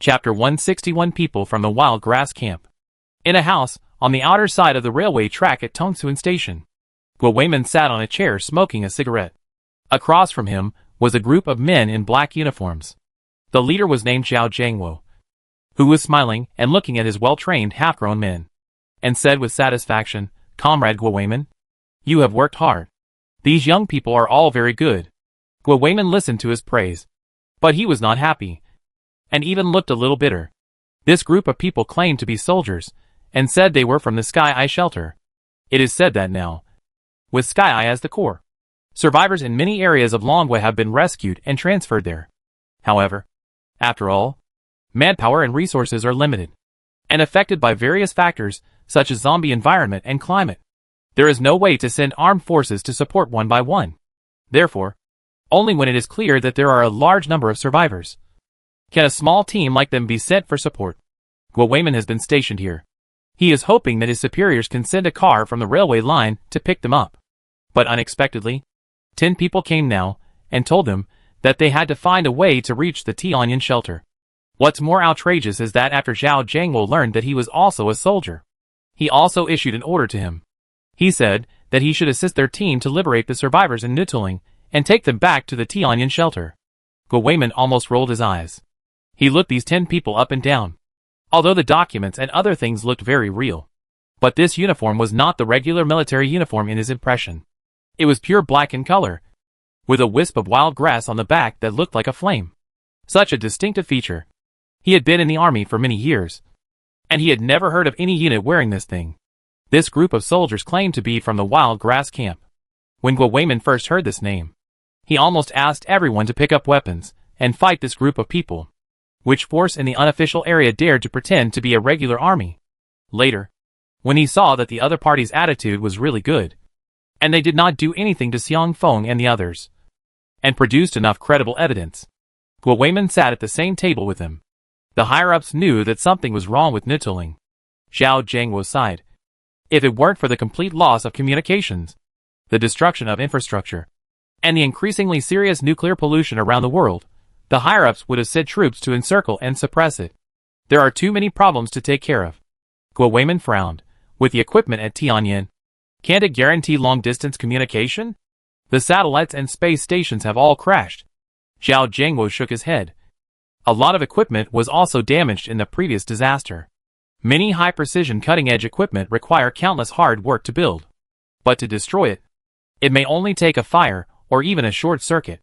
Chapter 161 People from the Wild Grass Camp. In a house, on the outer side of the railway track at Tongsuan Station, Guo Weimin sat on a chair smoking a cigarette. Across from him was a group of men in black uniforms. The leader was named Zhao Jiangwo, who was smiling and looking at his well-trained half-grown men, and said with satisfaction, "Comrade Guo Weimin, you have worked hard. These young people are all very good." Guo Weimin listened to his praise, but he was not happy, and even looked a little bitter. This group of people claimed to be soldiers, and said they were from the Sky Eye shelter. It is said that now, with Sky Eye as the core, survivors in many areas of Longwei have been rescued and transferred there. However, after all, manpower and resources are limited, and affected by various factors, such as zombie environment and climate. There is no way to send armed forces to support one by one. Therefore, only when it is clear that there are a large number of survivors can a small team like them be sent for support. Guo Weimin has been stationed here. He is hoping that his superiors can send a car from the railway line to pick them up. But unexpectedly, 10 people came now, and told him that they had to find a way to reach the Tianyan shelter. What's more outrageous is that after Zhao Jiangwo learned that he was also a soldier, he also issued an order to him. He said that he should assist their team to liberate the survivors in Nutuling and take them back to the Tianyan shelter. Guo Weimin almost rolled his eyes. He looked these 10 people up and down, although the documents and other things looked very real. But this uniform was not the regular military uniform in his impression. It was pure black in color, with a wisp of wild grass on the back that looked like a flame. Such a distinctive feature. He had been in the army for many years, and he had never heard of any unit wearing this thing. This group of soldiers claimed to be from the Wild Grass Camp. When Guo Weimin first heard this name, he almost asked everyone to pick up weapons and fight this group of people. Which force in the unofficial area dared to pretend to be a regular army? Later, when he saw that the other party's attitude was really good, and they did not do anything to Xiang Feng and the others, and produced enough credible evidence, Guo Weimin sat at the same table with him. The higher-ups knew that something was wrong with Nutuling. Zhao Jiangwo sighed. If it weren't for the complete loss of communications, the destruction of infrastructure, and the increasingly serious nuclear pollution around the world, the higher-ups would have sent troops to encircle and suppress it. There are too many problems to take care of. Guo Weimin frowned. With the equipment at Tianyan, can't it guarantee long-distance communication? The satellites and space stations have all crashed. Zhao Jiangwo shook his head. A lot of equipment was also damaged in the previous disaster. Many high-precision cutting-edge equipment require countless hard work to build. But to destroy it, it may only take a fire or even a short circuit.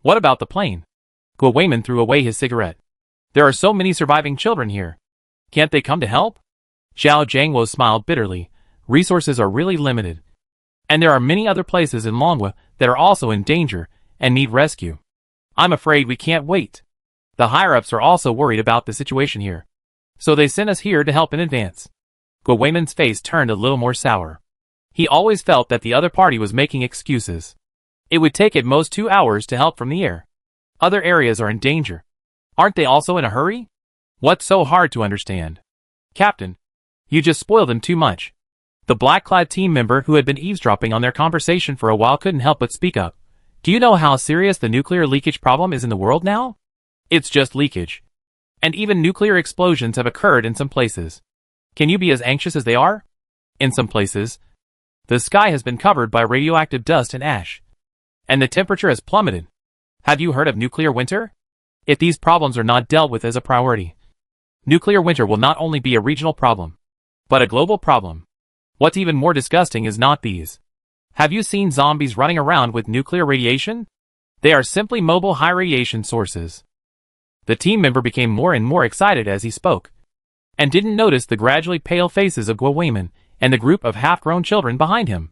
What about the plane? Guo Weimin threw away his cigarette. There are so many surviving children here. Can't they come to help? Zhao Jiangwo smiled bitterly. Resources are really limited. And there are many other places in Longwa that are also in danger and need rescue. I'm afraid we can't wait. The higher-ups are also worried about the situation here, so they sent us here to help in advance. Guo Weimin's face turned a little more sour. He always felt that the other party was making excuses. It would take at most 2 hours to help from the air. Other areas are in danger. Aren't they also in a hurry? What's so hard to understand? Captain, you just spoiled them too much. The black-clad team member who had been eavesdropping on their conversation for a while couldn't help but speak up. Do you know how serious the nuclear leakage problem is in the world now? It's just leakage. And even nuclear explosions have occurred in some places. Can you be as anxious as they are? In some places, the sky has been covered by radioactive dust and ash, and the temperature has plummeted. Have you heard of nuclear winter? If these problems are not dealt with as a priority, nuclear winter will not only be a regional problem, but a global problem. What's even more disgusting is not these. Have you seen zombies running around with nuclear radiation? They are simply mobile high-radiation sources. The team member became more and more excited as he spoke, and didn't notice the gradually pale faces of Guo Weimin and the group of half-grown children behind him.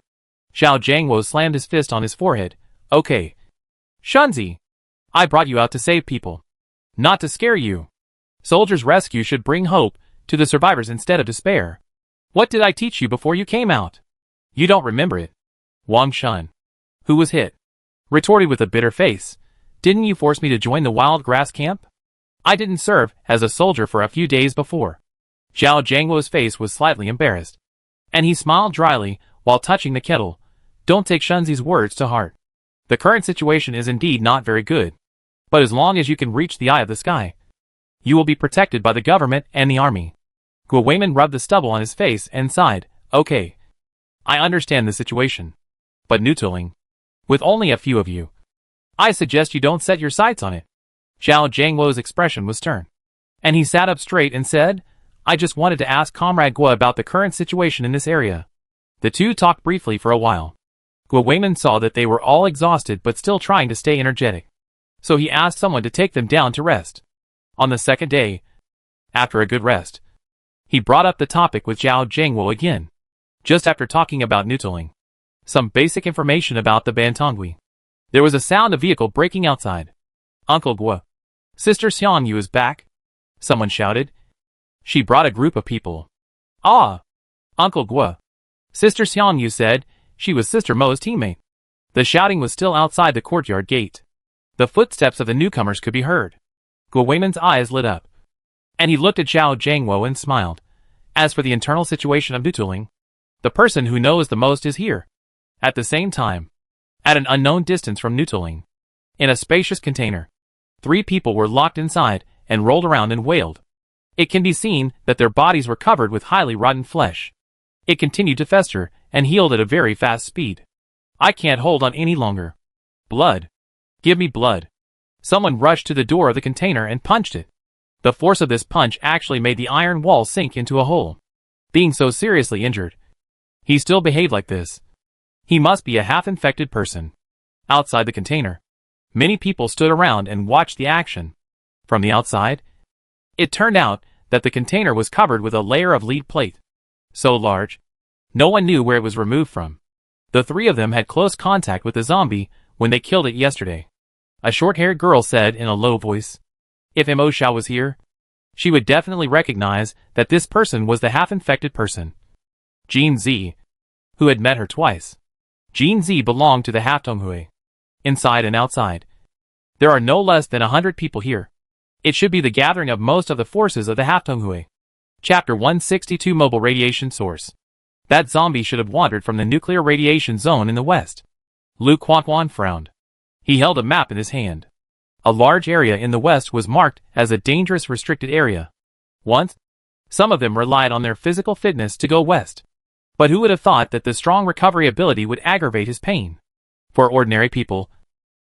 Zhao Jiangwo slammed his fist on his forehead. Okay. Shunzi, I brought you out to save people, not to scare you. Soldiers' rescue should bring hope to the survivors instead of despair. What did I teach you before you came out? You don't remember it. Wang Shun, who was hit, retorted with a bitter face. Didn't you force me to join the Wild Grass Camp? I didn't serve as a soldier for a few days before. Zhao Jiangwo's face was slightly embarrassed, and he smiled dryly while touching the kettle. Don't take Shunzi's words to heart. The current situation is indeed not very good, but as long as you can reach the eye of the sky, You will be protected by the government and the army. Guo Weimin rubbed the stubble on his face and sighed. Okay. I understand the situation. But Nutuling. With only a few of you. I suggest you don't set your sights on it. Zhao Jiangwo's expression was stern. And he sat up straight and said, I just wanted to ask Comrade Guo about the current situation in this area. The two talked briefly for a while. Guo Weimin saw that they were all exhausted but still trying to stay energetic. So he asked someone to take them down to rest. On the second day, after a good rest, he brought up the topic with Zhao Jiangwo again. Just after talking about Nutuling. Some basic information about the Bantongui. There was a sound of vehicle braking outside. Uncle Guo. Sister Xiangyu is back. Someone shouted. She brought a group of people. Ah! Uncle Guo. Sister Xiangyu said. She was Sister Mo's teammate. The shouting was still outside the courtyard gate. The footsteps of the newcomers could be heard. Guo Weimin's eyes lit up. And he looked at Zhao Jiangwo and smiled. As for the internal situation of Nutuling, the person who knows the most is here. At the same time, at an unknown distance from Nutuling, in a spacious container, 3 people were locked inside and rolled around and wailed. It can be seen that their bodies were covered with highly rotten flesh. It continued to fester and healed at a very fast speed. I can't hold on any longer. Blood. Give me blood. Someone rushed to the door of the container and punched it. The force of this punch actually made the iron wall sink into a hole. Being so seriously injured, he still behaved like this. He must be a half-infected person. Outside the container, many people stood around and watched the action. From the outside, it turned out that the container was covered with a layer of lead plate. So large, no one knew where it was removed from. The 3 of them had close contact with the zombie when they killed it yesterday. A short-haired girl said in a low voice. If Mo Xiao was here, she would definitely recognize that this person was the half-infected person. Jin Zi, who had met her twice. Jin Zi belonged to the Halftonghui. Inside and outside, there are no less than 100 people here. It should be the gathering of most of the forces of the Halftonghui. Chapter 162 Mobile Radiation Source. That zombie should have wandered from the nuclear radiation zone in the west. Lu Quanquan frowned. He held a map in his hand. A large area in the west was marked as a dangerous restricted area. Once, some of them relied on their physical fitness to go west. But who would have thought that the strong recovery ability would aggravate his pain? For ordinary people,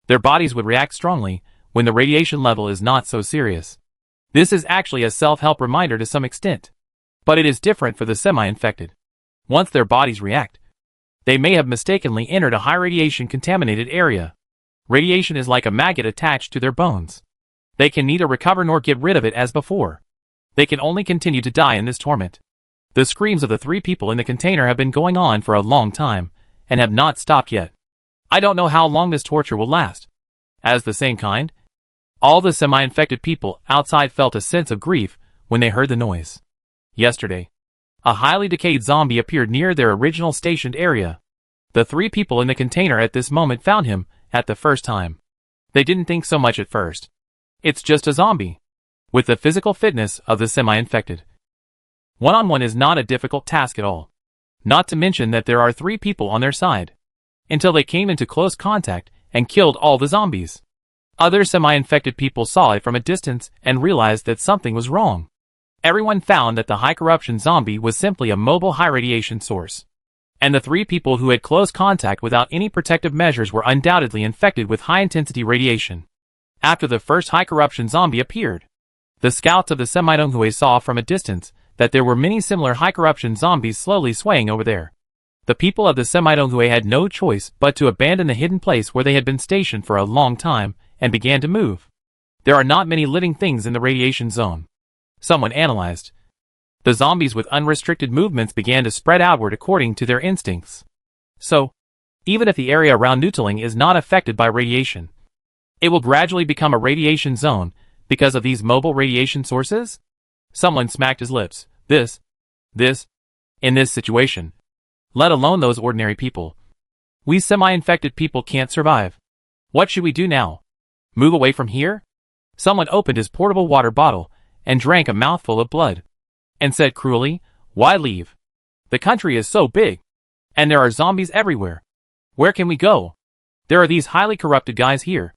their bodies would react strongly when the radiation level is not so serious. This is actually a self-help reminder to some extent. But it is different for the semi-infected. Once their bodies react, they may have mistakenly entered a high radiation contaminated area. Radiation is like a maggot attached to their bones. They can neither recover nor get rid of it as before. They can only continue to die in this torment. The screams of the 3 people in the container have been going on for a long time, and have not stopped yet. I don't know how long this torture will last. As the same kind, all the semi-infected people outside felt a sense of grief when they heard the noise. Yesterday, a highly decayed zombie appeared near their original stationed area. The 3 people in the container at this moment found him at the first time. They didn't think so much at first. It's just a zombie. With the physical fitness of the semi-infected. One-on-one is not a difficult task at all. Not to mention that there are 3 people on their side. Until they came into close contact and killed all the zombies. Other semi-infected people saw it from a distance and realized that something was wrong. Everyone found that the high-corruption zombie was simply a mobile high-radiation source. And the 3 people who had close contact without any protective measures were undoubtedly infected with high-intensity radiation. After the first high-corruption zombie appeared, the scouts of the Semi-Donghui saw from a distance that there were many similar high-corruption zombies slowly swaying over there. The people of the Semi-Donghui had no choice but to abandon the hidden place where they had been stationed for a long time and began to move. There are not many living things in the radiation zone. Someone analyzed. The zombies with unrestricted movements began to spread outward according to their instincts. So, even if the area around Nutuling is not affected by radiation, it will gradually become a radiation zone because of these mobile radiation sources? Someone smacked his lips. In this situation, let alone those ordinary people. We semi-infected people can't survive. What should we do now? Move away from here? Someone opened his portable water bottle and drank a mouthful of blood, and said cruelly, why leave? The country is so big, and there are zombies everywhere. Where can we go? There are these highly corrupted guys here,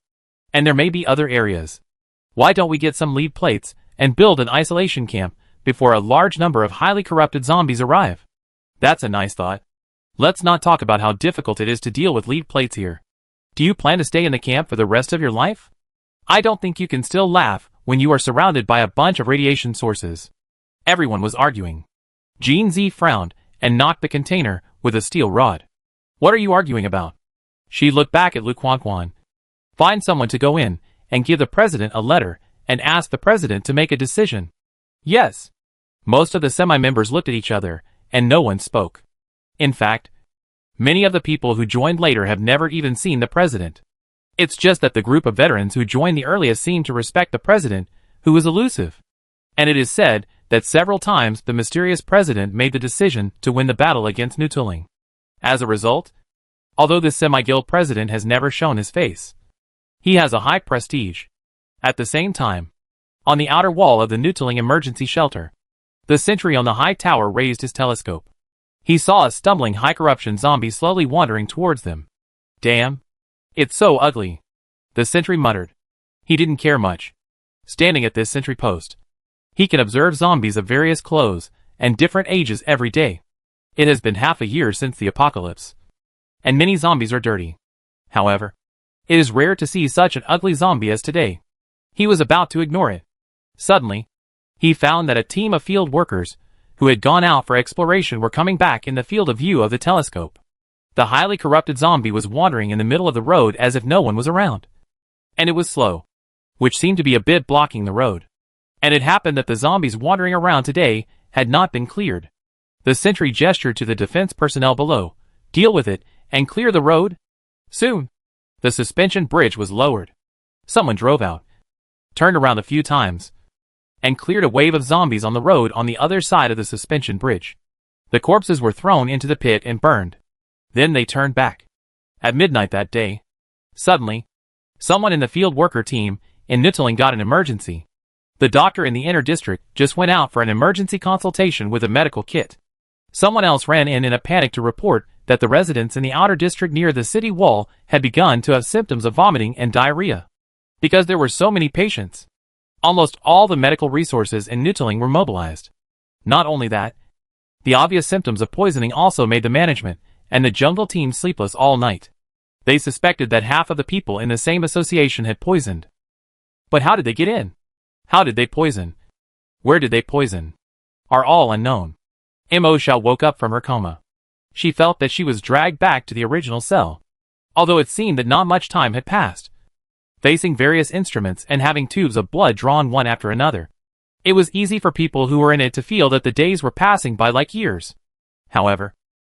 and there may be other areas. Why don't we get some lead plates and build an isolation camp before a large number of highly corrupted zombies arrive. That's a nice thought. Let's not talk about how difficult it is to deal with lead plates here. Do you plan to stay in the camp for the rest of your life? I don't think you can still laugh when you are surrounded by a bunch of radiation sources. Everyone was arguing. Jean Z frowned and knocked the container with a steel rod. What are you arguing about? She looked back at Lu Quanquan. Find someone to go in and give the president a letter and ask the president to make a decision. Yes. Most of the semi-members looked at each other, and no one spoke. In fact, many of the people who joined later have never even seen the president. It's just that the group of veterans who joined the earliest seemed to respect the president, who was elusive. And it is said that several times the mysterious president made the decision to win the battle against Nutuling. As a result, although this semi-guild president has never shown his face, he has a high prestige. At the same time, on the outer wall of the Nutuling emergency shelter, the sentry on the high tower raised his telescope. He saw a stumbling high-corruption zombie slowly wandering towards them. Damn. It's so ugly. The sentry muttered. He didn't care much. Standing at this sentry post, he can observe zombies of various clothes and different ages every day. It has been half a year since the apocalypse, and many zombies are dirty. However, it is rare to see such an ugly zombie as today. He was about to ignore it. Suddenly, he found that a team of field workers who had gone out for exploration were coming back in the field of view of the telescope. The highly corrupted zombie was wandering in the middle of the road as if no one was around. And it was slow, which seemed to be a bit blocking the road. And it happened that the zombies wandering around today had not been cleared. The sentry gestured to the defense personnel below. Deal with it and clear the road. Soon, the suspension bridge was lowered. Someone drove out, turned around a few times, and cleared a wave of zombies on the road on the other side of the suspension bridge. The corpses were thrown into the pit and burned. Then they turned back. At midnight that day, suddenly, someone in the field worker team in Nutuling got an emergency. The doctor in the inner district just went out for an emergency consultation with a medical kit. Someone else ran in a panic to report that the residents in the outer district near the city wall had begun to have symptoms of vomiting and diarrhea. Because there were so many patients, almost all the medical resources in Nutuling were mobilized. Not only that, the obvious symptoms of poisoning also made the management and the jungle team sleepless all night. They suspected that half of the people in the same association had poisoned. But how did they get in? How did they poison? Where did they poison? Are all unknown. Mo Xiao woke up from her coma. She felt that she was dragged back to the original cell, although it seemed that not much time had passed. Facing various instruments and having tubes of blood drawn one after another, it was easy for people who were in it to feel that the days were passing by like years. However,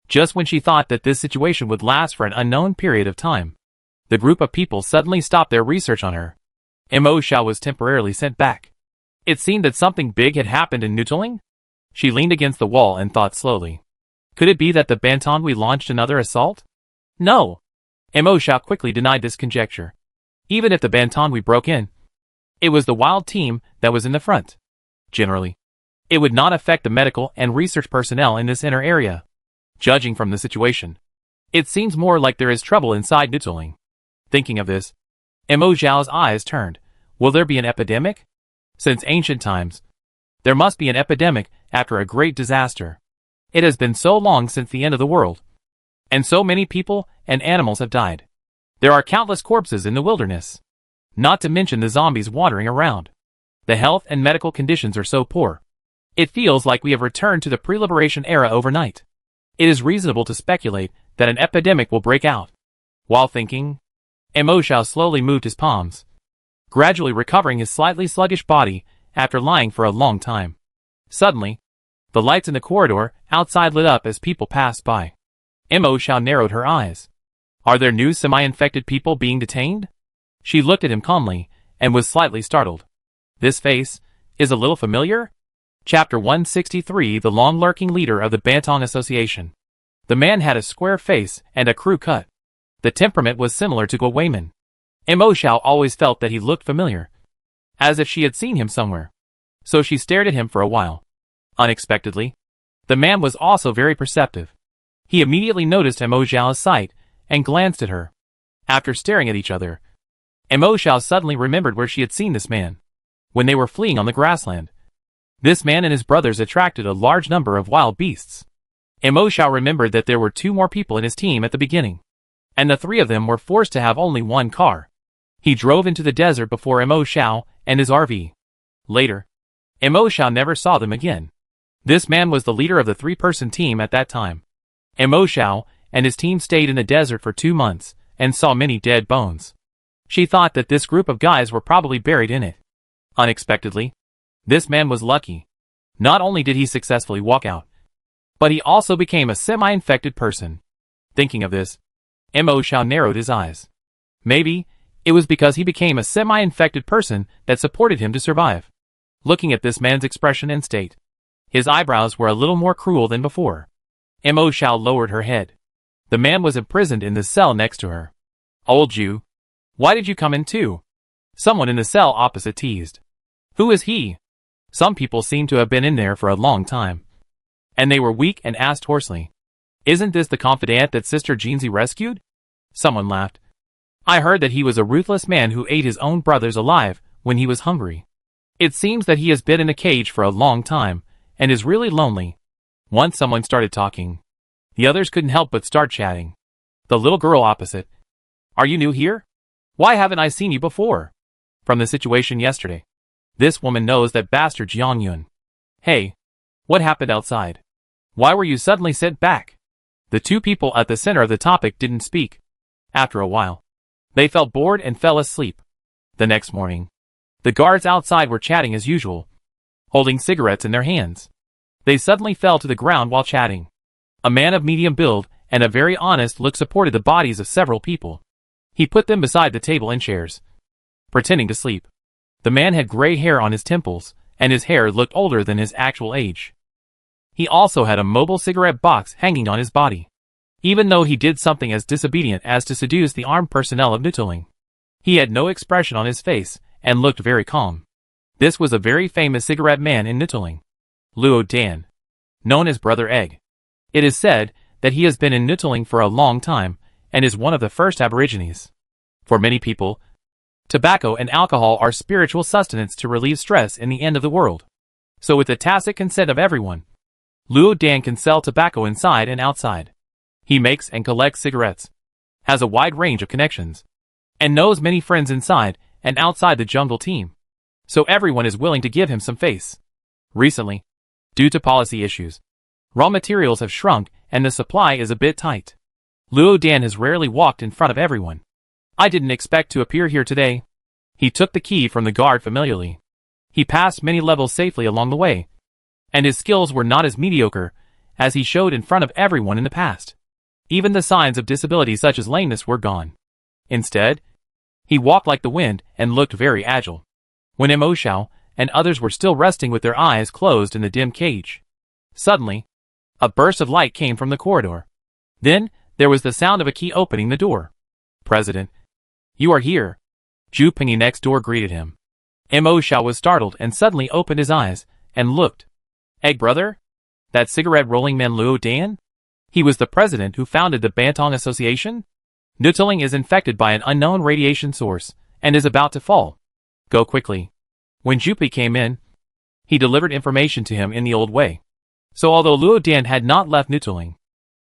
just when she thought that this situation would last for an unknown period of time, the group of people suddenly stopped their research on her. Mo Xiao was temporarily sent back. It seemed that something big had happened in Nutuling. She leaned against the wall and thought slowly. Could it be that the Bantonwi launched another assault? No. Mo Xiao quickly denied this conjecture. Even if the Bantonwi broke in, it was the wild team that was in the front. Generally, it would not affect the medical and research personnel in this inner area. Judging from the situation, it seems more like there is trouble inside Nutuling. Thinking of this, Mo Xiao's eyes turned. Will there be an epidemic? Since ancient times, there must be an epidemic after a great disaster. It has been so long since the end of the world, and so many people and animals have died. There are countless corpses in the wilderness, not to mention the zombies wandering around. The health and medical conditions are so poor. It feels like we have returned to the pre-liberation era overnight. It is reasonable to speculate that an epidemic will break out. While thinking, Mo Xiao slowly moved his palms, gradually recovering his slightly sluggish body after lying for a long time. Suddenly, the lights in the corridor outside lit up as people passed by. Mo Xiao narrowed her eyes. Are there new semi-infected people being detained? She looked at him calmly and was slightly startled. This face is a little familiar? Chapter 163 The long-lurking leader of the Bantong Association. The man had a square face and a crew cut. The temperament was similar to Guo Weimin. Mo Xiao always felt that he looked familiar, as if she had seen him somewhere. So she stared at him for a while. Unexpectedly, the man was also very perceptive. He immediately noticed Mo Xiao's sight and glanced at her. After staring at each other, Mo Xiao suddenly remembered where she had seen this man. when they were fleeing on the grassland. This man and his brothers attracted a large number of wild beasts. Mo Xiao remembered that there were 2 more people in his team at the beginning, and the 3 of them were forced to have only 1 car. He drove into the desert before Mo Xiao and his RV. Later, Mo Xiao never saw them again. This man was the leader of the 3-person team at that time. Mo Xiao and his team stayed in the desert for 2 months and saw many dead bones. She thought that this group of guys were probably buried in it. Unexpectedly, this man was lucky. Not only did he successfully walk out, but he also became a semi-infected person. Thinking of this, Mo Xiao narrowed his eyes. Maybe it was because he became a semi-infected person that supported him to survive. Looking at this man's expression and state, his eyebrows were a little more cruel than before. Mo Xiao lowered her head. The man was imprisoned in the cell next to her. "Old Jew, why did you come in too?" Someone in the cell opposite teased. "Who is he?" Some people seemed to have been in there for a long time, and they were weak and asked hoarsely, "Isn't this the confidant that Sister Jeanzi rescued?" Someone laughed. "I heard that he was a ruthless man who ate his own brothers alive when he was hungry. It seems that he has been in a cage for a long time and is really lonely." Once someone started talking, the others couldn't help but start chatting. The little girl opposite. "Are you new here? Why haven't I seen you before?" From the situation yesterday, this woman knows that bastard Jiang Yun. "Hey, what happened outside? Why were you suddenly sent back?" The 2 people at the center of the topic didn't speak. After a while, they felt bored and fell asleep. The next morning, the guards outside were chatting as usual, holding cigarettes in their hands. They suddenly fell to the ground while chatting. A man of medium build and a very honest look supported the bodies of several people. He put them beside the table and chairs, pretending to sleep. The man had gray hair on his temples, and his hair looked older than his actual age. He also had a mobile cigarette box hanging on his body. Even though he did something as disobedient as to seduce the armed personnel of Nutuling, he had no expression on his face and looked very calm. This was a very famous cigarette man in Nutuling, Luo Dan, known as Brother Egg. It is said that he has been in Nutuling for a long time and is one of the first aborigines. For many people, tobacco and alcohol are spiritual sustenance to relieve stress in the end of the world. So with the tacit consent of everyone, Luo Dan can sell tobacco inside and outside. He makes and collects cigarettes, has a wide range of connections, and knows many friends inside and outside the jungle team. So everyone is willing to give him some face. Recently, due to policy issues, raw materials have shrunk and the supply is a bit tight. Luo Dan has rarely walked in front of everyone. "I didn't expect to appear here today." He took the key from the guard familiarly. He passed many levels safely along the way, and his skills were not as mediocre as he showed in front of everyone in the past. Even the signs of disability such as lameness were gone. Instead, he walked like the wind and looked very agile. When Mo Xiao and others were still resting with their eyes closed in the dim cage, suddenly, a burst of light came from the corridor. Then, there was the sound of a key opening the door. "President, you are here." Zhu Pingyi next door greeted him. Mo Xiao was startled and suddenly opened his eyes and looked. "Egg brother? That cigarette-rolling man Luo Dan? He was the president who founded the Bantong Association? Nutuling is infected by an unknown radiation source and is about to fall. Go quickly." When Zhu came in, he delivered information to him in the old way. So although Luo Dan had not left Nutuling,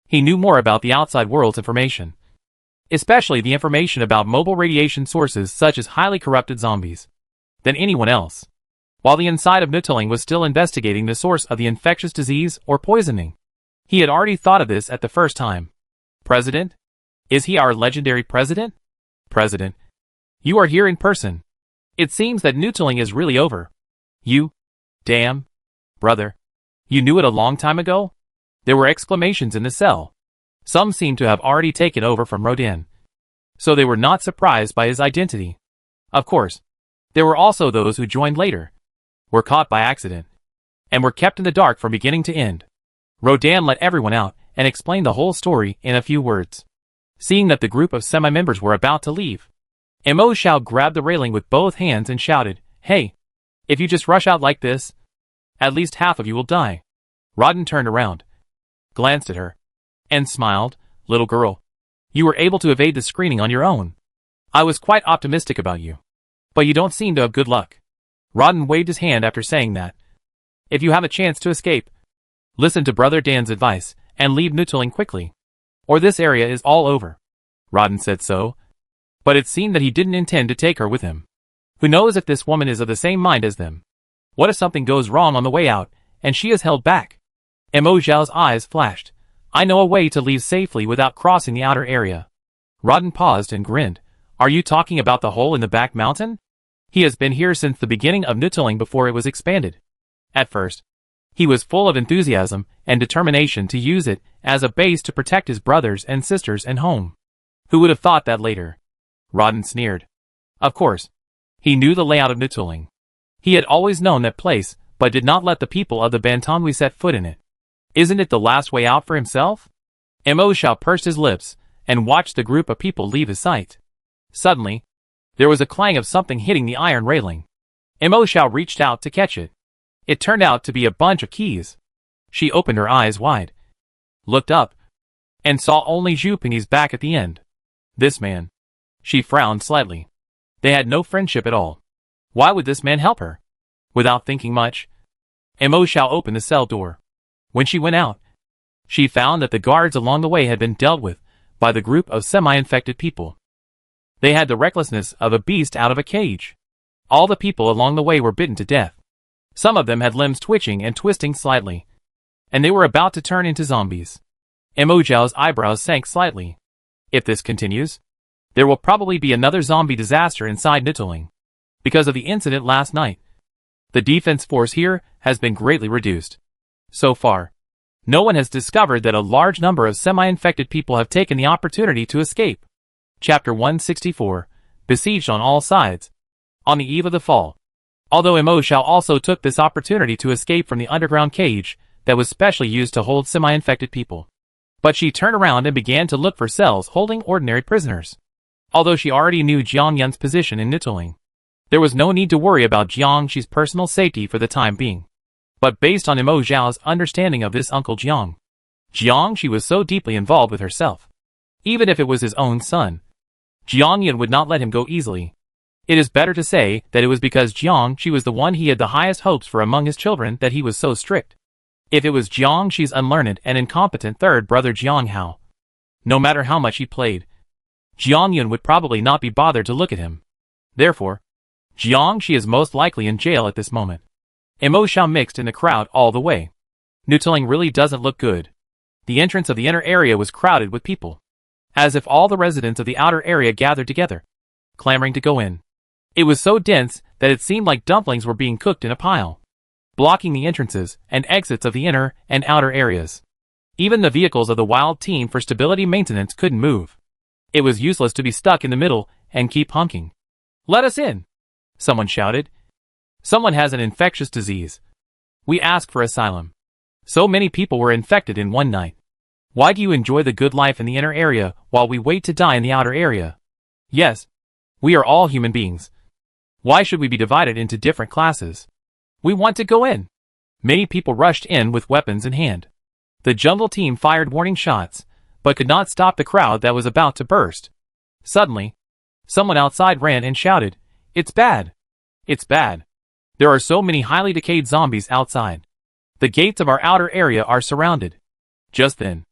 he knew more about the outside world's information, especially the information about mobile radiation sources such as highly corrupted zombies, than anyone else. While the inside of Nutuling was still investigating the source of the infectious disease or poisoning, he had already thought of this at the first time. "President? Is he our legendary president?" "President, you are here in person. It seems that Nutuling is really over." "You? Damn. Brother. You knew it a long time ago?" There were exclamations in the cell. Some seemed to have already taken over from Rodin, so they were not surprised by his identity. Of course, there were also those who joined later, were caught by accident, and were kept in the dark from beginning to end. Rodin let everyone out and explained the whole story in a few words. Seeing that the group of semi-members were about to leave, Mo Xiao grabbed the railing with both hands and shouted, "Hey! If you just rush out like this, at least half of you will die." Rodin turned around, glanced at her, and smiled. "Little girl, you were able to evade the screening on your own. I was quite optimistic about you, but you don't seem to have good luck." Rodden waved his hand after saying that. If you have a chance to escape, listen to Brother Dan's advice, and leave Nuttling quickly. Or this area is all over. Rodden said so. But it seemed that he didn't intend to take her with him. Who knows if this woman is of the same mind as them? What if something goes wrong on the way out, and she is held back? Mo Zhao's eyes flashed. I know a way to leave safely without crossing the outer area. Rodden paused and grinned. Are you talking about the hole in the back mountain? He has been here since the beginning of Nuttling before it was expanded. At first, he was full of enthusiasm and determination to use it as a base to protect his brothers and sisters and home. Who would have thought that later? Rodden sneered. Of course, he knew the layout of Nuttling. He had always known that place, but did not let the people of the Bantonwi set foot in it. Isn't it the last way out for himself? Mo Zhao pursed his lips and watched the group of people leave his sight. Suddenly, there was a clang of something hitting the iron railing. Mo Zhao reached out to catch it. It turned out to be a bunch of keys. She opened her eyes wide, looked up, and saw only Zhu Pingyi's back at the end. This man. She frowned slightly. They had no friendship at all. Why would this man help her? Without thinking much, Mo Zhao opened the cell door. When she went out, she found that the guards along the way had been dealt with by the group of semi-infected people. They had the recklessness of a beast out of a cage. All the people along the way were bitten to death. Some of them had limbs twitching and twisting slightly, and they were about to turn into zombies. Mo Zhao's eyebrows sank slightly. If this continues, there will probably be another zombie disaster inside Nuttling. Because of the incident last night, the defense force here has been greatly reduced. So far, no one has discovered that a large number of semi-infected people have taken the opportunity to escape. Chapter 164, Besieged on all sides. On the eve of the fall. Although Mo Zhao also took this opportunity to escape from the underground cage that was specially used to hold semi-infected people. But she turned around and began to look for cells holding ordinary prisoners. Although she already knew Jiang Yun's position in Nuttling, there was no need to worry about Jiang Shi's personal safety for the time being. But based on Mo Zhao's understanding of this Uncle Jiang Shi was so deeply involved with herself. Even if it was his own son, Jiang Yun would not let him go easily. It is better to say that it was because Jiang Shi was the one he had the highest hopes for among his children that he was so strict. If it was Jiang Shi's unlearned and incompetent third brother Jiang Hao, no matter how much he played, Jiang Yun would probably not be bothered to look at him. Therefore, Jiang Shi is most likely in jail at this moment. Mo Zhao mixed in the crowd all the way. Nuttling really doesn't look good. The entrance of the inner area was crowded with people, as if all the residents of the outer area gathered together, clamoring to go in. It was so dense that it seemed like dumplings were being cooked in a pile, blocking the entrances and exits of the inner and outer areas. Even the vehicles of the wild team for stability maintenance couldn't move. It was useless to be stuck in the middle and keep honking. Let us in! Someone shouted. Someone has an infectious disease. We ask for asylum. So many people were infected in one night. Why do you enjoy the good life in the inner area while we wait to die in the outer area? Yes, we are all human beings. Why should we be divided into different classes? We want to go in. Many people rushed in with weapons in hand. The jungle team fired warning shots, but could not stop the crowd that was about to burst. Suddenly, someone outside ran and shouted, "It's bad! It's bad! There are so many highly decayed zombies outside. The gates of our outer area are surrounded." Just then,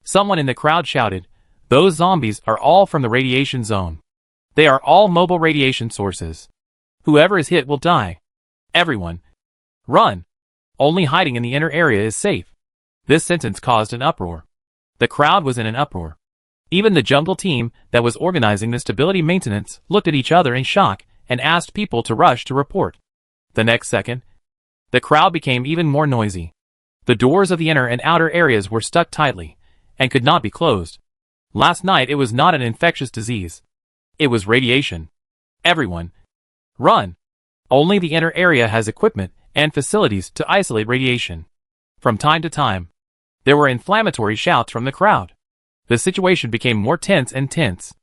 someone in the crowd shouted, "Those zombies are all from the radiation zone. They are all mobile radiation sources. Whoever is hit will die. Everyone, run! Only hiding in the inner area is safe." This sentence caused an uproar. The crowd was in an uproar. Even the jungle team that was organizing the stability maintenance looked at each other in shock and asked people to rush to report. The next second, the crowd became even more noisy. The doors of the inner and outer areas were stuck tightly and could not be closed. Last night it was not an infectious disease. It was radiation. Everyone, run! Only the inner area has equipment and facilities to isolate radiation. From time to time, there were inflammatory shouts from the crowd. The situation became more tense and tense.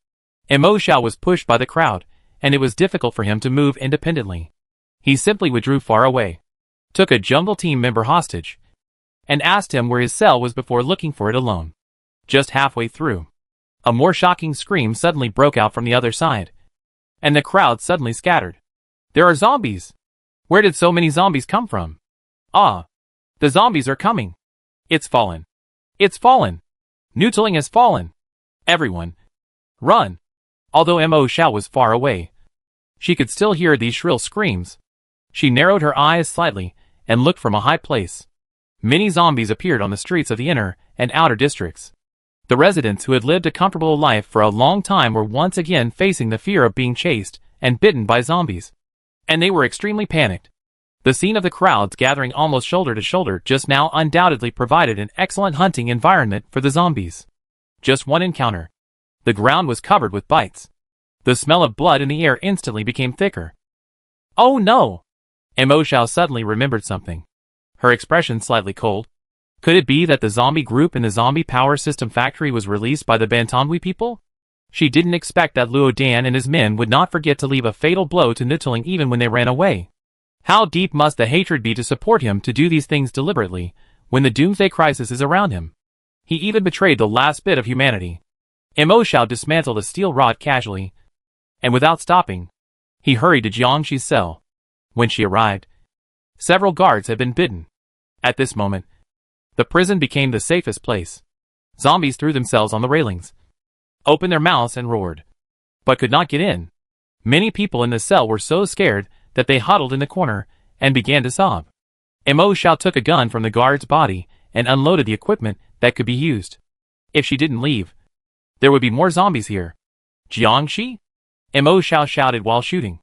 Mo Zhao was pushed by the crowd, and it was difficult for him to move independently. He simply withdrew far away, took a jungle team member hostage, and asked him where his cell was before looking for it alone. Just halfway through, a more shocking scream suddenly broke out from the other side, and the crowd suddenly scattered. "There are zombies! Where did so many zombies come from? Ah! The zombies are coming! It's fallen! It's fallen! Newtling has fallen! Everyone! Run! Although Mo Xiao was far away, she could still hear these shrill screams. She narrowed her eyes slightly and looked from a high place. Many zombies appeared on the streets of the inner and outer districts. The residents who had lived a comfortable life for a long time were once again facing the fear of being chased and bitten by zombies. And they were extremely panicked. The scene of the crowds gathering almost shoulder to shoulder just now undoubtedly provided an excellent hunting environment for the zombies. Just one encounter. The ground was covered with bites. The smell of blood in the air instantly became thicker. Oh no! Mo Xiao suddenly remembered something. Her expression slightly cold. Could it be that the zombie group in the zombie power system factory was released by the Bantonwi people? She didn't expect that Luo Dan and his men would not forget to leave a fatal blow to Nutling even when they ran away. How deep must the hatred be to support him to do these things deliberately, when the doomsday crisis is around him? He even betrayed the last bit of humanity. Mo Xiao dismantled a steel rod casually, and without stopping, he hurried to Jiangxi's cell. When she arrived, several guards had been bitten. At this moment, the prison became the safest place. Zombies threw themselves on the railings, opened their mouths and roared, but could not get in. Many people in the cell were so scared that they huddled in the corner and began to sob. Mo Xiao took a gun from the guard's body and unloaded the equipment that could be used. If she didn't leave, there would be more zombies here. Jiangxi? Mo Xiao shouted while shooting.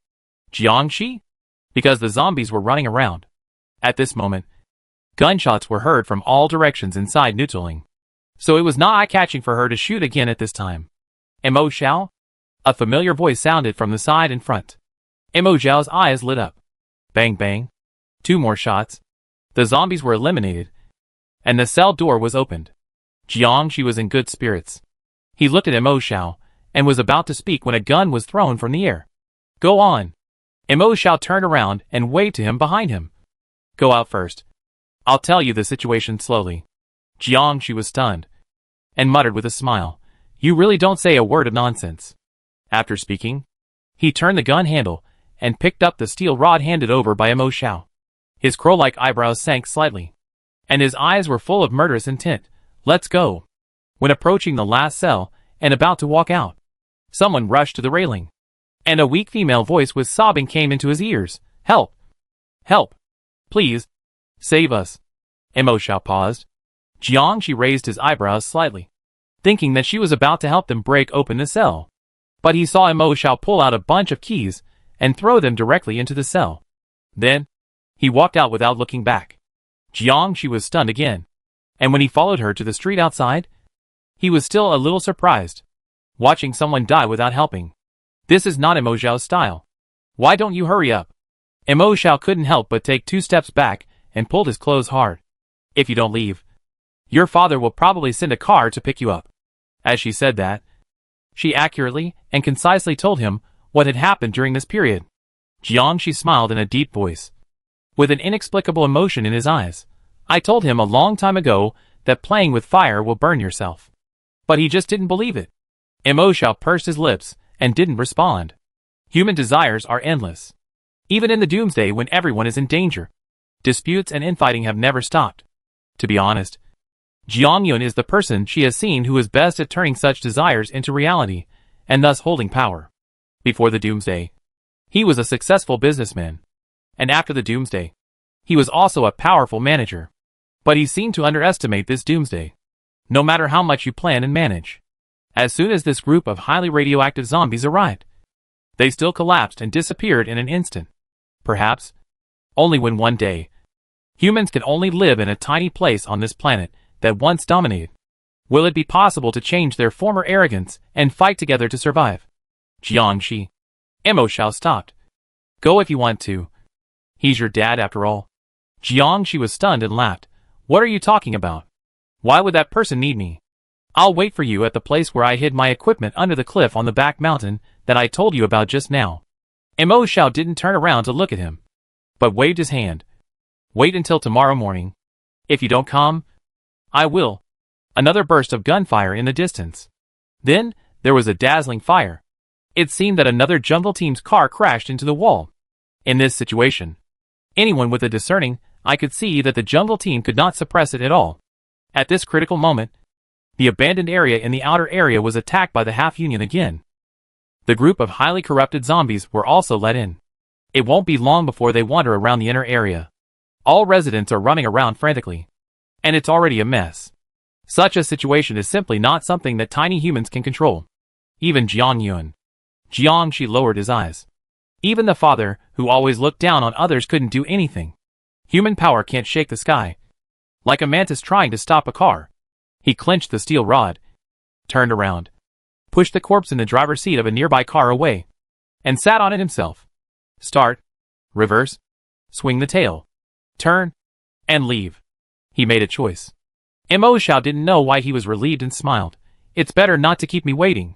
Jiangxi? Because the zombies were running around. At this moment, gunshots were heard from all directions inside Nutling. So it was not eye-catching for her to shoot again at this time. Mo Xiao? A familiar voice sounded from the side in front. Mo Xiao's eyes lit up. Bang bang. 2 more shots. The zombies were eliminated, and the cell door was opened. Jiangxi was in good spirits. He looked at Mo Xiao, and was about to speak when a gun was thrown from the air. Go on. Mo Xiao turned around and waved to him behind him. Go out first. I'll tell you the situation slowly. Jiangxi was stunned, and muttered with a smile, You really don't say a word of nonsense. After speaking, he turned the gun handle, and picked up the steel rod handed over by Mo Xiao. His crow-like eyebrows sank slightly, and his eyes were full of murderous intent. Let's go. When approaching the last cell, and about to walk out, someone rushed to the railing, and a weak female voice with sobbing came into his ears. Help! Help! Please! Save us! Mo Xiao paused. Jiangxi raised his eyebrows slightly, thinking that she was about to help them break open the cell. But he saw Mo Xiao pull out a bunch of keys and throw them directly into the cell. Then, he walked out without looking back. Jiangxi was stunned again, and when he followed her to the street outside, he was still a little surprised, watching someone die without helping. This is not Mo Xiao's style. Why don't you hurry up? Mo Xiao couldn't help but take 2 steps back and pulled his clothes hard. If you don't leave, your father will probably send a car to pick you up. As she said that, she accurately and concisely told him what had happened during this period. Jiangxi smiled in a deep voice, with an inexplicable emotion in his eyes. I told him a long time ago that playing with fire will burn yourself. But he just didn't believe it. Mo Xiao pursed his lips and didn't respond. Human desires are endless. Even in the doomsday when everyone is in danger, disputes and infighting have never stopped. To be honest, Jiang Yun is the person she has seen who is best at turning such desires into reality, and thus holding power. Before the doomsday, he was a successful businessman. And after the doomsday, he was also a powerful manager. But he seemed to underestimate this doomsday. No matter how much you plan and manage, as soon as this group of highly radioactive zombies arrived, they still collapsed and disappeared in an instant. Perhaps, only when one day, humans can only live in a tiny place on this planet that once dominated, will it be possible to change their former arrogance and fight together to survive. Jiangxi. Mo Xiao stopped. Go if you want to. He's your dad after all. Jiangxi was stunned and laughed. What are you talking about? Why would that person need me? I'll wait for you at the place where I hid my equipment under the cliff on the back mountain that I told you about just now. Mo Xiao didn't turn around to look at him, but waved his hand. Wait until tomorrow morning. If you don't come, I will. Another burst of gunfire in the distance. Then, there was a dazzling fire. It seemed that another jungle team's car crashed into the wall. In this situation, Anyone with a discerning eye could see that the jungle team could not suppress it at all. At this critical moment, the abandoned area in the outer area was attacked by the half-union again. The group of highly corrupted zombies were also let in. It won't be long before they wander around the inner area. All residents are running around frantically. And it's already a mess. Such a situation is simply not something that tiny humans can control. Even Jiang Yuan. Jiang Shi lowered his eyes. Even the father, who always looked down on others, couldn't do anything. Human power can't shake the sky. Like a mantis trying to stop a car. He clenched the steel rod, turned around, pushed the corpse in the driver's seat of a nearby car away, and sat on it himself. Start, reverse, swing the tail, turn, and leave. He made a choice. Mo Xiao didn't know why he was relieved and smiled. It's better not to keep me waiting.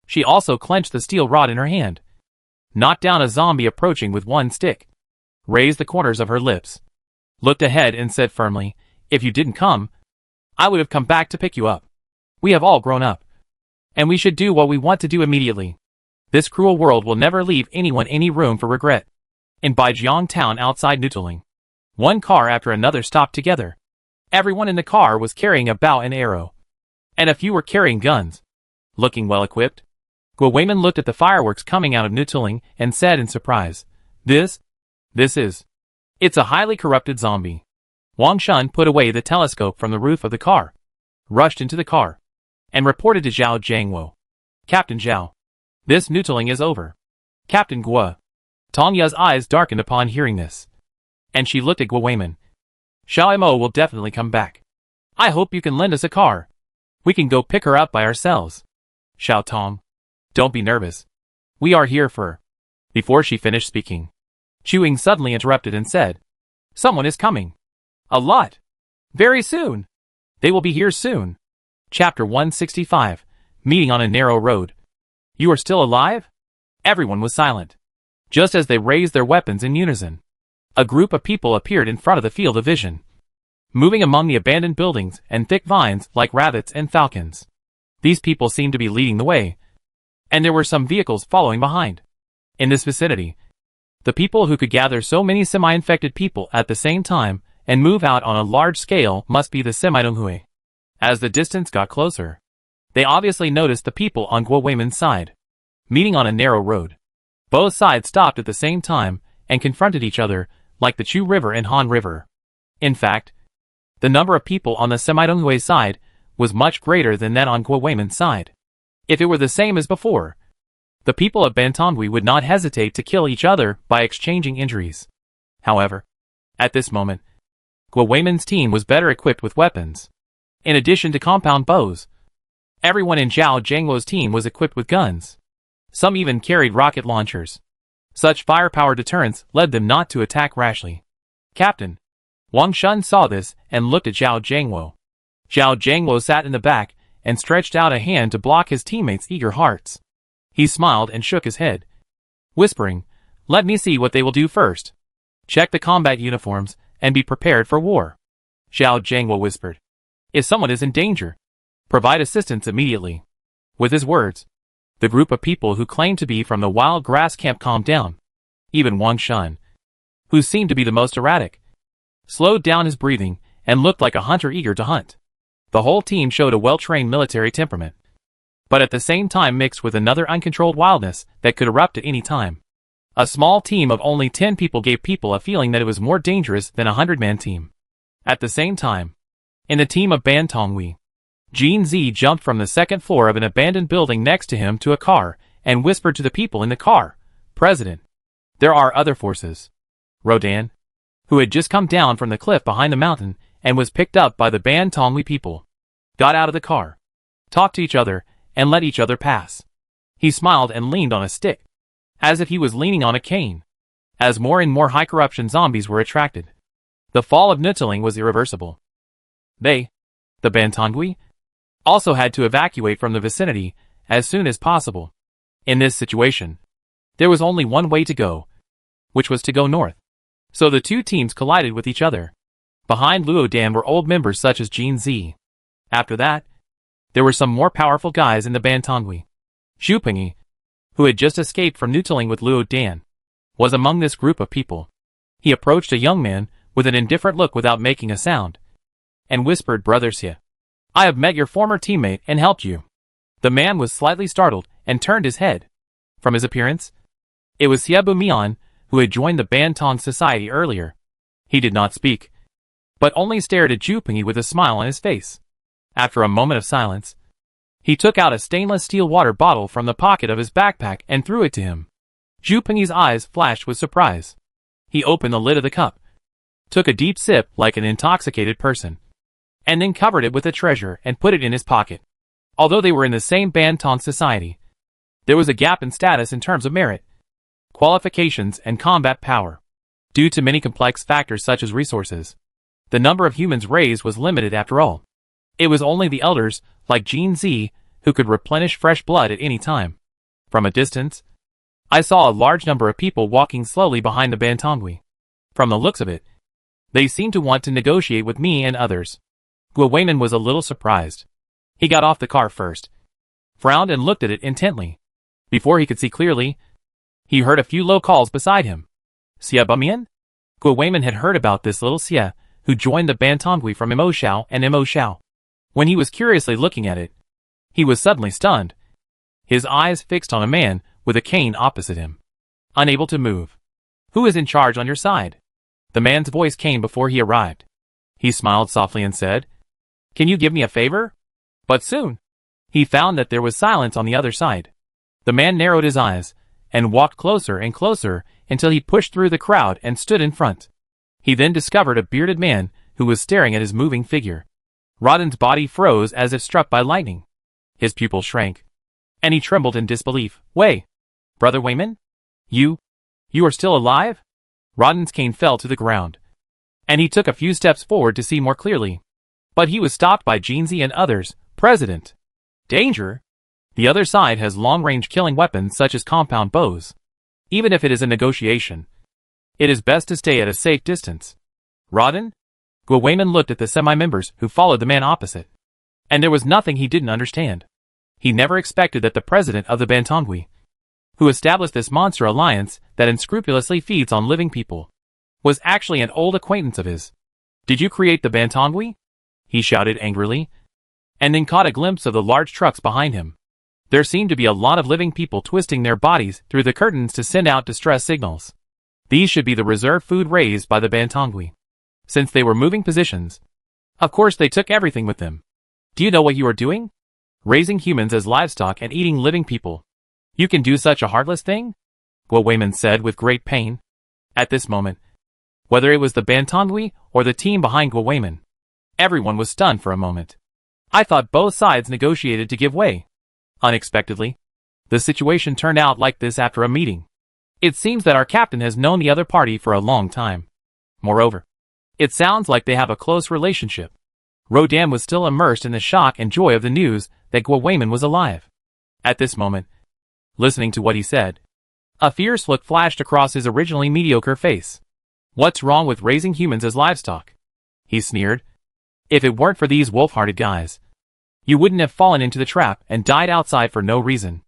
She also clenched the steel rod in her hand, knocked down a zombie approaching with one stick, raised the corners of her lips, looked ahead and said firmly, "If you didn't come, I would have come back to pick you up. We have all grown up. And we should do what we want to do immediately. This cruel world will never leave anyone any room for regret." In Baijiang town outside Nutuling, one car after another stopped together. Everyone in the car was carrying a bow and arrow. And a few were carrying guns. Looking well equipped, Guo Weiman looked at the fireworks coming out of Nutuling and said in surprise, It's a highly corrupted zombie." Wang Shun put away the telescope from the roof of the car, rushed into the car, and reported to Zhao Jiangwo. "Captain Zhao, this Nutuling is over." "Captain Guo." Tong Ya's eyes darkened upon hearing this, and she looked at Guo Weiman. "Xiao Mo will definitely come back. I hope you can lend us a car. We can go pick her up by ourselves." "Xiao Tong, don't be nervous. We are here for—" Before she finished speaking, Chu Ying suddenly interrupted and said, "Someone is coming. A lot. Very soon. They will be here soon." Chapter 165, Meeting on a Narrow Road. "You are still alive?" Everyone was silent. Just as they raised their weapons in unison, a group of people appeared in front of the field of vision, moving among the abandoned buildings and thick vines like rabbits and falcons. These people seemed to be leading the way, and there were some vehicles following behind. In this vicinity, the people who could gather so many semi-infected people at the same time and move out on a large scale must be the Semi-Donghui. As the distance got closer, they obviously noticed the people on Guo Weiman's side, meeting on a narrow road. Both sides stopped at the same time and confronted each other, like the Chu River and Han River. In fact, the number of people on the Semi-Donghui side was much greater than that on Guo Weiman's side. If it were the same as before, the people of Bantonghui would not hesitate to kill each other by exchanging injuries. However, at this moment, Guo Weiman's team was better equipped with weapons. In addition to compound bows, everyone in Zhao Jiangwo's team was equipped with guns. Some even carried rocket launchers. Such firepower deterrence led them not to attack rashly. "Captain." Wang Shun saw this and looked at Zhao Jiangwo. Zhao Jiangwo sat in the back and stretched out a hand to block his teammates' eager hearts. He smiled and shook his head, whispering, "Let me see what they will do first. Check the combat uniforms and be prepared for war." Zhao Jiangwo whispered, "If someone is in danger, provide assistance immediately." With his words, the group of people who claimed to be from the wild grass camp calmed down. Even Wang Shun, who seemed to be the most erratic, slowed down his breathing and looked like a hunter eager to hunt. The whole team showed a well-trained military temperament, but at the same time mixed with another uncontrolled wildness that could erupt at any time. A small team of only 10 people gave people a feeling that it was more dangerous than a 100-man team. At the same time, in the team of Bantonghui, Jin Zi jumped from the second floor of an abandoned building next to him to a car and whispered to the people in the car, "President, there are other forces." Rodan, who had just come down from the cliff behind the mountain and was picked up by the Bantonghui people, got out of the car, talked to each other, and let each other pass. He smiled and leaned on a stick, as if he was leaning on a cane, as more and more high-corruption zombies were attracted. The fall of Nutuling was irreversible. They, the Bantonghui, also had to evacuate from the vicinity as soon as possible. In this situation, there was only one way to go, which was to go north. So the two teams collided with each other. Behind Luodan were old members such as Jin Zi. After that, there were some more powerful guys in the Bantonghui. Xu Pingyi, who had just escaped from Nutuling with Luodan, was among this group of people. He approached a young man with an indifferent look without making a sound, and whispered, "Brother Xie, I have met your former teammate and helped you." The man was slightly startled and turned his head. From his appearance, it was Xie Bumian, who had joined the Bantong Society earlier. He did not speak, but only stared at Zhu Pingyi with a smile on his face. After a moment of silence, he took out a stainless steel water bottle from the pocket of his backpack and threw it to him. Zhu Pingyi's eyes flashed with surprise. He opened the lid of the cup, took a deep sip like an intoxicated person, and then covered it with the treasure and put it in his pocket. Although they were in the same Bantong Society, there was a gap in status in terms of merit, qualifications, and combat power. Due to many complex factors such as resources, the number of humans raised was limited after all. It was only the elders, like Jin Zi, who could replenish fresh blood at any time. From a distance, I saw a large number of people walking slowly behind the Bantongui. From the looks of it, they seemed to want to negotiate with me and others. Guo Weimin was a little surprised. He got off the car first, frowned and looked at it intently. Before he could see clearly, he heard a few low calls beside him. Xie Bumian? Guo Weimin had heard about this little Xie, who joined the Bantongui from Mo Xiao and Mo Xiao. When he was curiously looking at it, he was suddenly stunned, his eyes fixed on a man with a cane opposite him, unable to move. "Who is in charge on your side?" The man's voice came before he arrived. He smiled softly and said, "Can you give me a favor?" But soon, he found that there was silence on the other side. The man narrowed his eyes and walked closer and closer until he pushed through the crowd and stood in front. He then discovered a bearded man who was staring at his moving figure. Rodden's body froze as if struck by lightning. His pupils shrank, and he trembled in disbelief. "Wei, Brother Weimin? You are still alive?" Rodden's cane fell to the ground, and he took a few steps forward to see more clearly. But he was stopped by Jinzi and others. "President! Danger! The other side has long-range killing weapons such as compound bows. Even if it is a negotiation, it is best to stay at a safe distance." "Rodden?" Guo Weimin looked at the semi-members who followed the man opposite, and there was nothing he didn't understand. He never expected that the president of the Bantongui, who established this monster alliance that unscrupulously feeds on living people, was actually an old acquaintance of his. "Did you create the Bantongui?" he shouted angrily, and then caught a glimpse of the large trucks behind him. There seemed to be a lot of living people twisting their bodies through the curtains to send out distress signals. These should be the reserve food raised by the Bantongui. Since they were moving positions, of course they took everything with them. "Do you know what you are doing? Raising humans as livestock and eating living people. You can do such a heartless thing?" Guo Weimin said with great pain. At this moment, whether it was the Bantongui or the team behind Guo Weimin, everyone was stunned for a moment. "I thought both sides negotiated to give way." Unexpectedly, the situation turned out like this after a meeting. It seems that our captain has known the other party for a long time. Moreover, it sounds like they have a close relationship. Rodan was still immersed in the shock and joy of the news that Guo Weimin was alive. At this moment, listening to what he said, a fierce look flashed across his originally mediocre face. "What's wrong with raising humans as livestock?" he sneered. "If it weren't for these wolf-hearted guys, you wouldn't have fallen into the trap and died outside for no reason.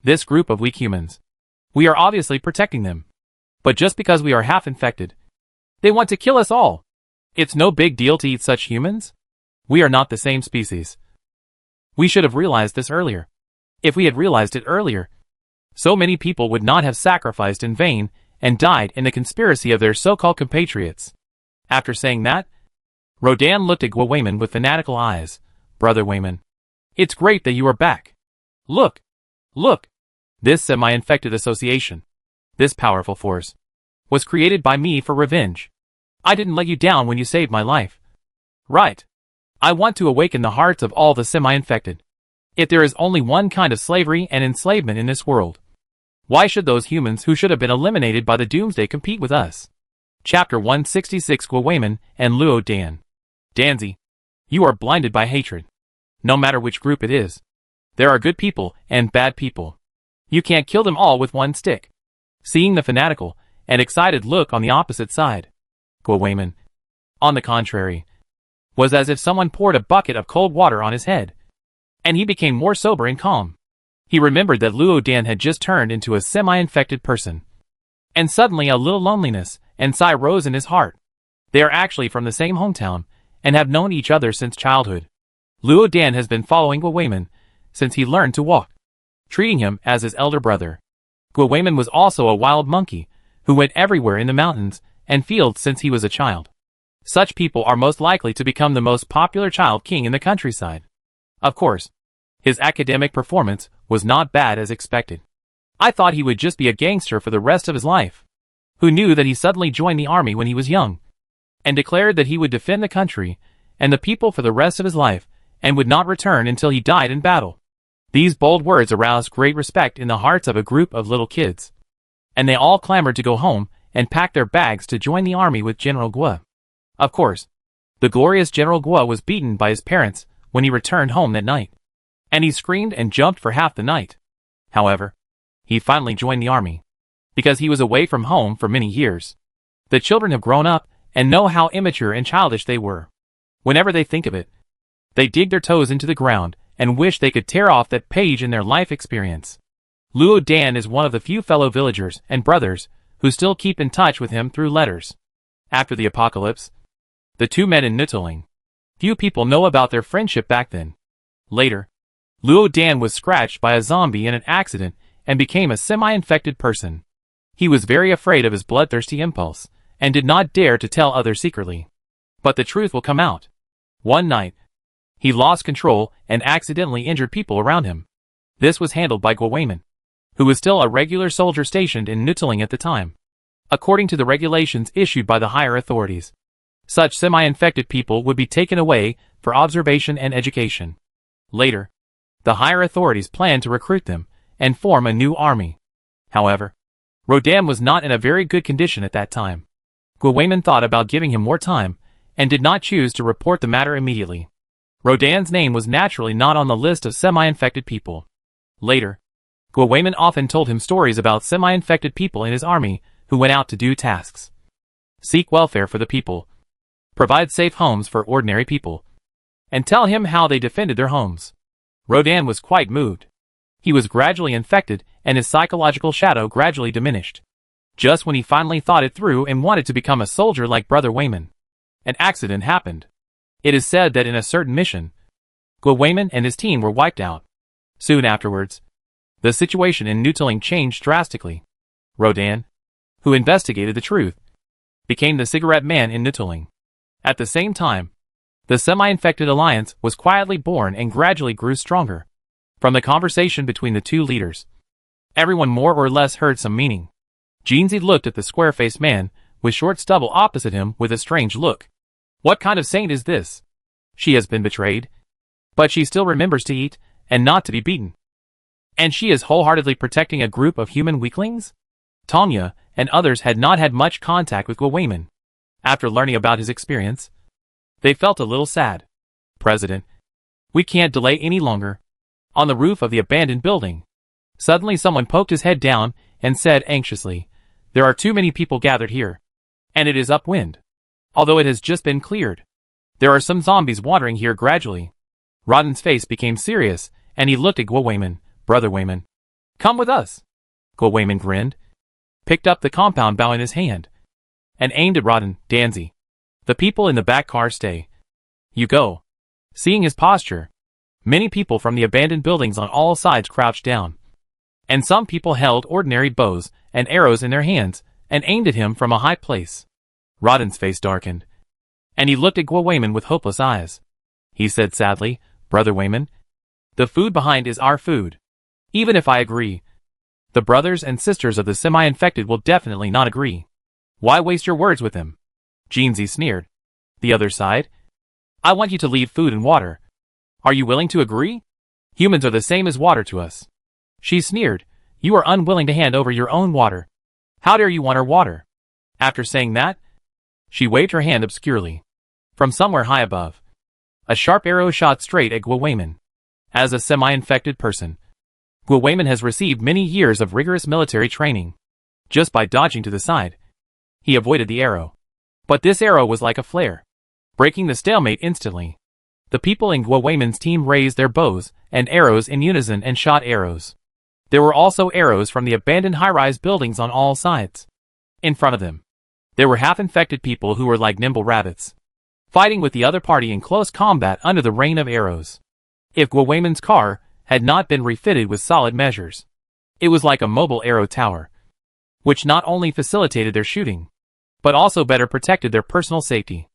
This group of weak humans, we are obviously protecting them. But just because we are half infected, they want to kill us all. It's no big deal to eat such humans. We are not the same species. We should have realized this earlier. If we had realized it earlier, so many people would not have sacrificed in vain and died in the conspiracy of their so-called compatriots." After saying that, Rodan looked at Guo Weimin with fanatical eyes. "Brother Weimin, it's great that you are back. Look! This semi-infected association, this powerful force, was created by me for revenge. I didn't let you down when you saved my life. Right. I want to awaken the hearts of all the semi-infected. If there is only one kind of slavery and enslavement in this world, why should those humans who should have been eliminated by the doomsday compete with us?" Chapter 166. Guo Weimin and Luo Dan. "Danzi, you are blinded by hatred. No matter which group it is, there are good people and bad people. You can't kill them all with one stick." Seeing the fanatical and excited look on the opposite side, Guo Weimin, on the contrary, was as if someone poured a bucket of cold water on his head, and he became more sober and calm. He remembered that Luo Dan had just turned into a semi-infected person, and suddenly a little loneliness and sigh rose in his heart. They are actually from the same hometown, and have known each other since childhood. Luo Dan has been following Guo Weimin since he learned to walk, treating him as his elder brother. Guo Weimin was also a wild monkey, who went everywhere in the mountains and fields since he was a child. Such people are most likely to become the most popular child king in the countryside. Of course, his academic performance was not bad as expected. I thought he would just be a gangster for the rest of his life. Who knew that he suddenly joined the army when he was young, and declared that he would defend the country and the people for the rest of his life, and would not return until he died in battle. These bold words aroused great respect in the hearts of a group of little kids, and they all clamored to go home and pack their bags to join the army with General Guo. Of course, the glorious General Guo was beaten by his parents when he returned home that night, and he screamed and jumped for half the night. However, he finally joined the army, because he was away from home for many years. The children have grown up and know how immature and childish they were. Whenever they think of it, they dig their toes into the ground and wish they could tear off that page in their life experience. Luo Dan is one of the few fellow villagers and brothers who still keep in touch with him through letters. After the apocalypse, the two met in Nuttling. Few people know about their friendship back then. Later, Luo Dan was scratched by a zombie in an accident and became a semi-infected person. He was very afraid of his bloodthirsty impulse, and did not dare to tell others secretly. But the truth will come out. One night, he lost control and accidentally injured people around him. This was handled by Guo Weimin, who was still a regular soldier stationed in Nuttling at the time. According to the regulations issued by the higher authorities, such semi-infected people would be taken away for observation and education. Later, the higher authorities planned to recruit them and form a new army. However, Rodan was not in a very good condition at that time. Guo Weimin thought about giving him more time, and did not choose to report the matter immediately. Rodan's name was naturally not on the list of semi-infected people. Later, Guo Weimin often told him stories about semi-infected people in his army who went out to do tasks, seek welfare for the people, provide safe homes for ordinary people, and tell him how they defended their homes. Rodan was quite moved. He was gradually infected, and his psychological shadow gradually diminished. Just when he finally thought it through and wanted to become a soldier like Brother Weimin, an accident happened. It is said that in a certain mission, Guo Weimin and his team were wiped out. Soon afterwards, the situation in Nuttling changed drastically. Rodan, who investigated the truth, became the cigarette man in Nuttling. At the same time, the semi-infected alliance was quietly born and gradually grew stronger. From the conversation between the two leaders, everyone more or less heard some meaning. Jinzi looked at the square-faced man with short stubble opposite him with a strange look. What kind of saint is this? She has been betrayed, but she still remembers to eat and not to be beaten. And she is wholeheartedly protecting a group of human weaklings? Tanya and others had not had much contact with Guo Weimin. After learning about his experience, they felt a little sad. President, we can't delay any longer. On the roof of the abandoned building, suddenly someone poked his head down and said anxiously, "There are too many people gathered here, and it is upwind. Although it has just been cleared, there are some zombies wandering here gradually." Rodden's face became serious, and he looked at Guo Weimin. "Brother Weimin, come with us." Guo Weimin grinned, picked up the compound bow in his hand, and aimed at Rodden. "Danzi, the people in the back car stay. You go." Seeing his posture, many people from the abandoned buildings on all sides crouched down, and some people held ordinary bows and arrows in their hands and aimed at him from a high place. Rodden's face darkened, and he looked at Guo Weimin with hopeless eyes. He said sadly, "Brother Weimin, the food behind is our food. Even if I agree, the brothers and sisters of the semi-infected will definitely not agree. Why waste your words with them?" Jinzi sneered. The other side, "I want you to leave food and water. Are you willing to agree? Humans are the same as water to us." She sneered, "You are unwilling to hand over your own water. How dare you want our water?" After saying that, she waved her hand obscurely. From somewhere high above, a sharp arrow shot straight at Guo Weimin. As a semi-infected person, Guo Weimin has received many years of rigorous military training. Just by dodging to the side, he avoided the arrow. But this arrow was like a flare, breaking the stalemate instantly. The people in Guo Weimin's team raised their bows and arrows in unison and shot arrows. There were also arrows from the abandoned high-rise buildings on all sides. In front of them, There were half-infected people who were like nimble rabbits, fighting with the other party in close combat under the rain of arrows. If Gwawayman's car had not been refitted with solid measures, it was like a mobile arrow tower, which not only facilitated their shooting, but also better protected their personal safety.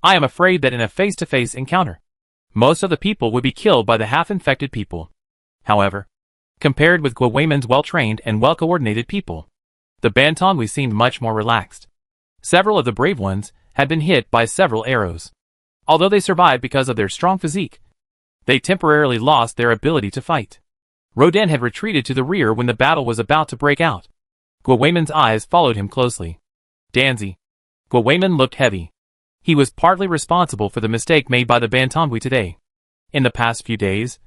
I am afraid that in a face-to-face encounter, most of the people would be killed by the half-infected people. However, compared with Gwawayman's well-trained and well-coordinated people, the Bantongwi seemed much more relaxed. Several of the brave ones had been hit by several arrows. Although they survived because of their strong physique, they temporarily lost their ability to fight. Roden had retreated to the rear when the battle was about to break out. Gwawayman's eyes followed him closely. Danzi. Gwawayman looked heavy. He was partly responsible for the mistake made by the Bantongwi today. In the past few days,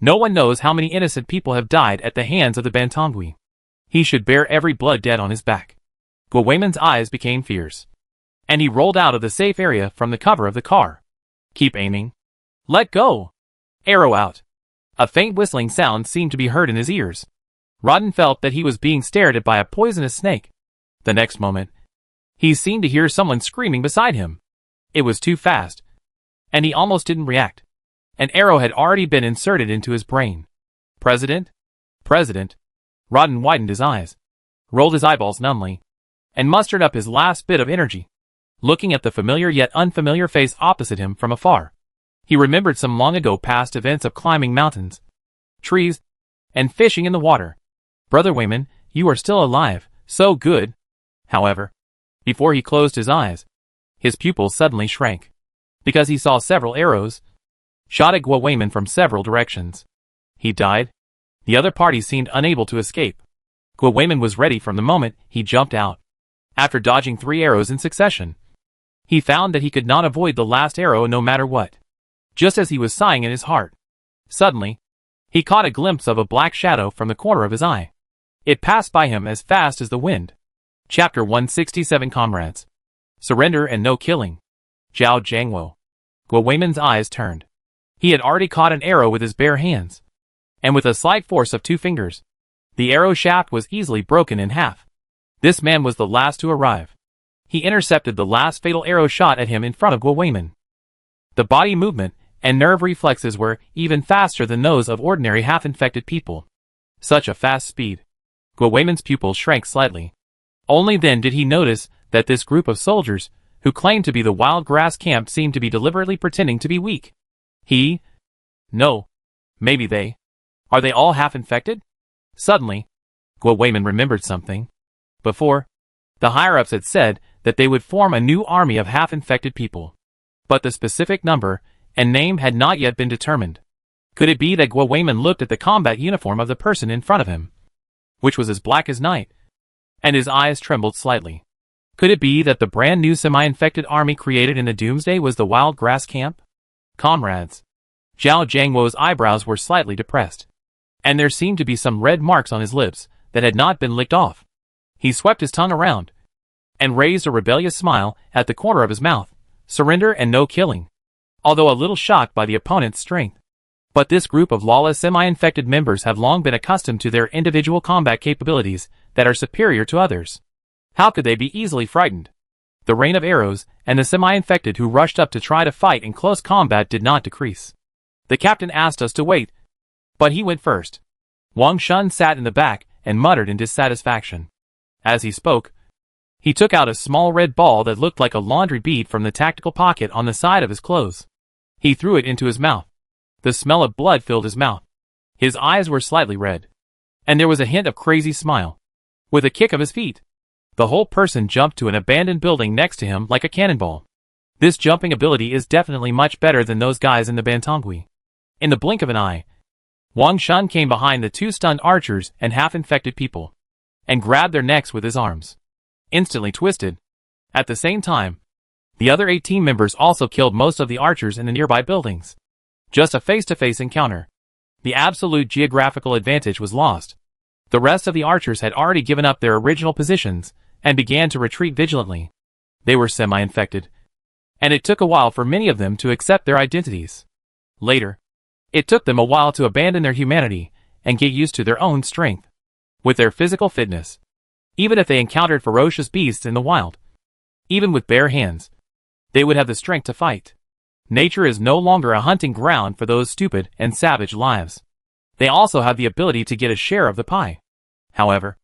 no one knows how many innocent people have died at the hands of the Bantongwi. He should bear every blood debt on his back. Gwawayman's eyes became fierce, and he rolled out of the safe area from the cover of the car. Keep aiming. Let go. Arrow out. A faint whistling sound seemed to be heard in his ears. Roden felt that he was being stared at by a poisonous snake. The next moment, he seemed to hear someone screaming beside him. It was too fast, and he almost didn't react. An arrow had already been inserted into his brain. President? President? Roden widened his eyes, rolled his eyeballs numbly, and mustered up his last bit of energy. Looking at the familiar yet unfamiliar face opposite him from afar, he remembered some long ago past events of climbing mountains, trees, and fishing in the water. Brother Wayman, you are still alive, so good. However, before he closed his eyes, his pupils suddenly shrank, because he saw several arrows shot at Gwawayman from several directions. He died. The other party seemed unable to escape. Gwawayman was ready from the moment he jumped out. After dodging 3 arrows in succession, he found that he could not avoid the last arrow no matter what. Just as he was sighing in his heart, suddenly, he caught a glimpse of a black shadow from the corner of his eye. It passed by him as fast as the wind. Chapter 167 Comrades. Surrender and no killing. Zhao Jiangwo. Gwawayman's eyes turned. He had already caught an arrow with his bare hands, and with a slight force of 2 fingers, the arrow shaft was easily broken in half. This man was the last to arrive. He intercepted the last fatal arrow shot at him in front of Gwawayman. The body movement and nerve reflexes were even faster than those of ordinary half-infected people. Such a fast speed. Gwawayman's pupils shrank slightly. Only then did he notice that this group of soldiers, who claimed to be the wild grass camp, seemed to be deliberately pretending to be weak. No. Maybe they. Are they all half-infected? Suddenly, Gwawayman remembered something. Before, the higher-ups had said that they would form a new army of half-infected people. But the specific number and name had not yet been determined. Could it be that Gwawayman looked at the combat uniform of the person in front of him, which was as black as night, and his eyes trembled slightly? Could it be that the brand new semi-infected army created in the Doomsday was the wild grass camp? Comrades. Zhao Jiangwo's eyebrows were slightly depressed, and there seemed to be some red marks on his lips that had not been licked off. He swept his tongue around, and raised a rebellious smile at the corner of his mouth. Surrender and no killing. Although a little shocked by the opponent's strength. But this group of lawless semi-infected members have long been accustomed to their individual combat capabilities that are superior to others. How could they be easily frightened? The rain of arrows and the semi-infected who rushed up to try to fight in close combat did not decrease. The captain asked us to wait, but he went first. Wang Shun sat in the back and muttered in dissatisfaction. As he spoke, he took out a small red ball that looked like a laundry bead from the tactical pocket on the side of his clothes. He threw it into his mouth. The smell of blood filled his mouth. His eyes were slightly red, and there was a hint of crazy smile. With a kick of his feet, the whole person jumped to an abandoned building next to him like a cannonball. This jumping ability is definitely much better than those guys in the Bantongwi. In the blink of an eye, Wang Shun came behind the 2 stunned archers and half-infected people, and grabbed their necks with his arms. Instantly twisted. At the same time, the other 18 members also killed most of the archers in the nearby buildings. Just a face-to-face encounter. The absolute geographical advantage was lost. The rest of the archers had already given up their original positions and began to retreat vigilantly. They were semi-infected, and it took a while for many of them to accept their identities. Later, it took them a while to abandon their humanity and get used to their own strength. With their physical fitness, even if they encountered ferocious beasts in the wild, Even with bare hands, they would have the strength to fight. Nature is no longer a hunting ground for those stupid and savage lives. They also have the ability to get a share of the pie. However,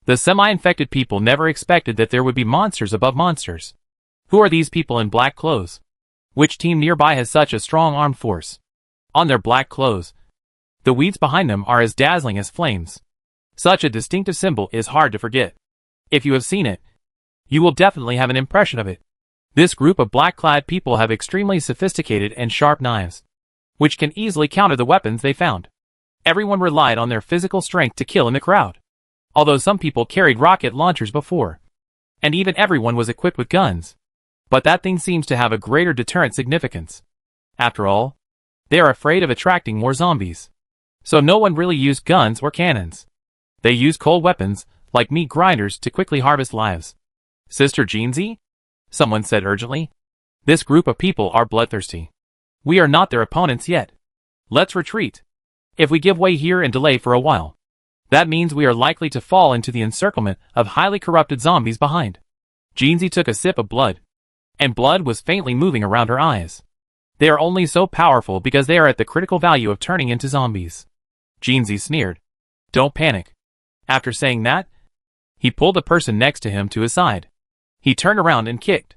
the semi-infected people never expected that there would be monsters above monsters. Who are these people in black clothes? Which team nearby has such a strong armed force? On their black clothes, the weeds behind them are as dazzling as flames. Such a distinctive symbol is hard to forget. If you have seen it, you will definitely have an impression of it. This group of black-clad people have extremely sophisticated and sharp knives, which can easily counter the weapons they found. Everyone relied on their physical strength to kill in the crowd. Although some people carried rocket launchers before, and even everyone was equipped with guns. But that thing seems to have a greater deterrent significance. After all, they are afraid of attracting more zombies. So no one really used guns or cannons. They used cold weapons, like meat grinders, to quickly harvest lives. Sister Jeansy? Someone said urgently. This group of people are bloodthirsty. We are not their opponents yet. Let's retreat. If we give way here and delay for a while, that means we are likely to fall into the encirclement of highly corrupted zombies behind. Jeansy took a sip of blood, and blood was faintly moving around her eyes. They are only so powerful because they are at the critical value of turning into zombies. Jeansy sneered. Don't panic. After saying that, he pulled the person next to him to his side. He turned around and kicked.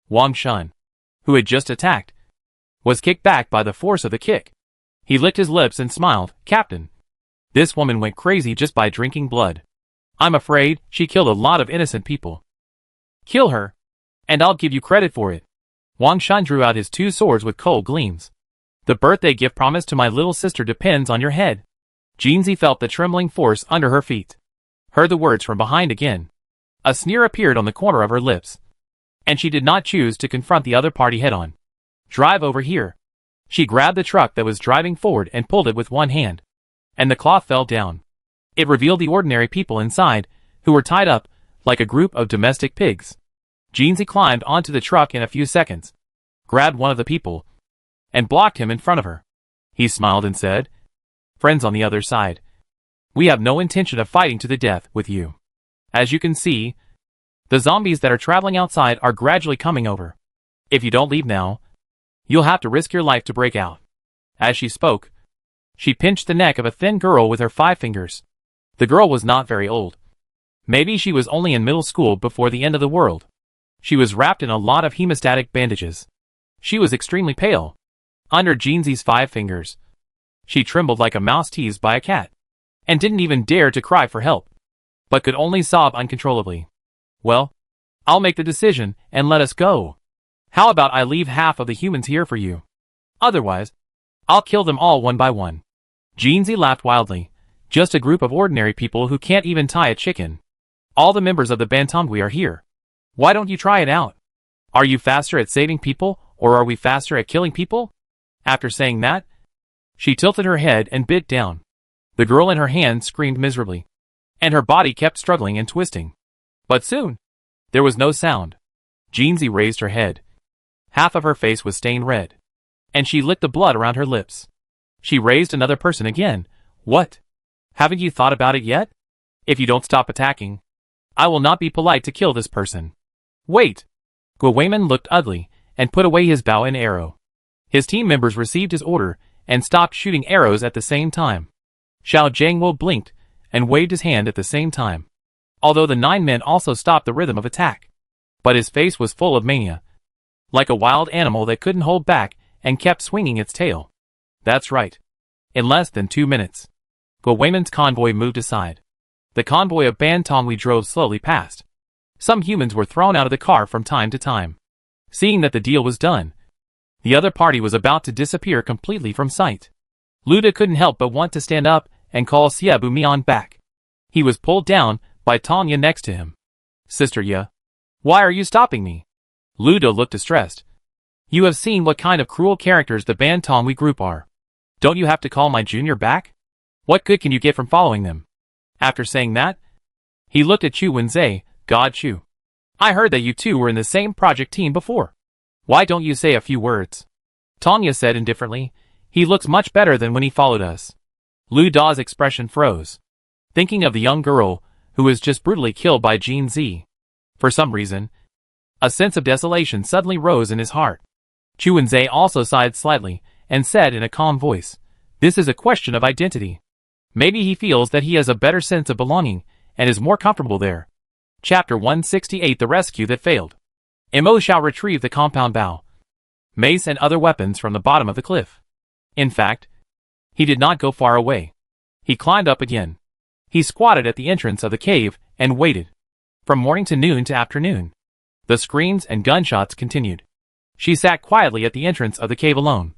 Wang Shun, who had just attacked, was kicked back by the force of the kick. He licked his lips and smiled. Captain, this woman went crazy just by drinking blood. I'm afraid she killed a lot of innocent people. Kill her, and I'll give you credit for it. Wang Shun drew out his two swords with cold gleams. The birthday gift promised to my little sister depends on your head. Jeansy felt the trembling force under her feet. Heard the words from behind again. A sneer appeared on the corner of her lips, and she did not choose to confront the other party head-on. Drive over here. She grabbed the truck that was driving forward and pulled it with one hand, and the cloth fell down. It revealed the ordinary people inside, who were tied up like a group of domestic pigs. Jeansy climbed onto the truck in a few seconds, grabbed one of the people, and blocked him in front of her. He smiled and said, Friends on the other side, we have no intention of fighting to the death with you. As you can see, the zombies that are traveling outside are gradually coming over. If you don't leave now, you'll have to risk your life to break out. As she spoke, she pinched the neck of a thin girl with her 5 fingers. The girl was not very old. Maybe she was only in middle school before the end of the world. She was wrapped in a lot of hemostatic bandages. She was extremely pale. Under Jeansy's 5 fingers, she trembled like a mouse teased by a cat, and didn't even dare to cry for help, but could only sob uncontrollably. Well, I'll make the decision and let us go. How about I leave half of the humans here for you? Otherwise, I'll kill them all one by one. Jeansy laughed wildly. Just a group of ordinary people who can't even tie a chicken. All the members of the Bantongui are here. Why don't you try it out? Are you faster at saving people, or are we faster at killing people? After saying that, she tilted her head and bit down. The girl in her hand screamed miserably, and her body kept struggling and twisting. But soon, there was no sound. Jeansy raised her head. Half of her face was stained red, and she licked the blood around her lips. She raised another person again. What? Haven't you thought about it yet? If you don't stop attacking, I will not be polite to kill this person. Wait! Guo looked ugly, and put away his bow and arrow. His team members received his order, and stopped shooting arrows at the same time. Xiao Jiangwo blinked, and waved his hand at the same time. Although the 9 men also stopped the rhythm of attack. But his face was full of mania. Like a wild animal that couldn't hold back, and kept swinging its tail. That's right. In less than 2 minutes, Guo convoy moved aside. The convoy of Bantongui drove slowly past. Some humans were thrown out of the car from time to time. Seeing that the deal was done, the other party was about to disappear completely from sight. Luda couldn't help but want to stand up and call Xie Mian back. He was pulled down by Tanya next to him. Sister Ye, why are you stopping me? Luda looked distressed. You have seen what kind of cruel characters the Bantongui group are. Don't you have to call my junior back? What good can you get from following them? After saying that, he looked at Chu Wenze. God Chu, I heard that you two were in the same project team before. Why don't you say a few words? Tanya said indifferently. He looks much better than when he followed us. Lu Da's expression froze, thinking of the young girl who was just brutally killed by Jean Z. For some reason, A sense of desolation suddenly rose in his heart. Chuanzhe also sighed slightly, and said in a calm voice, "This is a question of identity. Maybe he feels that he has a better sense of belonging, and is more comfortable there." Chapter 168: The Rescue That Failed. Mo Xiao retrieved the compound bow, mace and other weapons from the bottom of the cliff. In fact, he did not go far away. He climbed up again. He squatted at the entrance of the cave and waited. From morning to noon to afternoon, the screams and gunshots continued. She sat quietly at the entrance of the cave alone,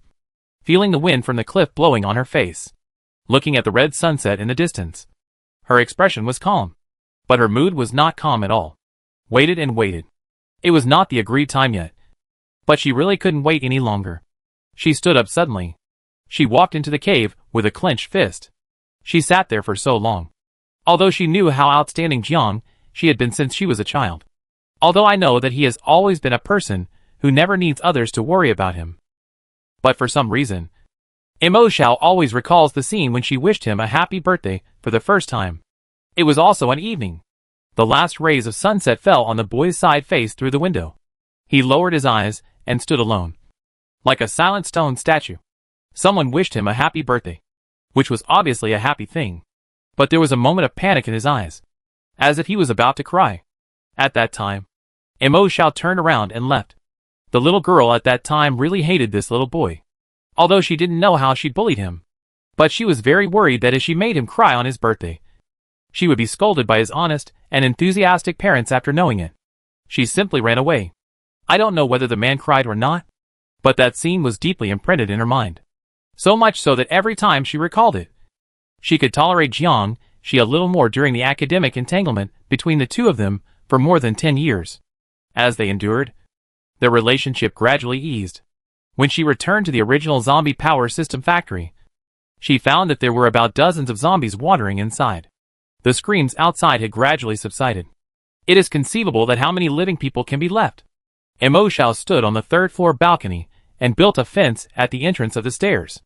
feeling the wind from the cliff blowing on her face, looking at the red sunset in the distance. Her expression was calm, but her mood was not calm at all. Waited and waited. It was not the agreed time yet, but she really couldn't wait any longer. She stood up suddenly. She walked into the cave with a clenched fist. She sat there for so long. Although she knew how outstanding Jiang she had been since she was a child. Although I know that he has always been a person who never needs others to worry about him. But for some reason, Mo Xiao always recalls the scene when she wished him a happy birthday for the first time. It was also an evening. The last rays of sunset fell on the boy's side face through the window. He lowered his eyes and stood alone, like a silent stone statue. Someone wished him a happy birthday, which was obviously a happy thing. But there was a moment of panic in his eyes, as if he was about to cry. At that time, Mo Xiao turned around and left. The little girl at that time really hated this little boy, although she didn't know how she bullied him. But she was very worried that if she made him cry on his birthday, she would be scolded by his honest and enthusiastic parents after knowing it. She simply ran away. I don't know whether the man cried or not, but that scene was deeply imprinted in her mind. So much so that every time she recalled it, she could tolerate Jiang she a little more during the academic entanglement between the two of them for more than 10 years. As they endured, their relationship gradually eased. When she returned to the original zombie power system factory, she found that there were about dozens of zombies wandering inside. The screams outside had gradually subsided. It is conceivable that how many living people can be left. Mo Xiao stood on the third-floor balcony and built a fence at the entrance of the stairs.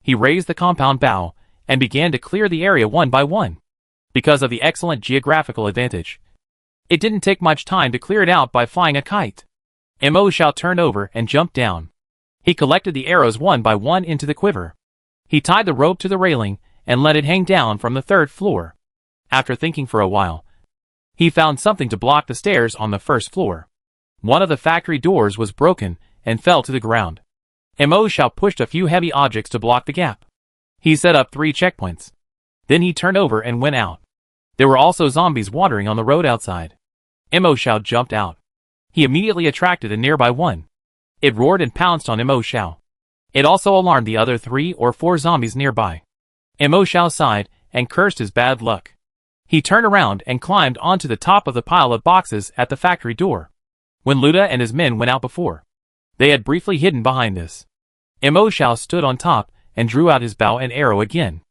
He raised the compound bow and began to clear the area one by one. Because of the excellent geographical advantage, it didn't take much time to clear it out by flying a kite. Mo Xiao turned over and jumped down. He collected the arrows one by one into the quiver. He tied the rope to the railing and let it hang down from the third floor. After thinking for a while, he found something to block the stairs on the first floor. One of the factory doors was broken and fell to the ground. Mo Xiao pushed a few heavy objects to block the gap. He set up 3 checkpoints. Then he turned over and went out. There were also zombies wandering on the road outside. Mo Xiao jumped out. He immediately attracted a nearby one. It roared and pounced on Mo Xiao. It also alarmed the other 3 or 4 zombies nearby. Mo Xiao sighed and cursed his bad luck. He turned around and climbed onto the top of the pile of boxes at the factory door. When Luda and his men went out before, they had briefly hidden behind this. Mo Xiao stood on top and drew out his bow and arrow again.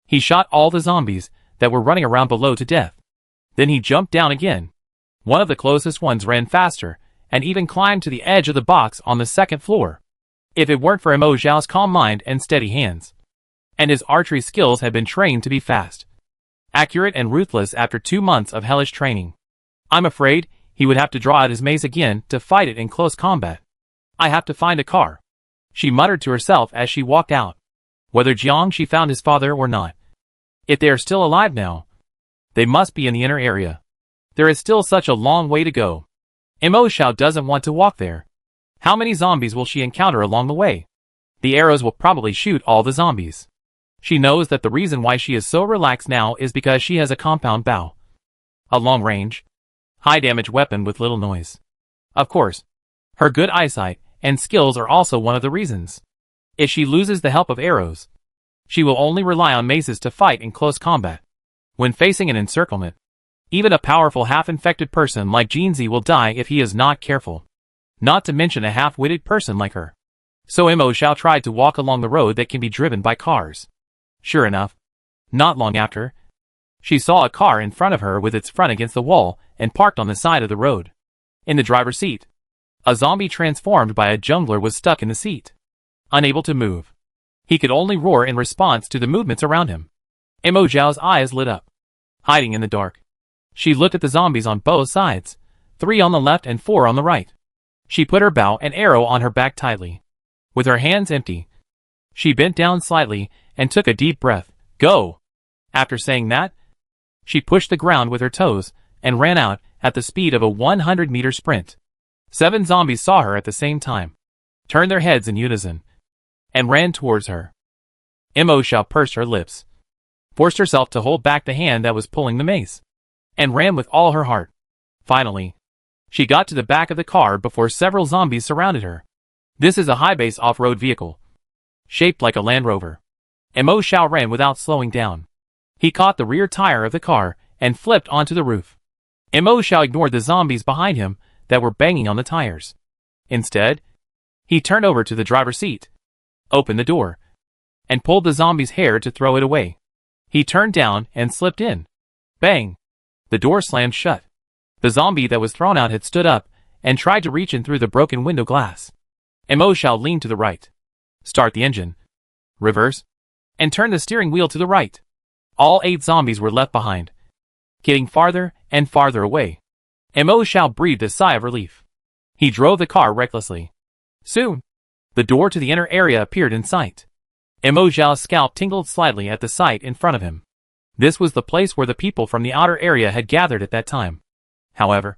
He shot all the zombies that were running around below to death. Then he jumped down again. One of the closest ones ran faster and even climbed to the edge of the box on the second floor. If it weren't for Mo Xiao's calm mind and steady hands, and his archery skills had been trained to be fast, accurate and ruthless after 2 months of hellish training, I'm afraid he would have to draw out his mace again to fight it in close combat. I have to find a car, she muttered to herself as she walked out. Whether Jiang she found his father or not, if they are still alive now, they must be in the inner area. There is still such a long way to go. Mo Xiao doesn't want to walk there. How many zombies will she encounter along the way? The arrows will probably shoot all the zombies. She knows that the reason why she is so relaxed now is because she has a compound bow, a long-range, high-damage weapon with little noise. Of course, her good eyesight and skills are also one of the reasons. If she loses the help of arrows, she will only rely on maces to fight in close combat. When facing an encirclement, even a powerful half-infected person like Jinzi will die if he is not careful. Not to mention a half-witted person like her. So Mo Xiao tried to walk along the road that can be driven by cars. Sure enough, not long after, she saw a car in front of her with its front against the wall and parked on the side of the road. In the driver's seat, a zombie transformed by a jungler was stuck in the seat, unable to move. He could only roar in response to the movements around him. Mo Xiao's eyes lit up. Hiding in the dark, she looked at the zombies on both sides, 3 on the left and 4 on the right. She put her bow and arrow on her back tightly. With her hands empty, she bent down slightly and took a deep breath. Go! After saying that, she pushed the ground with her toes and ran out at the speed of a 100-meter sprint. 7 zombies saw her at the same time, turned their heads in unison, and ran towards her. Mo Xiao pursed her lips, forced herself to hold back the hand that was pulling the mace, and ran with all her heart. Finally, she got to the back of the car before several zombies surrounded her. This is a high-base off-road vehicle, shaped like a Land Rover. Mo Xiao ran without slowing down. He caught the rear tire of the car and flipped onto the roof. Mo Xiao ignored the zombies behind him that were banging on the tires. Instead, he turned over to the driver's seat, opened the door, and pulled the zombie's hair to throw it away. He turned down and slipped in. Bang! The door slammed shut. The zombie that was thrown out had stood up and tried to reach in through the broken window glass. Mo Xiao leaned to the right, start the engine, reverse, and turn the steering wheel to the right. All 8 zombies were left behind, getting farther and farther away. Mo Xiao breathed a sigh of relief. He drove the car recklessly. Soon, the door to the inner area appeared in sight. Mo Xiao's scalp tingled slightly at the sight in front of him. This was the place where the people from the outer area had gathered at that time. However,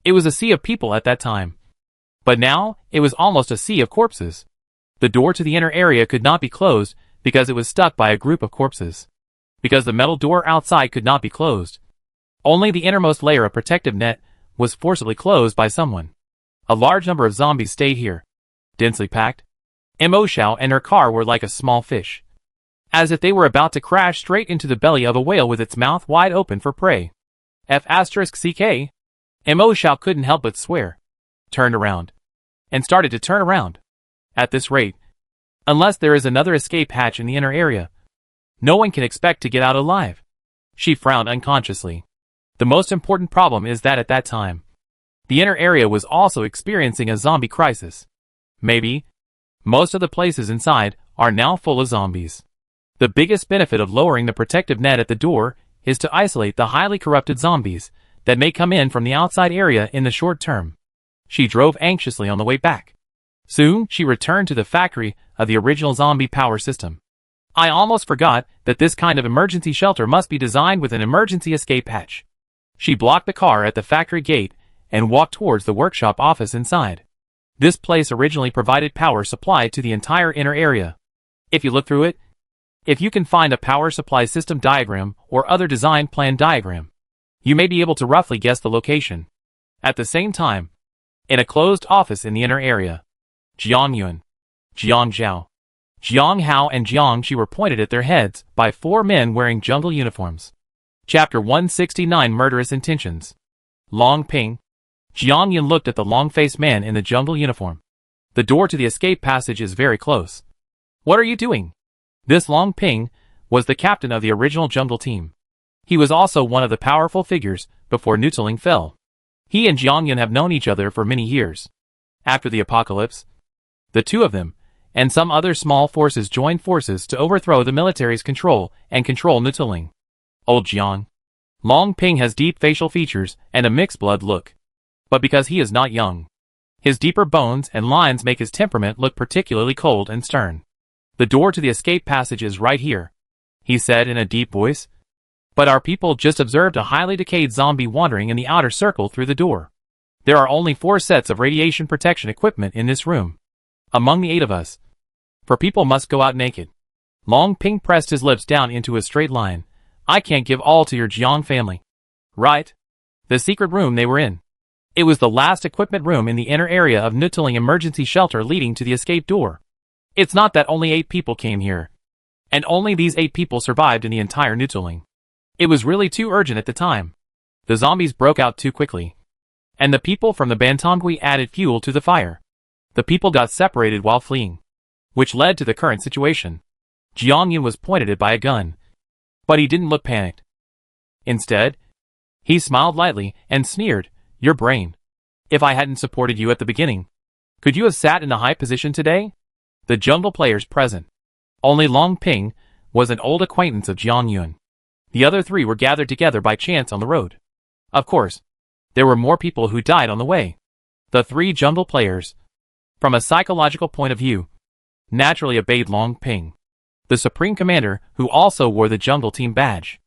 it was a sea of people at that time. But now, it was almost a sea of corpses. The door to the inner area could not be closed because it was stuck by a group of corpses. Because the metal door outside could not be closed, only the innermost layer of protective net was forcibly closed by someone. A large number of zombies stayed here, densely packed. Mo Xiao and her car were like a small fish, as if they were about to crash straight into the belly of a whale with its mouth wide open for prey. F***ck. Mo Xiao couldn't help but swear, turned around, and started to turn around. At this rate, unless there is another escape hatch in the inner area, no one can expect to get out alive. She frowned unconsciously. The most important problem is that at that time, the inner area was also experiencing a zombie crisis. Maybe, most of the places inside are now full of zombies. The biggest benefit of lowering the protective net at the door is to isolate the highly corrupted zombies that may come in from the outside area in the short term. She drove anxiously on the way back. Soon, she returned to the factory of the original zombie power system. I almost forgot that this kind of emergency shelter must be designed with an emergency escape hatch. She blocked the car at the factory gate and walked towards the workshop office inside. This place originally provided power supply to the entire inner area. If you look through it, if you can find a power supply system diagram or other design plan diagram, you may be able to roughly guess the location. At the same time, in a closed office in the inner area, Jiang Yuan, Jiang Zhao, Jiang Hao and Jiang Shi were pointed at their heads by 4 men wearing jungle uniforms. Chapter 169 Murderous Intentions. Long Ping. Jiang Yun looked at the long-faced man in the jungle uniform. The door to the escape passage is very close. What are you doing? This Long Ping was the captain of the original jungle team. He was also one of the powerful figures before Nutuling fell. He and Jiang Yun have known each other for many years. After the apocalypse, the two of them and some other small forces joined forces to overthrow the military's control and control Nutuling. Old Jiang. Long Ping has deep facial features and a mixed blood look. But because he is not young, his deeper bones and lines make his temperament look particularly cold and stern. The door to the escape passage is right here, he said in a deep voice. But our people just observed a highly decayed zombie wandering in the outer circle through the door. There are only 4 sets of radiation protection equipment in this room. Among the 8 of us, for people must go out naked. Long Ping pressed his lips down into a straight line. I can't give all to your Jiang family. Right? The secret room they were in. It was the last equipment room in the inner area of Nutuling emergency shelter leading to the escape door. It's not that only 8 people came here. And only these 8 people survived in the entire Nutuling. It was really too urgent at the time. The zombies broke out too quickly. And the people from the Bantongui added fuel to the fire. The people got separated while fleeing, which led to the current situation. Jiang Yun was pointed at by a gun. But he didn't look panicked. Instead, he smiled lightly and sneered, your brain. If I hadn't supported you at the beginning, could you have sat in a high position today? The jungle players present, only Long Ping, was an old acquaintance of Jiang Yun. The other 3 were gathered together by chance on the road. Of course, there were more people who died on the way. The three jungle players, from a psychological point of view, naturally obeyed Long Ping, the supreme commander who also wore the jungle team badge.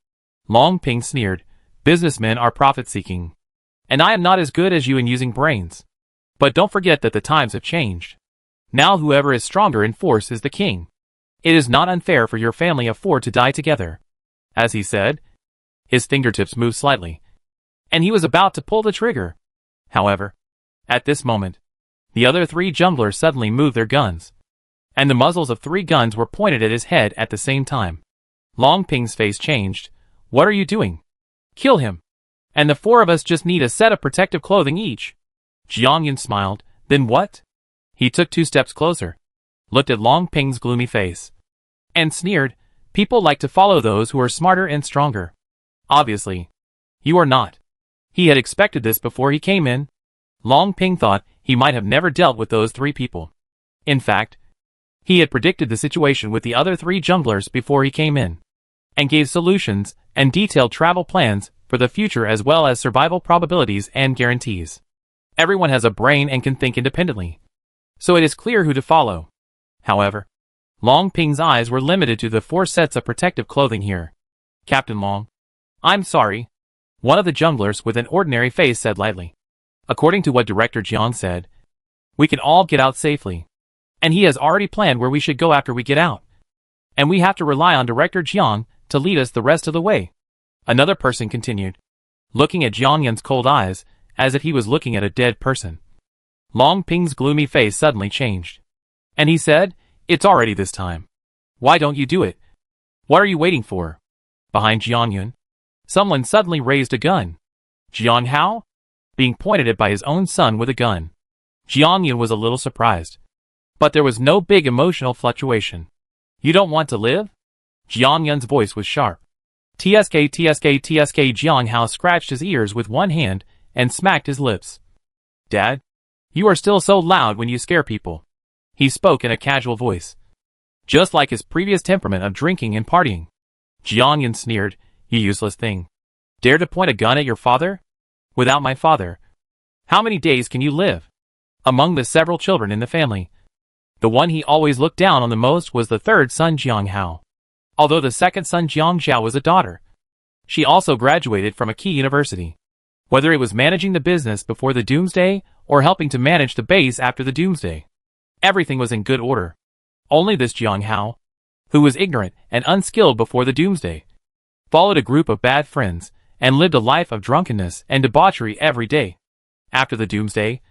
Long Ping sneered, "Businessmen are profit-seeking. And I am not as good as you in using brains. But don't forget that the times have changed. Now whoever is stronger in force is the king. It is not unfair for your family of four to die together." As he said, his fingertips moved slightly, and he was about to pull the trigger. However, at this moment, the other three junglers suddenly moved their guns, and the muzzles of 3 guns were pointed at his head at the same time. Long Ping's face changed. "What are you doing?" "Kill him. And the 4 of us just need a set of protective clothing each." Jiang Yun smiled. "Then what?" He took 2 steps closer, looked at Long Ping's gloomy face, and sneered, "People like to follow those who are smarter and stronger. Obviously, you are not." He had expected this before he came in. Long Ping thought he might have never dealt with those 3 people. In fact, he had predicted the situation with the other 3 junglers before he came in, and gave solutions and detailed travel plans for the future as well as survival probabilities and guarantees. Everyone has a brain and can think independently, so it is clear who to follow. However, Long Ping's eyes were limited to the 4 sets of protective clothing here. "Captain Long, I'm sorry," one of the junglers with an ordinary face said lightly. "According to what Director Jiang said, we can all get out safely. And he has already planned where we should go after we get out. And we have to rely on Director Jiang to lead us the rest of the way." Another person continued, looking at Jiang Yun's cold eyes as if he was looking at a dead person. Long Ping's gloomy face suddenly changed, and he said, "It's already this time. Why don't you do it? What are you waiting for?" Behind Jiang Yun, someone suddenly raised a gun. Jiang Hao? Being pointed at by his own son with a gun. Jiang Yun was a little surprised, but there was no big emotional fluctuation. "You don't want to live?" Jiang Yun's voice was sharp. "TSK, TSK, TSK." Jiang Hao scratched his ears with one hand and smacked his lips. "Dad, you are still so loud when you scare people." He spoke in a casual voice, just like his previous temperament of drinking and partying. Jiang Yun sneered, "You useless thing. Dare to point a gun at your father? Without my father, how many days can you live?" Among the several children in the family, the one he always looked down on the most was the 3rd son Jiang Hao. Although the 2nd son Jiang Zhao was a daughter, she also graduated from a key university. Whether it was managing the business before the doomsday or helping to manage the base after the doomsday, everything was in good order. Only this Jiang Hao, who was ignorant and unskilled before the doomsday, followed a group of bad friends and lived a life of drunkenness and debauchery every day. After the doomsday,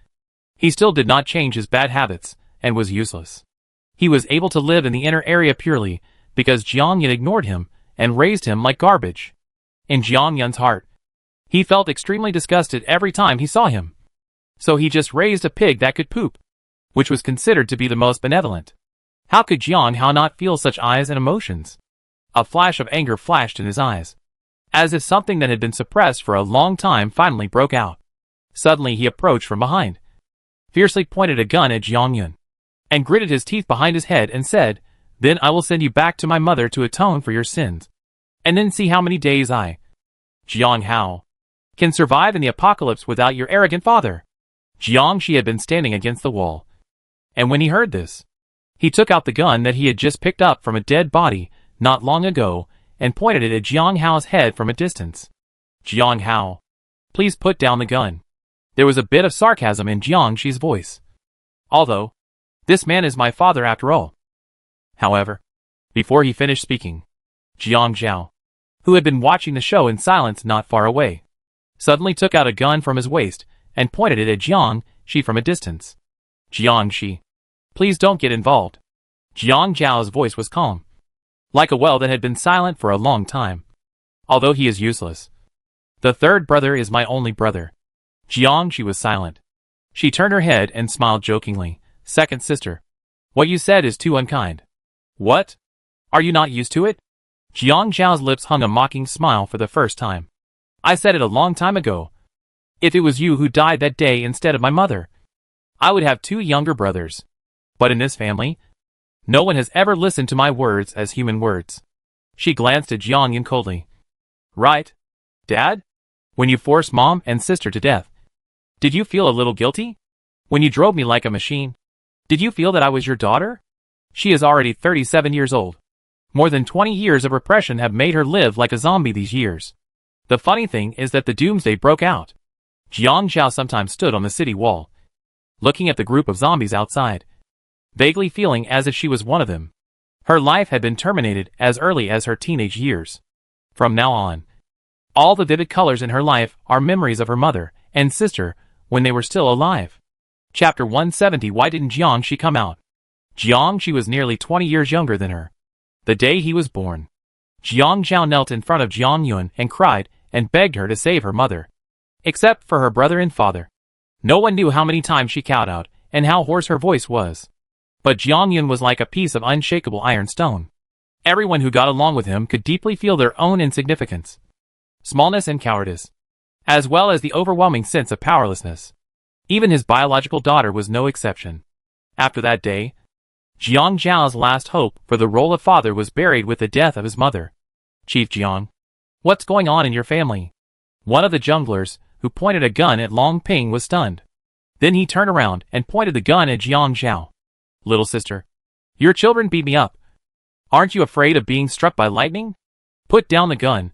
he still did not change his bad habits and was useless. He was able to live in the inner area purely because Jiang Yun ignored him and raised him like garbage. In Jiang Yun's heart, he felt extremely disgusted every time he saw him. So he just raised a pig that could poop, which was considered to be the most benevolent. How could Jiang Hao not feel such eyes and emotions? A flash of anger flashed in his eyes, as if something that had been suppressed for a long time finally broke out. Suddenly he approached from behind, fiercely pointed a gun at Jiang Yun, and gritted his teeth behind his head and said, "Then I will send you back to my mother to atone for your sins, and then see how many days I, Jiang Hao, can survive in the apocalypse without your arrogant father." Jiang Shi had been standing against the wall, and when he heard this, he took out the gun that he had just picked up from a dead body not long ago and pointed it at Jiang Hao's head from a distance. "Jiang Hao, please put down the gun." There was a bit of sarcasm in Jiang Shi's voice. "Although, this man is my father after all." However, before he finished speaking, Jiang Zhao, who had been watching the show in silence not far away, suddenly took out a gun from his waist and pointed it at Jiang Shi from a distance. "Jiang Shi, please don't get involved." Jiang Zhao's voice was calm, like a well that had been silent for a long time. "Although he is useless, the 3rd brother is my only brother." Jiang Shi was silent. She turned her head and smiled jokingly. "Second sister, what you said is too unkind." "What? Are you not used to it?" Jiang Zhao's lips hung a mocking smile for the first time. "I said it a long time ago. If it was you who died that day instead of my mother, I would have 2 younger brothers. But in this family, no one has ever listened to my words as human words." She glanced at Jiang Yun coldly. "Right, Dad? When you forced Mom and sister to death, did you feel a little guilty?" When you drove me like a machine, did you feel that I was your daughter? She is already 37 years old. More than 20 years of repression have made her live like a zombie these years. The funny thing is that the doomsday broke out. Jiang Zhao sometimes stood on the city wall, looking at the group of zombies outside, vaguely feeling as if she was one of them. Her life had been terminated as early as her teenage years. From now on, all the vivid colors in her life are memories of her mother and sister when they were still alive. Chapter 170. Why didn't Jiang Shi come out? Jiang Shi was nearly 20 years younger than her. The day he was born, Jiang Zhao knelt in front of Jiang Yun and cried and begged her to save her mother. Except for her brother and father. No one knew how many times she cowed out and how hoarse her voice was. But Jiang Yun was like a piece of unshakable iron stone. Everyone who got along with him could deeply feel their own insignificance, smallness and cowardice, as well as the overwhelming sense of powerlessness. Even his biological daughter was no exception. After that day, Jiang Zhao's last hope for the role of father was buried with the death of his mother. Chief Jiang, what's going on in your family? One of the junglers, who pointed a gun at Long Ping, was stunned. Then he turned around and pointed the gun at Jiang Zhao. Little sister, your children beat me up. Aren't you afraid of being struck by lightning? Put down the gun.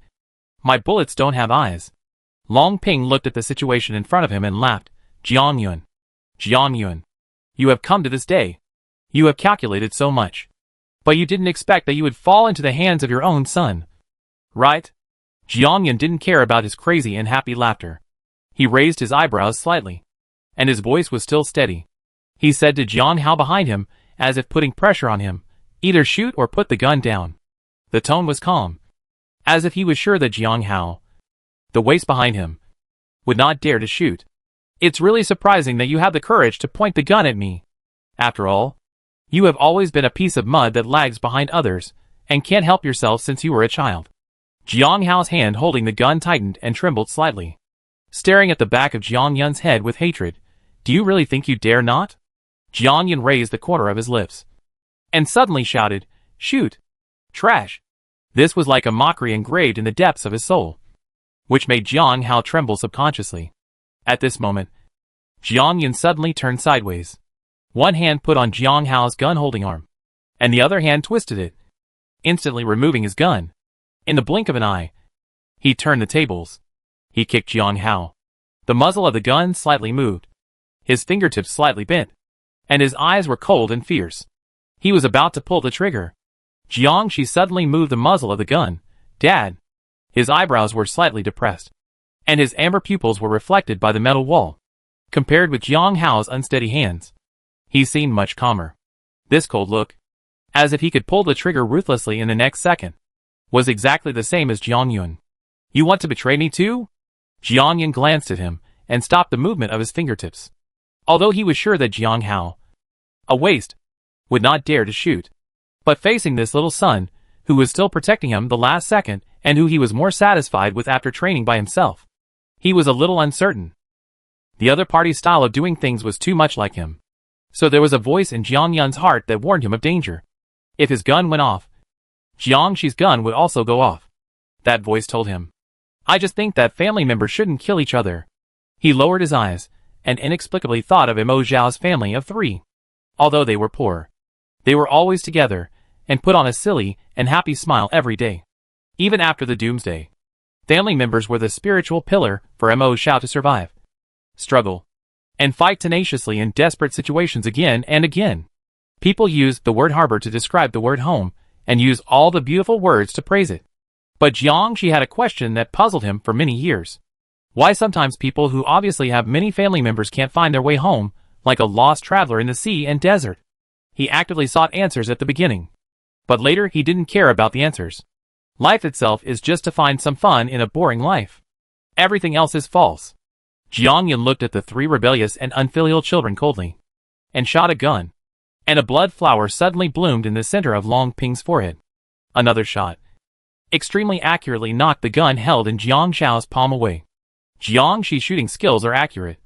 My bullets don't have eyes. Long Ping looked at the situation in front of him and laughed. Jiang Yun, you have come to this day. You have calculated so much. But you didn't expect that you would fall into the hands of your own son. Right? Jiang Yun didn't care about his crazy and happy laughter. He raised his eyebrows slightly, and his voice was still steady. He said to Jiang Hao behind him, as if putting pressure on him, either shoot or put the gun down. The tone was calm, as if he was sure that Jiang Hao, the waist behind him, would not dare to shoot. It's really surprising that you have the courage to point the gun at me. After all, you have always been a piece of mud that lags behind others, and can't help yourself since you were a child. Jiang Hao's hand holding the gun tightened and trembled slightly. Staring at the back of Jiang Yun's head with hatred, do you really think you dare not? Jiang Yun raised the corner of his lips, and suddenly shouted, shoot! Trash! This was like a mockery engraved in the depths of his soul, which made Jiang Hao tremble subconsciously. At this moment, Jiang Yun suddenly turned sideways. One hand put on Jiang Hao's gun-holding arm, and the other hand twisted it, instantly removing his gun. In the blink of an eye, he turned the tables. He kicked Jiang Hao. The muzzle of the gun slightly moved, his fingertips slightly bent, and his eyes were cold and fierce. He was about to pull the trigger. Jiang Shi suddenly moved the muzzle of the gun. Dad! His eyebrows were slightly depressed, and his amber pupils were reflected by the metal wall. Compared with Jiang Hao's unsteady hands, he seemed much calmer. This cold look, as if he could pull the trigger ruthlessly in the next second, was exactly the same as Jiang Yun. You want to betray me too? Jiang Yun glanced at him and stopped the movement of his fingertips. Although he was sure that Jiang Hao, a waste, would not dare to shoot. But facing this little son, who was still protecting him the last second, and who he was more satisfied with after training by himself, he was a little uncertain. The other party's style of doing things was too much like him. So there was a voice in Jiang Yun's heart that warned him of danger. If his gun went off, Jiang Shi's gun would also go off. That voice told him, I just think that family members shouldn't kill each other. He lowered his eyes, and inexplicably thought of Mo Zhao's family of 3. Although they were poor, they were always together, and put on a silly and happy smile every day. Even after the doomsday, family members were the spiritual pillar for Mo Zhao to survive, struggle, and fight tenaciously in desperate situations again and again. People used the word harbor to describe the word home, and used all the beautiful words to praise it. But Jiang Shi had a question that puzzled him for many years. Why sometimes people who obviously have many family members can't find their way home, like a lost traveler in the sea and desert? He actively sought answers at the beginning, but later he didn't care about the answers. Life itself is just to find some fun in a boring life. Everything else is false. Jiang Yun looked at the 3 rebellious and unfilial children coldly, and shot a gun, and a blood flower suddenly bloomed in the center of Long Ping's forehead. Another shot, extremely accurately, knocked the gun held in Jiang Zhao's palm away. Jiang Shi's shooting skills are accurate,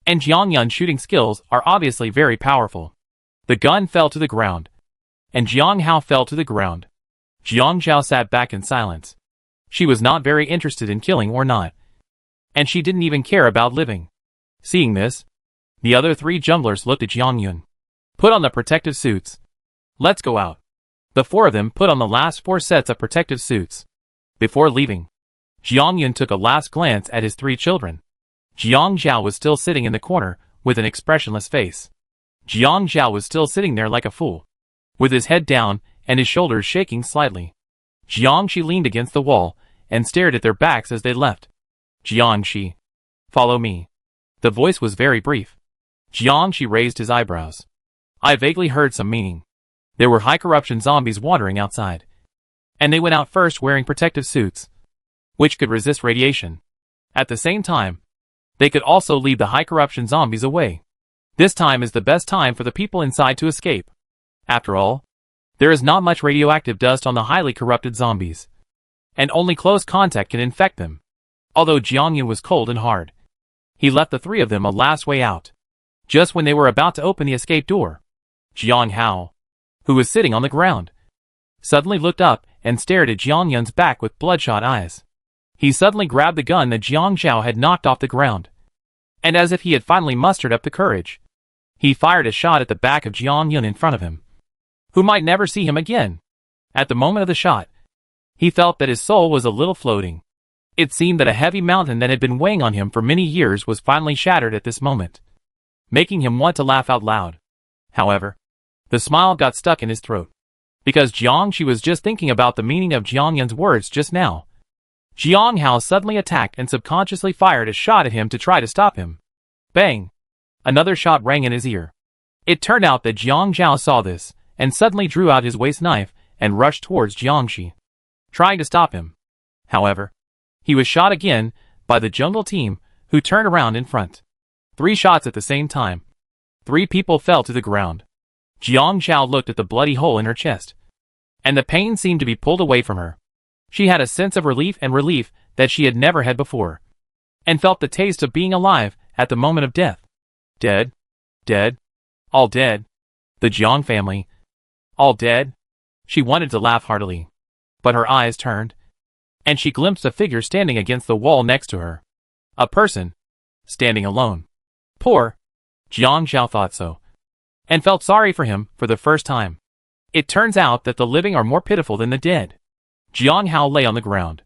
and Jiang Yun's shooting skills are obviously very powerful. The gun fell to the ground, and Jiang Hao fell to the ground. Jiang Zhao sat back in silence. She was not very interested in killing or not, and she didn't even care about living. Seeing this, The other three jumblers looked at Jiang Yun. Put on the protective suits. Let's go out. The four of them put on the last 4 sets of protective suits. Before leaving, Jiang Yun took a last glance at his 3 children. Jiang Zhao was still sitting in the corner, with an expressionless face. Jiang Zhao was still sitting there like a fool, with his head down and his shoulders shaking slightly. Jiang Shi leaned against the wall and stared at their backs as they left. Jiang Shi, follow me. The voice was very brief. Jiang Shi raised his eyebrows. I vaguely heard some meaning. There were high-corruption zombies wandering outside. And they went out first wearing protective suits, which could resist radiation. At the same time, they could also lead the high-corruption zombies away. This time is the best time for the people inside to escape. After all, there is not much radioactive dust on the highly corrupted zombies, and only close contact can infect them. Although Jiang Yun was cold and hard, he left the 3 of them a last way out. Just when they were about to open the escape door, Jiang Hao, who was sitting on the ground, suddenly looked up and stared at Jiang Yun's back with bloodshot eyes. He suddenly grabbed the gun that Jiang Zhao had knocked off the ground, and as if he had finally mustered up the courage, he fired a shot at the back of Jiang Yun in front of him, who might never see him again. At the moment of the shot, he felt that his soul was a little floating. It seemed that a heavy mountain that had been weighing on him for many years was finally shattered at this moment, making him want to laugh out loud. However, the smile got stuck in his throat, because Jiang Shi was just thinking about the meaning of Jiang Yun's words just now. Jiang Hao suddenly attacked and subconsciously fired a shot at him to try to stop him. Bang! Another shot rang in his ear. It turned out that Jiang Zhao saw this, and suddenly drew out his waist knife and rushed towards Jiang Shi, trying to stop him. However, he was shot again by the jungle team, who turned around in front. 3 shots at the same time. 3 people fell to the ground. Jiang Zhao looked at the bloody hole in her chest, and the pain seemed to be pulled away from her. She had a sense of relief that she had never had before, and felt the taste of being alive at the moment of death. Dead. Dead. All dead. The Jiang family. All dead. She wanted to laugh heartily, but her eyes turned, and she glimpsed a figure standing against the wall next to her. A person, standing alone. Poor. Jiang Zhao thought so, and felt sorry for him for the first time. It turns out that the living are more pitiful than the dead. Jiang Hao lay on the ground,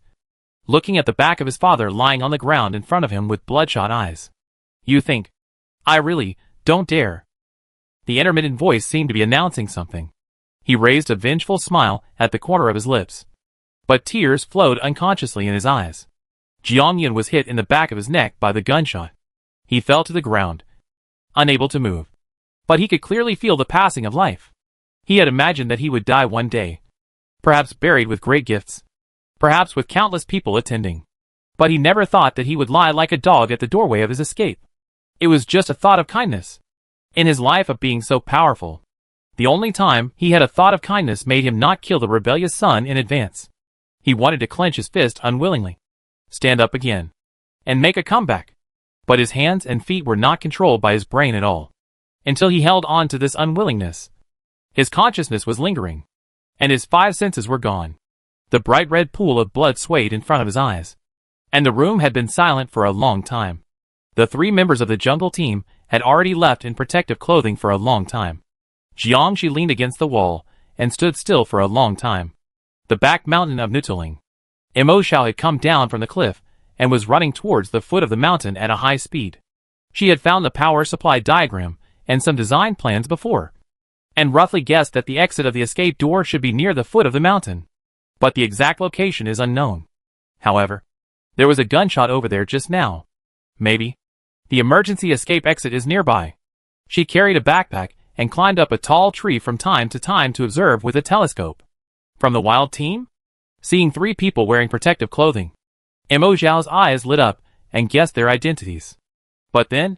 looking at the back of his father lying on the ground in front of him with bloodshot eyes. You think? I really don't dare. The intermittent voice seemed to be announcing something. He raised a vengeful smile at the corner of his lips, but tears flowed unconsciously in his eyes. Jiang Yun was hit in the back of his neck by the gunshot. He fell to the ground, unable to move, but he could clearly feel the passing of life. He had imagined that he would die one day, perhaps buried with great gifts, perhaps with countless people attending. But he never thought that he would lie like a dog at the doorway of his escape. It was just a thought of kindness. In his life of being so powerful, the only time he had a thought of kindness made him not kill the rebellious son in advance. He wanted to clench his fist unwillingly, stand up again, and make a comeback. But his hands and feet were not controlled by his brain at all, until he held on to this unwillingness. His consciousness was lingering, and his 5 senses were gone. The bright red pool of blood swayed in front of his eyes, and the room had been silent for a long time. The 3 members of the jungle team had already left in protective clothing for a long time. Jiang Shi leaned against the wall and stood still for a long time. The back mountain of Nutuling. Mo Xiao had come down from the cliff and was running towards the foot of the mountain at a high speed. She had found the power supply diagram and some design plans before, and roughly guessed that the exit of the escape door should be near the foot of the mountain. But the exact location is unknown. However, there was a gunshot over there just now. Maybe the emergency escape exit is nearby. She carried a backpack and climbed up a tall tree from time to time to observe with a telescope. From the wild team? Seeing 3 people wearing protective clothing, Mo Xiao's eyes lit up and guessed their identities. But then,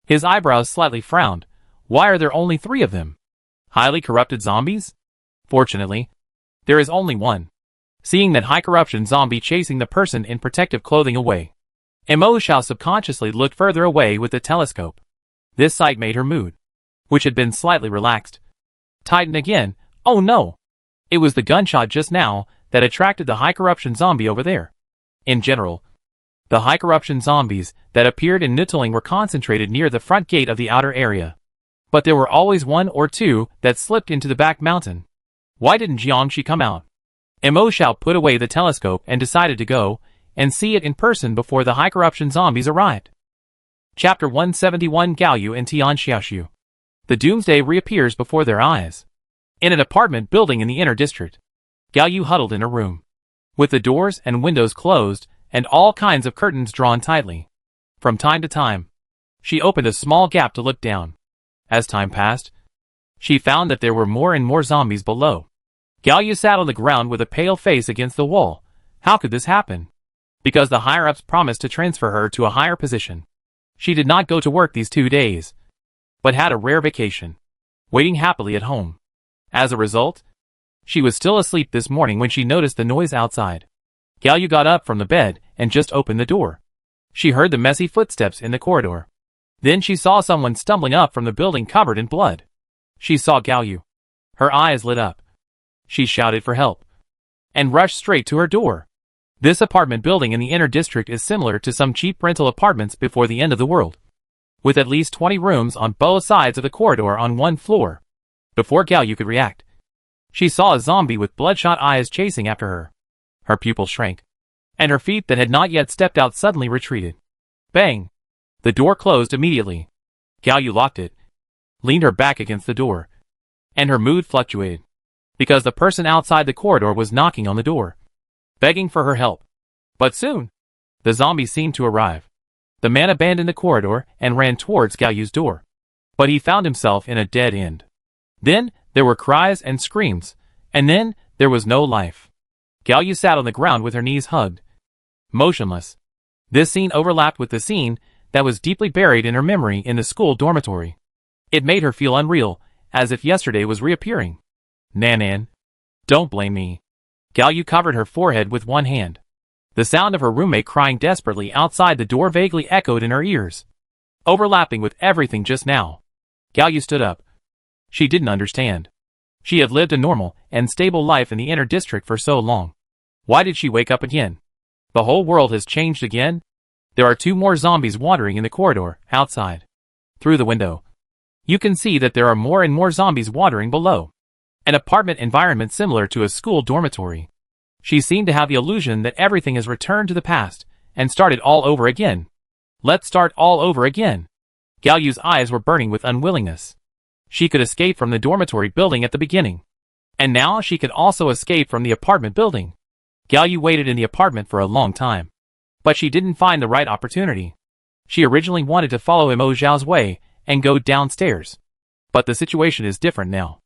his eyebrows slightly frowned. Why are there only 3 of them? Highly corrupted zombies? Fortunately, there is only one. Seeing that high corruption zombie chasing the person in protective clothing away, Mo Xiao subconsciously looked further away with the telescope. This sight made her mood, which had been slightly relaxed, tighten again. Oh no! It was the gunshot just now that attracted the high corruption zombie over there. In general, The high corruption zombies that appeared in Nuttling were concentrated near the front gate of the outer area. But there were always one or two that slipped into the back mountain. Why didn't Jiangxi come out? Mo Xiao put away the telescope and decided to go and see it in person before the high corruption zombies arrived. Chapter 171 Gao Yu and Tian Xiaoxiu. The doomsday reappears before their eyes. In an apartment building in the inner district, Gao Yu huddled in her room, with the doors and windows closed and all kinds of curtains drawn tightly. From time to time, she opened a small gap to look down. As time passed, she found that there were more and more zombies below. Gao Yu sat on the ground with a pale face against the wall. How could this happen? Because the higher-ups promised to transfer her to a higher position. She did not go to work these 2 days, but had a rare vacation, waiting happily at home. As a result, she was still asleep this morning when she noticed the noise outside. Gao Yu got up from the bed and just opened the door. She heard the messy footsteps in the corridor. Then she saw someone stumbling up from the building covered in blood. She saw Gao Yu. Her eyes lit up. She shouted for help and rushed straight to her door. This apartment building in the inner district is similar to some cheap rental apartments before the end of the world, with at least 20 rooms on both sides of the corridor on one floor. Before Gao Yu could react, she saw a zombie with bloodshot eyes chasing after her. Her pupils shrank, and her feet that had not yet stepped out suddenly retreated. Bang! The door closed immediately. Gao Yu locked it, leaned her back against the door, and her mood fluctuated, because the person outside the corridor was knocking on the door, begging for her help. But soon, the zombie seemed to arrive. The man abandoned the corridor and ran towards Gao Yu's door. But he found himself in a dead end. Then, there were cries and screams, and then, there was no life. Gao Yu sat on the ground with her knees hugged, motionless. This scene overlapped with the scene that was deeply buried in her memory in the school dormitory. It made her feel unreal, as if yesterday was reappearing. Nan, don't blame me. Gao Yu covered her forehead with one hand. The sound of her roommate crying desperately outside the door vaguely echoed in her ears, overlapping with everything just now. Gao Yu stood up. She didn't understand. She had lived a normal and stable life in the inner district for so long. Why did she wake up again? The whole world has changed again? There are 2 more zombies wandering in the corridor, outside. Through the window, you can see that there are more and more zombies wandering below. An apartment environment similar to a school dormitory. She seemed to have the illusion that everything has returned to the past and started all over again. Let's start all over again. Gao Yu's eyes were burning with unwillingness. She could escape from the dormitory building at the beginning, and now she could also escape from the apartment building. Gao Yu waited in the apartment for a long time, but she didn't find the right opportunity. She originally wanted to follow Mo Xiao's way and go downstairs, but the situation is different now.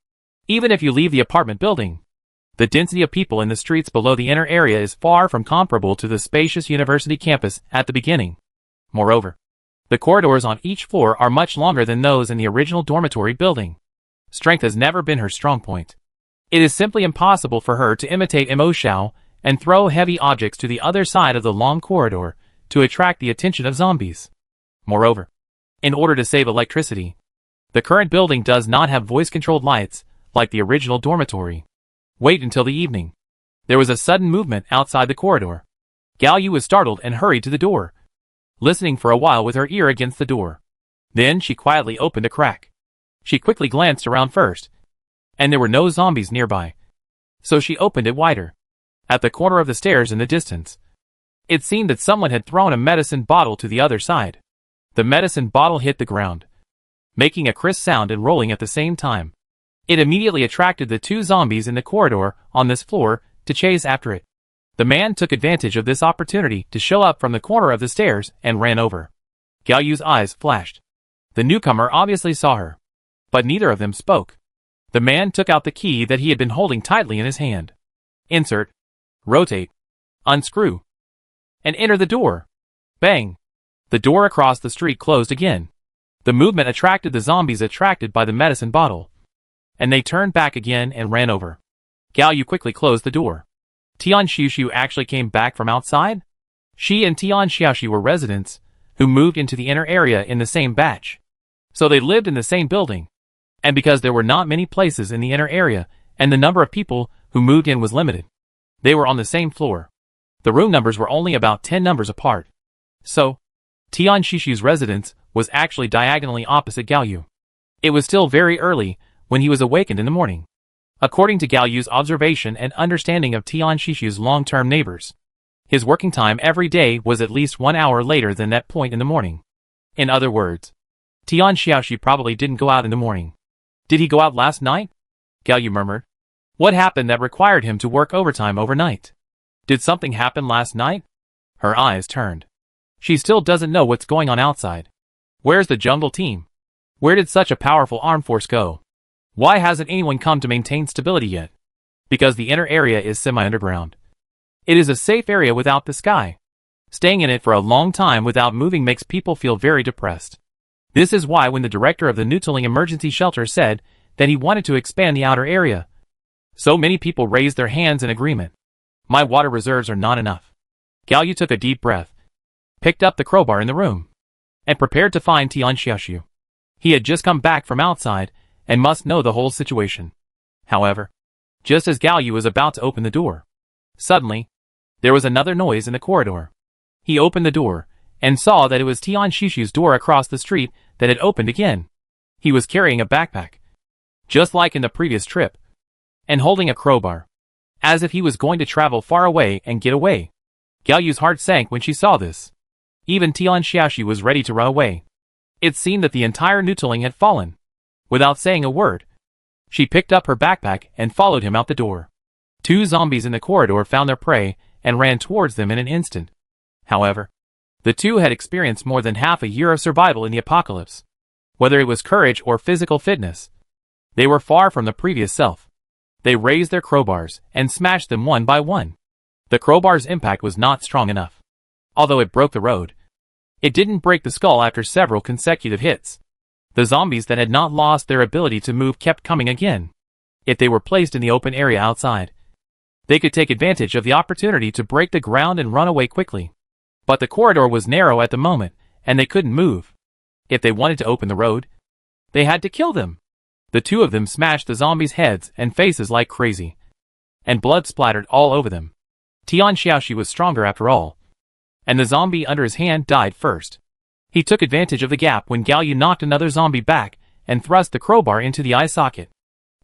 Even if you leave the apartment building, the density of people in the streets below the inner area is far from comparable to the spacious university campus at the beginning. Moreover, the corridors on each floor are much longer than those in the original dormitory building. Strength has never been her strong point. It is simply impossible for her to imitate Mo Xiao and throw heavy objects to the other side of the long corridor to attract the attention of zombies. Moreover, in order to save electricity, the current building does not have voice-controlled lights like the original dormitory. Wait until the evening. There was a sudden movement outside the corridor. Gao Yu was startled and hurried to the door, listening for a while with her ear against the door. Then she quietly opened a crack. She quickly glanced around first, and there were no zombies nearby. So she opened it wider. At the corner of the stairs in the distance, it seemed that someone had thrown a medicine bottle to the other side. The medicine bottle hit the ground, making a crisp sound and rolling at the same time. It immediately attracted the 2 zombies in the corridor on this floor to chase after it. The man took advantage of this opportunity to show up from the corner of the stairs and ran over. Gao Yu's eyes flashed. The newcomer obviously saw her, but neither of them spoke. The man took out the key that he had been holding tightly in his hand. Insert, rotate, unscrew, and enter the door. Bang! The door across the street closed again. The movement attracted the zombies attracted by the medicine bottle, and they turned back again and ran over. Gao Yu quickly closed the door. Tian Xiaoxiu actually came back from outside? She and Tian Xiaoxiu were residents who moved into the inner area in the same batch. So they lived in the same building. And because there were not many places in the inner area, and the number of people who moved in was limited, they were on the same floor. The room numbers were only about 10 numbers apart. So, Tian Shishu's residence was actually diagonally opposite Gaoyu. It was still very early when he was awakened in the morning. According to Gaoyu's observation and understanding of Tian Shishu's long-term neighbors, his working time every day was at least 1 hour later than that point in the morning. In other words, Tian Xiaoxi probably didn't go out in the morning. Did he go out last night? Gaoyu murmured. What happened that required him to work overtime overnight? Did something happen last night? Her eyes turned. She still doesn't know what's going on outside. Where's the jungle team? Where did such a powerful armed force go? Why hasn't anyone come to maintain stability yet? Because the inner area is semi-underground. It is a safe area without the sky. Staying in it for a long time without moving makes people feel very depressed. This is why when the director of the Nutaling emergency shelter said that he wanted to expand the outer area, so many people raised their hands in agreement. My water reserves are not enough. Gaoyu took a deep breath, picked up the crowbar in the room, and prepared to find Tian Xiaoxiu. He had just come back from outside and must know the whole situation. However, just as Gaoyu was about to open the door, suddenly, there was another noise in the corridor. He opened the door and saw that it was Tian Shishu's door across the street that had opened again. He was carrying a backpack, just like in the previous trip, and holding a crowbar, as if he was going to travel far away and get away. Gaoyu's heart sank when she saw this. Even Tian Xiaoxi was ready to run away. It seemed that the entire Nutaling had fallen. Without saying a word, she picked up her backpack and followed him out the door. 2 zombies in the corridor found their prey and ran towards them in an instant. However, the 2 had experienced more than half a year of survival in the apocalypse. Whether it was courage or physical fitness, they were far from the previous self. They raised their crowbars and smashed them one by one. The crowbar's impact was not strong enough. Although it broke the road, it didn't break the skull after several consecutive hits. The zombies that had not lost their ability to move kept coming again. If they were placed in the open area outside, they could take advantage of the opportunity to break the ground and run away quickly. But the corridor was narrow at the moment, and they couldn't move. If they wanted to open the road, they had to kill them. The 2 of them smashed the zombies' heads and faces like crazy, and blood splattered all over them. Tian Xiaoxi was stronger after all, and the zombie under his hand died first. He took advantage of the gap when Gaoyu knocked another zombie back and thrust the crowbar into the eye socket.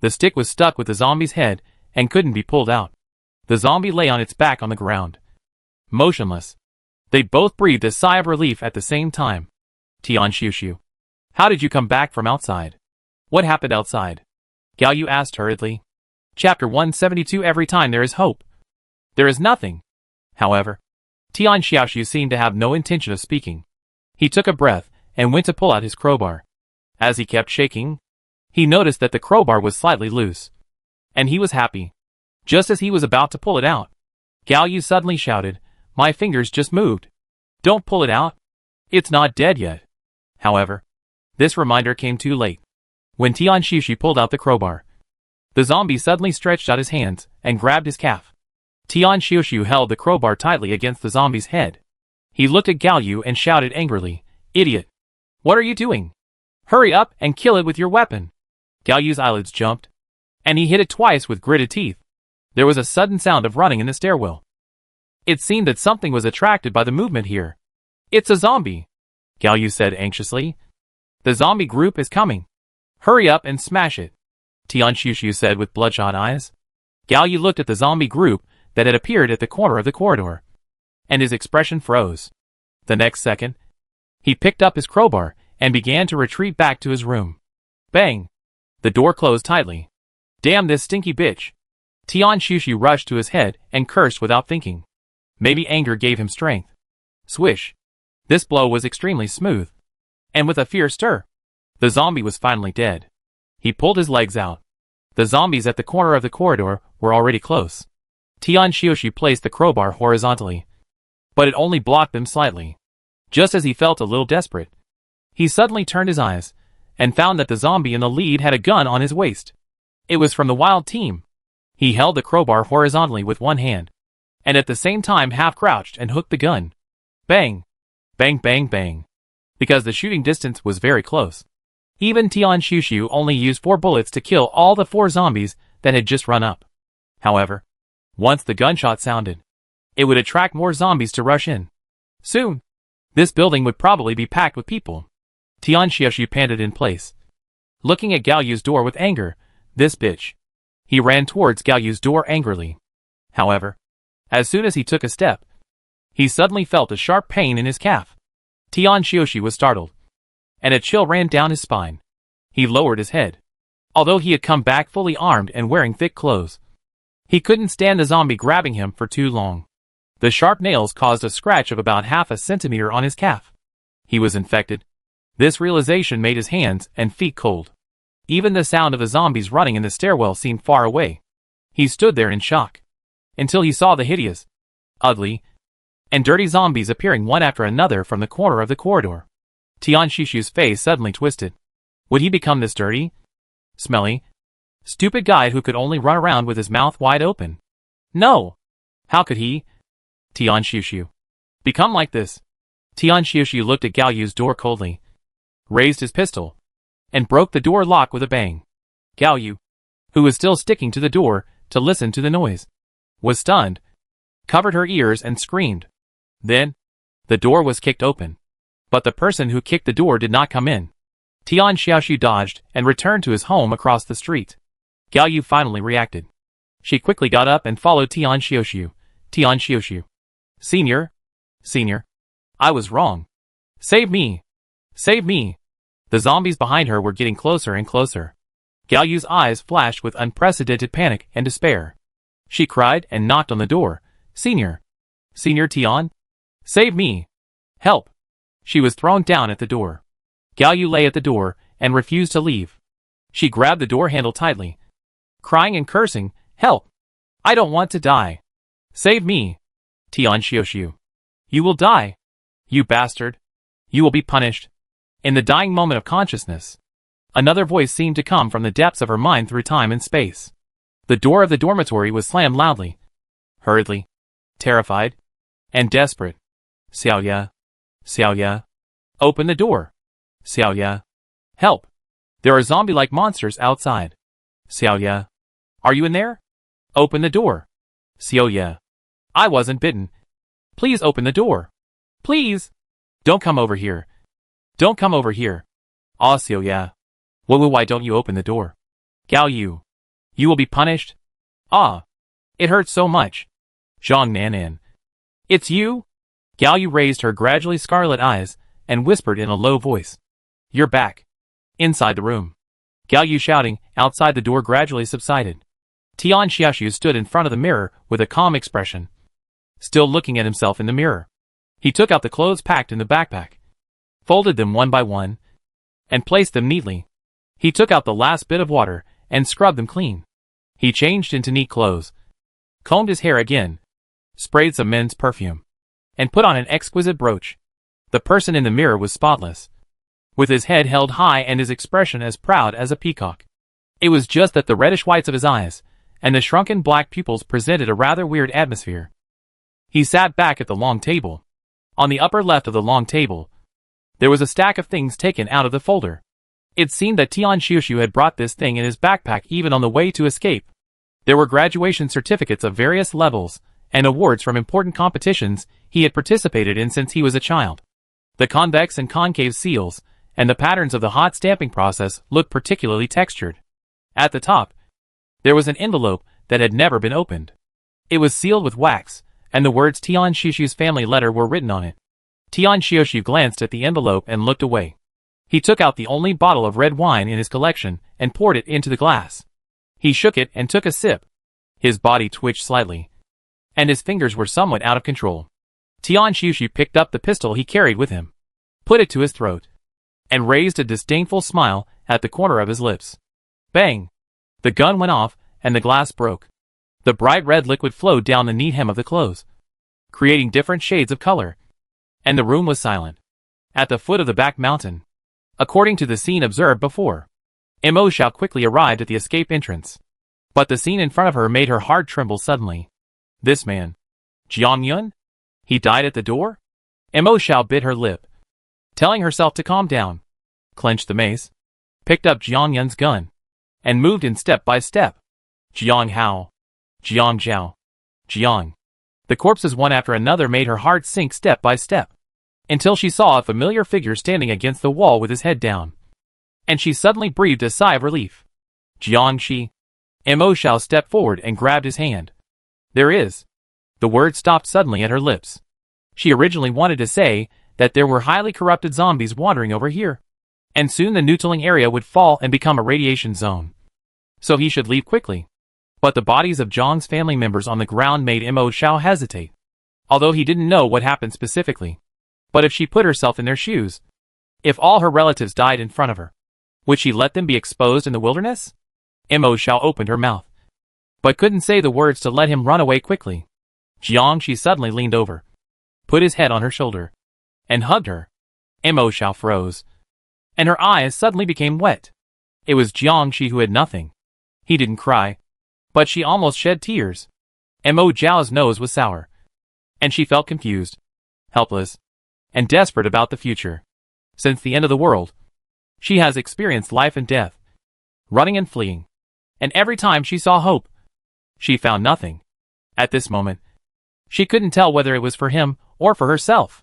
The stick was stuck with the zombie's head and couldn't be pulled out. The zombie lay on its back on the ground, motionless. They both breathed a sigh of relief at the same time. Tian Xiaoxiu, how did you come back from outside? What happened outside? Gaoyu asked hurriedly. Chapter 172. Every time there is hope, there is nothing. However, Tian Xiaoxiu seemed to have no intention of speaking. He took a breath and went to pull out his crowbar. As he kept shaking, he noticed that the crowbar was slightly loose. And he was happy. Just as he was about to pull it out, Gaoyu suddenly shouted, My fingers just moved. Don't pull it out. It's not dead yet. However, this reminder came too late. When Tian Xiaoxiu pulled out the crowbar, the zombie suddenly stretched out his hands and grabbed his calf. Tian Xiaoxiu held the crowbar tightly against the zombie's head. He looked at Gaoyu and shouted angrily, Idiot! What are you doing? Hurry up and kill it with your weapon! Gaoyu's eyelids jumped, and he hit it twice with gritted teeth. There was a sudden sound of running in the stairwell. It seemed that something was attracted by the movement here. It's a zombie, Gaoyu said anxiously. The zombie group is coming. Hurry up and smash it, Tian Xiaoxiu said with bloodshot eyes. Gaoyu looked at the zombie group that had appeared at the corner of the corridor, and his expression froze. The next second, he picked up his crowbar and began to retreat back to his room. Bang! The door closed tightly. Damn this stinky bitch! Tian Xiaoxiu rushed to his head and cursed without thinking. Maybe anger gave him strength. Swish! This blow was extremely smooth, and with a fierce stir, the zombie was finally dead. He pulled his legs out. The zombies at the corner of the corridor were already close. Tian Xiaoxiu placed the crowbar horizontally, but it only blocked them slightly. Just as he felt a little desperate, he suddenly turned his eyes and found that the zombie in the lead had a gun on his waist. It was from the wild team. He held the crowbar horizontally with one hand, and at the same time half-crouched and hooked the gun. Bang! Bang bang bang. Because the shooting distance was very close, even Tian Xiaoxiu only used 4 bullets to kill all the 4 zombies that had just run up. However, once the gunshot sounded, it would attract more zombies to rush in. Soon, This building would probably be packed with people. Tian Xiaoshu panted in place, looking at Gao Yu's door with anger. This bitch. He ran towards Gao Yu's door angrily. However, as soon as he took a step, he suddenly felt a sharp pain in his calf. Tian Xiaoshu was startled, and a chill ran down his spine. He lowered his head. Although he had come back fully armed and wearing thick clothes, he couldn't stand the zombie grabbing him for too long. The sharp nails caused a scratch of about half a centimeter on his calf. He was infected. This realization made his hands and feet cold. Even the sound of the zombies running in the stairwell seemed far away. He stood there in shock, until he saw the hideous, ugly, and dirty zombies appearing one after another from the corner of the corridor. Tian Xiaoshu's face suddenly twisted. Would he become this dirty, smelly, stupid guy who could only run around with his mouth wide open? No! How could he, Tian Xiaoshu, become like this? Tian Xiaoshu looked at Gao Yu's door coldly, raised his pistol, and broke the door lock with a bang. Gao Yu, who was still sticking to the door to listen to the noise, was stunned, covered her ears and screamed. Then, the door was kicked open. But the person who kicked the door did not come in. Tian Xiaoshu dodged and returned to his home across the street. Gao Yu finally reacted. She quickly got up and followed Tian Xiaoshu. Tian Xiaoshu. Senior. I was wrong. Save me. Save me. The zombies behind her were getting closer and closer. Gao Yu's eyes flashed with unprecedented panic and despair. She cried and knocked on the door. Senior Tian? Save me. Help. She was thrown down at the door. Gao Yu lay at the door and refused to leave. She grabbed the door handle tightly, crying and cursing, Help! I don't want to die. Save me. Tian Xiaoshu. You will die. You bastard. You will be punished. In the dying moment of consciousness, another voice seemed to come from the depths of her mind through time and space. The door of the dormitory was slammed loudly, hurriedly, terrified, and desperate. Xiaoya. Xiaoya. Open the door. Xiaoya. Help. There are zombie-like monsters outside. Xiaoya. Are you in there? Open the door. Xiaoya. I wasn't bitten. Please open the door. Please. Don't come over here. Don't come over here. Ah, Xiaoya. Why don't you open the door? Gao Yu. You will be punished. Ah. It hurts so much. Zhang Nanan. It's you? Gao Yu raised her gradually scarlet eyes and whispered in a low voice. You're back. Inside the room. Gao Yu shouting outside the door gradually subsided. Tian Xiaoshu stood in front of the mirror with a calm expression, still looking at himself in the mirror. He took out the clothes packed in the backpack, folded them one by one, and placed them neatly. He took out the last bit of water and scrubbed them clean. He changed into neat clothes, combed his hair again, sprayed some men's perfume, and put on an exquisite brooch. The person in the mirror was spotless, with his head held high and his expression as proud as a peacock. It was just that the reddish whites of his eyes and the shrunken black pupils presented a rather weird atmosphere. He sat back at the long table. On the upper left of the long table, there was a stack of things taken out of the folder. It seemed that Tian Xiaoshu had brought this thing in his backpack even on the way to escape. There were graduation certificates of various levels and awards from important competitions he had participated in since he was a child. The convex and concave seals and the patterns of the hot stamping process looked particularly textured. At the top, there was an envelope that had never been opened. It was sealed with wax, and the words Tian Xiaoshu's family letter were written on it. Tian Xiaoshu glanced at the envelope and looked away. He took out the only bottle of red wine in his collection and poured it into the glass. He shook it and took a sip. His body twitched slightly, and his fingers were somewhat out of control. Tian Xiaoshu picked up the pistol he carried with him, put it to his throat, and raised a disdainful smile at the corner of his lips. Bang! The gun went off, and the glass broke. The bright red liquid flowed down the neat hem of the clothes, creating different shades of color, and the room was silent. At the foot of the back mountain, according to the scene observed before, Mo Xiao quickly arrived at the escape entrance. But the scene in front of her made her heart tremble suddenly. This man, Jiang Yun? He died at the door? Mo Xiao bit her lip, telling herself to calm down, clenched the mace, picked up Jiang Yun's gun, and moved in step by step. Jiang Hao. Jiang Zhao. Jiang. The corpses one after another made her heart sink step by step. until she saw a familiar figure standing against the wall with his head down. And she suddenly breathed a sigh of relief. Jiangxi. Mo Xiao stepped forward and grabbed his hand. There is. The word stopped suddenly at her lips. She originally wanted to say that there were highly corrupted zombies wandering over here, and soon the neutering area would fall and become a radiation zone. So he should leave quickly. But the bodies of Zhang's family members on the ground made Mo Xiao hesitate. Although he didn't know what happened specifically. But if she put herself in their shoes, if all her relatives died in front of her, would she let them be exposed in the wilderness? Mo Xiao opened her mouth, but couldn't say the words to let him run away quickly. Jiangxi suddenly leaned over, put his head on her shoulder, and hugged her. Mo Xiao froze, and her eyes suddenly became wet. It was Jiangxi who had nothing. He didn't cry, but she almost shed tears. Mo Xiao's nose was sour, and she felt confused, helpless, and desperate about the future. Since the end of the world, she has experienced life and death, running and fleeing, and every time she saw hope, she found nothing. At this moment, she couldn't tell whether it was for him or for herself.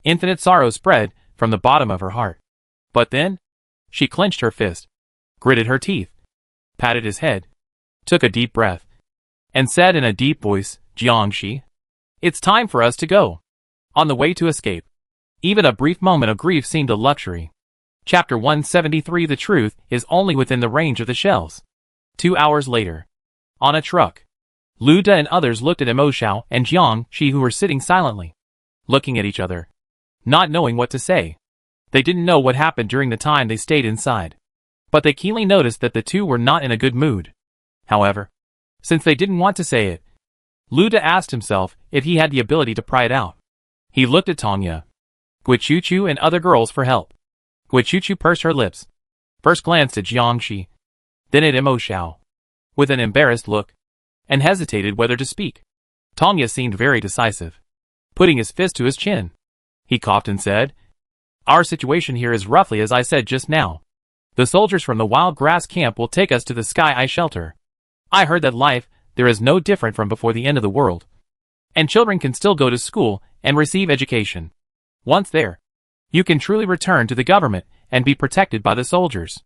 Infinite sorrow spread from the bottom of her heart. But then, she clenched her fist, gritted her teeth, patted his head, took a deep breath, and said in a deep voice, Jiangxi, it's time for us to go. On the way to escape. Even a brief moment of grief seemed a luxury. Chapter 173. The truth is only within the range of the shells. 2 hours later. On a truck. Lu De and others looked at Mo Xiao and Jiangxi, who were sitting silently, looking at each other, not knowing what to say. They didn't know what happened during the time they stayed inside, but they keenly noticed that the two were not in a good mood. However, since they didn't want to say it, Lu De asked himself if he had the ability to pry it out. He looked at Tanya, Guichuchu and other girls for help. Guichuchu pursed her lips, first glanced at Jiangxi, then at Mo Xiao, with an embarrassed look, and hesitated whether to speak. Tanya seemed very decisive, putting his fist to his chin. He coughed and said, our situation here is roughly as I said just now. The soldiers from the wild grass camp will take us to the Sky Eye shelter. I heard that life there is no different from before the end of the world, and children can still go to school and receive education. Once there, you can truly return to the government and be protected by the soldiers.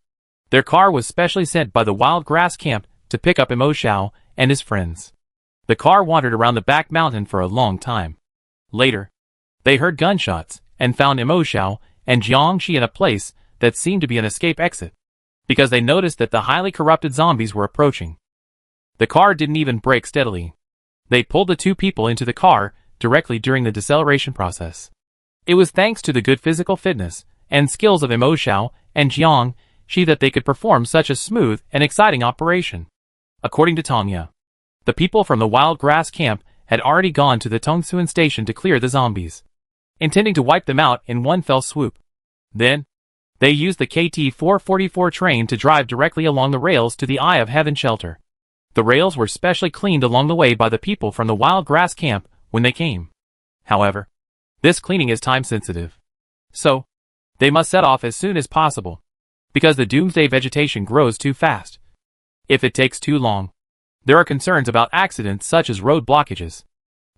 Their car was specially sent by the wild grass camp to pick up Mo Xiao and his friends. The car wandered around the back mountain for a long time. Later, they heard gunshots and found Mo Xiao and Jiangxi in a place that seemed to be an escape exit, because they noticed that the highly corrupted zombies were approaching. The car didn't even brake steadily. They pulled the two people into the car directly during the deceleration process. It was thanks to the good physical fitness and skills of Mo Xiao and Jiangxi that they could perform such a smooth and exciting operation. According to Tanya, the people from the wild grass camp had already gone to the Tongsuan station to clear the zombies, intending to wipe them out in one fell swoop. Then, they used the KT-444 train to drive directly along the rails to the Eye of Heaven shelter. The rails were specially cleaned along the way by the people from the wild grass camp when they came. However, this cleaning is time sensitive. So, they must set off as soon as possible, because the doomsday vegetation grows too fast. If it takes too long, there are concerns about accidents such as road blockages.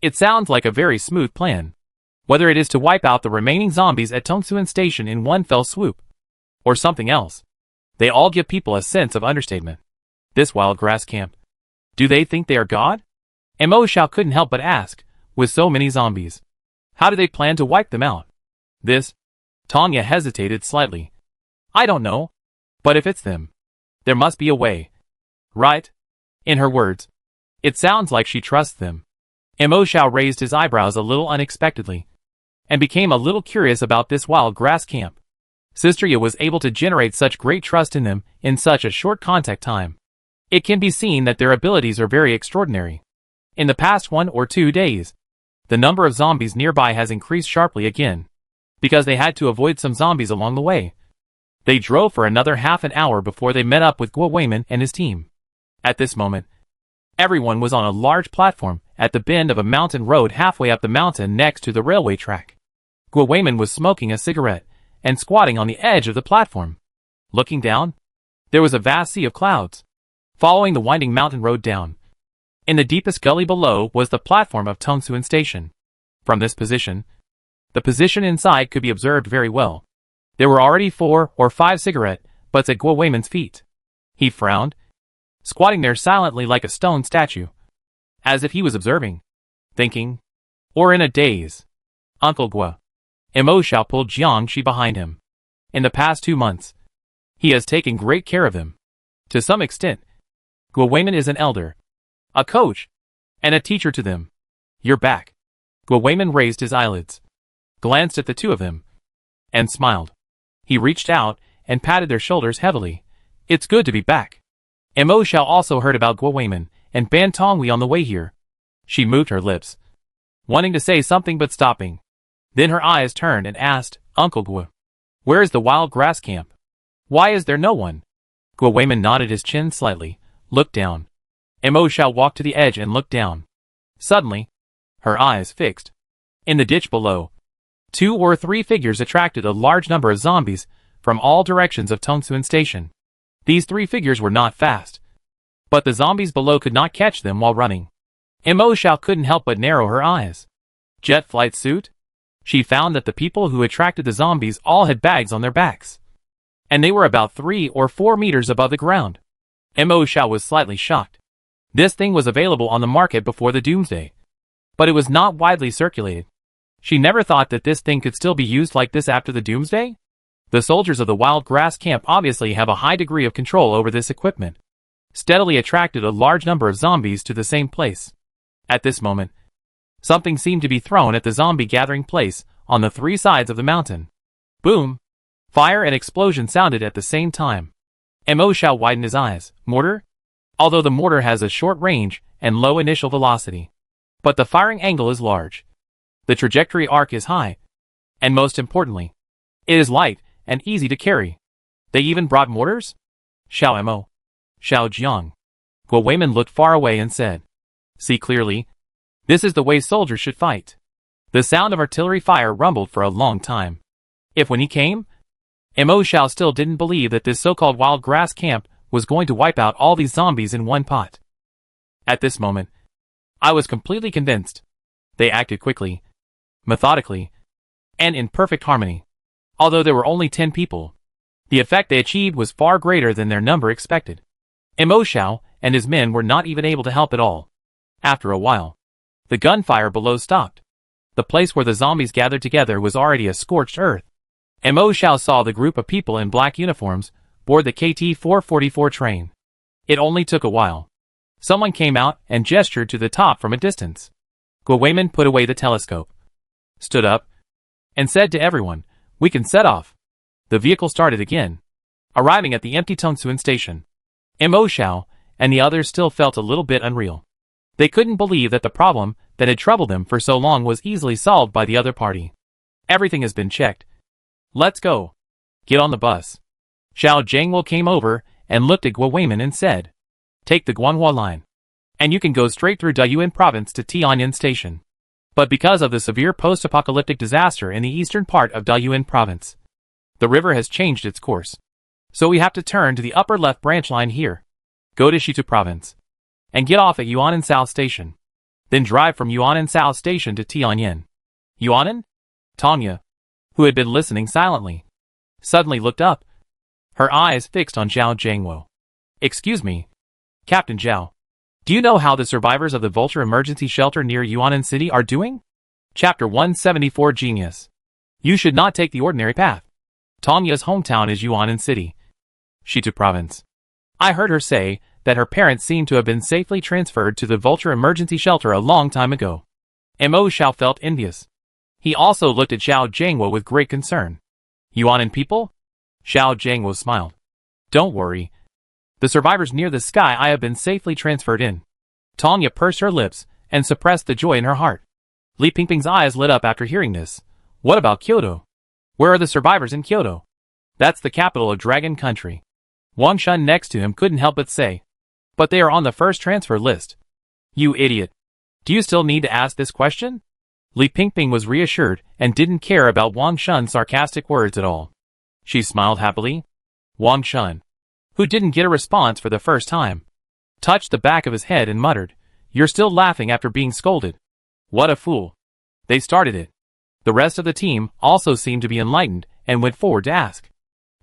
It sounds like a very smooth plan. Whether it is to wipe out the remaining zombies at Tongsuan Station in one fell swoop, or something else, they all give people a sense of understatement. This wild grass camp. Do they think they are God? Mo Xiao couldn't help but ask, with so many zombies, how do they plan to wipe them out? This? Tanya hesitated slightly. I don't know. But if it's them, there must be a way. Right? In her words, it sounds like she trusts them. Mo Xiao raised his eyebrows a little unexpectedly, and became a little curious about this wild grass camp. Sister Ye was able to generate such great trust in them in such a short contact time. It can be seen that their abilities are very extraordinary. In the past 1 or 2 days, the number of zombies nearby has increased sharply again, because they had to avoid some zombies along the way. They drove for another half an hour before they met up with Guo Weiman and his team. At this moment, everyone was on a large platform at the bend of a mountain road halfway up the mountain next to the railway track. Guo Weiman was smoking a cigarette and squatting on the edge of the platform. Looking down, there was a vast sea of clouds, following the winding mountain road down. In the deepest gully below was the platform of Tongsuan Station. From this position, The position inside could be observed very well. There were already 4 or 5 cigarette butts at Guo Weiman's feet. He frowned, squatting there silently like a stone statue, as if he was observing, thinking, or in a daze. Uncle Guo. Mo Xiao pulled Jiang Shi behind him. In the past 2 months, he has taken great care of him. To some extent, Guo Weiman is an elder, a coach, and a teacher to them. You're back. Guo Weiman raised his eyelids, glanced at the two of them, and smiled. He reached out and patted their shoulders heavily. It's good to be back. Mo Xiao also heard about Guo Weiman and Ban Tongwei on the way here. She moved her lips, wanting to say something but stopping. Then her eyes turned and asked, Uncle Guo, where is the wild grass camp? Why is there no one? Guo Weiman nodded his chin slightly, looked down. Mo Xiao walked to the edge and looked down. Suddenly, her eyes fixed. In the ditch below, 2 or 3 figures attracted a large number of zombies from all directions of Tongsuan Station. These 3 figures were not fast, but the zombies below could not catch them while running. Mo Xiao couldn't help but narrow her eyes. Jet flight suit? She found that the people who attracted the zombies all had bags on their backs, and they were about 3 or 4 meters above the ground. Mo Xiao was slightly shocked. This thing was available on the market before the doomsday, but it was not widely circulated. She never thought that this thing could still be used like this after the doomsday. The soldiers of the wild grass camp obviously have a high degree of control over this equipment. Steadily attracted a large number of zombies to the same place. At this moment, something seemed to be thrown at the zombie gathering place on the 3 sides of the mountain. Boom! Fire and explosion sounded at the same time. Mo Xiao widened his eyes. Mortar? Although the mortar has a short range and low initial velocity, but the firing angle is large. The trajectory arc is high, and most importantly, it is light and easy to carry. They even brought mortars? Xiao Mo. Xiao Jiang. Guo Weiman looked far away and said, See clearly? This is the way soldiers should fight. The sound of artillery fire rumbled for a long time. If when he came, Mo Xiao still didn't believe that this so-called wild grass camp was going to wipe out all these zombies in one pot. At this moment, I was completely convinced. They acted quickly, methodically, and in perfect harmony. Although there were only 10 people, the effect they achieved was far greater than their number expected. Mo Xiao and his men were not even able to help at all. After a while, the gunfire below stopped. The place where the zombies gathered together was already a scorched earth. Mo Xiao saw the group of people in black uniforms board the KT-444 train. It only took a while. Someone came out and gestured to the top from a distance. Guo Weiman put away the telescope, stood up, and said to everyone, We can set off. The vehicle started again, arriving at the empty Tongsuan station. Mo Xiao and the others still felt a little bit unreal. They couldn't believe that the problem that had troubled them for so long was easily solved by the other party. Everything has been checked. Let's go. Get on the bus. Xiao Jiangwo came over and looked at Guo Weiman and said, Take the Guanhua line, and you can go straight through Dayuan province to Tianyin station. But because of the severe post-apocalyptic disaster in the eastern part of Dayuan province, the river has changed its course. So we have to turn to the upper left branch line here. Go to Shitu province, and get off at Yuanan South station. Then drive from Yuanan South station to Tianyin. Yuanan? Tanya, who had been listening silently, suddenly looked up, her eyes fixed on Zhao Jiangwo. Excuse me, Captain Zhao. Do you know how the survivors of the Vulture Emergency Shelter near Yuanan City are doing? Chapter 174 Genius. You should not take the ordinary path. Tanya's hometown is Yuanan City, Shitu Province. I heard her say that her parents seem to have been safely transferred to the Vulture Emergency Shelter a long time ago. Mo Xiao felt envious. He also looked at Zhao Jiangwo with great concern. Yuanan people? Zhao Jiangwo smiled. Don't worry. The survivors near the sky I have been safely transferred in. Tanya pursed her lips and suppressed the joy in her heart. Li Pingping's eyes lit up after hearing this. What about Kyoto? Where are the survivors in Kyoto? That's the capital of Dragon Country. Wang Shun next to him couldn't help but say. But they are on the first transfer list. You idiot. Do you still need to ask this question? Li Pingping was reassured and didn't care about Wang Shun's sarcastic words at all. She smiled happily. Wang Shun, who didn't get a response for the first time, touched the back of his head and muttered, You're still laughing after being scolded. What a fool. They started it. The rest of the team also seemed to be enlightened and went forward to ask.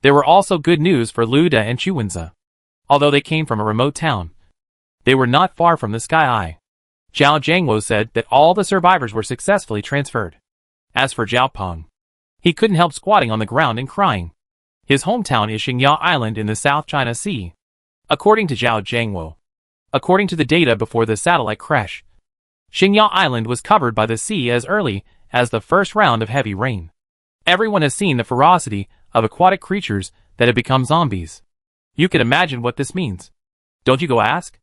There were also good news for Luda and Chuwenza. Although they came from a remote town, they were not far from the Sky Eye. Zhao Jiangwo said that all the survivors were successfully transferred. As for Zhao Peng, he couldn't help squatting on the ground and crying. His hometown is Xingya Island in the South China Sea. According to Zhao Jiangwo, according to the data before the satellite crash, Xingya Island was covered by the sea as early as the first round of heavy rain. Everyone has seen the ferocity of aquatic creatures that have become zombies. You can imagine what this means. Don't you go ask?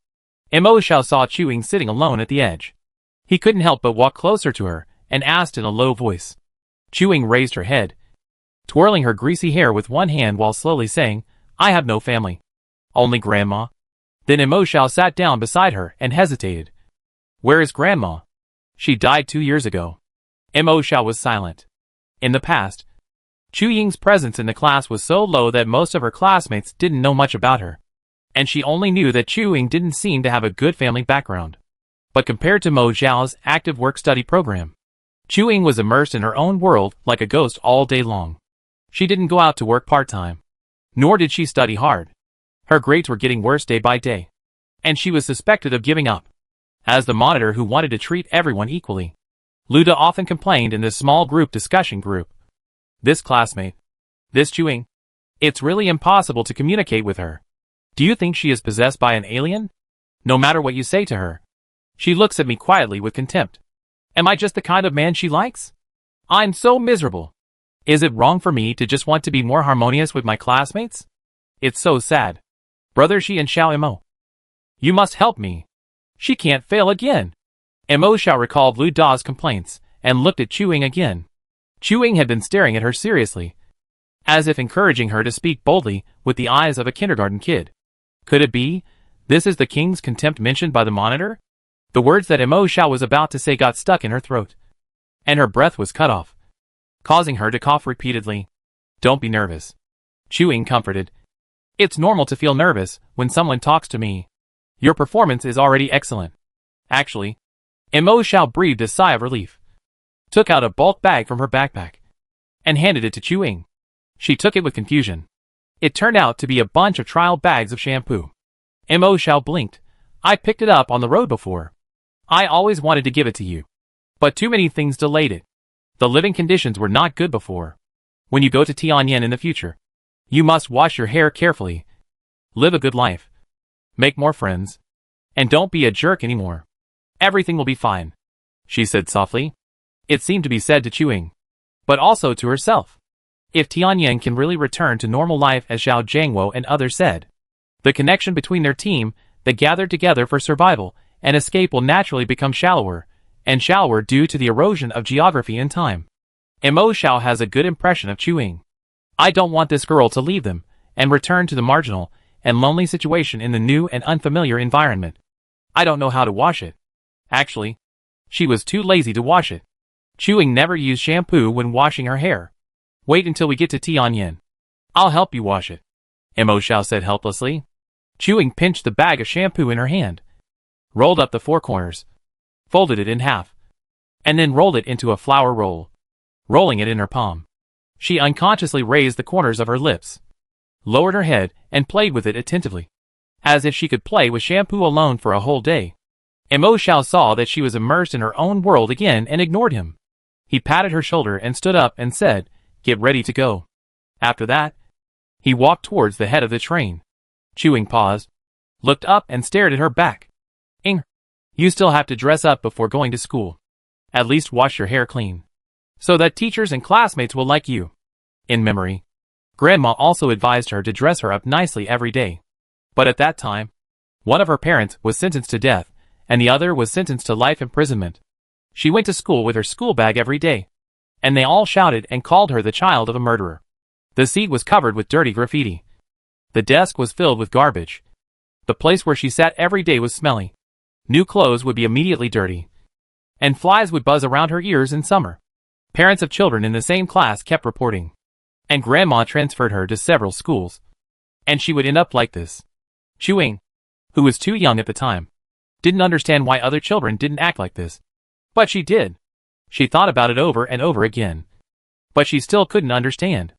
Mo Xiao saw Chuing sitting alone at the edge. He couldn't help but walk closer to her and asked in a low voice. Chuing raised her head, twirling her greasy hair with one hand while slowly saying, "I have no family. Only Grandma." Then Mo Xiao sat down beside her and hesitated. "Where is Grandma?" "She died 2 years ago." Mo Xiao was silent. In the past, Chu Ying's presence in the class was so low that most of her classmates didn't know much about her. And she only knew that Chu Ying didn't seem to have a good family background. But compared to Mo Xiao's active work-study program, Chu Ying was immersed in her own world like a ghost all day long. She didn't go out to work part-time. Nor did she study hard. Her grades were getting worse day by day. And she was suspected of giving up. As the monitor who wanted to treat everyone equally, Luda often complained in this small group discussion group. "This classmate. This Chu Ying. It's really impossible to communicate with her. Do you think she is possessed by an alien? No matter what you say to her, she looks at me quietly with contempt. Am I just the kind of man she likes? I'm so miserable. Is it wrong for me to just want to be more harmonious with my classmates? It's so sad. Brother Shi and Xiao Mo, you must help me. She can't fail again." Mo Xiao recalled Lu Da's complaints and looked at Chu Ying again. Chu Ying had been staring at her seriously, as if encouraging her to speak boldly with the eyes of a kindergarten kid. Could it be, this is the king's contempt mentioned by the monitor? The words that Mo Xiao was about to say got stuck in her throat, and her breath was cut off, causing her to cough repeatedly. "Don't be nervous," Chu Ying comforted. "It's normal to feel nervous when someone talks to me. Your performance is already excellent." Actually, Mo Xiao breathed a sigh of relief, took out a bulk bag from her backpack, and handed it to Chu Ying. She took it with confusion. It turned out to be a bunch of trial bags of shampoo. Mo Xiao blinked. "I picked it up on the road before. I always wanted to give it to you. But too many things delayed it. The living conditions were not good before. When you go to Tianyan in the future, you must wash your hair carefully. Live a good life. Make more friends. And don't be a jerk anymore. Everything will be fine," she said softly. It seemed to be said to Chu Ying, but also to herself. If Tianyan can really return to normal life as Zhao Jiangwo and others said, the connection between their team that gathered together for survival and escape will naturally become shallower, and shallower due to the erosion of geography and time. Mo Xiao has a good impression of Chu Ying. I don't want this girl to leave them and return to the marginal and lonely situation in the new and unfamiliar environment. I don't know how to wash it. Actually, she was too lazy to wash it. Chu Ying never used shampoo when washing her hair. Wait until we get to Tianyan. I'll help you wash it, Mo Xiao said helplessly. Chu Ying pinched the bag of shampoo in her hand, rolled up the four corners, folded it in half, and then rolled it into a flower roll, rolling it in her palm. She unconsciously raised the corners of her lips, lowered her head, and played with it attentively, as if she could play with shampoo alone for a whole day. Mo Xiao saw that she was immersed in her own world again and ignored him. He patted her shoulder and stood up and said, "Get ready to go." After that, he walked towards the head of the train. Chu Ying paused, looked up and stared at her back. "Ing, you still have to dress up before going to school. At least wash your hair clean, so that teachers and classmates will like you." In memory, Grandma also advised her to dress her up nicely every day. But at that time, one of her parents was sentenced to death, and the other was sentenced to life imprisonment. She went to school with her school bag every day, and they all shouted and called her the child of a murderer. The seat was covered with dirty graffiti. The desk was filled with garbage. The place where she sat every day was smelly. New clothes would be immediately dirty, and flies would buzz around her ears in summer. Parents of children in the same class kept reporting, and Grandma transferred her to several schools. And she would end up like this. Chu Ying, who was too young at the time, didn't understand why other children didn't act like this. But she did. She thought about it over and over again. But she still couldn't understand.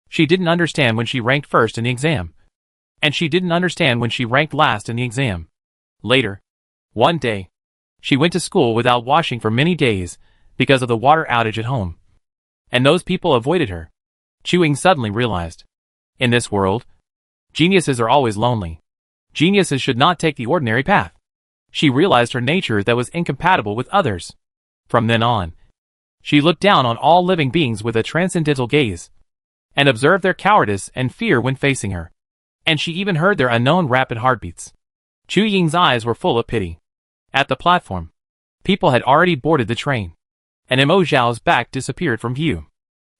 She didn't understand when she ranked first in the exam. And she didn't understand when she ranked last in the exam. Later, one day, she went to school without washing for many days because of the water outage at home. And those people avoided her. Chu-Ying suddenly realized. In this world, geniuses are always lonely. Geniuses should not take the ordinary path. She realized her nature that was incompatible with others. From then on, she looked down on all living beings with a transcendental gaze, and observed their cowardice and fear when facing her. And she even heard their unknown rapid heartbeats. Chu-Ying's eyes were full of pity. At the platform, people had already boarded the train, and Mo Zhao's back disappeared from view.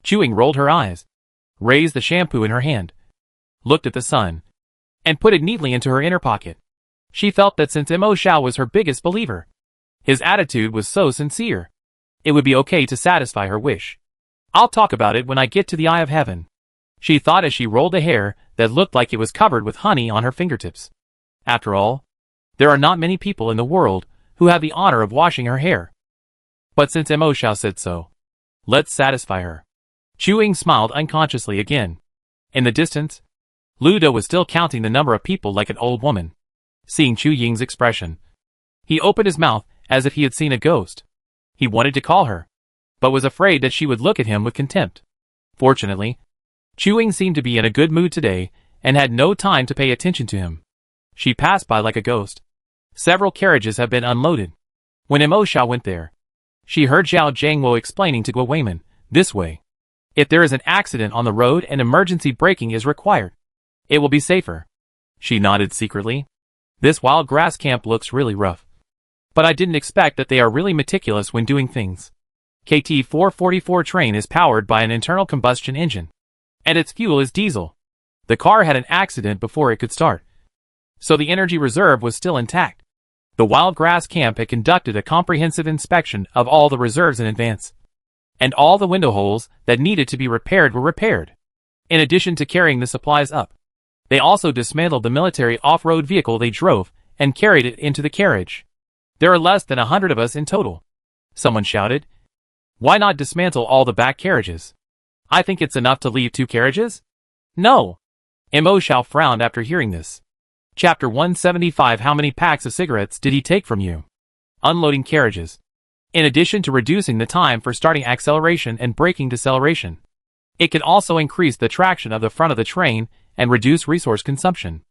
Chu-Ying rolled her eyes, raised the shampoo in her hand, looked at the sun, and put it neatly into her inner pocket. She felt that since Mo Zhao was her biggest believer, his attitude was so sincere, it would be okay to satisfy her wish. I'll talk about it when I get to the eye of heaven, she thought as she rolled a hair that looked like it was covered with honey on her fingertips. After all, there are not many people in the world who have the honor of washing her hair. But since Mo Zhao said so, let's satisfy her. Chu-Ying smiled unconsciously again. In the distance, Ludo was still counting the number of people like an old woman. Seeing Chu-Ying's expression, he opened his mouth as if he had seen a ghost. He wanted to call her, but was afraid that she would look at him with contempt. Fortunately, Chu-Ying seemed to be in a good mood today and had no time to pay attention to him. She passed by like a ghost. Several carriages have been unloaded. When Mo Zhao went there, she heard Zhao Jiangwo explaining to Guo Weiman, this way. If there is an accident on the road and emergency braking is required, it will be safer. She nodded secretly. This wild grass camp looks really rough. But I didn't expect that they are really meticulous when doing things. KT-444 train is powered by an internal combustion engine, and its fuel is diesel. The car had an accident before it could start, so the energy reserve was still intact. The wild grass camp had conducted a comprehensive inspection of all the reserves in advance, and all the window holes that needed to be repaired were repaired. In addition to carrying the supplies up, they also dismantled the military off-road vehicle they drove and carried it into the carriage. There are less than 100 of us in total, someone shouted. Why not dismantle all the back carriages? I think it's enough to leave 2 carriages? No. Mo Zhao frowned after hearing this. Chapter 175. How many packs of cigarettes did he take from you? Unloading carriages. In addition to reducing the time for starting acceleration and braking deceleration, it can also increase the traction of the front of the train and reduce resource consumption.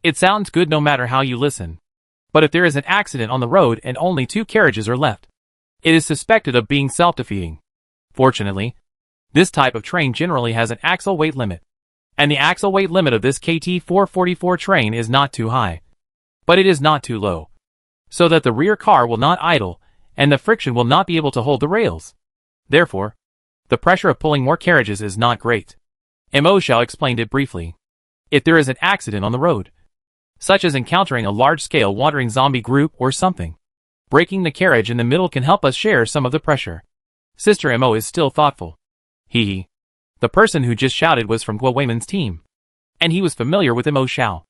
It sounds good no matter how you listen. But if there is an accident on the road and only 2 carriages are left, it is suspected of being self-defeating. Fortunately, this type of train generally has an axle weight limit, and the axle weight limit of this KT-444 train is not too high, but it is not too low, so that the rear car will not idle and the friction will not be able to hold the rails. Therefore, the pressure of pulling more carriages is not great. Mo Zhao explained it briefly. If there is an accident on the road, such as encountering a large-scale wandering zombie group or something, breaking the carriage in the middle can help us share some of the pressure. Sister Mo is still thoughtful. He. The person who just shouted was from Guo Weiman's team, and he was familiar with Mo Zhao.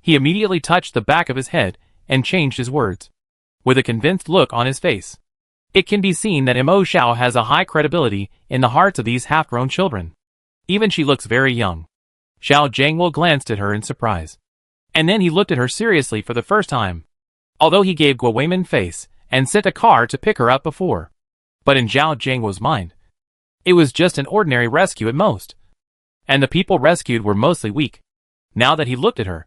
He immediately touched the back of his head and changed his words, with a convinced look on his face. It can be seen that Mo Zhao has a high credibility in the hearts of these half-grown children. Even she looks very young. Zhao Jiangwo glanced at her in surprise, and then he looked at her seriously for the first time. Although he gave Guo Weiman face and sent a car to pick her up before, but in Zhao Jiangwo's mind, it was just an ordinary rescue at most. And the people rescued were mostly weak. Now that he looked at her,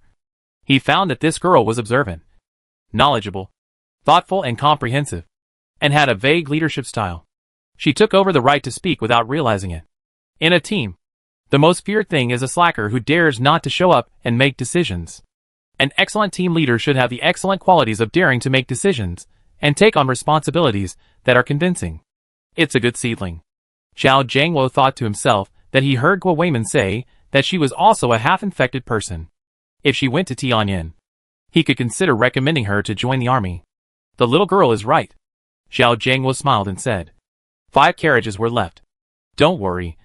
he found that this girl was observant, knowledgeable, thoughtful and comprehensive, and had a vague leadership style. She took over the right to speak without realizing it. In a team, the most feared thing is a slacker who dares not to show up and make decisions. An excellent team leader should have the excellent qualities of daring to make decisions and take on responsibilities that are convincing. It's a good seedling. Zhao Jiangwo thought to himself that he heard Guo Weiman say that she was also a half-infected person. If she went to Tianyin, he could consider recommending her to join the army. The little girl is right. Zhao Jiangwo smiled and said. 5 carriages were left. Don't worry.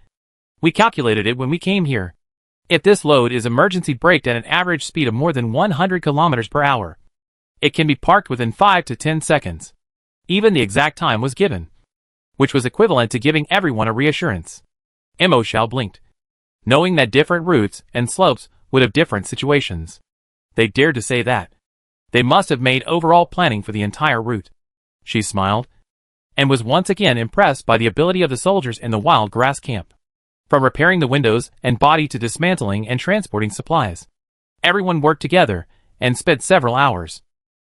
We calculated it when we came here. If this load is emergency braked at an average speed of more than 100 kilometers per hour, it can be parked within 5 to 10 seconds. Even the exact time was given. which was equivalent to giving everyone a reassurance. Mo Xiao blinked, knowing that different routes and slopes would have different situations. They dared to say that. They must have made overall planning for the entire route. She smiled, and was once again impressed by the ability of the soldiers in the wild grass camp. From repairing the windows and body to dismantling and transporting supplies, everyone worked together and spent several hours.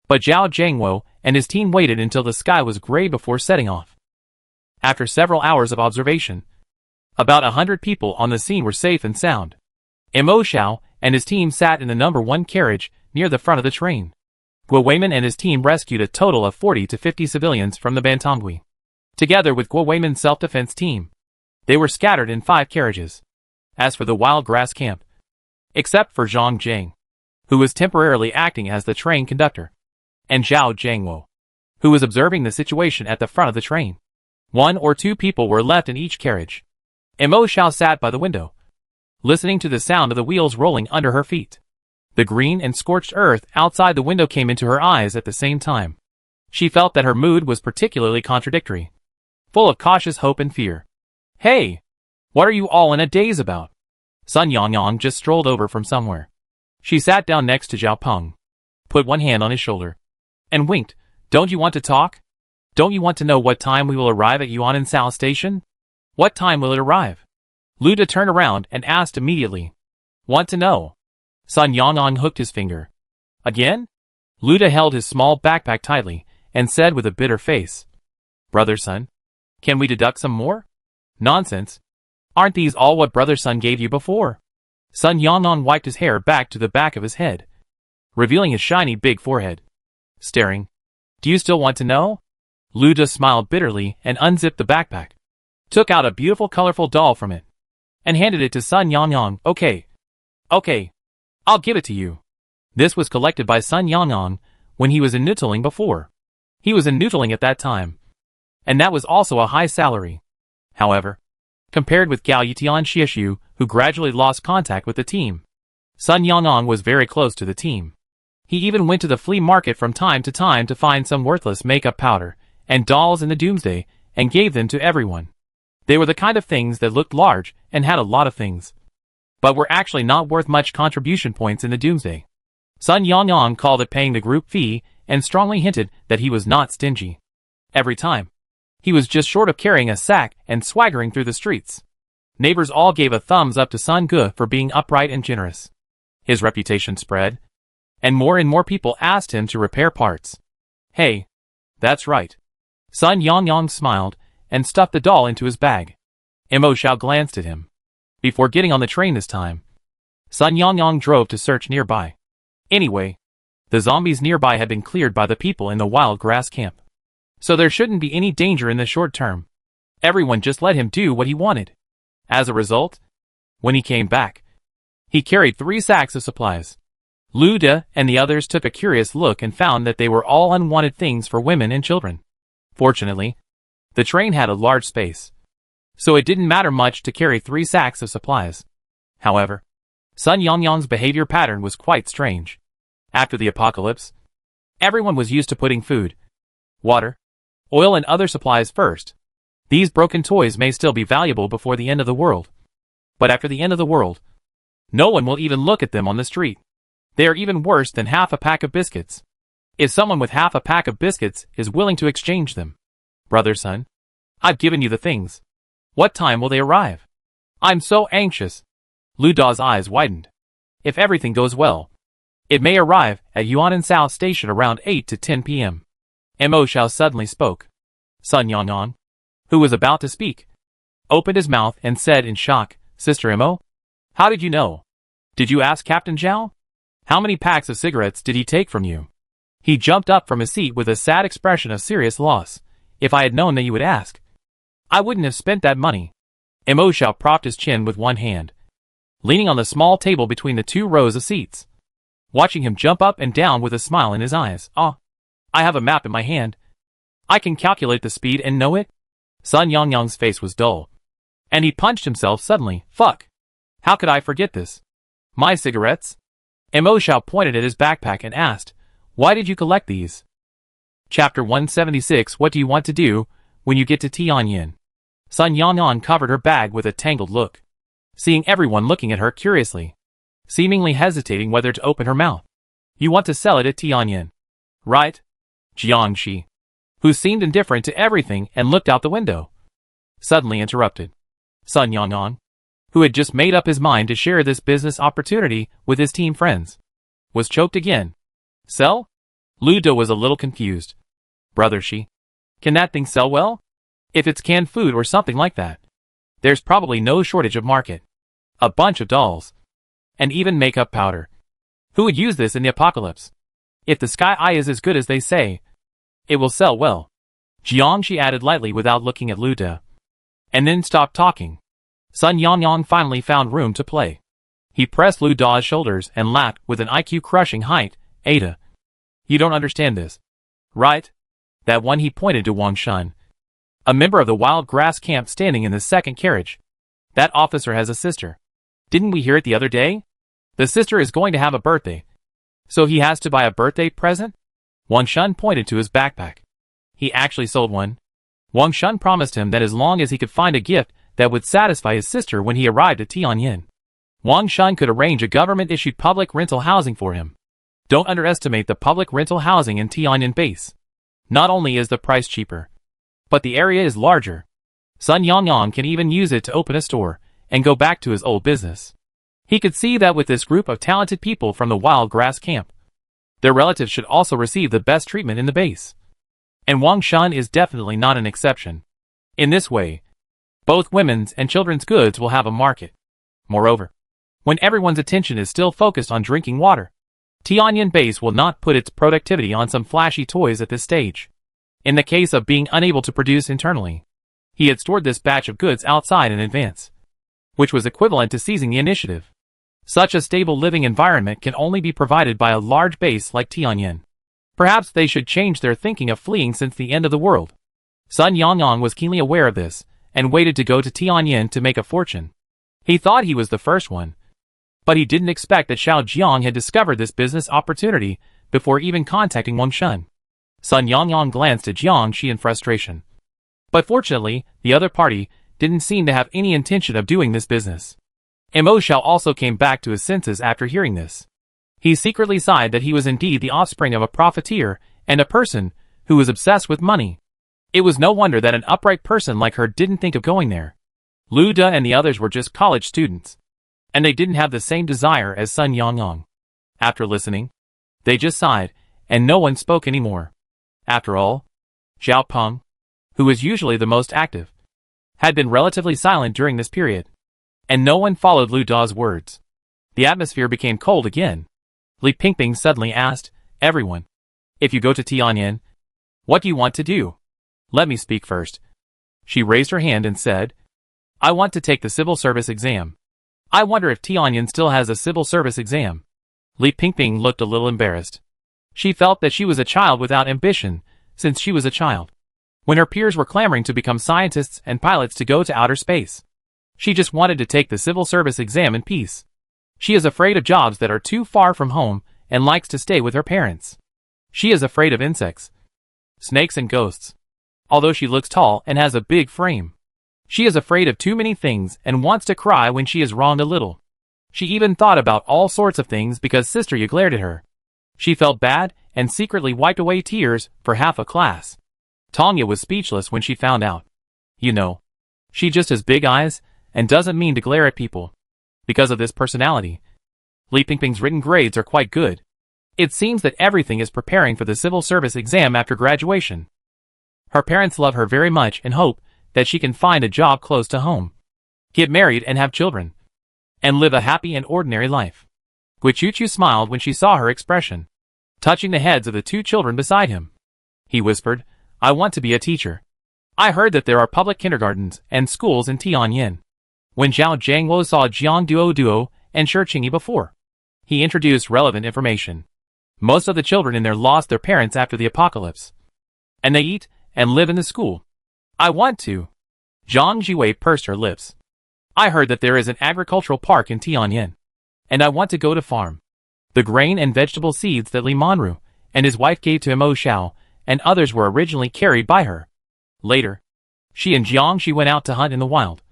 But Zhao Jiangwo and his team waited until the sky was gray before setting off. After several hours of observation, about 100 people on the scene were safe and sound. Mo Xiao and his team sat in the number 1 carriage near the front of the train. Guo Weimin and his team rescued a total of 40 to 50 civilians from the Bantongui. Together with Guo Weimin's self-defense team, they were scattered in 5 carriages. As for the wild grass camp, except for Zhang Jiang, who was temporarily acting as the train conductor, and Zhao Jiangwo, who was observing the situation at the front of the train, 1 or 2 people were left in each carriage. Mo Xiao sat by the window, listening to the sound of the wheels rolling under her feet. The green and scorched earth outside the window came into her eyes at the same time. She felt that her mood was particularly contradictory, full of cautious hope and fear. "Hey! What are you all in a daze about?" Sun Yangyang just strolled over from somewhere. She sat down next to Zhao Peng, put one hand on his shoulder, and winked. "Don't you want to talk? Don't you want to know what time we will arrive at Yuanshan Station? What time will it arrive?" Lu De turned around and asked immediately. "Want to know?" Sun Yangyang hooked his finger. "Again?" Lu De held his small backpack tightly and said with a bitter face, "Brother Sun, can we deduct some more?" "Nonsense. Aren't these all what Brother Sun gave you before?" Sun Yangyang wiped his hair back to the back of his head, revealing his shiny big forehead. Staring. "Do you still want to know?" Lu De smiled bitterly and unzipped the backpack, took out a beautiful colorful doll from it, and handed it to Sun Yangyang. Okay, I'll give it to you." This was collected by Sun Yangyang when he was in Nuttling before. He was in Nuttling at that time, and that was also a high salary. However, compared with Gao Yitian Xieshu, who gradually lost contact with the team, Sun Yangyang was very close to the team. He even went to the flea market from time to find some worthless makeup powder and dolls in the Doomsday and gave them to everyone. They were the kind of things that looked large and had a lot of things, but were actually not worth much contribution points in the Doomsday. Sun Yangyang called it paying the group fee and strongly hinted that he was not stingy. Every time, he was just short of carrying a sack and swaggering through the streets. Neighbors all gave a thumbs up to Sun Ge for being upright and generous. His reputation spread, and more people asked him to repair parts. "Hey, that's right." Sun Yangyang smiled and stuffed the doll into his bag. Mo Xiao glanced at him. Before getting on the train this time, Sun Yangyang drove to search nearby. Anyway, the zombies nearby had been cleared by the people in the wild grass camp, so there shouldn't be any danger in the short term. Everyone just let him do what he wanted. As a result, when he came back, he carried 3 sacks of supplies. Lu De and the others took a curious look and found that they were all unwanted things for women and children. Fortunately, the train had a large space, so it didn't matter much to carry 3 sacks of supplies. However, Sun Yangyang's behavior pattern was quite strange. After the apocalypse, everyone was used to putting food, water, oil and other supplies first. These broken toys may still be valuable before the end of the world, but after the end of the world, no one will even look at them on the street. They are even worse than half a pack of biscuits. If someone with half a pack of biscuits is willing to exchange them, "Brother Sun, I've given you the things. What time will they arrive? I'm so anxious." Lu Da's eyes widened. If everything goes well, it may arrive at Yuanshan Station around 8 to 10 p.m. Mo Xiao suddenly spoke. Sun Yangyang, who was about to speak, opened his mouth and said in shock, "Sister Mo, how did you know? Did you ask Captain Zhao? How many packs of cigarettes did he take from you?" He jumped up from his seat with a sad expression of serious loss. "If I had known that you would ask, I wouldn't have spent that money." Mo Xiao propped his chin with one hand, leaning on the small table between the 2 rows of seats, watching him jump up and down with a smile in his eyes. "Ah, I have a map in my hand. I can calculate the speed and know it." Sun Yangyang's face was dull, and he punched himself suddenly. "Fuck! How could I forget this? My cigarettes?" Mo Xiao pointed at his backpack and asked, "Why did you collect these?" Chapter 176. What do you want to do when you get to Tianyin. Sun Yanyan covered her bag with a tangled look, seeing everyone looking at her curiously, seemingly hesitating whether to open her mouth. You want to sell it at Tianyin, right? Jiangxi, who seemed indifferent to everything and looked out the window, suddenly interrupted. Sun Yanyan, who had just made up his mind to share this business opportunity with his team friends, was choked again. Sell? Lu De was a little confused. Brother Shi, can that thing sell well? If it's canned food or something like that, there's probably no shortage of market. A bunch of dolls. And even makeup powder. Who would use this in the apocalypse? If the sky eye is as good as they say, it will sell well. Jiangxi added lightly without looking at Lu De, and then stopped talking. Sun Yanyan finally found room to play. He pressed Lu De's shoulders and laughed with an IQ-crushing height. Ada, you don't understand this, right? That one. He pointed to Wang Shun, a member of the wild grass camp standing in the second carriage. That officer has a sister. Didn't we hear it the other day? The sister is going to have a birthday, so he has to buy a birthday present? Wang Shun pointed to his backpack. He actually sold one. Wang Shun promised him that as long as he could find a gift that would satisfy his sister when he arrived at Tianyin, Wang Shun could arrange a government-issued public rental housing for him. Don't underestimate the public rental housing in Tianyin base. Not only is the price cheaper, but the area is larger. Sun Yanyan can even use it to open a store and go back to his old business. He could see that with this group of talented people from the wild grass camp, their relatives should also receive the best treatment in the base. And Wang Shun is definitely not an exception. In this way, both women's and children's goods will have a market. Moreover, when everyone's attention is still focused on drinking water, Tianyin base will not put its productivity on some flashy toys at this stage. In the case of being unable to produce internally, he had stored this batch of goods outside in advance, which was equivalent to seizing the initiative. Such a stable living environment can only be provided by a large base like Tianyin. Perhaps they should change their thinking of fleeing since the end of the world. Sun Yanyan was keenly aware of this, and waited to go to Tianyin to make a fortune. He thought he was the first one, but he didn't expect that Xiao Jiang had discovered this business opportunity before even contacting Wang Shun. Sun Yanyan glanced at Jiangxi in frustration. But fortunately, the other party didn't seem to have any intention of doing this business. Mo Xiao also came back to his senses after hearing this. He secretly sighed that he was indeed the offspring of a profiteer and a person who was obsessed with money. It was no wonder that an upright person like her didn't think of going there. Lu De and the others were just college students, and they didn't have the same desire as Sun Yanyan. After listening, they just sighed, and no one spoke anymore. After all, Zhao Peng, who was usually the most active, had been relatively silent during this period, and no one followed Lu De's words. The atmosphere became cold again. Li Pingping suddenly asked, everyone, if you go to Tianyin, what do you want to do? Let me speak first. She raised her hand and said, I want to take the civil service exam. I wonder if Tianyin still has a civil service exam. Li Pingping looked a little embarrassed. She felt that she was a child without ambition, since she was a child, when her peers were clamoring to become scientists and pilots to go to outer space. She just wanted to take the civil service exam in peace. She is afraid of jobs that are too far from home and likes to stay with her parents. She is afraid of insects, snakes and ghosts. Although she looks tall and has a big frame, she is afraid of too many things and wants to cry when she is wronged a little. She even thought about all sorts of things because Sister Yu glared at her. She felt bad and secretly wiped away tears for half a class. Tanya was speechless when she found out. You know, she just has big eyes and doesn't mean to glare at people. Because of this personality, Li Pingping's written grades are quite good. It seems that everything is preparing for the civil service exam after graduation. Her parents love her very much and hope that she can find a job close to home, get married and have children, and live a happy and ordinary life. Guichuchu smiled when she saw her expression, touching the heads of the two children beside him. He whispered, I want to be a teacher. I heard that there are public kindergartens and schools in Tianyin. When Zhao Jiangwo saw Jiang Duo and Shi Qingyi before, he introduced relevant information. Most of the children in there lost their parents after the apocalypse, and they eat and live in the school. I want to. Zhang Jiwei pursed her lips. I heard that there is an agricultural park in Tianyin, and I want to go to farm the grain and vegetable seeds that Li Manru and his wife gave to Mo Xiao, and others were originally carried by her. Later, She and Jiangxi went out to hunt in the wild,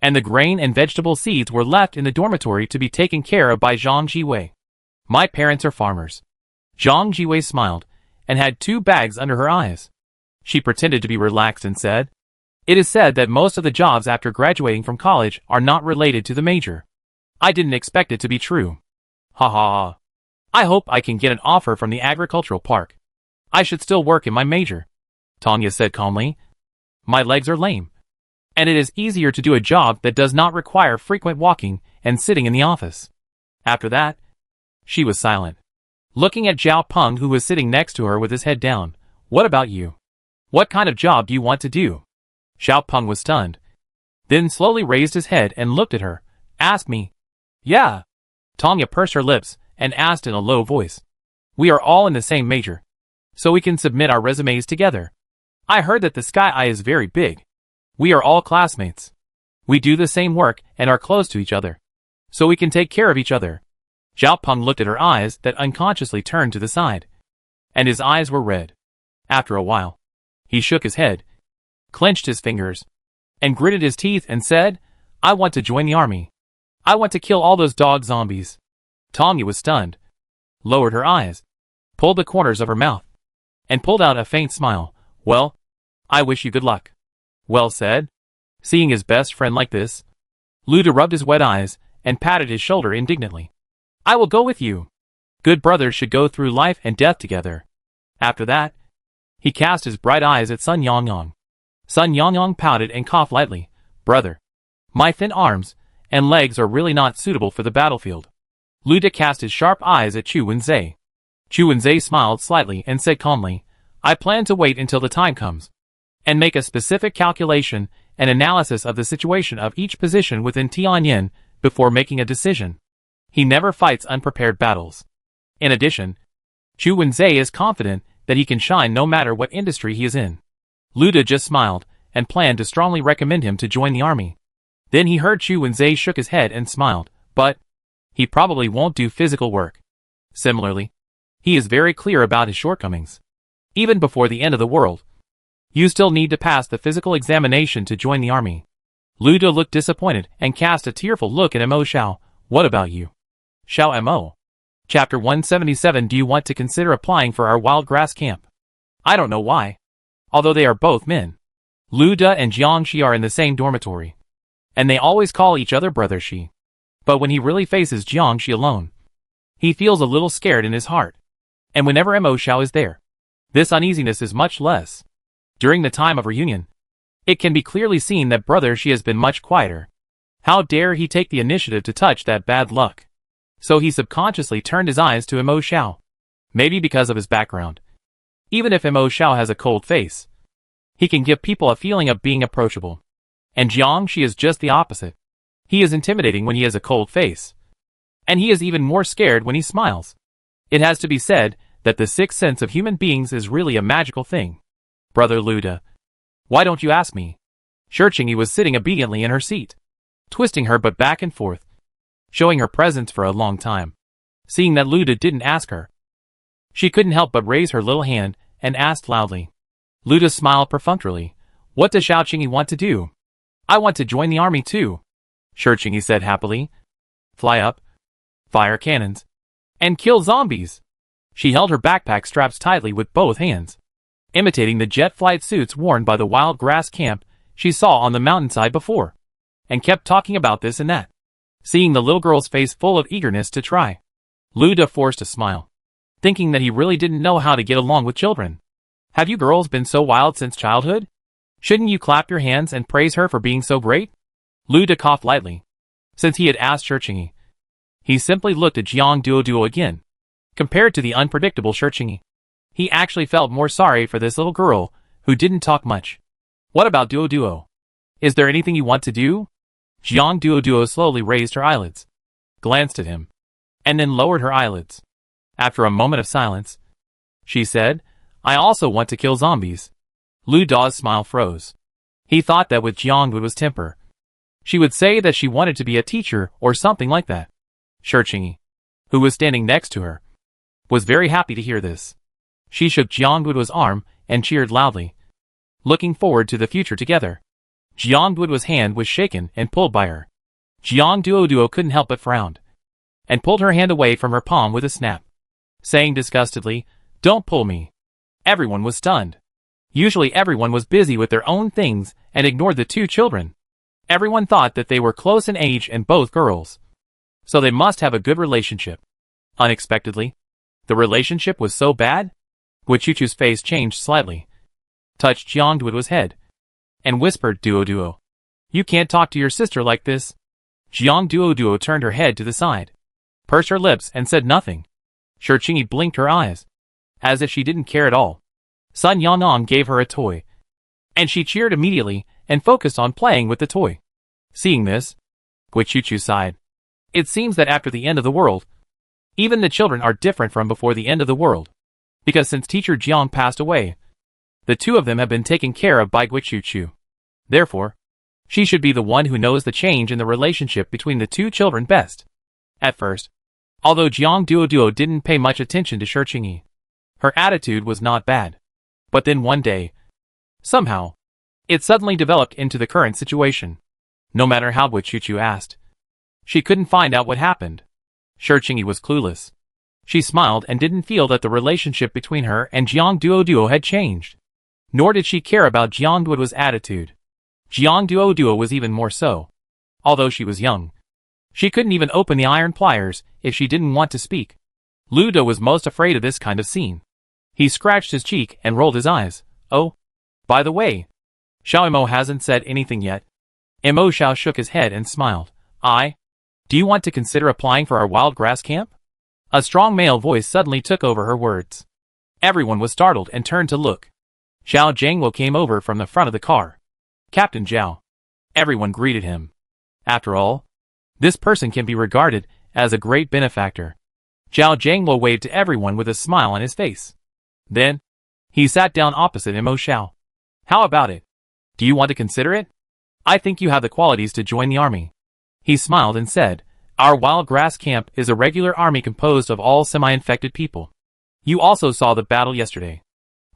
and the grain and vegetable seeds were left in the dormitory to be taken care of by Zhang Jiwei. My parents are farmers. Zhang Jiwei smiled, and had 2 bags under her eyes. She pretended to be relaxed and said, "It is said that most of the jobs after graduating from college are not related to the major. I didn't expect it to be true. Ha ha ha. I hope I can get an offer from the agricultural park. I should still work in my major," Tanya said calmly. "My legs are lame, and it is easier to do a job that does not require frequent walking and sitting in the office." After that, she was silent, looking at Zhao Peng, who was sitting next to her with his head down. "What about you? What kind of job do you want to do?" Zhao Peng was stunned, then slowly raised his head and looked at her. "Ask me." "Yeah." Tanya pursed her lips and asked in a low voice. "We are all in the same major, so we can submit our resumes together. I heard that the Sky Eye is very big. We are all classmates. We do the same work and are close to each other, so we can take care of each other." Zhao Peng looked at her eyes that unconsciously turned to the side, and his eyes were red. After a while, he shook his head, clenched his fingers, and gritted his teeth and said, "I want to join the army. I want to kill all those dog zombies." Tanya was stunned, lowered her eyes, pulled the corners of her mouth, and pulled out a faint smile. "Well, I wish you good luck." "Well said." Seeing his best friend like this, Luda rubbed his wet eyes and patted his shoulder indignantly. "I will go with you. Good brothers should go through life and death together." After that, he cast his bright eyes at Sun Yangyang. Sun Yangyang pouted and coughed lightly. "Brother, my thin arms and legs are really not suitable for the battlefield." Luda cast his sharp eyes at Chu Wenzhe. Chu Wenzhe smiled slightly and said calmly, "I plan to wait until the time comes, and make a specific calculation and analysis of the situation of each position within Tianyin before making a decision. He never fights unprepared battles. In addition, Chu Wenzhe is confident that he can shine no matter what industry he is in." Luda just smiled and planned to strongly recommend him to join the army. Then he heard Chu Wenzhe shook his head and smiled, "But he probably won't do physical work. Similarly, he is very clear about his shortcomings. Even before the end of the world, you still need to pass the physical examination to join the army." Luda looked disappointed and cast a tearful look at Mo Xiao. "What about you?" Xiao Mo. Chapter 177. Do you want to consider applying for our wild grass camp? I don't know why. Although they are both men, Luda and Jiangxi are in the same dormitory, and they always call each other brother Shi. But when he really faces Jiangxi alone, he feels a little scared in his heart. And whenever Mo Xiao is there, this uneasiness is much less. During the time of reunion, it can be clearly seen that brother Shi has been much quieter. How dare he take the initiative to touch that bad luck? So he subconsciously turned his eyes to Mo Xiao. Maybe because of his background. Even if Mo Xiao has a cold face, he can give people a feeling of being approachable. And Jiangxi is just the opposite. He is intimidating when he has a cold face, and he is even more scared when he smiles. It has to be said that the sixth sense of human beings is really a magical thing. "Brother Luda, why don't you ask me?" Shirchingi was sitting obediently in her seat, twisting her butt back and forth, showing her presence for a long time. Seeing that Luda didn't ask her, she couldn't help but raise her little hand and asked loudly. Luda smiled perfunctorily. "What does Xiaoqingi want to do?" "I want to join the army too," Shirchingi said happily. "Fly up, fire cannons, and kill zombies." She held her backpack straps tightly with both hands, imitating the jet flight suits worn by the wild grass camp she saw on the mountainside before, and kept talking about this and that. Seeing the little girl's face full of eagerness to try, Luda forced a smile, thinking that he really didn't know how to get along with children. "Have you girls been so wild since childhood? Shouldn't you clap your hands and praise her for being so great?" Luda coughed lightly. Since he had asked Shirchingi, he simply looked at Jiang Duoduo again. Compared to the unpredictable Shirchingi, he actually felt more sorry for this little girl who didn't talk much. "What about Duoduo? Is there anything you want to do?" Jiang Duoduo slowly raised her eyelids, glanced at him, and then lowered her eyelids. After a moment of silence, she said, "I also want to kill zombies." Lu Da's smile froze. He thought that with Jiang Duoduo's temper, she would say that she wanted to be a teacher or something like that. Shirchingi, who was standing next to her, was very happy to hear this. She shook Jiang Duoduo's arm and cheered loudly. looking forward to the future together. Jiang Duoduo's hand was shaken and pulled by her. Jiang Duoduo couldn't help but frown, and pulled her hand away from her palm with a snap, saying disgustedly, "Don't pull me." Everyone was stunned. Usually everyone was busy with their own things and ignored the two children. Everyone thought that they were close in age and both girls, so they must have a good relationship. Unexpectedly, the relationship was so bad? Guichuchu's face changed slightly, touched Jiang Duoduo's head, and whispered, "Duoduo, you can't talk to your sister like this." Jiang Duoduo turned her head to the side, pursed her lips and said nothing. Shirqingyi blinked her eyes, as if she didn't care at all. Sun Yanong gave her a toy, and she cheered immediately and focused on playing with the toy. Seeing this, Guichuchu sighed. It seems that after the end of the world, even the children are different from before the end of the world, because since teacher Jiang passed away, the two of them have been taken care of by Guichuchu. Therefore, she should be the one who knows the change in the relationship between the two children best. At first, although Jiang Duoduo didn't pay much attention to Shirqingyi, her attitude was not bad. But then one day, somehow, it suddenly developed into the current situation. No matter how Guichuchu asked, she couldn't find out what happened. Shirqingyi was clueless. She smiled and didn't feel that the relationship between her and Jiang Duoduo had changed. Nor did she care about Jiang Duoduo's attitude. Jiang Duoduo was even more so. Although she was young, she couldn't even open the iron pliers if she didn't want to speak. Ludo was most afraid of this kind of scene. He scratched his cheek and rolled his eyes. "Oh, by the way, Xiao Imo hasn't said anything yet." Imo Xiao shook his head and smiled. Do you want to consider applying for our wild grass camp?" A strong male voice suddenly took over her words. Everyone was startled and turned to look. Zhao Jiangwo came over from the front of the car. "Captain Zhao." Everyone greeted him. After all, this person can be regarded as a great benefactor. Zhao Jiangwo waved to everyone with a smile on his face. Then, he sat down opposite Imo Xiao. "How about it? Do you want to consider it? I think you have the qualities to join the army." He smiled and said, "Our wild grass camp is a regular army composed of all semi-infected people. You also saw the battle yesterday.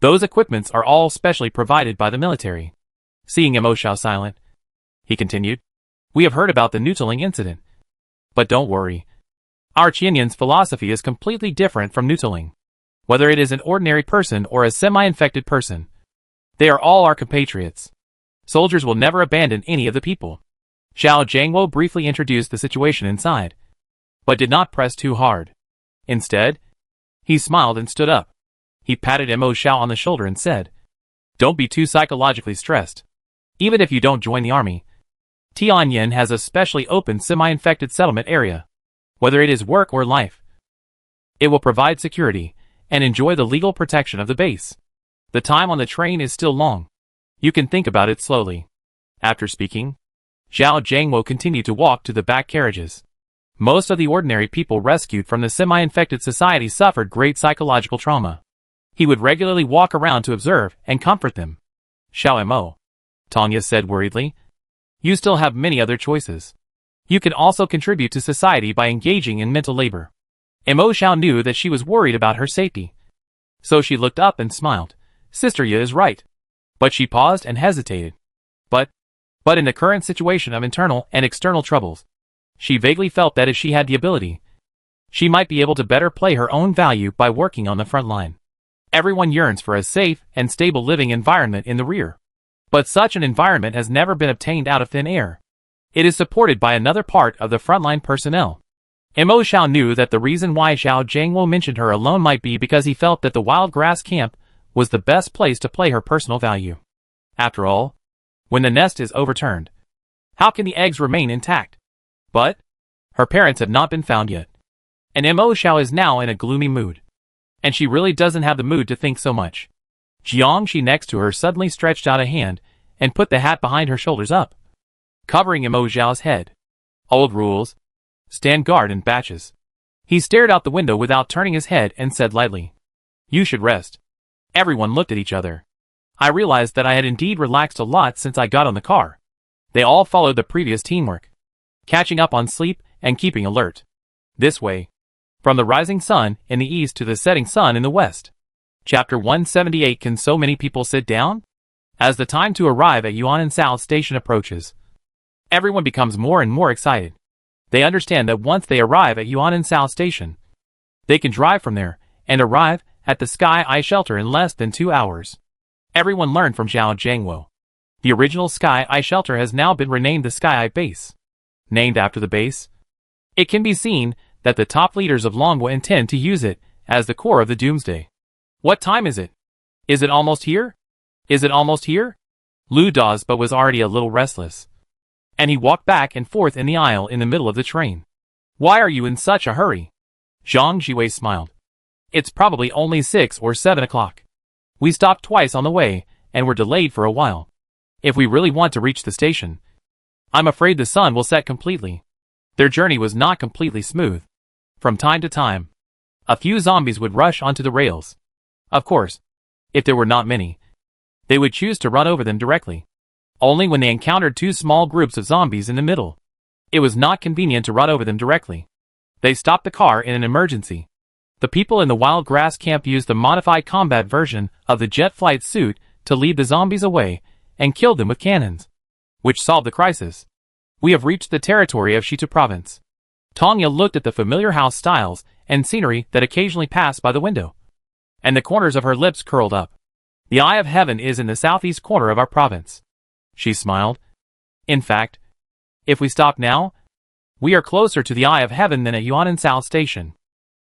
Those equipments are all specially provided by the military." Seeing Imo Xiao silent, he continued, "We have heard about the Nutaling incident. But don't worry. Our Qianyan's philosophy is completely different from Nutaling. Whether it is an ordinary person or a semi-infected person, they are all our compatriots. Soldiers will never abandon any of the people." Zhao Jiangwo briefly introduced the situation inside, but did not press too hard. Instead, he smiled and stood up. He patted Imo Xiao on the shoulder and said, "Don't be too psychologically stressed. Even if you don't join the army, Tianyin has a specially open semi-infected settlement area. Whether it is work or life, it will provide security and enjoy the legal protection of the base. The time on the train is still long. You can think about it slowly." After speaking, Zhao Jiangwo continued to walk to the back carriages. Most of the ordinary people rescued from the semi-infected society suffered great psychological trauma. He would regularly walk around to observe and comfort them. "Xiao Mo," Tanya said worriedly, "you still have many other choices. You can also contribute to society by engaging in mental labor." Imo Xiao knew that she was worried about her safety, so she looked up and smiled. Sister Ye is right. But she paused and hesitated. But in the current situation of internal and external troubles, she vaguely felt that if she had the ability, she might be able to better play her own value by working on the front line. Everyone yearns for a safe and stable living environment in the rear. But such an environment has never been obtained out of thin air. It is supported by another part of the frontline personnel. Imo Xiao knew that the reason why Zhao Jiangwo mentioned her alone might be because he felt that the wild grass camp was the best place to play her personal value. After all, when the nest is overturned, how can the eggs remain intact? But her parents have not been found yet. And Imo Xiao is now in a gloomy mood. And she really doesn't have the mood to think so much. Jiang Shi next to her suddenly stretched out a hand and put the hat behind her shoulders up, covering Imo Xiao's head. Old rules. Stand guard in batches. He stared out the window without turning his head and said lightly, "You should rest." Everyone looked at each other. I realized that I had indeed relaxed a lot since I got on the car. They all followed the previous teamwork, catching up on sleep and keeping alert. This way, from the rising sun in the east to the setting sun in the west. Chapter 178. Can so many people sit down? As the time to arrive at Yuanan South Station approaches, everyone becomes more and more excited. They understand that once they arrive at Yuanan South Station, they can drive from there and arrive at the Sky Eye Shelter in less than 2 hours. Everyone learned from Zhao Jiangwo. The original Sky Eye Shelter has now been renamed the Sky Eye Base. Named after the base, it can be seen that the top leaders of Longwa intend to use it as the core of the Doomsday. What time is it? Is it almost here? Is it almost here? Lu Dawes but was already a little restless, and he walked back and forth in the aisle in the middle of the train. Why are you in such a hurry? Zhang Jiwei smiled. It's probably only 6 or 7 o'clock. We stopped twice on the way, and were delayed for a while. If we really want to reach the station, I'm afraid the sun will set completely. Their journey was not completely smooth. From time to time, a few zombies would rush onto the rails. Of course, if there were not many, they would choose to run over them directly. Only when they encountered 2 small groups of zombies in the middle, it was not convenient to run over them directly. They stopped the car in an emergency. The people in the wild grass camp used the modified combat version of the jet flight suit to lead the zombies away and killed them with cannons, which solved the crisis. We have reached the territory of Shitu province. Tongya looked at the familiar house styles and scenery that occasionally passed by the window, and the corners of her lips curled up. The Eye of Heaven is in the southeast corner of our province. She smiled. In fact, if we stop now, we are closer to the Eye of Heaven than at Yuanan South Station.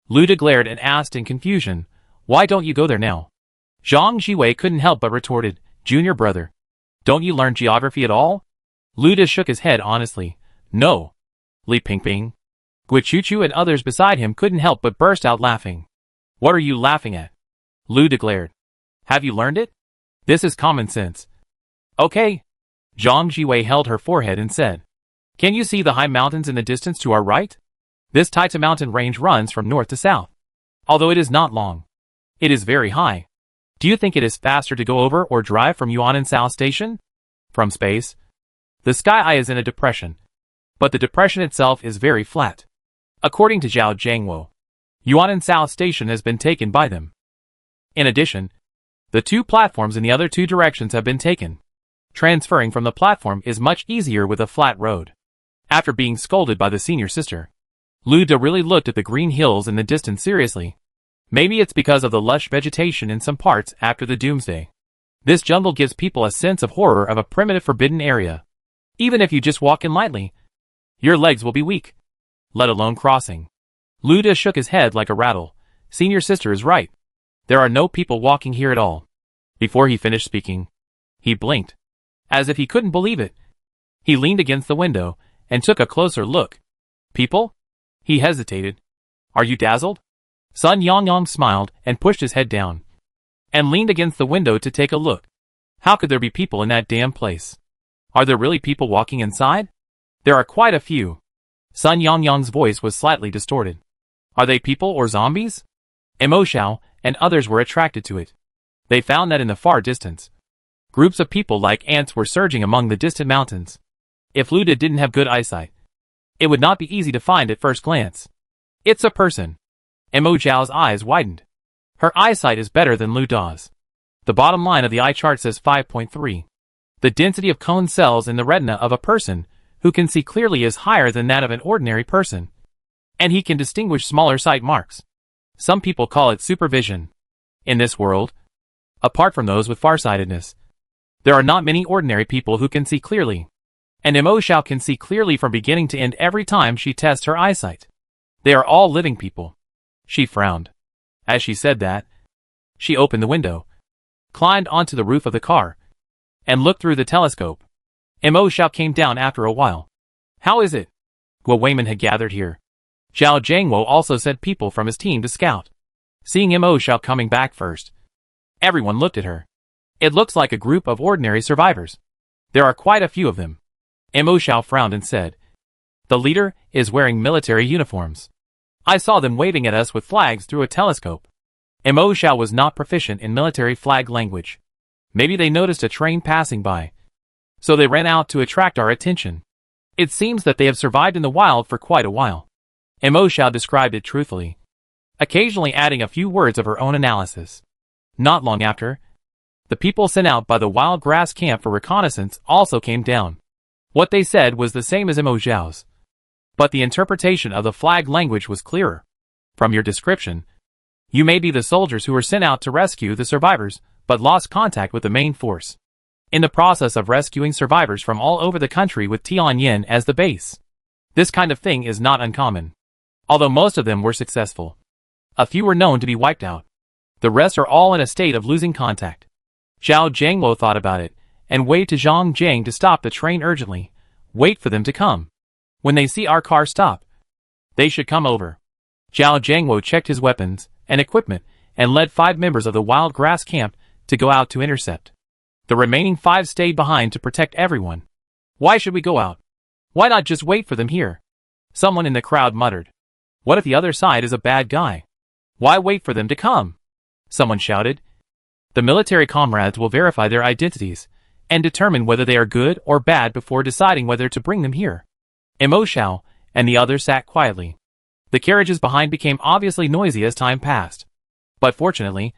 Luda glared and asked in confusion, why don't you go there now? Zhang Jiwei couldn't help but retorted, Junior brother, don't you learn geography at all? Luda shook his head honestly. No. Li Pingping, Guichuchu and others beside him couldn't help but burst out laughing. What are you laughing at? Luda glared. Have you learned it? This is common sense. Okay. Zhang Jiwei held her forehead and said, can you see the high mountains in the distance to our right? This Taita mountain range runs from north to south. Although it is not long, it is very high. Do you think it is faster to go over or drive from Yuanan South Station? From space? The Sky Eye is in a depression, but the depression itself is very flat. According to Zhao Jiangwo, Yuanan South Station has been taken by them. In addition, the 2 platforms in the other 2 directions have been taken. Transferring from the platform is much easier with a flat road. After being scolded by the senior sister, Luda really looked at the green hills in the distance seriously. Maybe it's because of the lush vegetation in some parts after the Doomsday. This jungle gives people a sense of horror of a primitive forbidden area. Even if you just walk in lightly, your legs will be weak, let alone crossing. Luda shook his head like a rattle. Senior sister is right. There are no people walking here at all. Before he finished speaking, he blinked, as if he couldn't believe it. He leaned against the window and took a closer look. People? He hesitated. Are you dazzled? Sun Yongyong smiled and pushed his head down, and leaned against the window to take a look. How could there be people in that damn place? Are there really people walking inside? There are quite a few. Sun Yongyong's voice was slightly distorted. Are they people or zombies? Mo Xiao and others were attracted to it. They found that in the far distance, groups of people like ants were surging among the distant mountains. If Luda didn't have good eyesight, it would not be easy to find at first glance. It's a person. Mo Xiao's eyes widened. Her eyesight is better than Lu Da's. The bottom line of the eye chart says 5.3. The density of cone cells in the retina of a person who can see clearly is higher than that of an ordinary person, and he can distinguish smaller sight marks. Some people call it supervision. In this world, apart from those with farsightedness, there are not many ordinary people who can see clearly, and Mo Xiao can see clearly from beginning to end every time she tests her eyesight. They are all living people. She frowned. As she said that, she opened the window, climbed onto the roof of the car, and looked through the telescope. Mo Xiao came down after a while. How is it? Guo Weiman had gathered here. Zhao Jiangwo also sent people from his team to scout. Seeing Mo Xiao coming back first, everyone looked at her. It looks like a group of ordinary survivors. There are quite a few of them. Mo Xiao frowned and said, the leader is wearing military uniforms. I saw them waving at us with flags through a telescope. Mo Xiao was not proficient in military flag language. Maybe they noticed a train passing by, so they ran out to attract our attention. It seems that they have survived in the wild for quite a while. Mo Xiao described it truthfully, occasionally adding a few words of her own analysis. Not long after, The people sent out by the wild grass camp for reconnaissance also came down. What they said was the same as Mo Zhao's. But the interpretation of the flag language was clearer. From your description, you may be the soldiers who were sent out to rescue the survivors, but lost contact with the main force. In the process of rescuing survivors from all over the country with Tianyin as the base. This kind of thing is not uncommon. Although most of them were successful. A few were known to be wiped out. The rest are all in a state of losing contact. Zhao Jiangwo thought about it, and waved to Zhang Jiang to stop the train urgently. Wait for them to come. When they see our car stop, they should come over. Zhao Jiangwo checked his weapons and equipment and led 5 members of the wild grass camp to go out to intercept. The remaining 5 stayed behind to protect everyone. Why should we go out? Why not just wait for them here? Someone in the crowd muttered. What if the other side is a bad guy? Why wait for them to come? Someone shouted. The military comrades will verify their identities and determine whether they are good or bad before deciding whether to bring them here. Mo Xiao and the others sat quietly. The carriages behind became obviously noisy as time passed. But fortunately,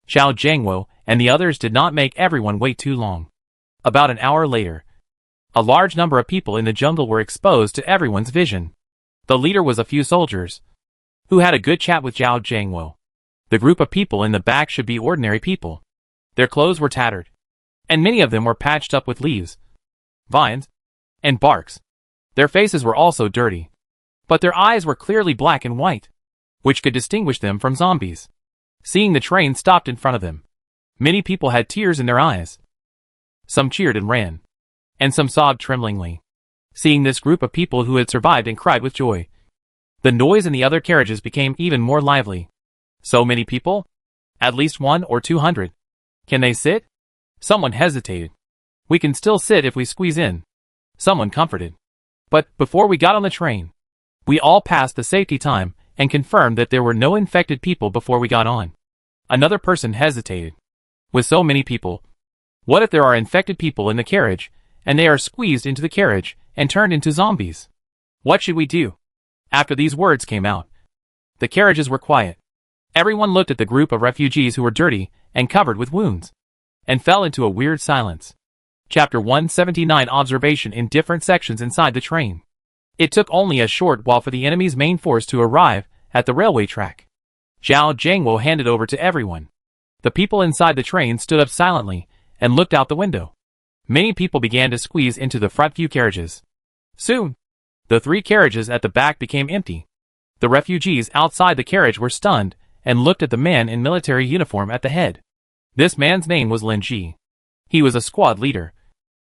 Zhao Jiangwo and the others did not make everyone wait too long. About an hour later, a large number of people in the jungle were exposed to everyone's vision. The leader was a few soldiers, who had a good chat with Zhao Jiangwo. The group of people in the back should be ordinary people. Their clothes were tattered, and many of them were patched up with leaves, vines, and barks. Their faces were also dirty, but their eyes were clearly black and white, which could distinguish them from zombies. Seeing the train stopped in front of them, many people had tears in their eyes. Some cheered and ran, and some sobbed tremblingly, seeing this group of people who had survived and cried with joy. The noise in the other carriages became even more lively. So many people? At least 100 or 200. Can they sit? Someone hesitated. We can still sit if we squeeze in. Someone comforted. But before we got on the train, we all passed the safety time and confirmed that there were no infected people before we got on. Another person hesitated. With so many people, what if there are infected people in the carriage, and they are squeezed into the carriage and turned into zombies? What should we do? After these words came out, the carriages were quiet. Everyone looked at the group of refugees who were dirty and covered with wounds, and fell into a weird silence. Chapter 179 Observation in different sections inside the train. It took only a short while for the enemy's main force to arrive at the railway track. Zhao Jiangwo handed over to everyone. The people inside the train stood up silently and looked out the window. Many people began to squeeze into the front few carriages. Soon, the 3 carriages at the back became empty. The refugees outside the carriage were stunned and looked at the man in military uniform at the head. This man's name was Lin Ji. He was a squad leader.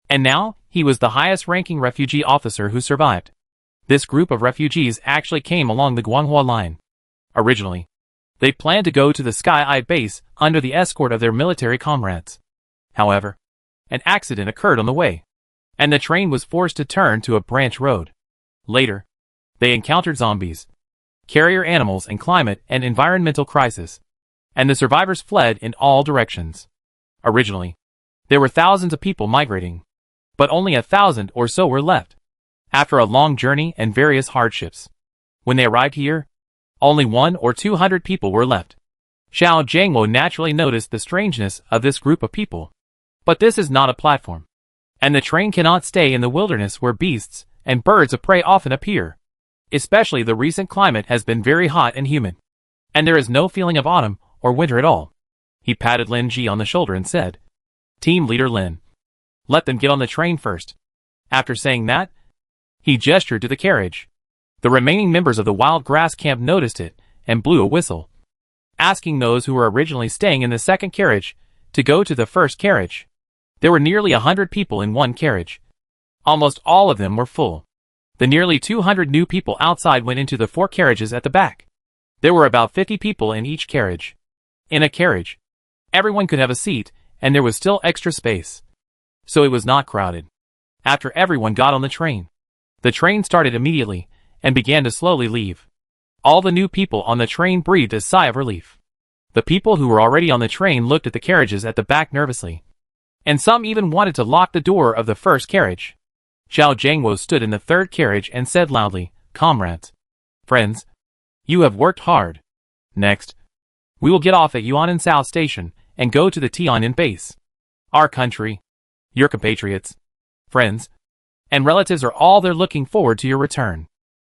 And now, he was the highest-ranking refugee officer who survived. This group of refugees actually came along the Guanghua line. Originally, they planned to go to the Sky Eye base under the escort of their military comrades. However, an accident occurred on the way, and the train was forced to turn to a branch road. Later, they encountered zombies, carrier animals and climate and environmental crisis, and the survivors fled in all directions. Originally, there were thousands of people migrating, but only 1,000 or so were left. After a long journey and various hardships, when they arrived here, only 100 or 200 people were left. Zhao Jiangwo naturally noticed the strangeness of this group of people. But this is not a platform, and the train cannot stay in the wilderness where beasts and birds of prey often appear. Especially the recent climate has been very hot and humid, and there is no feeling of autumn or winter at all. He patted Lin Ji on the shoulder and said, Team Leader Lin, let them get on the train first. After saying that, he gestured to the carriage. The remaining members of the wild grass camp noticed it and blew a whistle, asking those who were originally staying in the second carriage to go to the first carriage. There were nearly 100 people in one carriage. Almost all of them were full. The nearly 200 new people outside went into the 4 carriages at the back. There were about 50 people in each carriage. In a carriage, everyone could have a seat, and there was still extra space. So it was not crowded. After everyone got on the train started immediately and began to slowly leave. All the new people on the train breathed a sigh of relief. The people who were already on the train looked at the carriages at the back nervously, and some even wanted to lock the door of the first carriage. Zhao Jiangwo stood in the 3rd carriage and said loudly, Comrades, friends, you have worked hard. Next, we will get off at Yuanan South Station and go to the Tiananmen base. Our country, your compatriots, friends, and relatives are all there looking forward to your return.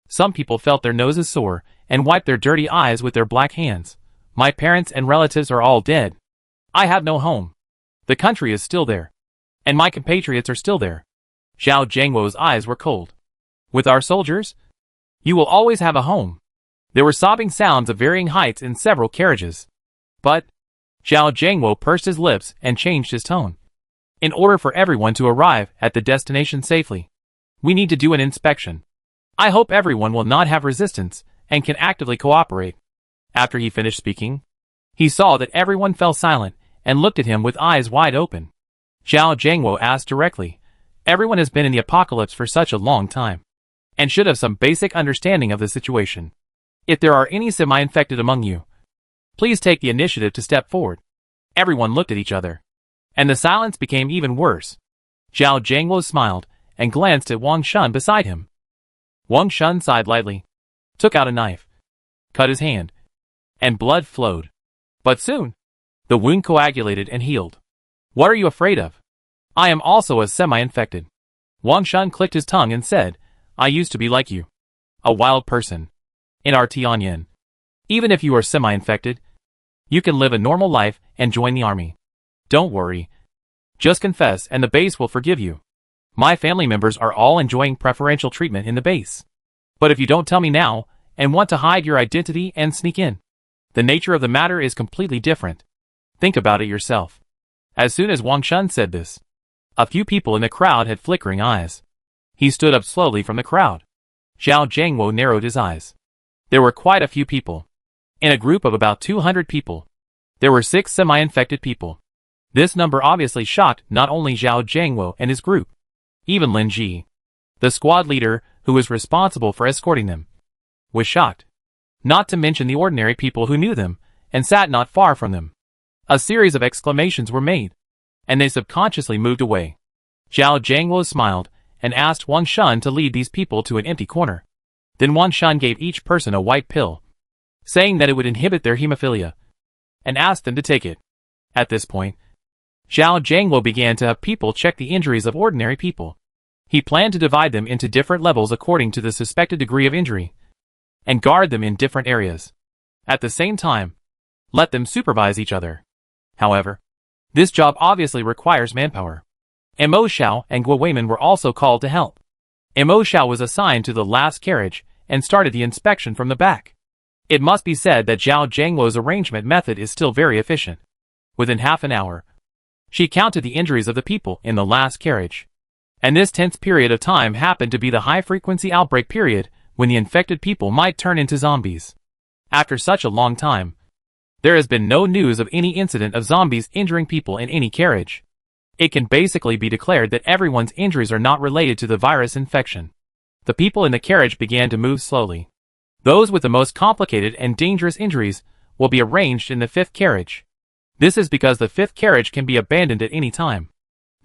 Some people felt their noses sore and wiped their dirty eyes with their black hands. My parents and relatives are all dead. I have no home. The country is still there. And my compatriots are still there. Zhao Jiangwo's eyes were cold. With our soldiers? You will always have a home. There were sobbing sounds of varying heights in several carriages. But Zhao Jiangwo pursed his lips and changed his tone. In order for everyone to arrive at the destination safely, we need to do an inspection. I hope everyone will not have resistance and can actively cooperate. After he finished speaking, he saw that everyone fell silent and looked at him with eyes wide open. Zhao Jiangwo asked directly, everyone has been in the apocalypse for such a long time, and should have some basic understanding of the situation. If there are any semi-infected among you, please take the initiative to step forward. Everyone looked at each other, and the silence became even worse. Zhao Jiangwo smiled and glanced at Wang Shun beside him. Wang Shun sighed lightly, took out a knife, cut his hand, and blood flowed. But soon, the wound coagulated and healed. What are you afraid of? I am also a semi-infected. Wang Shun clicked his tongue and said, I used to be like you, a wild person. In our Tianyan, even if you are semi-infected, you can live a normal life and join the army. Don't worry. Just confess and the base will forgive you. My family members are all enjoying preferential treatment in the base. But if you don't tell me now, and want to hide your identity and sneak in, the nature of the matter is completely different. Think about it yourself. As soon as Wang Shun said this, a few people in the crowd had flickering eyes. He stood up slowly from the crowd. Zhao Jiangwo narrowed his eyes. There were quite a few people. In a group of about 200 people, there were 6 semi-infected people. This number obviously shocked not only Zhao Jiangwo and his group, even Lin Ji, the squad leader who was responsible for escorting them, was shocked. Not to mention the ordinary people who knew them and sat not far from them. A series of exclamations were made, and they subconsciously moved away. Zhao Jiangwo smiled and asked Wang Shun to lead these people to an empty corner. Then Wang Shun gave each person a white pill, saying that it would inhibit their hemophilia, and asked them to take it. At this point, Zhao Jiangwo began to have people check the injuries of ordinary people. He planned to divide them into different levels according to the suspected degree of injury, and guard them in different areas. At the same time, let them supervise each other. However, this job obviously requires manpower. Mo Xiao and Guo Weimin were also called to help. Mo Xiao was assigned to the last carriage and started the inspection from the back. It must be said that Zhao Jiangwo's arrangement method is still very efficient. Within half an hour, she counted the injuries of the people in the last carriage. And this tense period of time happened to be the high-frequency outbreak period when the infected people might turn into zombies. After such a long time, there has been no news of any incident of zombies injuring people in any carriage. It can basically be declared that everyone's injuries are not related to the virus infection. The people in the carriage began to move slowly. Those with the most complicated and dangerous injuries will be arranged in the 5th carriage. This is because the 5th carriage can be abandoned at any time.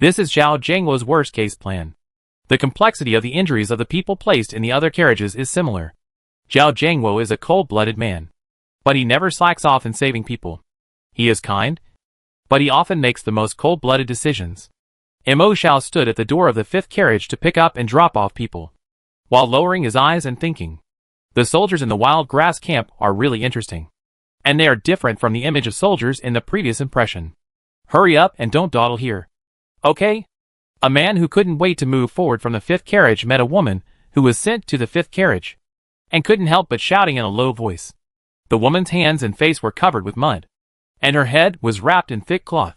This is Zhao Jiangwo's worst-case plan. The complexity of the injuries of the people placed in the other carriages is similar. Zhao Jiangwo is a cold-blooded man, but he never slacks off in saving people. He is kind, but he often makes the most cold-blooded decisions. Mo Xiao stood at the door of the 5th carriage to pick up and drop off people, while lowering his eyes and thinking. The soldiers in the wild grass camp are really interesting, and they are different from the image of soldiers in the previous impression. Hurry up and don't dawdle here. Okay? A man who couldn't wait to move forward from the 5th carriage met a woman who was sent to the 5th carriage, and couldn't help but shouting in a low voice. The woman's hands and face were covered with mud, and her head was wrapped in thick cloth,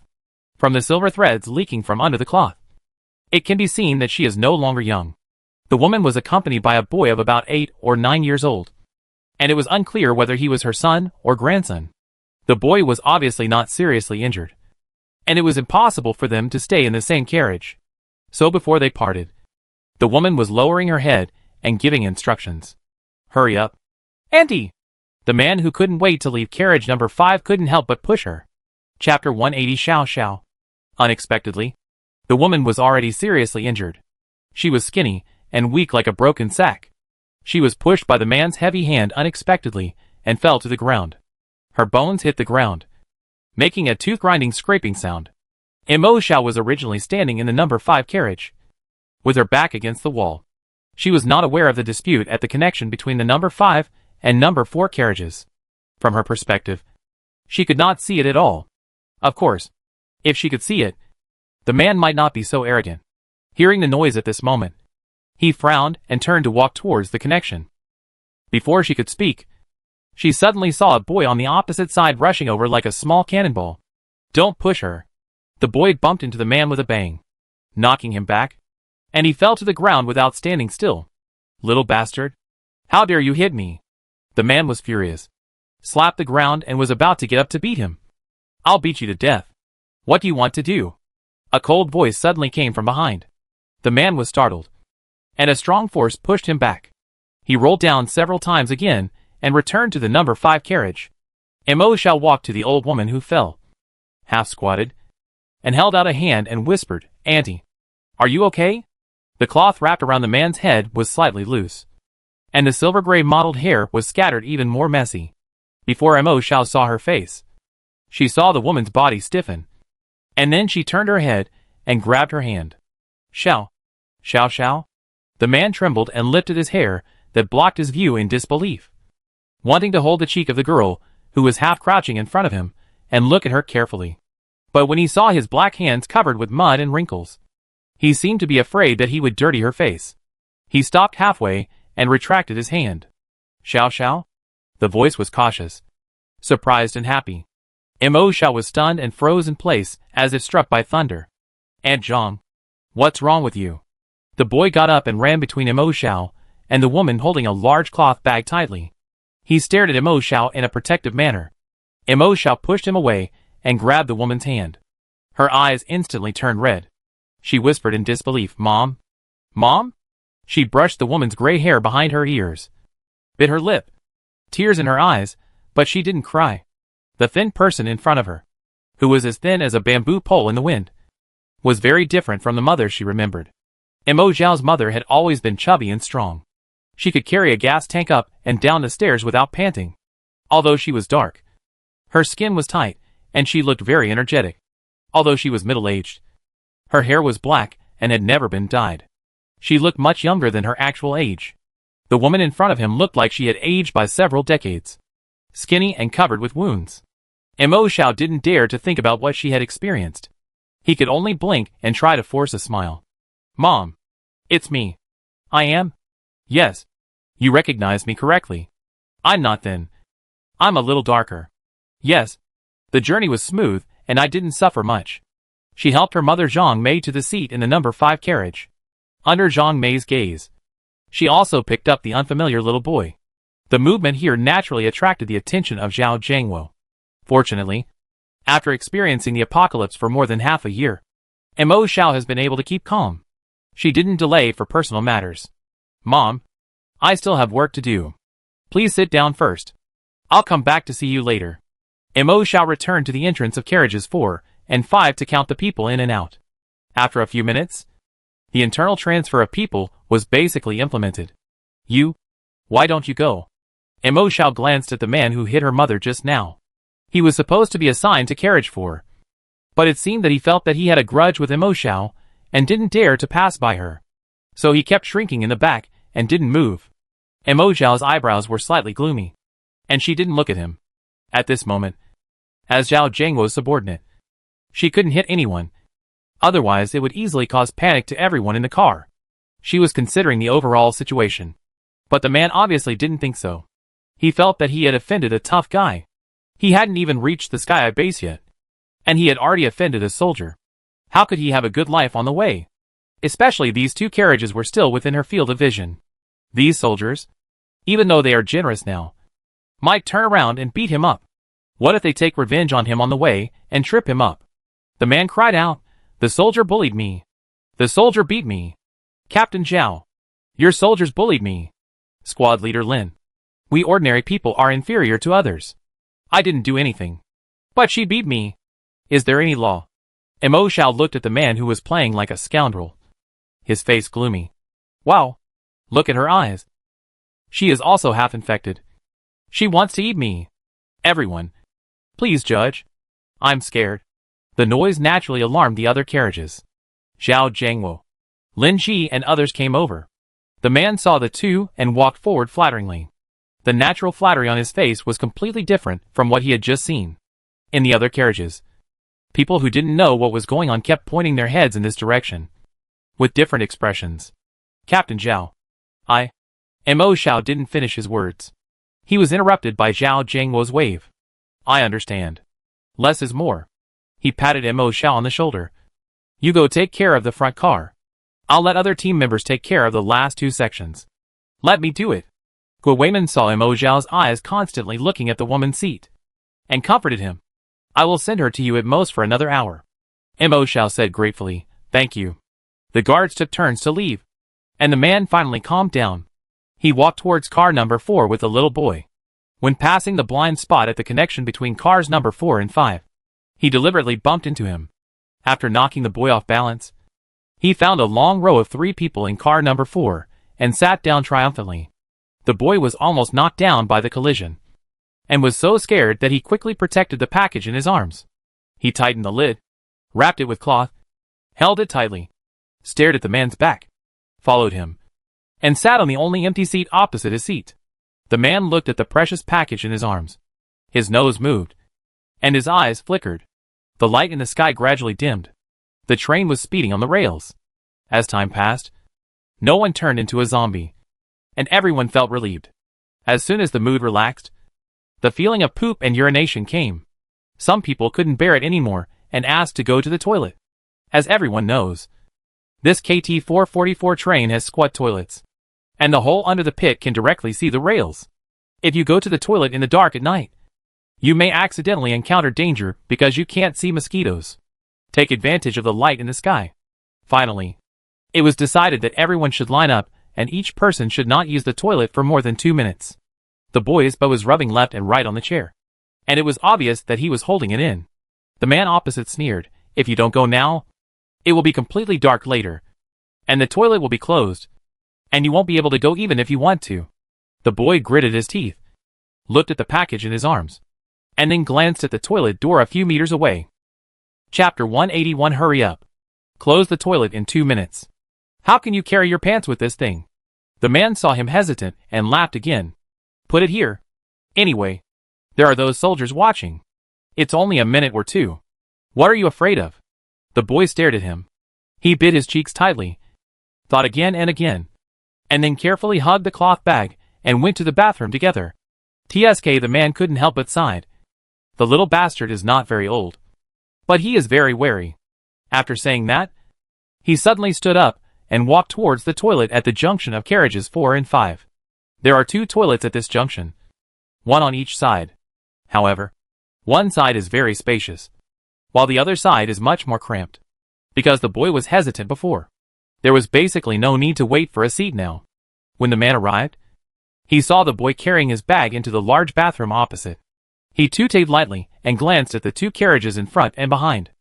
from the silver threads leaking from under the cloth. It can be seen that she is no longer young. The woman was accompanied by a boy of about 8 or 9 years old, and it was unclear whether he was her son or grandson. The boy was obviously not seriously injured, and it was impossible for them to stay in the same carriage. So before they parted, the woman was lowering her head and giving instructions. Hurry up. Auntie! The man who couldn't wait to leave carriage number 5 couldn't help but push her. Chapter 180 Xiao Xiao. Unexpectedly, the woman was already seriously injured. She was skinny and weak like a broken sack. She was pushed by the man's heavy hand unexpectedly and fell to the ground. Her bones hit the ground, making a tooth-grinding scraping sound. Mo Xiao was originally standing in the number 5 carriage, with her back against the wall. She was not aware of the dispute at the connection between the number 5 and number 4 carriages. From her perspective, she could not see it at all. Of course, if she could see it, the man might not be so arrogant. Hearing the noise at this moment, he frowned and turned to walk towards the connection. Before she could speak, she suddenly saw a boy on the opposite side rushing over like a small cannonball. "Don't push her." The boy bumped into the man with a bang, knocking him back, and he fell to the ground without standing still. "Little bastard. How dare you hit me?" The man was furious, slapped the ground and was about to get up to beat him. "I'll beat you to death. What do you want to do?" A cold voice suddenly came from behind. The man was startled, and a strong force pushed him back. He rolled down several times again and returned to the number 5 carriage. Mo Xiao walked to the old woman who fell, half squatted, and held out a hand and whispered, "Auntie, are you okay?" The cloth wrapped around the man's head was slightly loose, and the silver-gray mottled hair was scattered even more messy. Before Mo Xiao saw her face, she saw the woman's body stiffen, and then she turned her head and grabbed her hand. "Xiao, Xiao Xiao." The man trembled and lifted his hair that blocked his view in disbelief, wanting to hold the cheek of the girl who was half crouching in front of him and look at her carefully. But when he saw his black hands covered with mud and wrinkles, he seemed to be afraid that he would dirty her face. He stopped halfway and retracted his hand. "Xiao Xiao?" The voice was cautious, surprised and happy. Mo Xiao was stunned and froze in place as if struck by thunder. "Aunt Zhang, what's wrong with you?" The boy got up and ran between Mo Xiao and the woman holding a large cloth bag tightly. He stared at Mo Xiao in a protective manner. Mo Xiao pushed him away and grabbed the woman's hand. Her eyes instantly turned red. She whispered in disbelief, "Mom? Mom?" She brushed the woman's gray hair behind her ears, bit her lip, tears in her eyes, but she didn't cry. The thin person in front of her, who was as thin as a bamboo pole in the wind, was very different from the mother she remembered. Mo Xiao's mother had always been chubby and strong. She could carry a gas tank up and down the stairs without panting. Although she was dark, her skin was tight, and she looked very energetic. Although she was middle-aged, her hair was black and had never been dyed. She looked much younger than her actual age. The woman in front of him looked like she had aged by several decades, skinny and covered with wounds. Mo Xiao didn't dare to think about what she had experienced. He could only blink and try to force a smile. "Mom, it's me." "I am?" "Yes. You recognized me correctly. I'm not thin. I'm a little darker." "Yes." The journey was smooth, and I didn't suffer much. She helped her mother Zhang Mei to the seat in the number 5 carriage. Under Zhang Mei's gaze, she also picked up the unfamiliar little boy. The movement here naturally attracted the attention of Zhao Zhangwo. Fortunately, after experiencing the apocalypse for more than half a year, Mo Xiao has been able to keep calm. She didn't delay for personal matters. "Mom, I still have work to do. Please sit down first. I'll come back to see you later." Mo Xiao returned to the entrance of carriages 4 and 5 to count the people in and out. After a few minutes, the internal transfer of people was basically implemented. Why don't you go?" Mo Xiao glanced at the man who hit her mother just now. He was supposed to be assigned to carriage 4, but it seemed that he felt that he had a grudge with Mo Xiao and didn't dare to pass by her. So he kept shrinking in the back and didn't move. Mo Xiao's eyebrows were slightly gloomy, and she didn't look at him. At this moment, as Zhao Zhangwo's subordinate, she couldn't hit anyone. Otherwise it would easily cause panic to everyone in the car. She was considering the overall situation. But the man obviously didn't think so. He felt that he had offended a tough guy. He hadn't even reached the Sky base yet, and he had already offended a soldier. How could he have a good life on the way? Especially these 2 carriages were still within her field of vision. These soldiers, even though they are generous now, might turn around and beat him up. What if they take revenge on him on the way and trip him up? The man cried out, "The soldier bullied me. The soldier beat me. Captain Zhao, your soldiers bullied me." Squad leader Lin, "We ordinary people are inferior to others. I didn't do anything. But she beat me. Is there any law?" Mo Xiao looked at the man who was playing like a scoundrel, his face gloomy. "Wow. Look at her eyes. She is also half infected. She wants to eat me. Everyone, please judge. I'm scared. The noise naturally alarmed the other carriages. Zhao Jiangwo, Lin Ji and others came over. The man saw the two and walked forward flatteringly. The natural flattery on his face was completely different from what he had just seen. In the other carriages, people who didn't know what was going on kept pointing their heads in this direction, with different expressions. Captain Zhao. Mo Xiao didn't finish his words. He was interrupted by Zhao Jiangwo's wave. I understand. Less is more. He patted Mo Xiao on the shoulder. You go take care of the front car. I'll let other team members take care of the last two sections. Let me do it. Guo Weimin saw Mo Xiao's eyes constantly looking at the woman's seat, and comforted him. I will send her to you at most for another hour. Mo Xiao said gratefully, thank you. The guards took turns to leave, and the man finally calmed down. He walked towards car number 4 with the little boy. When passing the blind spot at the connection between cars number 4 and 5, he deliberately bumped into him. After knocking the boy off balance, he found a long row of 3 people in car number 4, and sat down triumphantly. The boy was almost knocked down by the collision, and was so scared that he quickly protected the package in his arms. He tightened the lid, wrapped it with cloth, held it tightly, stared at the man's back, followed him, and sat on the only empty seat opposite his seat. The man looked at the precious package in his arms. His nose moved, and his eyes flickered. The light in the sky gradually dimmed. The train was speeding on the rails. As time passed, no one turned into a zombie, and everyone felt relieved. As soon as the mood relaxed, the feeling of poop and urination came. Some people couldn't bear it anymore and asked to go to the toilet. As everyone knows, this KT-444 train has squat toilets, and the hole under the pit can directly see the rails. If you go to the toilet in the dark at night, you may accidentally encounter danger because you can't see mosquitoes. Take advantage of the light in the sky. Finally, it was decided that everyone should line up and each person should not use the toilet for more than 2 minutes. The boy's butt was rubbing left and right on the chair, and it was obvious that he was holding it in. The man opposite sneered, if you don't go now, it will be completely dark later, and the toilet will be closed, and you won't be able to go even if you want to. The boy gritted his teeth, looked at the package in his arms, and then glanced at the toilet door a few meters away. Chapter 181. Hurry up. Close the toilet in 2 minutes. How can you carry your pants with this thing? The man saw him hesitant and laughed again. Put it here. Anyway, there are those soldiers watching. It's only a minute or 2. What are you afraid of? The boy stared at him. He bit his cheeks tightly, thought again and again, and then carefully hugged the cloth bag and went to the bathroom together. TSK, the man couldn't help but sighed. The little bastard is not very old, but he is very wary. After saying that, he suddenly stood up and walked towards the toilet at the junction of carriages 4 and 5. There are 2 toilets at this junction, one on each side. However, one side is very spacious, while the other side is much more cramped. Because the boy was hesitant before, there was basically no need to wait for a seat now. When the man arrived, he saw the boy carrying his bag into the large bathroom opposite. He tooted lightly and glanced at the 2 carriages in front and behind.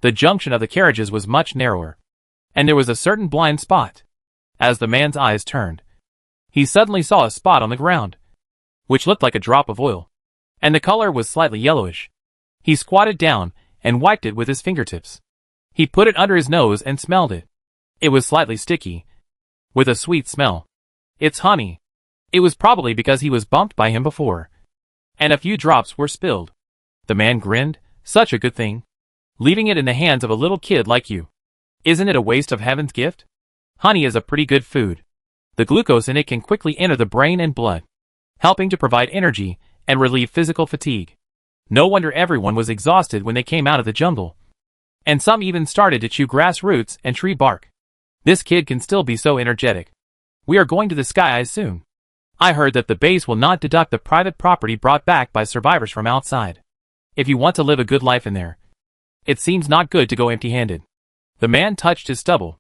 The junction of the carriages was much narrower, and there was a certain blind spot. As the man's eyes turned, he suddenly saw a spot on the ground, which looked like a drop of oil, and the color was slightly yellowish. He squatted down and wiped it with his fingertips. He put it under his nose and smelled it. It was slightly sticky, with a sweet smell. It's honey. It was probably because he was bumped by him before, and a few drops were spilled. The man grinned. Such a good thing. Leaving it in the hands of a little kid like you. Isn't it a waste of heaven's gift? Honey is a pretty good food. The glucose in it can quickly enter the brain and blood, helping to provide energy and relieve physical fatigue. No wonder everyone was exhausted when they came out of the jungle, and some even started to chew grass roots and tree bark. This kid can still be so energetic. We are going to the skies soon. I heard that the base will not deduct the private property brought back by survivors from outside. If you want to live a good life in there, it seems not good to go empty-handed. The man touched his stubble.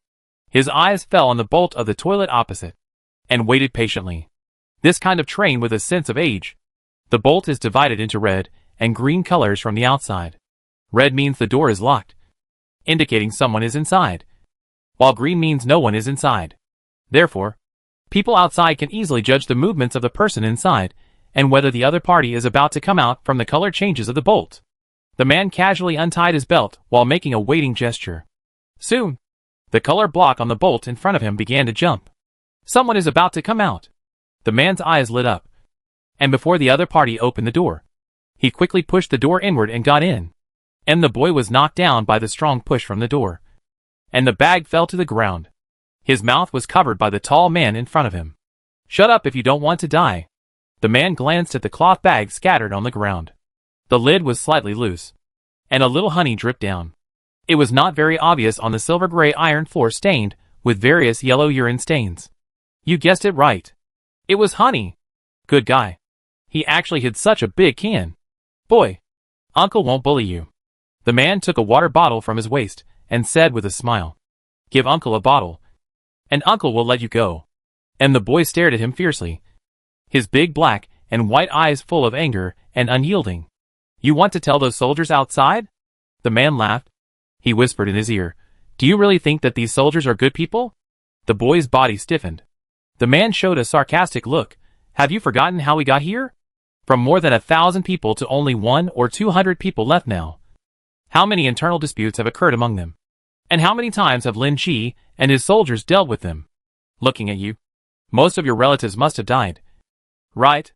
His eyes fell on the bolt of the toilet opposite, and waited patiently. This kind of train with a sense of age. The bolt is divided into red and green colors from the outside. Red means the door is locked, indicating someone is inside, while green means no one is inside. Therefore, people outside can easily judge the movements of the person inside and whether the other party is about to come out from the color changes of the bolt. The man casually untied his belt while making a waiting gesture. Soon, the color block on the bolt in front of him began to jump. Someone is about to come out. The man's eyes lit up. And before the other party opened the door, he quickly pushed the door inward and got in. And the boy was knocked down by the strong push from the door. And the bag fell to the ground. His mouth was covered by the tall man in front of him. Shut up if you don't want to die. The man glanced at the cloth bag scattered on the ground. The lid was slightly loose, and a little honey dripped down. It was not very obvious on the silver-gray iron floor stained with various yellow urine stains. You guessed it right. It was honey. Good guy. He actually hid such a big can. Boy, Uncle won't bully you. The man took a water bottle from his waist and said with a smile, Give Uncle a bottle, and Uncle will let you go. And the boy stared at him fiercely, his big black and white eyes full of anger and unyielding. You want to tell those soldiers outside? The man laughed. He whispered in his ear, Do you really think that these soldiers are good people? The boy's body stiffened. The man showed a sarcastic look. Have you forgotten how we got here? From more than 1,000 people to only 100 or 200 people left now. How many internal disputes have occurred among them? And how many times have Lin Chi and his soldiers dealt with them? Looking at you, most of your relatives must have died. Right?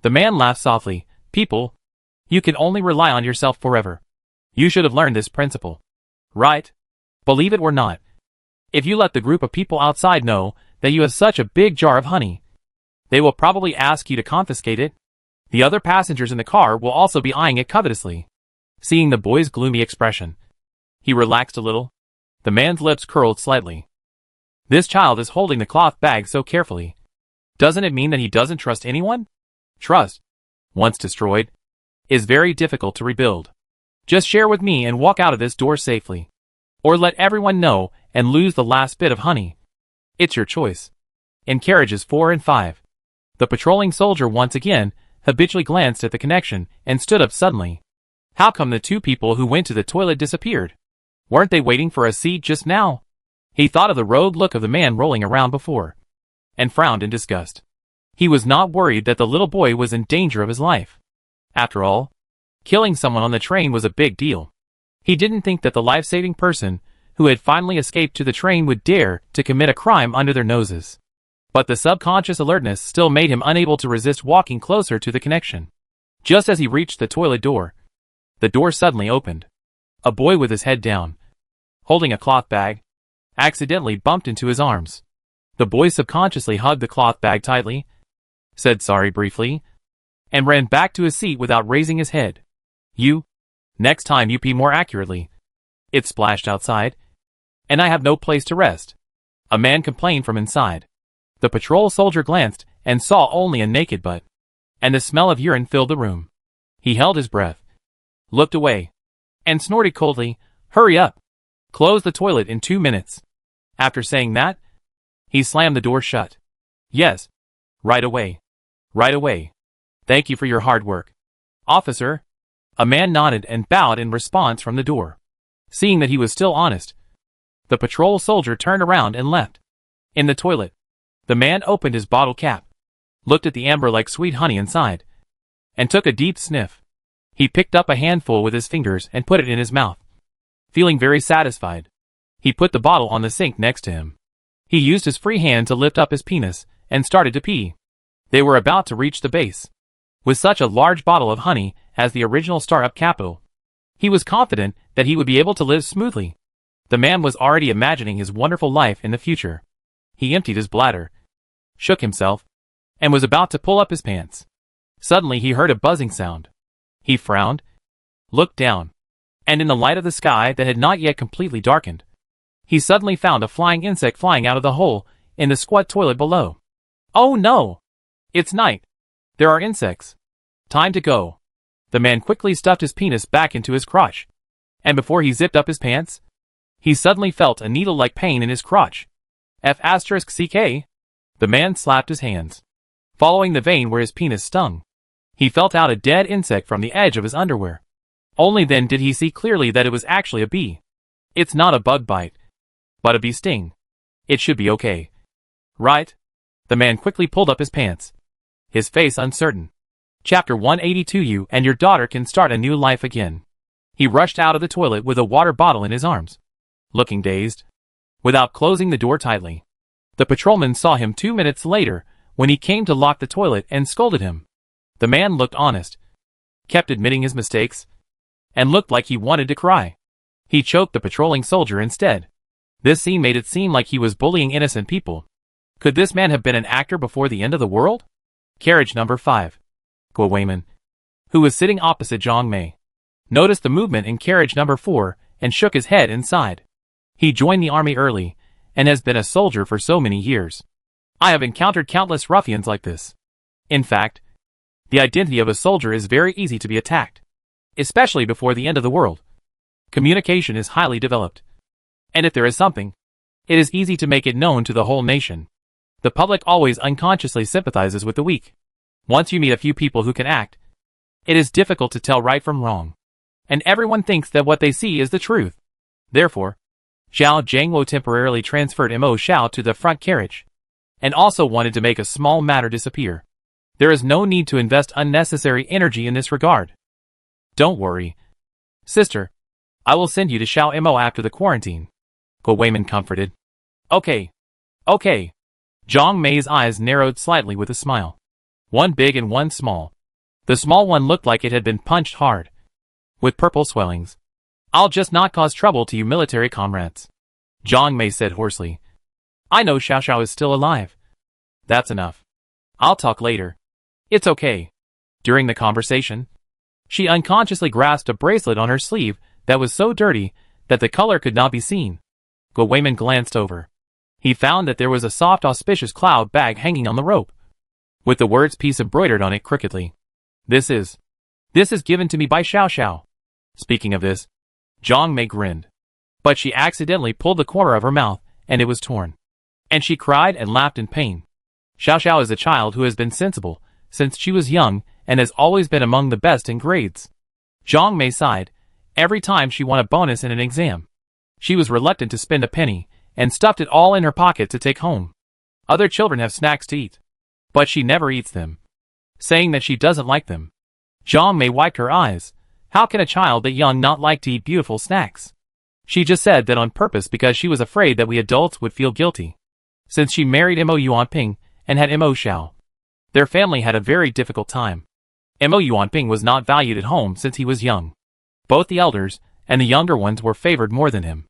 The man laughed softly. People, you can only rely on yourself forever. You should have learned this principle. Right? Believe it or not. If you let the group of people outside know that you have such a big jar of honey, they will probably ask you to confiscate it. The other passengers in the car will also be eyeing it covetously. Seeing the boy's gloomy expression, he relaxed a little. The man's lips curled slightly. This child is holding the cloth bag so carefully. Doesn't it mean that he doesn't trust anyone? Trust, once destroyed, is very difficult to rebuild. Just share with me and walk out of this door safely. Or let everyone know and lose the last bit of honey. It's your choice. In carriages 4 and 5. The patrolling soldier once again habitually glanced at the connection and stood up suddenly. How come the two people who went to the toilet disappeared? Weren't they waiting for a seat just now? He thought of the rogue look of the man rolling around before, and frowned in disgust. He was not worried that the little boy was in danger of his life. After all, killing someone on the train was a big deal. He didn't think that the life-saving person who had finally escaped to the train would dare to commit a crime under their noses. But the subconscious alertness still made him unable to resist walking closer to the connection. Just as he reached the toilet door, the door suddenly opened. A boy with his head down, holding a cloth bag, accidentally bumped into his arms. The boy subconsciously hugged the cloth bag tightly, said sorry briefly, and ran back to his seat without raising his head. Next time you pee more accurately. It splashed outside, and I have no place to rest. A man complained from inside. The patrol soldier glanced and saw only a naked butt, and the smell of urine filled the room. He held his breath, looked away, and snorted coldly, Hurry up! Close the toilet in 2 minutes. After saying that, he slammed the door shut. Yes. Right away. Right away. Thank you for your hard work, officer. A man nodded and bowed in response from the door. Seeing that he was still honest, the patrol soldier turned around and left. In the toilet, the man opened his bottle cap, looked at the amber-like sweet honey inside, and took a deep sniff. He picked up a handful with his fingers and put it in his mouth. Feeling very satisfied, he put the bottle on the sink next to him. He used his free hand to lift up his penis and started to pee. They were about to reach the base. With such a large bottle of honey as the original startup capital, he was confident that he would be able to live smoothly. The man was already imagining his wonderful life in the future. He emptied his bladder, shook himself, and was about to pull up his pants. Suddenly he heard a buzzing sound. He frowned, looked down, and in the light of the sky that had not yet completely darkened, he suddenly found a flying insect flying out of the hole in the squat toilet below. Oh no! It's night. There are insects. Time to go. The man quickly stuffed his penis back into his crotch, and before he zipped up his pants, he suddenly felt a needle-like pain in his crotch. F***ck. The man slapped his hands, following the vein where his penis stung. He felt out a dead insect from the edge of his underwear. Only then did he see clearly that it was actually a bee. It's not a bug bite, but a bee sting. It should be okay. Right? The man quickly pulled up his pants, his face uncertain. Chapter 182. You and your daughter can start a new life again. He rushed out of the toilet with a water bottle in his arms, looking dazed, without closing the door tightly. The patrolman saw him 2 minutes later when he came to lock the toilet and scolded him. The man looked honest, kept admitting his mistakes, and looked like he wanted to cry. He choked the patrolling soldier instead. This scene made it seem like he was bullying innocent people. Could this man have been an actor before the end of the world? Carriage number 5. Guo Weiman, who was sitting opposite Zhang Mei, noticed the movement in carriage number 4 and shook his head and sighed. He joined the army early and has been a soldier for so many years. I have encountered countless ruffians like this. In fact, the identity of a soldier is very easy to be attacked, especially before the end of the world. Communication is highly developed, and if there is something, it is easy to make it known to the whole nation. The public always unconsciously sympathizes with the weak. Once you meet a few people who can act, it is difficult to tell right from wrong, and everyone thinks that what they see is the truth. Therefore, Zhao Jiangwo temporarily transferred Mo Xiao to the front carriage, and also wanted to make a small matter disappear. There is no need to invest unnecessary energy in this regard. Don't worry, sister. I will send you to Xiao Mo after the quarantine, Guo Weiman comforted. Okay. Zhang Mei's eyes narrowed slightly with a smile. One big and one small. The small one looked like it had been punched hard, with purple swellings. I'll just not cause trouble to you military comrades, Zhang Mei said hoarsely. I know Xiao Xiao is still alive. That's enough. I'll talk later. It's okay. During the conversation, she unconsciously grasped a bracelet on her sleeve that was so dirty that the color could not be seen. Guo Weiman glanced over. He found that there was a soft auspicious cloud bag hanging on the rope, with the words peace embroidered on it crookedly. This is given to me by Xiao Xiao. Speaking of this, Zhang Mei grinned, but she accidentally pulled the corner of her mouth and it was torn, and she cried and laughed in pain. Xiao Xiao is a child who has been sensible since she was young and has always been among the best in grades. Zhang Mei sighed. Every time she won a bonus in an exam, she was reluctant to spend a penny and stuffed it all in her pocket to take home. Other children have snacks to eat, but she never eats them, saying that she doesn't like them. Zhang Mei wiped her eyes. How can a child that young not like to eat beautiful snacks? She just said that on purpose because she was afraid that we adults would feel guilty, since she married Mo Yuanping and had Mo Xiao. Their family had a very difficult time. Mo Yuanping was not valued at home since he was young. Both the elders and the younger ones were favored more than him.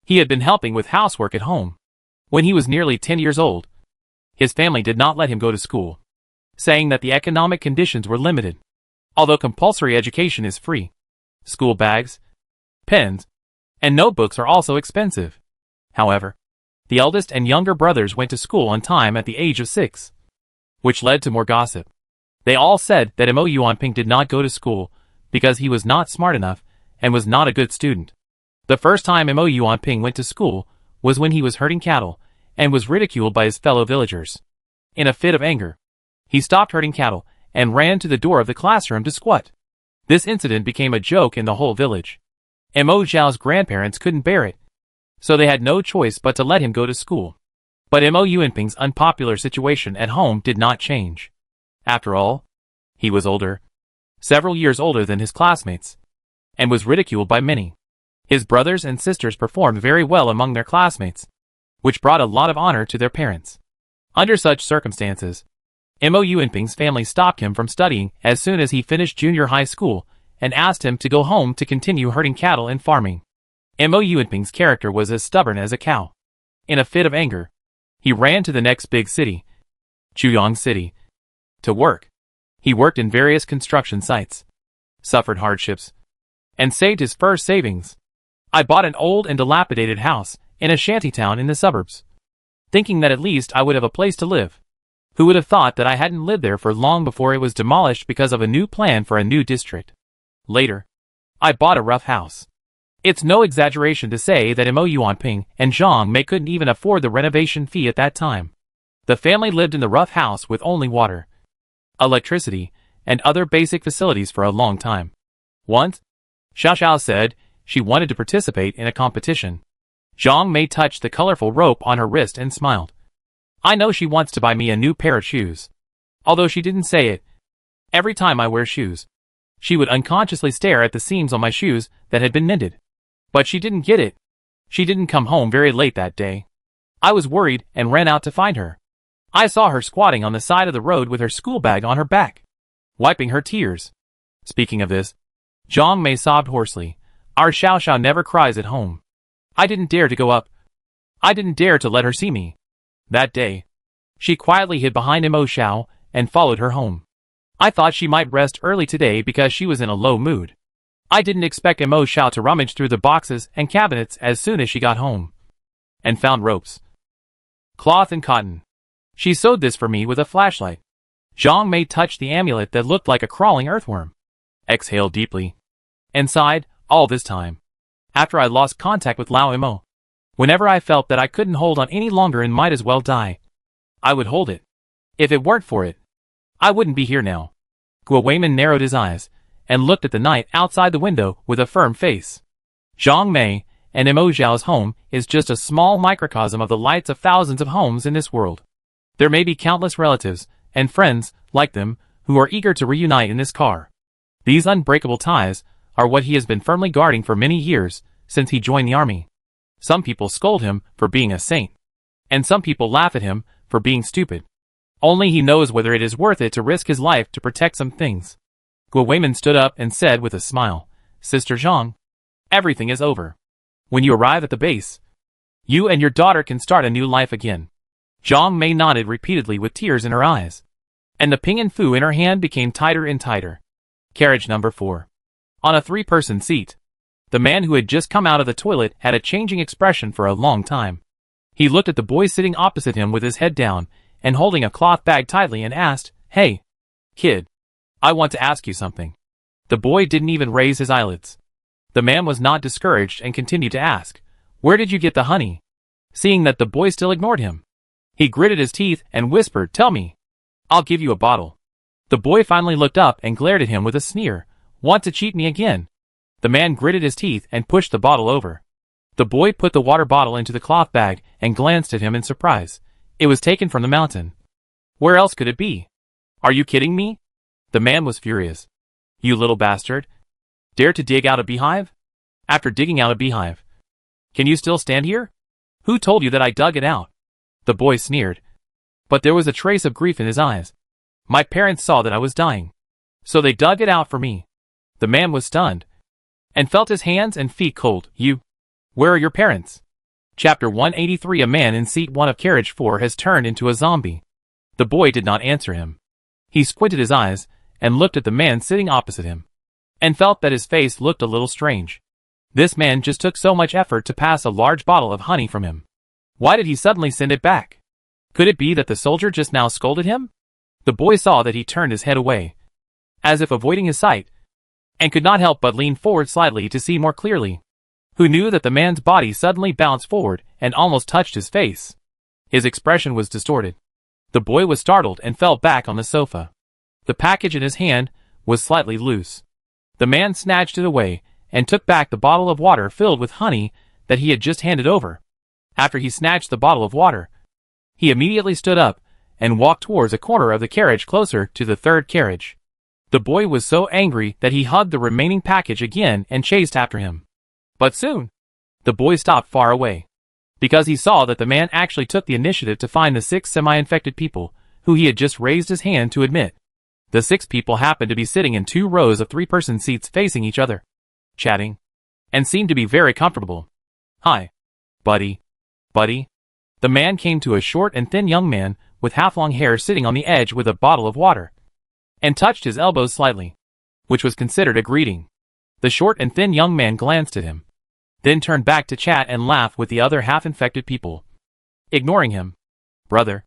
He had been helping with housework at home. When he was nearly 10 years old, his family did not let him go to school, saying that the economic conditions were limited. Although compulsory education is free, school bags, pens, and notebooks are also expensive. However, the eldest and younger brothers went to school on time at the age of 6, which led to more gossip. They all said that Mo Yuanping did not go to school because he was not smart enough and was not a good student. The first time Mo Yuanping went to school was when he was herding cattle and was ridiculed by his fellow villagers. In a fit of anger, he stopped herding cattle and ran to the door of the classroom to squat. This incident became a joke in the whole village. Mo Xiao's grandparents couldn't bear it, so they had no choice but to let him go to school. But Mo Yuanping's unpopular situation at home did not change. After all, he was older, several years older than his classmates, and was ridiculed by many. His brothers and sisters performed very well among their classmates, which brought a lot of honor to their parents. Under such circumstances, Mo Yuanping's family stopped him from studying as soon as he finished junior high school and asked him to go home to continue herding cattle and farming. Mo Yuanping's character was as stubborn as a cow. In a fit of anger, he ran to the next big city, Chuyang City, to work. He worked in various construction sites, suffered hardships, and saved his first savings. I bought an old and dilapidated house in a shantytown in the suburbs, thinking that at least I would have a place to live. Who would have thought that I hadn't lived there for long before it was demolished because of a new plan for a new district? Later, I bought a rough house. It's no exaggeration to say that Mo Yuanping and Zhang Mei couldn't even afford the renovation fee at that time. The family lived in the rough house with only water, electricity, and other basic facilities for a long time. Once, Xiao Xiao said she wanted to participate in a competition. Zhang Mei touched the colorful rope on her wrist and smiled. I know she wants to buy me a new pair of shoes. Although she didn't say it, every time I wear shoes, She would unconsciously stare at the seams on my shoes that had been mended. But she didn't get it. She didn't come home very late that day. I was worried and ran out to find her. I saw her squatting on the side of the road with her school bag on her back, wiping her tears. Speaking of this, Zhang Mei sobbed hoarsely. Our Xiao Xiao never cries at home. I didn't dare to go up. I didn't dare to let her see me. That day, she quietly hid behind Mo Xiao and followed her home. I thought she might rest early today because she was in a low mood. I didn't expect Mo Xiao to rummage through the boxes and cabinets as soon as she got home. And found ropes, cloth and cotton. She sewed this for me with a flashlight. Zhang Mei touched the amulet that looked like a crawling earthworm. Exhaled deeply. And sighed, all this time. After I lost contact with Lao Mo. Whenever I felt that I couldn't hold on any longer and might as well die, I would hold it. If it weren't for it, I wouldn't be here now. Guo Weimin narrowed his eyes and looked at the night outside the window with a firm face. Zhang Mei and Mo Xiao's home is just a small microcosm of the lights of thousands of homes in this world. There may be countless relatives and friends like them who are eager to reunite in this car. These unbreakable ties are what he has been firmly guarding for many years since he joined the army. Some people scold him for being a saint, and some people laugh at him for being stupid. Only he knows whether it is worth it to risk his life to protect some things. Guo Weimin stood up and said with a smile, Sister Zhang, everything is over. When you arrive at the base, you and your daughter can start a new life again. Zhang Mei nodded repeatedly with tears in her eyes, and the ping and fu in her hand became tighter and tighter. Carriage number 4. On a 3-person seat. The man who had just come out of the toilet had a changing expression for a long time. He looked at the boy sitting opposite him with his head down and holding a cloth bag tightly and asked, Hey, kid, I want to ask you something. The boy didn't even raise his eyelids. The man was not discouraged and continued to ask, Where did you get the honey? Seeing that the boy still ignored him, he gritted his teeth and whispered, Tell me. I'll give you a bottle. The boy finally looked up and glared at him with a sneer. Want to cheat me again? The man gritted his teeth and pushed the bottle over. The boy put the water bottle into the cloth bag and glanced at him in surprise. It was taken from the mountain. Where else could it be? Are you kidding me? The man was furious. You little bastard. Dare to dig out a beehive? After digging out a beehive, can you still stand here? Who told you that I dug it out? The boy sneered. But there was a trace of grief in his eyes. My parents saw that I was dying, so they dug it out for me. The man was stunned and felt his hands and feet cold. You. Where are your parents? Chapter 183. A man in seat 1 of carriage 4 has turned into a zombie. The boy did not answer him. He squinted his eyes and looked at the man sitting opposite him, and felt that his face looked a little strange. This man just took so much effort to pass a large bottle of honey from him. Why did he suddenly send it back? Could it be that the soldier just now scolded him? The boy saw that he turned his head away, as if avoiding his sight, and could not help but lean forward slightly to see more clearly. Who knew that the man's body suddenly bounced forward and almost touched his face? His expression was distorted. The boy was startled and fell back on the sofa. The package in his hand was slightly loose. The man snatched it away and took back the bottle of water filled with honey that he had just handed over. After he snatched the bottle of water, he immediately stood up and walked towards a corner of the carriage closer to the 3rd carriage. The boy was so angry that he hugged the remaining package again and chased after him. But soon, the boy stopped far away, because he saw that the man actually took the initiative to find the 6 semi-infected people who he had just raised his hand to admit. The 6 people happened to be sitting in 2 rows of 3-person seats facing each other, chatting, and seemed to be very comfortable. Hi, buddy. Buddy? The man came to a short and thin young man with half-long hair sitting on the edge with a bottle of water, and touched his elbows slightly, which was considered a greeting. The short and thin young man glanced at him, then turned back to chat and laugh with the other half-infected people, ignoring him. Brother,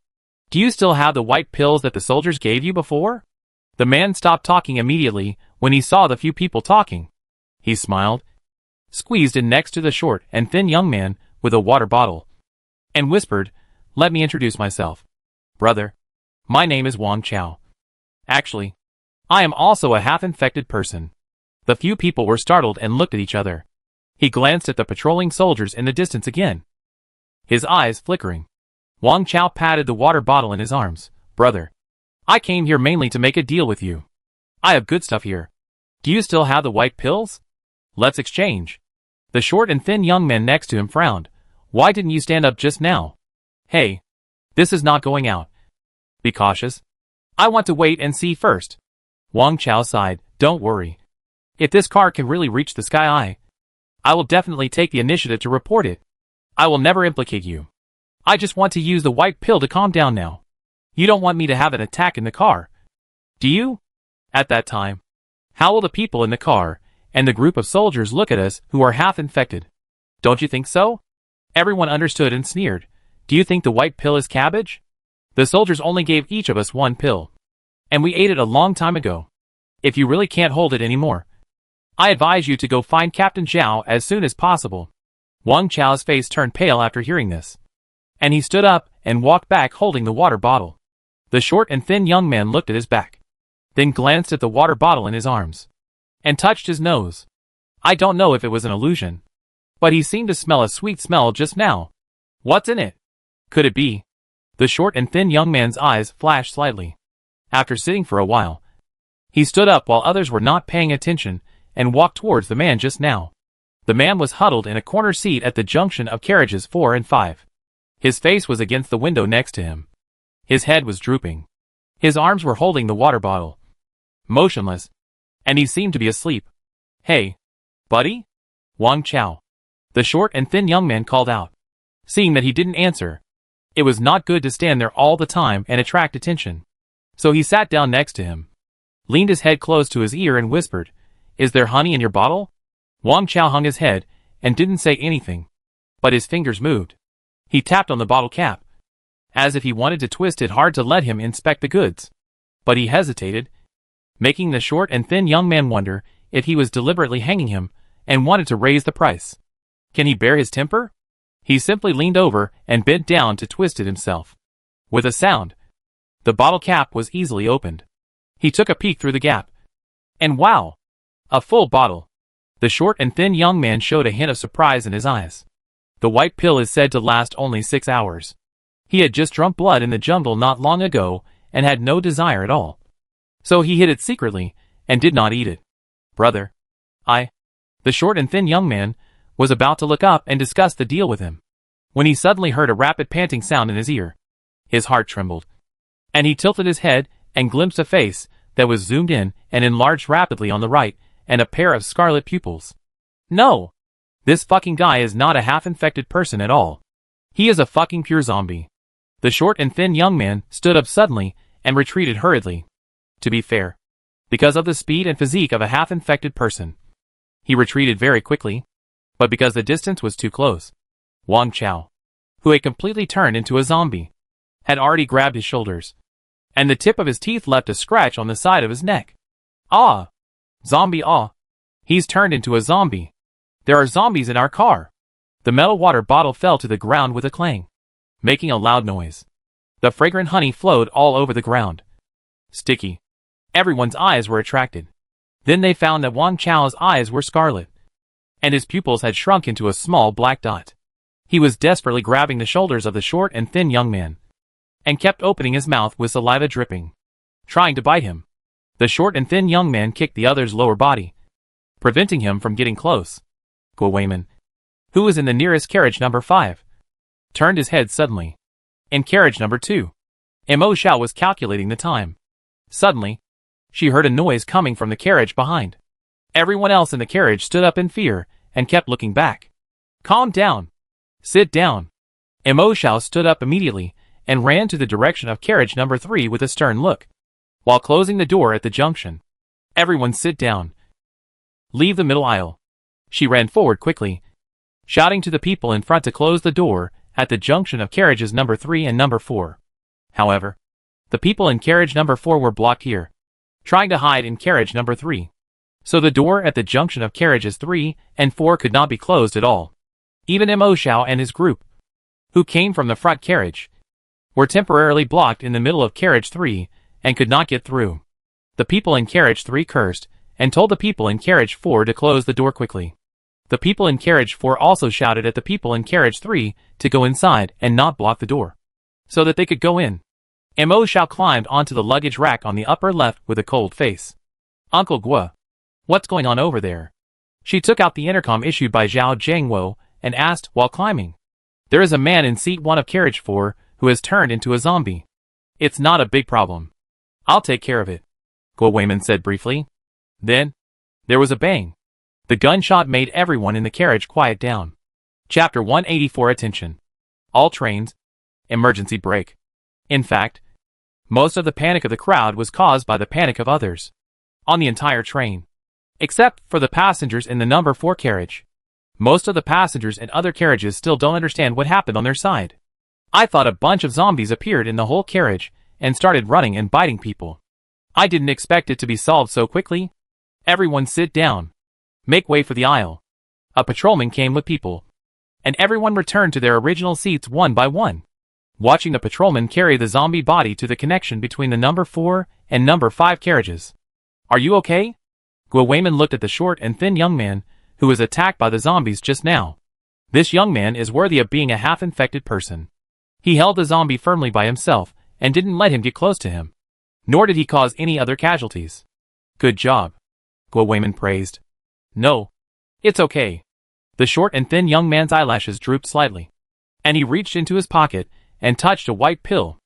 do you still have the white pills that the soldiers gave you before? The man stopped talking immediately when he saw the few people talking. He smiled, squeezed in next to the short and thin young man with a water bottle, and whispered, Let me introduce myself. Brother, my name is Wang Chao. Actually, I am also a half-infected person. The few people were startled and looked at each other. He glanced at the patrolling soldiers in the distance again, his eyes flickering. Wang Chao patted the water bottle in his arms. Brother, I came here mainly to make a deal with you. I have good stuff here. Do you still have the white pills? Let's exchange. The short and thin young man next to him frowned. Why didn't you stand up just now? Hey. This is not going out. Be cautious. I want to wait and see first. Wang Chao sighed. Don't worry. If this car can really reach the sky, I will definitely take the initiative to report it. I will never implicate you. I just want to use the white pill to calm down now. You don't want me to have an attack in the car. Do you? At that time, how will the people in the car and the group of soldiers look at us who are half infected? Don't you think so? Everyone understood and sneered. Do you think the white pill is cabbage? The soldiers only gave each of us one pill. And we ate it a long time ago. If you really can't hold it anymore, I advise you to go find Captain Zhao as soon as possible. Wang Chao's face turned pale after hearing this. And he stood up and walked back holding the water bottle. The short and thin young man looked at his back, then glanced at the water bottle in his arms, and touched his nose. I don't know if it was an illusion, but he seemed to smell a sweet smell just now. What's in it? Could it be? The short and thin young man's eyes flashed slightly. After sitting for a while, he stood up while others were not paying attention and walked towards the man just now. The man was huddled in a corner seat at the junction of carriages 4 and 5. His face was against the window next to him. His head was drooping. His arms were holding the water bottle, motionless, and he seemed to be asleep. Hey, buddy? Wang Chao. The short and thin young man called out. Seeing that he didn't answer, it was not good to stand there all the time and attract attention. So he sat down next to him, leaned his head close to his ear and whispered, Is there honey in your bottle? Wang Chao hung his head and didn't say anything, but his fingers moved. He tapped on the bottle cap, as if he wanted to twist it hard to let him inspect the goods. But he hesitated, making the short and thin young man wonder if he was deliberately hanging him and wanted to raise the price. Can he bear his temper? He simply leaned over and bent down to twist it himself. With a sound, the bottle cap was easily opened. He took a peek through the gap. And wow! A full bottle. The short and thin young man showed a hint of surprise in his eyes. The white pill is said to last only 6 hours. He had just drunk blood in the jungle not long ago and had no desire at all. So he hid it secretly and did not eat it. Brother, the short and thin young man was about to look up and discuss the deal with him, when he suddenly heard a rapid panting sound in his ear. His heart trembled, and he tilted his head and glimpsed a face that was zoomed in and enlarged rapidly on the right, and a pair of scarlet pupils. No! This fucking guy is not a half-infected person at all. He is a fucking pure zombie. The short and thin young man stood up suddenly and retreated hurriedly. To be fair, because of the speed and physique of a half-infected person, he retreated very quickly, but because the distance was too close, Wang Chao, who had completely turned into a zombie, had already grabbed his shoulders, and the tip of his teeth left a scratch on the side of his neck. Ah! Zombie ah! He's turned into a zombie. There are zombies in our car. The metal water bottle fell to the ground with a clang, making a loud noise. The fragrant honey flowed all over the ground. Sticky. Everyone's eyes were attracted. Then they found that Wang Chao's eyes were scarlet, and his pupils had shrunk into a small black dot. He was desperately grabbing the shoulders of the short and thin young man, and kept opening his mouth with saliva dripping, trying to bite him. The short and thin young man kicked the other's lower body, preventing him from getting close. Guo Weiman, who was in the nearest carriage number 5, turned his head suddenly. In carriage number 2, Mo Xiao was calculating the time. Suddenly, she heard a noise coming from the carriage behind. Everyone else in the carriage stood up in fear and kept looking back. Calm down. Sit down. Mo Xiao stood up immediately and ran to the direction of carriage number 3 with a stern look, while closing the door at the junction. Everyone sit down. Leave the middle aisle. She ran forward quickly, shouting to the people in front to close the door at the junction of carriages number 3 and number 4. However, the people in carriage number 4 were blocked here, trying to hide in carriage number 3. So the door at the junction of carriages 3 and 4 could not be closed at all. Even Mo Xiao and his group, who came from the front carriage, were temporarily blocked in the middle of carriage 3 and could not get through. The people in carriage 3 cursed and told the people in carriage 4 to close the door quickly. The people in carriage 4 also shouted at the people in carriage 3 to go inside and not block the door, so that they could go in. Mo Xiao climbed onto the luggage rack on the upper left with a cold face. Uncle Guo, What's going on over there? She took out the intercom issued by Zhao Jiangwo and asked while climbing. There is a man in seat 1 of carriage 4 who has turned into a zombie. It's not a big problem. I'll take care of it, Guo Weimin said briefly. Then, there was a bang. The gunshot made everyone in the carriage quiet down. Chapter 184 Attention. All trains. Emergency brake. In fact, most of the panic of the crowd was caused by the panic of others. On the entire train. Except for the passengers in the number 4 carriage. Most of the passengers in other carriages still don't understand what happened on their side. I thought a bunch of zombies appeared in the whole carriage and started running and biting people. I didn't expect it to be solved so quickly. Everyone sit down. Make way for the aisle. A patrolman came with people. And everyone returned to their original seats one by one. Watching the patrolman carry the zombie body to the connection between the number 4 and number 5 carriages. Are you okay? Guo Weimin looked at the short and thin young man who was attacked by the zombies just now. This young man is worthy of being a half-infected person. He held the zombie firmly by himself and didn't let him get close to him. Nor did he cause any other casualties. Good job, Guo Weimin praised. No. It's okay. The short and thin young man's eyelashes drooped slightly. And he reached into his pocket and touched a white pill.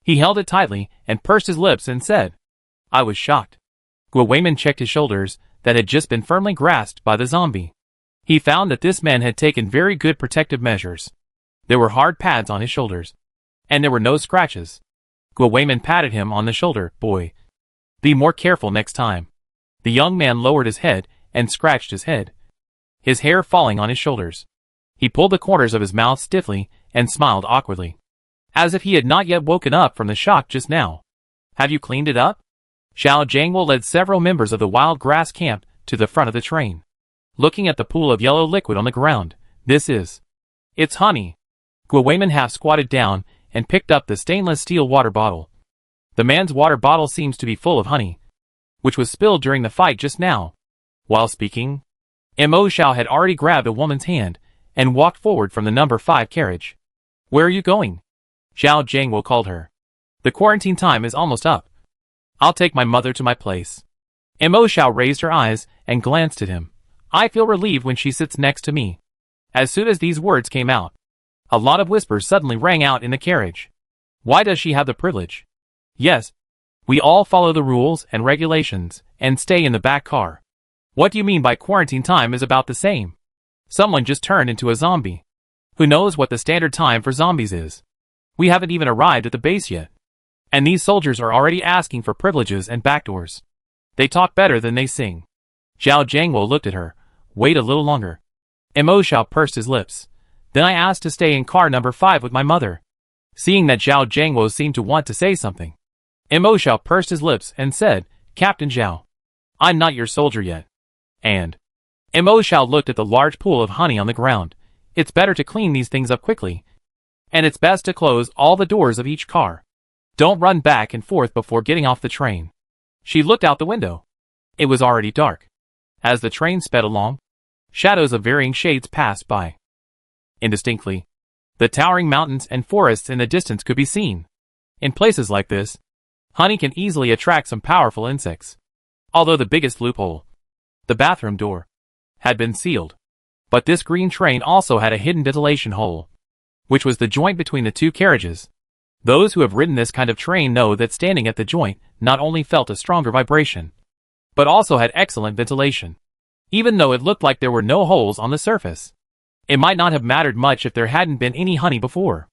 He held it tightly and pursed his lips and said, I was shocked. Guo Weimin checked his shoulders that had just been firmly grasped by the zombie. He found that this man had taken very good protective measures. There were hard pads on his shoulders. And there were no scratches. Guo Weimin patted him on the shoulder. Boy, be more careful next time. The young man lowered his head and scratched his head. His hair falling on his shoulders. He pulled the corners of his mouth stiffly and smiled awkwardly. As if he had not yet woken up from the shock just now. Have you cleaned it up? Zhao Jiangwo led several members of the wild grass camp to the front of the train. Looking at the pool of yellow liquid on the ground, it's honey. Guo Weimin half squatted down and picked up the stainless steel water bottle. The man's water bottle seems to be full of honey, which was spilled during the fight just now. While speaking, Mo Xiao had already grabbed a woman's hand and walked forward from the number 5 carriage. Where are you going? Zhao Jiangwo called her. The quarantine time is almost up. I'll take my mother to my place. Mo Xiao raised her eyes and glanced at him. I feel relieved when she sits next to me. As soon as these words came out, a lot of whispers suddenly rang out in the carriage. Why does she have the privilege? Yes, we all follow the rules and regulations and stay in the back car. What do you mean by quarantine time is about the same? Someone just turned into a zombie. Who knows what the standard time for zombies is? We haven't even arrived at the base yet. And these soldiers are already asking for privileges and backdoors. They talk better than they sing. Zhao Jiangwo looked at her. Wait a little longer. Mo Xiao pursed his lips. Then I asked to stay in car number 5 with my mother. Seeing that Zhao Jiangwo seemed to want to say something, Mo Xiao pursed his lips and said, Captain Zhao, I'm not your soldier yet. And Mo Xiao looked at the large pool of honey on the ground. It's better to clean these things up quickly. And it's best to close all the doors of each car. Don't run back and forth before getting off the train. She looked out the window. It was already dark. As the train sped along, shadows of varying shades passed by. Indistinctly, the towering mountains and forests in the distance could be seen. In places like this, honey can easily attract some powerful insects. Although the biggest loophole, the bathroom door, had been sealed. But this green train also had a hidden ventilation hole, which was the joint between the 2 carriages. Those who have ridden this kind of train know that standing at the joint not only felt a stronger vibration, but also had excellent ventilation. Even though it looked like there were no holes on the surface. It might not have mattered much if there hadn't been any honey before.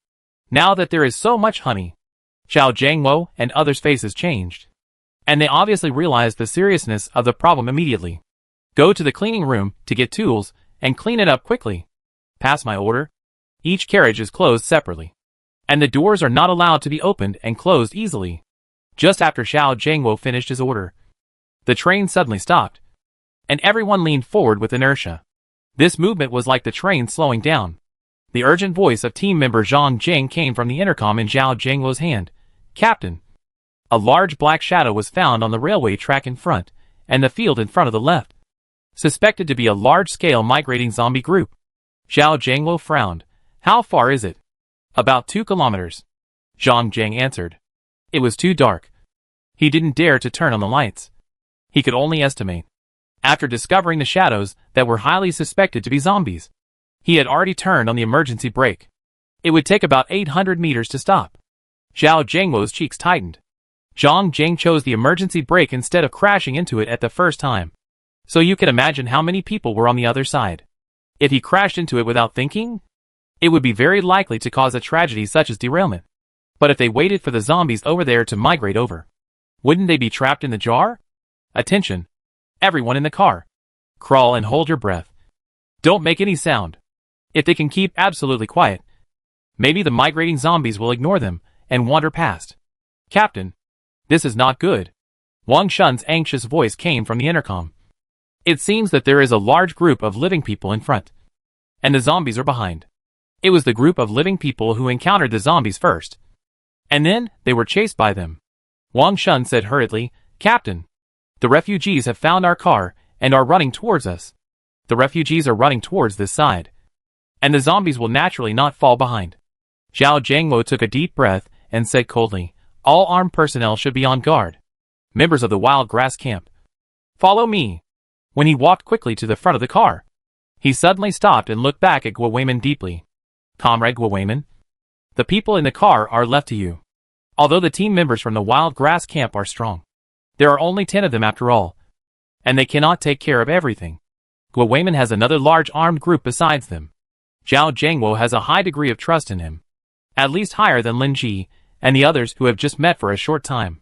Now that there is so much honey, Zhao Jiangwo and others' faces changed. And they obviously realized the seriousness of the problem immediately. Go to the cleaning room to get tools and clean it up quickly. Pass my order. Each carriage is closed separately. And the doors are not allowed to be opened and closed easily. Just after Zhao Jiangwo finished his order, the train suddenly stopped. And everyone leaned forward with inertia. This movement was like the train slowing down. The urgent voice of team member Zhang Jing came from the intercom in Zhao Jiangwo's hand. Captain. A large black shadow was found on the railway track in front, and the field in front of the left. Suspected to be a large-scale migrating zombie group. Zhao Jiangwo frowned. How far is it? About 2 kilometers. Zhang Jing answered. It was too dark. He didn't dare to turn on the lights. He could only estimate. After discovering the shadows that were highly suspected to be zombies, he had already turned on the emergency brake. It would take about 800 meters to stop. Zhao Jiangwo's cheeks tightened. Zhang Jing chose the emergency brake instead of crashing into it at the first time. So you can imagine how many people were on the other side. If he crashed into it without thinking, it would be very likely to cause a tragedy such as derailment. But if they waited for the zombies over there to migrate over, wouldn't they be trapped in the jar? Attention! Everyone in the car. Crawl and hold your breath. Don't make any sound. If they can keep absolutely quiet, maybe the migrating zombies will ignore them and wander past. Captain, this is not good. Wang Shun's anxious voice came from the intercom. It seems that there is a large group of living people in front, and the zombies are behind. It was the group of living people who encountered the zombies first, and then they were chased by them. Wang Shun said hurriedly, Captain, the refugees have found our car and are running towards us. The refugees are running towards this side, and the zombies will naturally not fall behind. Zhao Jiangwo took a deep breath and said coldly, all armed personnel should be on guard. Members of the wild grass camp, follow me. When he walked quickly to the front of the car, he suddenly stopped and looked back at Guo Weiman deeply. Comrade Guo Weiman, the people in the car are left to you. Although the team members from the wild grass camp are strong, there are only 10 of them after all, and they cannot take care of everything. Guo Weiman has another large armed group besides them. Zhao Jiangwo has a high degree of trust in him, at least higher than Lin Ji and the others who have just met for a short time.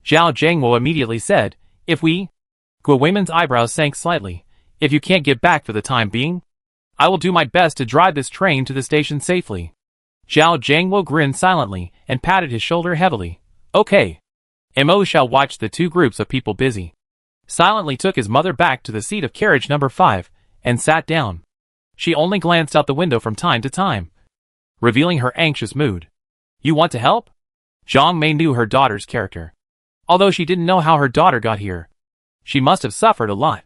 Zhao Jiangwo immediately said, if we... Guo Weiman's eyebrows sank slightly. If you can't get back for the time being, I will do my best to drive this train to the station safely. Zhao Jiangwo grinned silently and patted his shoulder heavily. Okay. Mo shall watch the two groups of people busy. Silently took his mother back to the seat of carriage number 5 and sat down. She only glanced out the window from time to time, revealing her anxious mood. You want to help? Zhang Mei knew her daughter's character. Although she didn't know how her daughter got here, she must have suffered a lot.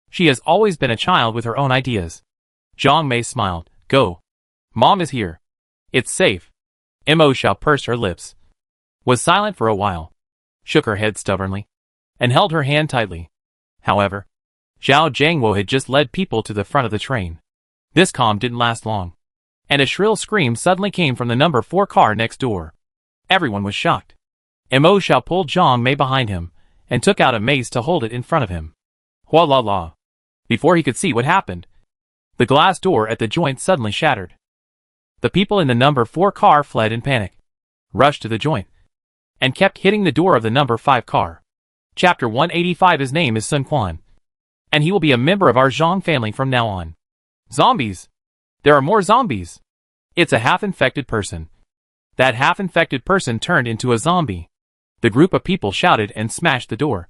She has always been a child with her own ideas. Zhang Mei smiled. Go. Mom is here. It's safe. Mo Xiao pursed her lips, was silent for a while, shook her head stubbornly, and held her hand tightly. However, Zhao Jiangwo had just led people to the front of the train. This calm didn't last long, and a shrill scream suddenly came from the number 4 car next door. Everyone was shocked. Mo Xiao pulled Zhang Mei behind him and took out a mace to hold it in front of him. Hua la la. Before he could see what happened, the glass door at the joint suddenly shattered. The people in the number 4 car fled in panic, rushed to the joint, and kept hitting the door of the number 5 car. Chapter 185. His name is Sun Quan, and he will be a member of our Zhang family from now on. Zombies! There are more zombies! It's a half-infected person. That half-infected person turned into a zombie. The group of people shouted and smashed the door.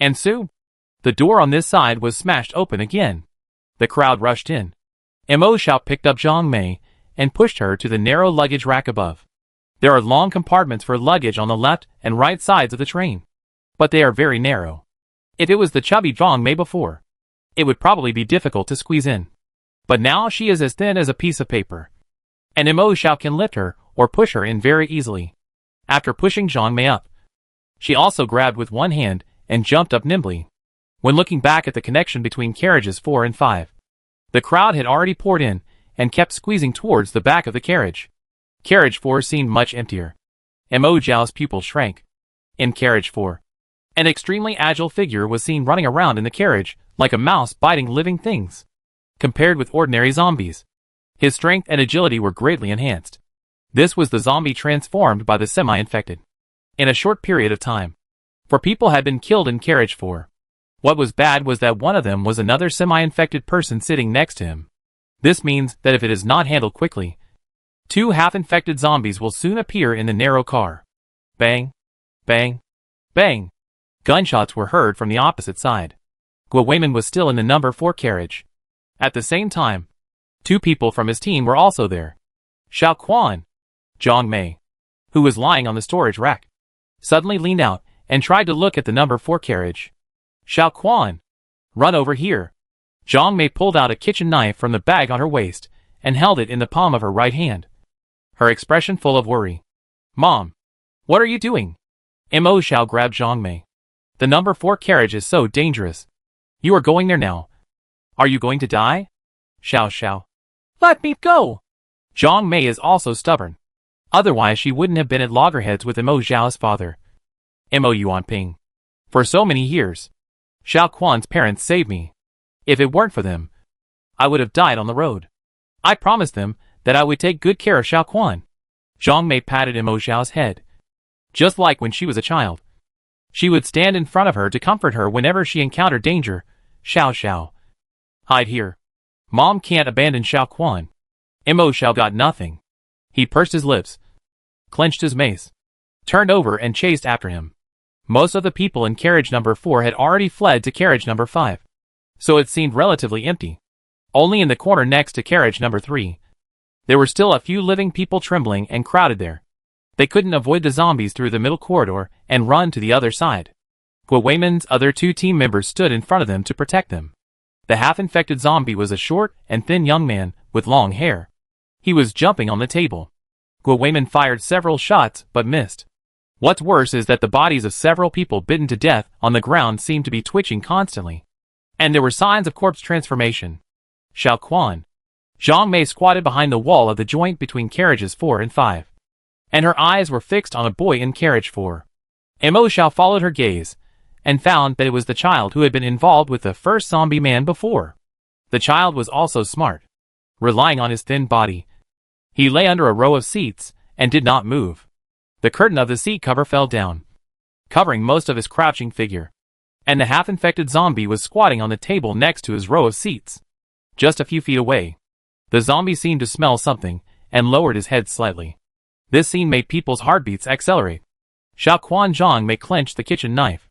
And soon, the door on this side was smashed open again. The crowd rushed in. Mo Xiao picked up Zhang Mei and pushed her to the narrow luggage rack above. There are long compartments for luggage on the left and right sides of the train, but they are very narrow. If it was the chubby Zhang Mei before, it would probably be difficult to squeeze in. But now she is as thin as a piece of paper, and Mo Xiao can lift her or push her in very easily. After pushing Zhang Mei up, she also grabbed with one hand and jumped up nimbly. When looking back at the connection between carriages 4 and 5, the crowd had already poured in and kept squeezing towards the back of the carriage. Carriage 4 seemed much emptier. Mo Zhao's pupil shrank. In carriage 4, an extremely agile figure was seen running around in the carriage like a mouse biting living things. Compared with ordinary zombies, his strength and agility were greatly enhanced. This was the zombie transformed by the semi-infected in a short period of time. 4 people had been killed in carriage 4. What was bad was that one of them was another semi-infected person sitting next to him. This means that if it is not handled quickly, 2 half-infected zombies will soon appear in the narrow car. Bang! Bang! Bang! Gunshots were heard from the opposite side. Guo Weiman was still in the number 4 carriage. At the same time, 2 people from his team were also there. Xiao Quan, Zhang Mei, who was lying on the storage rack, suddenly leaned out and tried to look at the number 4 carriage. Xiao Quan, run over here. Zhang Mei pulled out a kitchen knife from the bag on her waist and held it in the palm of her right hand, her expression full of worry. Mom, what are you doing? Mo Xiao grabbed Zhang Mei. The number 4 carriage is so dangerous. You are going there now. Are you going to die? Xiao Xiao. Let me go! Zhang Mei is also stubborn. Otherwise she wouldn't have been at loggerheads with Mo Zhao's father, Mo Yuanping. For so many years, Xiao Quan's parents saved me. If it weren't for them, I would have died on the road. I promised them that I would take good care of Xiao Quan. Zhang Mei patted Mo Zhao's head. Just like when she was a child. She would stand in front of her to comfort her whenever she encountered danger. Xiao Xiao. Hide here. Mom can't abandon Xiao Quan. Mo Xiao got nothing. He pursed his lips, clenched his mace, turned over and chased after him. Most of the people in carriage number 4 had already fled to carriage number 5, so it seemed relatively empty. Only in the corner next to carriage number 3, there were still a few living people trembling and crowded there. They couldn't avoid the zombies through the middle corridor and run to the other side. Guo Weiman's other 2 team members stood in front of them to protect them. The half-infected zombie was a short and thin young man with long hair. He was jumping on the table. Guo Weiman fired several shots but missed. What's worse is that the bodies of several people bitten to death on the ground seemed to be twitching constantly. And there were signs of corpse transformation. Xiao Quan. Zhang Mei squatted behind the wall of the joint between carriages 4 and 5. And her eyes were fixed on a boy in carriage 4. Mo Xiao followed her gaze, and found that it was the child who had been involved with the first zombie man before. The child was also smart. Relying on his thin body, he lay under a row of seats, and did not move. The curtain of the seat cover fell down, covering most of his crouching figure. And the half-infected zombie was squatting on the table next to his row of seats. Just a few feet away. The zombie seemed to smell something, and lowered his head slightly. This scene made people's heartbeats accelerate. Xiao Quan Zhang Mei clenched the kitchen knife,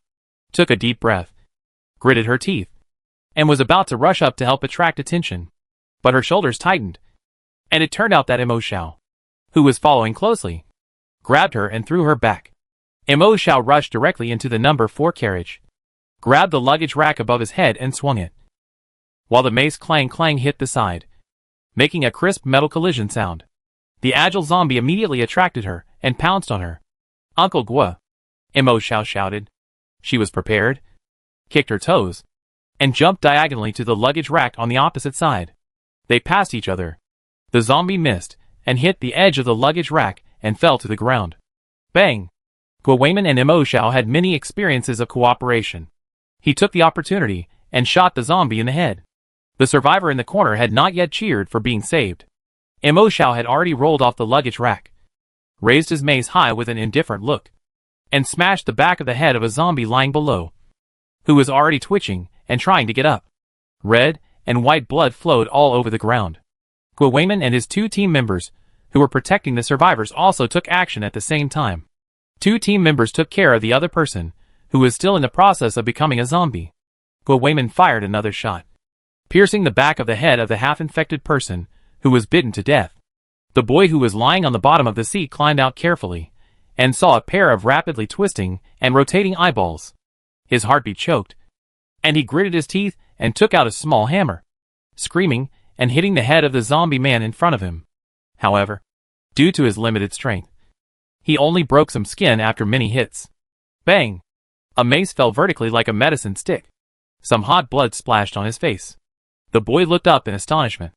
took a deep breath, gritted her teeth, and was about to rush up to help attract attention. But her shoulders tightened, and it turned out that Mo Xiao, who was following closely, grabbed her and threw her back. Mo Xiao rushed directly into the number 4 carriage, grabbed the luggage rack above his head and swung it, while the mace clang hit the side, making a crisp metal collision sound. The agile zombie immediately attracted her and pounced on her. Uncle Guo, Mo Xiao shouted. She was prepared, kicked her toes, and jumped diagonally to the luggage rack on the opposite side. They passed each other. The zombie missed and hit the edge of the luggage rack and fell to the ground. Bang! Guo Weiman and Mo Xiao had many experiences of cooperation. He took the opportunity and shot the zombie in the head. The survivor in the corner had not yet cheered for being saved. Mo Xiao had already rolled off the luggage rack, raised his mace high with an indifferent look, and smashed the back of the head of a zombie lying below, who was already twitching and trying to get up. Red and white blood flowed all over the ground. Guo Weiman and his 2 team members, who were protecting the survivors, also took action at the same time. 2 team members took care of the other person, who was still in the process of becoming a zombie. Guo Weiman fired another shot, piercing the back of the head of the half-infected person, who was bitten to death. The boy who was lying on the bottom of the seat climbed out carefully, and saw a pair of rapidly twisting and rotating eyeballs. His heartbeat choked, and he gritted his teeth and took out a small hammer, screaming and hitting the head of the zombie man in front of him. However, due to his limited strength, he only broke some skin after many hits. Bang! A mace fell vertically like a medicine stick. Some hot blood splashed on his face. The boy looked up in astonishment.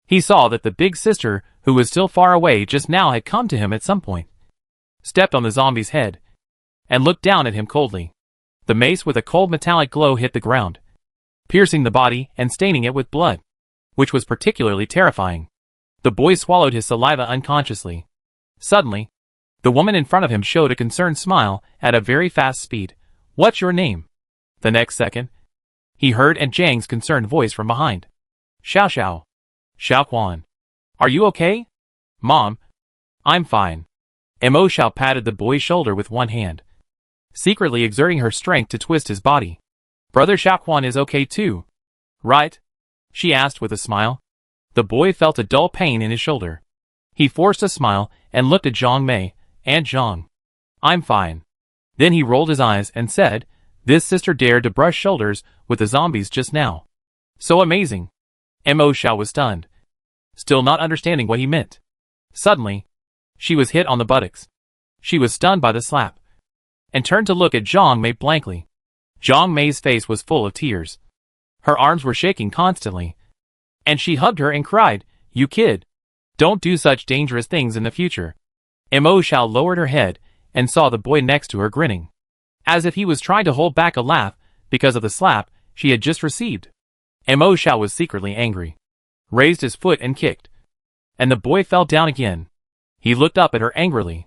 He saw that the big sister, who was still far away just now, had come to him at some point, stepped on the zombie's head, and looked down at him coldly. The mace with a cold metallic glow hit the ground, piercing the body and staining it with blood, which was particularly terrifying. The boy swallowed his saliva unconsciously. Suddenly, the woman in front of him showed a concerned smile at a very fast speed. What's your name? The next second, he heard Aunt Zhang's concerned voice from behind. Xiao Xiao. Xiao Quan. Are you okay? Mom. I'm fine. Mo Xiao patted the boy's shoulder with one hand, secretly exerting her strength to twist his body. Brother Xiao Quan is okay too, right? She asked with a smile. The boy felt a dull pain in his shoulder. He forced a smile and looked at Zhang Mei. Aunt Zhang. I'm fine. Then he rolled his eyes and said, this sister dared to brush shoulders with the zombies just now. So amazing. Mo Xiao was stunned, still not understanding what he meant. Suddenly, she was hit on the buttocks. She was stunned by the slap, and turned to look at Zhang Mei blankly. Zhang Mei's face was full of tears. Her arms were shaking constantly, and she hugged her and cried, "You kid! Don't do such dangerous things in the future." Mo Xiao lowered her head and saw the boy next to her grinning, as if he was trying to hold back a laugh because of the slap she had just received. Mo Xiao was secretly angry, raised his foot and kicked, and the boy fell down again. He looked up at her angrily.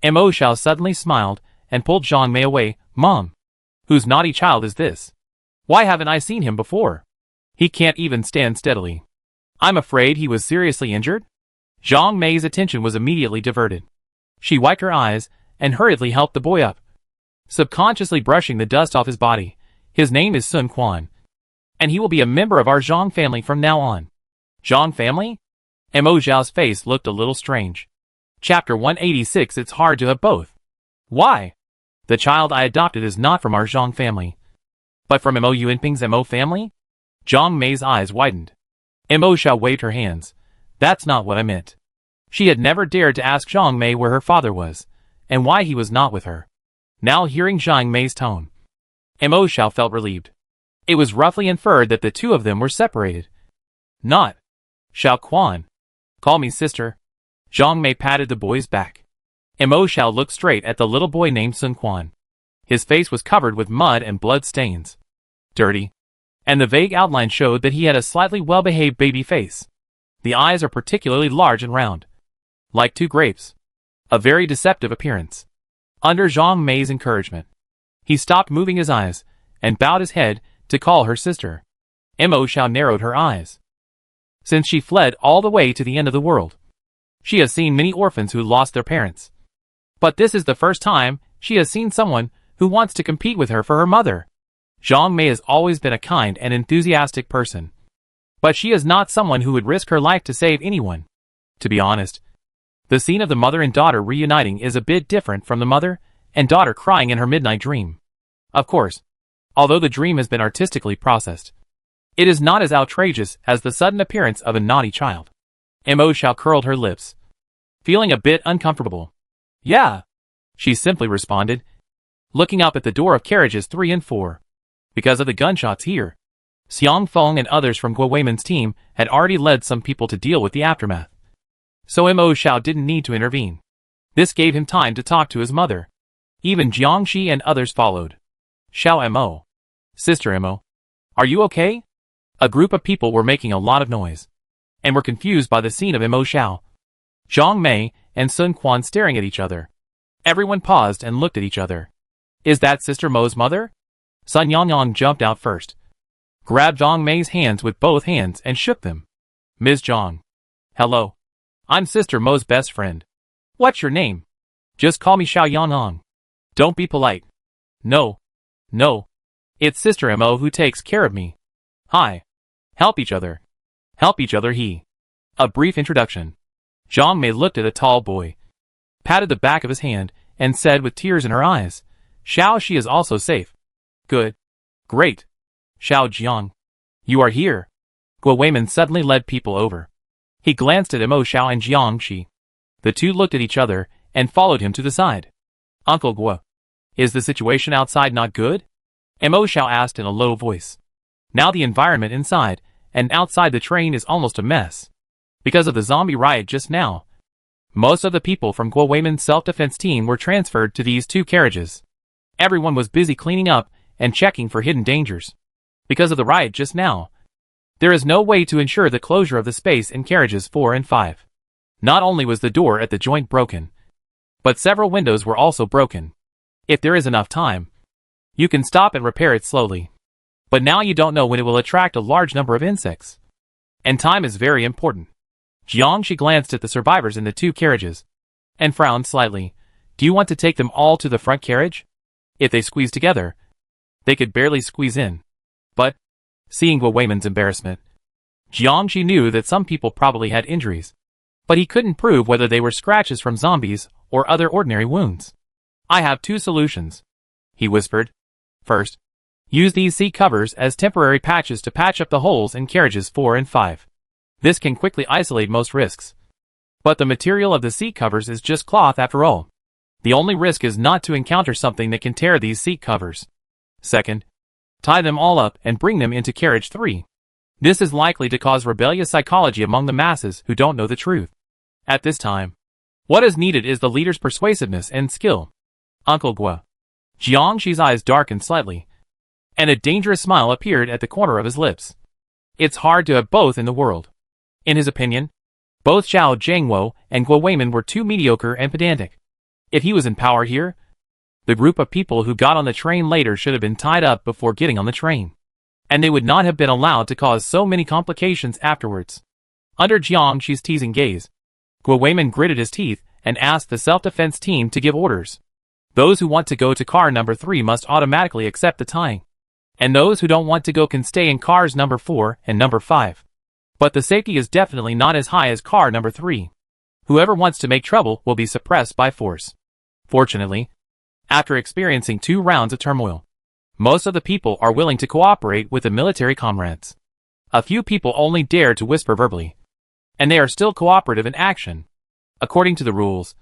Mo Xiao suddenly smiled and pulled Zhang Mei away. "Mom, whose naughty child is this? Why haven't I seen him before? He can't even stand steadily. I'm afraid he was seriously injured?" Zhang Mei's attention was immediately diverted. She wiped her eyes and hurriedly helped the boy up, subconsciously brushing the dust off his body. "His name is Sun Quan, and he will be a member of our Zhang family from now on." "Zhang family?" Mo Xiao's face looked a little strange. Chapter 186. It's hard to have both. "Why? The child I adopted is not from our Zhang family, but from Mo Yunping's Mo family?" Zhang Mei's eyes widened. Mo Xiao waved her hands. "That's not what I meant." She had never dared to ask Zhang Mei where her father was, and why he was not with her. Now hearing Zhang Mei's tone, Mo Xiao felt relieved. It was roughly inferred that the two of them were separated. "Not Xiao Quan. Call me sister." Zhang Mei patted the boy's back. Mo Xiao looked straight at the little boy named Sun Quan. His face was covered with mud and blood stains. Dirty. And the vague outline showed that he had a slightly well-behaved baby face. The eyes are particularly large and round, like two grapes. A very deceptive appearance. Under Zhang Mei's encouragement, he stopped moving his eyes and bowed his head to call her sister. Mo Xiao narrowed her eyes. Since she fled all the way to the end of the world, she has seen many orphans who lost their parents. But this is the first time she has seen someone who wants to compete with her for her mother. Zhang Mei has always been a kind and enthusiastic person, but she is not someone who would risk her life to save anyone. To be honest, the scene of the mother and daughter reuniting is a bit different from the mother and daughter crying in her midnight dream. Of course, although the dream has been artistically processed, it is not as outrageous as the sudden appearance of a naughty child. Mo Xiao curled her lips, feeling a bit uncomfortable. "Yeah," she simply responded, looking up at the door of carriages 3 and 4. Because of the gunshots here, Xiang Feng and others from Guo Weiman's team had already led some people to deal with the aftermath. So Mo Xiao didn't need to intervene. This gave him time to talk to his mother. Even Jiangxi and others followed. "Xiao Mo. Sister Mo. Are you okay?" A group of people were making a lot of noise, and were confused by the scene of Mo Xiao, Zhang Mei, and Sun Quan staring at each other. Everyone paused and looked at each other. "Is that Sister Mo's mother?" Sun Yangyang jumped out first, grabbed Zhang Mei's hands with both hands and shook them. "Ms. Zhang. Hello. I'm Sister Mo's best friend. What's your name? Just call me Xiao Yangyang. Don't be polite." No. It's Sister Mo who takes care of me." "Hi. Help each other. Help each other." A brief introduction. Zhang Mei looked at a tall boy, patted the back of his hand, and said with tears in her eyes, "Xiao, she is also safe." "Good. Great. Xiao Jiang. You are here." Guo Weiman suddenly led people over. He glanced at Mo Xiao and Jiangxi. The two looked at each other and followed him to the side. "Uncle Guo, is the situation outside not good?" Mo Xiao asked in a low voice. Now the environment inside and outside the train is almost a mess. Because of the zombie riot just now, most of the people from Guo Weiman's self-defense team were transferred to these two carriages. Everyone was busy cleaning up and checking for hidden dangers. Because of the riot just now, there is no way to ensure the closure of the space in carriages 4 and 5. Not only was the door at the joint broken, but several windows were also broken. If there is enough time, you can stop and repair it slowly. But now you don't know when it will attract a large number of insects. And time is very important. Jiangxi glanced at the survivors in the two carriages, and frowned slightly. "Do you want to take them all to the front carriage? If they squeeze together, they could barely squeeze in." But, seeing Guo Weiman's embarrassment, Jiangxi knew that some people probably had injuries, but he couldn't prove whether they were scratches from zombies or other ordinary wounds. "I have 2 solutions," he whispered. "First, use these seat covers as temporary patches to patch up the holes in carriages 4 and 5. This can quickly isolate most risks. But the material of the seat covers is just cloth after all. The only risk is not to encounter something that can tear these seat covers. Second, Tie them all up and bring them into carriage 3. This is likely to cause rebellious psychology among the masses who don't know the truth. At this time, what is needed is the leader's persuasiveness and skill. Uncle Gua. Jiangxi's eyes darkened slightly, and a dangerous smile appeared at the corner of his lips. It's hard to have both in the world. In his opinion, both Xiao Jiangwo and Guo Weimin were too mediocre and pedantic. If he was in power here, the group of people who got on the train later should have been tied up before getting on the train, and they would not have been allowed to cause so many complications afterwards. Under Jiangxi's teasing gaze, Guo Weimin gritted his teeth and asked the self-defense team to give orders. Those who want to go to car number 3 must automatically accept the tying, and those who don't want to go can stay in cars number 4 and number 5. But the safety is definitely not as high as car number 3. Whoever wants to make trouble will be suppressed by force. Fortunately, after experiencing 2 rounds of turmoil, most of the people are willing to cooperate with the military comrades. A few people only dare to whisper verbally, and they are still cooperative in action. According to the rules,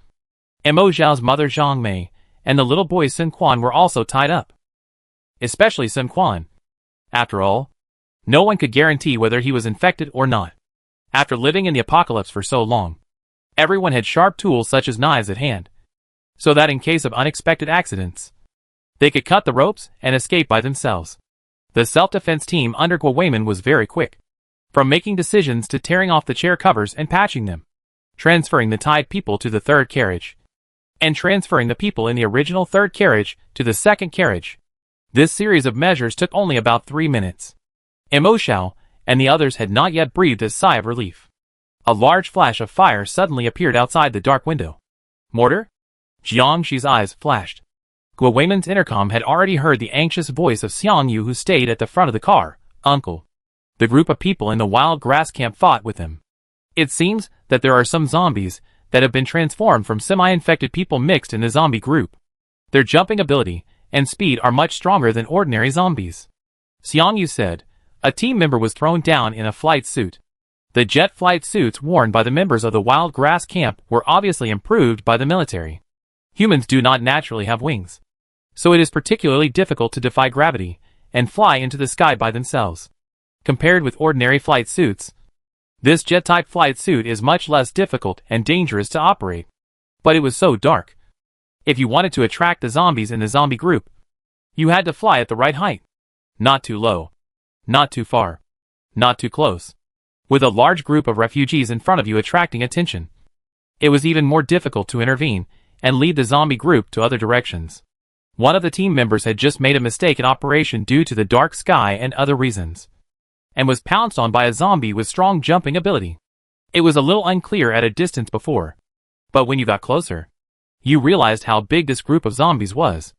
Mo Zhao's mother Zhang Mei and the little boy Sun Quan were also tied up. Especially Sun Quan. After all, no one could guarantee whether he was infected or not. After living in the apocalypse for so long, everyone had sharp tools such as knives at hand, so that in case of unexpected accidents, they could cut the ropes and escape by themselves. The self-defense team under Guo Weimin was very quick, from making decisions to tearing off the chair covers and patching them, transferring the tied people to the 3rd carriage, and transferring the people in the original 3rd carriage to the 2nd carriage. This series of measures took only about 3 minutes. Mo Xiao and the others had not yet breathed a sigh of relief. A large flash of fire suddenly appeared outside the dark window. Mortar? Jiangxi's eyes flashed. Guo Weimin's intercom had already heard the anxious voice of Xiang Yu, who stayed at the front of the car. Uncle. The group of people in the wild grass camp fought with him. It seems that there are some zombies that have been transformed from semi-infected people mixed in the zombie group. Their jumping ability and speed are much stronger than ordinary zombies. Xiang Yu said. A team member was thrown down in a flight suit. The jet flight suits worn by the members of the wild grass camp were obviously improved by the military. Humans do not naturally have wings, so it is particularly difficult to defy gravity and fly into the sky by themselves. Compared with ordinary flight suits, this jet-type flight suit is much less difficult and dangerous to operate. But it was so dark. If you wanted to attract the zombies in the zombie group, you had to fly at the right height. Not too low. Not too far. Not too close. With a large group of refugees in front of you attracting attention, it was even more difficult to intervene and lead the zombie group to other directions. One of the team members had just made a mistake in operation due to the dark sky and other reasons, and was pounced on by a zombie with strong jumping ability. It was a little unclear at a distance before, but when you got closer, you realized how big this group of zombies was.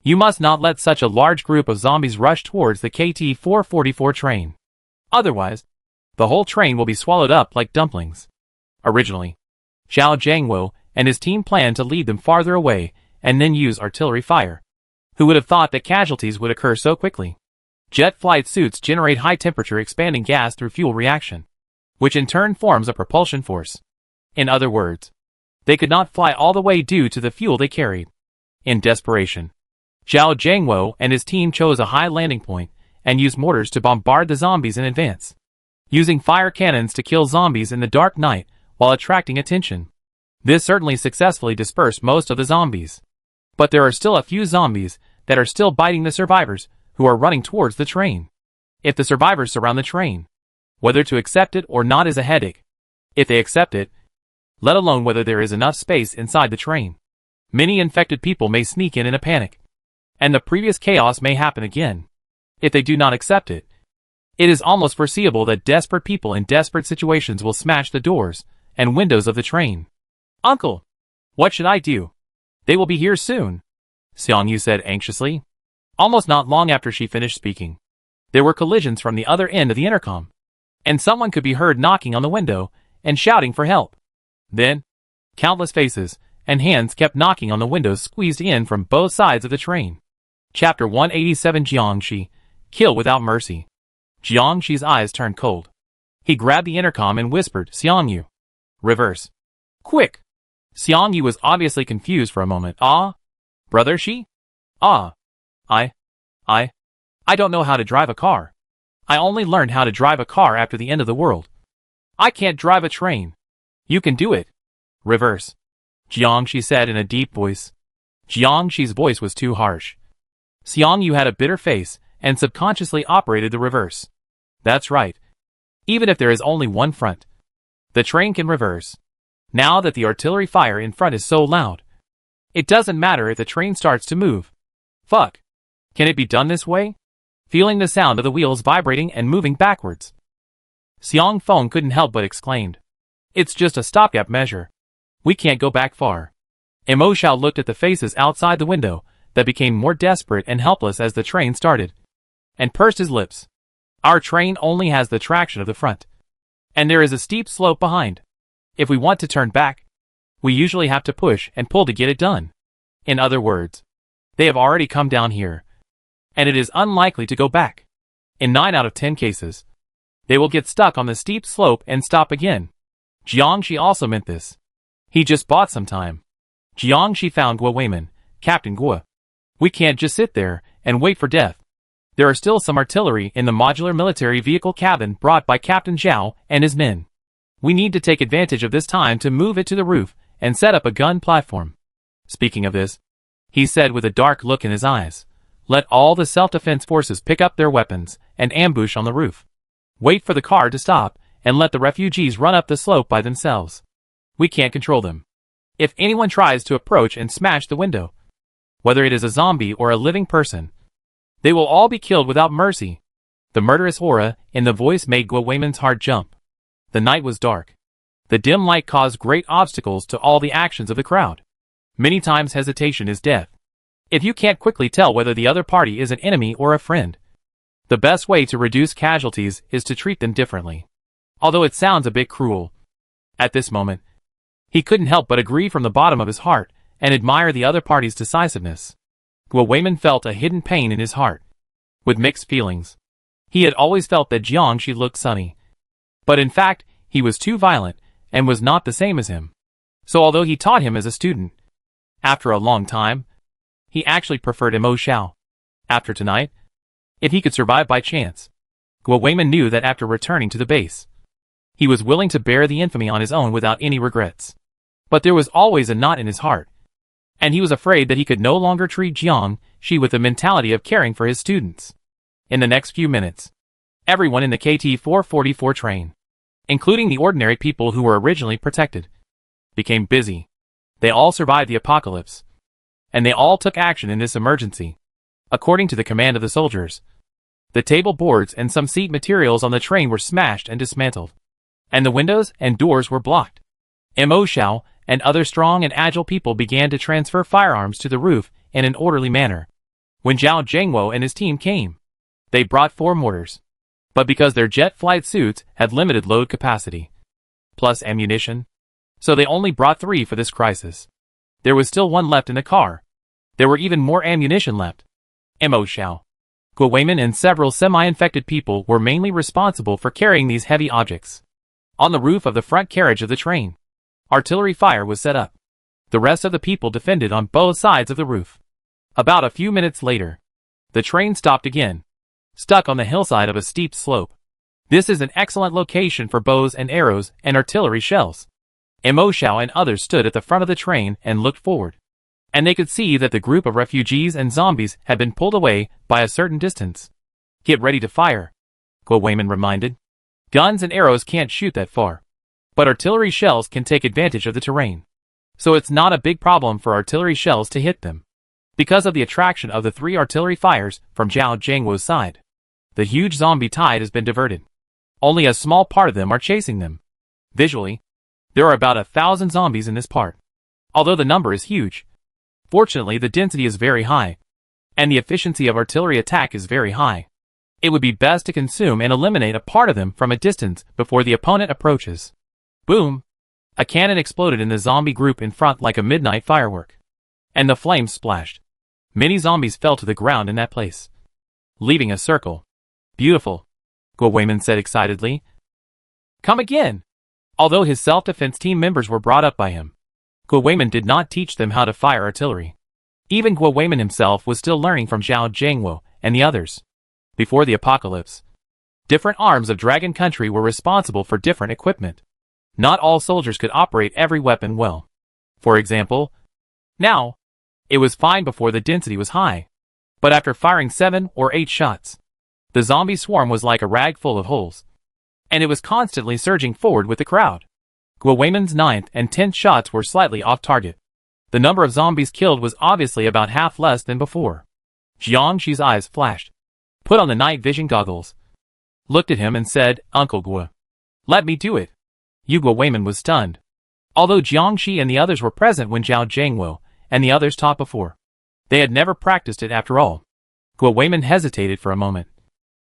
You must not let such a large group of zombies rush towards the KT-444 train. Otherwise, the whole train will be swallowed up like dumplings. Originally, Xiao Jiangwo and his team planned to lead them farther away and then use artillery fire. Who would have thought that casualties would occur so quickly? Jet flight suits generate high-temperature expanding gas through fuel reaction, which in turn forms a propulsion force. In other words, they could not fly all the way due to the fuel they carried. In desperation, Xiao Jiangwo and his team chose a high landing point and used mortars to bombard the zombies in advance, using fire cannons to kill zombies in the dark night while attracting attention. This certainly successfully dispersed most of the zombies. But there are still a few zombies that are still biting the survivors who are running towards the train. If the survivors surround the train, whether to accept it or not is a headache. If they accept it, let alone whether there is enough space inside the train, many infected people may sneak in a panic, and the previous chaos may happen again. If they do not accept it, it is almost foreseeable that desperate people in desperate situations will smash the doors and windows of the train. Uncle, what should I do? They will be here soon, Xiang Yu said anxiously. Almost not long after she finished speaking, there were collisions from the other end of the intercom, and someone could be heard knocking on the window and shouting for help. Then, countless faces and hands kept knocking on the windows squeezed in from both sides of the train. Chapter 187 Jiangxi, Kill Without Mercy. Jiangxi's eyes turned cold. He grabbed the intercom and whispered, Xiang Yu. Reverse. Quick! Xiang Yu was obviously confused for a moment. Ah? Brother Shi? Ah. I. I don't know how to drive a car. I only learned how to drive a car after the end of the world. I can't drive a train. You can do it. Reverse. Jiangxi said in a deep voice. Jiangxi's voice was too harsh. Xiang Yu had a bitter face and subconsciously operated the reverse. That's right. Even if there is only one front, the train can reverse. Now that the artillery fire in front is so loud, it doesn't matter if the train starts to move. Fuck. Can it be done this way? Feeling the sound of the wheels vibrating and moving backwards, Xiang Feng couldn't help but exclaimed. It's just a stopgap measure. We can't go back far. Mo Xiao looked at the faces outside the window that became more desperate and helpless as the train started, and pursed his lips. Our train only has the traction of the front, and there is a steep slope behind. If we want to turn back, we usually have to push and pull to get it done. In other words, they have already come down here, and it is unlikely to go back. In 9 out of 10 cases, they will get stuck on the steep slope and stop again. Jiangxi also meant this. He just bought some time. Jiangxi found Guo Weiman, Captain Guo. We can't just sit there and wait for death. There are still some artillery in the modular military vehicle cabin brought by Captain Zhao and his men. We need to take advantage of this time to move it to the roof and set up a gun platform. Speaking of this, he said with a dark look in his eyes, let all the self-defense forces pick up their weapons and ambush on the roof. Wait for the car to stop and let the refugees run up the slope by themselves. We can't control them. If anyone tries to approach and smash the window, whether it is a zombie or a living person, they will all be killed without mercy. The murderous aura in the voice made Guo Weiman's heart jump. The night was dark. The dim light caused great obstacles to all the actions of the crowd. Many times hesitation is death. If you can't quickly tell whether the other party is an enemy or a friend, the best way to reduce casualties is to treat them differently. Although it sounds a bit cruel. At this moment, he couldn't help but agree from the bottom of his heart and admire the other party's decisiveness. Guo Weiman felt a hidden pain in his heart, with mixed feelings. He had always felt that Jiangxi looked sunny, but in fact, he was too violent and was not the same as him. So although he taught him as a student, after a long time, he actually preferred Mo Xiao. After tonight, if he could survive by chance, Guo Weiman knew that after returning to the base, he was willing to bear the infamy on his own without any regrets. But there was always a knot in his heart, and he was afraid that he could no longer treat Jiangxi with the mentality of caring for his students. In the next few minutes, everyone in the KT-444 train, including the ordinary people who were originally protected, became busy. They all survived the apocalypse, and they all took action in this emergency. According to the command of the soldiers, the table boards and some seat materials on the train were smashed and dismantled, and the windows and doors were blocked. Mo Xiao and other strong and agile people began to transfer firearms to the roof in an orderly manner. When Zhao Zhengwo and his team came, they brought 4 mortars, but because their jet flight suits had limited load capacity, plus ammunition, so they only brought 3 for this crisis. There was still 1 left in the car. There were even more ammunition left. Mo Xiao, Guo Weiman and several semi-infected people were mainly responsible for carrying these heavy objects. On the roof of the front carriage of the train, artillery fire was set up. The rest of the people defended on both sides of the roof. About a few minutes later, the train stopped again, stuck on the hillside of a steep slope. This is an excellent location for bows and arrows and artillery shells. Mo Xiao and others stood at the front of the train and looked forward, and they could see that the group of refugees and zombies had been pulled away by a certain distance. Get ready to fire, Guo Weiman reminded. Guns and arrows can't shoot that far, but artillery shells can take advantage of the terrain. So it's not a big problem for artillery shells to hit them. Because of the attraction of the 3 artillery fires from Zhao Zhengwo's side, the huge zombie tide has been diverted. Only a small part of them are chasing them. Visually, there are about 1,000 zombies in this part. Although the number is huge, fortunately the density is very high, and the efficiency of artillery attack is very high. It would be best to consume and eliminate a part of them from a distance before the opponent approaches. Boom! A cannon exploded in the zombie group in front like a midnight firework, and the flames splashed. Many zombies fell to the ground in that place, leaving a circle. Beautiful, Guo Weiman said excitedly. Come again! Although his self-defense team members were brought up by him, Guo Weiman did not teach them how to fire artillery. Even Guo Weiman himself was still learning from Zhao Zhengwo and the others. Before the apocalypse, different arms of Dragon Country were responsible for different equipment. Not all soldiers could operate every weapon well. For example, now, it was fine before the density was high. But after firing 7 or 8 shots, the zombie swarm was like a rag full of holes. And it was constantly surging forward with the crowd. Guaweiman's 9th and 10th shots were slightly off target. The number of zombies killed was obviously about half less than before. Jiangxi's eyes flashed, put on the night vision goggles, looked at him and said, "Uncle Gua, let me do it." Yu Guaweiman was stunned. Although Jiangxi and the others were present when Zhao Jiangwo and the others taught before, they had never practiced it after all. Guaweiman hesitated for a moment.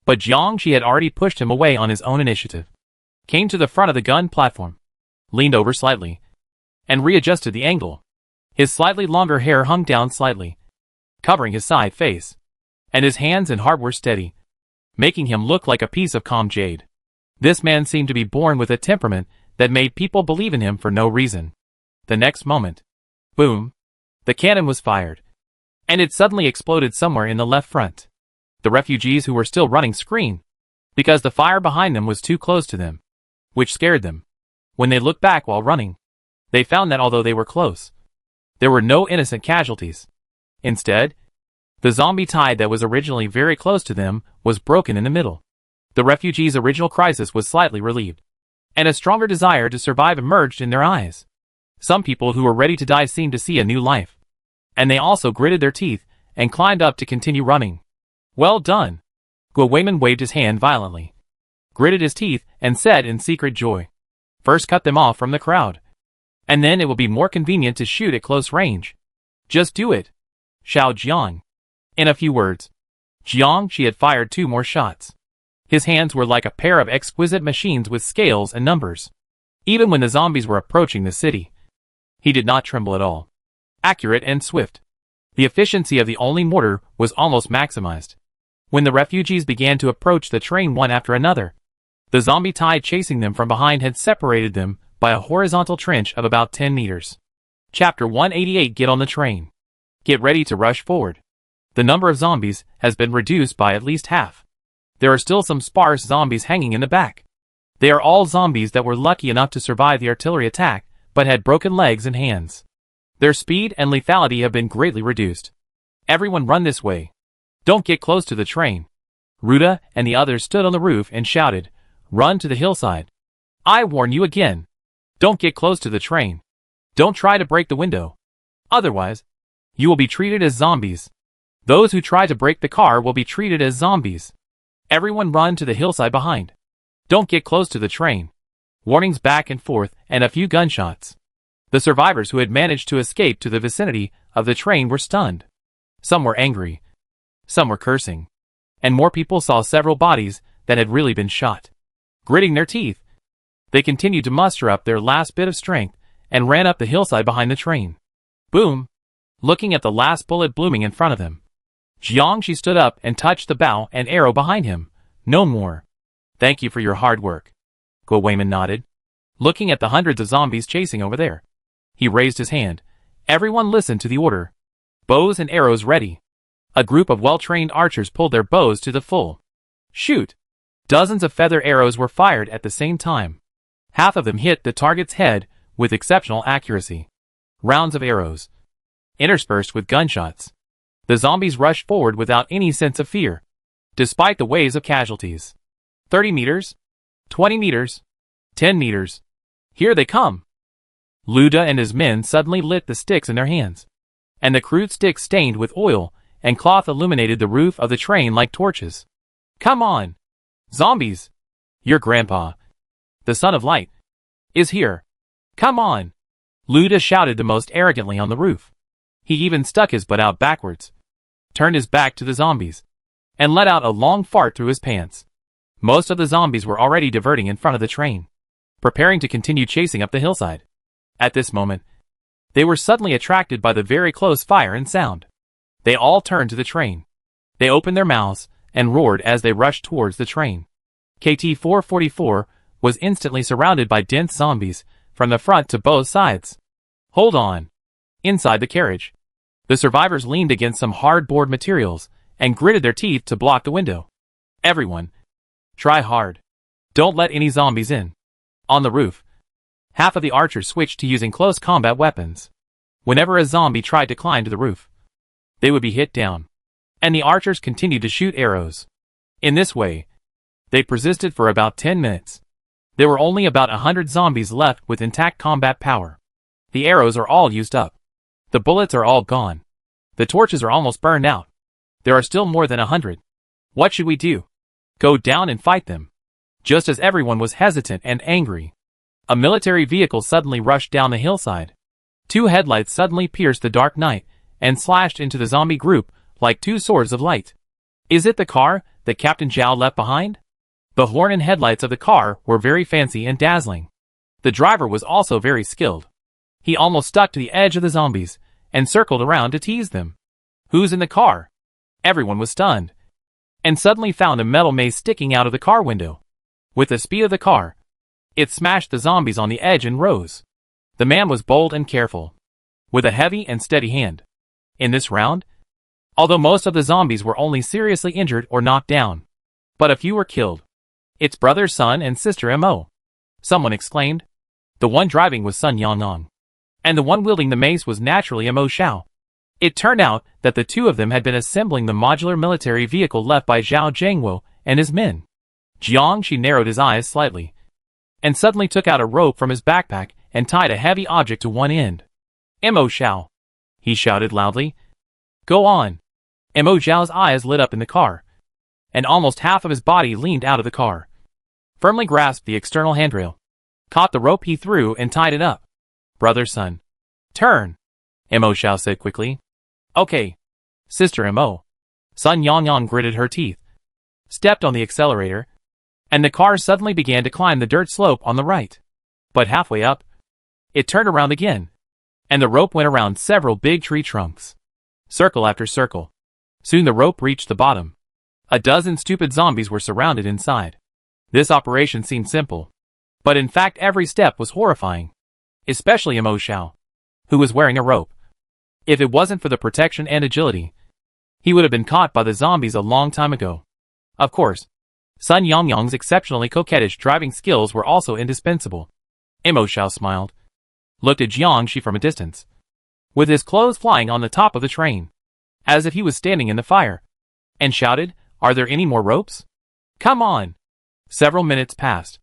But Jiangxi had already pushed him away on his own initiative, came to the front of the gun platform, leaned over slightly, and readjusted the angle. His slightly longer hair hung down slightly, covering his side face, and his hands and heart were steady, making him look like a piece of calm jade. This man seemed to be born with a temperament that made people believe in him for no reason. The next moment, boom, the cannon was fired, and it suddenly exploded somewhere in the left front. The refugees who were still running screamed, because the fire behind them was too close to them, which scared them. When they looked back while running, they found that although they were close, there were no innocent casualties. Instead, the zombie tide that was originally very close to them was broken in the middle. The refugees' original crisis was slightly relieved, and a stronger desire to survive emerged in their eyes. Some people who were ready to die seemed to see a new life, and they also gritted their teeth and climbed up to continue running. "Well done." Guaweiman waved his hand violently, gritted his teeth, and said in secret joy, "First cut them off from the crowd, and then it will be more convenient to shoot at close range. Just do it, Xiao Jiang." In a few words, Jiangxi had fired 2 more shots. His hands were like a pair of exquisite machines with scales and numbers. Even when the zombies were approaching the city, he did not tremble at all. Accurate and swift. The efficiency of the only mortar was almost maximized. When the refugees began to approach the train one after another, the zombie tide chasing them from behind had separated them by a horizontal trench of about 10 meters. Chapter 188. Get on the train. Get ready to rush forward. The number of zombies has been reduced by at least half. There are still some sparse zombies hanging in the back. They are all zombies that were lucky enough to survive the artillery attack, but had broken legs and hands. Their speed and lethality have been greatly reduced. Everyone run this way. Don't get close to the train. Ruda and the others stood on the roof and shouted, "Run to the hillside. I warn you again. Don't get close to the train. Don't try to break the window. Otherwise, you will be treated as zombies. Those who try to break the car will be treated as zombies. Everyone run to the hillside behind. Don't get close to the train." Warnings back and forth and a few gunshots. The survivors who had managed to escape to the vicinity of the train were stunned. Some were angry. Some were cursing. And more people saw several bodies that had really been shot. Gritting their teeth, they continued to muster up their last bit of strength and ran up the hillside behind the train. Boom! Looking at the last bullet blooming in front of them, Jiangxi stood up and touched the bow and arrow behind him. "No more." "Thank you for your hard work." Guaweiman nodded, looking at the hundreds of zombies chasing over there. He raised his hand. Everyone listened to the order. Bows and arrows ready. A group of well-trained archers pulled their bows to the full. Shoot! Dozens of feather arrows were fired at the same time. Half of them hit the target's head with exceptional accuracy. Rounds of arrows, interspersed with gunshots. The zombies rushed forward without any sense of fear, despite the waves of casualties. 30 meters, 20 meters, 10 meters. Here they come. Luda and his men suddenly lit the sticks in their hands, and the crude sticks stained with oil and cloth illuminated the roof of the train like torches. "Come on, zombies! Your grandpa, the son of light, is here. Come on!" Luda shouted the most arrogantly on the roof. He even stuck his butt out backwards, turned his back to the zombies, and let out a long fart through his pants. Most of the zombies were already diverting in front of the train, preparing to continue chasing up the hillside. At this moment, they were suddenly attracted by the very close fire and sound. They all turned to the train. They opened their mouths and roared as they rushed towards the train. KT-444 was instantly surrounded by dense zombies from the front to both sides. "Hold on." Inside the carriage, the survivors leaned against some hard-board materials and gritted their teeth to block the window. Everyone, try hard. Don't let any zombies in. On the roof, half of the archers switched to using close combat weapons. Whenever a zombie tried to climb to the roof, they would be hit down, and the archers continued to shoot arrows. In this way, they persisted for about 10 minutes. There were only about 100 zombies left with intact combat power. The arrows are all used up. The bullets are all gone. The torches are almost burned out. There are still more than 100. What should we do? Go down and fight them. Just as everyone was hesitant and angry, a military vehicle suddenly rushed down the hillside. 2 headlights suddenly pierced the dark night and slashed into the zombie group like 2 swords of light. Is it the car that Captain Zhao left behind? The horn and headlights of the car were very fancy and dazzling. The driver was also very skilled. He almost stuck to the edge of the zombies and circled around to tease them. Who's in the car? Everyone was stunned, and suddenly found a metal mace sticking out of the car window. With the speed of the car, it smashed the zombies on the edge and rose. The man was bold and careful, with a heavy and steady hand. In this round, although most of the zombies were only seriously injured or knocked down, but a few were killed. It's brother Sun and sister Mo. Someone exclaimed. The one driving was Sun Yongyang, and the one wielding the mace was naturally Mo Xiao. It turned out that the 2 of them had been assembling the modular military vehicle left by Zhao Zhengwo and his men. Jiangshi narrowed his eyes slightly, and suddenly took out a rope from his backpack and tied a heavy object to one end. Mo Xiao, he shouted loudly. Go on. Mo Xiao's eyes lit up in the car, and almost half of his body leaned out of the car. Firmly grasped the external handrail, caught the rope he threw and tied it up. Brother Sun, turn, Mo Xiao said quickly. Okay, sister Mo. Sun Yongyang gritted her teeth, stepped on the accelerator, and the car suddenly began to climb the dirt slope on the right. But halfway up, it turned around again, and the rope went around several big tree trunks, circle after circle. Soon the rope reached the bottom. A dozen stupid zombies were surrounded inside. This operation seemed simple, but in fact every step was horrifying, especially Mo Xiao, who was wearing a rope. If it wasn't for the protection and agility, he would have been caught by the zombies a long time ago. Of course, Sun Yongyang's exceptionally coquettish driving skills were also indispensable. Mo Xiao smiled, looked at Jiangshi from a distance, with his clothes flying on the top of the train, as if he was standing in the fire, and shouted, Are there any more ropes? Come on! Several minutes passed,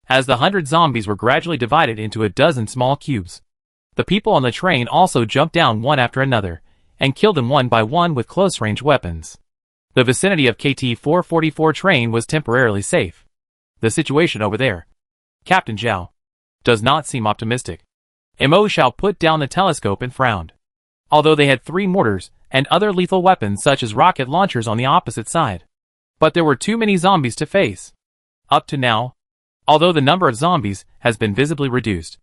as the 100 zombies were gradually divided into a dozen small cubes. The people on the train also jumped down one after another, and killed them one by one with close-range weapons. The vicinity of KT-444 train was temporarily safe. The situation over there, Captain Zhao, does not seem optimistic. Mo Xiao put down the telescope and frowned. Although they had 3 mortars and other lethal weapons such as rocket launchers on the opposite side, but there were too many zombies to face. Up to now, although the number of zombies has been visibly reduced,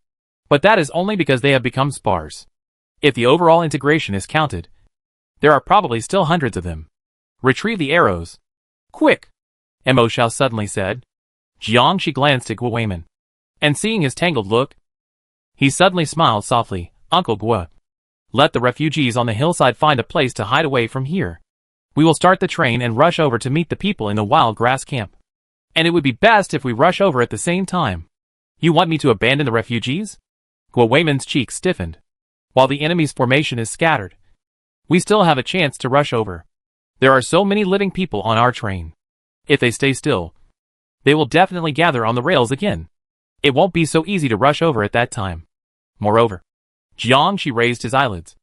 but that is only because they have become sparse. If the overall integration is counted, there are probably still hundreds of them. Retrieve the arrows. Quick! Mo Xiao suddenly said. Jiangshi glanced at Guo Weiman, and seeing his tangled look, he suddenly smiled softly. Uncle Guo, let the refugees on the hillside find a place to hide away from here. We will start the train and rush over to meet the people in the wild grass camp. And it would be best if we rush over at the same time. You want me to abandon the refugees? Guo Weiman's cheeks stiffened. While the enemy's formation is scattered, we still have a chance to rush over. There are so many living people on our train. If they stay still, they will definitely gather on the rails again. It won't be so easy to rush over at that time. Moreover, Jiangshi raised his eyelids,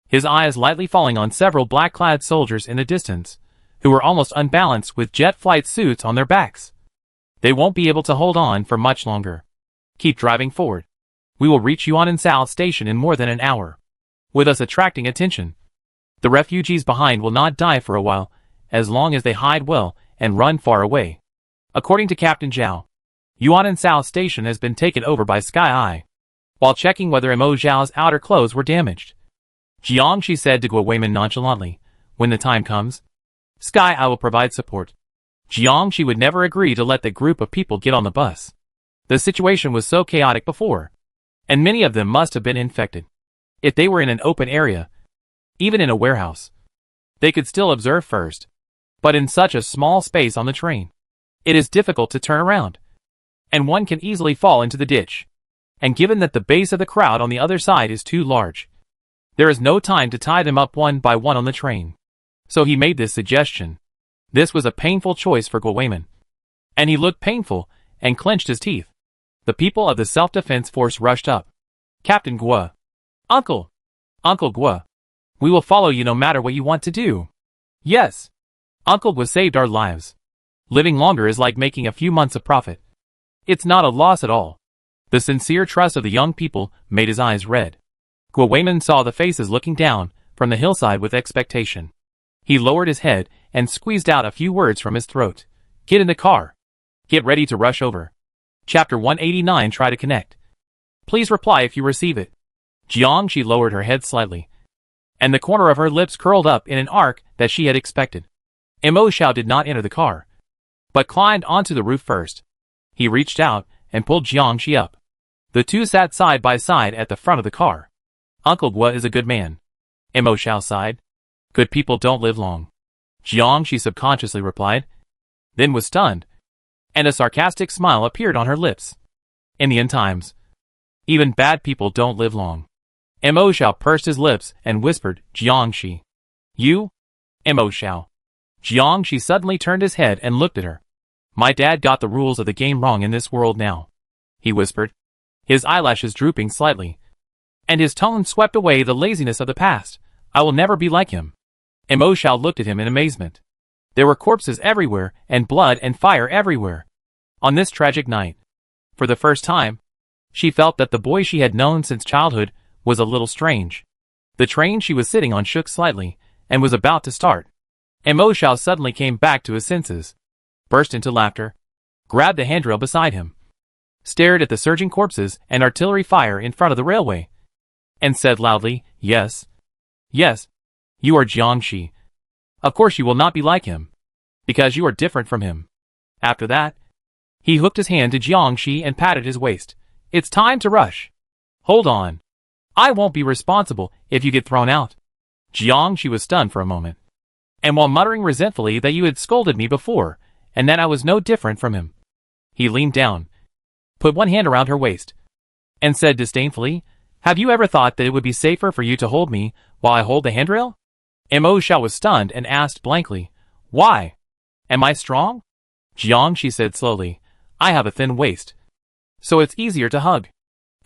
his eyes lightly falling on several black-clad soldiers in the distance, who were almost unbalanced with jet flight suits on their backs. They won't be able to hold on for much longer. Keep driving forward. We will reach Yuansao Station in more than an hour, with us attracting attention. The refugees behind will not die for a while, as long as they hide well and run far away. According to Captain Zhao, Yuansao Station has been taken over by Sky Eye. While checking whether Mo Zhao's outer clothes were damaged, Jiangshi said to Guo Weiman nonchalantly, when the time comes, Sky Eye will provide support. Jiangshi would never agree to let that group of people get on the bus. The situation was so chaotic before, and many of them must have been infected. If they were in an open area, even in a warehouse, they could still observe first. But in such a small space on the train, it is difficult to turn around, and one can easily fall into the ditch. And given that the base of the crowd on the other side is too large, there is no time to tie them up one by one on the train. So he made this suggestion. This was a painful choice for Gwayman, and he looked painful and clenched his teeth. The people of the self-defense force rushed up. Captain Gwa. Uncle! Uncle Gwa. We will follow you no matter what you want to do. Yes. Uncle Gwa saved our lives. Living longer is like making a few months of profit. It's not a loss at all. The sincere trust of the young people made his eyes red. Gwayman saw the faces looking down from the hillside with expectation. He lowered his head and squeezed out a few words from his throat. Get in the car. Get ready to rush over. Chapter 189. Try to connect. Please reply if you receive it. Jiangshi lowered her head slightly, and the corner of her lips curled up in an arc that she had expected. Mo Xiao did not enter the car, but climbed onto the roof first. He reached out and pulled Jiangshi up. The two sat side by side at the front of the car. Uncle Gwa is a good man. Mo Xiao sighed. Good people don't live long. Jiangshi subconsciously replied, then was stunned, and a sarcastic smile appeared on her lips. In the end times, even bad people don't live long. Mo Xiao pursed his lips and whispered, Jiangshi. You? Mo Xiao. Jiangshi suddenly turned his head and looked at her. My dad got the rules of the game wrong in this world now, he whispered, his eyelashes drooping slightly, and his tone swept away the laziness of the past. I will never be like him. Mo Xiao looked at him in amazement. There were corpses everywhere and blood and fire everywhere. On this tragic night, for the first time, she felt that the boy she had known since childhood was a little strange. The train she was sitting on shook slightly and was about to start. Mo Xiao suddenly came back to his senses, burst into laughter, grabbed the handrail beside him, stared at the surging corpses and artillery fire in front of the railway, and said loudly, Yes. Yes. You are Jiangshi. Of course you will not be like him, because you are different from him. After that, he hooked his hand to Jiangshi and patted his waist. It's time to rush. Hold on. I won't be responsible if you get thrown out. Jiangshi was stunned for a moment, and while muttering resentfully that you had scolded me before, and that I was no different from him, he leaned down, put one hand around her waist, and said disdainfully, Have you ever thought that it would be safer for you to hold me while I hold the handrail? Mo Xiao was stunned and asked blankly, Why? Am I strong? Jiangshi said slowly, I have a thin waist, so it's easier to hug.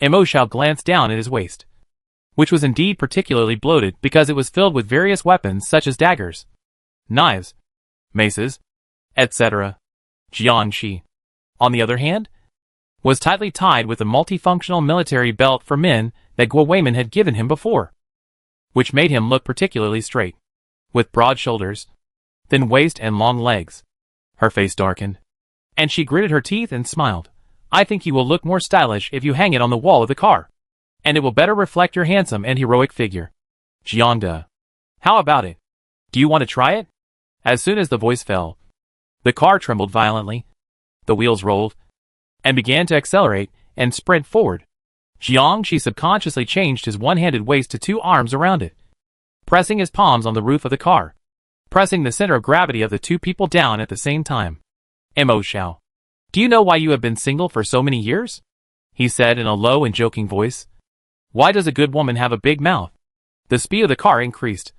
Mo Xiao glanced down at his waist, which was indeed particularly bloated because it was filled with various weapons such as daggers, knives, maces, etc. Jiangshi, on the other hand, was tightly tied with a multifunctional military belt for men that Gwayman had given him before, which made him look particularly straight, with broad shoulders, thin waist and long legs. Her face darkened, and she gritted her teeth and smiled. I think you will look more stylish if you hang it on the wall of the car, and it will better reflect your handsome and heroic figure. Jiangda. How about it? Do you want to try it? As soon as the voice fell, the car trembled violently, the wheels rolled, and began to accelerate and sprint forward. Jiangshi subconsciously changed his one-handed waist to two arms around it, pressing his palms on the roof of the car, pressing the center of gravity of the two people down at the same time. Mo Xiao. Do you know why you have been single for so many years? He said in a low and joking voice. Why does a good woman have a big mouth? The speed of the car increased,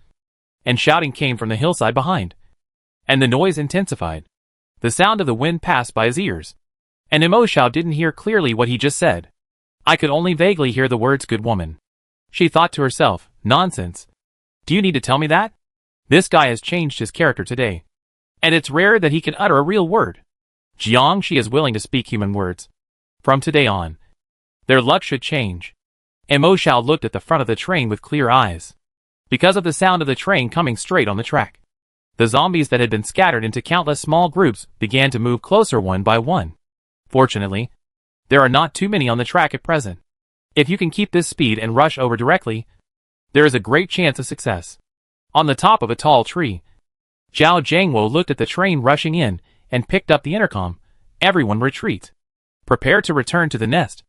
and shouting came from the hillside behind, and the noise intensified. The sound of the wind passed by his ears, and Mo Xiao didn't hear clearly what he just said. I could only vaguely hear the words good woman. She thought to herself, nonsense. Do you need to tell me that? This guy has changed his character today, and it's rare that he can utter a real word. Jiangshi is willing to speak human words. From today on, their luck should change. Mo Xiao looked at the front of the train with clear eyes, because of the sound of the train coming straight on the track. The zombies that had been scattered into countless small groups began to move closer one by one. Fortunately, there are not too many on the track at present. If you can keep this speed and rush over directly, there is a great chance of success. On the top of a tall tree, Zhao Jiangwo looked at the train rushing in and picked up the intercom. Everyone retreat. Prepare to return to the nest.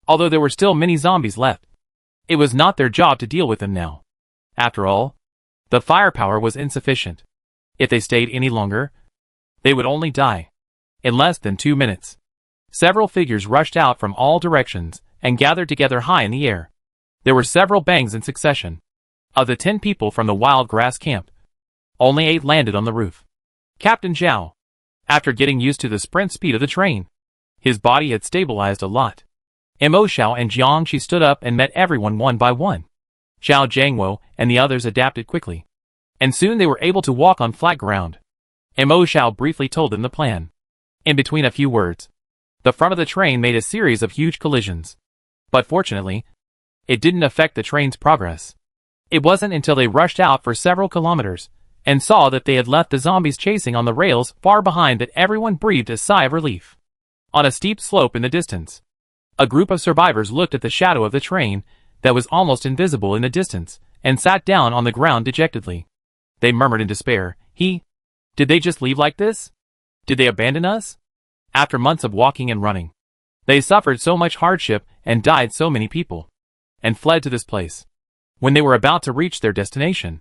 Although there were still many zombies left, it was not their job to deal with them now. After all, the firepower was insufficient. If they stayed any longer, they would only die. In less than 2 minutes, several figures rushed out from all directions and gathered together high in the air. There were several bangs in succession. Of the 10 people from the wild grass camp, only 8 landed on the roof. Captain Zhao, after getting used to the sprint speed of the train, his body had stabilized a lot. Mo Xiao and Jiang Shi stood up and met everyone one by one. Zhao Jiangwo and the others adapted quickly, and soon they were able to walk on flat ground. Mo Xiao briefly told them the plan. In between a few words, the front of the train made a series of huge collisions. But fortunately, it didn't affect the train's progress. It wasn't until they rushed out for several kilometers and saw that they had left the zombies chasing on the rails far behind that everyone breathed a sigh of relief. On a steep slope in the distance, a group of survivors looked at the shadow of the train that was almost invisible in the distance and sat down on the ground dejectedly. They murmured in despair, Did they just leave like this? Did they abandon us? After months of walking and running, they suffered so much hardship and died so many people, and fled to this place. When they were about to reach their destination,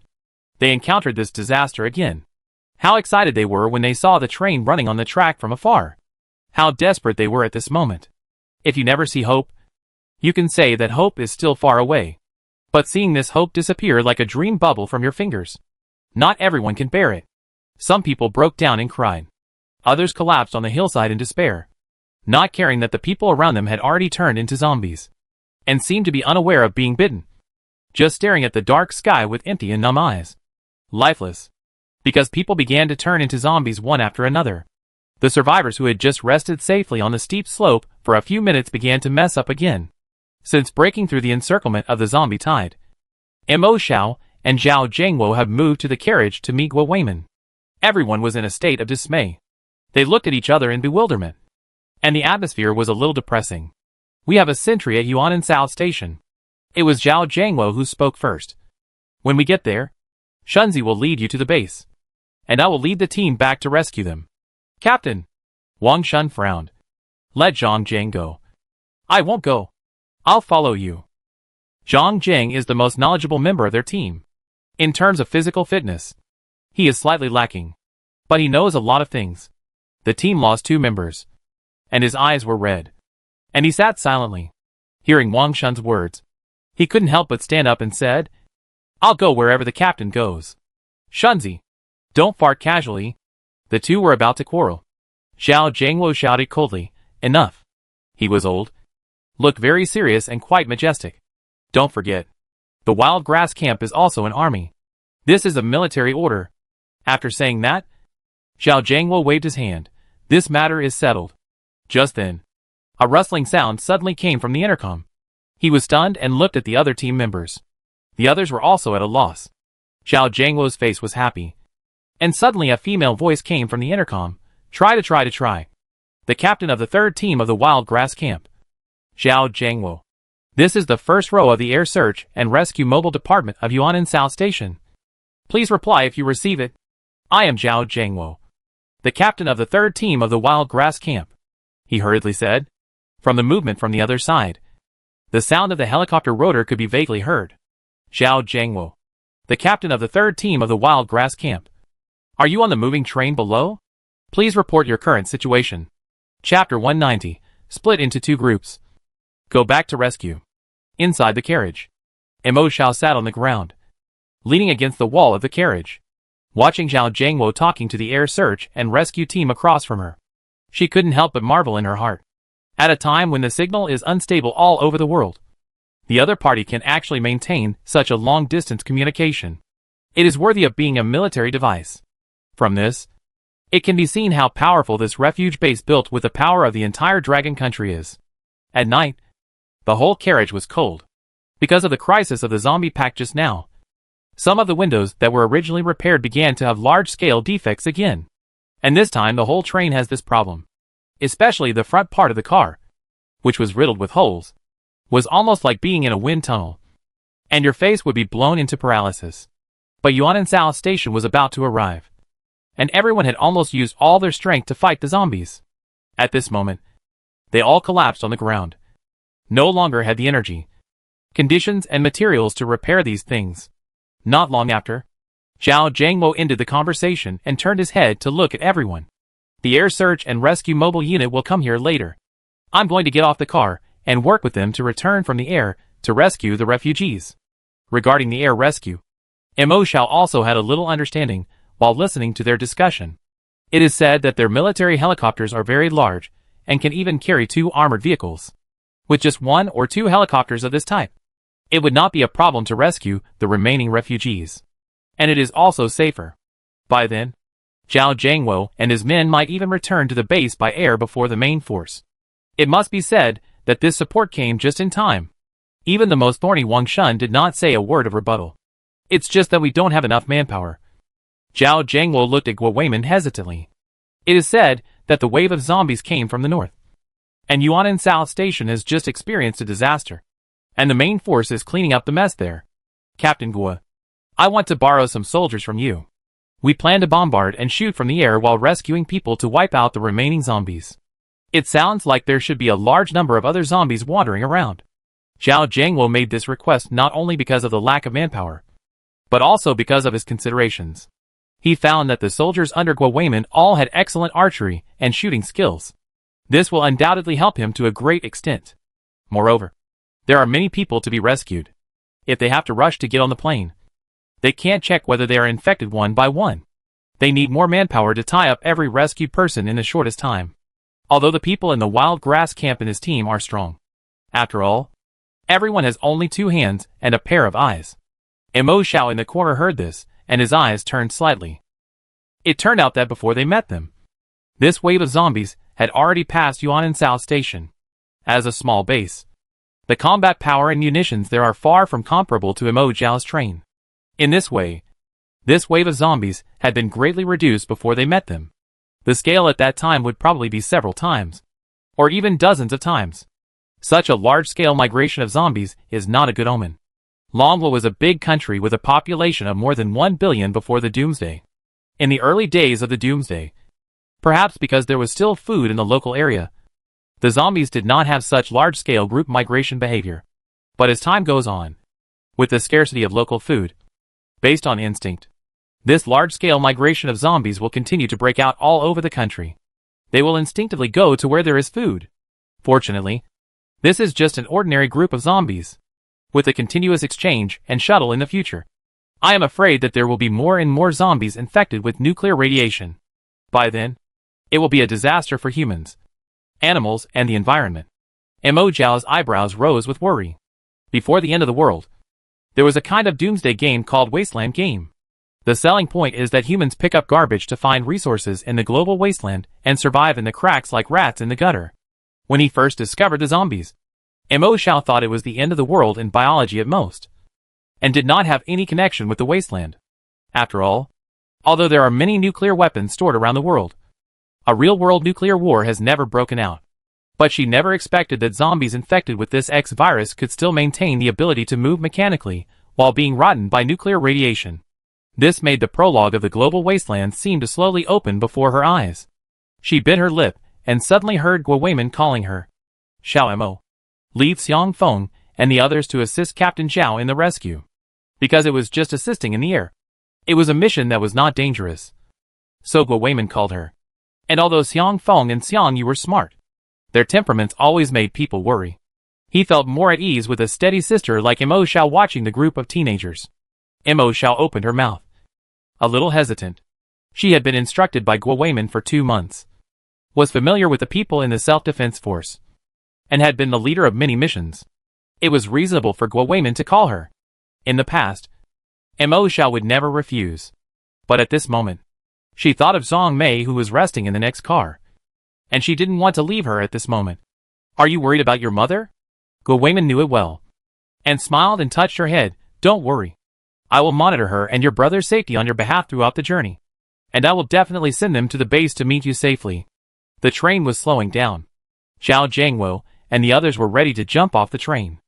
they encountered this disaster again. How excited they were when they saw the train running on the track from afar. How desperate they were at this moment. If you never see hope, you can say that hope is still far away. But seeing this hope disappear like a dream bubble from your fingers, not everyone can bear it. Some people broke down and cried. Others collapsed on the hillside in despair, not caring that the people around them had already turned into zombies, and seemed to be unaware of being bitten, just staring at the dark sky with empty and numb eyes. Lifeless. Because people began to turn into zombies one after another. The survivors who had just rested safely on the steep slope for a few minutes began to mess up again. Since breaking through the encirclement of the zombie tide, Mo Xiao and Zhao Jiangwo have moved to the carriage to meet Guo Weimin. Everyone was in a state of dismay. They looked at each other in bewilderment, and the atmosphere was a little depressing. We have a sentry at Yuanan South Station. It was Zhao Jiangwo who spoke first. When we get there, Shunzi will lead you to the base, and I will lead the team back to rescue them. Captain! Wang Shun frowned. Let Zhang Jiang go. I won't go. I'll follow you. Zhang Jiang is the most knowledgeable member of their team. In terms of physical fitness, he is slightly lacking, but he knows a lot of things. The team lost 2 members, and his eyes were red, and he sat silently. Hearing Wang Shun's words, he couldn't help but stand up and said, I'll go wherever the captain goes. Shunzi, don't fart casually. The two were about to quarrel. Zhao Jiangwo shouted coldly, Enough. He was old, looked very serious and quite majestic. Don't forget, the wild grass camp is also an army. This is a military order. After saying that, Zhao Jiangwo waved his hand. This matter is settled. Just then, a rustling sound suddenly came from the intercom. He was stunned and looked at the other team members. The others were also at a loss. Zhao Jiangwo's face was happy. And suddenly a female voice came from the intercom. Try. The captain of the 3rd team of the wild grass camp. Zhao Jiangwo. This is the first row of the Air Search and Rescue Mobile Department of Yuanan South Station. Please reply if you receive it. I am Zhao Jiangwo, the captain of the 3rd team of the wild grass camp, he hurriedly said. From the movement from the other side, the sound of the helicopter rotor could be vaguely heard. Zhao Jiangwo, the captain of the 3rd team of the wild grass camp. Are you on the moving train below? Please report your current situation. Chapter 190, split into 2 groups. Go back to rescue. Inside the carriage, Mo Xiao sat on the ground, leaning against the wall of the carriage, watching Zhao Jiangwo talking to the air search and rescue team across from her. She couldn't help but marvel in her heart. At a time when the signal is unstable all over the world, the other party can actually maintain such a long-distance communication. It is worthy of being a military device. From this, it can be seen how powerful this refuge base built with the power of the entire dragon country is. At night, the whole carriage was cold. Because of the crisis of the zombie pack just now, some of the windows that were originally repaired began to have large-scale defects again. And this time the whole train has this problem. Especially the front part of the car, which was riddled with holes, was almost like being in a wind tunnel. And your face would be blown into paralysis. But Yuanan South Station was about to arrive, and everyone had almost used all their strength to fight the zombies. At this moment, they all collapsed on the ground. No longer had the energy, conditions and materials to repair these things. Not long after, Zhao Jiangwo ended the conversation and turned his head to look at everyone. The air search and rescue mobile unit will come here later. I'm going to get off the car and work with them to return from the air to rescue the refugees. Regarding the air rescue, Mo Xiao also had a little understanding while listening to their discussion. It is said that their military helicopters are very large and can even carry 2 armored vehicles. With just 1 or 2 helicopters of this type, it would not be a problem to rescue the remaining refugees. And it is also safer. By then, Zhao Jiangwo and his men might even return to the base by air before the main force. It must be said that this support came just in time. Even the most thorny Wang Shun did not say a word of rebuttal. It's just that we don't have enough manpower. Zhao Jiangwo looked at Guo Weimin hesitantly. It is said that the wave of zombies came from the north. And Yuanan South Station has just experienced a disaster. And the main force is cleaning up the mess there. Captain Guo, I want to borrow some soldiers from you. We plan to bombard and shoot from the air while rescuing people to wipe out the remaining zombies. It sounds like there should be a large number of other zombies wandering around. Zhao Jiangwo made this request not only because of the lack of manpower, but also because of his considerations. He found that the soldiers under Guo Weimin all had excellent archery and shooting skills. This will undoubtedly help him to a great extent. Moreover, there are many people to be rescued. If they have to rush to get on the plane, they can't check whether they are infected one by one. They need more manpower to tie up every rescued person in the shortest time. Although the people in the wild grass camp and his team are strong. After all, everyone has only 2 hands and a pair of eyes. Mo Xiao in the corner heard this, and his eyes turned slightly. It turned out that before they met them, this wave of zombies had already passed Yuanan South Station. As a small base, the combat power and munitions there are far from comparable to Mo Xiao's train. In this way, this wave of zombies had been greatly reduced before they met them. The scale at that time would probably be several times, or even dozens of times. Such a large-scale migration of zombies is not a good omen. Longwa was a big country with a population of more than 1 billion before the Doomsday. In the early days of the Doomsday, perhaps because there was still food in the local area, the zombies did not have such large-scale group migration behavior. But as time goes on, with the scarcity of local food, based on instinct, this large-scale migration of zombies will continue to break out all over the country. They will instinctively go to where there is food. Fortunately, this is just an ordinary group of zombies. With a continuous exchange and shuttle in the future, I am afraid that there will be more and more zombies infected with nuclear radiation. By then, it will be a disaster for humans, animals, and the environment. Mo Zhao's eyebrows rose with worry. Before the end of the world, there was a kind of doomsday game called Wasteland Game. The selling point is that humans pick up garbage to find resources in the global wasteland and survive in the cracks like rats in the gutter. When he first discovered the zombies, Mo Xiao thought it was the end of the world in biology at most, and did not have any connection with the wasteland. After all, although there are many nuclear weapons stored around the world, a real-world nuclear war has never broken out. But she never expected that zombies infected with this X virus could still maintain the ability to move mechanically while being rotten by nuclear radiation. This made the prologue of the global wasteland seem to slowly open before her eyes. She bit her lip and suddenly heard Guo Weimin calling her. Xiao Mo, leave Xiang Feng and the others to assist Captain Zhao in the rescue. Because it was just assisting in the air. It was a mission that was not dangerous. So Guo Weimin called her. And although Xiang Feng and Xiang Yu were smart, their temperaments always made people worry. He felt more at ease with a steady sister like Mo Xiao watching the group of teenagers. Mo Xiao opened her mouth. A little hesitant. She had been instructed by Guo Weimin for 2 months, was familiar with the people in the self-defense force, and had been the leader of many missions. It was reasonable for Guo Weimin to call her. In the past, Mo Xiao would never refuse. But at this moment, she thought of Zhang Mei who was resting in the next car, and she didn't want to leave her at this moment. Are you worried about your mother? Guo Weimin knew it well, and smiled and touched her head. Don't worry. I will monitor her and your brother's safety on your behalf throughout the journey. And I will definitely send them to the base to meet you safely. The train was slowing down. Zhao Jiangwo and the others were ready to jump off the train,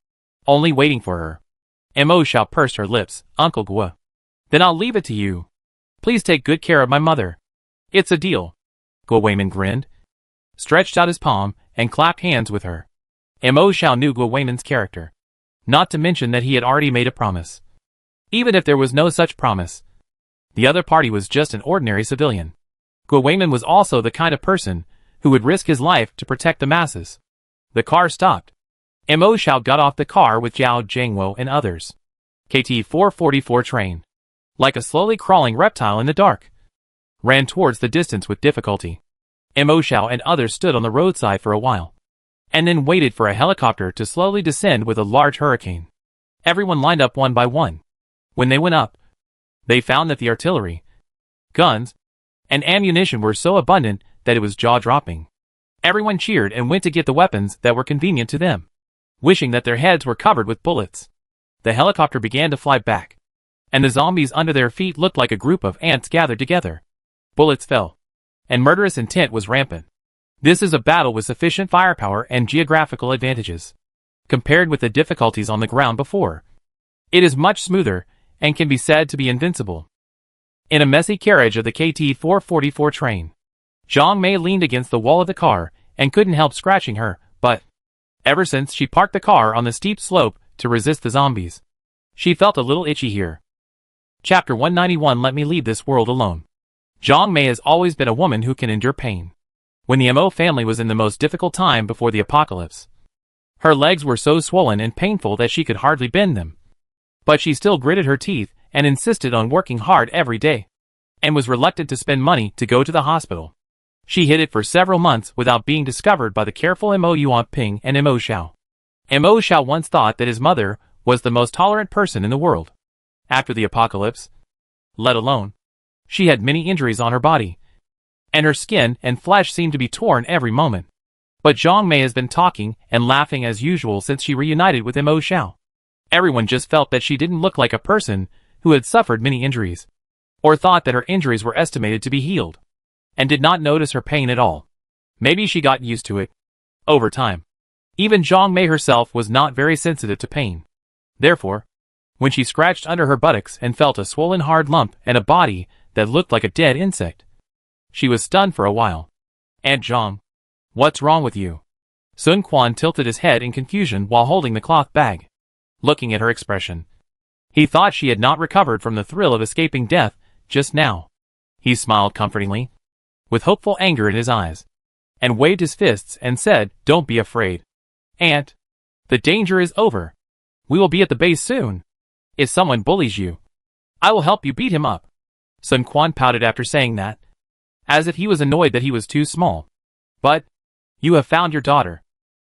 only waiting for her. Mo Xiao pursed her lips. Uncle Guo. Then I'll leave it to you. Please take good care of my mother. It's a deal. Guo Weimin grinned, stretched out his palm, and clapped hands with her. Mo Xiao knew Guo Weimin's character, not to mention that he had already made a promise. Even if there was no such promise, The other party was just an ordinary civilian. Guo Weiman was also the kind of person who would risk his life to protect the masses. The car stopped. Mo Xiao got off the car with Zhao Jiangwo and others. KT-444 train, like a slowly crawling reptile in the dark, ran towards the distance with difficulty. Mo Xiao and others stood on the roadside for a while, and then waited for a helicopter to slowly descend with a large hurricane. Everyone lined up one by one. When they went up, they found that the artillery, guns, and ammunition were so abundant that it was jaw-dropping. Everyone cheered and went to get the weapons that were convenient to them, wishing that their heads were covered with bullets. The helicopter began to fly back, and the zombies under their feet looked like a group of ants gathered together. Bullets fell, and murderous intent was rampant. This is a battle with sufficient firepower and geographical advantages. Compared with the difficulties on the ground before, it is much smoother and can be said to be invincible. In a messy carriage of the KT-444 train, Zhang Mei leaned against the wall of the car and couldn't help scratching her butt. Ever since she parked the car on the steep slope to resist the zombies, she felt a little itchy here. Chapter 191. Let me leave this world alone. Zhang Mei has always been a woman who can endure pain. When the Mo family was in the most difficult time before the apocalypse, her legs were so swollen and painful that she could hardly bend them. But she still gritted her teeth and insisted on working hard every day, and was reluctant to spend money to go to the hospital. She hid it for several months without being discovered by the careful Mo Yuanping and Mo Xiao. Mo Xiao once thought that his mother was the most tolerant person in the world. After the apocalypse, let alone, she had many injuries on her body, and her skin and flesh seemed to be torn every moment. But Zhang Mei has been talking and laughing as usual since she reunited with Mo Xiao. Everyone just felt that she didn't look like a person who had suffered many injuries, or thought that her injuries were estimated to be healed, and did not notice her pain at all. Maybe she got used to it over time. Even Zhang Mei herself was not very sensitive to pain. Therefore, when she scratched under her buttocks and felt a swollen hard lump and a body that looked like a dead insect, she was stunned for a while. "Aunt Zhang, what's wrong with you?" Sun Quan tilted his head in confusion while holding the cloth bag. Looking at her expression, he thought she had not recovered from the thrill of escaping death just now. He smiled comfortingly, with hopeful anger in his eyes, and waved his fists and said, "Don't be afraid, Aunt. The danger is over. We will be at the base soon. If someone bullies you, I will help you beat him up." Sun Quan pouted after saying that, as if he was annoyed that he was too small. "But, you have found your daughter."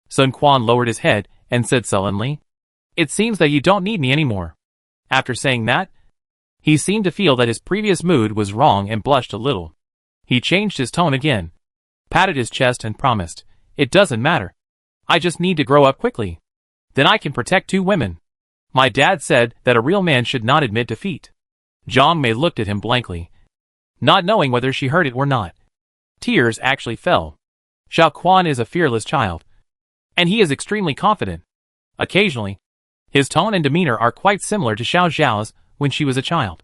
Sun Quan lowered his head and said sullenly, "It seems that you don't need me anymore." After saying that, he seemed to feel that his previous mood was wrong and blushed a little. He changed his tone again, patted his chest and promised, "It doesn't matter. I just need to grow up quickly. Then I can protect 2 women. My dad said that a real man should not admit defeat." Zhang Mei looked at him blankly, not knowing whether she heard it or not. Tears actually fell. Xiao Quan is a fearless child, and he is extremely confident. Occasionally, his tone and demeanor are quite similar to Xiao Xiao's when she was a child.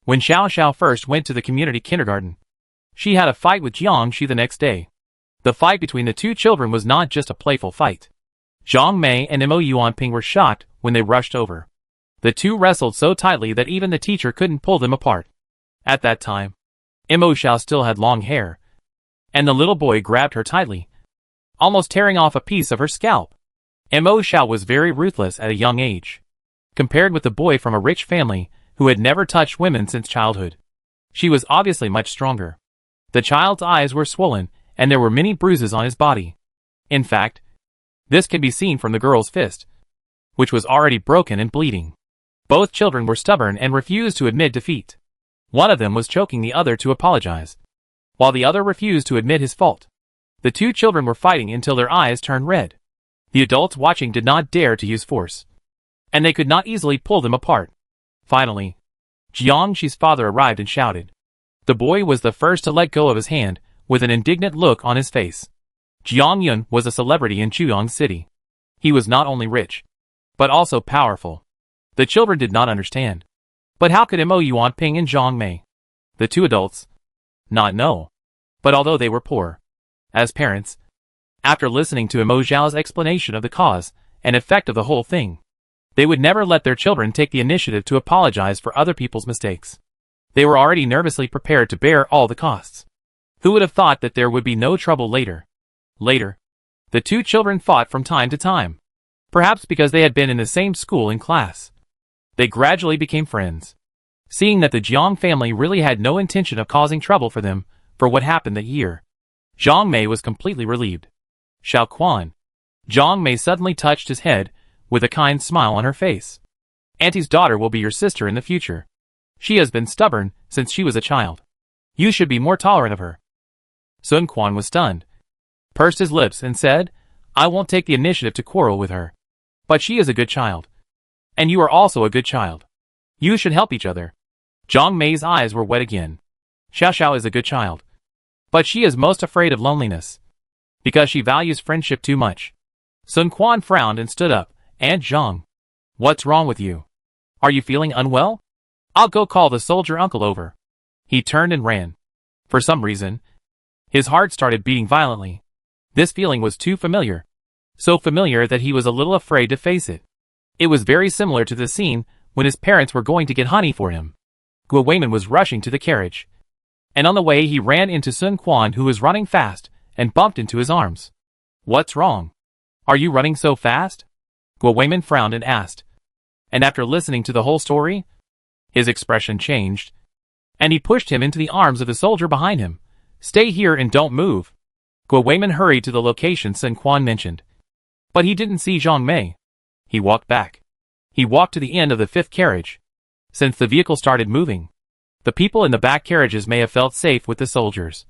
When Xiao Xiao first went to the community kindergarten, she had a fight with Jiang Shi the next day. The fight between the 2 children was not just a playful fight. Zhang Mei and Mo Yuanping were shocked when they rushed over. The 2 wrestled so tightly that even the teacher couldn't pull them apart. At that time, Mo Xiao still had long hair, and the little boy grabbed her tightly, almost tearing off a piece of her scalp. Mo Xiao was very ruthless at a young age, compared with the boy from a rich family who had never touched women since childhood. She was obviously much stronger. The child's eyes were swollen, and there were many bruises on his body. In fact, this can be seen from the girl's fist, which was already broken and bleeding. Both children were stubborn and refused to admit defeat. One of them was choking the other to apologize, while the other refused to admit his fault. The 2 children were fighting until their eyes turned red. The adults watching did not dare to use force, and they could not easily pull them apart. Finally, Jiang Shi's father arrived and shouted. The boy was the first to let go of his hand, with an indignant look on his face. Jiang Yun was a celebrity in Chuyang City. He was not only rich, but also powerful. The children did not understand. But how could Mo Yuanping and Zhang Mei, the 2 adults, not know? But although they were poor, as parents, after listening to Mo Xiao's explanation of the cause and effect of the whole thing, they would never let their children take the initiative to apologize for other people's mistakes. They were already nervously prepared to bear all the costs. Who would have thought that there would be no trouble later? Later, the two children fought from time to time. Perhaps because they had been in the same school and class. They gradually became friends. Seeing that the Jiang family really had no intention of causing trouble for them for what happened that year, Zhang Mei was completely relieved. Xiao Quan. Zhang Mei suddenly touched his head with a kind smile on her face. Auntie's daughter will be your sister in the future. She has been stubborn since she was a child. You should be more tolerant of her. Sun Quan was stunned, pursed his lips and said, I won't take the initiative to quarrel with her. But she is a good child. And you are also a good child. You should help each other. Zhang Mei's eyes were wet again. Xiao Xiao is a good child. But she is most afraid of loneliness. Because she values friendship too much. Sun Quan frowned and stood up. Aunt Zhang. What's wrong with you? Are you feeling unwell? I'll go call the soldier uncle over. He turned and ran. For some reason, his heart started beating violently. This feeling was too familiar. So familiar that he was a little afraid to face it. It was very similar to the scene when his parents were going to get honey for him. Guo Weiman was rushing to the carriage. And on the way he ran into Sun Quan, who was running fast, and bumped into his arms. What's wrong? Are you running so fast? Guo Weiman frowned and asked. And after listening to the whole story, his expression changed, and he pushed him into the arms of the soldier behind him. Stay here and don't move. Guo Weiman hurried to the location Sun Quan mentioned. But he didn't see Zhang Mei. He walked back. He walked to the end of the fifth carriage. Since the vehicle started moving, the people in the back carriages may have felt safe with the soldiers.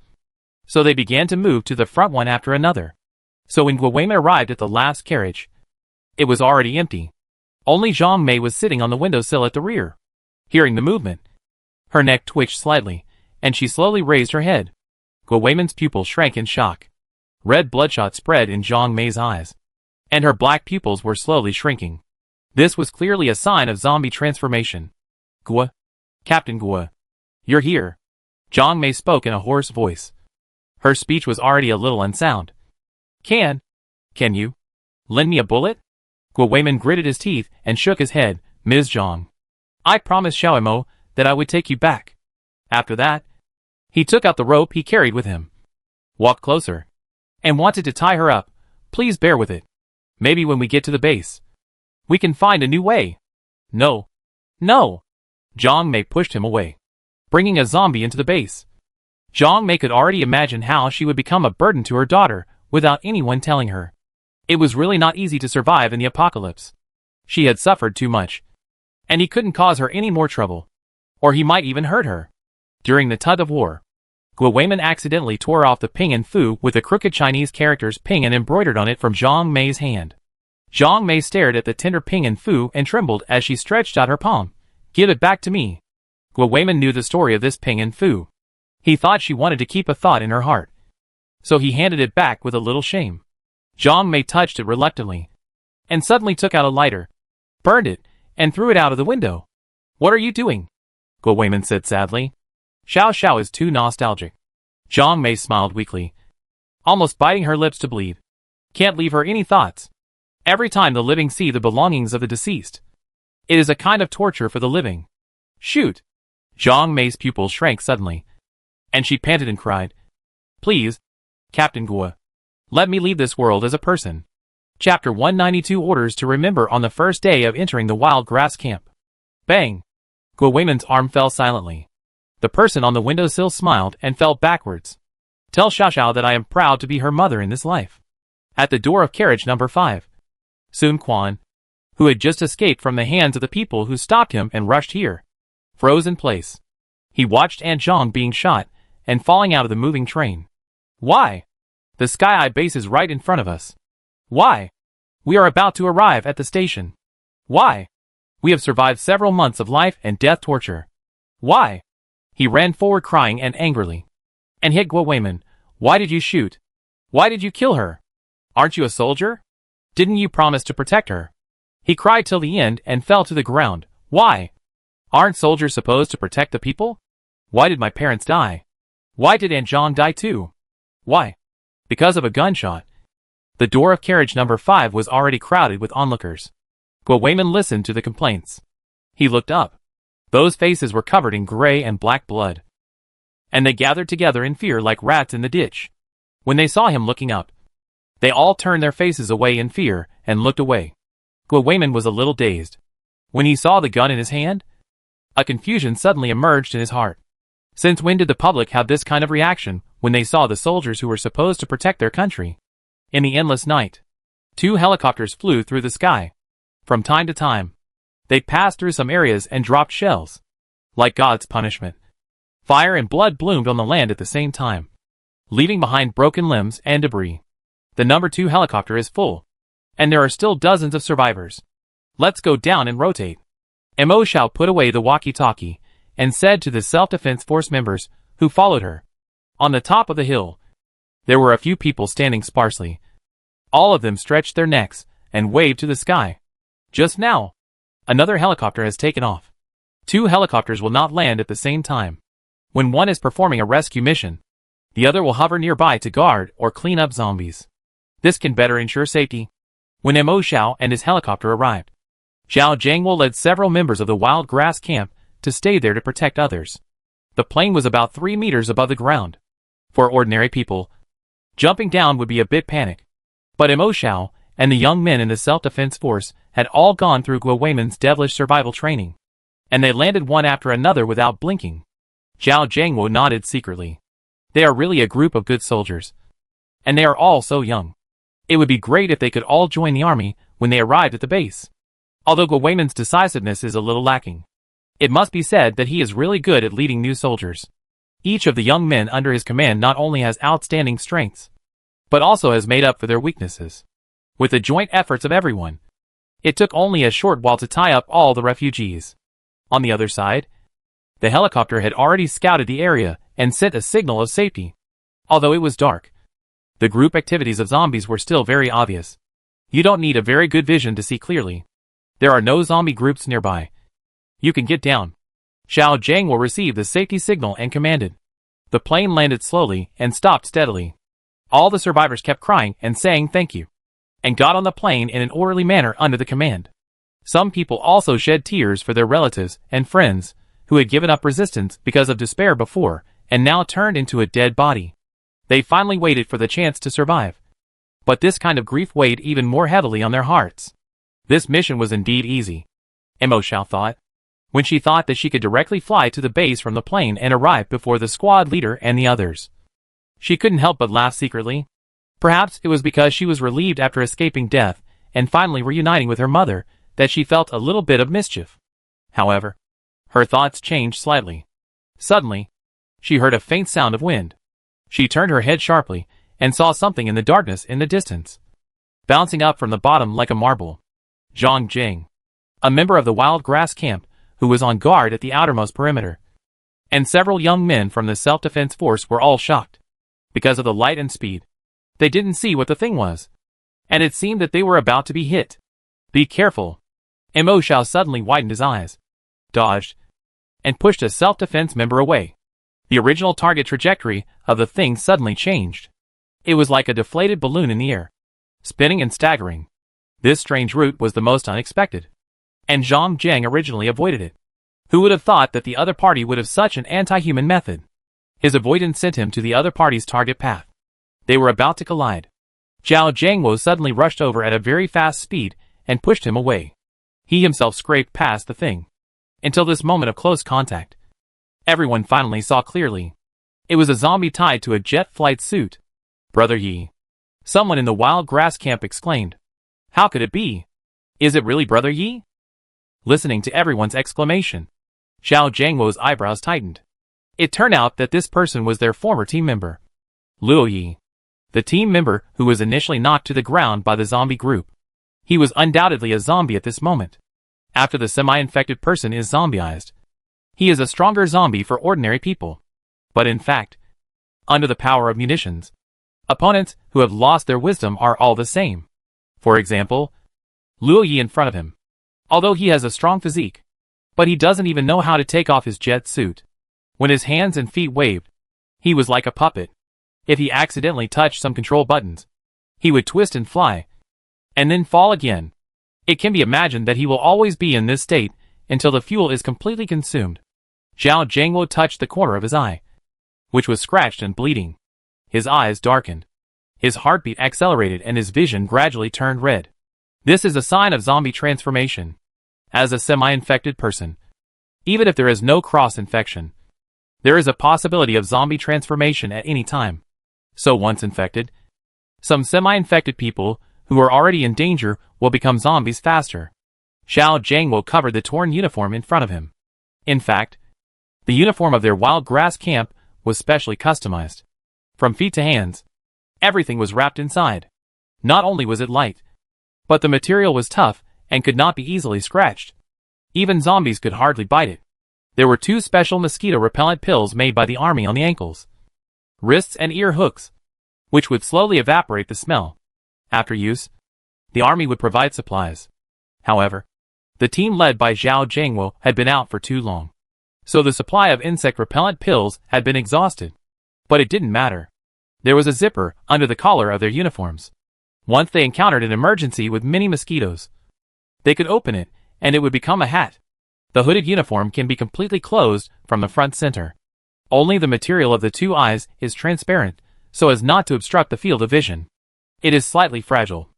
So they began to move to the front one after another. So when Guo Weiman arrived at the last carriage, it was already empty. Only Zhang Mei was sitting on the windowsill at the rear. Hearing the movement, her neck twitched slightly, and she slowly raised her head. Guo Weiman's pupils shrank in shock. Red bloodshot spread in Zhang Mei's eyes, and her black pupils were slowly shrinking. This was clearly a sign of zombie transformation. Guo. Captain Guo. You're here. Zhang Mei spoke in a hoarse voice. Her speech was already a little unsound. Can you lend me a bullet? Guo Weiman gritted his teeth and shook his head. Ms. Zhang. I promised Xiaomo that I would take you back. After that, he took out the rope he carried with him, walked closer, and wanted to tie her up. Please bear with it. Maybe when we get to the base, we can find a new way. No. No. Zhang Mei pushed him away, bringing a zombie into the base. Zhang Mei could already imagine how she would become a burden to her daughter without anyone telling her. It was really not easy to survive in the apocalypse. She had suffered too much, and he couldn't cause her any more trouble, or he might even hurt her. During the tug of war, Guo Weiman accidentally tore off the Ping and Fu with the crooked Chinese characters Ping and embroidered on it from Zhang Mei's hand. Zhang Mei stared at the tender Ping and Fu and trembled as she stretched out her palm. Give it back to me. Guo Weiman knew the story of this Ping and Fu. He thought she wanted to keep a thought in her heart, so he handed it back with a little shame. Zhang Mei touched it reluctantly, and suddenly took out a lighter, burned it, and threw it out of the window. What are you doing? Guo Weiman said sadly. Xiao Xiao is too nostalgic. Zhang Mei smiled weakly, almost biting her lips to bleed. Can't leave her any thoughts. Every time the living see the belongings of the deceased, it is a kind of torture for the living. Shoot! Zhang Mei's pupils shrank suddenly, and she panted and cried. Please, Captain Guo, let me leave this world as a person. Chapter 192 Orders to Remember on the first day of entering the wild grass camp. Bang! Guo Weiman's arm fell silently. The person on the windowsill smiled and fell backwards. Tell Xiao Xiao that I am proud to be her mother in this life. At the door of carriage number 5, Sun Quan, who had just escaped from the hands of the people who stopped him and rushed here, froze in place. He watched Aunt Zhang being shot and falling out of the moving train. Why? The Sky Eye base is right in front of us. Why? We are about to arrive at the station. Why? We have survived several months of life and death torture. Why? He ran forward crying and angrily, and hit Guo Weiman. Why did you shoot? Why did you kill her? Aren't you a soldier? Didn't you promise to protect her? He cried till the end and fell to the ground. Why? Aren't soldiers supposed to protect the people? Why did my parents die? Why did Aunt Zhang die too? Why? Because of a gunshot. The door of carriage number 5 was already crowded with onlookers. Guo Weiman listened to the complaints. He looked up. Those faces were covered in gray and black blood. And they gathered together in fear like rats in the ditch. When they saw him looking up, they all turned their faces away in fear and looked away. Wayman was a little dazed. When he saw the gun in his hand, a confusion suddenly emerged in his heart. Since when did the public have this kind of reaction when they saw the soldiers who were supposed to protect their country? In the endless night, 2 helicopters flew through the sky. From time to time, they passed through some areas and dropped shells. Like God's punishment, fire and blood bloomed on the land at the same time, leaving behind broken limbs and debris. The number 2 helicopter is full, and there are still dozens of survivors. Let's go down and rotate. Mo Xiao put away the walkie-talkie and said to the self-defense force members who followed her. On the top of the hill, there were a few people standing sparsely. All of them stretched their necks and waved to the sky. Just now, another helicopter has taken off. 2 helicopters will not land at the same time. When one is performing a rescue mission, the other will hover nearby to guard or clean up zombies. This can better ensure safety. When Mo Xiao and his helicopter arrived, Zhao Jiangwo led several members of the wild grass camp to stay there to protect others. The plane was about 3 meters above the ground. For ordinary people, jumping down would be a bit panic. But Mo Xiao and the young men in the self-defense force had all gone through Wayman's devilish survival training, and they landed one after another without blinking. Zhao Jiangwo nodded secretly. They are really a group of good soldiers. And they are all so young. It would be great if they could all join the army when they arrived at the base. Although Wayman's decisiveness is a little lacking, it must be said that he is really good at leading new soldiers. Each of the young men under his command not only has outstanding strengths, but also has made up for their weaknesses. With the joint efforts of everyone, it took only a short while to tie up all the refugees. On the other side, the helicopter had already scouted the area and sent a signal of safety. Although it was dark, the group activities of zombies were still very obvious. You don't need a very good vision to see clearly. There are no zombie groups nearby. You can get down. Zhao Jiangwo received the safety signal and commanded. The plane landed slowly and stopped steadily. All the survivors kept crying and saying thank you, and got on the plane in an orderly manner under the command. Some people also shed tears for their relatives and friends who had given up resistance because of despair before and now turned into a dead body. They finally waited for the chance to survive. But this kind of grief weighed even more heavily on their hearts. This mission was indeed easy, Mo Xiao thought, when she thought that she could directly fly to the base from the plane and arrive before the squad leader and the others. She couldn't help but laugh secretly. Perhaps it was because she was relieved after escaping death and finally reuniting with her mother that she felt a little bit of mischief. However, her thoughts changed slightly. Suddenly, she heard a faint sound of wind. She turned her head sharply and saw something in the darkness in the distance, bouncing up from the bottom like a marble. Zhang Jing, a member of the wild grass camp who was on guard at the outermost perimeter, and several young men from the self-defense force were all shocked. Because of the light and speed, they didn't see what the thing was, and it seemed that they were about to be hit. Be careful. Mo Xiao suddenly widened his eyes, dodged, and pushed a self-defense member away. The original target trajectory of the thing suddenly changed. It was like a deflated balloon in the air, spinning and staggering. This strange route was the most unexpected, and Zhang Jiang originally avoided it. Who would have thought that the other party would have such an anti-human method? His avoidance sent him to the other party's target path. They were about to collide. Zhao Jiangwo suddenly rushed over at a very fast speed and pushed him away. He himself scraped past the thing. Until this moment of close contact, everyone finally saw clearly. It was a zombie tied to a jet flight suit. Brother Yi, someone in the wild grass camp exclaimed. How could it be? Is it really Brother Yi? Listening to everyone's exclamation, Zhao Jiangwo's eyebrows tightened. It turned out that this person was their former team member, Luo Yi, the team member who was initially knocked to the ground by the zombie group. He was undoubtedly a zombie at this moment. After the semi-infected person is zombieized, he is a stronger zombie for ordinary people. But in fact, under the power of munitions, opponents who have lost their wisdom are all the same. For example, Luo Yi in front of him. Although he has a strong physique, but he doesn't even know how to take off his jet suit. When his hands and feet waved, he was like a puppet. If he accidentally touched some control buttons, he would twist and fly, and then fall again. It can be imagined that he will always be in this state until the fuel is completely consumed. Zhao Jiangwo touched the corner of his eye, which was scratched and bleeding. His eyes darkened. His heartbeat accelerated and his vision gradually turned red. This is a sign of zombie transformation. As a semi-infected person, even if there is no cross-infection, there is a possibility of zombie transformation at any time. So once infected, some semi-infected people who are already in danger will become zombies faster. Zhao Jiangwo covered the torn uniform in front of him. In fact, the uniform of their wild grass camp was specially customized. From feet to hands, everything was wrapped inside. Not only was it light, but the material was tough and could not be easily scratched. Even zombies could hardly bite it. There were 2 special mosquito-repellent pills made by the army on the ankles, wrists and ear hooks, which would slowly evaporate the smell. After use, the army would provide supplies. However, the team led by Zhao Jiangwo had been out for too long, so the supply of insect-repellent pills had been exhausted. But it didn't matter. There was a zipper under the collar of their uniforms. Once they encountered an emergency with many mosquitoes, they could open it, and it would become a hat. The hooded uniform can be completely closed from the front center. Only the material of the 2 eyes is transparent, so as not to obstruct the field of vision. It is slightly fragile,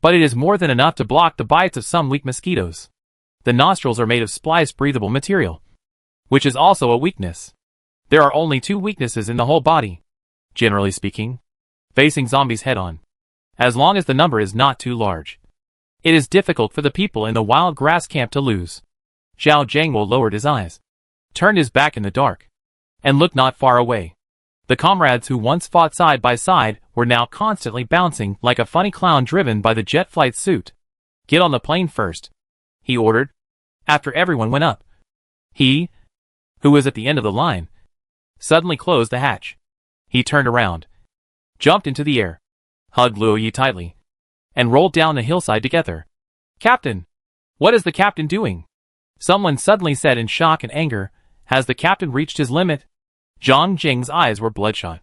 but it is more than enough to block the bites of some weak mosquitoes. The nostrils are made of spliced breathable material, which is also a weakness. There are only 2 weaknesses in the whole body, generally speaking, facing zombies head-on. As long as the number is not too large, it is difficult for the people in the wild grass camp to lose. Zhao Jiangwo lowered his eyes, turned his back in the dark, and looked not far away. The comrades who once fought side by side were now constantly bouncing like a funny clown driven by the jet flight suit. "Get on the plane first," he ordered, after everyone went up. He, who was at the end of the line, suddenly closed the hatch. He turned around, jumped into the air, hugged Luo Yi tightly, and rolled down the hillside together. "Captain! What is the captain doing?" Someone suddenly said in shock and anger. "Has the captain reached his limit?" Zhang Jing's eyes were bloodshot,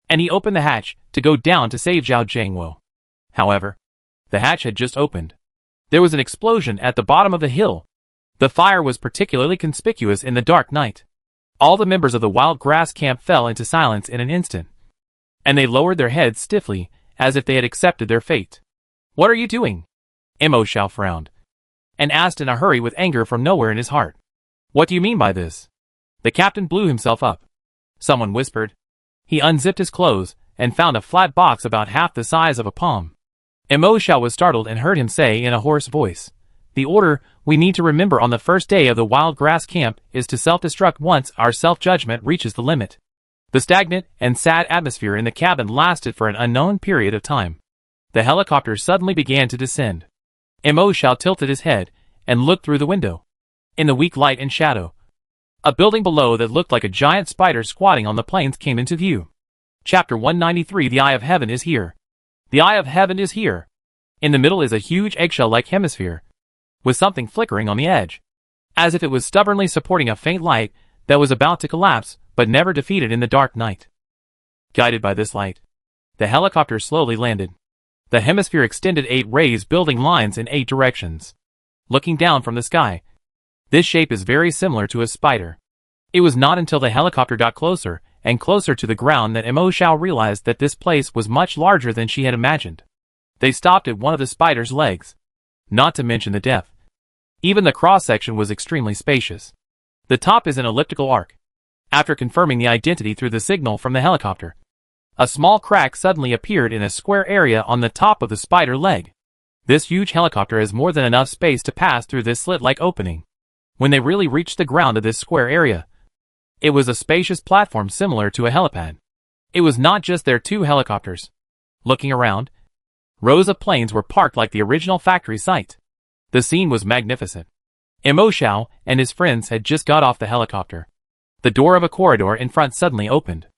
and he opened the hatch to go down to save Zhao Jiangwo. However, the hatch had just opened. There was an explosion at the bottom of the hill. The fire was particularly conspicuous in the dark night. All the members of the wild grass camp fell into silence in an instant, and they lowered their heads stiffly, as if they had accepted their fate. "What are you doing?" Mo Xiao frowned, and asked in a hurry with anger from nowhere in his heart. "What do you mean by this?" The captain blew himself up. Someone whispered. He unzipped his clothes, and found a flat box about half the size of a palm. Mo Xiao was startled and heard him say in a hoarse voice, "The order we need to remember on the first day of the wild grass camp is to self-destruct once our self-judgment reaches the limit." The stagnant and sad atmosphere in the cabin lasted for an unknown period of time. The helicopter suddenly began to descend. Mo Xiao tilted his head and looked through the window. In the weak light and shadow, a building below that looked like a giant spider squatting on the plains came into view. Chapter 193. The Eye of Heaven is here. The Eye of Heaven is here. In the middle is a huge eggshell-like hemisphere, with something flickering on the edge, as if it was stubbornly supporting a faint light that was about to collapse, but never defeated in the dark night. Guided by this light, the helicopter slowly landed. The hemisphere extended 8 rays building lines in 8 directions. Looking down from the sky, this shape is very similar to a spider. It was not until the helicopter got closer and closer to the ground that Mo Xiao realized that this place was much larger than she had imagined. They stopped at one of the spider's legs, not to mention the depth. Even the cross-section was extremely spacious. The top is an elliptical arc. After confirming the identity through the signal from the helicopter, a small crack suddenly appeared in a square area on the top of the spider leg. This huge helicopter has more than enough space to pass through this slit-like opening. When they really reached the ground of this square area, it was a spacious platform similar to a helipad. It was not just their 2 helicopters. Looking around, rows of planes were parked like the original factory site. The scene was magnificent. Mo Xiao and his friends had just got off the helicopter. The door of a corridor in front suddenly opened.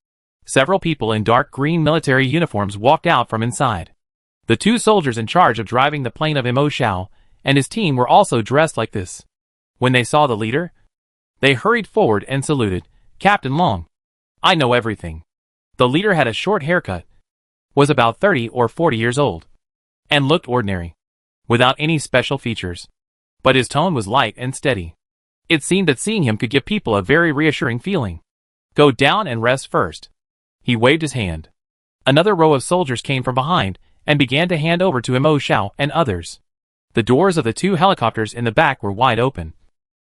Several people in dark green military uniforms walked out from inside. The 2 soldiers in charge of driving the plane of Mo Xiao and his team were also dressed like this. When they saw the leader, they hurried forward and saluted. "Captain Long, I know everything." The leader had a short haircut, was about 30 or 40 years old, and looked ordinary, without any special features. But his tone was light and steady. It seemed that seeing him could give people a very reassuring feeling. Go down and rest first. He waved his hand. Another row of soldiers came from behind and began to hand over to Mo Xiao and others. The doors of the 2 helicopters in the back were wide open,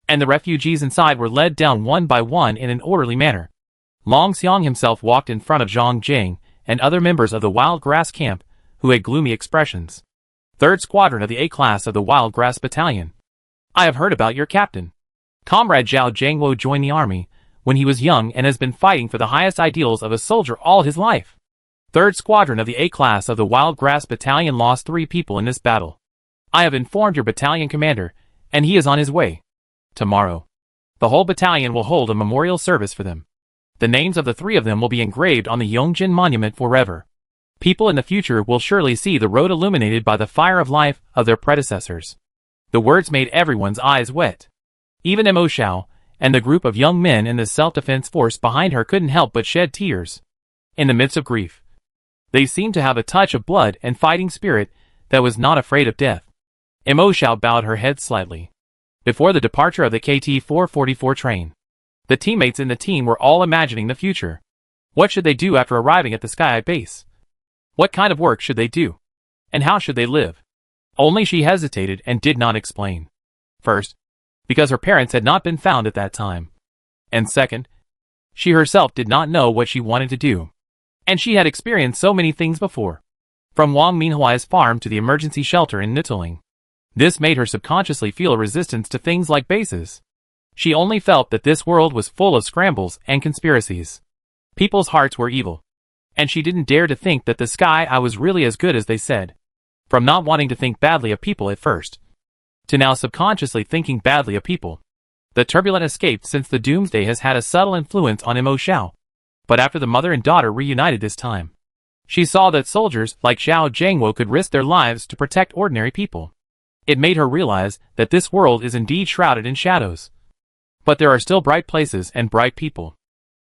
and the refugees inside were led down one by one in an orderly manner. Long Xiang himself walked in front of Zhang Jing and other members of the Wild Grass Camp, who had gloomy expressions. 3rd Squadron of the A Class of the Wild Grass Battalion. I have heard about your captain. Comrade Zhao Jiangwo joined the army when he was young and has been fighting for the highest ideals of a soldier all his life. 3rd Squadron of the A Class of the Wild Grass Battalion lost 3 people in this battle. I have informed your battalion commander, and he is on his way. Tomorrow, the whole battalion will hold a memorial service for them. The names of the 3 of them will be engraved on the Yongjin Monument forever. People in the future will surely see the road illuminated by the fire of life of their predecessors. The words made everyone's eyes wet. Even Mo Xiao and the group of young men in the self-defense force behind her couldn't help but shed tears. In the midst of grief, they seemed to have a touch of blood and fighting spirit that was not afraid of death. Mo Xiao bowed her head slightly. Before the departure of the KT-444 train, the teammates in the team were all imagining the future. What should they do after arriving at the Sky base? What kind of work should they do? And how should they live? Only she hesitated and did not explain. First, because her parents had not been found at that time. And second, she herself did not know what she wanted to do. And she had experienced so many things before. From Wang Minhuai's farm to the emergency shelter in Nitaling. This made her subconsciously feel a resistance to things like bases. She only felt that this world was full of scrambles and conspiracies. People's hearts were evil. And she didn't dare to think that the Sky was really as good as they said. From not wanting to think badly of people at first, to now subconsciously thinking badly of people. The turbulent escape since the doomsday has had a subtle influence on Mo Xiao. But after the mother and daughter reunited this time, she saw that soldiers like Zhao Jiangwo could risk their lives to protect ordinary people. It made her realize that this world is indeed shrouded in shadows. But there are still bright places and bright people.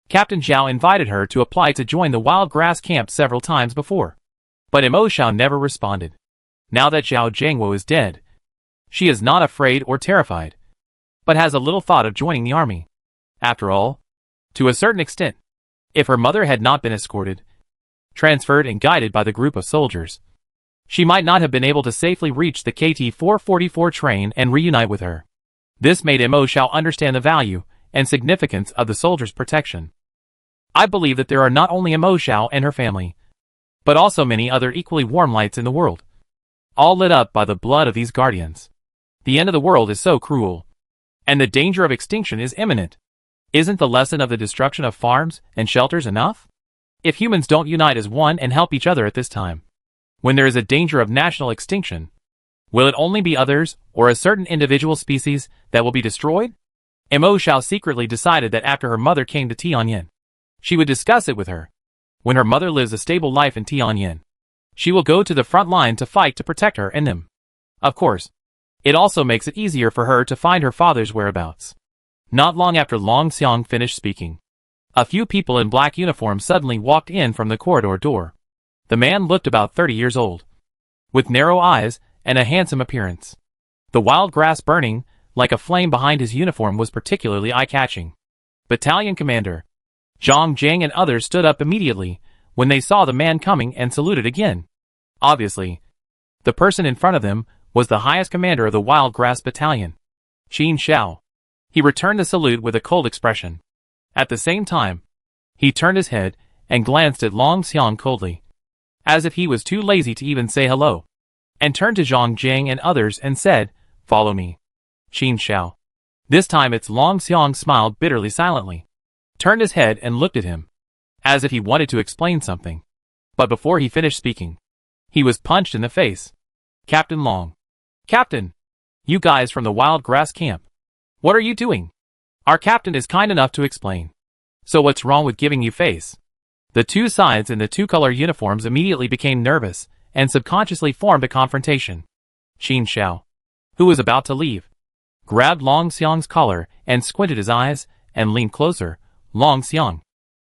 Captain Zhao invited her to apply to join the Wild Grass Camp several times before. But Mo Xiao never responded. Now that Zhao Jiangwo is dead, she is not afraid or terrified, but has a little thought of joining the army. After all, to a certain extent, if her mother had not been escorted, transferred and guided by the group of soldiers, she might not have been able to safely reach the KT-444 train and reunite with her. This made Mo Xiao understand the value and significance of the soldiers' protection. I believe that there are not only Mo Xiao and her family, but also many other equally warm lights in the world, all lit up by the blood of these guardians. The end of the world is so cruel, and the danger of extinction is imminent. Isn't the lesson of the destruction of farms and shelters enough? If humans don't unite as one and help each other at this time, when there is a danger of national extinction, will it only be others or a certain individual species that will be destroyed? Mo Xiao secretly decided that after her mother came to Tianyin, she would discuss it with her. When her mother lives a stable life in Tianyin, she will go to the front line to fight to protect her and them. Of course, it also makes it easier for her to find her father's whereabouts. Not long after Long Xiang finished speaking, a few people in black uniforms suddenly walked in from the corridor door. The man looked about 30 years old, with narrow eyes and a handsome appearance. The wild grass burning like a flame behind his uniform was particularly eye-catching. Battalion Commander Zhang Jing and others stood up immediately when they saw the man coming and saluted again. Obviously, the person in front of them was the highest commander of the Wild Grass Battalion, Qin Xiao. He returned the salute with a cold expression. At the same time, he turned his head and glanced at Long Xiang coldly, as if he was too lazy to even say hello, and turned to Zhang Jing and others and said, "Follow me." Qin Xiao. This time it's Long Xiang smiled bitterly silently, turned his head and looked at him, as if he wanted to explain something. But before he finished speaking, he was punched in the face. "Captain Long. Captain! You guys from the Wild Grass Camp. What are you doing? Our captain is kind enough to explain. So what's wrong with giving you face?" The two sides in the two-color uniforms immediately became nervous and subconsciously formed a confrontation. Qin Xiao, who was about to leave, grabbed Long Xiang's collar and squinted his eyes and leaned closer. "Long Xiang,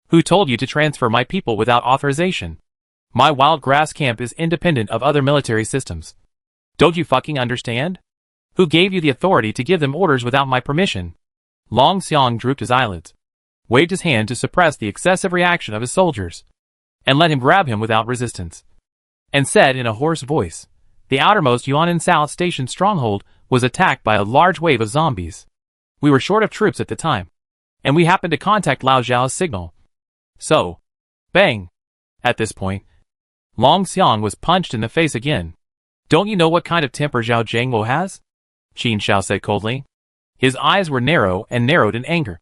who told you to transfer my people without authorization? My Wild Grass Camp is independent of other military systems. Don't you fucking understand? Who gave you the authority to give them orders without my permission?" Long Xiang drooped his eyelids, waved his hand to suppress the excessive reaction of his soldiers, and let him grab him without resistance, and said in a hoarse voice, "The outermost Yuanan South Station stronghold was attacked by a large wave of zombies. We were short of troops at the time, and we happened to contact Lao Zhao's signal. So, bang!" At this point, Long Xiang was punched in the face again. "Don't you know what kind of temper Zhao Zhengwo has?" Qin Shao said coldly. His eyes were narrow and narrowed in anger,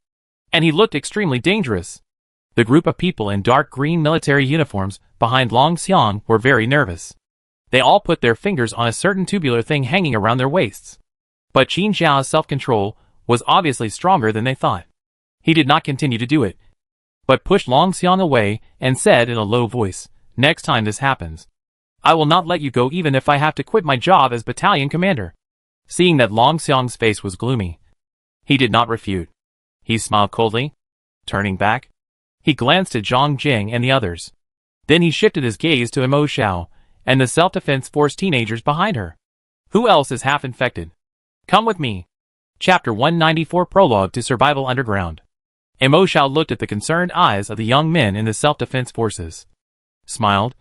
and he looked extremely dangerous. The group of people in dark green military uniforms behind Long Xiang were very nervous. They all put their fingers on a certain tubular thing hanging around their waists. But Qin Shao's self-control was obviously stronger than they thought. He did not continue to do it, but pushed Long Xiang away and said in a low voice, "Next time this happens, I will not let you go even if I have to quit my job as battalion commander." Seeing that Long Xiang's face was gloomy, he did not refute. He smiled coldly. Turning back, he glanced at Zhang Jing and the others. Then he shifted his gaze to Imo Xiao and the self-defense force teenagers behind her. "Who else is half-infected? Come with me." Chapter 194 Prologue to Survival Underground. Imo Xiao looked at the concerned eyes of the young men in the self-defense forces, smiled,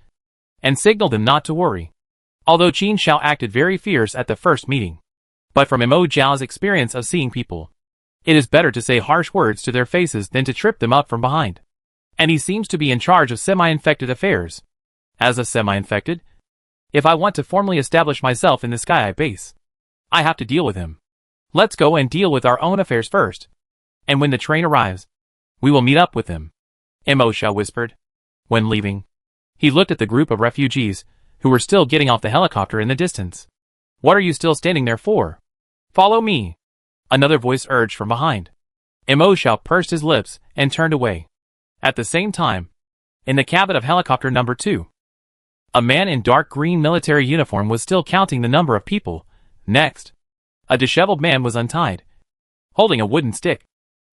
and signaled them not to worry. Although Qin Shao acted very fierce at the first meeting, but from Imo Zhao's experience of seeing people, it is better to say harsh words to their faces than to trip them up from behind. And he seems to be in charge of semi-infected affairs. As a semi-infected, if I want to formally establish myself in the Sky Eye base, I have to deal with him. Let's go and deal with our own affairs first. And when the train arrives, we will meet up with him," Imo Xiao whispered. When leaving, he looked at the group of refugees who were still getting off the helicopter in the distance. "What are you still standing there for? Follow me," another voice urged from behind. Imo Xiao pursed his lips and turned away. At the same time, in the cabin of helicopter number 2, a man in dark green military uniform was still counting the number of people. Next, a disheveled man was untied, holding a wooden stick,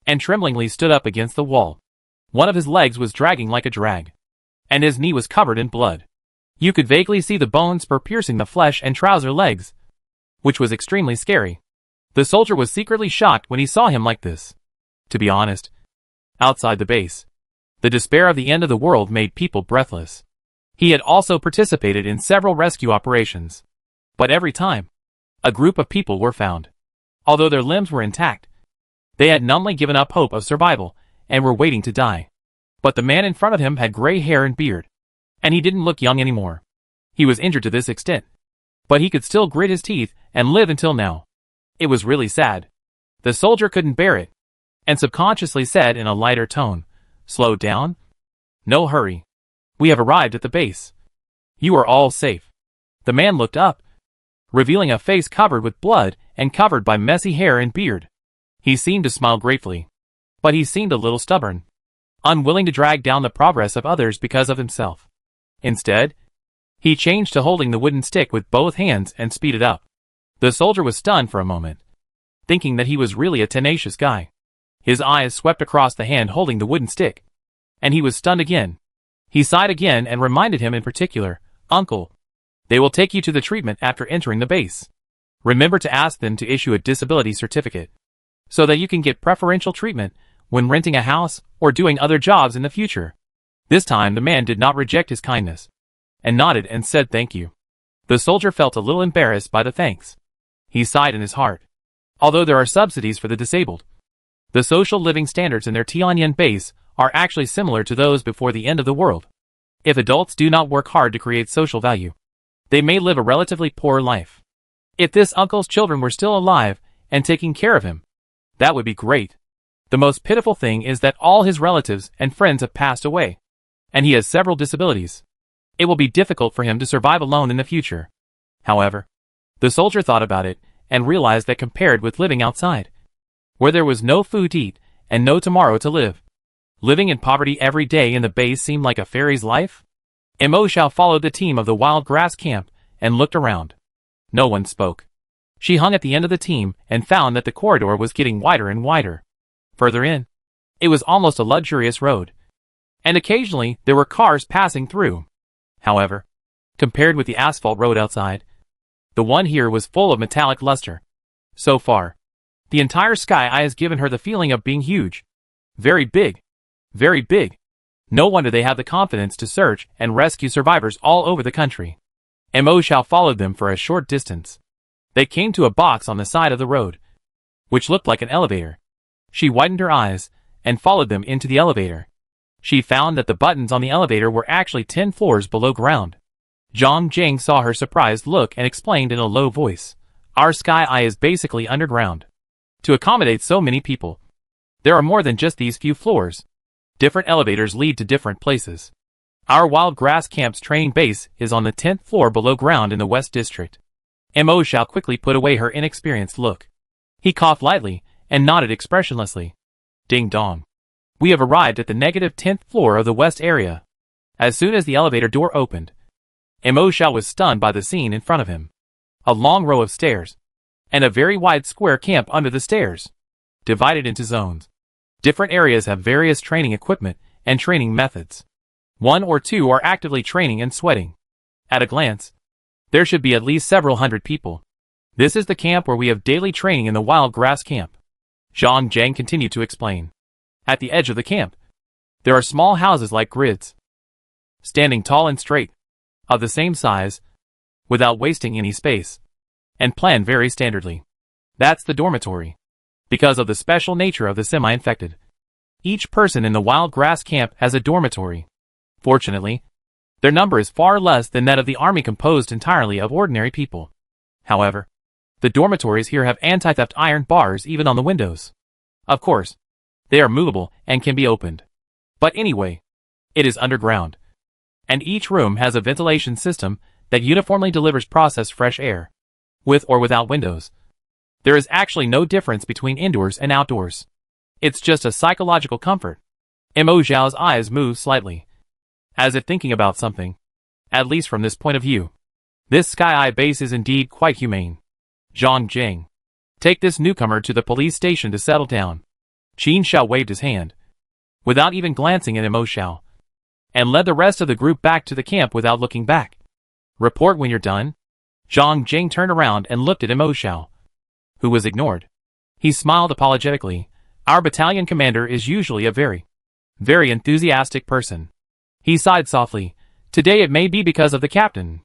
and tremblingly stood up against the wall. One of his legs was dragging like a drag, and his knee was covered in blood. You could vaguely see the bone spur piercing the flesh and trouser legs, which was extremely scary. The soldier was secretly shocked when he saw him like this. To be honest, outside the base, the despair of the end of the world made people breathless. He had also participated in several rescue operations, but every time, a group of people were found. Although their limbs were intact, they had numbly given up hope of survival and were waiting to die. But the man in front of him had gray hair and beard, and he didn't look young anymore. He was injured to this extent, but he could still grit his teeth and live until now. It was really sad. The soldier couldn't bear it, and subconsciously said in a lighter tone, "Slow down. No hurry. We have arrived at the base. You are all safe." The man looked up, revealing a face covered with blood and covered by messy hair and beard. He seemed to smile gratefully, but he seemed a little stubborn, unwilling to drag down the progress of others because of himself. Instead, he changed to holding the wooden stick with both hands and speeded up. The soldier was stunned for a moment, thinking that he was really a tenacious guy. His eyes swept across the hand holding the wooden stick, and he was stunned again. He sighed again and reminded him in particular, "Uncle, they will take you to the treatment after entering the base. Remember to ask them to issue a disability certificate, so that you can get preferential treatment when renting a house or doing other jobs in the future." This time the man did not reject his kindness, and nodded and said thank you. The soldier felt a little embarrassed by the thanks. He sighed in his heart. Although there are subsidies for the disabled, the social living standards in their Tianyan base are actually similar to those before the end of the world. If adults do not work hard to create social value, they may live a relatively poor life. If this uncle's children were still alive and taking care of him, that would be great. The most pitiful thing is that all his relatives and friends have passed away, and he has several disabilities. It will be difficult for him to survive alone in the future. However, the soldier thought about it and realized that compared with living outside, where there was no food to eat and no tomorrow to live, living in poverty every day in the base seemed like a fairy's life. Imo Xiao followed the team of the wild grass camp and looked around. No one spoke. She hung at the end of the team and found that the corridor was getting wider and wider. Further in, it was almost a luxurious road, and occasionally there were cars passing through. However, compared with the asphalt road outside, the one here was full of metallic luster. So far, The entire sky eye has given her the feeling of being huge. Very big. Very big. No wonder they have the confidence to search and rescue survivors all over the country. Mo Xiao followed them for a short distance. They came to a box on the side of the road, which looked like an elevator. She widened her eyes and followed them into the elevator. She found that the buttons on the elevator were actually 10 floors below ground. Zhang Jing saw her surprised look and explained in a low voice, "Our sky eye is basically underground. To accommodate so many people, there are more than just these few floors. Different elevators lead to different places. Our wild grass camp's training base is on the 10th floor below ground in the West District." Mo Xiao quickly put away her inexperienced look. He coughed lightly and nodded expressionlessly. Ding dong. We have arrived at the negative 10th floor of the West area. As soon as the elevator door opened, Mo Xiao was stunned by the scene in front of him. A long row of stairs, and a very wide square camp under the stairs, divided into zones. Different areas have various training equipment and training methods. 1 or 2 are actively training and sweating. At a glance, there should be at least several hundred people. This is the camp where we have daily training in the wild grass camp. Zhang Jiang continued to explain. At the edge of the camp, there are small houses like grids, standing tall and straight, of the same size, without wasting any space, and planned very standardly. That's the dormitory. Because of the special nature of the semi-infected, each person in the wild grass camp has a dormitory. Fortunately, their number is far less than that of the army composed entirely of ordinary people. However, the dormitories here have anti-theft iron bars even on the windows. Of course, they are movable and can be opened. But anyway, it is underground. And each room has a ventilation system that uniformly delivers processed fresh air, with or without windows. There is actually no difference between indoors and outdoors. It's just a psychological comfort. Mo Xiao's eyes moved slightly, as if thinking about something. At least from this point of view, this Sky Eye base is indeed quite humane. Zhang Jing, take this newcomer to the police station to settle down. Qin Xiao waved his hand, without even glancing at Mo Xiao, and led the rest of the group back to the camp without looking back. Report when you're done. Zhang Jing turned around and looked at Mo Xiao, who was ignored. He smiled apologetically. Our battalion commander is usually a very enthusiastic person. He sighed softly. Today it may be because of the captain.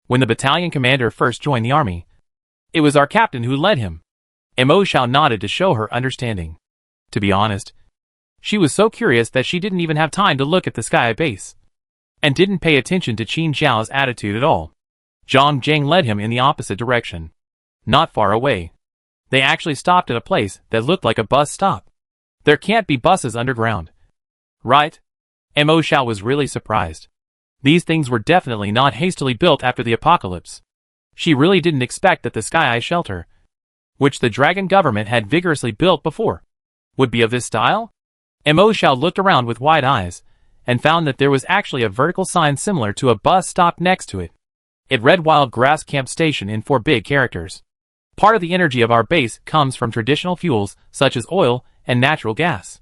When the battalion commander first joined the army, it was our captain who led him. Mo Xiao nodded to show her understanding. To be honest, she was so curious that she didn't even have time to look at the Sky base, and didn't pay attention to Qin Xiao's attitude at all. Zhang Jing led him in the opposite direction. Not far away, they actually stopped at a place that looked like a bus stop. There can't be buses underground, right? Mo Xiao was really surprised. These things were definitely not hastily built after the apocalypse. She really didn't expect that the Sky Eye shelter, which the Dragon government had vigorously built before, would be of this style. Mo Xiao looked around with wide eyes, and found that there was actually a vertical sign similar to a bus stop next to it. It read Wild Grass Camp Station in 4 big characters. Part of the energy of our base comes from traditional fuels such as oil and natural gas,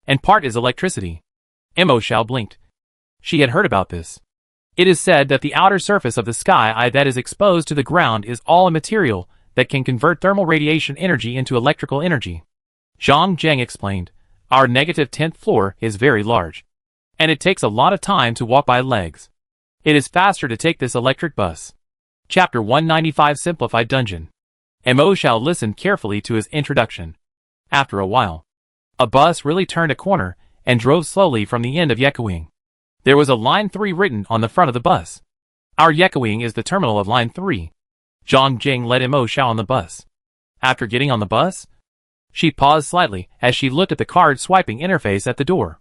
and part is electricity. Mo Xiao blinked. She had heard about this. It is said that the outer surface of the Sky Eye that is exposed to the ground is all a material that can convert thermal radiation energy into electrical energy. Zhang Jing explained. Our negative 10th floor is very large, and it takes a lot of time to walk by legs. It is faster to take this electric bus. Chapter 195 Simplified Dungeon. Mo Xiao listened carefully to his introduction. After a while, a bus really turned a corner and drove slowly from the end of Yekawing. There was a Line 3 written on the front of the bus. Our Yekawing is the terminal of Line 3. Zhang Jing led Mo Xiao on the bus. After getting on the bus, she paused slightly as she looked at the card swiping interface at the door.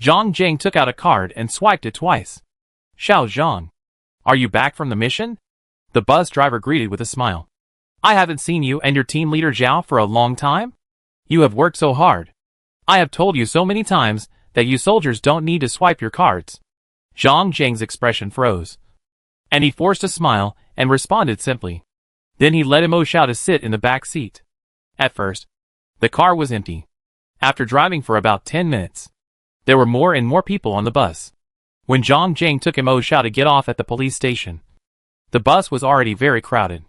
Zhang Jing took out a card and swiped it twice. Xiao Zhang, are you back from the mission? The bus driver greeted with a smile. I haven't seen you and your team leader Zhao for a long time. You have worked so hard. I have told you so many times that you soldiers don't need to swipe your cards. Zhang Jing's expression froze, and he forced a smile and responded simply. Then he led Mo Xiao to sit in the back seat. At first, the car was empty. After driving for about 10 minutes, there were more and more people on the bus. When Zhang Jing took Mo Xiao to get off at the police station, the bus was already very crowded.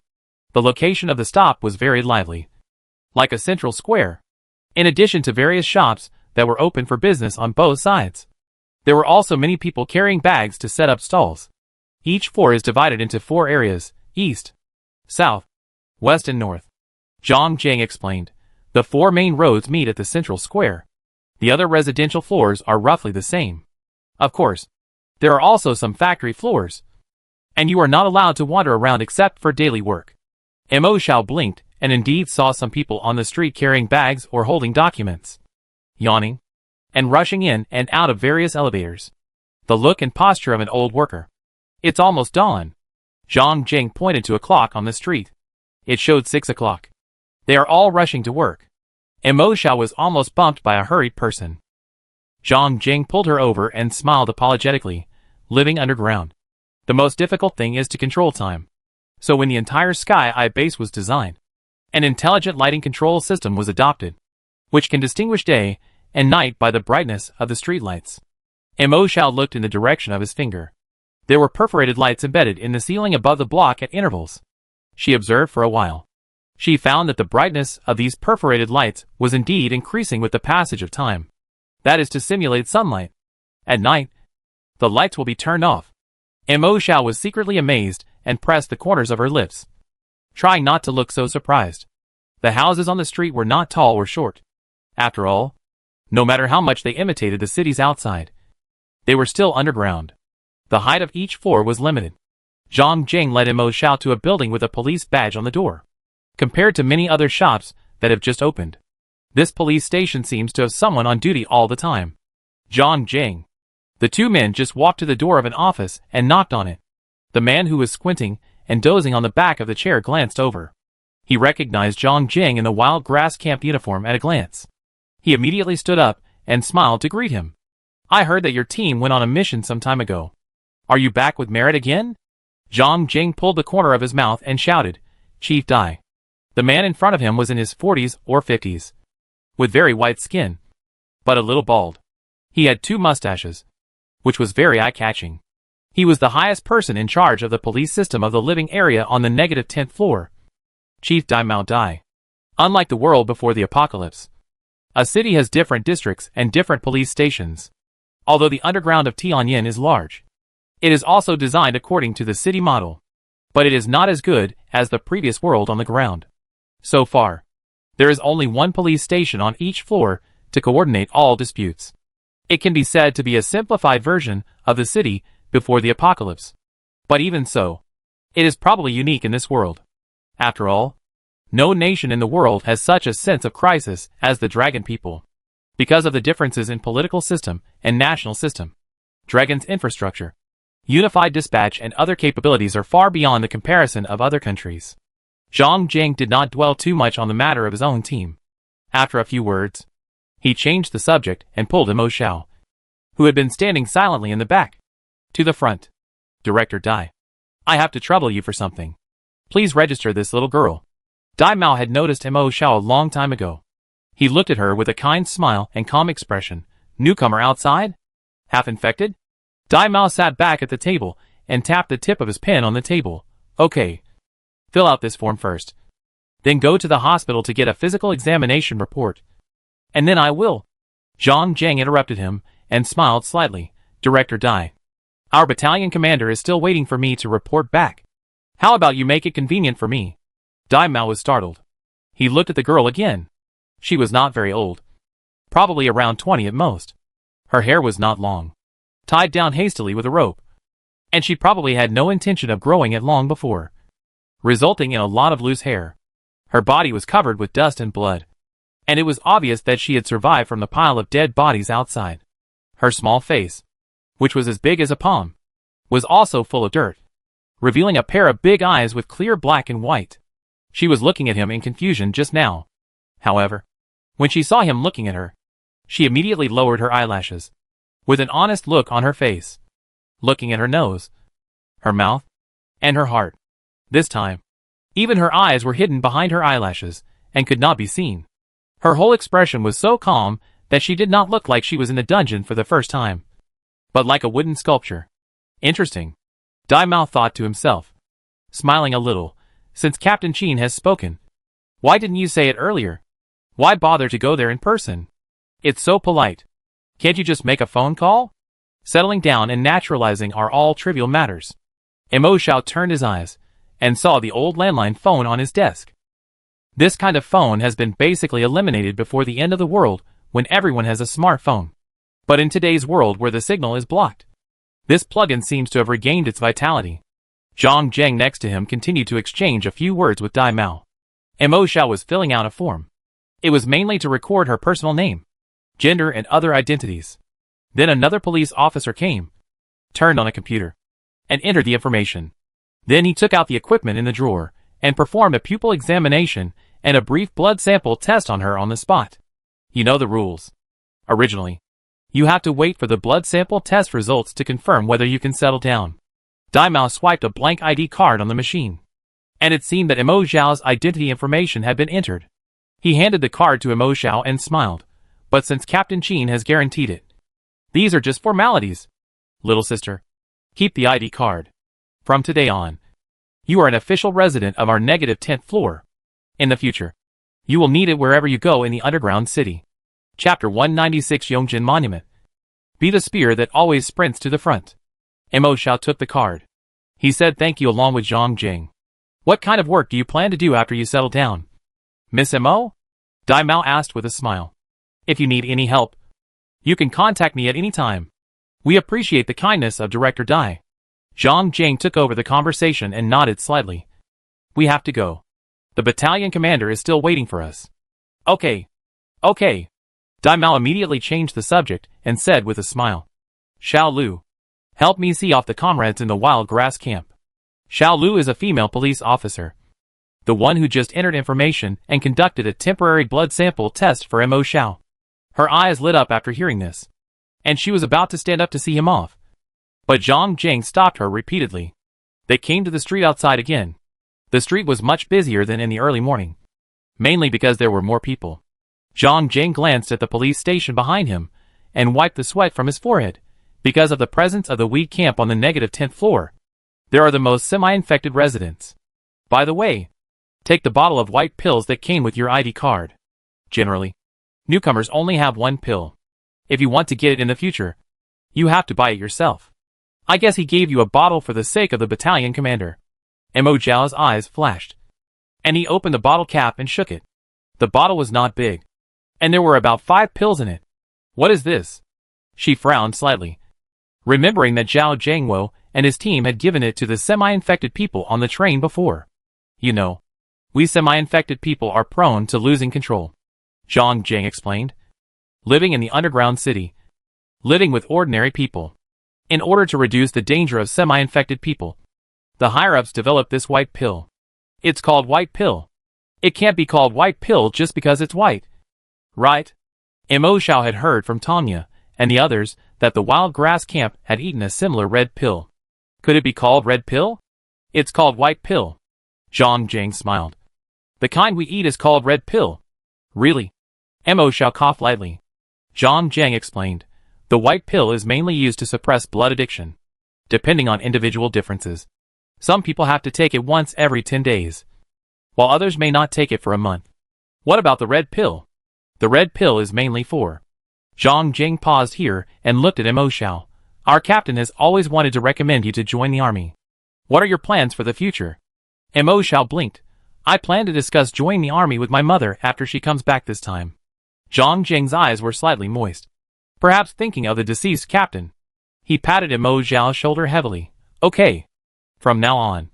The location of the stop was very lively. like a central square, in addition to various shops that were open for business on both sides. There were also many people carrying bags to set up stalls. Each floor is divided into 4 areas: east, south, west and north. Zhang Jiang explained. The 4 main roads meet at the central square. The other residential floors are roughly the same. Of course, there are also some factory floors, and you are not allowed to wander around except for daily work. Mo Xiao blinked and indeed saw some people on the street carrying bags or holding documents, yawning, and rushing in and out of various elevators. The look and posture of an old worker. It's almost dawn. Zhang Jing pointed to a clock on the street. It showed 6 o'clock. They are all rushing to work. Mo Xiao was almost bumped by a hurried person. Zhang Jing pulled her over and smiled apologetically. Living underground, the most difficult thing is to control time. So when the entire Sky Eye base was designed, an intelligent lighting control system was adopted, which can distinguish day and night by the brightness of the streetlights. Mo Xiao looked in the direction of his finger. There were perforated lights embedded in the ceiling above the block at intervals. She observed for a while. She found that the brightness of these perforated lights was indeed increasing with the passage of time. That is to simulate sunlight. At night, the lights will be turned off. Mo Xiao was secretly amazed and pressed the corners of her lips, trying not to look so surprised. The houses on the street were not tall or short. After all, no matter how much they imitated the cities outside, they were still underground. The height of each floor was limited. Zhang Jing led Mo Xiao to a building with a police badge on the door. Compared to many other shops that have just opened, this police station seems to have someone on duty all the time. Zhang Jing. The 2 men just walked to the door of an office and knocked on it. The man who was squinting and dozing on the back of the chair glanced over. He recognized Zhang Jing in the wild grass camp uniform at a glance. He immediately stood up and smiled to greet him. I heard that your team went on a mission some time ago. Are you back with merit again? Zhang Jing pulled the corner of his mouth and shouted, Chief Dai. The man in front of him was in his 40s or 50s, with very white skin, but a little bald. He had 2 mustaches, which was very eye-catching. He was the highest person in charge of the police system of the living area on the -10th floor. Chief Dai Mao Dai. Unlike the world before the apocalypse, a city has different districts and different police stations. Although the underground of Tianyin is large, it is also designed according to the city model, but it is not as good as the previous world on the ground. So far, there is only 1 police station on each floor to coordinate all disputes. It can be said to be a simplified version of the city before the apocalypse. But even so, it is probably unique in this world. After all, no nation in the world has such a sense of crisis as the Dragon people. Because of the differences in political system and national system, Dragon's infrastructure, unified dispatch and other capabilities are far beyond the comparison of other countries. Zhang Jing did not dwell too much on the matter of his own team. After a few words, he changed the subject and pulled Mo Xiao, who had been standing silently in the back, to the front. Director Dai. I have to trouble you for something. Please register this little girl. Dai Mao had noticed Mo Xiao a long time ago. He looked at her with a kind smile and calm expression. Newcomer outside? Half infected? Dai Mao sat back at the table and tapped the tip of his pen on the table. Okay. Fill out this form first. Then go to the hospital to get a physical examination report. And then I will. Zhang Jiang interrupted him and smiled slightly. Director Dai. Our battalion commander is still waiting for me to report back. How about you make it convenient for me? Dai Mao was startled. He looked at the girl again. She was not very old. Probably around 20 at most. Her hair was not long, tied down hastily with a rope. And she probably had no intention of growing it long before, resulting in a lot of loose hair. Her body was covered with dust and blood, and it was obvious that she had survived from the pile of dead bodies outside. Her small face, which was as big as a palm, was also full of dirt, revealing a pair of big eyes with clear black and white. She was looking at him in confusion just now. However, when she saw him looking at her, she immediately lowered her eyelashes, with an honest look on her face, looking at her nose, her mouth, and her heart. This time, even her eyes were hidden behind her eyelashes and could not be seen. Her whole expression was so calm that she did not look like she was in the dungeon for the first time, but like a wooden sculpture. Interesting, Dai Mao thought to himself, smiling a little. Since Captain Qin has spoken, Why didn't you say it earlier? Why bother to go there in person? It's so polite. Can't you just make a phone call? Settling down and naturalizing are all trivial matters. Mo Xiao turned his eyes and saw the old landline phone on his desk. This kind of phone has been basically eliminated before the end of the world when everyone has a smartphone. But in today's world where the signal is blocked, this plugin seems to have regained its vitality. Zhang Zheng next to him continued to exchange a few words with Dai Mao. Mo Xiao was filling out a form. It was mainly to record her personal name, gender and other identities. Then another police officer came, turned on a computer, and entered the information. Then he took out the equipment in the drawer and performed a pupil examination and a brief blood sample test on her on the spot. You know the rules. Originally, you have to wait for the blood sample test results to confirm whether you can settle down. Dai Mao swiped a blank ID card on the machine, and it seemed that Mo Xiao's identity information had been entered. He handed the card to Mo Xiao and smiled, but since Captain Qin has guaranteed it, these are just formalities. Little sister, keep the ID card. From today on, you are an official resident of our -10th floor. In the future, you will need it wherever you go in the underground city. Chapter 196 Yongjin Monument. Be the spear that always sprints to the front. Mo Xiao took the card. He said thank you along with Zhang Jing. What kind of work do you plan to do after you settle down? Miss Mo? Dai Mao asked with a smile. If you need any help, you can contact me at any time. We appreciate the kindness of Director Dai. Zhang Jing took over the conversation and nodded slightly. We have to go. The battalion commander is still waiting for us. Okay. Dai Mao immediately changed the subject and said with a smile. Xiao Lu, help me see off the comrades in the wild grass camp. Xiao Lu is a female police officer, the one who just entered information and conducted a temporary blood sample test for Mo Xiao. Her eyes lit up after hearing this, and she was about to stand up to see him off. But Zhang Jing stopped her repeatedly. They came to the street outside again. The street was much busier than in the early morning, mainly because there were more people. Zhang Jing glanced at the police station behind him and wiped the sweat from his forehead. Because of the presence of the weed camp on the -10th floor, there are the most semi-infected residents. By the way, take the bottle of white pills that came with your ID card. Generally, newcomers only have one pill. If you want to get it in the future, you have to buy it yourself. I guess he gave you a bottle for the sake of the battalion commander. Mo Xiao's eyes flashed, and he opened the bottle cap and shook it. The bottle was not big, and there were about 5 pills in it. What is this? She frowned slightly, remembering that Zhao Zhangwo and his team had given it to the semi-infected people on the train before. You know, we semi-infected people are prone to losing control, Zhang Jing explained. Living in the underground city, living with ordinary people. In order to reduce the danger of semi-infected people, the higher-ups developed this white pill. It's called white pill. It can't be called white pill just because it's white. Right? Mo Xiao had heard from Tanya and the others that the wild grass camp had eaten a similar red pill. Could it be called red pill? It's called white pill. Zhang Jing smiled. The kind we eat is called red pill. Really? Mo Xiao coughed lightly. Zhang Jing explained. The white pill is mainly used to suppress blood addiction, depending on individual differences. Some people have to take it once every 10 days, while others may not take it for a month. What about the red pill? The red pill is mainly for... Zhang Jing paused here and looked at Mo Xiao. Our captain has always wanted to recommend you to join the army. What are your plans for the future? Mo Xiao blinked. I plan to discuss joining the army with my mother after she comes back this time. Zhang Jing's eyes were slightly moist, perhaps thinking of the deceased captain. He patted Mo Xiao's shoulder heavily. Okay. From now on,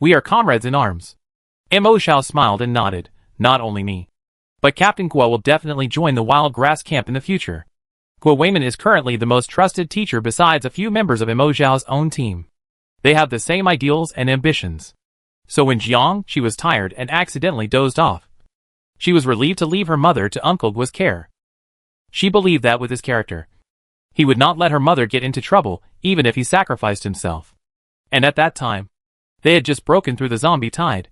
we are comrades in arms. Mo Xiao smiled and nodded. Not only me, but Captain Guo will definitely join the wild grass camp in the future. Guo Weiman is currently the most trusted teacher besides a few members of Mo Xiao's own team. They have the same ideals and ambitions. So when Jiang, she was tired and accidentally dozed off. She was relieved to leave her mother to Uncle Guo's care. She believed that with his character, he would not let her mother get into trouble even if he sacrificed himself. And at that time, they had just broken through the zombie tide,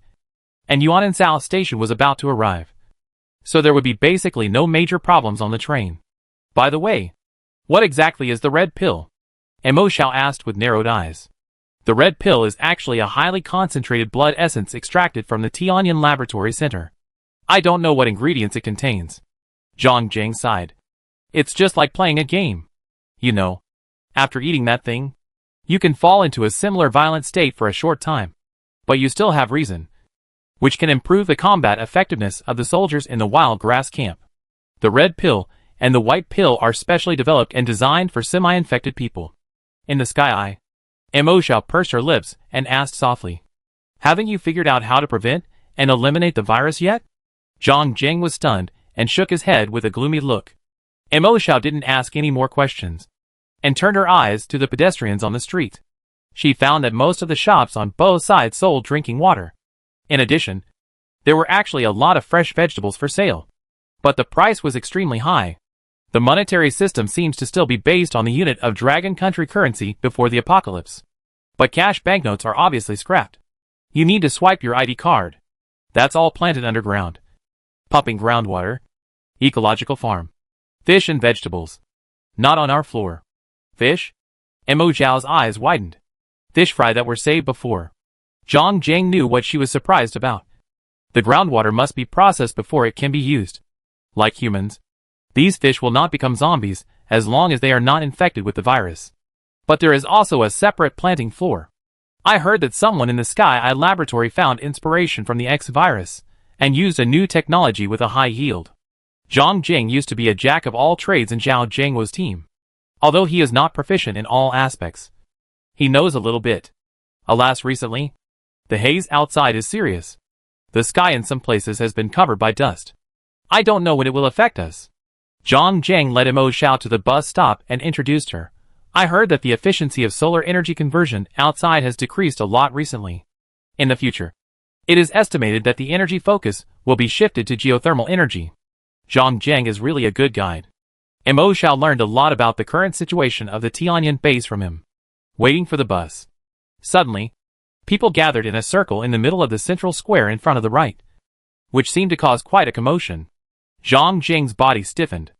and Yuansao station was about to arrive. So there would be basically no major problems on the train. By the way, what exactly is the red pill? Mo Xiao asked with narrowed eyes. The red pill is actually a highly concentrated blood essence extracted from the Tianyan Laboratory Center. I don't know what ingredients it contains. Zhang Jing sighed. It's just like playing a game. You know, after eating that thing, you can fall into a similar violent state for a short time. But you still have reason, which can improve the combat effectiveness of the soldiers in the wild grass camp. The red pill and the white pill are specially developed and designed for semi-infected people. In the sky eye, Mo Xiao pursed her lips and asked softly, haven't you figured out how to prevent and eliminate the virus yet? Zhang Jing was stunned and shook his head with a gloomy look. Mo Xiao didn't ask any more questions and turned her eyes to the pedestrians on the street. She found that most of the shops on both sides sold drinking water. In addition, there were actually a lot of fresh vegetables for sale. But the price was extremely high. The monetary system seems to still be based on the unit of Dragon Country currency before the apocalypse. But cash banknotes are obviously scrapped. You need to swipe your ID card. That's all planted underground. Pumping groundwater. Ecological farm. Fish and vegetables. Not on our floor. Fish? Mo Zhao's eyes widened. Fish fry that were saved before. Zhang Jing knew what she was surprised about. The groundwater must be processed before it can be used. Like humans, these fish will not become zombies as long as they are not infected with the virus. But there is also a separate planting floor. I heard that someone in the Sky Eye laboratory found inspiration from the X virus and used a new technology with a high yield. Zhang Jing used to be a jack of all trades in Zhao Jingwo's team. Although he is not proficient in all aspects, he knows a little bit. Alas, recently, the haze outside is serious. The sky in some places has been covered by dust. I don't know when it will affect us. Zhang Jing led Mo Xiao to the bus stop and introduced her. I heard that the efficiency of solar energy conversion outside has decreased a lot recently. In the future, it is estimated that the energy focus will be shifted to geothermal energy. Zhang Jing is really a good guide. Mo Xiao learned a lot about the current situation of the Tianyan base from him. Waiting for the bus. Suddenly, people gathered in a circle in the middle of the central square in front of the right, which seemed to cause quite a commotion. Zhang Jing's body stiffened.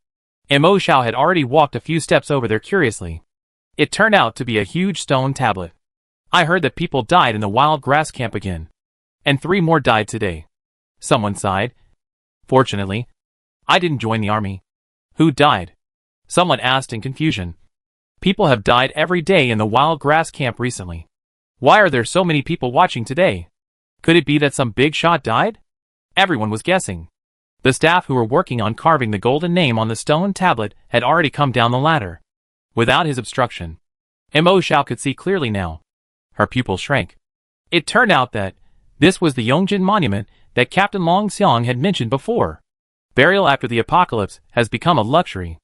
Mo Xiao had already walked a few steps over there curiously. It turned out to be a huge stone tablet. I heard that people died in the wild grass camp again. And 3 more died today. Someone sighed. Fortunately, I didn't join the army. Who died? Someone asked in confusion. People have died every day in the wild grass camp recently. Why are there so many people watching today? Could it be that some big shot died? Everyone was guessing. The staff who were working on carving the golden name on the stone tablet had already come down the ladder. Without his obstruction, Mo Xiao could see clearly now. Her pupils shrank. It turned out that this was the Yongjin monument that Captain Long Xiang had mentioned before. Burial after the apocalypse has become a luxury.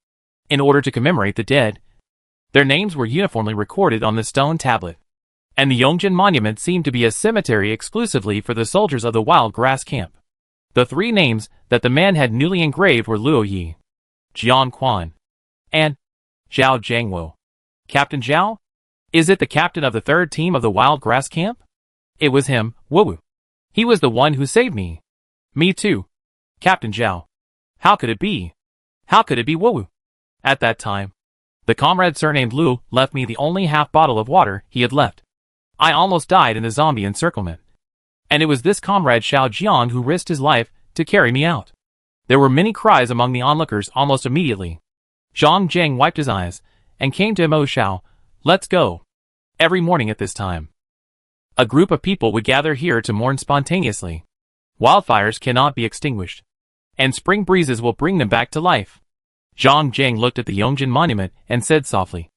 In order to commemorate the dead, their names were uniformly recorded on the stone tablet. And the Yongjin monument seemed to be a cemetery exclusively for the soldiers of the wild grass camp. The 3 names that the man had newly engraved were Luo Yi, Jian Quan, and Zhao Jiangwo. Captain Zhao? Is it the captain of the 3rd team of the wild grass camp? It was him, Wu. He was the one who saved me. Me too. Captain Zhao. How could it be? How could it be Wu? At that time, the comrade surnamed Lu left me the only half bottle of water he had left. I almost died in the zombie encirclement. And it was this comrade Xiao Jiang who risked his life to carry me out. There were many cries among the onlookers almost immediately. Zhang Jing wiped his eyes and came to Mo Xiao. Let's go. Every morning at this time, a group of people would gather here to mourn spontaneously. Wildfires cannot be extinguished, and spring breezes will bring them back to life. Zhang Jing looked at the Yongjin monument and said softly,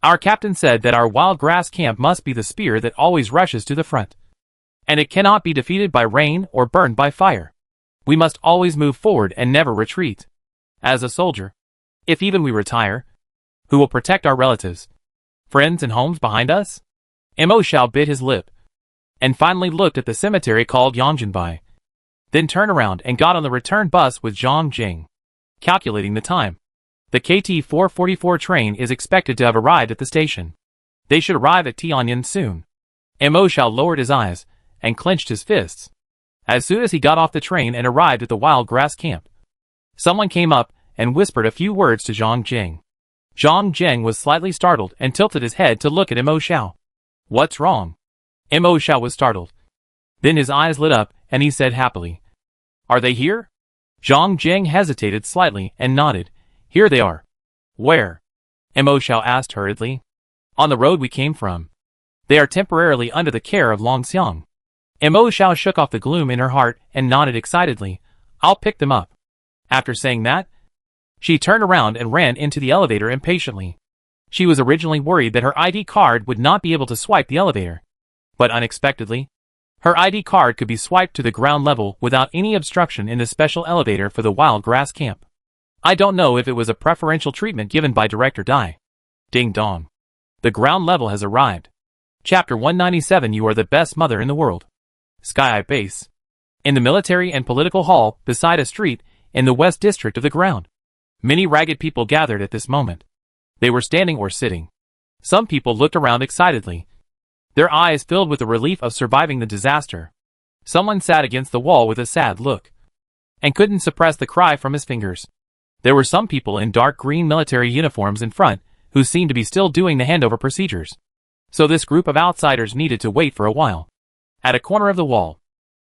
our captain said that our wild grass camp must be the spear that always rushes to the front. And it cannot be defeated by rain or burned by fire. We must always move forward and never retreat. As a soldier, if even we retire, who will protect our relatives, friends and homes behind us? Mo Xiao bit his lip, and finally looked at the cemetery called Yongjinbai. Then turned around and got on the return bus with Zhang Jing. Calculating the time, the KT-444 train is expected to have arrived at the station. They should arrive at Tianyan soon. Mo Xiao lowered his eyes and clenched his fists. As soon as he got off the train and arrived at the wild grass camp, someone came up and whispered a few words to Zhang Jing. Zhang Jing was slightly startled and tilted his head to look at Mo Xiao. What's wrong? Mo Xiao was startled. Then his eyes lit up and he said happily, are they here? Zhang Jing hesitated slightly and nodded. Here they are. Where? Mo Xiao asked hurriedly. On the road we came from. They are temporarily under the care of Long Xiang. Mo Xiao shook off the gloom in her heart and nodded excitedly. I'll pick them up. After saying that, she turned around and ran into the elevator impatiently. She was originally worried that her ID card would not be able to swipe the elevator. But unexpectedly, her ID card could be swiped to the ground level without any obstruction in the special elevator for the wild grass camp. I don't know if it was a preferential treatment given by Director Dai. Ding dong. The ground level has arrived. Chapter 197. You are the best mother in the world. Sky Eye Base. In the military and political hall, beside a street, in the west district of the ground. Many ragged people gathered at this moment. They were standing or sitting. Some people looked around excitedly, their eyes filled with the relief of surviving the disaster. Someone sat against the wall with a sad look, and couldn't suppress the cry from his fingers. There were some people in dark green military uniforms in front, who seemed to be still doing the handover procedures. So this group of outsiders needed to wait for a while. At a corner of the wall,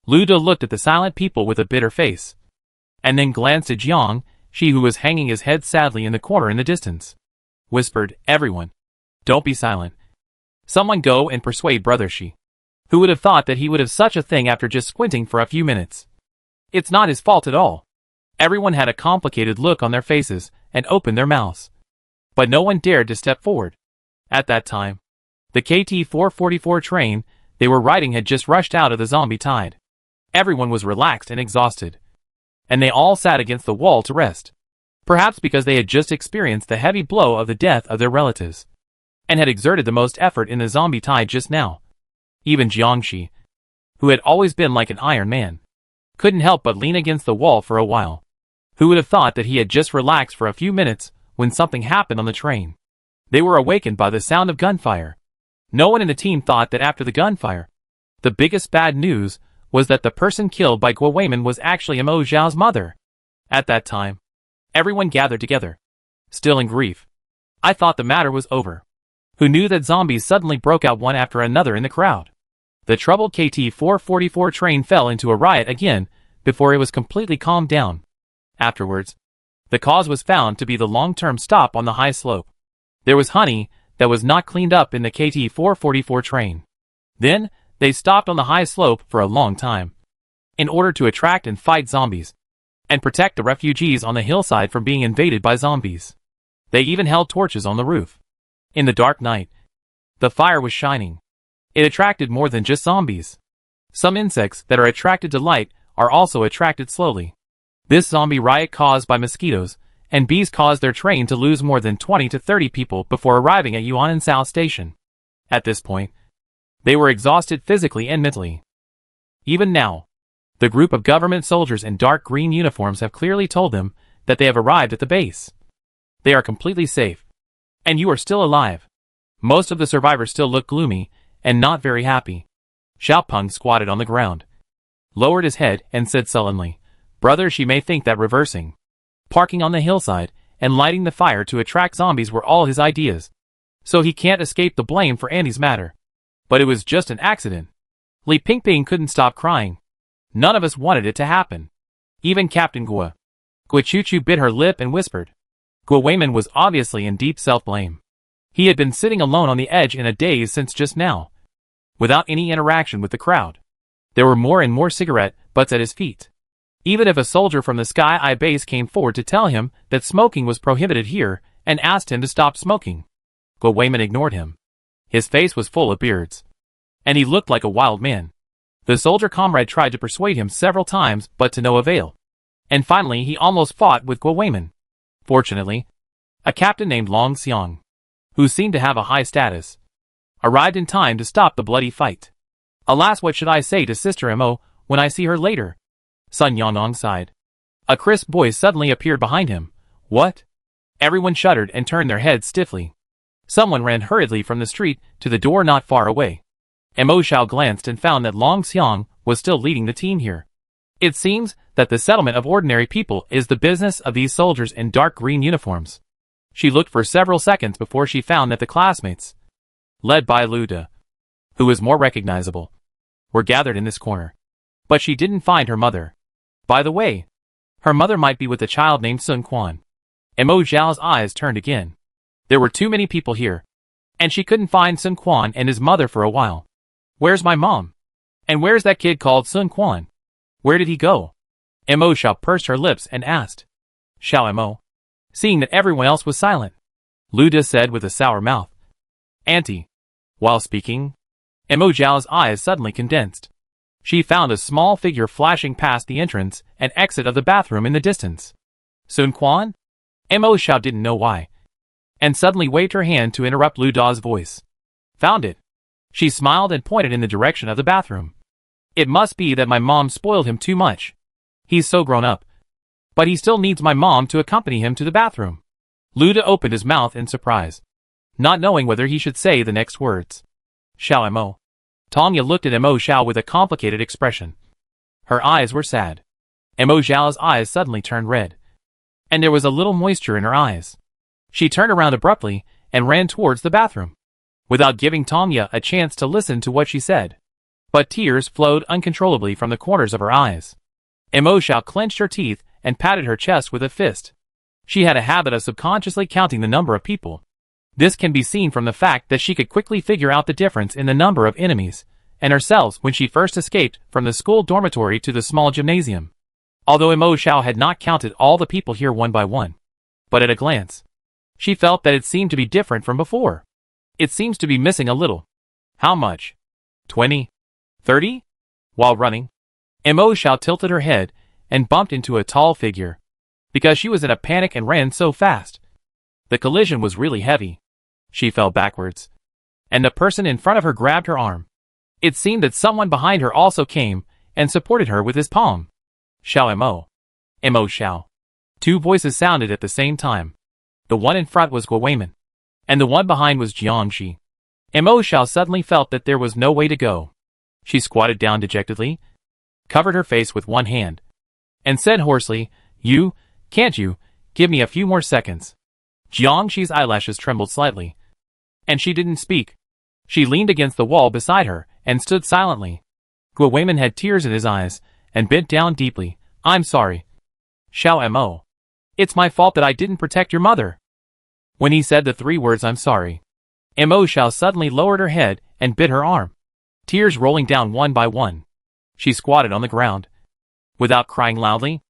Lu De looked at the silent people with a bitter face, and then glanced at Jiang, she who was hanging his head sadly in the corner in the distance. Whispered, everyone, don't be silent. Someone go and persuade Brother Shi. Who would have thought that he would have such a thing after just squinting for a few minutes? It's not his fault at all. Everyone had a complicated look on their faces and opened their mouths. But no one dared to step forward. At that time, the KT-444 train they were riding had just rushed out of the zombie tide. Everyone was relaxed and exhausted, and they all sat against the wall to rest. Perhaps because they had just experienced the heavy blow of the death of their relatives, and had exerted the most effort in the zombie tide just now. Even Jiangxi, who had always been like an Iron Man, couldn't help but lean against the wall for a while. Who would have thought that he had just relaxed for a few minutes when something happened on the train? They were awakened by the sound of gunfire. No one in the team thought that after the gunfire, the biggest bad news was that the person killed by Guo Weiman was actually Mo Xiao's mother. At that time, everyone gathered together, still in grief. I thought the matter was over. Who knew that zombies suddenly broke out one after another in the crowd? The troubled KT-444 train fell into a riot again before it was completely calmed down. Afterwards, the cause was found to be the long-term stop on the high slope. There was honey that was not cleaned up in the KT-444 train. Then, they stopped on the high slope for a long time, in order to attract and fight zombies, and protect the refugees on the hillside from being invaded by zombies. They even held torches on the roof. In the dark night, the fire was shining. It attracted more than just zombies. Some insects that are attracted to light are also attracted slowly. This zombie riot caused by mosquitoes and bees caused their train to lose more than 20 to 30 people before arriving at Yuanan South Station. At this point, they were exhausted physically and mentally. Even now, the group of government soldiers in dark green uniforms have clearly told them that they have arrived at the base. They are completely safe. And you are still alive. Most of the survivors still look gloomy and not very happy. Xiaopeng squatted on the ground, lowered his head and said sullenly, Brother, she may think that reversing, parking on the hillside, and lighting the fire to attract zombies were all his ideas. So he can't escape the blame for Andy's matter. But it was just an accident. Li Pingping couldn't stop crying. None of us wanted it to happen. Even Captain Guo. Guo Chuchu bit her lip and whispered. Guo Weiman was obviously in deep self-blame. He had been sitting alone on the edge in a daze since just now, without any interaction with the crowd. There were more and more cigarette butts at his feet. Even if a soldier from the Sky Eye base came forward to tell him that smoking was prohibited here and asked him to stop smoking, Guo Weiman ignored him. His face was full of beards, and he looked like a wild man. The soldier comrade tried to persuade him several times, but to no avail. And finally he almost fought with Guo Weiman. Fortunately, a captain named Long Xiang, who seemed to have a high status, arrived in time to stop the bloody fight. Alas, what should I say to Sister Mo when I see her later? Sun Yanong sighed. A crisp voice suddenly appeared behind him. What? Everyone shuddered and turned their heads stiffly. Someone ran hurriedly from the street to the door not far away. Mo Xiao glanced and found that Long Xiang was still leading the team here. It seems that the settlement of ordinary people is the business of these soldiers in dark green uniforms. She looked for several seconds before she found that the classmates, led by Lu De, who was more recognizable, were gathered in this corner. But she didn't find her mother. By the way, Her mother might be with a child named Sun Quan. And Mo Zhao's eyes turned again. There were too many people here. And she couldn't find Sun Quan and his mother for a while. Where's my mom? And where's that kid called Sun Quan? Where did he go? Mo Zhao pursed her lips and asked. Xiao Mo. Seeing that everyone else was silent, Lu De said with a sour mouth. Auntie. While speaking, Mo Zhao's eyes suddenly condensed. She found a small figure flashing past the entrance and exit of the bathroom in the distance. Sun Quan? Mo Zhao didn't know why, and suddenly waved her hand to interrupt Lu Da's voice. Found it. She smiled and pointed in the direction of the bathroom. It must be that my mom spoiled him too much. He's so grown up. But he still needs my mom to accompany him to the bathroom. Lu Da opened his mouth in surprise, not knowing whether he should say the next words. Xiao Mo. Tanya looked at Mo Zhao with a complicated expression. Her eyes were sad. Mo Zhao's eyes suddenly turned red, and there was a little moisture in her eyes. She turned around abruptly and ran towards the bathroom, without giving Tanya a chance to listen to what she said. But tears flowed uncontrollably from the corners of her eyes. Mo Zhao clenched her teeth and patted her chest with a fist. She had a habit of subconsciously counting the number of people. This can be seen from the fact that she could quickly figure out the difference in the number of enemies and herself when she first escaped from the school dormitory to the small gymnasium. Although Mo Zhao had not counted all the people here one by one, but at a glance, she felt that it seemed to be different from before. It seems to be missing a little. How much? 20? 30? While running, Mo Zhao tilted her head and bumped into a tall figure, because she was in a panic and ran so fast. The collision was really heavy. She fell backwards, and the person in front of her grabbed her arm. It seemed that someone behind her also came and supported her with his palm. Xiao Mo. Mo Zhao. Two voices sounded at the same time. The one in front was Guo Weimin, and the one behind was Jiangxi. Mo Zhao suddenly felt that there was no way to go. She squatted down dejectedly, covered her face with one hand, and said hoarsely, Can't you, give me a few more seconds? Jiangxi's eyelashes trembled slightly, and she didn't speak. She leaned against the wall beside her and stood silently. Guo Weimin had tears in his eyes and bent down deeply. I'm sorry. Xiao Mo. It's my fault that I didn't protect your mother. When he said the three words I'm sorry, Mo Zhao suddenly lowered her head and bit her arm, tears rolling down one by one. She squatted on the ground, without crying loudly.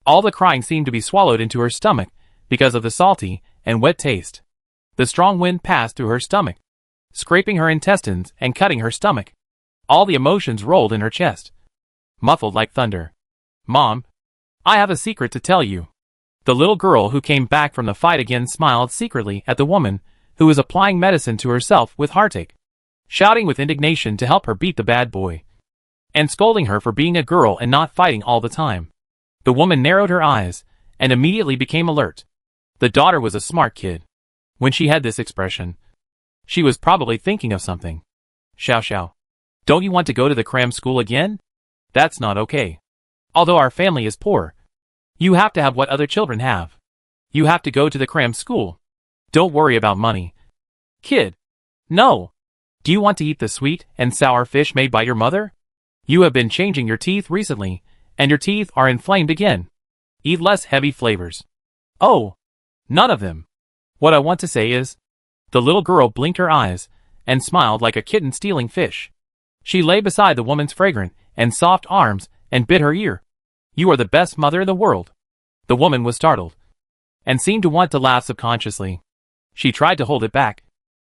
All the crying seemed to be swallowed into her stomach because of the salty and wet taste. The strong wind passed through her stomach, scraping her intestines and cutting her stomach. All the emotions rolled in her chest, muffled like thunder. Mom, I have a secret to tell you. The little girl who came back from the fight again smiled secretly at the woman who was applying medicine to herself with heartache, shouting with indignation to help her beat the bad boy, and scolding her for being a girl and not fighting all the time. The woman narrowed her eyes and immediately became alert. The daughter was a smart kid. When she had this expression, she was probably thinking of something. Xiao, don't you want to go to the cram school again? That's not okay. Although our family is poor, you have to have what other children have. You have to go to the cram school. Don't worry about money. Kid. No. Do you want to eat the sweet and sour fish made by your mother? You have been changing your teeth recently, and your teeth are inflamed again. Eat less heavy flavors. Oh. None of them. What I want to say is, the little girl blinked her eyes and smiled like a kitten stealing fish. She lay beside the woman's fragrant and soft arms and bit her ear. You are the best mother in the world. The woman was startled and seemed to want to laugh subconsciously. She tried to hold it back,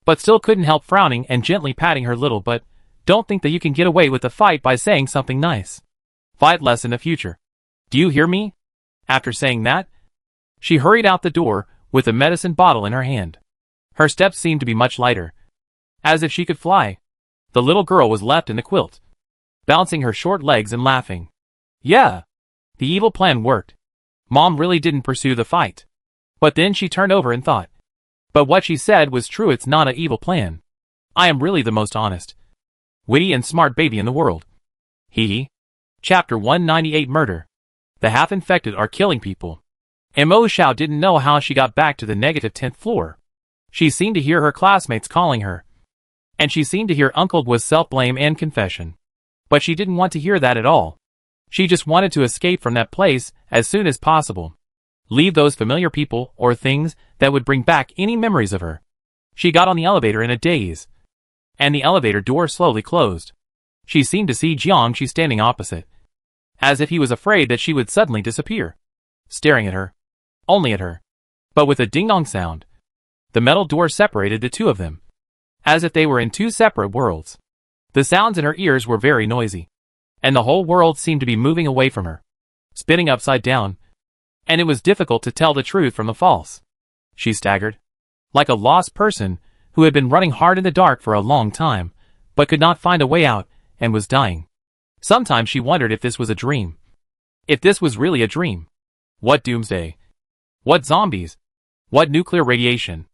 but still couldn't help frowning and gently patting her little butt. Don't think that you can get away with the fight by saying something nice. Fight less in the future. Do you hear me? After saying that, she hurried out the door with the medicine bottle in her hand. Her steps seemed to be much lighter, as if she could fly. The little girl was left in the quilt, bouncing her short legs and laughing. Yeah, the evil plan worked. Mom really didn't pursue the fight. But then she turned over and thought. But what she said was true, it's not an evil plan. I am really the most honest, witty and smart baby in the world. Hee. Chapter 198 Murder. The half-infected are killing people. Mo Zhao didn't know how she got back to the negative 10th floor. She seemed to hear her classmates calling her, and she seemed to hear Uncle Guo's self-blame and confession. But she didn't want to hear that at all. She just wanted to escape from that place as soon as possible. Leave those familiar people or things that would bring back any memories of her. She got on the elevator in a daze, and the elevator door slowly closed. She seemed to see Jiangxi standing opposite, as if he was afraid that she would suddenly disappear, staring at her. Only at her. But with a ding-dong sound, the metal door separated the two of them, as if they were in two separate worlds. The sounds in her ears were very noisy, and the whole world seemed to be moving away from her, spinning upside down, and it was difficult to tell the truth from the false. She staggered, like a lost person who had been running hard in the dark for a long time, but could not find a way out, and was dying. Sometimes she wondered if this was a dream. If this was really a dream. What doomsday? What zombies? What nuclear radiation?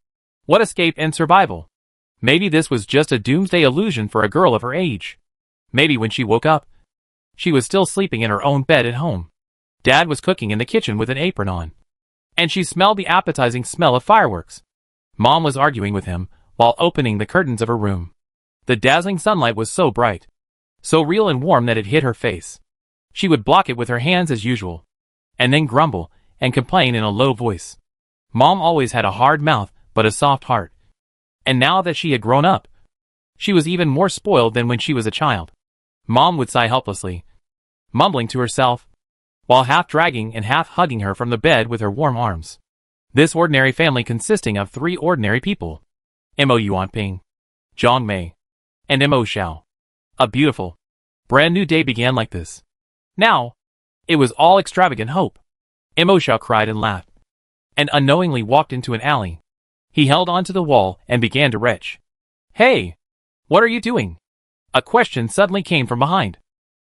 What escape and survival? Maybe this was just a doomsday illusion for a girl of her age. Maybe when she woke up, she was still sleeping in her own bed at home. Dad was cooking in the kitchen with an apron on, and she smelled the appetizing smell of fireworks. Mom was arguing with him while opening the curtains of her room. The dazzling sunlight was so bright, so real and warm that it hit her face. She would block it with her hands as usual, and then grumble and complain in a low voice. Mom always had a hard mouth but a soft heart. And now that she had grown up, she was even more spoiled than when she was a child. Mom would sigh helplessly, mumbling to herself, while half dragging and half hugging her from the bed with her warm arms. This ordinary family consisting of 3 ordinary people. Mo Yuanping, Zhang Mei, and Mo Xiao. A beautiful, brand new day began like this. Now, it was all extravagant hope. Mo Xiao cried and laughed, and unknowingly walked into an alley. He held onto the wall and began to retch. Hey! What are you doing? A question suddenly came from behind.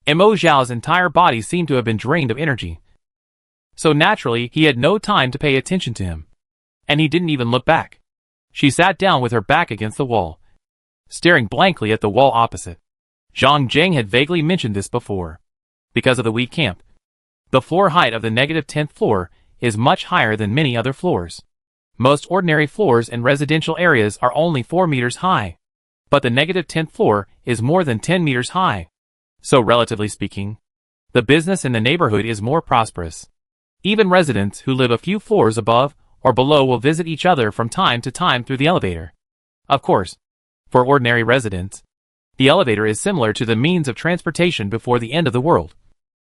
Mo Xiao's entire body seemed to have been drained of energy. So naturally, he had no time to pay attention to him. And he didn't even look back. She sat down with her back against the wall, staring blankly at the wall opposite. Zhang Zheng had vaguely mentioned this before. Because of the weak camp, the floor height of the -10th floor is much higher than many other floors. Most ordinary floors in residential areas are only 4 meters high, but the -10th floor is more than 10 meters high. So relatively speaking, the business in the neighborhood is more prosperous. Even residents who live a few floors above or below will visit each other from time to time through the elevator. Of course, for ordinary residents, the elevator is similar to the means of transportation before the end of the world,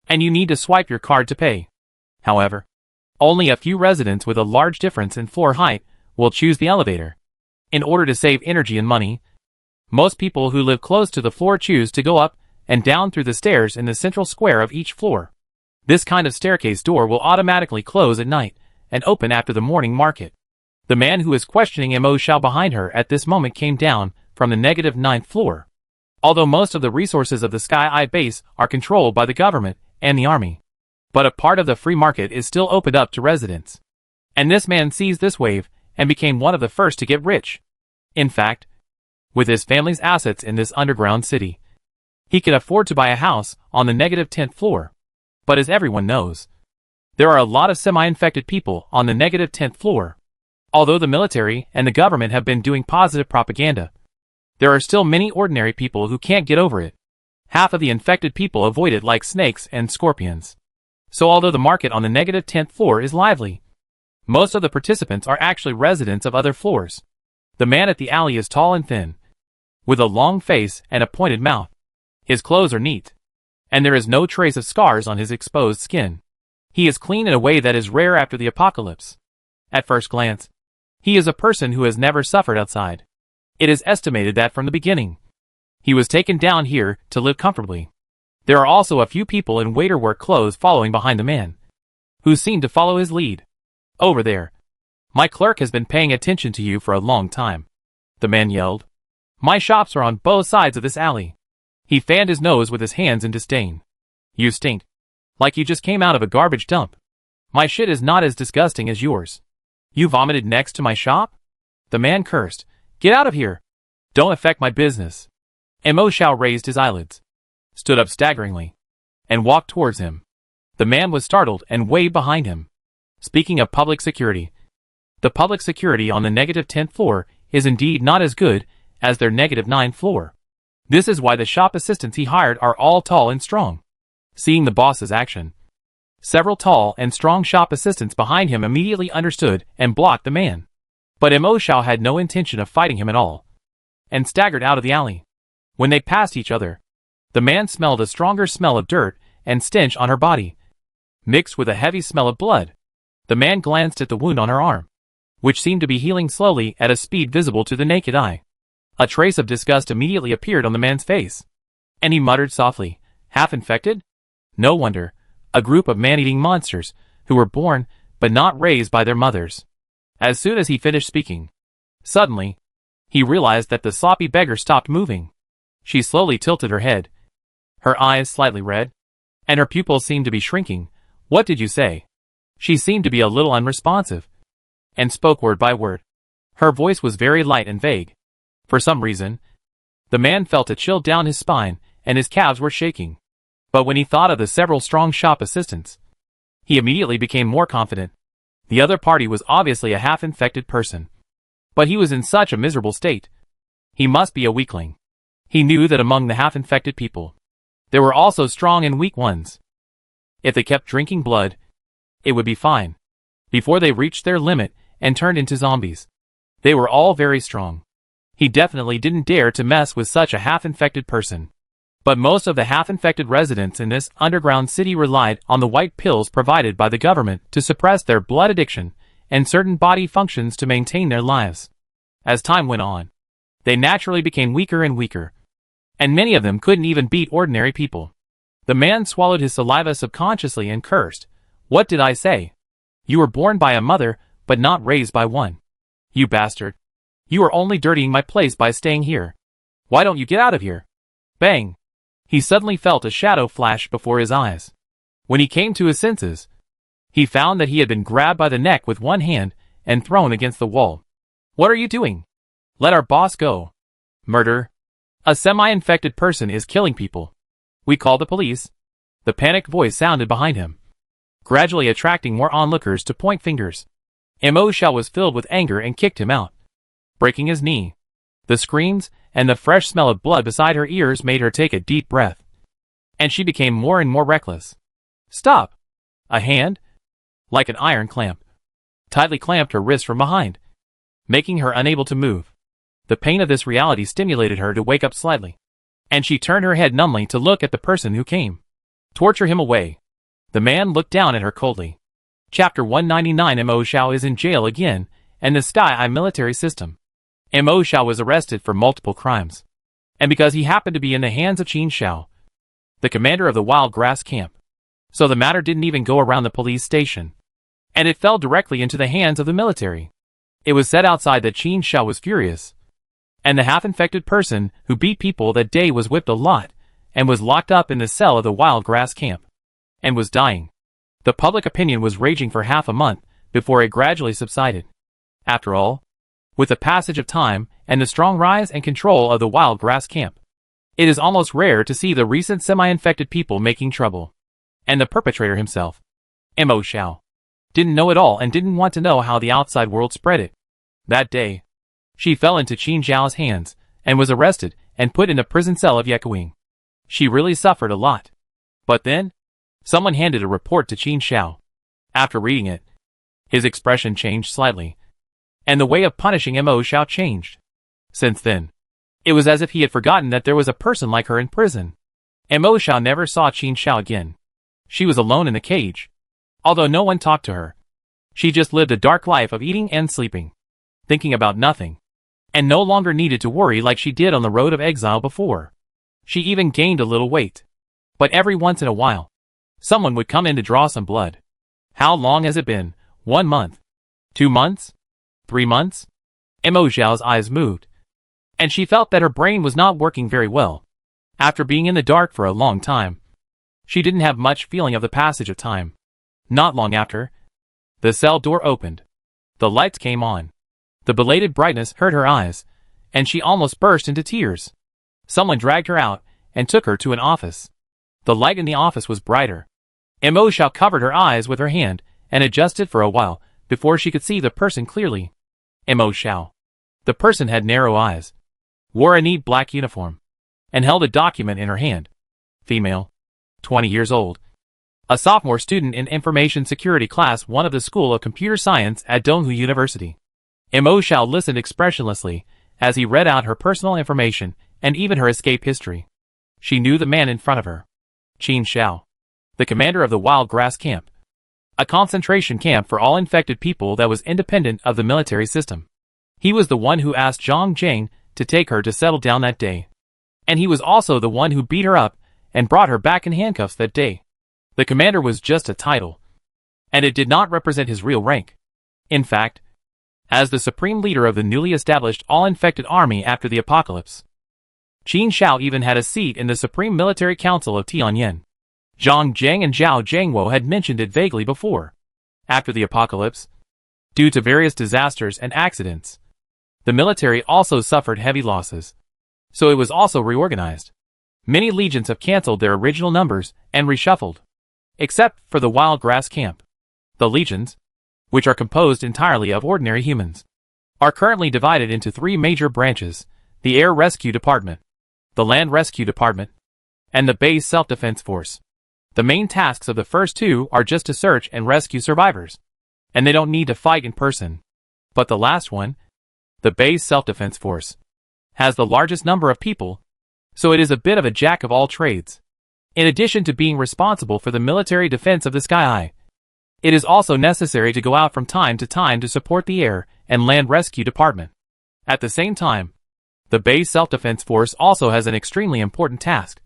and you need to swipe your card to pay. However, only a few residents with a large difference in floor height will choose the elevator. In order to save energy and money, most people who live close to the floor choose to go up and down through the stairs in the central square of each floor. This kind of staircase door will automatically close at night and open after the morning market. The man who is questioning Mo Xiao behind her at this moment came down from the -9th floor. Although most of the resources of the Sky Eye base are controlled by the government and the army, but a part of the free market is still opened up to residents. And this man seized this wave and became one of the first to get rich. In fact, with his family's assets in this underground city, he could afford to buy a house on the -10th floor. But as everyone knows, there are a lot of semi-infected people on the -10th floor. Although the military and the government have been doing positive propaganda, there are still many ordinary people who can't get over it. Half of the infected people avoid it like snakes and scorpions. So although the market on the -10th floor is lively, most of the participants are actually residents of other floors. The man at the alley is tall and thin, with a long face and a pointed mouth. His clothes are neat, and there is no trace of scars on his exposed skin. He is clean in a way that is rare after the apocalypse. At first glance, he is a person who has never suffered outside. It is estimated that from the beginning, he was taken down here to live comfortably. There are also a few people in waiter-work clothes following behind the man, who seem to follow his lead. Over there. My clerk has been paying attention to you for a long time, the man yelled. My shops are on both sides of this alley. He fanned his nose with his hands in disdain. You stink. Like you just came out of a garbage dump. My shit is not as disgusting as yours. You vomited next to my shop? The man cursed. Get out of here. Don't affect my business. Mo Xiao raised his eyelids, stood up staggeringly, and walked towards him. The man was startled and waved behind him. Speaking of public security, the public security on the -10th floor is indeed not as good as their -9th floor. This is why the shop assistants he hired are all tall and strong. Seeing the boss's action, several tall and strong shop assistants behind him immediately understood and blocked the man. But Mo Xiao had no intention of fighting him at all, and staggered out of the alley. When they passed each other, the man smelled a stronger smell of dirt and stench on her body, mixed with a heavy smell of blood. The man glanced at the wound on her arm, which seemed to be healing slowly at a speed visible to the naked eye. A trace of disgust immediately appeared on the man's face, and he muttered softly, "Half-infected? No wonder. A group of man-eating monsters, who were born, but not raised by their mothers." As soon as he finished speaking, suddenly, he realized that the sloppy beggar stopped moving. She slowly tilted her head, her eyes slightly red, and her pupils seemed to be shrinking. "What did you say?" She seemed to be a little unresponsive, and spoke word by word. Her voice was very light and vague. For some reason, the man felt a chill down his spine, and his calves were shaking. But when he thought of the several strong shop assistants, he immediately became more confident. The other party was obviously a half-infected person, but he was in such a miserable state. He must be a weakling. He knew that among the half-infected people, there were also strong and weak ones. If they kept drinking blood, it would be fine, before they reached their limit and turned into zombies. They were all very strong. He definitely didn't dare to mess with such a half-infected person. But most of the half-infected residents in this underground city relied on the white pills provided by the government to suppress their blood addiction and certain body functions to maintain their lives. As time went on, they naturally became weaker and weaker, and many of them couldn't even beat ordinary people. The man swallowed his saliva subconsciously and cursed. "What did I say? You were born by a mother, but not raised by one. You bastard. You are only dirtying my place by staying here. Why don't you get out of here?" Bang! He suddenly felt a shadow flash before his eyes. When he came to his senses, he found that he had been grabbed by the neck with one hand and thrown against the wall. "What are you doing? Let our boss go." "Murder. A semi-infected person is killing people. We call the police." The panicked voice sounded behind him, gradually attracting more onlookers to point fingers. Mo Xiao was filled with anger and kicked him out, breaking his knee. The screams and the fresh smell of blood beside her ears made her take a deep breath, and she became more and more reckless. "Stop!" A hand, like an iron clamp, tightly clamped her wrist from behind, making her unable to move. The pain of this reality stimulated her to wake up slightly, and she turned her head numbly to look at the person who came. "Torture him away." The man looked down at her coldly. Chapter 199. Mo Xiao is in jail again, and the Sky Eye military system. Mo Xiao was arrested for multiple crimes, and because he happened to be in the hands of Qin Xiao, the commander of the wild grass camp. So the matter didn't even go around the police station, and it fell directly into the hands of the military. It was said outside that Qin Xiao was furious, and the half-infected person who beat people that day was whipped a lot, and was locked up in the cell of the wild grass camp, and was dying. The public opinion was raging for half a month before it gradually subsided. After all, with the passage of time and the strong rise and control of the wild grass camp, it is almost rare to see the recent semi-infected people making trouble. And the perpetrator himself, Mo Xiao, didn't know it all and didn't want to know how the outside world spread it. That day, she fell into Qin Xiao's hands and was arrested and put in the prison cell of Yekuing. She really suffered a lot. But then, someone handed a report to Qin Xiao. After reading it, his expression changed slightly, and the way of punishing Mo Xiao changed. Since then, it was as if he had forgotten that there was a person like her in prison. Mo Xiao never saw Qin Xiao again. She was alone in the cage. Although no one talked to her, she just lived a dark life of eating and sleeping, thinking about nothing, and no longer needed to worry like she did on the road of exile before. She even gained a little weight. But every once in a while, someone would come in to draw some blood. How long has it been? 1 month? 2 months? 3 months? Mo Xiao's eyes moved, and she felt that her brain was not working very well. After being in the dark for a long time, she didn't have much feeling of the passage of time. Not long after, the cell door opened. The lights came on. The belated brightness hurt her eyes, and she almost burst into tears. Someone dragged her out and took her to an office. The light in the office was brighter. Mo Xiao covered her eyes with her hand and adjusted for a while before she could see the person clearly. Mo Xiao. The person had narrow eyes, wore a neat black uniform, and held a document in her hand. Female. 20 years old. A sophomore student in Information Security Class 1 of the School of Computer Science at Donghu University. Mo Xiao listened expressionlessly as he read out her personal information and even her escape history. She knew the man in front of her. Qin Xiao, the commander of the Wild Grass Camp, a concentration camp for all infected people that was independent of the military system. He was the one who asked Zhang Jing to take her to settle down that day. And he was also the one who beat her up and brought her back in handcuffs that day. The commander was just a title, and it did not represent his real rank. In fact, as the supreme leader of the newly established all-infected army after the apocalypse, Qin Xiao even had a seat in the Supreme Military Council of Tianyin. Zhang Jing and Zhao Jingwo had mentioned it vaguely before. After the apocalypse, due to various disasters and accidents, the military also suffered heavy losses, so it was also reorganized. Many legions have cancelled their original numbers and reshuffled, except for the Wild Grass Camp. The legions, which are composed entirely of ordinary humans, are currently divided into 3 major branches: the Air Rescue Department, the Land Rescue Department, and the Base Self-Defense Force. The main tasks of the first 2 are just to search and rescue survivors, and they don't need to fight in person. But the last one, the Base Self-Defense Force, has the largest number of people, so it is a bit of a jack of all trades. In addition to being responsible for the military defense of the sky, it is also necessary to go out from time to time to support the Air and Land Rescue Department. At the same time, the Base Self-Defense Force also has an extremely important task,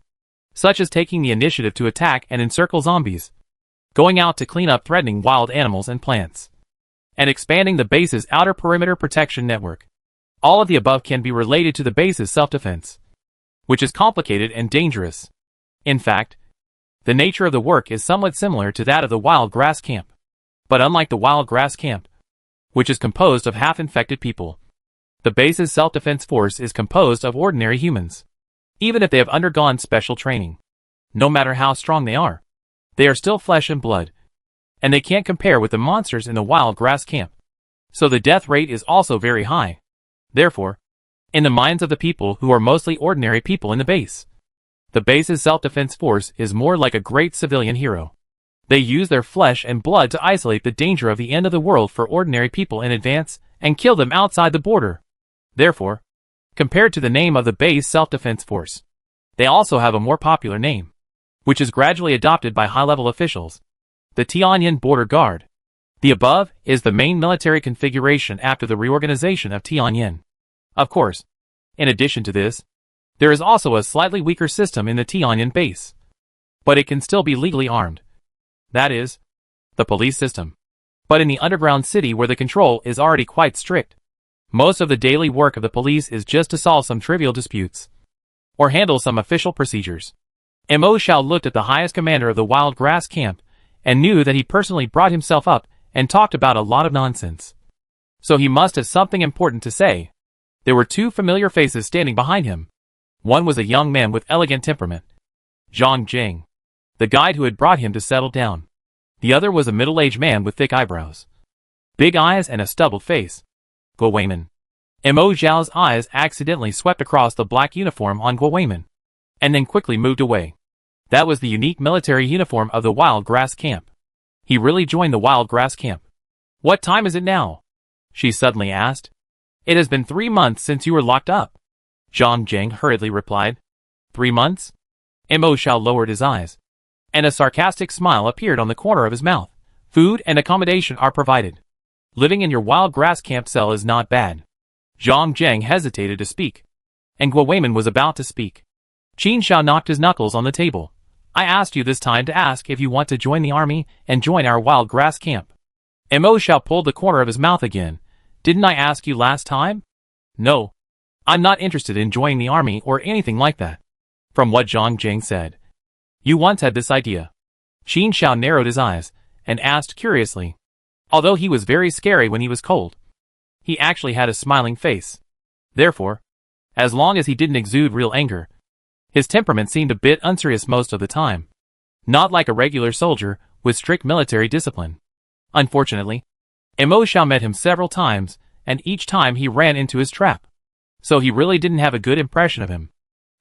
such as taking the initiative to attack and encircle zombies, going out to clean up threatening wild animals and plants, and expanding the base's outer perimeter protection network. All of the above can be related to the base's self-defense, which is complicated and dangerous. In fact, the nature of the work is somewhat similar to that of the Wild Grass Camp. But unlike the Wild Grass Camp, which is composed of half-infected people, the base's self-defense force is composed of ordinary humans. Even if they have undergone special training, no matter how strong they are still flesh and blood, and they can't compare with the monsters in the Wild Grass Camp. So the death rate is also very high. Therefore, in the minds of the people who are mostly ordinary people in the base's self-defense force is more like a great civilian hero. They use their flesh and blood to isolate the danger of the end of the world for ordinary people in advance and kill them outside the border. Therefore, compared to the name of the base self-defense force, they also have a more popular name, which is gradually adopted by high-level officials: the Tianyin Border Guard. The above is the main military configuration after the reorganization of Tianyin. Of course, in addition to this, there is also a slightly weaker system in the Tianyin base, but it can still be legally armed. That is, the police system. But in the underground city where the control is already quite strict, most of the daily work of the police is just to solve some trivial disputes, or handle some official procedures. Mo Xiao looked at the highest commander of the Wild Grass Camp, and knew that he personally brought himself up and talked about a lot of nonsense. So he must have something important to say. There were 2 familiar faces standing behind him. One was a young man with elegant temperament, Zhang Jing, the guide who had brought him to settle down. The other was a middle-aged man with thick eyebrows, big eyes and a stubbled face, Guo Weiman. Mo Xiao's eyes accidentally swept across the black uniform on Guo Weiman, and then quickly moved away. That was the unique military uniform of the Wild Grass Camp. He really joined the Wild Grass Camp. "What time is it now?" she suddenly asked. "It has been 3 months since you were locked up," Zhang Jing hurriedly replied. 3 months? Mo Xiao lowered his eyes, and a sarcastic smile appeared on the corner of his mouth. "Food and accommodation are provided. Living in your Wild Grass Camp cell is not bad." Zhang Jing hesitated to speak, and Guo Weiman was about to speak. Qin Xiao knocked his knuckles on the table. "I asked you this time to ask if you want to join the army and join our Wild Grass Camp." Mo Xiao pulled the corner of his mouth again. "Didn't I ask you last time?" "No. I'm not interested in joining the army or anything like that." From what Zhang Jing said, "You once had this idea." Qin Xiao narrowed his eyes and asked curiously. Although he was very scary when he was cold, he actually had a smiling face. Therefore, as long as he didn't exude real anger, his temperament seemed a bit unserious most of the time. Not like a regular soldier with strict military discipline. Unfortunately, Mo Xiao met him several times, and each time he ran into his trap. So he really didn't have a good impression of him.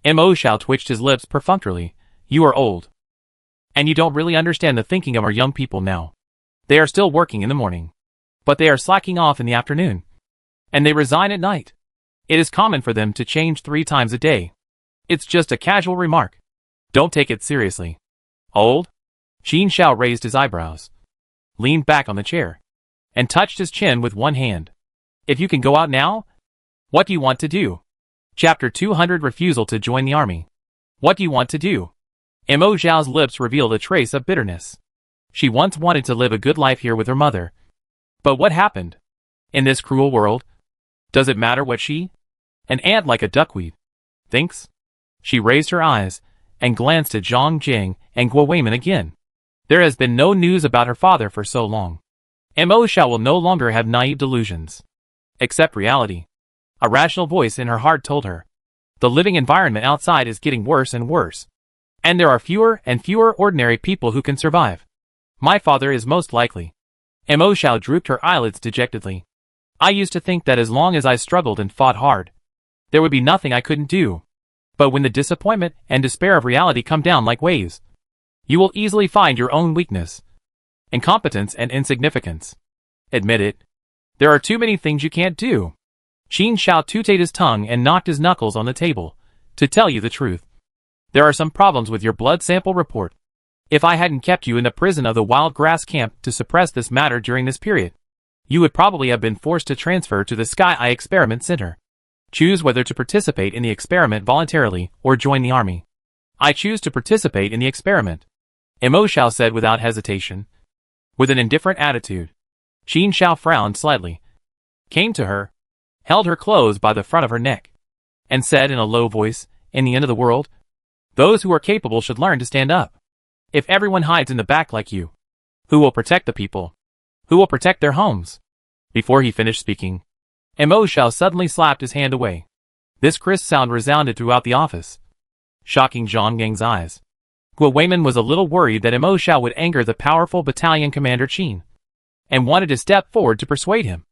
Mo Xiao twitched his lips perfunctorily. "You are old. And you don't really understand the thinking of our young people now. They are still working in the morning. But they are slacking off in the afternoon. And they resign at night. It is common for them to change 3 times a day. It's just a casual remark. Don't take it seriously. Old? Qin Shao raised his eyebrows, leaned back on the chair, and touched his chin with one hand. If you can go out now? What do you want to do? Chapter 200 Refusal to join the army. What do you want to do? Mo Zhao's lips revealed a trace of bitterness. She once wanted to live a good life here with her mother. But what happened? In this cruel world? Does it matter what she, an ant like a duckweed, thinks? She raised her eyes and glanced at Zhang Jing and Guo Weimin again. There has been no news about her father for so long. Mo Zhao will no longer have naive delusions. Accept reality. A rational voice in her heart told her. The living environment outside is getting worse and worse. And there are fewer and fewer ordinary people who can survive. My father is most likely. Mo Zhao drooped her eyelids dejectedly. I used to think that as long as I struggled and fought hard, there would be nothing I couldn't do. But when the disappointment and despair of reality come down like waves, you will easily find your own weakness, incompetence and insignificance. Admit it. There are too many things you can't do. Qin Shao tooted his tongue and knocked his knuckles on the table. To tell you the truth, there are some problems with your blood sample report. If I hadn't kept you in the prison of the wild grass camp to suppress this matter during this period, you would probably have been forced to transfer to the Sky Eye Experiment Center. Choose whether to participate in the experiment voluntarily or join the army. I choose to participate in the experiment, Mo Zhao said without hesitation. With an indifferent attitude, Qin Shao frowned slightly, came to her, held her close by the front of her neck, and said in a low voice, in the end of the world, those who are capable should learn to stand up. If everyone hides in the back like you, who will protect the people? Who will protect their homes? Before he finished speaking, Mo Zhao suddenly slapped his hand away. This crisp sound resounded throughout the office, shocking Zhang Yang's eyes. Guo Weimin was a little worried that Mo Zhao would anger the powerful battalion commander Qin, and wanted to step forward to persuade him,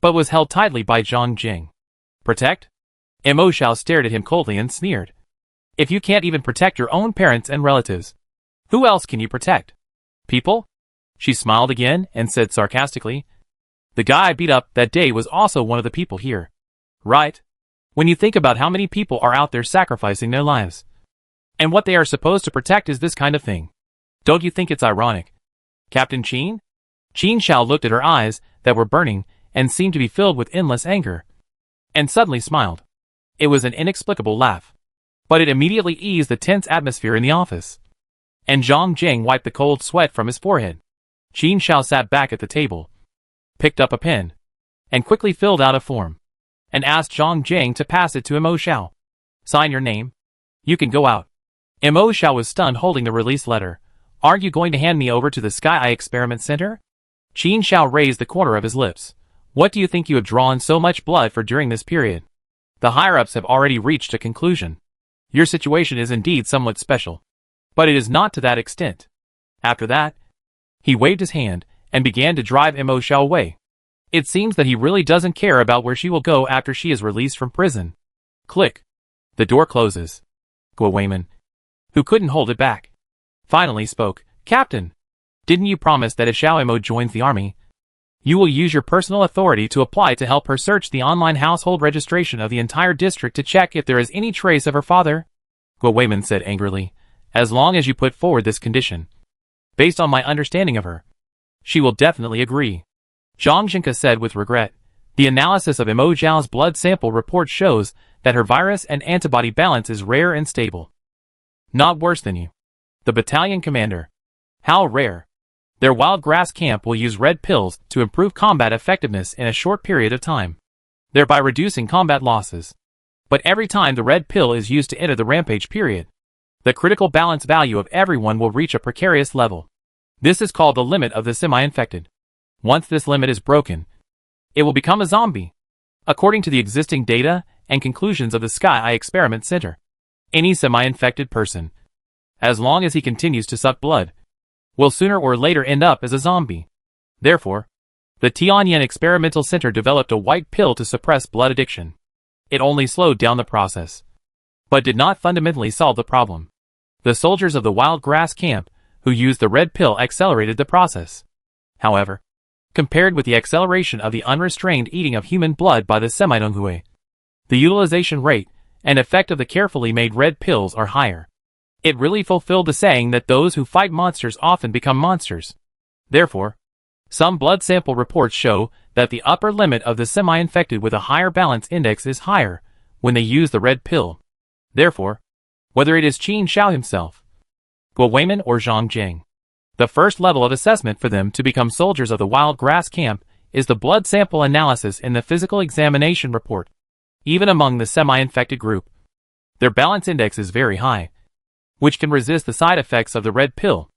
but was held tightly by Zhang Jing. Protect? Mo Zhao stared at him coldly and sneered. If you can't even protect your own parents and relatives, who else can you protect? People? She smiled again and said sarcastically, the guy I beat up that day was also one of the people here. Right? When you think about how many people are out there sacrificing their lives, and what they are supposed to protect is this kind of thing. Don't you think it's ironic? Captain Qin? Qin Shao looked at her eyes that were burning and seemed to be filled with endless anger, and suddenly smiled. It was an inexplicable laugh, but it immediately eased the tense atmosphere in the office. And Zhang Jing wiped the cold sweat from his forehead. Qin Shao sat back at the table, picked up a pen, and quickly filled out a form, and asked Zhang Jing to pass it to Mo Zhao. Sign your name. You can go out. Mo Zhao was stunned holding the release letter. Aren't you going to hand me over to the Sky Eye Experiment Center? Qin Shao raised the corner of his lips. What do you think you have drawn so much blood for during this period? The higher-ups have already reached a conclusion. Your situation is indeed somewhat special, but it is not to that extent. After that, he waved his hand and began to drive Mo Zhao away. It seems that he really doesn't care about where she will go after she is released from prison. Click. The door closes. Guo Weimin, who couldn't hold it back, finally spoke. Captain, didn't you promise that if Xiao Mo joins the army, you will use your personal authority to apply to help her search the online household registration of the entire district to check if there is any trace of her father? Guo Weimin said angrily. As long as you put forward this condition, based on my understanding of her, she will definitely agree. Zhang Jinka said with regret. The analysis of Mo Zhao's blood sample report shows that her virus and antibody balance is rare and stable. Not worse than you. The battalion commander. How rare. Their wild grass camp will use red pills to improve combat effectiveness in a short period of time, thereby reducing combat losses. But every time the red pill is used to enter the rampage period, the critical balance value of everyone will reach a precarious level. This is called the limit of the semi-infected. Once this limit is broken, it will become a zombie. According to the existing data and conclusions of the Sky Eye Experiment Center, any semi-infected person, as long as he continues to suck blood, will sooner or later end up as a zombie. Therefore, the Tianyan Experimental Center developed a white pill to suppress blood addiction. It only slowed down the process, but did not fundamentally solve the problem. The soldiers of the wild grass camp, who used the red pill accelerated the process. However, compared with the acceleration of the unrestrained eating of human blood by the Semitonghue, the utilization rate and effect of the carefully made red pills are higher. It really fulfilled the saying that those who fight monsters often become monsters. Therefore, some blood sample reports show that the upper limit of the semi-infected with a higher balance index is higher when they use the red pill. Therefore, whether it is Qin Shao himself, Guo Weimin or Zhang Jing, the first level of assessment for them to become soldiers of the wild grass camp is the blood sample analysis in the physical examination report. Even among the semi-infected group, their balance index is very high, which can resist the side effects of the red pill,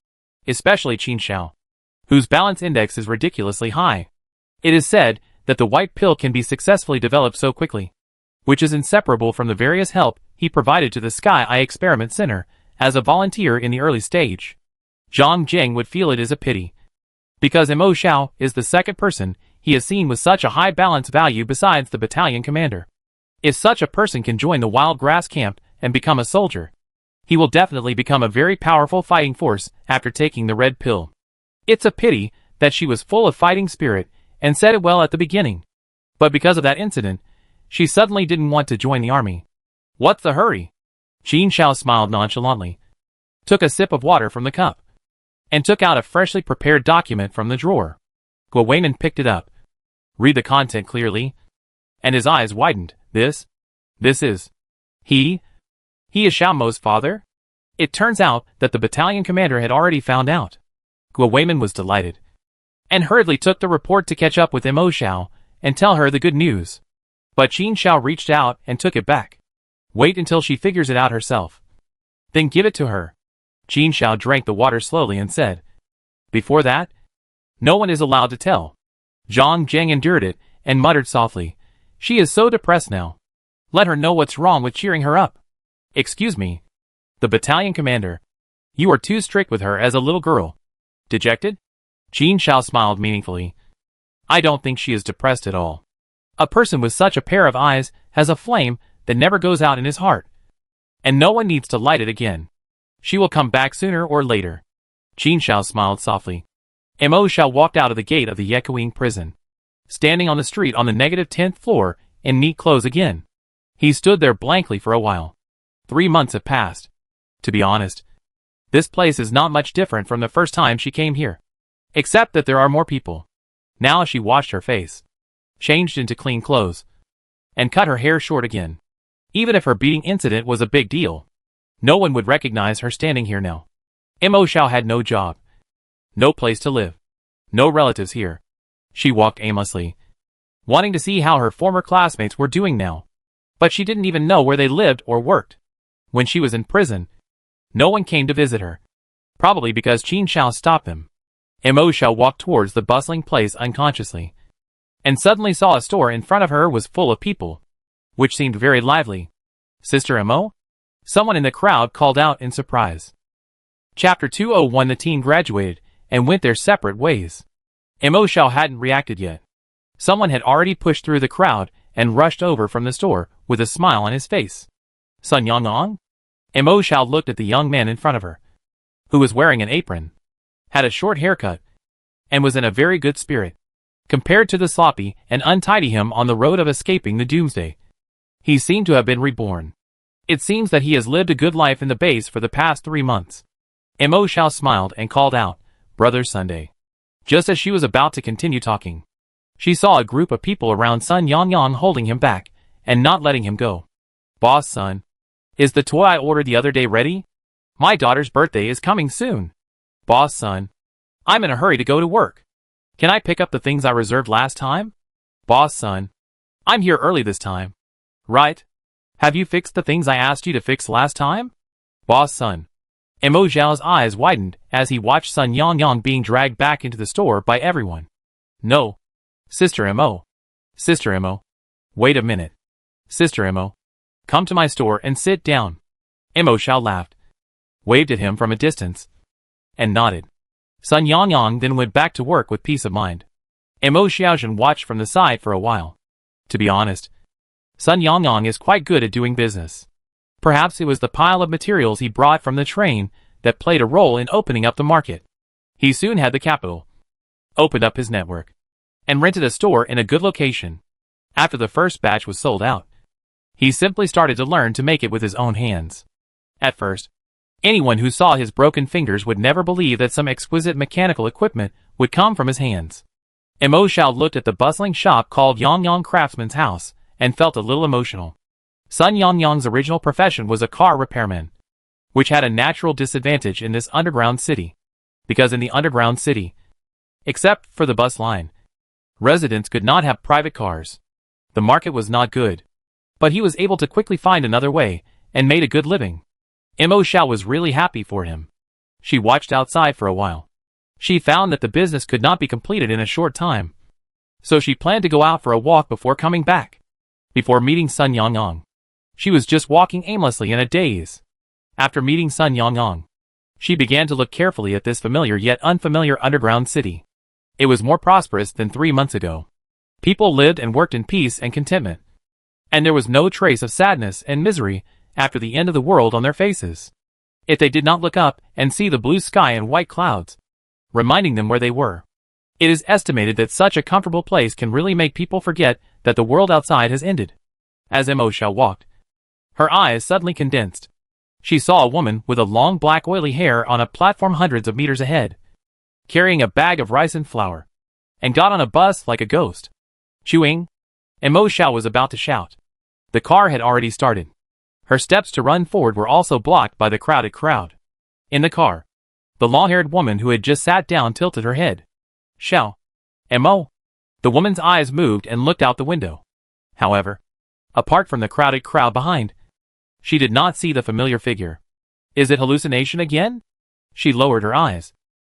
especially Qin Shao, whose balance index is ridiculously high. It is said that the white pill can be successfully developed so quickly, which is inseparable from the various help he provided to the Sky Eye Experiment Center as a volunteer in the early stage. Zhang Jing would feel it is a pity, because Mo Xiao is the second person he has seen with such a high balance value besides the battalion commander. If such a person can join the wild grass camp and become a soldier, he will definitely become a very powerful fighting force after taking the red pill. It's a pity that she was full of fighting spirit and said it well at the beginning, but because of that incident, she suddenly didn't want to join the army. What's the hurry? Qin Shao smiled nonchalantly, took a sip of water from the cup, and took out a freshly prepared document from the drawer. Guo Weimin picked it up, read the content clearly, and his eyes widened. This is... He is Xiao Mo's father? It turns out that the battalion commander had already found out. Guo Weimin was delighted, and hurriedly took the report to catch up with Mo Xiao and tell her the good news. But Qin Shao reached out and took it back. Wait until she figures it out herself. Then give it to her. Qin Shao drank the water slowly and said, before that, no one is allowed to tell. Zhang Jing endured it and muttered softly, she is so depressed now. Let her know what's wrong with cheering her up. Excuse me. The battalion commander. You are too strict with her as a little girl. Dejected? Qin Shao smiled meaningfully. I don't think she is depressed at all. A person with such a pair of eyes has a flame that never goes out in his heart, and no one needs to light it again. She will come back sooner or later. Qin Shao smiled softly. Mo Xiao walked out of the gate of the Yekuing prison, standing on the street on the -10th floor in neat clothes again. He stood there blankly for a while. 3 months have passed. To be honest, this place is not much different from the first time she came here, except that there are more people. Now she washed her face, changed into clean clothes, and cut her hair short again. Even if her beating incident was a big deal, no one would recognize her standing here now. Mo Xiao had no job, no place to live, no relatives here. She walked aimlessly, wanting to see how her former classmates were doing now, but she didn't even know where they lived or worked. When she was in prison, no one came to visit her, probably because Qin Shao stopped them. Mo Xiao walked towards the bustling place unconsciously, and suddenly saw a store in front of her was full of people, which seemed very lively. Sister Mo? Someone in the crowd called out in surprise. Chapter 201. The teen graduated and went their separate ways. Mo Xiao hadn't reacted yet. Someone had already pushed through the crowd and rushed over from the store with a smile on his face. Sun Yangyang? Mo Xiao looked at the young man in front of her, who was wearing an apron, had a short haircut, and was in a very good spirit, compared to the sloppy and untidy him on the road of escaping the doomsday. He seemed to have been reborn. It seems that he has lived a good life in the base for the past 3 months. Mo Xiao smiled and called out, Brother Sunday. Just as she was about to continue talking, she saw a group of people around Sun Yangyang holding him back and not letting him go. Boss Sun, is the toy I ordered the other day ready? My daughter's birthday is coming soon. Boss Sun, I'm in a hurry to go to work. Can I pick up the things I reserved last time? Boss Sun, I'm here early this time. Right? Have you fixed the things I asked you to fix last time? Boss Sun. Mo Xiao's eyes widened as he watched Sun Yangyang being dragged back into the store by everyone. No. Sister Mo. Sister Mo. Wait a minute. Sister Mo. Come to my store and sit down. Mo Xiao laughed, waved at him from a distance, and nodded. Sun Yangyang then went back to work with peace of mind. Mo Xiaozhen watched from the side for a while. To be honest, Sun Yangyang is quite good at doing business. Perhaps it was the pile of materials he brought from the train that played a role in opening up the market. He soon had the capital, opened up his network, and rented a store in a good location. After the first batch was sold out, he simply started to learn to make it with his own hands. At first, anyone who saw his broken fingers would never believe that some exquisite mechanical equipment would come from his hands. Mo Xiao looked at the bustling shop called Yang Yang Craftsman's House and felt a little emotional. Sun Yangyang's original profession was a car repairman, which had a natural disadvantage in this underground city, because in the underground city, except for the bus line, residents could not have private cars. The market was not good, but he was able to quickly find another way and made a good living. Mo Xiao was really happy for him. She watched outside for a while. She found that the business could not be completed in a short time, so she planned to go out for a walk before coming back. Before meeting Sun Yangyang, she was just walking aimlessly in a daze. After meeting Sun Yangyang, she began to look carefully at this familiar yet unfamiliar underground city. It was more prosperous than 3 months ago. People lived and worked in peace and contentment, and there was no trace of sadness and misery after the end of the world on their faces. If they did not look up and see the blue sky and white clouds, reminding them where they were, it is estimated that such a comfortable place can really make people forget that the world outside has ended. As Mo Xiao walked, her eyes suddenly condensed. She saw a woman with a long black oily hair on a platform hundreds of meters ahead, carrying a bag of rice and flour, and got on a bus like a ghost. Chewing? Mo Xiao was about to shout. The car had already started. Her steps to run forward were also blocked by the crowded crowd. In the car, the long-haired woman who had just sat down tilted her head. Xiao. Mo. The woman's eyes moved and looked out the window. However, apart from the crowded crowd behind, she did not see the familiar figure. Is it hallucination again? She lowered her eyes,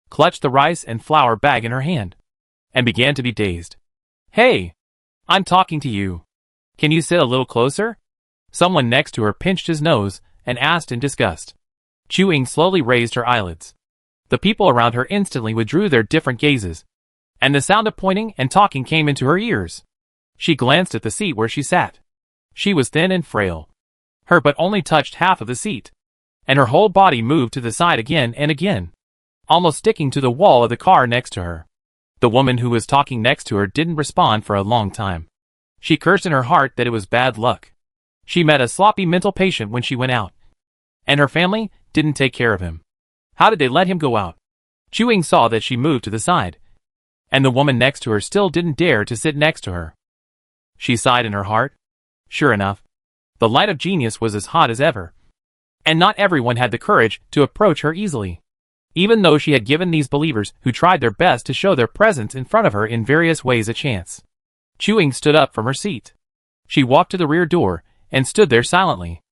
clutched the rice and flour bag in her hand, and began to be dazed. Hey! I'm talking to you. Can you sit a little closer? Someone next to her pinched his nose and asked in disgust. Chewing slowly raised her eyelids. The people around her instantly withdrew their different gazes, and the sound of pointing and talking came into her ears. She glanced at the seat where she sat. She was thin and frail. Her butt only touched half of the seat, and her whole body moved to the side again and again, almost sticking to the wall of the car next to her. The woman who was talking next to her didn't respond for a long time. She cursed in her heart that it was bad luck. She met a sloppy mental patient when she went out, and her family didn't take care of him. How did they let him go out? Chewing saw that she moved to the side, and the woman next to her still didn't dare to sit next to her. She sighed in her heart. Sure enough, the light of genius was as hot as ever, and not everyone had the courage to approach her easily, even though she had given these believers who tried their best to show their presence in front of her in various ways a chance. Chewing stood up from her seat. She walked to the rear door and stood there silently.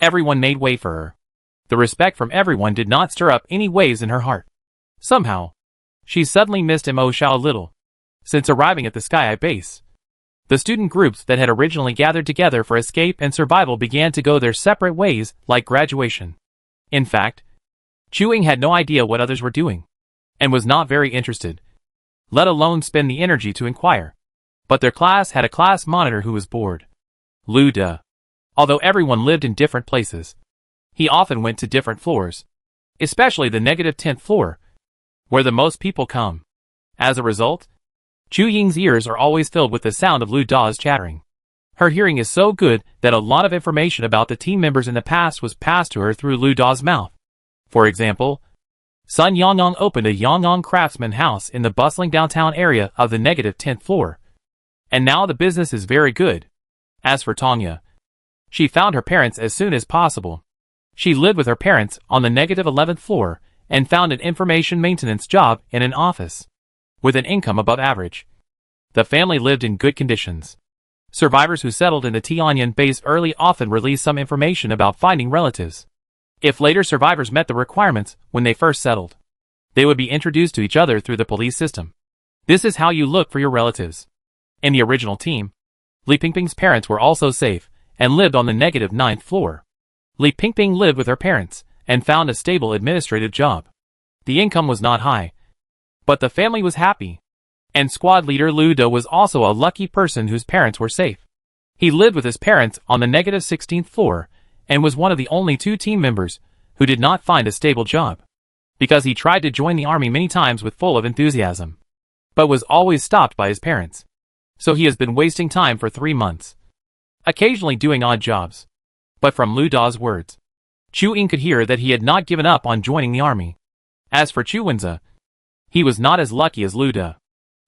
Everyone made way for her. The respect from everyone did not stir up any waves in her heart. Somehow, she suddenly missed Mo Xiao a little. Since arriving at the Sky Eye base, the student groups that had originally gathered together for escape and survival began to go their separate ways like graduation. In fact, Chewing had no idea what others were doing, and was not very interested, let alone spend the energy to inquire. But their class had a class monitor who was bored. Lu De. Although everyone lived in different places, he often went to different floors, especially the -10th floor, where the most people come. As a result, Chu Ying's ears are always filled with the sound of Lu Da's chattering. Her hearing is so good that a lot of information about the team members in the past was passed to her through Lu Da's mouth. For example, Sun Yangyang opened a Yangyang Craftsman house in the bustling downtown area of the -10th floor, and now the business is very good. As for Tongya, she found her parents as soon as possible. She lived with her parents on the -11th floor and found an information maintenance job in an office, with an income above average. The family lived in good conditions. Survivors who settled in the Tianyan base early often released some information about finding relatives. If later survivors met the requirements when they first settled, they would be introduced to each other through the police system. This is how you look for your relatives. In the original team, Li Pingping's parents were also safe and lived on the -9th floor. Li Pingping lived with her parents and found a stable administrative job. The income was not high, but the family was happy. And squad leader Lu De was also a lucky person whose parents were safe. He lived with his parents on the -16th floor and was one of the only 2 team members who did not find a stable job, because he tried to join the army many times with full of enthusiasm, but was always stopped by his parents. So he has been wasting time for 3 months, occasionally doing odd jobs. But from Lu Da's words, Chu Ying could hear that he had not given up on joining the army. As for Chu Wenza, he was not as lucky as Lu Da.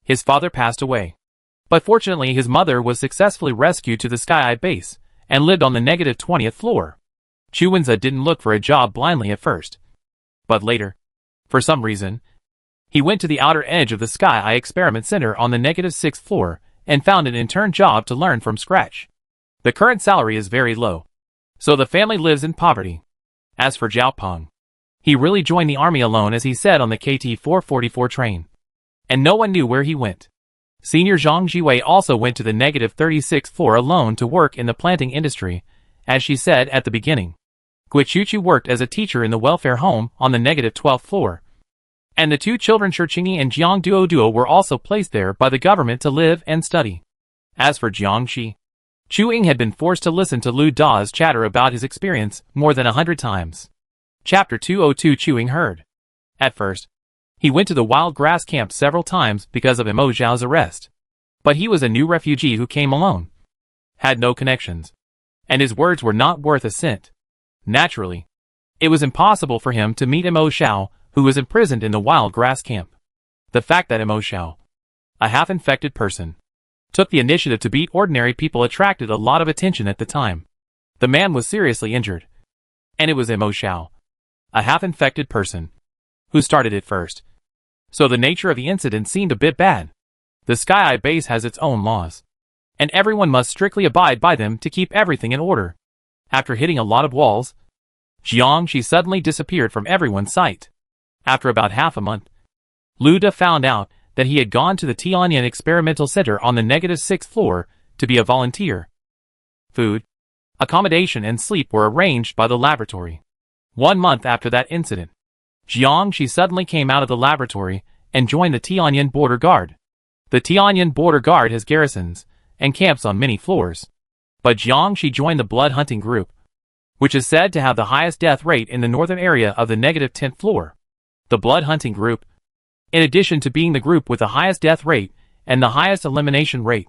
His father passed away, but fortunately his mother was successfully rescued to the Sky Eye base and lived on the -20th floor. Chu Wenza didn't look for a job blindly at first, but later, for some reason, he went to the outer edge of the Sky Eye Experiment Center on the -6th floor and found an intern job to learn from scratch. The current salary is very low, so the family lives in poverty. As for Zhao Peng, he really joined the army alone, as he said on the KT-444 train, and no one knew where he went. Senior Zhang Jiwei also went to the -36th floor alone to work in the planting industry, as she said at the beginning. Gui Chuchu worked as a teacher in the welfare home on the -12th floor, and the 2 children Shirqingyi and Jiang Duo were also placed there by the government to live and study. As for Jiang Shi, Chu Ying had been forced to listen to Lu Da's chatter about his experience more than 100 times. Chapter 202. Chu Ying heard. At first, he went to the wild grass camp several times because of Mo Zhao's arrest. But he was a new refugee who came alone, had no connections, and his words were not worth a cent. Naturally, it was impossible for him to meet Mo Zhao, who was imprisoned in the wild grass camp. The fact that Mo Zhao, a half-infected person, took the initiative to beat ordinary people attracted a lot of attention at the time. The man was seriously injured, and it was Mo Zhao, a half-infected person, who started it first. So the nature of the incident seemed a bit bad. The Sky Eye base has its own laws, and everyone must strictly abide by them to keep everything in order. After hitting a lot of walls, Jiang Shi suddenly disappeared from everyone's sight. After about half a month, Lu Da found out that he had gone to the Tianyan Experimental Center on the -6th floor to be a volunteer. Food, accommodation and sleep were arranged by the laboratory. 1 month after that incident, Jiang Shi suddenly came out of the laboratory and joined the Tianyan Border Guard. The Tianyan Border Guard has garrisons and camps on many floors. But Jiang Shi joined the blood hunting group, which is said to have the highest death rate in the northern area of the -10th floor. The blood hunting group, in addition to being the group with the highest death rate and the highest elimination rate,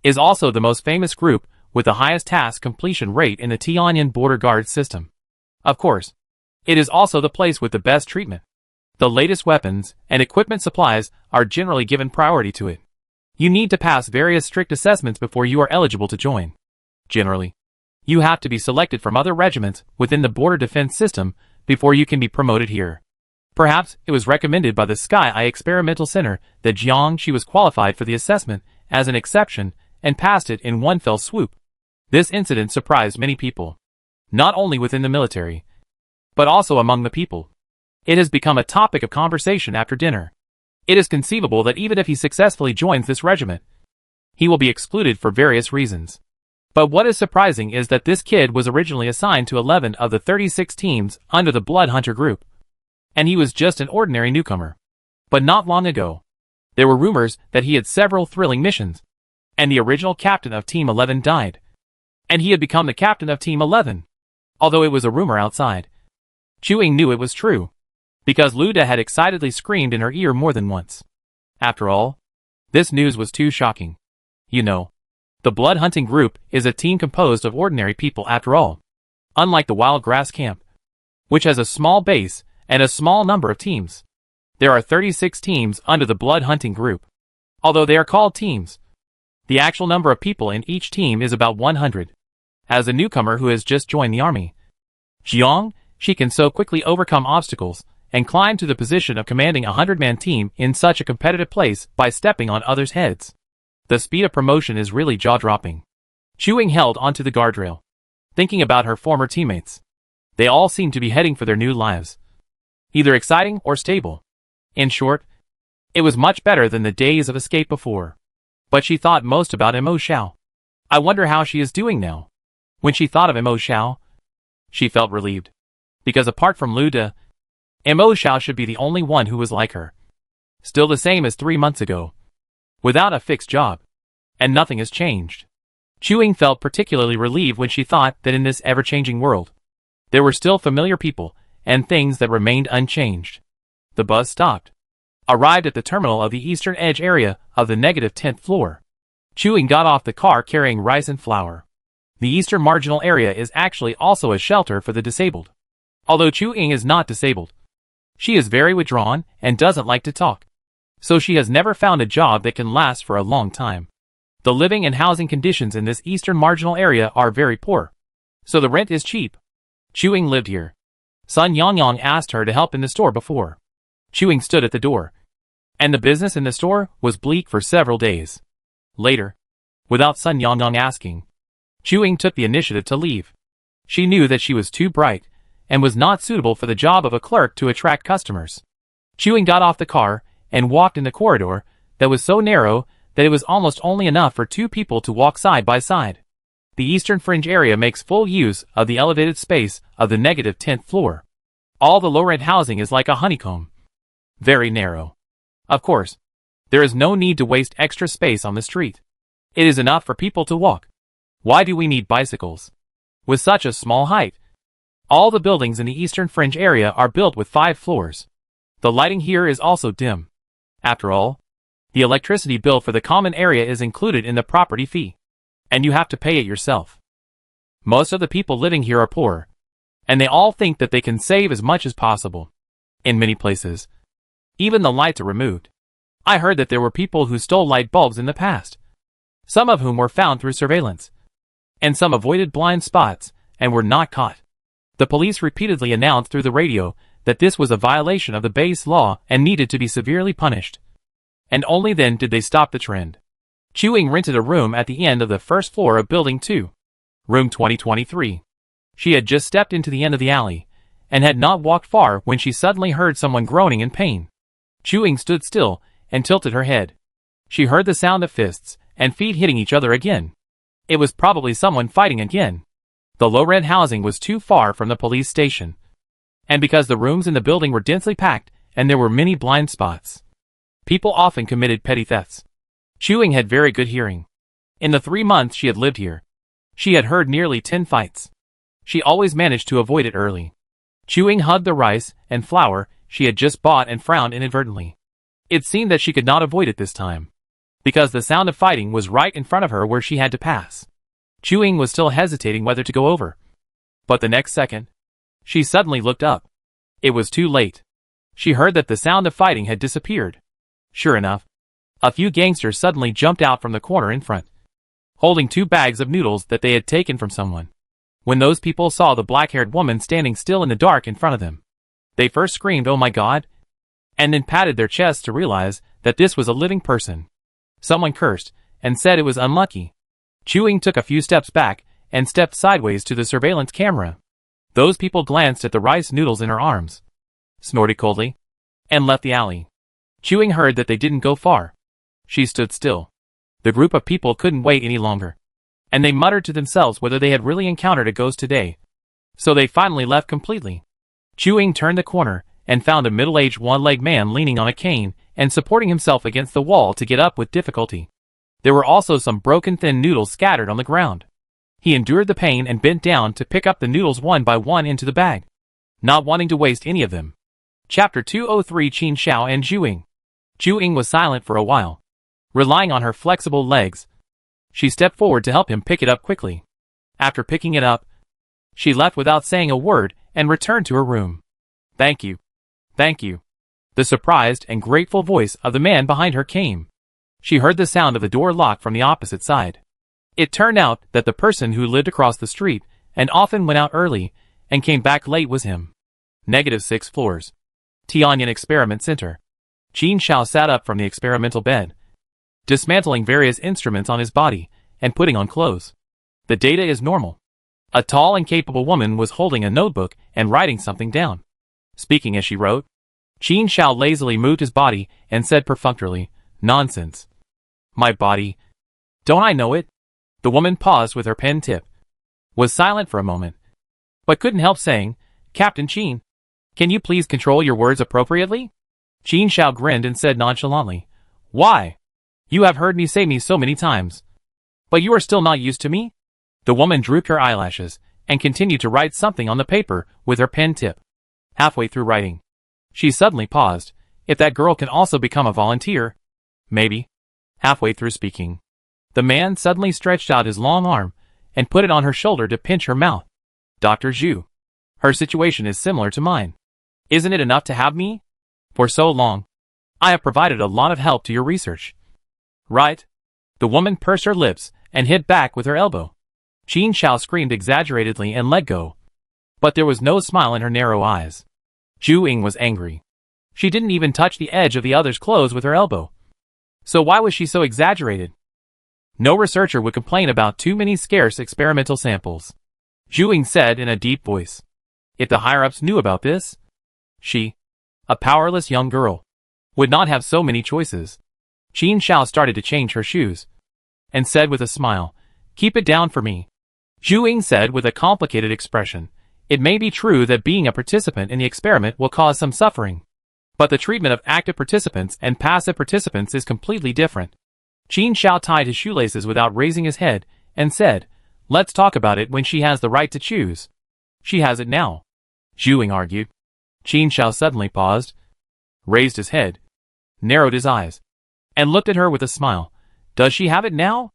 is also the most famous group with the highest task completion rate in the Tianyan Border Guard system. Of course, it is also the place with the best treatment. The latest weapons and equipment supplies are generally given priority to it. You need to pass various strict assessments before you are eligible to join. Generally, you have to be selected from other regiments within the border defense system before you can be promoted here. Perhaps it was recommended by the Sky Eye Experimental Center that Jiang Shi was qualified for the assessment as an exception and passed it in one fell swoop. This incident surprised many people, not only within the military, but also among the people. It has become a topic of conversation after dinner. It is conceivable that even if he successfully joins this regiment, he will be excluded for various reasons. But what is surprising is that this kid was originally assigned to 11 of the 36 teams under the Blood Hunter group, and he was just an ordinary newcomer. But not long ago, there were rumors that he had several thrilling missions, and the original captain of Team 11 died, and he had become the captain of Team 11. Although it was a rumor outside, Chu Ying knew it was true, because Lu Da had excitedly screamed in her ear more than once. After all, this news was too shocking. You know, the blood hunting group is a team composed of ordinary people after all. Unlike the wild grass camp, which has a small base and a small number of teams, there are 36 teams under the blood hunting group. Although they are called teams, the actual number of people in each team is about 100. As a newcomer who has just joined the army, Jiang Shi can so quickly overcome obstacles and climb to the position of commanding a 100-man team in such a competitive place by stepping on others' heads. The speed of promotion is really jaw-dropping. Chu Ying held onto the guardrail, thinking about her former teammates. They all seemed to be heading for their new lives, either exciting or stable. In short, it was much better than the days of escape before. But she thought most about Mo Zhao. I wonder how she is doing now. When she thought of Mo Zhao, she felt relieved, because apart from Lu Da, Mo Zhao should be the only one who was like her. Still the same as 3 months ago, without a fixed job, and nothing has changed. Chu Ying felt particularly relieved when she thought that in this ever-changing world, there were still familiar people, and things that remained unchanged. The bus stopped. Arrived at the terminal of the eastern edge area of the -10th floor. Chewing got off the car carrying rice and flour. The eastern marginal area is actually also a shelter for the disabled. Although Chewing is not disabled, she is very withdrawn and doesn't like to talk. So she has never found a job that can last for a long time. The living and housing conditions in this eastern marginal area are very poor. So the rent is cheap. Chewing lived here. Sun Yangyang asked her to help in the store before. Chewing stood at the door. And the business in the store was bleak for several days. Later, without Sun Yangyang asking, Chewing took the initiative to leave. She knew that she was too bright and was not suitable for the job of a clerk to attract customers. Chewing got off the car and walked in the corridor that was so narrow that it was almost only enough for two people to walk side by side. The eastern fringe area makes full use of the elevated space of the -10th floor. All the low-rent housing is like a honeycomb. Very narrow. Of course, there is no need to waste extra space on the street. It is enough for people to walk. Why do we need bicycles? With such a small height. All the buildings in the eastern fringe area are built with 5 floors. The lighting here is also dim. After all, the electricity bill for the common area is included in the property fee. And you have to pay it yourself. Most of the people living here are poor. And they all think that they can save as much as possible. In many places, even the lights are removed. I heard that there were people who stole light bulbs in the past. Some of whom were found through surveillance. And some avoided blind spots and were not caught. The police repeatedly announced through the radio that this was a violation of the base law and needed to be severely punished. And only then did they stop the trend. Chewing rented a room at the end of the first floor of Building 2. Room 2023. She had just stepped into the end of the alley, and had not walked far when she suddenly heard someone groaning in pain. Chewing stood still and tilted her head. She heard the sound of fists and feet hitting each other again. It was probably someone fighting again. The low-rent housing was too far from the police station. And because the rooms in the building were densely packed and there were many blind spots, people often committed petty thefts. Chewing had very good hearing. In the 3 months she had lived here, she had heard nearly 10 fights. She always managed to avoid it early. Chewing hugged the rice and flour she had just bought and frowned inadvertently. It seemed that she could not avoid it this time, because the sound of fighting was right in front of her where she had to pass. Chewing was still hesitating whether to go over. But the next second, she suddenly looked up. It was too late. She heard that the sound of fighting had disappeared. Sure enough, a few gangsters suddenly jumped out from the corner in front, holding 2 bags of noodles that they had taken from someone. When those people saw the black-haired woman standing still in the dark in front of them, they first screamed, "Oh my God!" and then patted their chests to realize that this was a living person. Someone cursed and said it was unlucky. Chewing took a few steps back and stepped sideways to the surveillance camera. Those people glanced at the rice noodles in her arms, snorted coldly, and left the alley. Chewing heard that they didn't go far. She stood still. The group of people couldn't wait any longer, and they muttered to themselves whether they had really encountered a ghost today. So they finally left completely. Chewing turned the corner and found a middle-aged one-legged man leaning on a cane and supporting himself against the wall to get up with difficulty. There were also some broken thin noodles scattered on the ground. He endured the pain and bent down to pick up the noodles one by one into the bag, not wanting to waste any of them. Chapter 203. Qin Xiao and Chewing. Chewing was silent for a while, relying on her flexible legs. She stepped forward to help him pick it up quickly. After picking it up, she left without saying a word and returned to her room. "Thank you. Thank you." The surprised and grateful voice of the man behind her came. She heard the sound of the door lock from the opposite side. It turned out that the person who lived across the street and often went out early and came back late was him. -6 floors. Tianyan Experiment Center. Qin Xiao sat up from the experimental bed, dismantling various instruments on his body and putting on clothes. The data is normal. A tall and capable woman was holding a notebook and writing something down, speaking as she wrote. Qin Xiao lazily moved his body and said perfunctorily, "Nonsense. My body. Don't I know it?" The woman paused with her pen tip, was silent for a moment, but couldn't help saying, "Captain Qin, can you please control your words appropriately?" Qin Xiao grinned and said nonchalantly, "Why? You have heard me say me so many times. But you are still not used to me?" The woman drooped her eyelashes and continued to write something on the paper with her pen tip. Halfway through writing, she suddenly paused. If that girl can also become a volunteer, maybe. Halfway through speaking, the man suddenly stretched out his long arm and put it on her shoulder to pinch her mouth. Dr. Zhu, her situation is similar to mine. Isn't it enough to have me? For so long, I have provided a lot of help to your research. Right? The woman pursed her lips and hit back with her elbow. Qin Xiao screamed exaggeratedly and let go. But there was no smile in her narrow eyes. Zhu Ying was angry. She didn't even touch the edge of the other's clothes with her elbow. So why was she so exaggerated? No researcher would complain about too many scarce experimental samples. Zhu Ying said in a deep voice. If the higher-ups knew about this, she, a powerless young girl, would not have so many choices. Qin Xiao started to change her shoes, and said with a smile, "Keep it down for me." Zhu Ying said with a complicated expression, "It may be true that being a participant in the experiment will cause some suffering. But the treatment of active participants and passive participants is completely different." Qin Xiao tied his shoelaces without raising his head, and said, "Let's talk about it when she has the right to choose." "She has it now," Zhu Ying argued. Qin Xiao suddenly paused, raised his head, narrowed his eyes, and looked at her with a smile. "Does she have it now?"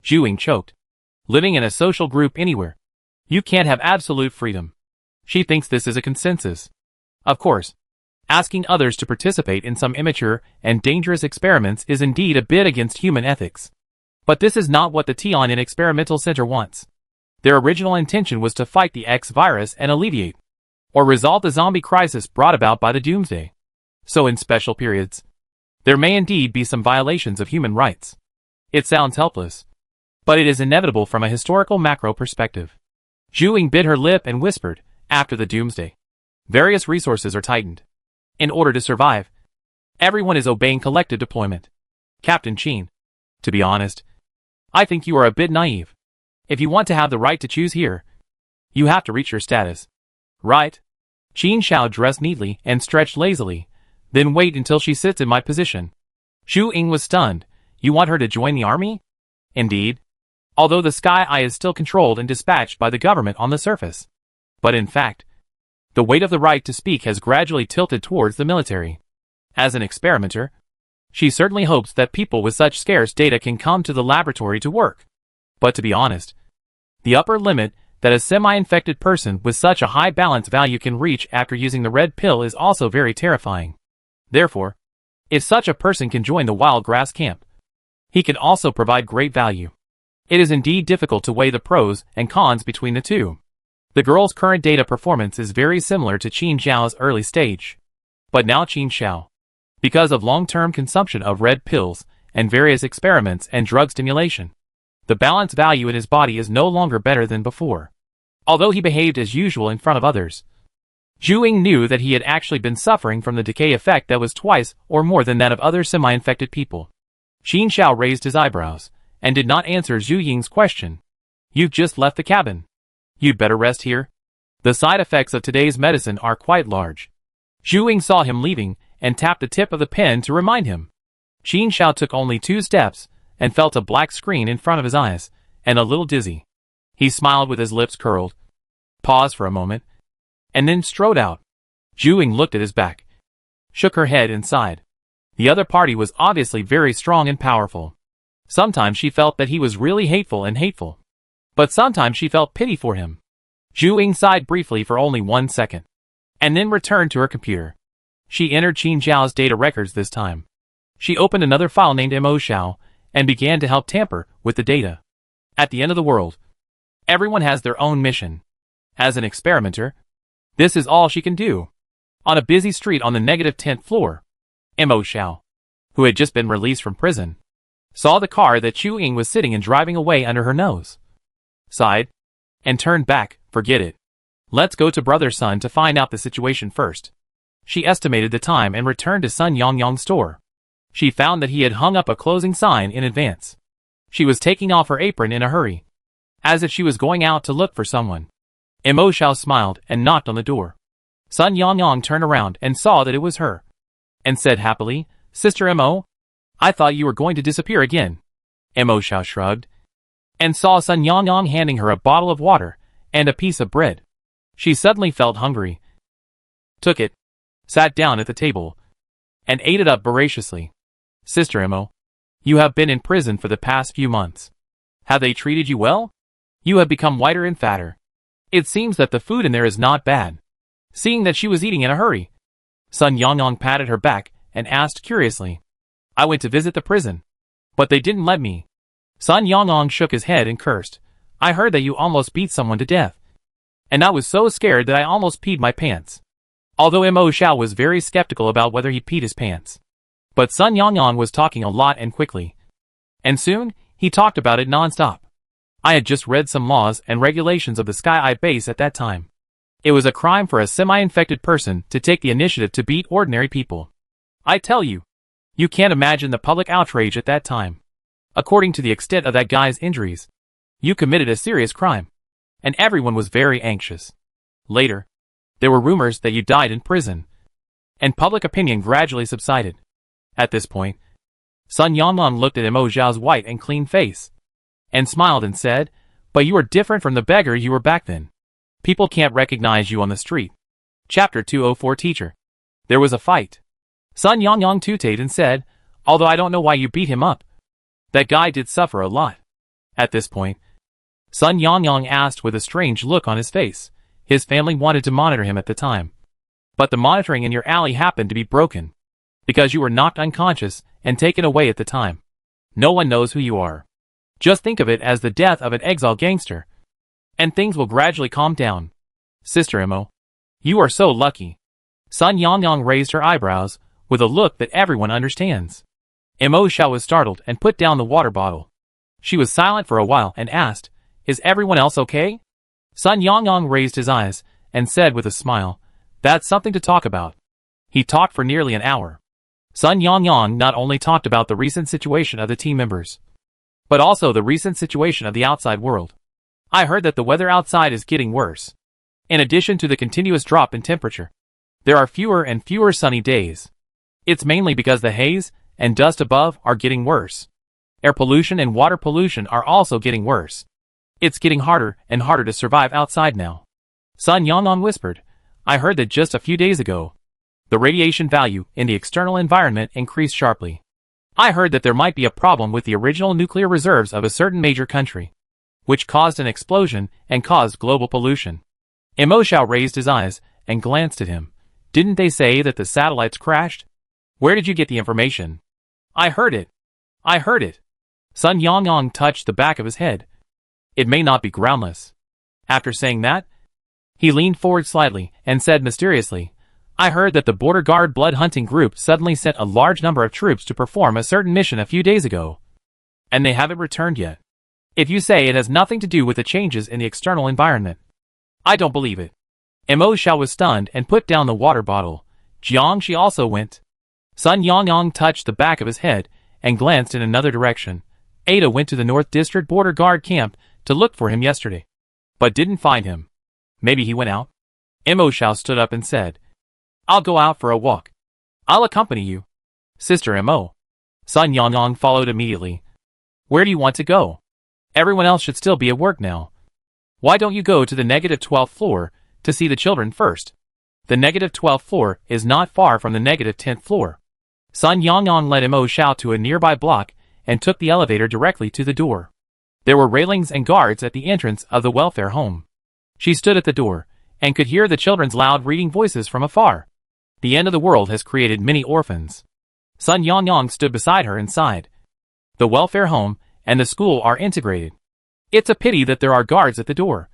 Zhu Ying choked. "Living in a social group anywhere, you can't have absolute freedom. She thinks this is a consensus. Of course, asking others to participate in some immature and dangerous experiments is indeed a bit against human ethics. But this is not what the Tian'an Experimental Center wants. Their original intention was to fight the X virus and alleviate or resolve the zombie crisis brought about by the doomsday. So in special periods, there may indeed be some violations of human rights. It sounds helpless, but it is inevitable from a historical macro perspective. Zhu Ying bit her lip and whispered, "After the doomsday, various resources are tightened. In order to survive, everyone is obeying collective deployment. Captain Qin, to be honest, I think you are a bit naive. If you want to have the right to choose here, you have to reach your status. Right?" Qin Xiao dressed neatly and stretched lazily. "Then wait until she sits in my position." Zhu Ying was stunned. "You want her to join the army?" "Indeed. Although the Sky Eye is still controlled and dispatched by the government on the surface. But in fact, the weight of the right to speak has gradually tilted towards the military. As an experimenter, she certainly hopes that people with such scarce data can come to the laboratory to work. But to be honest, the upper limit that a semi-infected person with such a high balance value can reach after using the red pill is also very terrifying. Therefore, if such a person can join the wild grass camp, he can also provide great value. It is indeed difficult to weigh the pros and cons between the two. The girl's current data performance is very similar to Qin Xiao's early stage. But now Qin Xiao, because of long-term consumption of red pills and various experiments and drug stimulation, the balance value in his body is no longer better than before. Although he behaved as usual in front of others, Zhu Ying knew that he had actually been suffering from the decay effect that was twice or more than that of other semi-infected people. Qin Xiao raised his eyebrows and did not answer Zhu Ying's question. "You've just left the cabin. You'd better rest here. The side effects of today's medicine are quite large." Zhu Ying saw him leaving and tapped the tip of the pen to remind him. Qin Xiao took only 2 steps and felt a black screen in front of his eyes and a little dizzy. He smiled with his lips curled, paused for a moment, and then strode out. Zhu Ying looked at his back, shook her head and sighed. The other party was obviously very strong and powerful. Sometimes she felt that he was really hateful. But sometimes she felt pity for him. Zhu Ying sighed briefly for only 1 second, and then returned to her computer. She entered Qin Xiao's data records this time. She opened another file named Mo Xiao, and began to help tamper with the data. At the end of the world, everyone has their own mission. As an experimenter, this is all she can do. On a busy street on the -10th floor, Mo Xiao, who had just been released from prison, saw the car that Zhu Ying was sitting in driving away under her nose, sighed, and turned back. "Forget it. Let's go to Brother Sun to find out the situation first." She estimated the time and returned to Sun Yangyang's store. She found that he had hung up a closing sign in advance. She was taking off her apron in a hurry, as if she was going out to look for someone. Mo Xiao smiled and knocked on the door. Sun Yangyang turned around and saw that it was her, and said happily, "Sister Mo, I thought you were going to disappear again." Mo Xiao shrugged, and saw Sun Yangyang handing her a bottle of water and a piece of bread. She suddenly felt hungry, took it, sat down at the table, and ate it up voraciously. Sister Emo, you have been in prison for the past few months. Have they treated you well? You have become whiter and fatter. It seems that the food in there is not bad. Seeing that she was eating in a hurry, Sun Yangyang patted her back and asked curiously. I went to visit the prison, but they didn't let me. Sun Yangyang shook his head and cursed. I heard that you almost beat someone to death. And I was so scared that I almost peed my pants. Although Mo Xiao was very skeptical about whether he peed his pants. But Sun Yangyang was talking a lot and quickly. And soon, he talked about it non-stop. I had just read some laws and regulations of the Sky Eye base at that time. It was a crime for a semi-infected person to take the initiative to beat ordinary people. I tell you, you can't imagine the public outrage at that time. According to the extent of that guy's injuries, you committed a serious crime. And everyone was very anxious. Later, there were rumors that you died in prison. And public opinion gradually subsided. At this point, Sun Yangyang looked at Mo Xiao's white and clean face, and smiled and said, but you are different from the beggar you were back then. People can't recognize you on the street. Chapter 204 Teacher. There was a fight. Sun Yangyang tooted and said, although I don't know why you beat him up. That guy did suffer a lot. At this point, Sun Yangyang asked with a strange look on his face. His family wanted to monitor him at the time. But the monitoring in your alley happened to be broken. Because you were knocked unconscious and taken away at the time. No one knows who you are. Just think of it as the death of an exile gangster. And things will gradually calm down. Sister Emo, you are so lucky. Sun Yangyang raised her eyebrows with a look that everyone understands. Mo Xiao was startled and put down the water bottle. She was silent for a while and asked, is everyone else okay? Sun Yangyang raised his eyes and said with a smile, that's something to talk about. He talked for nearly an hour. Sun Yangyang not only talked about the recent situation of the team members, but also the recent situation of the outside world. I heard that the weather outside is getting worse. In addition to the continuous drop in temperature, there are fewer and fewer sunny days. It's mainly because the haze and dust above are getting worse. Air pollution and water pollution are also getting worse. It's getting harder and harder to survive outside now. Sun Yangyang whispered, I heard that just a few days ago, the radiation value in the external environment increased sharply. I heard that there might be a problem with the original nuclear reserves of a certain major country, which caused an explosion and caused global pollution. Mo Xiao raised his eyes and glanced at him. Didn't they say that the satellites crashed? Where did you get the information? I heard it. I heard it. Sun Yangyang touched the back of his head. It may not be groundless. After saying that, he leaned forward slightly and said mysteriously, I heard that the Border Guard blood hunting group suddenly sent a large number of troops to perform a certain mission a few days ago. And they haven't returned yet. If you say it has nothing to do with the changes in the external environment, I don't believe it. Mo Xiao was stunned and put down the water bottle. Jiang she also went. Sun Yangyang touched the back of his head and glanced in another direction. Ada went to the North District Border Guard camp to look for him yesterday, but didn't find him. Maybe he went out. Mo Xiao stood up and said, I'll go out for a walk. I'll accompany you. Sister Mo. Sun Yangyang followed immediately. Where do you want to go? Everyone else should still be at work now. Why don't you go to the -12th floor to see the children first? The -12th floor is not far from the -10th floor. Sun Yangyang led Mo Xiao to a nearby block and took the elevator directly to the door. There were railings and guards at the entrance of the welfare home. She stood at the door and could hear the children's loud reading voices from afar. The end of the world has created many orphans. Sun Yangyang stood beside her and sighed. The welfare home and the school are integrated. It's a pity that there are guards at the door,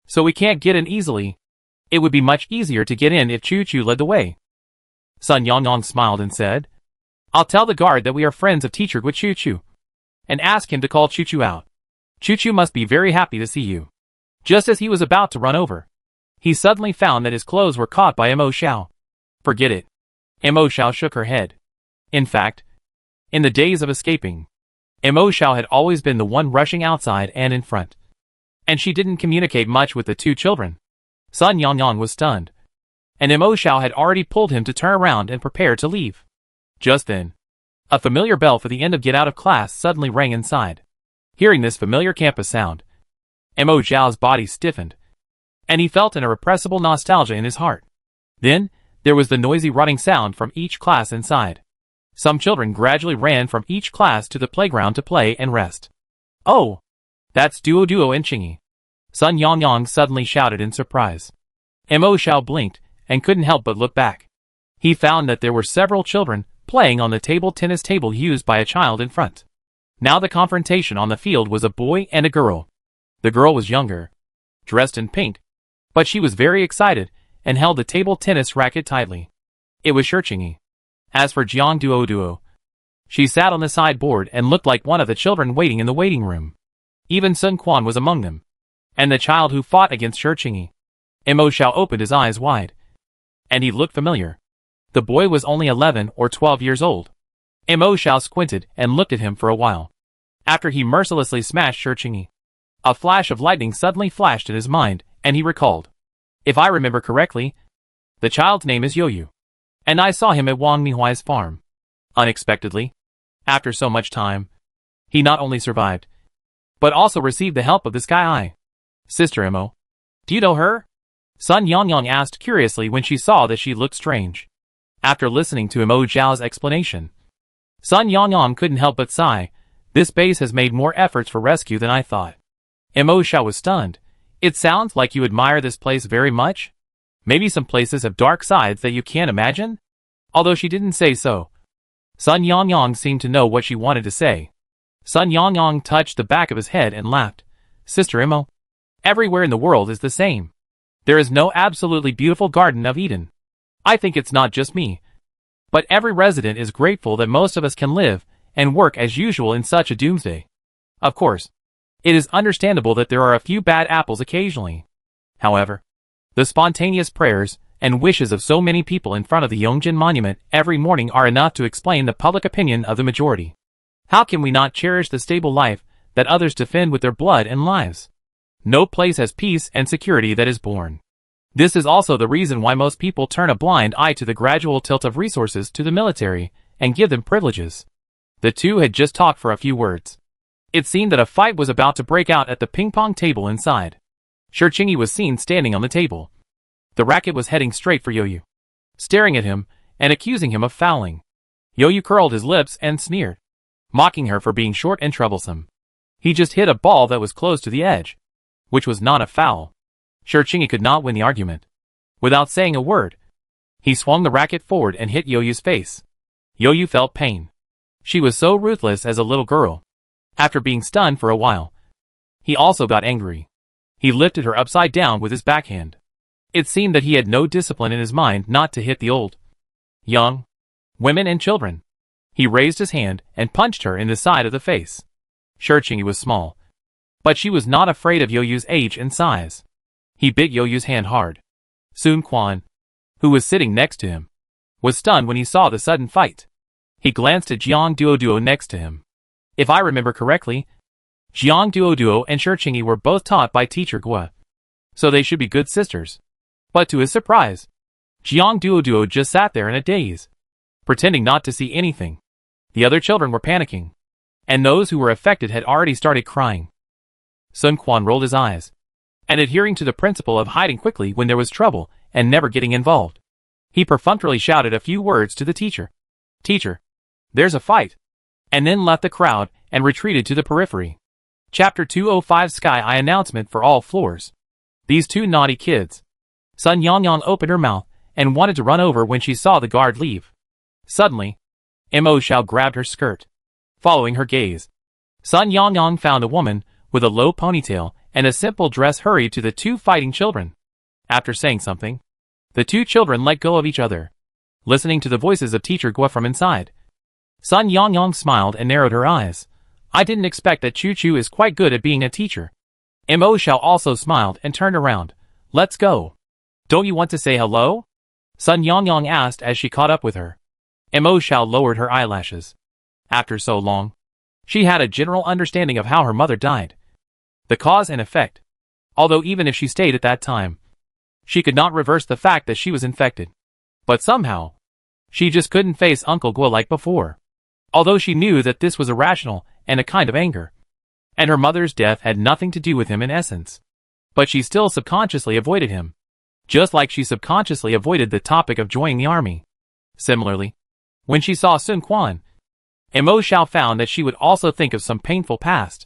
so we can't get in easily. It would be much easier to get in if Chu-Chu led the way. Sun Yangyang smiled and said, I'll tell the guard that we are friends of Teacher with Chu-Chu, and ask him to call Chu-Chu out. Chu-Chu must be very happy to see you. Just as he was about to run over, he suddenly found that his clothes were caught by Mo Xiao. Forget it. Mo Xiao shook her head. In fact, in the days of escaping, Mo Xiao had always been the one rushing outside and in front. And she didn't communicate much with the two children. Sun Yangyang was stunned. And Mo Xiao had already pulled him to turn around and prepare to leave. Just then, a familiar bell for the end of get out of class suddenly rang inside. Hearing this familiar campus sound, Mo Xiao's body stiffened, and he felt an irrepressible nostalgia in his heart. Then, there was the noisy running sound from each class inside. Some children gradually ran from each class to the playground to play and rest. "Oh! That's Duo Duo and Chingy!" Sun Yangyang suddenly shouted in surprise. Mo Xiao blinked and couldn't help but look back. He found that there were several children playing on the table tennis table used by a child in front. Now the confrontation on the field was a boy and a girl. The girl was younger, dressed in pink, but she was very excited and held the table tennis racket tightly. It was Shichingi. As for Jiang Duo Duo, she sat on the sideboard and looked like one of the children waiting in the waiting room. Even Sun Quan was among them, and the child who fought against Shichingi. Mo Xiao opened his eyes wide, and he looked familiar. The boy was only 11 or 12 years old. Mo Xiao squinted and looked at him for a while. After he mercilessly smashed Shichingi, a flash of lightning suddenly flashed in his mind, and he recalled. If I remember correctly, the child's name is Yoyu, and I saw him at Wang Mihuai's farm. Unexpectedly, after so much time, he not only survived, but also received the help of the Sky Eye. Sister Mo, do you know her? Sun Yangyang asked curiously when she saw that she looked strange. After listening to Mo Zhao's explanation, Sun Yangyang couldn't help but sigh. This base has made more efforts for rescue than I thought. Mo Xiao was stunned. It sounds like you admire this place very much? Maybe some places have dark sides that you can't imagine? Although she didn't say so, Sun Yangyang seemed to know what she wanted to say. Sun Yangyang touched the back of his head and laughed. Sister Mo, everywhere in the world is the same. There is no absolutely beautiful Garden of Eden. I think it's not just me, but every resident is grateful that most of us can live and work as usual in such a doomsday. Of course, it is understandable that there are a few bad apples occasionally. However, the spontaneous prayers and wishes of so many people in front of the Yongjin Monument every morning are enough to explain the public opinion of the majority. How can we not cherish the stable life that others defend with their blood and lives? No place has peace and security that is born. This is also the reason why most people turn a blind eye to the gradual tilt of resources to the military and give them privileges. The two had just talked for a few words. It seemed that a fight was about to break out at the ping-pong table inside. Shichingi was seen standing on the table. The racket was heading straight for Yoyu, staring at him and accusing him of fouling. Yoyu curled his lips and sneered, mocking her for being short and troublesome. He just hit a ball that was close to the edge, which was not a foul. Shichingi could not win the argument. Without saying a word, he swung the racket forward and hit Yoyu's face. Yoyu felt pain. She was so ruthless as a little girl. After being stunned for a while, he also got angry. He lifted her upside down with his backhand. It seemed that he had no discipline in his mind not to hit the old, young, women and children. He raised his hand and punched her in the side of the face. Shichingi was small, but she was not afraid of Yoyu's age and size. He bit Yoyu's hand hard. Sun Quan, who was sitting next to him, was stunned when he saw the sudden fight. He glanced at Jiang Duo Duo next to him. If I remember correctly, Jiang Duo Duo and Shichingi were both taught by teacher Gua, so they should be good sisters. But to his surprise, Jiang Duo Duo just sat there in a daze, pretending not to see anything. The other children were panicking, and those who were affected had already started crying. Sun Quan rolled his eyes, and adhering to the principle of hiding quickly when there was trouble and never getting involved, he perfunctorily shouted a few words to the teacher. Teacher, there's a fight, and then left the crowd and retreated to the periphery. Chapter 205 Sky Eye announcement for all floors. These two naughty kids. Sun Yangyang opened her mouth and wanted to run over when she saw the guard leave. Suddenly, Mo Xiao grabbed her skirt. Following her gaze, Sun Yangyang found a woman with a low ponytail and a simple dress hurried to the two fighting children. After saying something, the two children let go of each other, listening to the voices of teacher Gua from inside. Sun Yangyang smiled and narrowed her eyes. I didn't expect that Chu Chu is quite good at being a teacher. Mo Xiao also smiled and turned around. Let's go. Don't you want to say hello? Sun Yangyang asked as she caught up with her. Mo Xiao lowered her eyelashes. After so long, she had a general understanding of how her mother died. The cause and effect. Although even if she stayed at that time, she could not reverse the fact that she was infected. But somehow, she just couldn't face Uncle Gua like before. Although she knew that this was irrational and a kind of anger, and her mother's death had nothing to do with him in essence. But she still subconsciously avoided him. just like she subconsciously avoided the topic of joining the army. Similarly, when she saw Sun Quan, Mo Xiao found that she would also think of some painful past.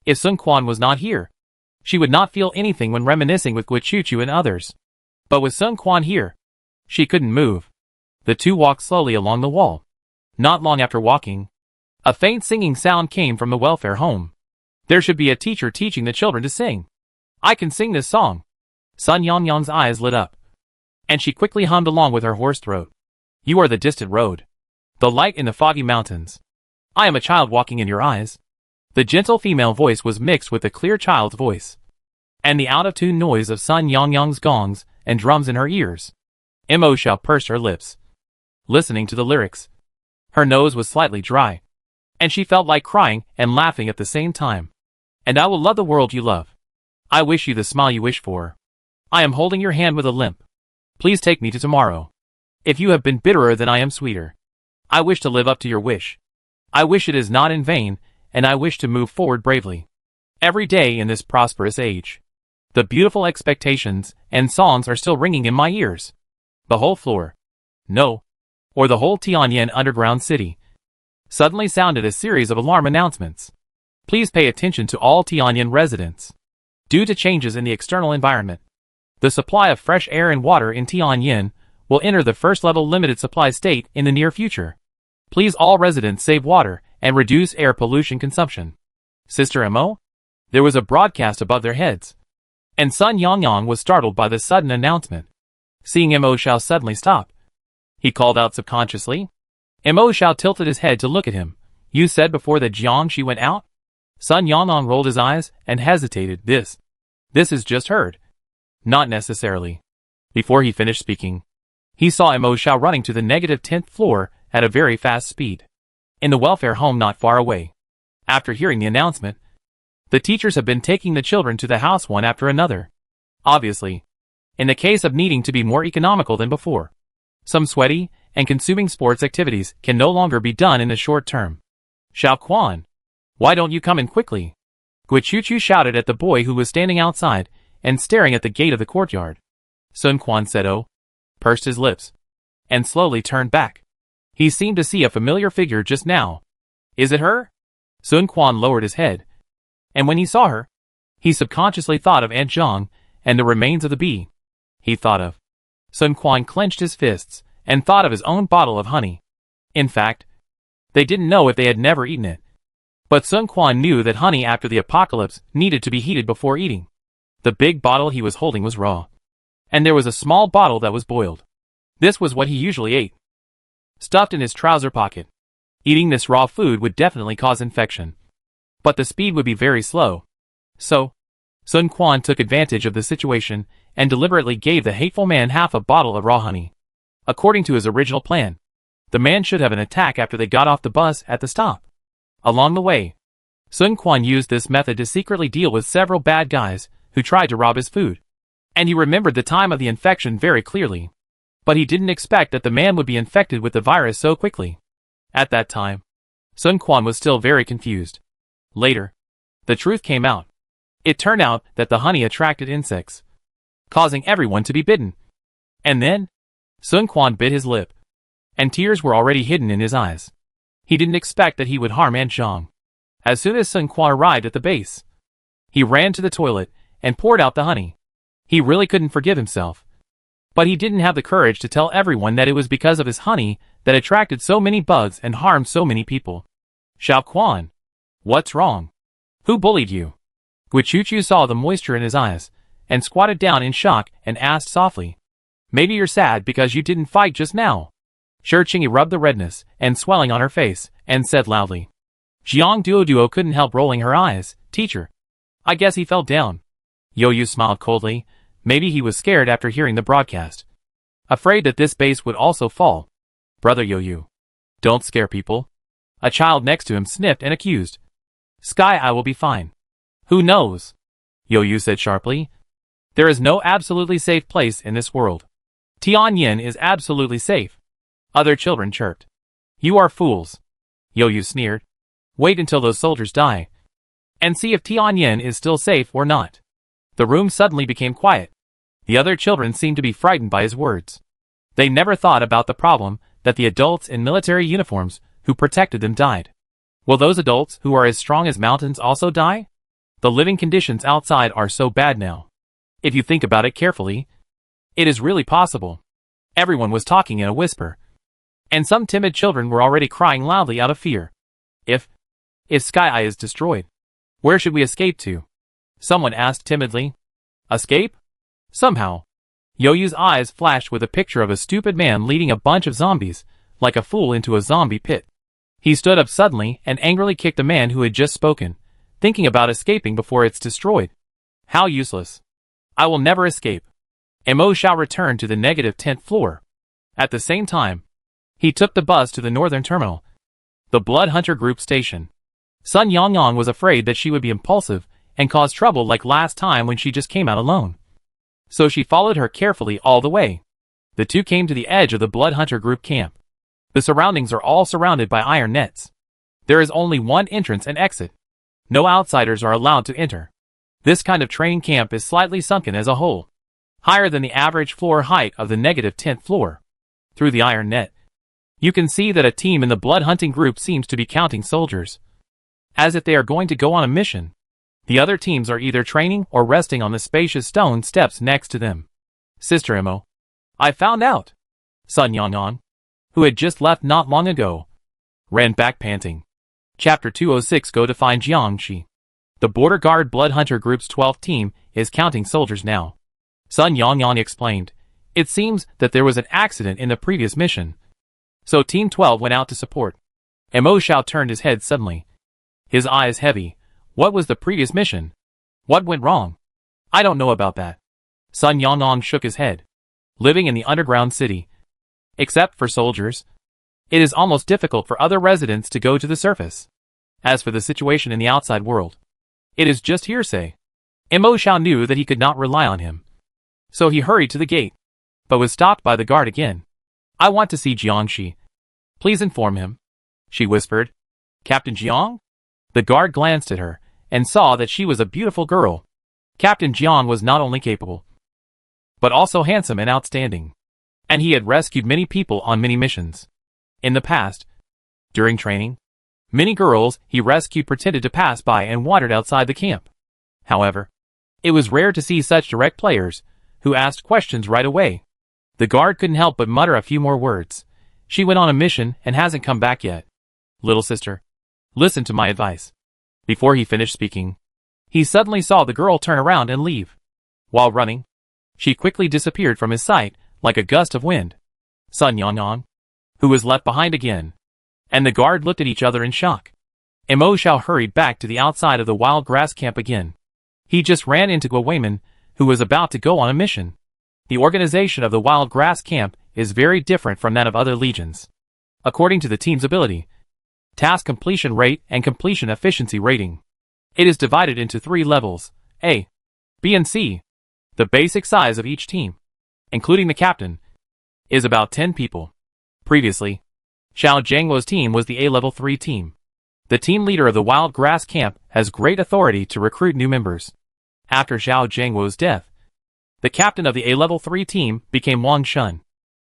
If Sun Quan was not here, she would not feel anything when reminiscing with Guichuchu and others. But with Sun Quan here, she couldn't move. The two walked slowly along the wall. Not long after walking, a faint singing sound came from the welfare home. There should be a teacher teaching the children to sing. I can sing this song. Sun Yangyang's eyes lit up, and she quickly hummed along with her hoarse throat. You are the distant road, the light in the foggy mountains. I am a child walking in your eyes. The gentle female voice was mixed with the clear child's voice, and the out-of-tune noise of Sun Yangyang's gongs and drums in her ears. Mo Xiao pursed her lips, listening to the lyrics. Her nose was slightly dry, and she felt like crying and laughing at the same time. And I will love the world you love. I wish you the smile you wish for. I am holding your hand with a limp. Please take me to tomorrow. If you have been bitterer than I am sweeter. I wish to live up to your wish. I wish it is not in vain, and I wish to move forward bravely. Every day in this prosperous age. The beautiful expectations and songs are still ringing in my ears. The whole floor. No. Or the whole Tianyin underground city. Suddenly sounded a series of alarm announcements. Please pay attention to all Tianyin residents. Due to changes in the external environment, the supply of fresh air and water in Tianyin will enter the first-level limited supply state in the near future. Please all residents save water and reduce air pollution consumption. Sister Mo? There was a broadcast above their heads, and Sun Yangyang was startled by the sudden announcement. Seeing Mo Xiao suddenly stop, he called out subconsciously. Mo Xiao tilted his head to look at him. You said before that Jiangxi went out? Sun Yangyang rolled his eyes and hesitated. This is just heard. Not necessarily. Before he finished speaking, he saw Mo Xiao running to the -10th floor at a very fast speed. In the welfare home not far away. After hearing the announcement, the teachers have been taking the children to the house one after another. Obviously, in the case of needing to be more economical than before, some sweaty and consuming sports activities can no longer be done in the short term. Xiao Quan, why don't you come in quickly? Guichuchu shouted at the boy who was standing outside and staring at the gate of the courtyard. Sun Quan said oh, pursed his lips, and slowly turned back. He seemed to see a familiar figure just now. Is it her? Sun Quan lowered his head, and when he saw her, he subconsciously thought of Aunt Zhang and the remains of the bee. He thought of. Sun Quan clenched his fists and thought of his own bottle of honey. In fact, they didn't know if they had never eaten it. But Sun Quan knew that honey after the apocalypse needed to be heated before eating. The big bottle he was holding was raw, and there was a small bottle that was boiled. This was what he usually ate, stuffed in his trouser pocket. Eating this raw food would definitely cause infection, but the speed would be very slow. So, Sun Quan took advantage of the situation and deliberately gave the hateful man half a bottle of raw honey. According to his original plan, the man should have an attack after they got off the bus at the stop. Along the way, Sun Quan used this method to secretly deal with several bad guys who tried to rob his food. And he remembered the time of the infection very clearly. But he didn't expect that the man would be infected with the virus so quickly. At that time, Sun Quan was still very confused. Later, the truth came out. It turned out that the honey attracted insects, causing everyone to be bitten. And then, Sun Quan bit his lip, and tears were already hidden in his eyes. He didn't expect that he would harm Aunt Zhang. As soon as Sun Quan arrived at the base, he ran to the toilet and poured out the honey. He really couldn't forgive himself. But he didn't have the courage to tell everyone that it was because of his honey that attracted so many bugs and harmed so many people. Xiao Quan, what's wrong? Who bullied you? Guichuchu saw the moisture in his eyes and squatted down in shock and asked softly. Maybe you're sad because you didn't fight just now. Shirchingi rubbed the redness and swelling on her face and said loudly. Jiang Duoduo couldn't help rolling her eyes. Teacher, I guess he fell down. Yoyu smiled coldly. Maybe he was scared after hearing the broadcast, afraid that this base would also fall. Brother Yoyu, don't scare people. A child next to him sniffed and accused. Sky, I will be fine. Who knows? Yoyu said sharply. There is no absolutely safe place in this world. Tianyin is absolutely safe. Other children chirped. You are fools. Yoyu sneered. Wait until those soldiers die, and see if Tianyin is still safe or not. The room suddenly became quiet. The other children seemed to be frightened by his words. They never thought about the problem that the adults in military uniforms who protected them died. Will those adults who are as strong as mountains also die? The living conditions outside are so bad now. If you think about it carefully, it is really possible. Everyone was talking in a whisper, and some timid children were already crying loudly out of fear. If Sky Eye is destroyed, where should we escape to? Someone asked timidly. Escape? Somehow. Yo-Yo's eyes flashed with a picture of a stupid man leading a bunch of zombies, like a fool, into a zombie pit. He stood up suddenly and angrily kicked the man who had just spoken, thinking about escaping before it's destroyed. How useless. I will never escape. Mo shall return to the -10th floor. At the same time, he took the bus to the northern terminal, the Blood Hunter Group station. Sun Yangyang was afraid that she would be impulsive and cause trouble like last time when she just came out alone. So she followed her carefully all the way. The two came to the edge of the Blood Hunter Group camp. The surroundings are all surrounded by iron nets. There is only one entrance and exit. No outsiders are allowed to enter. This kind of training camp is slightly sunken as a whole, higher than the average floor height of the -10th floor. Through the iron net, you can see that a team in the blood hunting group seems to be counting soldiers, as if they are going to go on a mission. The other teams are either training or resting on the spacious stone steps next to them. Sister Mo, I found out. Sun Yangyang, who had just left not long ago, ran back panting. Chapter 206. Go to find Jiangxi. The Border Guard Blood Hunter Group's 12th team is counting soldiers now. Sun Yangyang explained. It seems that there was an accident in the previous mission, so Team 12 went out to support. Mo Shao turned his head suddenly, his eyes heavy. What was the previous mission? What went wrong? I don't know about that. Sun Yangyang shook his head. Living in the underground city, except for soldiers, it is almost difficult for other residents to go to the surface. As for the situation in the outside world, it is just hearsay. Mo Shao knew that he could not rely on him, so he hurried to the gate, but was stopped by the guard again. I want to see Jiangxi. Please inform him, she whispered. Captain Jiang? The guard glanced at her and saw that she was a beautiful girl. Captain Jiang was not only capable, but also handsome and outstanding, and he had rescued many people on many missions. In the past, during training, many girls he rescued pretended to pass by and wandered outside the camp. However, it was rare to see such direct players who asked questions right away. The guard couldn't help but mutter a few more words. She went on a mission and hasn't come back yet. Little sister, listen to my advice. Before he finished speaking, he suddenly saw the girl turn around and leave. While running, she quickly disappeared from his sight like a gust of wind. Sun Yangyang, who was left behind again, and the guard looked at each other in shock. Mo Shao hurried back to the outside of the wild grass camp again. He just ran into Guo Weimin, who was about to go on a mission. The organization of the wild grass camp is very different from that of other legions. According to the team's ability, task completion rate and completion efficiency rating, it is divided into 3 levels, A, B and C. The basic size of each team, including the captain, is about 10 people. Previously, Xiao Jiangwo's team was the A-level 3 team. The team leader of the wild grass camp has great authority to recruit new members. After Xiao Jiangwo's death, the captain of the A-level 3 team became Wang Shun.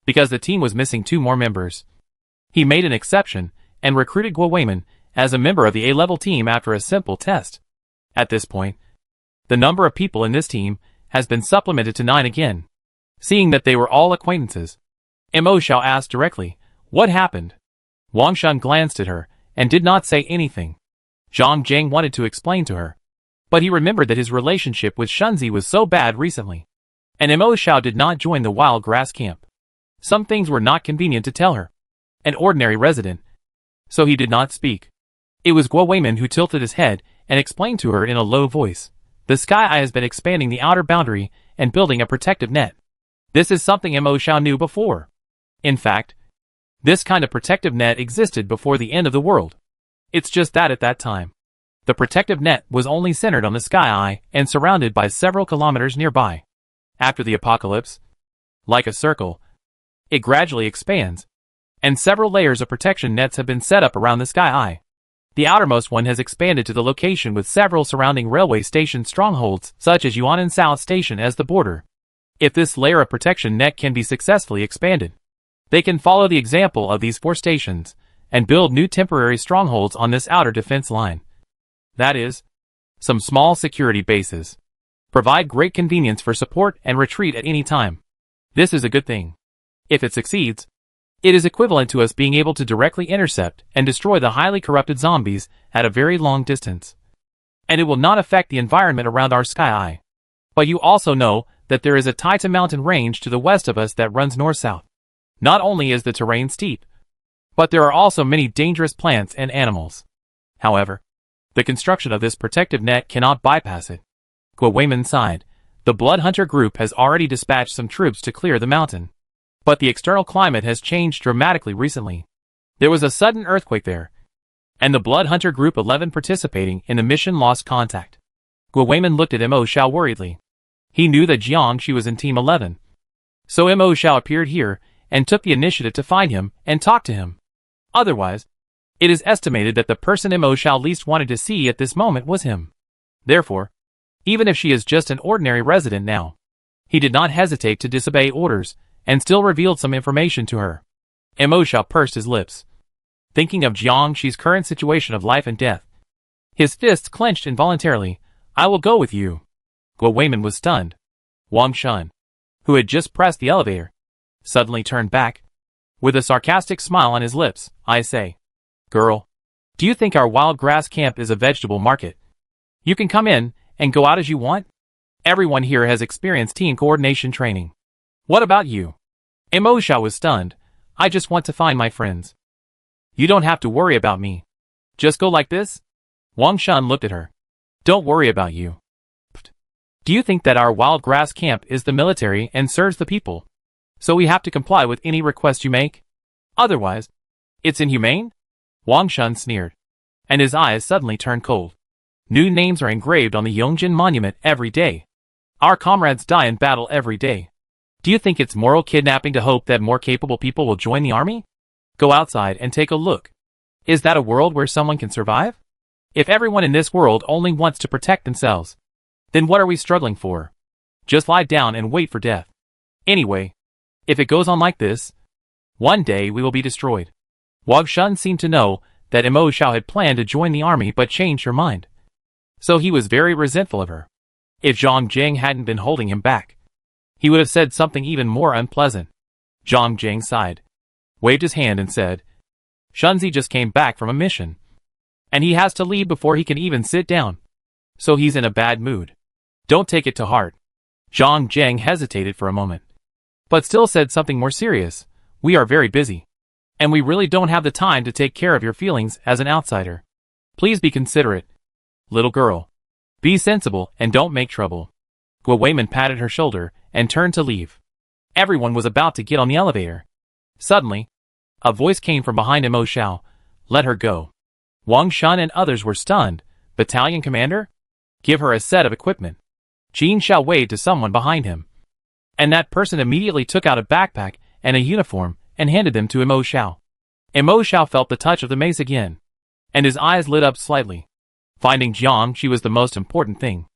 Because the team was missing 2 more members, he made an exception and recruited Guo Weimin as a member of the A-level team after a simple test. At this point, the number of people in this team has been supplemented to 9 again. Seeing that they were all acquaintances, Mo Shao asked directly, what happened? Wang Shun glanced at her and did not say anything. Zhang Jiang wanted to explain to her, but he remembered that his relationship with Shunzi was so bad recently, and Mo Shao did not join the wild grass camp. Some things were not convenient to tell her, an ordinary resident, so he did not speak. It was Guo Weimin who tilted his head and explained to her in a low voice. The Sky Eye has been expanding the outer boundary and building a protective net. This is something Mo Shao knew before. In fact, this kind of protective net existed before the end of the world. It's just that at that time, the protective net was only centered on the Sky Eye and surrounded by several kilometers nearby. After the apocalypse, like a circle, it gradually expands, and several layers of protection nets have been set up around the Sky Eye. The outermost one has expanded to the location with several surrounding railway station strongholds, such as Yuanan South Station as the border. If this layer of protection net can be successfully expanded, they can follow the example of these 4 stations and build new temporary strongholds on this outer defense line. That is, some small security bases. Provide great convenience for support and retreat at any time. This is a good thing. If it succeeds, it is equivalent to us being able to directly intercept and destroy the highly corrupted zombies at a very long distance. And it will not affect the environment around our sky eye. But you also know that there is a Taita mountain range to the west of us that runs north-south. Not only is the terrain steep, but there are also many dangerous plants and animals. However, the construction of this protective net cannot bypass it. Wayman sighed. The Blood Hunter group has already dispatched some troops to clear the mountain. But the external climate has changed dramatically recently. There was a sudden earthquake there, and the Blood Hunter Group 11 participating in the mission lost contact. Wayman looked at Mo Xiao worriedly. He knew that Jiangxi was in Team 11. So Mo Xiao appeared here and took the initiative to find him and talk to him. Otherwise, it is estimated that the person Mo Xiao least wanted to see at this moment was him. Therefore, even if she is just an ordinary resident now, he did not hesitate to disobey orders and still revealed some information to her. Mo Xiao pursed his lips, thinking of Jiangxi's current situation of life and death. His fists clenched involuntarily. I will go with you. Wayman was stunned. Wang Shun, who had just pressed the elevator, suddenly turned back. With a sarcastic smile on his lips, I say, Girl, do you think our wild grass camp is a vegetable market? You can come in and go out as you want? Everyone here has experienced team coordination training. What about you? Mo Xiao was stunned. I just want to find my friends. You don't have to worry about me. Just go like this? Wang Shun looked at her. Don't worry about you. Do you think that our wild grass camp is the military and serves the people? So we have to comply with any request you make? Otherwise, it's inhumane? Wang Shun sneered, and his eyes suddenly turned cold. New names are engraved on the Yongjin monument every day. Our comrades die in battle every day. Do you think it's moral kidnapping to hope that more capable people will join the army? Go outside and take a look. Is that a world where someone can survive? If everyone in this world only wants to protect themselves, then what are we struggling for? Just lie down and wait for death. Anyway, if it goes on like this, one day we will be destroyed. Wang Shun seemed to know that Mo Xiao had planned to join the army but changed her mind. So he was very resentful of her. If Zhang Jing hadn't been holding him back, he would have said something even more unpleasant. Zhang Jing sighed, waved his hand and said, Shunzi just came back from a mission, and he has to leave before he can even sit down. So he's in a bad mood. Don't take it to heart. Zhang Jing hesitated for a moment, but still said something more serious. We are very busy, and we really don't have the time to take care of your feelings as an outsider. Please be considerate. Little girl, be sensible and don't make trouble. Wayman patted her shoulder and turned to leave. Everyone was about to get on the elevator. Suddenly, a voice came from behind Mo Xiao. Let her go. Wang Shun and others were stunned. Battalion commander? Give her a set of equipment. Jin Xiao waved to someone behind him, and that person immediately took out a backpack and a uniform and handed them to Mo Xiao. Mo Xiao felt the touch of the mace again, and his eyes lit up slightly. Finding Jiangxi was the most important thing,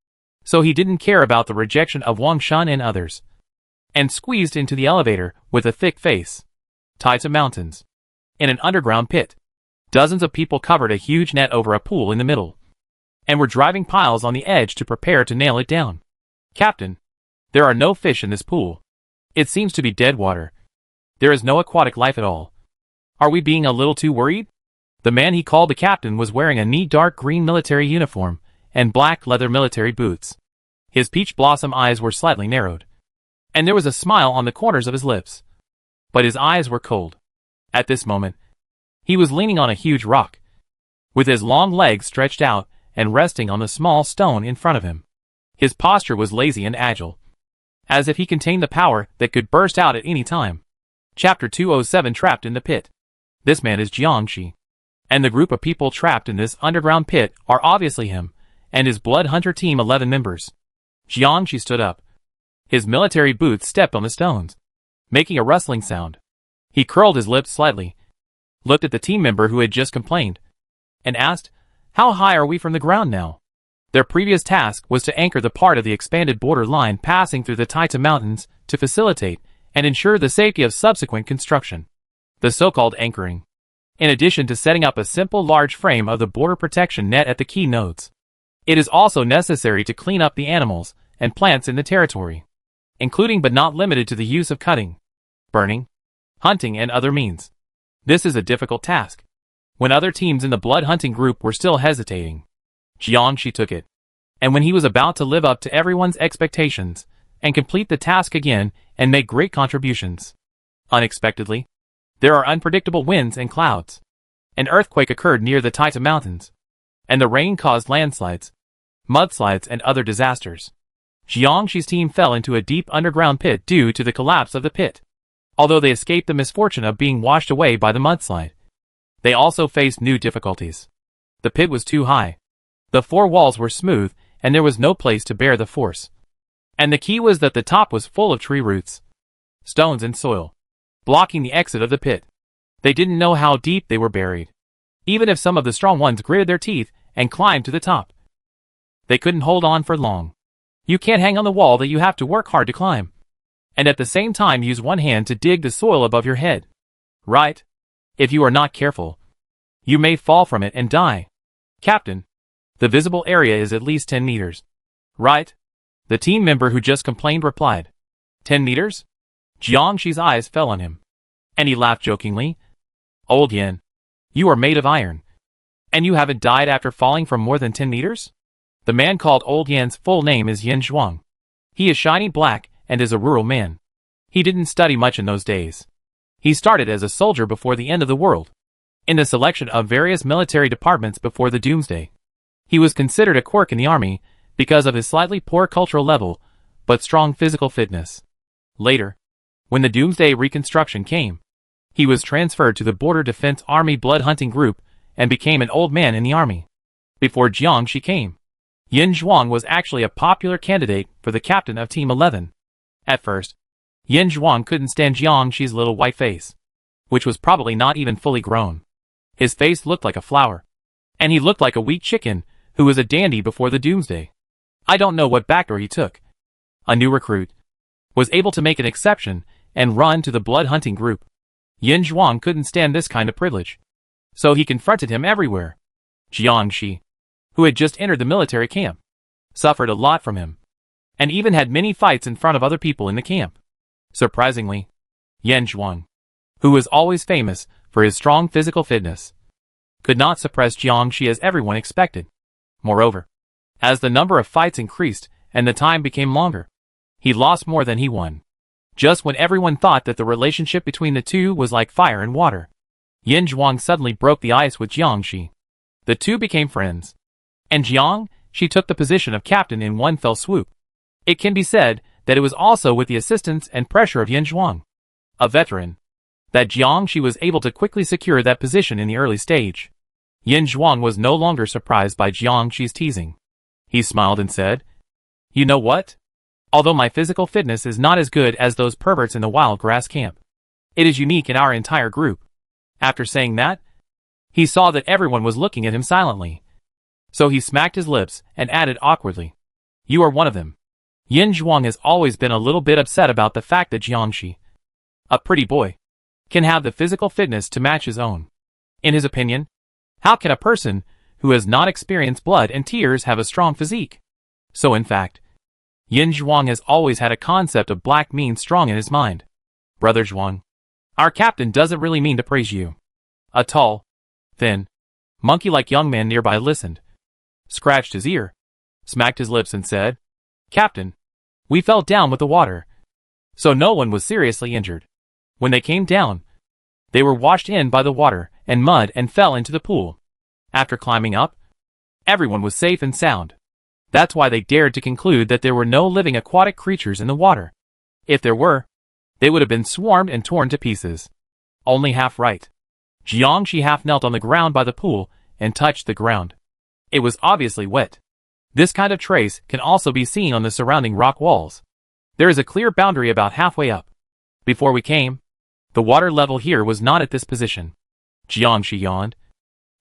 so he didn't care about the rejection of Wang Shun and others, and squeezed into the elevator with a thick face. Taita Mountains. In an underground pit, dozens of people covered a huge net over a pool in the middle, and were driving piles on the edge to prepare to nail it down. Captain, there are no fish in this pool. It seems to be dead water. There is no aquatic life at all. Are we being a little too worried? The man he called the captain was wearing a neat dark green military uniform and black leather military boots. His peach blossom eyes were slightly narrowed, and there was a smile on the corners of his lips. But his eyes were cold. At this moment, he was leaning on a huge rock, with his long legs stretched out and resting on the small stone in front of him. His posture was lazy and agile, as if he contained the power that could burst out at any time. Chapter 207 Trapped in the Pit. This man is Jiangxi, and the group of people trapped in this underground pit are obviously him and his Blood Hunter Team 11 members. Jiangxi stood up. His military boots stepped on the stones, making a rustling sound. He curled his lips slightly, looked at the team member who had just complained, and asked, How high are we from the ground now? Their previous task was to anchor the part of the expanded border line passing through the Taita Mountains to facilitate and ensure the safety of subsequent construction. The so-called anchoring. In addition to setting up a simple large frame of the border protection net at the key nodes, it is also necessary to clean up the animals and plants in the territory, including but not limited to the use of cutting, burning, hunting and other means. This is a difficult task. When other teams in the blood hunting group were still hesitating, Jiangxi took it. And when he was about to live up to everyone's expectations and complete the task again and make great contributions, unexpectedly, there are unpredictable winds and clouds. An earthquake occurred near the Taita Mountains, and the rain caused landslides, mudslides and other disasters. Jiangxi's team fell into a deep underground pit due to the collapse of the pit. Although they escaped the misfortune of being washed away by the mudslide, they also faced new difficulties. The pit was too high. The four walls were smooth, and there was no place to bear the force. And the key was that the top was full of tree roots, stones and soil, blocking the exit of the pit. They didn't know how deep they were buried. Even if some of the strong ones gritted their teeth and climbed to the top, they couldn't hold on for long. You can't hang on the wall that you have to work hard to climb, and at the same time use one hand to dig the soil above your head. Right? If you are not careful, you may fall from it and die. Captain, the visible area is at least 10 meters. Right? The team member who just complained replied. 10 meters? Jiangxi's eyes fell on him, and he laughed jokingly. Old Yin, you are made of iron, and you haven't died after falling from more than 10 meters? The man called Old Yan's full name is Yin Zhuang. He is shiny black and is a rural man. He didn't study much in those days. He started as a soldier before the end of the world, in the selection of various military departments before the doomsday. He was considered a quirk in the army because of his slightly poor cultural level, but strong physical fitness. Later, when the doomsday reconstruction came, he was transferred to the Border Defense Army Blood Hunting Group and became an old man in the army. Before Jiangxi came, Yin Zhuang was actually a popular candidate for the captain of Team 11. At first, Yin Zhuang couldn't stand Jiangxi's little white face, which was probably not even fully grown. His face looked like a flower, and he looked like a weak chicken who was a dandy before the doomsday. I don't know what backdoor he took. A new recruit was able to make an exception and run to the blood hunting group. Yin Zhuang couldn't stand this kind of privilege, so he confronted him everywhere. Jiangxi, who had just entered the military camp, suffered a lot from him, and even had many fights in front of other people in the camp. Surprisingly, Yin Zhuang, who was always famous for his strong physical fitness, could not suppress Jiangxi as everyone expected. Moreover, as the number of fights increased and the time became longer, he lost more than he won. Just when everyone thought that the relationship between the two was like fire and water, Yin Zhuang suddenly broke the ice with Jiangxi. The two became friends, and Jiangxi took the position of captain in one fell swoop. It can be said that it was also with the assistance and pressure of Yin Zhuang, a veteran, that Jiangxi was able to quickly secure that position in the early stage. Yin Zhuang was no longer surprised by Jiangxi's teasing. He smiled and said, "You know what? Although my physical fitness is not as good as those perverts in the wild grass camp, it is unique in our entire group." After saying that, he saw that everyone was looking at him silently. So he smacked his lips and added awkwardly, "You are one of them." Yin Zhuang has always been a little bit upset about the fact that Jiangxi, a pretty boy, can have the physical fitness to match his own. In his opinion, how can a person who has not experienced blood and tears have a strong physique? So in fact, Yin Zhuang has always had a concept of black means strong in his mind. "Brother Zhuang, our captain doesn't really mean to praise you." A tall, thin, monkey-like young man nearby listened, scratched his ear, smacked his lips and said, "Captain, we fell down with the water, so no one was seriously injured. When they came down, they were washed in by the water and mud and fell into the pool. After climbing up, everyone was safe and sound. That's why they dared to conclude that there were no living aquatic creatures in the water. If there were, they would have been swarmed and torn to pieces." Only half right. Jiangxi half knelt on the ground by the pool and touched the ground. It was obviously wet. This kind of trace can also be seen on the surrounding rock walls. There is a clear boundary about halfway up. Before we came, the water level here was not at this position. Jiangxi yawned,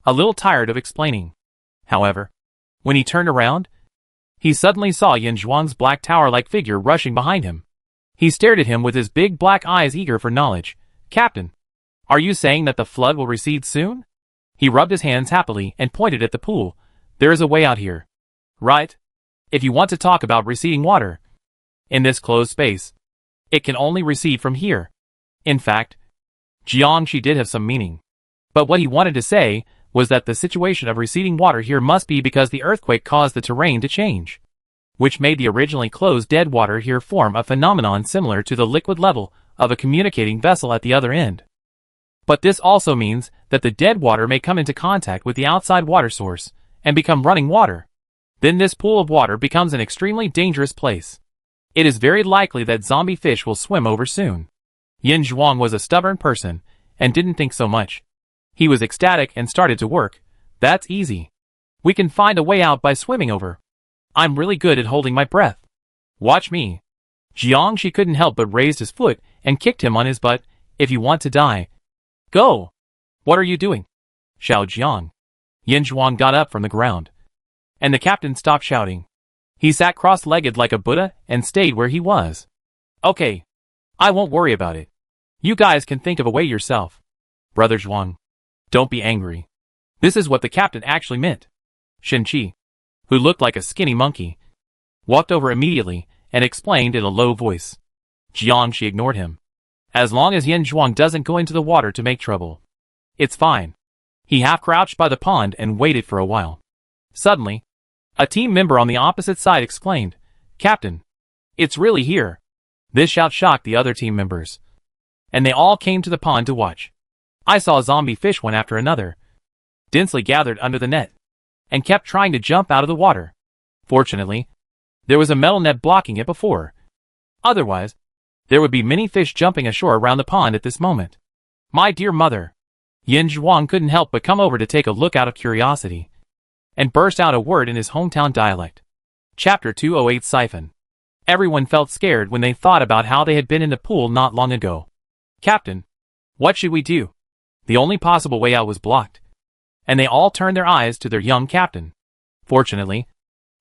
a little tired of explaining. However, when he turned around, He suddenly saw Yin Zhuang's black tower-like figure rushing behind him. He stared at him with his big black eyes eager for knowledge. Captain, are you saying that the flood will recede soon? He rubbed his hands happily and pointed at the pool. There is a way out here. Right? If you want to talk about receding water in this closed space, it can only recede from here. In fact, Jiangshi did have some meaning. But what he wanted to say was that the situation of receding water here must be because the earthquake caused the terrain to change, which made the originally closed dead water here form a phenomenon similar to the liquid level of a communicating vessel at the other end. But this also means that the dead water may come into contact with the outside water source and become running water. Then this pool of water becomes an extremely dangerous place. It is very likely that zombie fish will swim over soon. Yin Zhuang was a stubborn person and didn't think so much. He was ecstatic and started to work. That's easy. We can find a way out by swimming over. I'm really good at holding my breath. Watch me. Jiangshi couldn't help but raised his foot and kicked him on his butt. If you want to die, go. What are you doing? Shouted Jiang. Yin Zhuang got up from the ground, and the captain stopped shouting. He sat cross-legged like a Buddha and stayed where he was. Okay. I won't worry about it. You guys can think of a way yourself. Brother Zhuang, don't be angry. This is what the captain actually meant. Shen Qi, who looked like a skinny monkey, walked over immediately and explained in a low voice. Jiangshi ignored him. As long as Yin Zhuang doesn't go into the water to make trouble, it's fine. He half-crouched by the pond and waited for a while. Suddenly, a team member on the opposite side exclaimed, Captain, it's really here. This shout shocked the other team members, and they all came to the pond to watch. I saw zombie fish one after another, densely gathered under the net, and kept trying to jump out of the water. Fortunately, there was a metal net blocking it before. Otherwise, there would be many fish jumping ashore around the pond at this moment. My dear mother! Yin Zhuang couldn't help but come over to take a look out of curiosity, and burst out a word in his hometown dialect. Chapter 208 Siphon. Everyone felt scared when they thought about how they had been in the pool not long ago. Captain, what should we do? The only possible way out was blocked, and they all turned their eyes to their young captain. Fortunately,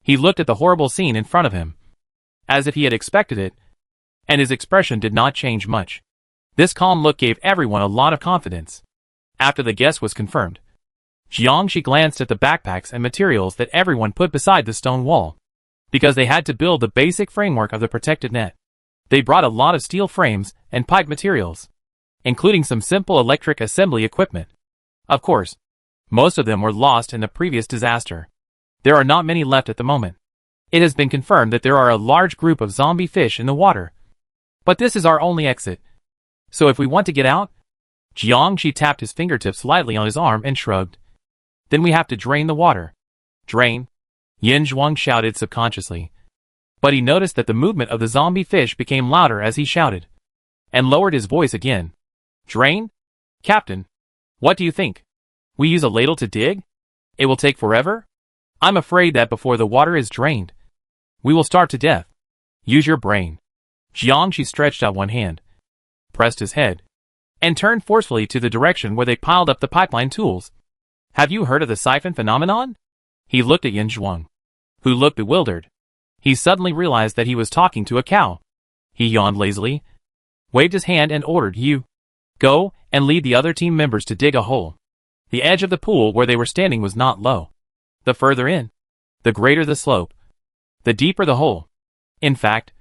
he looked at the horrible scene in front of him, as if he had expected it, and his expression did not change much. This calm look gave everyone a lot of confidence. After the guess was confirmed, Jiangshi glanced at the backpacks and materials that everyone put beside the stone wall, because they had to build the basic framework of the protected net. They brought a lot of steel frames and pipe materials, including some simple electric assembly equipment. Of course, most of them were lost in the previous disaster. There are not many left at the moment. It has been confirmed that there are a large group of zombie fish in the water. But this is our only exit. So if we want to get out, Jiangshi tapped his fingertips lightly on his arm and shrugged. Then we have to drain the water. Drain? Yin Zhuang shouted subconsciously. But he noticed that the movement of the zombie fish became louder as he shouted, and lowered his voice again. Drain? Captain, what do you think? We use a ladle to dig? It will take forever? I'm afraid that before the water is drained, we will starve to death. Use your brain. Jiangshi stretched out one hand, pressed his head, and turned forcefully to the direction where they piled up the pipeline tools. Have you heard of the siphon phenomenon? He looked at Yin Zhuang, who looked bewildered. He suddenly realized that he was talking to a cow. He yawned lazily, waved his hand and ordered, You go and lead the other team members to dig a hole. The edge of the pool where they were standing was not low. The further in, the greater the slope, the deeper the hole. In fact,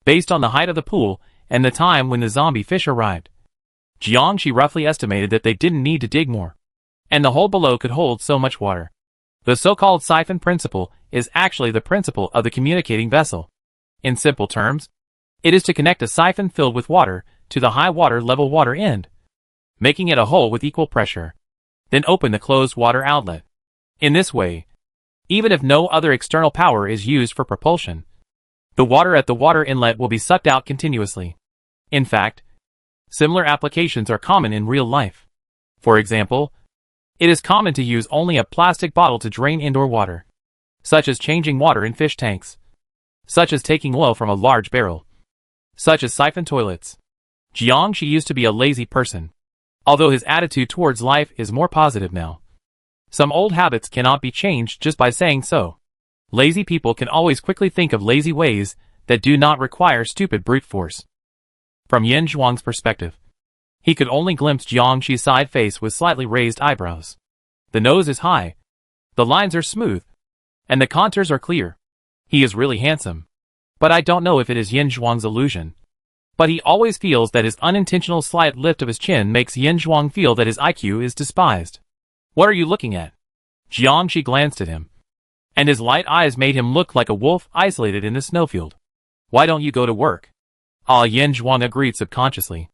based on the height of the pool and the time when the zombie fish arrived, Jiangshi roughly estimated that they didn't need to dig more, and the hole below could hold so much water. The so-called siphon principle is actually the principle of the communicating vessel. In simple terms, it is to connect a siphon filled with water to the high water level water end, making it a hole with equal pressure. Then open the closed water outlet. In this way, even if no other external power is used for propulsion, the water at the water inlet will be sucked out continuously. In fact, similar applications are common in real life. For example, it is common to use only a plastic bottle to drain indoor water, such as changing water in fish tanks, such as taking oil from a large barrel, such as siphon toilets. Jiangshi used to be a lazy person, although his attitude towards life is more positive now. Some old habits cannot be changed just by saying so. Lazy people can always quickly think of lazy ways that do not require stupid brute force. From Yin Zhuang's perspective, he could only glimpse Jiangxi's side face with slightly raised eyebrows. The nose is high, the lines are smooth, and the contours are clear. He is really handsome. But I don't know if it is Yin Zhuang's illusion. But he always feels that his unintentional slight lift of his chin makes Yin Zhuang feel that his IQ is despised. What are you looking at? Jiangxi glanced at him, and his light eyes made him look like a wolf isolated in the snowfield. Why don't you go to work? Yin Zhuang agreed subconsciously.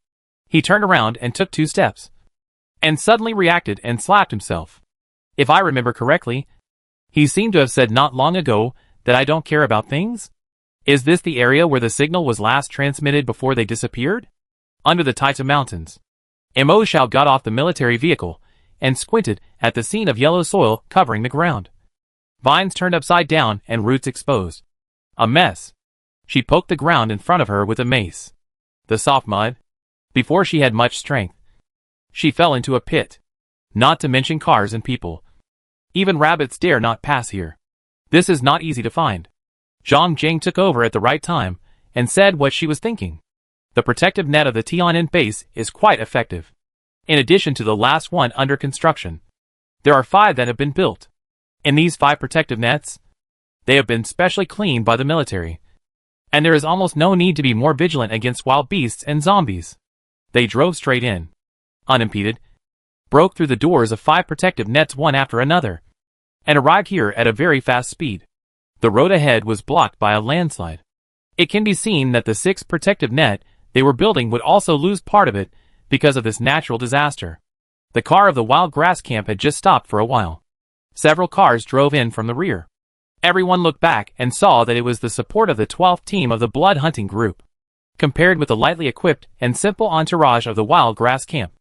He turned around and took 2 steps, and suddenly reacted and slapped himself. If I remember correctly, he seemed to have said not long ago that I don't care about things? Is this the area where the signal was last transmitted before they disappeared? Under the Taita Mountains. Mo Xiao got off the military vehicle and squinted at the scene of yellow soil covering the ground. Vines turned upside down and roots exposed. A mess. She poked the ground in front of her with a mace. The soft mud. Before she had much strength, she fell into a pit. Not to mention cars and people. Even rabbits dare not pass here. This is not easy to find. Zhang Jing took over at the right time and said what she was thinking. The protective net of the Tian'an base is quite effective. In addition to the last one under construction, there are 5 that have been built. In these 5 protective nets, they have been specially cleaned by the military. And there is almost no need to be more vigilant against wild beasts and zombies. They drove straight in, unimpeded, broke through the doors of 5 protective nets one after another, and arrived here at a very fast speed. The road ahead was blocked by a landslide. It can be seen that the 6th protective net they were building would also lose part of it because of this natural disaster. The car of the wild grass camp had just stopped for a while. Several cars drove in from the rear. Everyone looked back and saw that it was the support of the 12th team of the blood hunting group. Compared with the lightly equipped and simple entourage of the wild grass camp,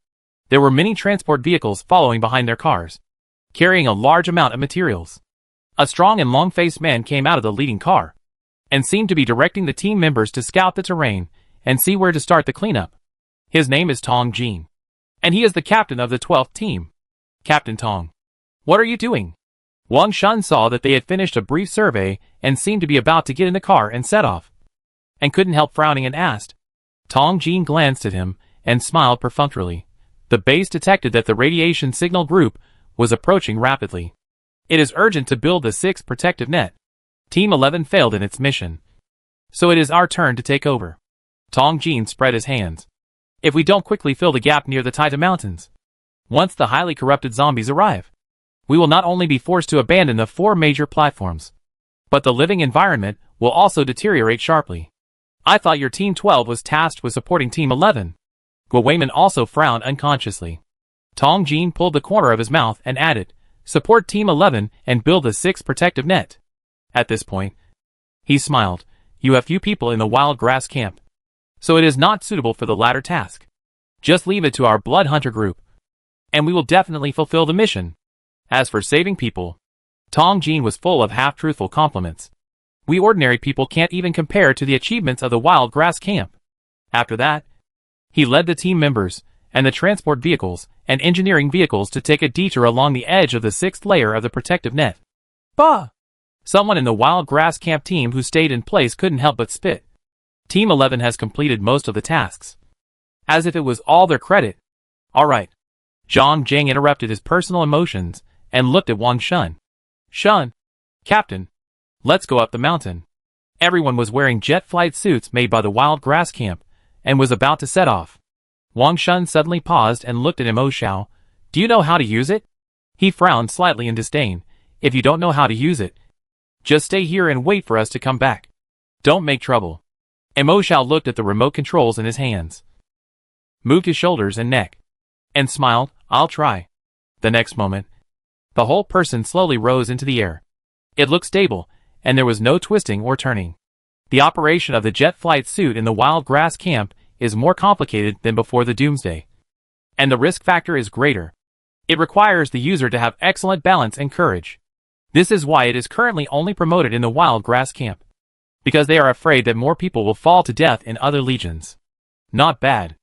there were many transport vehicles following behind their cars, carrying a large amount of materials. A strong and long-faced man came out of the leading car, and seemed to be directing the team members to scout the terrain and see where to start the cleanup. His name is Tong Jin, and he is the captain of the 12th team. Captain Tong, what are you doing? Wang Shun saw that they had finished a brief survey and seemed to be about to get in the car and set off, and couldn't help frowning and asked. Tong Jin glanced at him and smiled perfunctorily. The base detected that the radiation signal group was approaching rapidly. It is urgent to build the 6th protective net. Team 11 failed in its mission, so it is our turn to take over. Tong Jin spread his hands. If we don't quickly fill the gap near the Taita Mountains, once the highly corrupted zombies arrive, we will not only be forced to abandon the 4 major platforms, but the living environment will also deteriorate sharply. I thought your Team 12 was tasked with supporting Team 11. Guo Weiman also frowned unconsciously. Tong Jin pulled the corner of his mouth and added, support Team 11 and build the 6th protective net. At this point, he smiled. You have few people in the wild grass camp, so it is not suitable for the latter task. Just leave it to our blood hunter group, and we will definitely fulfill the mission. As for saving people, Tong Jin was full of half-truthful compliments. We ordinary people can't even compare to the achievements of the wild grass camp. After that, he led the team members and the transport vehicles and engineering vehicles to take a detour along the edge of the 6th layer of the protective net. Bah! Someone in the wild grass camp team who stayed in place couldn't help but spit. Team 11 has completed most of the tasks, as if it was all their credit. All right. Zhang Jing interrupted his personal emotions and looked at Wang Shun. Shun, Captain, let's go up the mountain. Everyone was wearing jet flight suits made by the wild grass camp and was about to set off. Wang Shun suddenly paused and looked at Mo Xiao. Do you know how to use it? He frowned slightly in disdain. If you don't know how to use it, just stay here and wait for us to come back. Don't make trouble. Mo Xiao looked at the remote controls in his hands, moved his shoulders and neck, and smiled. I'll try. The next moment, the whole person slowly rose into the air. It looked stable, and there was no twisting or turning. The operation of the jet flight suit in the wild grass camp is more complicated than before the doomsday, and the risk factor is greater. It requires the user to have excellent balance and courage. This is why it is currently only promoted in the wild grass camp, because they are afraid that more people will fall to death in other legions. Not bad.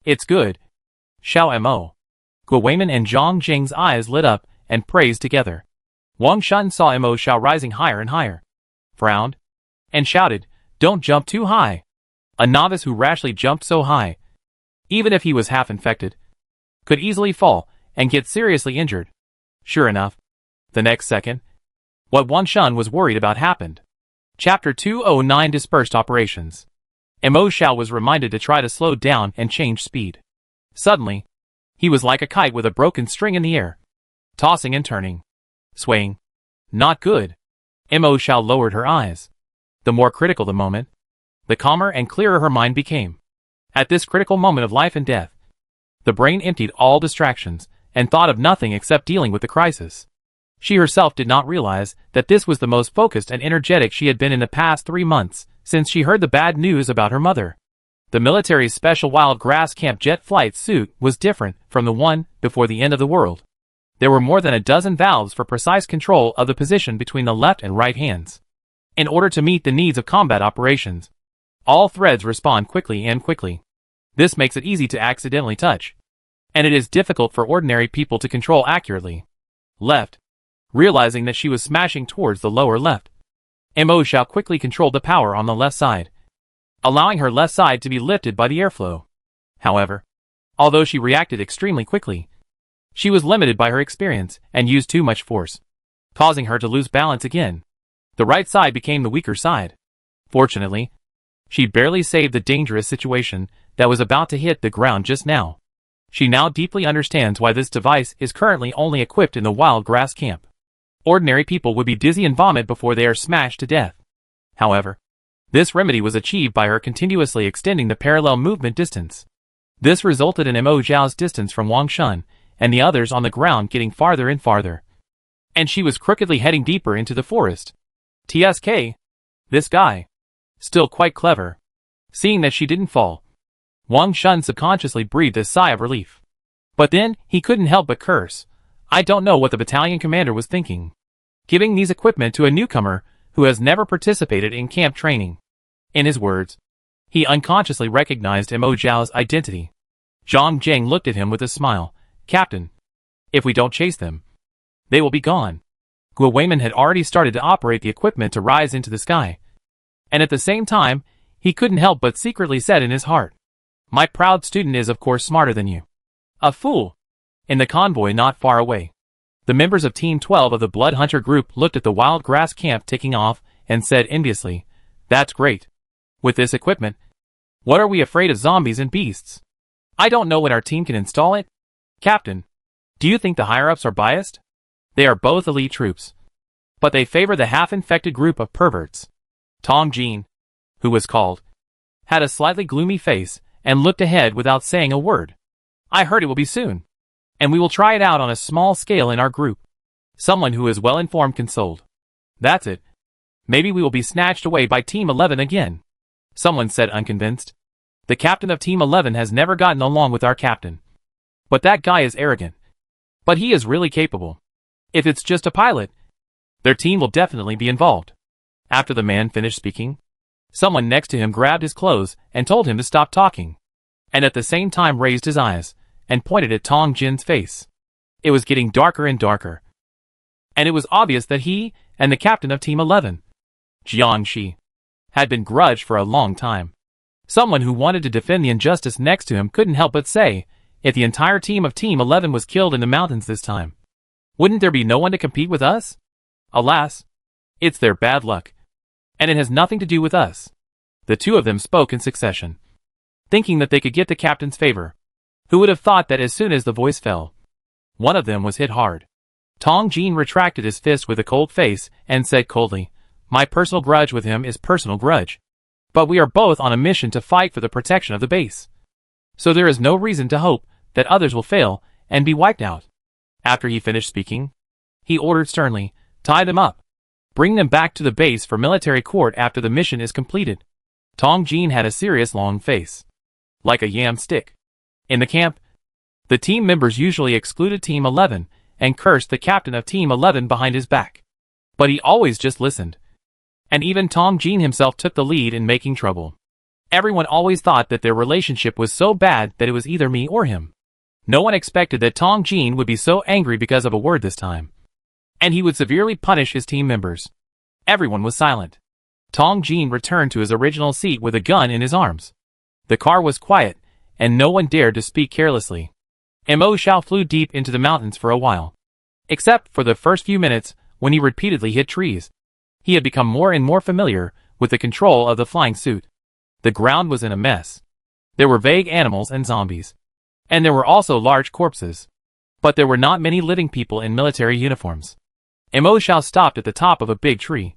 It's good. Xiao Mo. Guo Weiman and Zhang Jing's eyes lit up and praised together. Wang Shun saw Mo Xiao rising higher and higher, frowned, and shouted, "Don't jump too high." A novice who rashly jumped so high, even if he was half infected, could easily fall and get seriously injured. Sure enough, the next second, what Wang Shun was worried about happened. Chapter 209 Dispersed Operations. Mo Xiao was reminded to try to slow down and change speed. Suddenly, he was like a kite with a broken string in the air, tossing and turning, swaying. Not good. Mo Xiao lowered her eyes. The more critical the moment, the calmer and clearer her mind became. At this critical moment of life and death, the brain emptied all distractions and thought of nothing except dealing with the crisis. She herself did not realize that this was the most focused and energetic she had been in the past 3 months since she heard the bad news about her mother. The military's special wild grass camp jet flight suit was different from the one before the end of the world. There were more than a dozen valves for precise control of the position between the left and right hands. In order to meet the needs of combat operations, all threads respond quickly and quickly. This makes it easy to accidentally touch, and it is difficult for ordinary people to control accurately. Left. Realizing that she was smashing towards the lower left, Mo Xiao quickly controlled the power on the left side, allowing her left side to be lifted by the airflow. However, although she reacted extremely quickly, she was limited by her experience and used too much force, causing her to lose balance again. The right side became the weaker side. Fortunately, she barely saved the dangerous situation that was about to hit the ground just now. She now deeply understands why this device is currently only equipped in the wild grass camp. Ordinary people would be dizzy and vomit before they are smashed to death. However, this remedy was achieved by her continuously extending the parallel movement distance. This resulted in Mo Xiao's distance from Wang Shun and the others on the ground getting farther and farther. And she was crookedly heading deeper into the forest. TSK. This guy. Still quite clever. Seeing that she didn't fall, Wang Shun subconsciously breathed a sigh of relief. But then, he couldn't help but curse. I don't know what the battalion commander was thinking, giving these equipment to a newcomer who has never participated in camp training. In his words, he unconsciously recognized Mo Xiao's identity. Zhang Jiang looked at him with a smile. Captain, if we don't chase them, they will be gone. Guo Weiman had already started to operate the equipment to rise into the sky. And at the same time, he couldn't help but secretly said in his heart, my proud student is of course smarter than you. A fool. In the convoy not far away, the members of Team 12 of the Blood Hunter group looked at the wild grass camp taking off and said enviously, that's great. With this equipment, what are we afraid of zombies and beasts? I don't know when our team can install it. Captain, do you think the higher-ups are biased? They are both elite troops, but they favor the half-infected group of perverts. Tong Jin, who was called, had a slightly gloomy face and looked ahead without saying a word. I heard it will be soon, and we will try it out on a small scale in our group. Someone who is well-informed consoled. That's it. Maybe we will be snatched away by Team 11 again. Someone said unconvinced. The captain of Team 11 has never gotten along with our captain. But that guy is arrogant. But he is really capable. If it's just a pilot, their team will definitely be involved. After the man finished speaking, someone next to him grabbed his clothes and told him to stop talking, and at the same time raised his eyes and pointed at Tong Jin's face. It was getting darker and darker, and it was obvious that he and the captain of Team 11, Jiang Shi, had been grudged for a long time. Someone who wanted to defend the injustice next to him couldn't help but say, if the entire team of Team 11 was killed in the mountains this time, wouldn't there be no one to compete with us? Alas, it's their bad luck, and it has nothing to do with us. The two of them spoke in succession, thinking that they could get the captain's favor. Who would have thought that as soon as the voice fell, one of them was hit hard. Tong Jin retracted his fist with a cold face and said coldly, my personal grudge with him is personal grudge. But we are both on a mission to fight for the protection of the base. So there is no reason to hope that others will fail and be wiped out. After he finished speaking, he ordered sternly, tie them up. Bring them back to the base for military court after the mission is completed. Tong Jin had a serious long face, like a yam stick. In the camp, the team members usually excluded Team 11 and cursed the captain of Team 11 behind his back. But he always just listened. And even Tong Jin himself took the lead in making trouble. Everyone always thought that their relationship was so bad that it was either me or him. No one expected that Tong Jin would be so angry because of a word this time. and he would severely punish his team members. Everyone was silent. Tong Jin returned to his original seat with a gun in his arms. The car was quiet, and no one dared to speak carelessly. Mo Xiao flew deep into the mountains for a while. Except for the first few minutes, when he repeatedly hit trees. He had become more and more familiar with the control of the flying suit. The ground was in a mess. There were vague animals and zombies. And there were also large corpses. But there were not many living people in military uniforms. Mo Xiao stopped at the top of a big tree,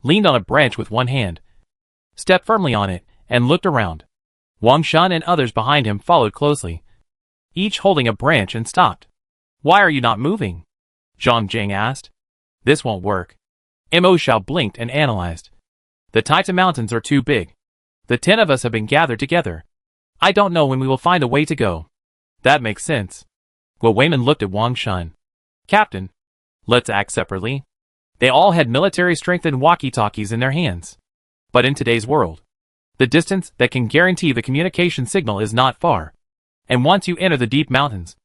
leaned on a branch with one hand, stepped firmly on it, and looked around. Wang Shun and others behind him followed closely, each holding a branch, and stopped. "Why are you not moving?" Zhang Jing asked. "This won't work." Mo Xiao blinked and analyzed. "The Taita Mountains are too big. The 10 of us have been gathered together. I don't know when we will find a way to go." "That makes sense." Guo Weiman looked at Wang Shun. "Captain, let's act separately." They all had military-strengthened walkie-talkies in their hands. But in today's world, the distance that can guarantee the communication signal is not far. And once you enter the deep mountains,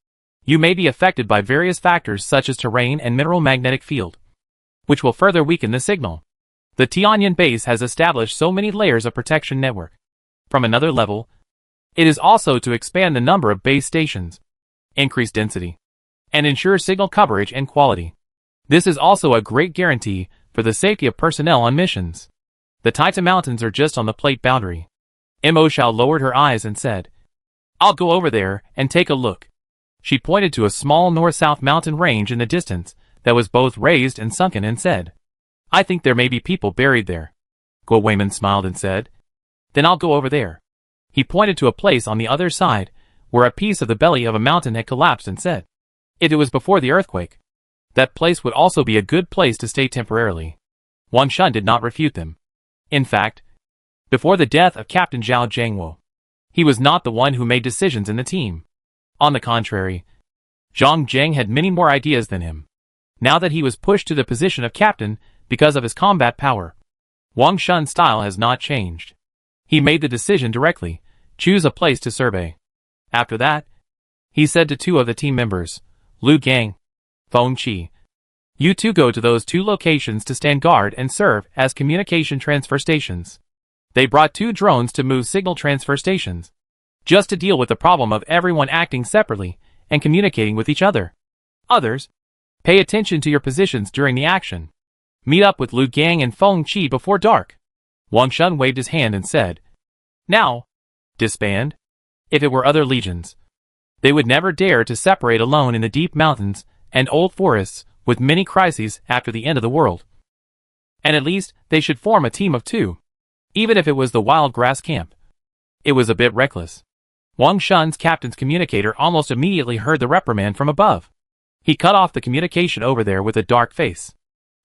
you may be affected by various factors such as terrain and mineral magnetic field, which will further weaken the signal. The Tianyan base has established so many layers of protection network. From another level, it is also to expand the number of base stations, increase density, and ensure signal coverage and quality. This is also a great guarantee for the safety of personnel on missions. The Taita Mountains are just on the plate boundary. Mo Xiao lowered her eyes and said, "I'll go over there and take a look." She pointed to a small north-south mountain range in the distance that was both raised and sunken and said, "I think there may be people buried there." Guo Weiman smiled and said, "Then I'll go over there." He pointed to a place on the other side where a piece of the belly of a mountain had collapsed and said, "If it was before the earthquake, that place would also be a good place to stay temporarily." Wang Shun did not refute them. In fact, before the death of Captain Zhao Jiangwo, he was not the one who made decisions in the team. On the contrary, Zhang Zheng had many more ideas than him. Now that he was pushed to the position of captain because of his combat power, Wang Shun's style has not changed. He made the decision directly, choose a place to survey. After that, he said to 2 of the team members, Lu Gang, Feng Qi, "You 2 go to those 2 locations to stand guard and serve as communication transfer stations." They brought 2 drones to move signal transfer stations, just to deal with the problem of everyone acting separately and communicating with each other. Others, pay attention to your positions during the action. Meet up with Lu Gang and Feng Qi before dark. Wang Shun waved his hand and said, "Now, disband." If it were other legions, they would never dare to separate alone in the deep mountains and old forests with many crises after the end of the world. And at least they should form a team of 2, even if it was the wild grass camp. It was a bit reckless. Wang Shun's captain's communicator almost immediately heard the reprimand from above. He cut off the communication over there with a dark face.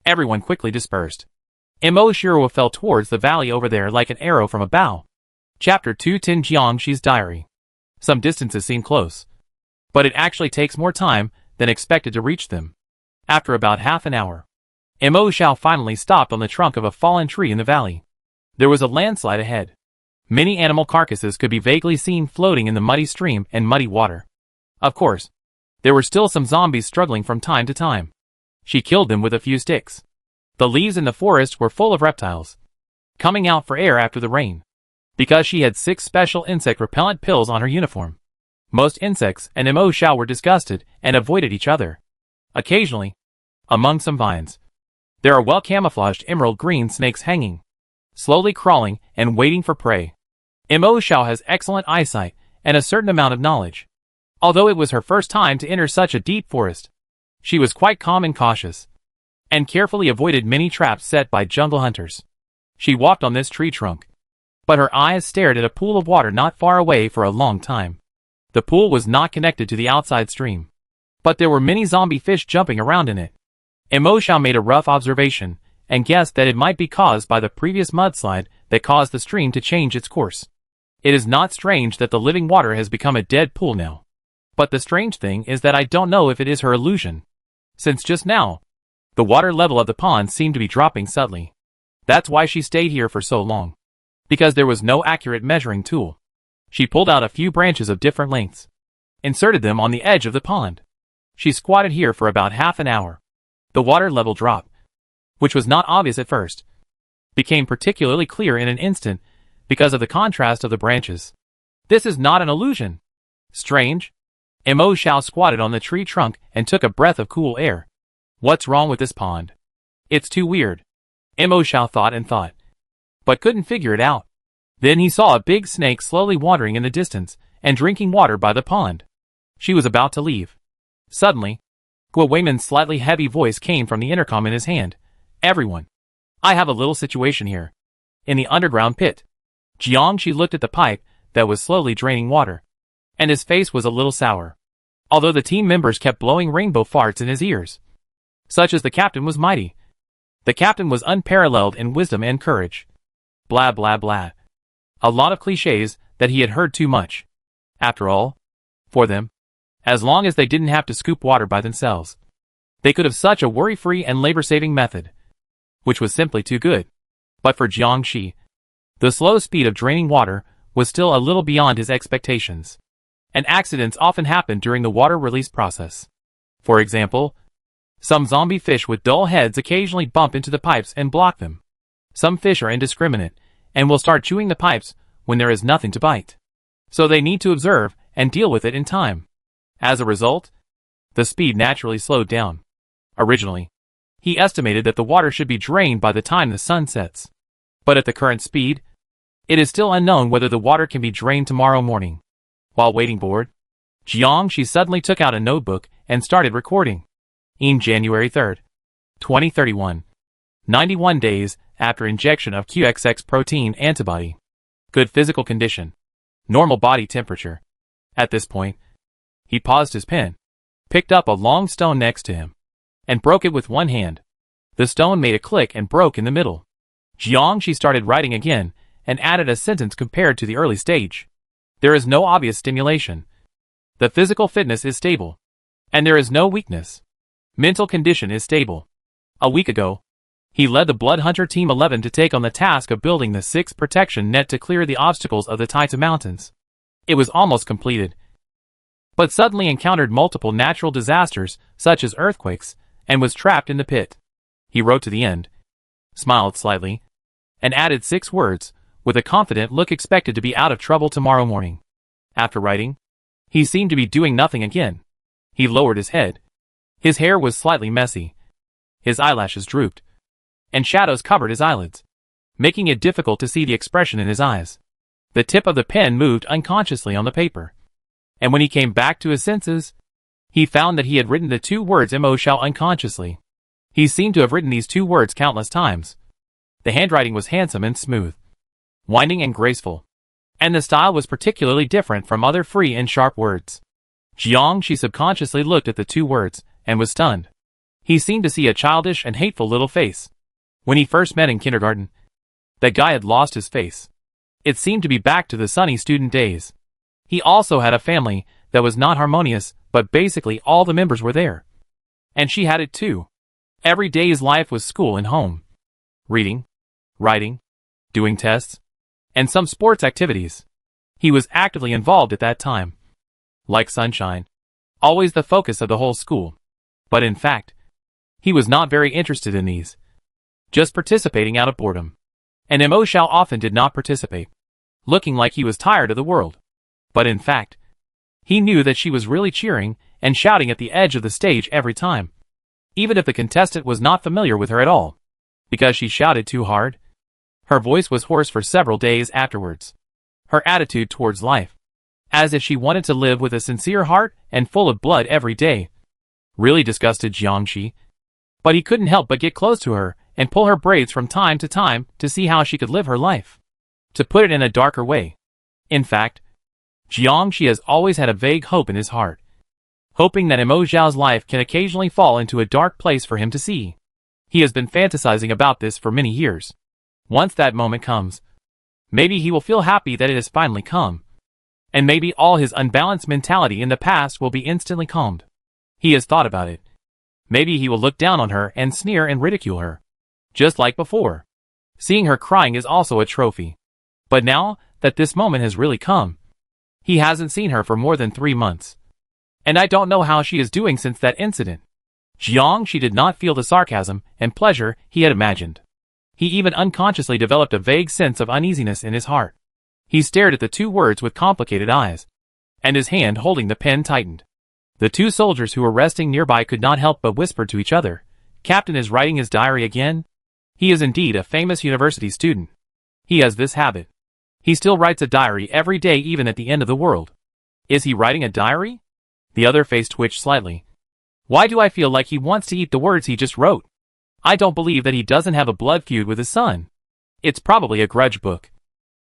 Everyone quickly dispersed. Mo Shirua fell towards the valley over there like an arrow from a bow. Chapter 2 Tin Jiangshi's Diary. Some distances seem close, but it actually takes more time than expected to reach them. After about half an hour, Mo Xiao finally stopped on the trunk of a fallen tree in the valley. There was a landslide ahead. Many animal carcasses could be vaguely seen floating in the muddy stream and muddy water. Of course, there were still some zombies struggling from time to time. She killed them with a few sticks. The leaves in the forest were full of reptiles, coming out for air after the rain. Because she had 6 special insect repellent pills on her uniform, most insects and Mo Xiao were disgusted and avoided each other. Occasionally, among some vines, there are well-camouflaged emerald green snakes hanging, slowly crawling and waiting for prey. Mo Xiao has excellent eyesight and a certain amount of knowledge. Although it was her first time to enter such a deep forest, she was quite calm and cautious, and carefully avoided many traps set by jungle hunters. She walked on this tree trunk, but her eyes stared at a pool of water not far away for a long time. The pool was not connected to the outside stream, but there were many zombie fish jumping around in it. Mo Xiao made a rough observation and guessed that it might be caused by the previous mudslide that caused the stream to change its course. It is not strange that the living water has become a dead pool now. But the strange thing is that I don't know if it is her illusion, since just now, the water level of the pond seemed to be dropping subtly. That's why she stayed here for so long. Because there was no accurate measuring tool. She pulled out a few branches of different lengths, inserted them on the edge of the pond. She squatted here for about half an hour. The water level drop, which was not obvious at first, became particularly clear in an instant because of the contrast of the branches. This is not an illusion. Strange. Mo Xiao squatted on the tree trunk and took a breath of cool air. What's wrong with this pond? It's too weird. Mo Xiao thought and thought, but couldn't figure it out. Then he saw a big snake slowly wandering in the distance and drinking water by the pond. She was about to leave. Suddenly, Guo Weiman's slightly heavy voice came from the intercom in his hand. Everyone, I have a little situation here. In the underground pit. Jiangshi looked at the pipe that was slowly draining water, and his face was a little sour. Although the team members kept blowing rainbow farts in his ears. Such as the captain was mighty. The captain was unparalleled in wisdom and courage. Blah blah blah. A lot of cliches that he had heard too much. After all, for them, as long as they didn't have to scoop water by themselves, they could have such a worry-free and labor-saving method, which was simply too good. But for Jiangshi, the slow speed of draining water was still a little beyond his expectations, and accidents often happened during the water release process. For example, some zombie fish with dull heads occasionally bump into the pipes and block them. Some fish are indiscriminate and will start chewing the pipes when there is nothing to bite. So they need to observe and deal with it in time. As a result, the speed naturally slowed down. Originally, he estimated that the water should be drained by the time the sun sets. But at the current speed, it is still unknown whether the water can be drained tomorrow morning. While waiting bored, Jiangshi suddenly took out a notebook and started recording. In January 3rd, 2031, 91 days after injection of QXX protein antibody. Good physical condition. Normal body temperature. At this point, he paused his pen, picked up a long stone next to him, and broke it with one hand. The stone made a click and broke in the middle. Jiangshi started writing again and added a sentence compared to the early stage. There is no obvious stimulation. The physical fitness is stable. And there is no weakness. Mental condition is stable. A week ago, he led the Blood Hunter Team 11 to take on the task of building the 6th protection net to clear the obstacles of the Taita Mountains. It was almost completed, but suddenly encountered multiple natural disasters, such as earthquakes, and was trapped in the pit. He wrote to the end, smiled slightly, and added 6 words, with a confident look expected to be out of trouble tomorrow morning. After writing, he seemed to be doing nothing again. He lowered his head. His hair was slightly messy. His eyelashes drooped, and shadows covered his eyelids, making it difficult to see the expression in his eyes. The tip of the pen moved unconsciously on the paper, and when he came back to his senses, he found that he had written the 2 words Mo Xiao unconsciously. He seemed to have written these 2 words countless times. The handwriting was handsome and smooth, winding and graceful, and the style was particularly different from other free and sharp words. Jiangshi subconsciously looked at the 2 words, and was stunned. He seemed to see a childish and hateful little face. When he first met in kindergarten, that guy had lost his face. It seemed to be back to the sunny student days. He also had a family that was not harmonious, but basically all the members were there. And she had it too. Every day's life was school and home. Reading, writing, doing tests, and some sports activities. He was actively involved at that time. Like sunshine, always the focus of the whole school. But in fact, he was not very interested in these. Just participating out of boredom. And Mo Xiao often did not participate, looking like he was tired of the world. But in fact, he knew that she was really cheering and shouting at the edge of the stage every time, even if the contestant was not familiar with her at all, because she shouted too hard. Her voice was hoarse for several days afterwards. Her attitude towards life, as if she wanted to live with a sincere heart and full of blood every day, really disgusted Jiangshi. But he couldn't help but get close to her and pull her braids from time to see how she could live her life. To put it in a darker way. In fact, Jiangshi has always had a vague hope in his heart, hoping that Mo Xiao's life can occasionally fall into a dark place for him to see. He has been fantasizing about this for many years. Once that moment comes, maybe he will feel happy that it has finally come. And maybe all his unbalanced mentality in the past will be instantly calmed. He has thought about it. Maybe he will look down on her and sneer and ridicule her, just like before. Seeing her crying is also a trophy. But now that this moment has really come, he hasn't seen her for more than 3 months. And I don't know how she is doing since that incident. She did not feel the sarcasm and pleasure he had imagined. He even unconsciously developed a vague sense of uneasiness in his heart. He stared at the two words with complicated eyes, and his hand holding the pen tightened. The two soldiers who were resting nearby could not help but whisper to each other, "Captain is writing his diary again? He is indeed a famous university student. He has this habit. He still writes a diary every day, even at the end of the world." "Is he writing a diary?" The other face twitched slightly. "Why do I feel like he wants to eat the words he just wrote? I don't believe that he doesn't have a blood feud with his son. It's probably a grudge book.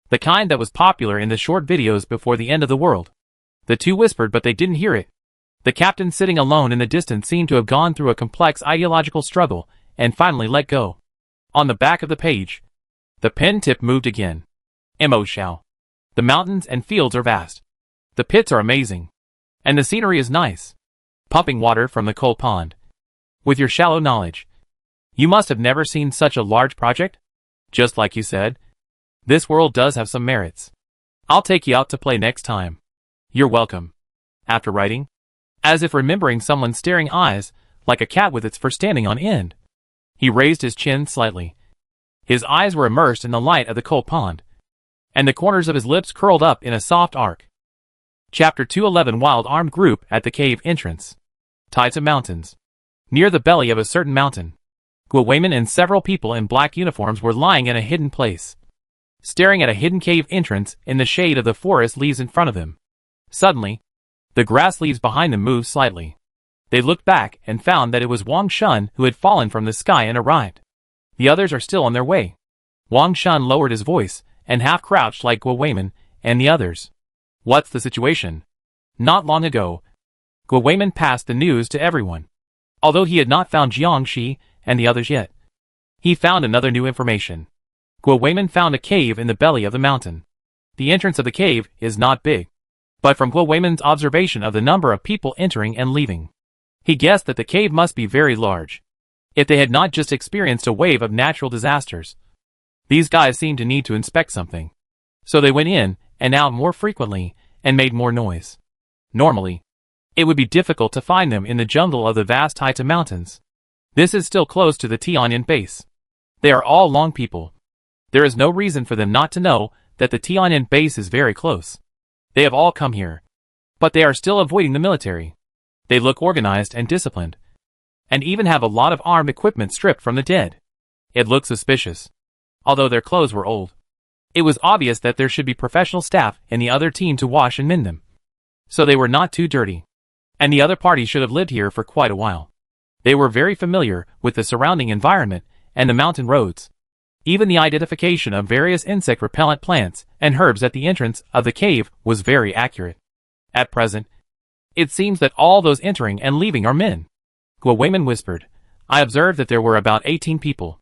The kind that was popular in the short videos before the end of the world." The two whispered, but they didn't hear it. The captain sitting alone in the distance seemed to have gone through a complex ideological struggle, and finally let go. On the back of the page, the pen tip moved again. "Mo Shao. The mountains and fields are vast. The pits are amazing. And the scenery is nice. Pumping water from the coal pond. With your shallow knowledge, you must have never seen such a large project? Just like you said, this world does have some merits. I'll take you out to play next time. You're welcome." After writing, as if remembering someone's staring eyes, like a cat with its fur standing on end, he raised his chin slightly. His eyes were immersed in the light of the coal pond, and the corners of his lips curled up in a soft arc. Chapter 211. Wild armed group at the cave entrance. Tides of mountains. Near the belly of a certain mountain, Guawayman and several people in black uniforms were lying in a hidden place, staring at a hidden cave entrance in the shade of the forest leaves in front of them. Suddenly, the grass leaves behind them moved slightly. They looked back and found that it was Wang Shun who had fallen from the sky and arrived. The others are still on their way. Wang Shun lowered his voice and half crouched like Guawayman and the others. "What's the situation?" Not long ago, Guawayman passed the news to everyone. Although he had not found Jiangxi and the others yet, he found another new information. Guawayman found a cave in the belly of the mountain. The entrance of the cave is not big, but from Guawayman's observation of the number of people entering and leaving, he guessed that the cave must be very large. If they had not just experienced a wave of natural disasters, these guys seemed to need to inspect something. So they went in and out more frequently and made more noise. Normally, it would be difficult to find them in the jungle of the vast Taita Mountains. This is still close to the Tianyan base. They are all Long people. There is no reason for them not to know that the Tianyan base is very close. They have all come here, but they are still avoiding the military. They look organized and disciplined, and even have a lot of armed equipment stripped from the dead. It looked suspicious. Although their clothes were old, it was obvious that there should be professional staff in the other team to wash and mend them, so they were not too dirty. And the other party should have lived here for quite a while. They were very familiar with the surrounding environment and the mountain roads. Even the identification of various insect-repellent plants and herbs at the entrance of the cave was very accurate. At present, it seems that all those entering and leaving are men. Guawayman whispered. "I observed that there were about 18 people,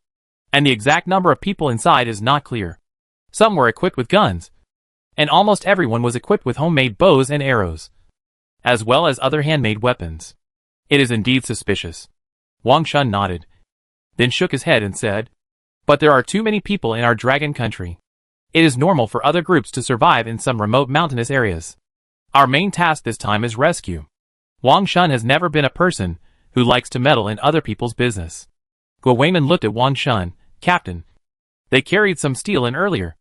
and the exact number of people inside is not clear. Some were equipped with guns, and almost everyone was equipped with homemade bows and arrows, as well as other handmade weapons. It is indeed suspicious." Wang Shun nodded, then shook his head and said, "But there are too many people in our dragon country. It is normal for other groups to survive in some remote mountainous areas. Our main task this time is rescue." Wang Shun has never been a person who likes to meddle in other people's business. Guawayman looked at Wang Shun. "Captain, they carried some steel in earlier.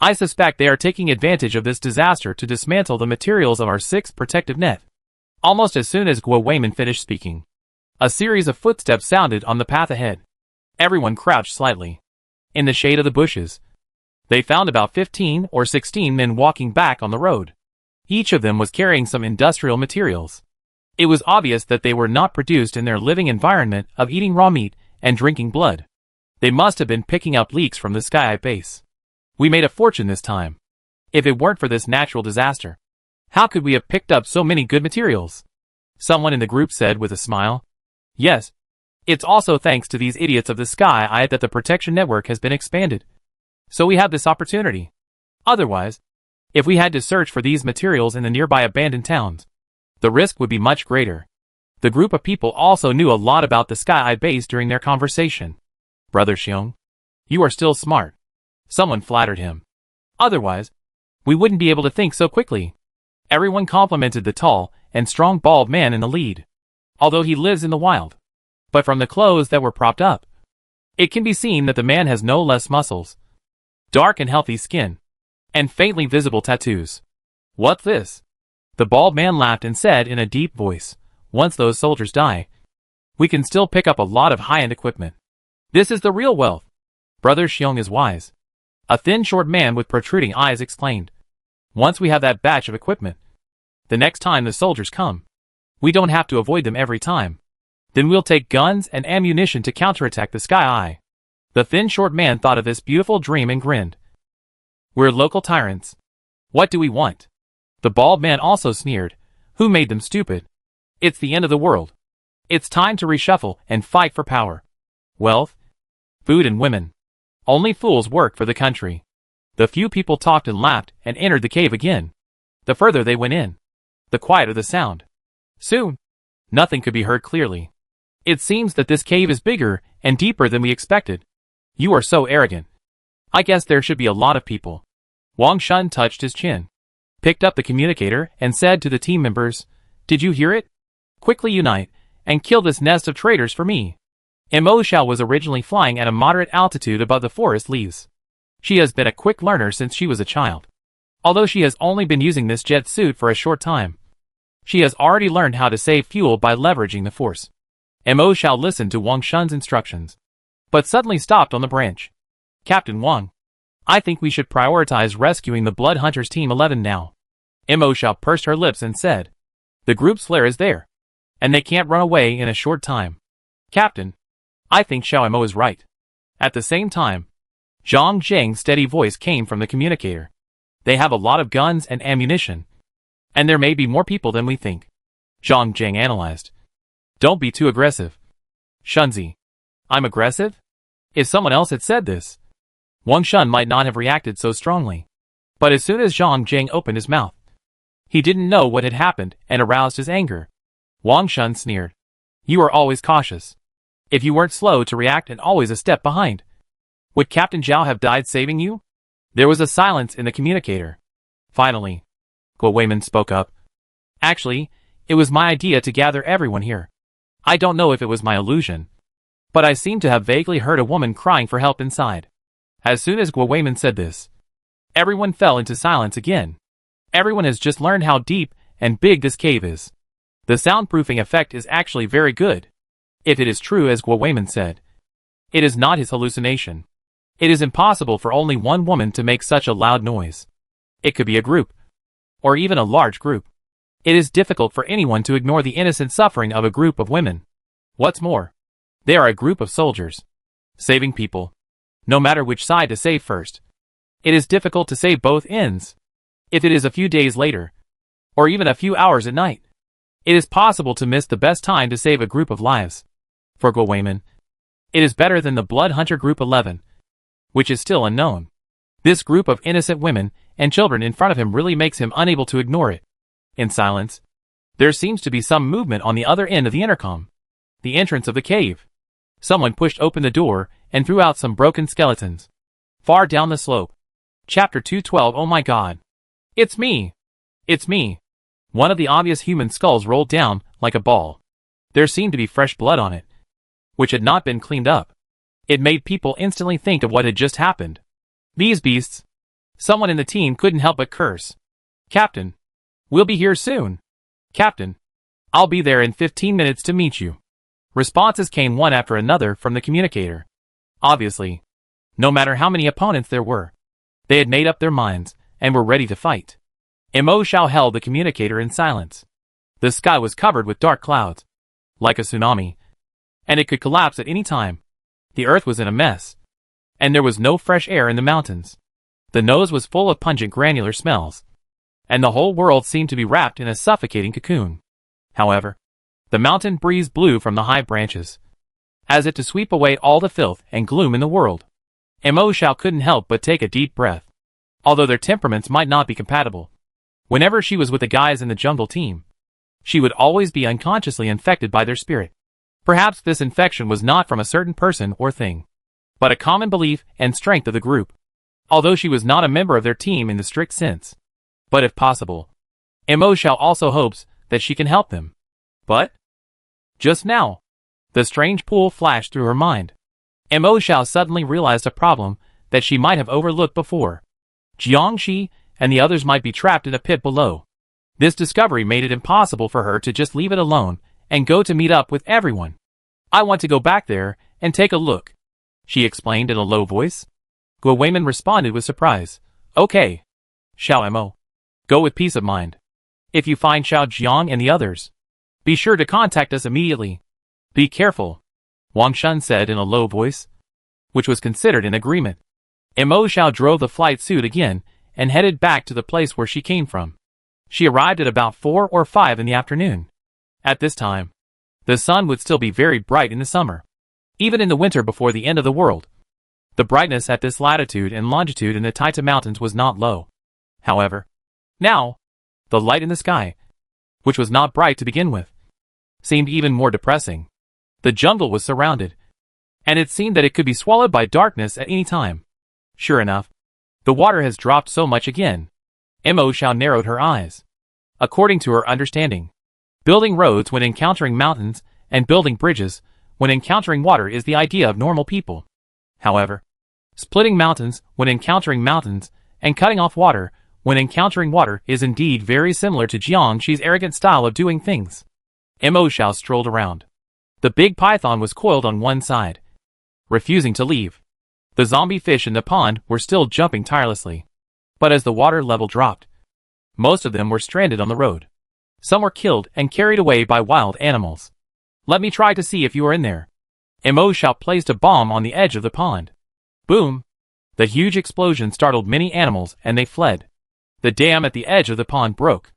I suspect they are taking advantage of this disaster to dismantle the materials of our 6th protective net." Almost as soon as Guawayman finished speaking, a series of footsteps sounded on the path ahead. Everyone crouched slightly. In the shade of the bushes, they found about 15 or 16 men walking back on the road. Each of them was carrying some industrial materials. It was obvious that they were not produced in their living environment of eating raw meat and drinking blood. They must have been picking up leaks from the Sky base. "We made a fortune this time. If it weren't for this natural disaster, how could we have picked up so many good materials?" Someone in the group said with a smile. "Yes. It's also thanks to these idiots of the Sky that the protection network has been expanded. So we have this opportunity. Otherwise, if we had to search for these materials in the nearby abandoned towns, the risk would be much greater." The group of people also knew a lot about the Sky base during their conversation. "Brother Xiong, you are still smart," someone flattered him. "Otherwise, we wouldn't be able to think so quickly." Everyone complimented the tall and strong bald man in the lead. Although he lives in the wild, but from the clothes that were propped up, it can be seen that the man has no less muscles, dark and healthy skin, and faintly visible tattoos. "What's this?" The bald man laughed and said in a deep voice, "Once those soldiers die, we can still pick up a lot of high-end equipment. This is the real wealth. Brother Xiong is wise." A thin short man with protruding eyes exclaimed, "Once we have that batch of equipment, the next time the soldiers come, we don't have to avoid them every time. Then we'll take guns and ammunition to counterattack the Sky Eye." The thin short man thought of this beautiful dream and grinned. "We're local tyrants. What do we want?" The bald man also sneered. "Who made them stupid? It's the end of the world. It's time to reshuffle and fight for power, wealth, food and women. Only fools work for the country." The few people talked and laughed and entered the cave again. The further they went in, the quieter the sound. Soon, nothing could be heard clearly. "It seems that this cave is bigger and deeper than we expected. You are so arrogant. I guess there should be a lot of people." Wang Shun touched his chin, picked up the communicator and said to the team members, "Did you hear it? Quickly unite and kill this nest of traitors for me." Mo Xiao was originally flying at a moderate altitude above the forest leaves. She has been a quick learner since she was a child. Although she has only been using this jet suit for a short time, she has already learned how to save fuel by leveraging the force. Mo Xiao listened to Wang Shun's instructions, but suddenly stopped on the branch. "Captain Wang, I think we should prioritize rescuing the Blood Hunters Team 11 now." Mo Xiao pursed her lips and said, "The group's flare is there, and they can't run away in a short time. Captain, I think Xiao Mo is right." At the same time, Zhang Zheng's steady voice came from the communicator. "They have a lot of guns and ammunition, and there may be more people than we think." Zhang Zheng analyzed. "Don't be too aggressive." "Shunzi, I'm aggressive?" If someone else had said this, Wang Shun might not have reacted so strongly. But as soon as Zhang Zheng opened his mouth, he didn't know what had happened and aroused his anger. Wang Shun sneered. "You are always cautious. If you weren't slow to react and always a step behind, would Captain Zhao have died saving you?" There was a silence in the communicator. Finally, Guo Weiman spoke up. "Actually, it was my idea to gather everyone here. I don't know if it was my illusion, but I seem to have vaguely heard a woman crying for help inside." As soon as Guo Weiman said this, everyone fell into silence again. Everyone has just learned how deep and big this cave is. The soundproofing effect is actually very good. If it is true as Guo Weiman said, it is not his hallucination. It is impossible for only one woman to make such a loud noise. It could be a group, or even a large group. It is difficult for anyone to ignore the innocent suffering of a group of women. What's more, they are a group of soldiers, saving people, no matter which side to save first. It is difficult to save both ends. If it is a few days later, or even a few hours at night, it is possible to miss the best time to save a group of lives. For Guo Weiman, it is better than the Blood Hunter Group 11, which is still unknown. This group of innocent women and children in front of him really makes him unable to ignore it. In silence, there seems to be some movement on the other end of the intercom. The entrance of the cave. Someone pushed open the door and threw out some broken skeletons. Far down the slope. Chapter 212. Oh my god. It's me. It's me. One of the obvious human skulls rolled down like a ball. There seemed to be fresh blood on it, which had not been cleaned up. It made people instantly think of what had just happened. These beasts. Someone in the team couldn't help but curse. "Captain, we'll be here soon." "Captain, I'll be there in 15 minutes to meet you." Responses came one after another from the communicator. Obviously, no matter how many opponents there were, they had made up their minds and were ready to fight. Mo Xiao held the communicator in silence. The sky was covered with dark clouds, like a tsunami, and it could collapse at any time. The earth was in a mess, and there was no fresh air in the mountains. The nose was full of pungent granular smells, and the whole world seemed to be wrapped in a suffocating cocoon. However, the mountain breeze blew from the high branches, as if to sweep away all the filth and gloom in the world. Mo Xiao couldn't help but take a deep breath. Although their temperaments might not be compatible, whenever she was with the guys in the jungle team, she would always be unconsciously infected by their spirit. Perhaps this infection was not from a certain person or thing, but a common belief and strength of the group. Although she was not a member of their team in the strict sense, but if possible, Mo Xiao also hopes that she can help them. But just now, The strange pool flashed through her mind. Mo Xiao suddenly realized a problem that she might have overlooked before. Jiangxi and the others might be trapped in a pit below. This discovery made it impossible for her to just leave it alone and go to meet up with everyone. I want to go back there and take a look, she explained in a low voice. Guo Weimin responded with surprise. Okay. Xiao Mo. Go with peace of mind. If you find Xiao Jiang and the others, be sure to contact us immediately. Be careful, Wang Shun said in a low voice, which was considered an agreement. Mo Xiao drove the flight suit again and headed back to the place where she came from. She arrived at about 4 or 5 in the afternoon. At this time, the sun would still be very bright in the summer, even in the winter before the end of the world. The brightness at this latitude and longitude in the Taita Mountains was not low. However, now, the light in the sky, which was not bright to begin with, seemed even more depressing. The jungle was surrounded, and it seemed that it could be swallowed by darkness at any time. Sure enough, the water has dropped so much again. Mo Xiao narrowed her eyes. According to her understanding, building roads when encountering mountains and building bridges when encountering water is the idea of normal people. However, splitting mountains when encountering mountains and cutting off water when encountering water is indeed very similar to Jiangxi's arrogant style of doing things. Mo Xiao strolled around. The big python was coiled on one side, refusing to leave. The zombie fish in the pond were still jumping tirelessly. But as the water level dropped, most of them were stranded on the road. Some were killed and carried away by wild animals. Let me try to see if you are in there. Mo Xiao placed a bomb on the edge of the pond. Boom! The huge explosion startled many animals and they fled. The dam at the edge of the pond broke.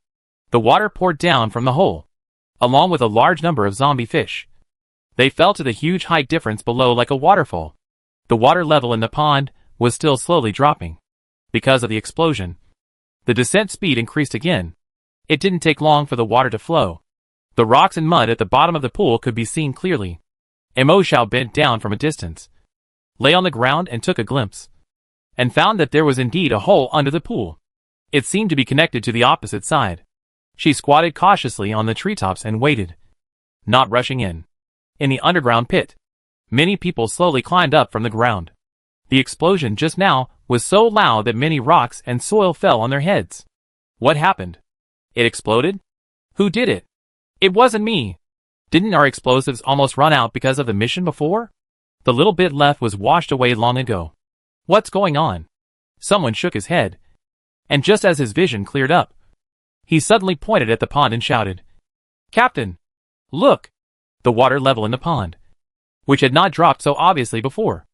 The water poured down from the hole, along with a large number of zombie fish. They fell to the huge height difference below like a waterfall. The water level in the pond was still slowly dropping. Because of the explosion, the descent speed increased again. It didn't take long for the water to flow. The rocks and mud at the bottom of the pool could be seen clearly. Mo Xiao bent down from a distance, lay on the ground and took a glimpse, and found that there was indeed a hole under the pool. It seemed to be connected to the opposite side. She squatted cautiously on the treetops and waited, not rushing in. In the underground pit, many people slowly climbed up from the ground. The explosion just now was so loud that many rocks and soil fell on their heads. What happened? It exploded? Who did it? It wasn't me. Didn't our explosives almost run out because of the mission before? The little bit left was washed away long ago. What's going on? Someone shook his head, and just as his vision cleared up, he suddenly pointed at the pond and shouted, "Captain! Look!" The water level in the pond, which had not dropped so obviously before,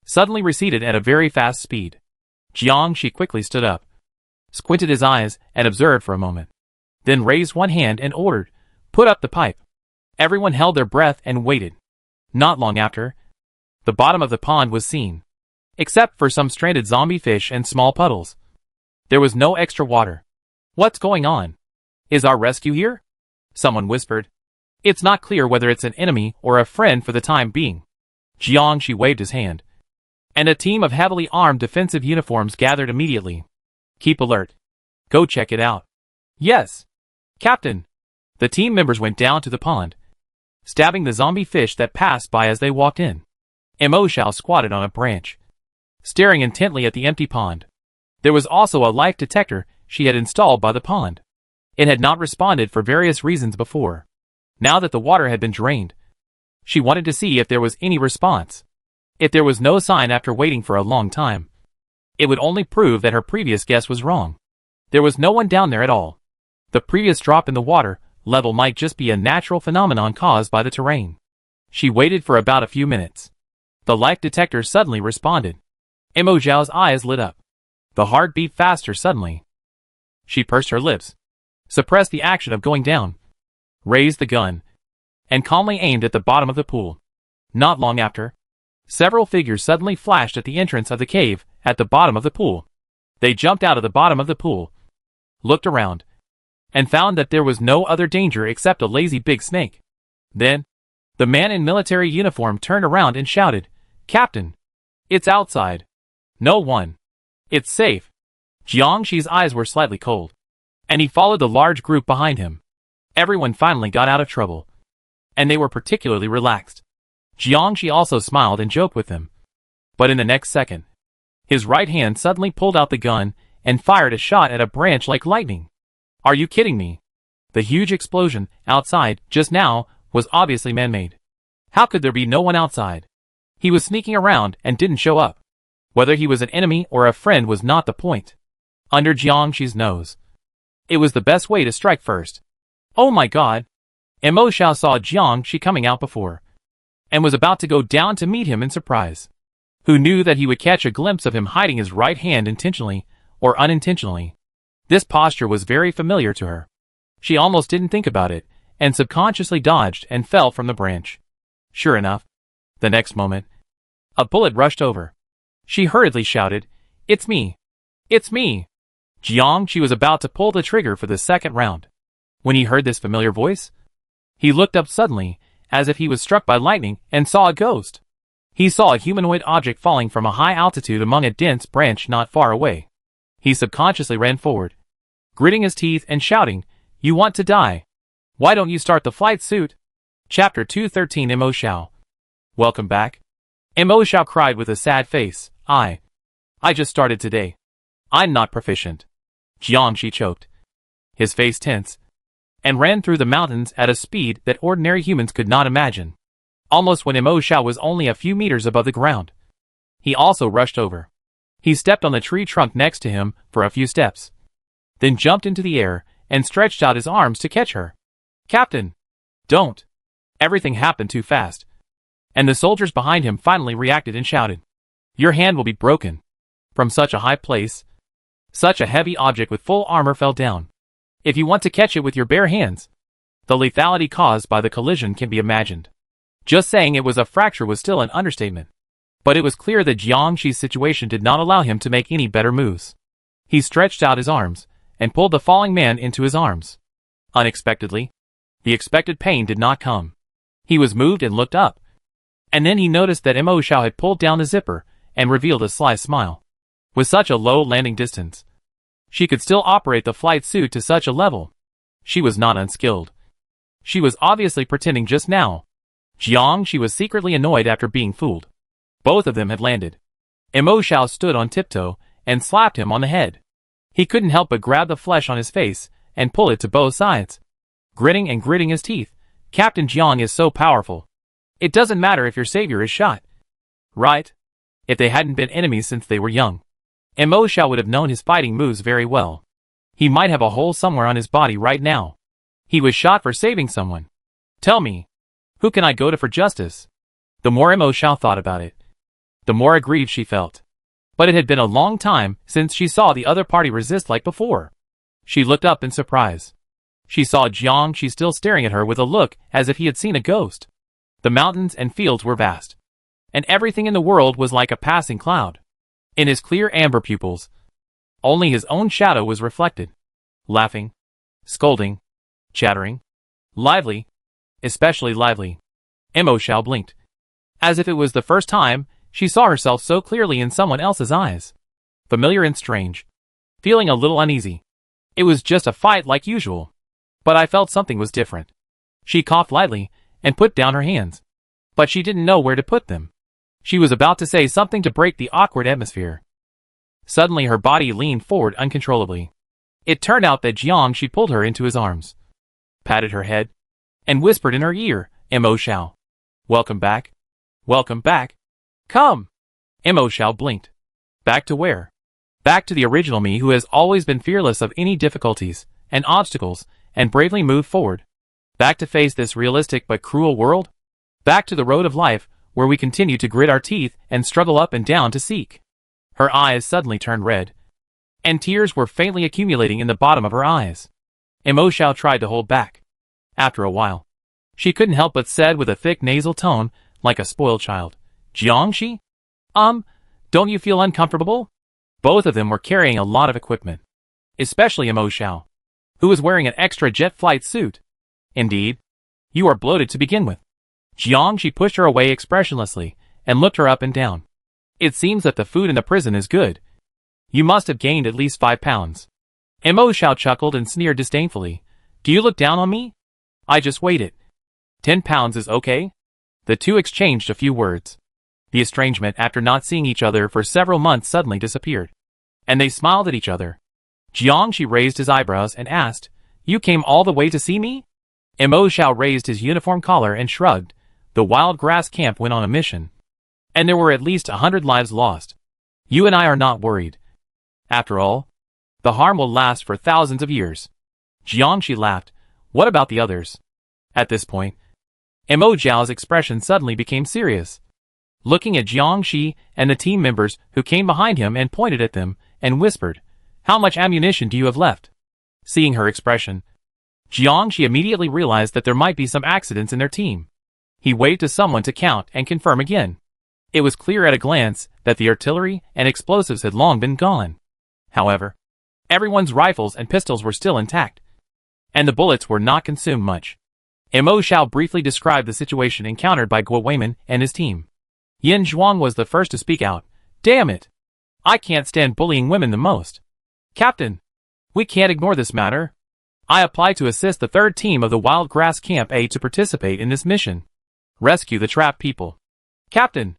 suddenly receded at a very fast speed. Jiangxi quickly stood up, squinted his eyes, and observed for a moment. Then raised one hand and ordered, "Put up the pipe." Everyone held their breath and waited. Not long after, the bottom of the pond was seen, except for some stranded zombie fish and small puddles. There was no extra water. What's going on? Is our rescue here? Someone whispered. It's not clear whether it's an enemy or a friend for the time being. Jiangxi waved his hand, and a team of heavily armed defensive uniforms gathered immediately. Keep alert. Go check it out. Yes, Captain. The team members went down to the pond, stabbing the zombie fish that passed by as they walked in. Mo Xiao squatted on a branch, staring intently at the empty pond. There was also a life detector she had installed by the pond. It had not responded for various reasons before. Now that the water had been drained, she wanted to see if there was any response. If there was no sign after waiting for a long time, it would only prove that her previous guess was wrong. There was no one down there at all. The previous drop in the water level might just be a natural phenomenon caused by the terrain. She waited for about a few minutes. The life detector suddenly responded. Mo Xiao's eyes lit up. The heart beat faster suddenly. She pursed her lips, suppressed the action of going down, raised the gun, and calmly aimed at the bottom of the pool. Not long after, several figures suddenly flashed at the entrance of the cave at the bottom of the pool. They jumped out of the bottom of the pool, looked around, and found that there was no other danger except a lazy big snake. Then, the man in military uniform turned around and shouted, "Captain! It's outside. No one. It's safe." Jiangxi's eyes were slightly cold, and he followed the large group behind him. Everyone finally got out of trouble, and they were particularly relaxed. Jiangxi also smiled and joked with him. But in the next second, his right hand suddenly pulled out the gun and fired a shot at a branch like lightning. Are you kidding me? The huge explosion outside just now was obviously man-made. How could there be no one outside? He was sneaking around and didn't show up. Whether he was an enemy or a friend was not the point. Under Jiangxi's nose, it was the best way to strike first. Oh my god! Mo Xiao saw Jiangxi coming out before, and was about to go down to meet him in surprise. Who knew that he would catch a glimpse of him hiding his right hand intentionally or unintentionally? This posture was very familiar to her. She almost didn't think about it, and subconsciously dodged and fell from the branch. Sure enough, the next moment, a bullet rushed over. She hurriedly shouted, "It's me! It's me!" Jiangxi was about to pull the trigger for the second round. When he heard this familiar voice, he looked up suddenly, as if he was struck by lightning, and saw a ghost. He saw a humanoid object falling from a high altitude among a dense branch not far away. He subconsciously ran forward, gritting his teeth and shouting, "You want to die? Why don't you start the flight suit?" Chapter 213. Mo Xiao. Welcome back. Mo Xiao cried with a sad face. I just started today. I'm not proficient. Jiangxi choked, his face tense, and ran through the mountains at a speed that ordinary humans could not imagine. Almost when Mo Xiao was only a few meters above the ground, he also rushed over. He stepped on the tree trunk next to him for a few steps, then jumped into the air and stretched out his arms to catch her. "Captain! Don't!" Everything happened too fast, and the soldiers behind him finally reacted and shouted, "Your hand will be broken." From such a high place, such a heavy object with full armor fell down. If you want to catch it with your bare hands, the lethality caused by the collision can be imagined. Just saying it was a fracture was still an understatement. But it was clear that Jiangxi's situation did not allow him to make any better moves. He stretched out his arms and pulled the falling man into his arms. Unexpectedly, the expected pain did not come. He was moved and looked up. And then he noticed that Mo Xiao had pulled down the zipper and revealed a sly smile. With such a low landing distance, she could still operate the flight suit to such a level. She was not unskilled. She was obviously pretending just now. Jiangxi was secretly annoyed after being fooled. Both of them had landed. Mo Xiao stood on tiptoe and slapped him on the head. He couldn't help but grab the flesh on his face and pull it to both sides. Gritting and gritting his teeth, "Captain Jiang is so powerful. It doesn't matter if your savior is shot. Right? If they hadn't been enemies since they were young, Mo Xiao would have known his fighting moves very well. He might have a hole somewhere on his body right now. He was shot for saving someone. Tell me, who can I go to for justice?" The more Mo Xiao thought about it, the more aggrieved she felt. But it had been a long time since she saw the other party resist like before. She looked up in surprise. She saw Jiangxi still staring at her with a look as if he had seen a ghost. The mountains and fields were vast, and everything in the world was like a passing cloud. In his clear amber pupils, only his own shadow was reflected. Laughing, scolding, chattering, lively, especially lively. Mo Xiao blinked, as if it was the first time she saw herself so clearly in someone else's eyes. Familiar and strange. Feeling a little uneasy. It was just a fight like usual, but I felt something was different. She coughed lightly and put down her hands, but she didn't know where to put them. She was about to say something to break the awkward atmosphere. Suddenly her body leaned forward uncontrollably. It turned out that Jiangxi pulled her into his arms, patted her head, and whispered in her ear, "Mo Xiao. Welcome back. Welcome back. Come." Mo Xiao blinked. Back to where? Back to the original me who has always been fearless of any difficulties and obstacles and bravely moved forward. Back to face this realistic but cruel world? Back to the road of life where we continue to grit our teeth and struggle up and down to seek. Her eyes suddenly turned red, and tears were faintly accumulating in the bottom of her eyes. Mo Xiao tried to hold back. After a while, she couldn't help but said with a thick nasal tone, like a spoiled child, "Jiangxi? Don't you feel uncomfortable?" Both of them were carrying a lot of equipment, especially Mo Xiao, who was wearing an extra jet flight suit. "Indeed, you are bloated to begin with." Jiangxi pushed her away expressionlessly and looked her up and down. "It seems that the food in the prison is good. You must have gained at least 5 pounds. Mo Xiao chuckled and sneered disdainfully. "Do you look down on me? I just weighed it. 10 pounds is okay?" The two exchanged a few words. The estrangement after not seeing each other for several months suddenly disappeared. And they smiled at each other. Jiangxi raised his eyebrows and asked, "You came all the way to see me?" Mo Xiao raised his uniform collar and shrugged. The wild grass camp went on a mission. And there were at least 100 lives lost. You and I are not worried. After all, the harm will last for thousands of years. Jiangxi laughed. What about the others? At this point, Mo Xiao's expression suddenly became serious. Looking at Jiangxi and the team members who came behind him and pointed at them, and whispered, "How much ammunition do you have left?" Seeing her expression, Jiangxi immediately realized that there might be some accidents in their team. He waved to someone to count and confirm again. It was clear at a glance that the artillery and explosives had long been gone. However, everyone's rifles and pistols were still intact, and the bullets were not consumed much. Mo Xiao briefly described the situation encountered by Guo Weiman and his team. Yin Zhuang was the first to speak out. "Damn it! I can't stand bullying women the most. Captain, we can't ignore this matter. I apply to assist the third team of the Wild Grass Camp A to participate in this mission. Rescue the trapped people. Captain,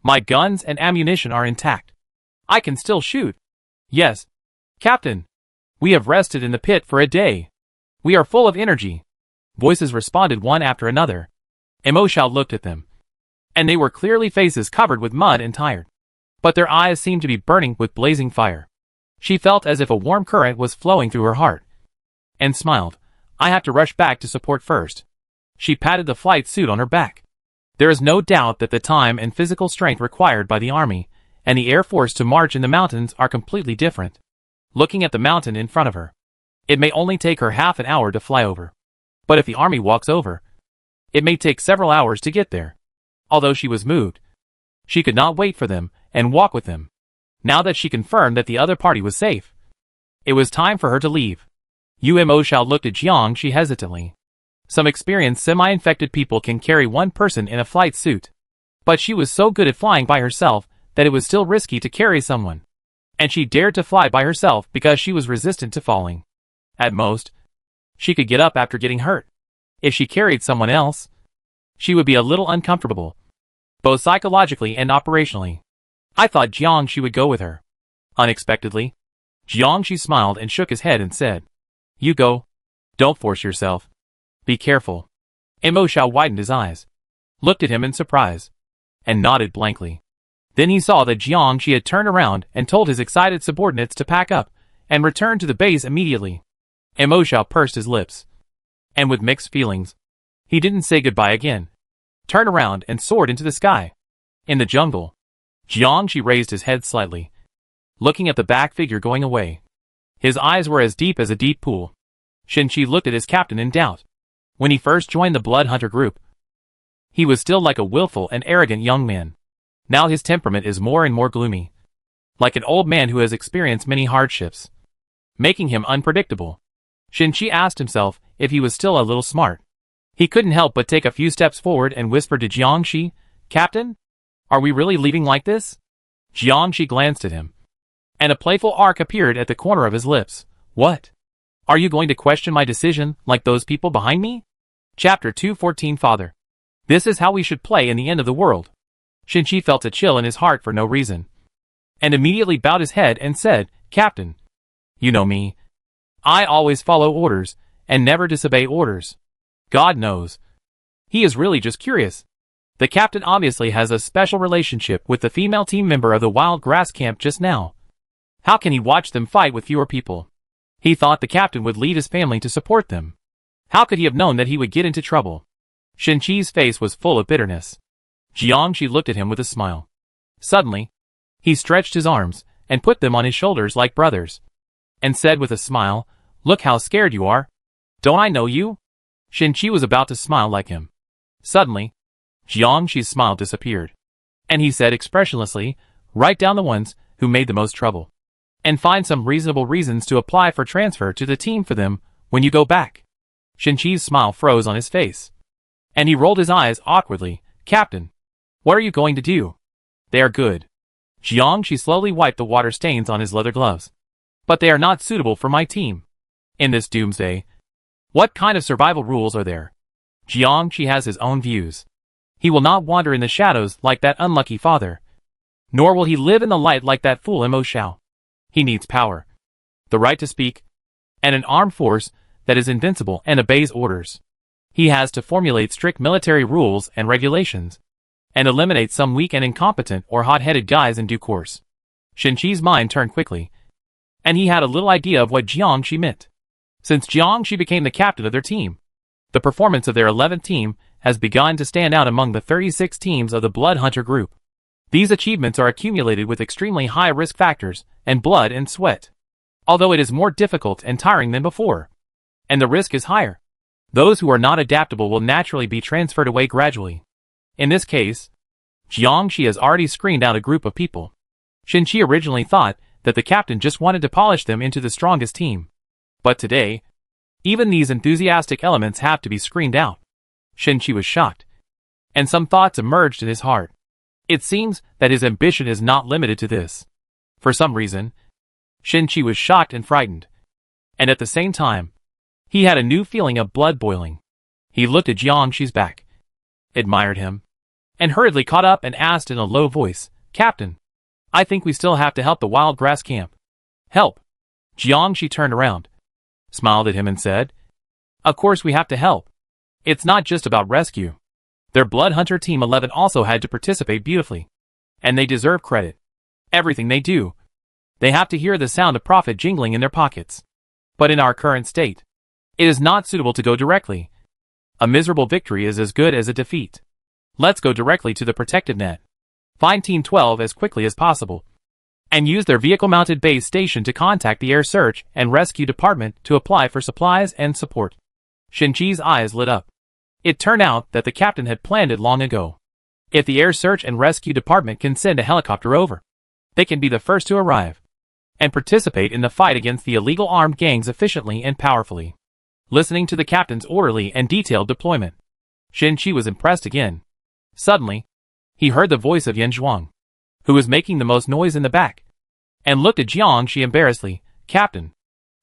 my guns and ammunition are intact. I can still shoot. Yes, Captain. We have rested in the pit for a day. We are full of energy." Voices responded one after another. Mo Xiao looked at them, and they were clearly faces covered with mud and tired. But their eyes seemed to be burning with blazing fire. She felt as if a warm current was flowing through her heart, and smiled. "I have to rush back to support first." She patted the flight suit on her back. There is no doubt that the time and physical strength required by the Army and the Air Force to march in the mountains are completely different. Looking at the mountain in front of her, it may only take her half an hour to fly over. But if the Army walks over, it may take several hours to get there. Although she was moved, she could not wait for them and walk with them. Now that she confirmed that the other party was safe, it was time for her to leave. Mo Xiao looked at Jiangxi hesitantly. Some experienced semi-infected people can carry one person in a flight suit, but she was so good at flying by herself that it was still risky to carry someone. And she dared to fly by herself because she was resistant to falling. At most, she could get up after getting hurt. If she carried someone else, she would be a little uncomfortable, both psychologically and operationally. I thought Jiangxi would go with her. Unexpectedly, Jiangxi smiled and shook his head and said, "You go. Don't force yourself. Be careful." Mo Xiao widened his eyes, looked at him in surprise, and nodded blankly. Then he saw that Jiangxi had turned around and told his excited subordinates to pack up and return to the base immediately. Mo Xiao pursed his lips, and with mixed feelings, he didn't say goodbye again, turned around and soared into the sky. In the jungle, Jiangxi raised his head slightly, looking at the back figure going away. His eyes were as deep as a deep pool. Shinchi looked at his captain in doubt. When he first joined the Blood Hunter group, he was still like a willful and arrogant young man. Now his temperament is more and more gloomy, like an old man who has experienced many hardships, making him unpredictable. Shinchi asked himself if he was still a little smart. He couldn't help but take a few steps forward and whisper to Jiangxi, "Captain, are we really leaving like this?" Jiangxi glanced at him, and a playful arc appeared at the corner of his lips. "What? Are you going to question my decision like those people behind me?" Chapter 214 Father. This is how we should play in the end of the world. Shinchi felt a chill in his heart for no reason, and immediately bowed his head and said, "Captain, you know me. I always follow orders, and never disobey orders. God knows. He is really just curious." The captain obviously has a special relationship with the female team member of the Wild Grass Camp just now. How can he watch them fight with fewer people? He thought the captain would lead his family to support them. How could he have known that he would get into trouble? Shinchi's face was full of bitterness. Jiangxi looked at him with a smile. Suddenly, he stretched his arms and put them on his shoulders like brothers, and said with a smile, "Look how scared you are. Don't I know you?" Shinchi was about to smile like him. Suddenly, Jiangxi's smile disappeared, and he said expressionlessly, "Write down the ones who made the most trouble, and find some reasonable reasons to apply for transfer to the team for them when you go back." Shinchi's smile froze on his face, and he rolled his eyes awkwardly. "Captain, what are you going to do?" "They are good." Jiangxi slowly wiped the water stains on his leather gloves. "But they are not suitable for my team. In this doomsday, what kind of survival rules are there?" Jiangxi has his own views. He will not wander in the shadows like that unlucky father. Nor will he live in the light like that fool Mo Xiao. He needs power, the right to speak, and an armed force that is invincible and obeys orders. He has to formulate strict military rules and regulations, and eliminate some weak and incompetent or hot-headed guys in due course. Shen Qi's mind turned quickly, and he had a little idea of what Jiang Shi meant. Since Jiang Shi became the captain of their team, the performance of their 11th team has begun to stand out among the 36 teams of the Blood Hunter group. These achievements are accumulated with extremely high risk factors and blood and sweat, although it is more difficult and tiring than before, and the risk is higher. Those who are not adaptable will naturally be transferred away gradually. In this case, Jiang Shi has already screened out a group of people. Shen Qi originally thought that the captain just wanted to polish them into the strongest team. But today, even these enthusiastic elements have to be screened out. Shen Qi was shocked, and some thoughts emerged in his heart. It seems that his ambition is not limited to this. For some reason, Shen Qi was shocked and frightened. And at the same time, he had a new feeling of blood boiling. He looked at Jiang Shi's back, admired him, and hurriedly caught up and asked in a low voice, "Captain, I think we still have to help the wild grass camp." "Help?" Jiang Shi turned around, smiled at him and said, "Of course we have to help. It's not just about rescue." Their Blood Hunter Team 11 also had to participate beautifully, and they deserve credit. Everything they do, they have to hear the sound of profit jingling in their pockets. But in our current state, it is not suitable to go directly. A miserable victory is as good as a defeat. Let's go directly to the protective net. Find Team 12 as quickly as possible, and use their vehicle-mounted base station to contact the Air Search and Rescue Department to apply for supplies and support. Shen Qi's eyes lit up. It turned out that the captain had planned it long ago. If the Air Search and Rescue Department can send a helicopter over, they can be the first to arrive and participate in the fight against the illegal armed gangs efficiently and powerfully. Listening to the captain's orderly and detailed deployment, Shen Qi was impressed again. Suddenly, he heard the voice of Yan Zhuang, who was making the most noise in the back, and looked at Jiang Shi embarrassedly. "Captain,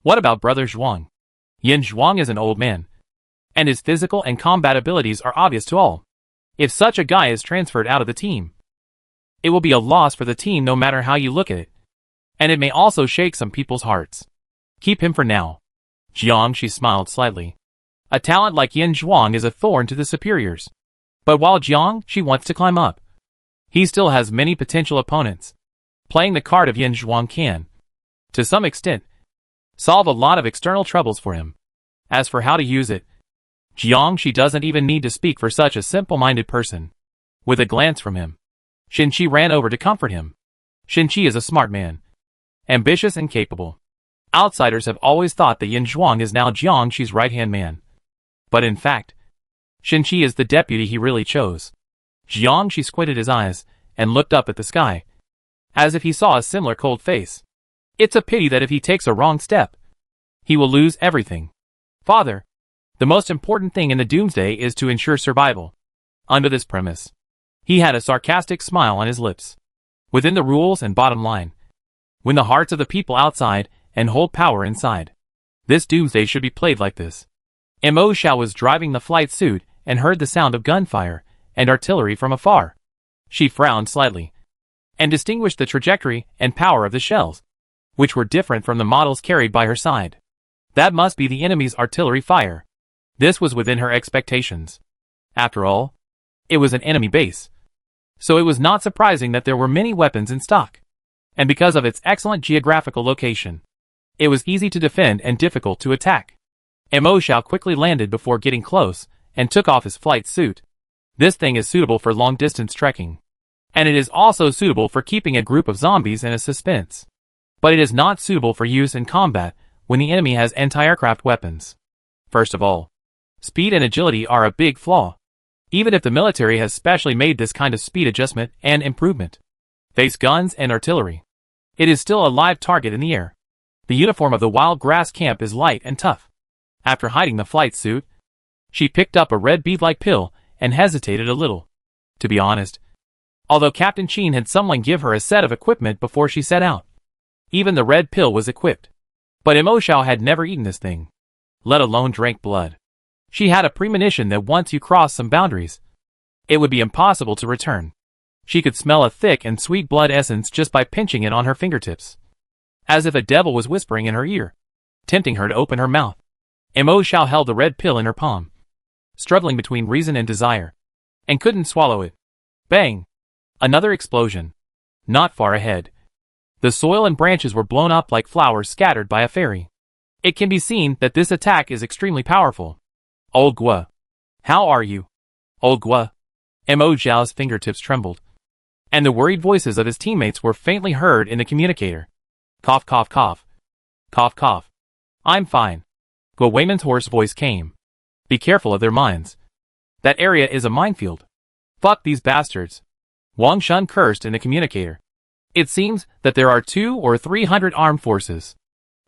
what about Brother Zhuang?" Yan Zhuang is an old man, and his physical and combat abilities are obvious to all. If such a guy is transferred out of the team, it will be a loss for the team no matter how you look at it, and it may also shake some people's hearts. Keep him for now. Jiang Shi smiled slightly. A talent like Yan Zhuang is a thorn to the superiors. But while Jiang Shi wants to climb up, he still has many potential opponents. Playing the card of Yan Zhuang can, to some extent, solve a lot of external troubles for him. As for how to use it, Jiang Shi doesn't even need to speak for such a simple-minded person. With a glance from him, Shen Qi ran over to comfort him. Shen Qi is a smart man, ambitious and capable. Outsiders have always thought that Yan Zhuang is now Jiang Shi's right-hand man. But in fact, Shen Qi is the deputy he really chose. Jiang Shi squinted his eyes and looked up at the sky, as if he saw a similar cold face. It's a pity that if he takes a wrong step, he will lose everything. Father, the most important thing in the doomsday is to ensure survival. Under this premise, he had a sarcastic smile on his lips. Within the rules and bottom line, win the hearts of the people outside and hold power inside. This doomsday should be played like this. Mo Xiao was driving the flight suit and heard the sound of gunfire and artillery from afar. She frowned slightly and distinguished the trajectory and power of the shells, which were different from the models carried by her side. That must be the enemy's artillery fire. This was within her expectations. After all, it was an enemy base, so it was not surprising that there were many weapons in stock. And because of its excellent geographical location, it was easy to defend and difficult to attack. Mo Xiao quickly landed before getting close and took off his flight suit. This thing is suitable for long-distance trekking, and it is also suitable for keeping a group of zombies in a suspense. But it is not suitable for use in combat when the enemy has anti-aircraft weapons. First of all, speed and agility are a big flaw. Even if the military has specially made this kind of speed adjustment and improvement, face guns and artillery, it is still a live target in the air. The uniform of the wild grass camp is light and tough. After hiding the flight suit, she picked up a red bead-like pill and hesitated a little. To be honest, although Captain Qin had someone give her a set of equipment before she set out, even the red pill was equipped. But Mo Xiao had never eaten this thing, let alone drank blood. She had a premonition that once you cross some boundaries, It would be impossible to return. She could smell a thick and sweet blood essence just by pinching it on her fingertips. As if a devil was whispering in her ear, tempting her to open her mouth. Mo Xiao held the red pill in her palm, struggling between reason and desire, and couldn't swallow it. Bang! Another explosion. Not far ahead. The soil and branches were blown up like flowers scattered by a fairy. It can be seen that this attack is extremely powerful. Old Gua. How are you? Old Gua. Mo Xiao's fingertips trembled, and the worried voices of his teammates were faintly heard in the communicator. Cough, cough, cough. Cough, cough. I'm fine. Gua Weiman's hoarse voice came. Be careful of their mines. That area is a minefield. Fuck these bastards. Wang Shun cursed in the communicator. It seems that there are 200 or 300 armed forces.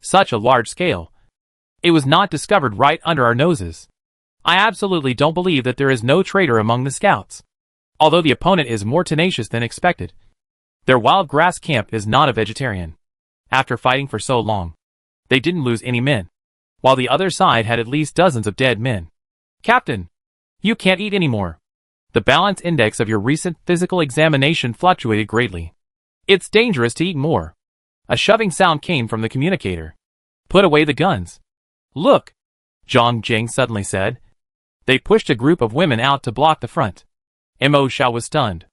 Such a large scale. It was not discovered right under our noses. I absolutely don't believe that there is no traitor among the scouts. Although the opponent is more tenacious than expected. Their wild grass camp is not a vegetarian. After fighting for so long, they didn't lose any men, while the other side had at least dozens of dead men. Captain, you can't eat anymore. The balance index of your recent physical examination fluctuated greatly. It's dangerous to eat more. A shoving sound came from the communicator. Put away the guns. Look, Zhang Jing suddenly said. They pushed a group of women out to block the front. Mo Xiao was stunned.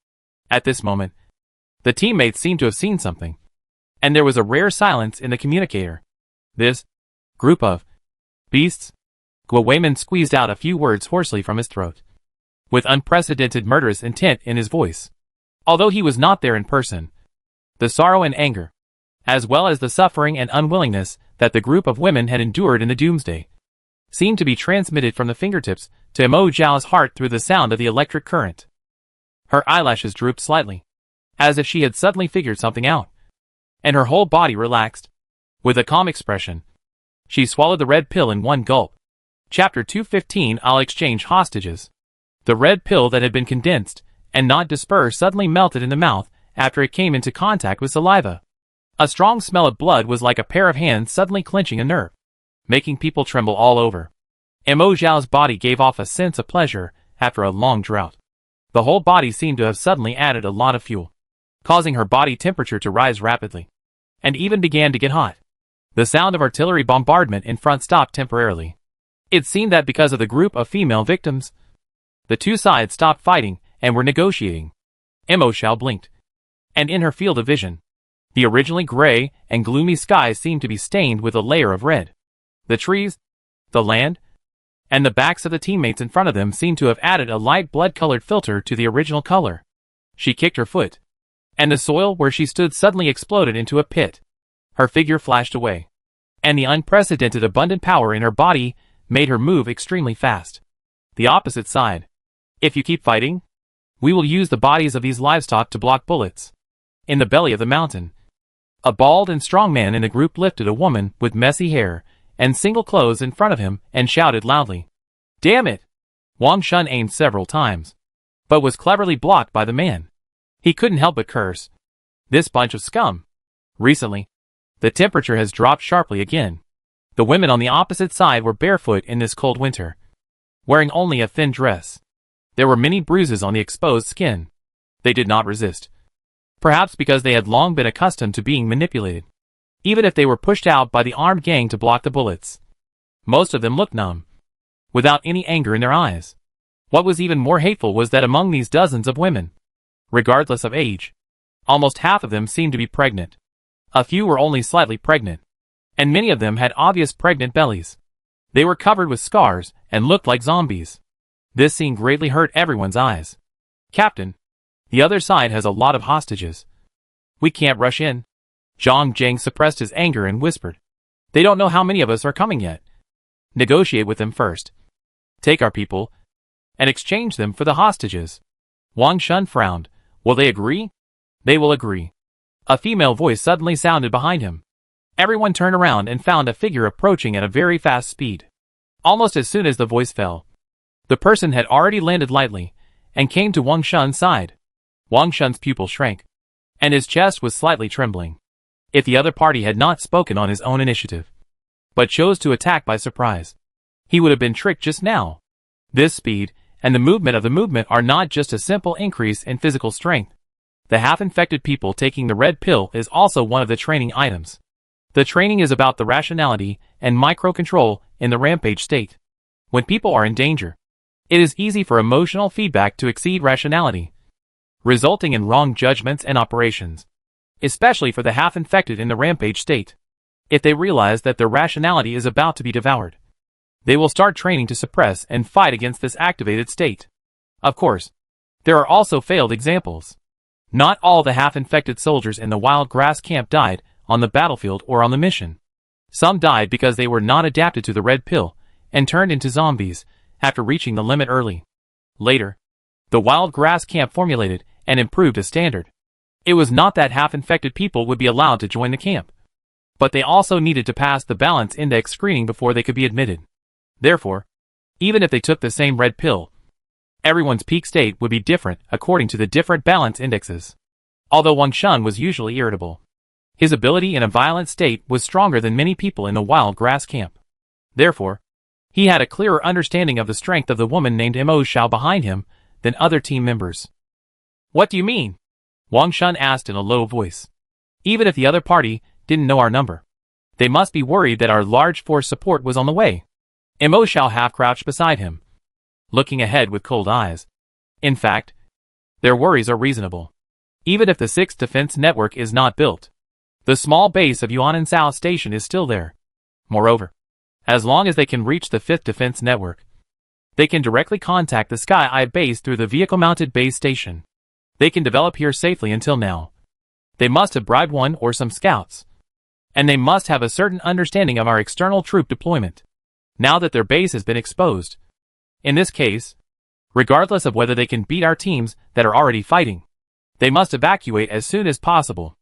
At this moment, the teammates seemed to have seen something, and there was a rare silence in the communicator. This group of beasts? Gua Weiman squeezed out a few words hoarsely from his throat, with unprecedented murderous intent in his voice. Although he was not there in person, the sorrow and anger, as well as the suffering and unwillingness that the group of women had endured in the doomsday, seemed to be transmitted from the fingertips to Mo Xiao's heart through the sound of the electric current. Her eyelashes drooped slightly, as if she had suddenly figured something out, and her whole body relaxed. With a calm expression, she swallowed the red pill in one gulp. Chapter 215. I'll exchange hostages. The red pill that had been condensed and not dispersed suddenly melted in the mouth after it came into contact with saliva. A strong smell of blood was like a pair of hands suddenly clenching a nerve, making people tremble all over. Mo Xiao's body gave off a sense of pleasure after a long drought. The whole body seemed to have suddenly added a lot of fuel, causing her body temperature to rise rapidly, and even began to get hot. The sound of artillery bombardment in front stopped temporarily. It seemed that because of the group of female victims, the two sides stopped fighting and were negotiating. Mo Xiao blinked, and in her field of vision, the originally gray and gloomy sky seemed to be stained with a layer of red. The trees, the land, and the backs of the teammates in front of them seemed to have added a light blood-colored filter to the original color. She kicked her foot, and the soil where she stood suddenly exploded into a pit. Her figure flashed away, and the unprecedented abundant power in her body made her move extremely fast. The opposite side. If you keep fighting, we will use the bodies of these livestock to block bullets. In the belly of the mountain, a bald and strong man in the group lifted a woman with messy hair and single clothes in front of him and shouted loudly. Damn it! Wang Shun aimed several times, but was cleverly blocked by the man. He couldn't help but curse. This bunch of scum. Recently, the temperature has dropped sharply again. The women on the opposite side were barefoot in this cold winter, wearing only a thin dress. There were many bruises on the exposed skin. They did not resist, perhaps because they had long been accustomed to being manipulated, even if they were pushed out by the armed gang to block the bullets. Most of them looked numb, without any anger in their eyes. What was even more hateful was that among these dozens of women, regardless of age, almost half of them seemed to be pregnant. A few were only slightly pregnant, and many of them had obvious pregnant bellies. They were covered with scars and looked like zombies. This scene greatly hurt everyone's eyes. Captain, the other side has a lot of hostages. We can't rush in. Zhang Jing suppressed his anger and whispered. They don't know how many of us are coming yet. Negotiate with them first. Take our people, and exchange them for the hostages. Wang Shun frowned. Will they agree? They will agree. A female voice suddenly sounded behind him. Everyone turned around and found a figure approaching at a very fast speed. Almost as soon as the voice fell, the person had already landed lightly, and came to Wang Shun's side. Wang Shun's pupil shrank, and his chest was slightly trembling. If the other party had not spoken on his own initiative, but chose to attack by surprise, he would have been tricked just now. This speed, and the movement of the movement are not just a simple increase in physical strength. The half-infected people taking the red pill is also one of the training items. The training is about the rationality and micro-control in the rampage state. When people are in danger, it is easy for emotional feedback to exceed rationality, resulting in wrong judgments and operations, especially for the half-infected in the rampage state. If they realize that their rationality is about to be devoured, they will start training to suppress and fight against this activated state. Of course, there are also failed examples. Not all the half-infected soldiers in the wild grass camp died on the battlefield or on the mission. Some died because they were not adapted to the red pill and turned into zombies after reaching the limit early. Later, the wild grass camp formulated and improved a standard. It was not that half-infected people would be allowed to join the camp, but they also needed to pass the balance index screening before they could be admitted. Therefore, even if they took the same red pill, everyone's peak state would be different according to the different balance indexes. Although Wang Shun was usually irritable, his ability in a violent state was stronger than many people in the wild grass camp. Therefore, he had a clearer understanding of the strength of the woman named Mo Xiao behind him than other team members. "What do you mean?" Wang Shun asked in a low voice. "Even if the other party didn't know our number, they must be worried that our large force support was on the way." Mo Xiao half-crouched beside him, looking ahead with cold eyes. In fact, their worries are reasonable. Even if the 6th defense network is not built, the small base of Yuansao Station is still there. Moreover, as long as they can reach the 5th defense network, they can directly contact the Sky Eye base through the vehicle-mounted base station. They can develop here safely until now. They must have bribed one or some scouts, and they must have a certain understanding of our external troop deployment, now that their base has been exposed. In this case, regardless of whether they can beat our teams that are already fighting, they must evacuate as soon as possible.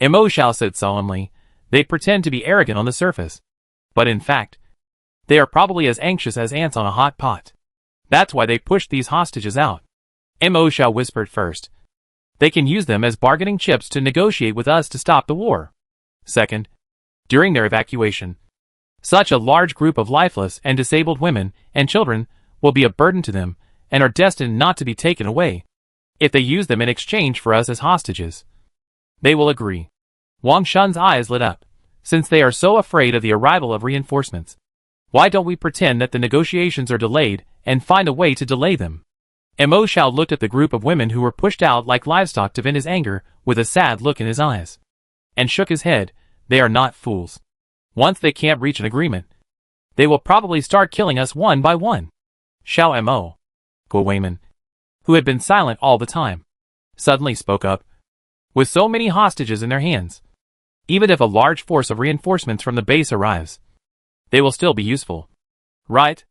Mo Xiao said solemnly. They pretend to be arrogant on the surface, but in fact, they are probably as anxious as ants on a hot pot. That's why they pushed these hostages out. Mo Xiao whispered first. They can use them as bargaining chips to negotiate with us to stop the war. Second, during their evacuation, such a large group of lifeless and disabled women and children will be a burden to them and are destined not to be taken away. If they use them in exchange for us as hostages, they will agree. Wang Shun's eyes lit up. Since they are so afraid of the arrival of reinforcements, why don't we pretend that the negotiations are delayed and find a way to delay them? Mo Xiao looked at the group of women who were pushed out like livestock to vent his anger with a sad look in his eyes, and shook his head. They are not fools. Once they can't reach an agreement, they will probably start killing us one by one. Xiao Mo, Guo Weiman, who had been silent all the time, suddenly spoke up. With so many hostages in their hands, even if a large force of reinforcements from the base arrives, they will still be useful. Right?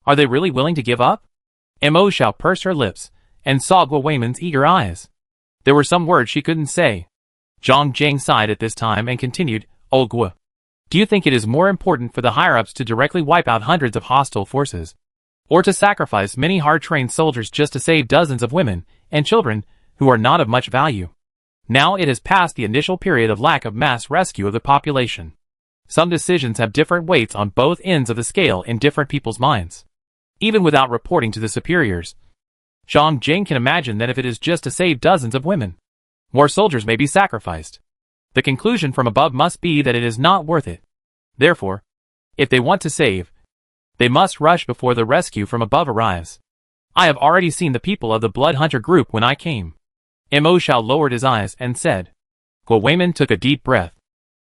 Are they really willing to give up? Mo Xiao pursed her lips and saw Guo Weiman's eager eyes. There were some words she couldn't say. Zhang Jing sighed at this time and continued, "Old Guo, do you think it is more important for the higher-ups to directly wipe out hundreds of hostile forces, or to sacrifice many hard-trained soldiers just to save dozens of women and children who are not of much value? Now it has passed the initial period of lack of mass rescue of the population. Some decisions have different weights on both ends of the scale in different people's minds. Even without reporting to the superiors, Zhang Jing can imagine that if it is just to save dozens of women, more soldiers may be sacrificed. The conclusion from above must be that it is not worth it. Therefore, if they want to save, they must rush before the rescue from above arrives. I have already seen the people of the Blood Hunter group when I came." Mo Xiao lowered his eyes and said. Guo Weiman took a deep breath.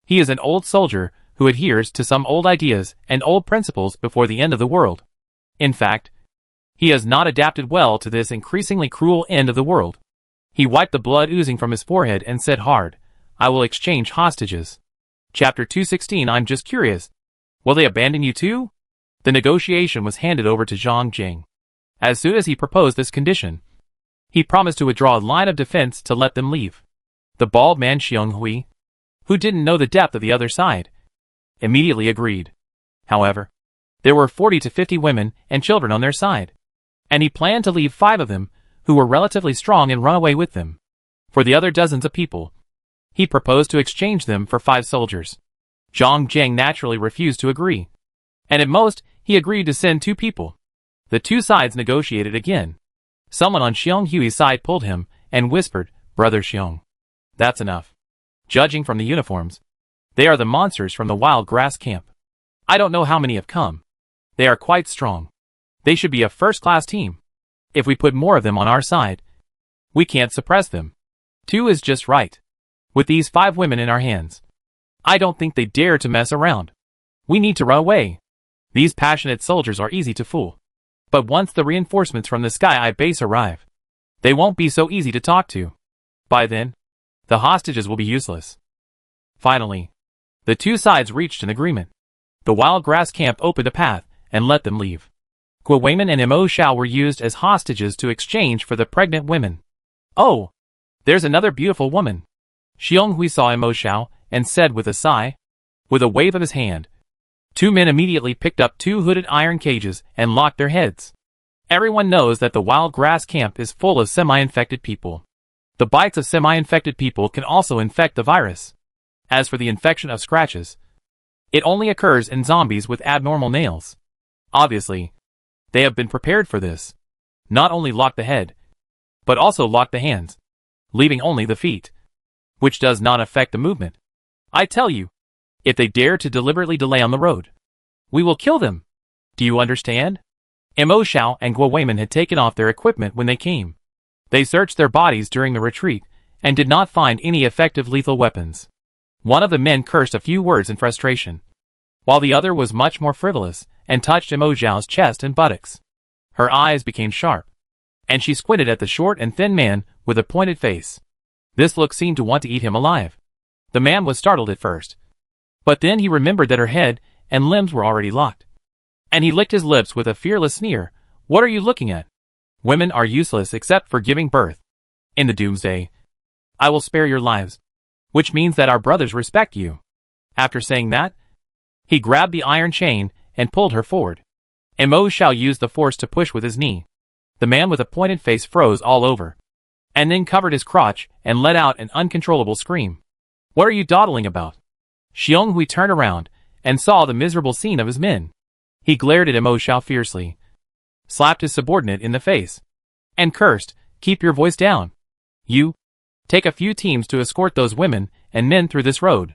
He is an old soldier who adheres to some old ideas and old principles before the end of the world. In fact, he has not adapted well to this increasingly cruel end of the world. He wiped the blood oozing from his forehead and said hard, "I will exchange hostages." Chapter 216. I'm just curious. Will they abandon you too? The negotiation was handed over to Zhang Jing. As soon as he proposed this condition, he promised to withdraw a line of defense to let them leave. The bald man Xiong Hui, who didn't know the depth of the other side, immediately agreed. However, there were 40 to 50 women and children on their side, and he planned to leave 5 of them, who were relatively strong, and run away with them. For the other dozens of people, he proposed to exchange them for 5 soldiers. Zhang Jing naturally refused to agree, and at most, he agreed to send 2 people. The two sides negotiated again. Someone on Xiong Hui's side pulled him and whispered, "Brother Xiong, that's enough. Judging from the uniforms, they are the monsters from the wild grass camp. I don't know how many have come. They are quite strong. They should be a first-class team. If we put more of them on our side, we can't suppress them. 2 is just right. With these 5 women in our hands, I don't think they dare to mess around. We need to run away. These passionate soldiers are easy to fool. But once the reinforcements from the Sky Eye base arrive, they won't be so easy to talk to. By then, the hostages will be useless." Finally, the two sides reached an agreement. The wild grass camp opened a path and let them leave. Guo Weimin and Mo Xiao were used as hostages to exchange for the pregnant women. "Oh, there's another beautiful woman." Xiong Hui saw Mo Xiao and said with a sigh. With a wave of his hand, 2 men immediately picked up 2 hooded iron cages and locked their heads. Everyone knows that the wild grass camp is full of semi-infected people. The bites of semi-infected people can also infect the virus. As for the infection of scratches, it only occurs in zombies with abnormal nails. Obviously, they have been prepared for this. Not only lock the head, but also lock the hands, leaving only the feet, which does not affect the movement. I tell you, if they dare to deliberately delay on the road, we will kill them. Do you understand? Mo Xiao and Guo Weimin had taken off their equipment when they came. They searched their bodies during the retreat and did not find any effective lethal weapons. One of the men cursed a few words in frustration, while the other was much more frivolous and touched Mo Xiao's chest and buttocks. Her eyes became sharp, and she squinted at the short and thin man with a pointed face. This look seemed to want to eat him alive. The man was startled at first, but then he remembered that her head and limbs were already locked, and he licked his lips with a fearless sneer. "What are you looking at? Women are useless except for giving birth. In the doomsday, I will spare your lives, which means that our brothers respect you." After saying that, he grabbed the iron chain and pulled her forward. Mo Xiao used the force to push with his knee. The man with a pointed face froze all over, and then covered his crotch and let out an uncontrollable scream. "What are you dawdling about?" Xiong Hui turned around and saw the miserable scene of his men. He glared at Mo Xiao fiercely, slapped his subordinate in the face, and cursed, "Keep your voice down. You, take a few teams to escort those women and men through this road.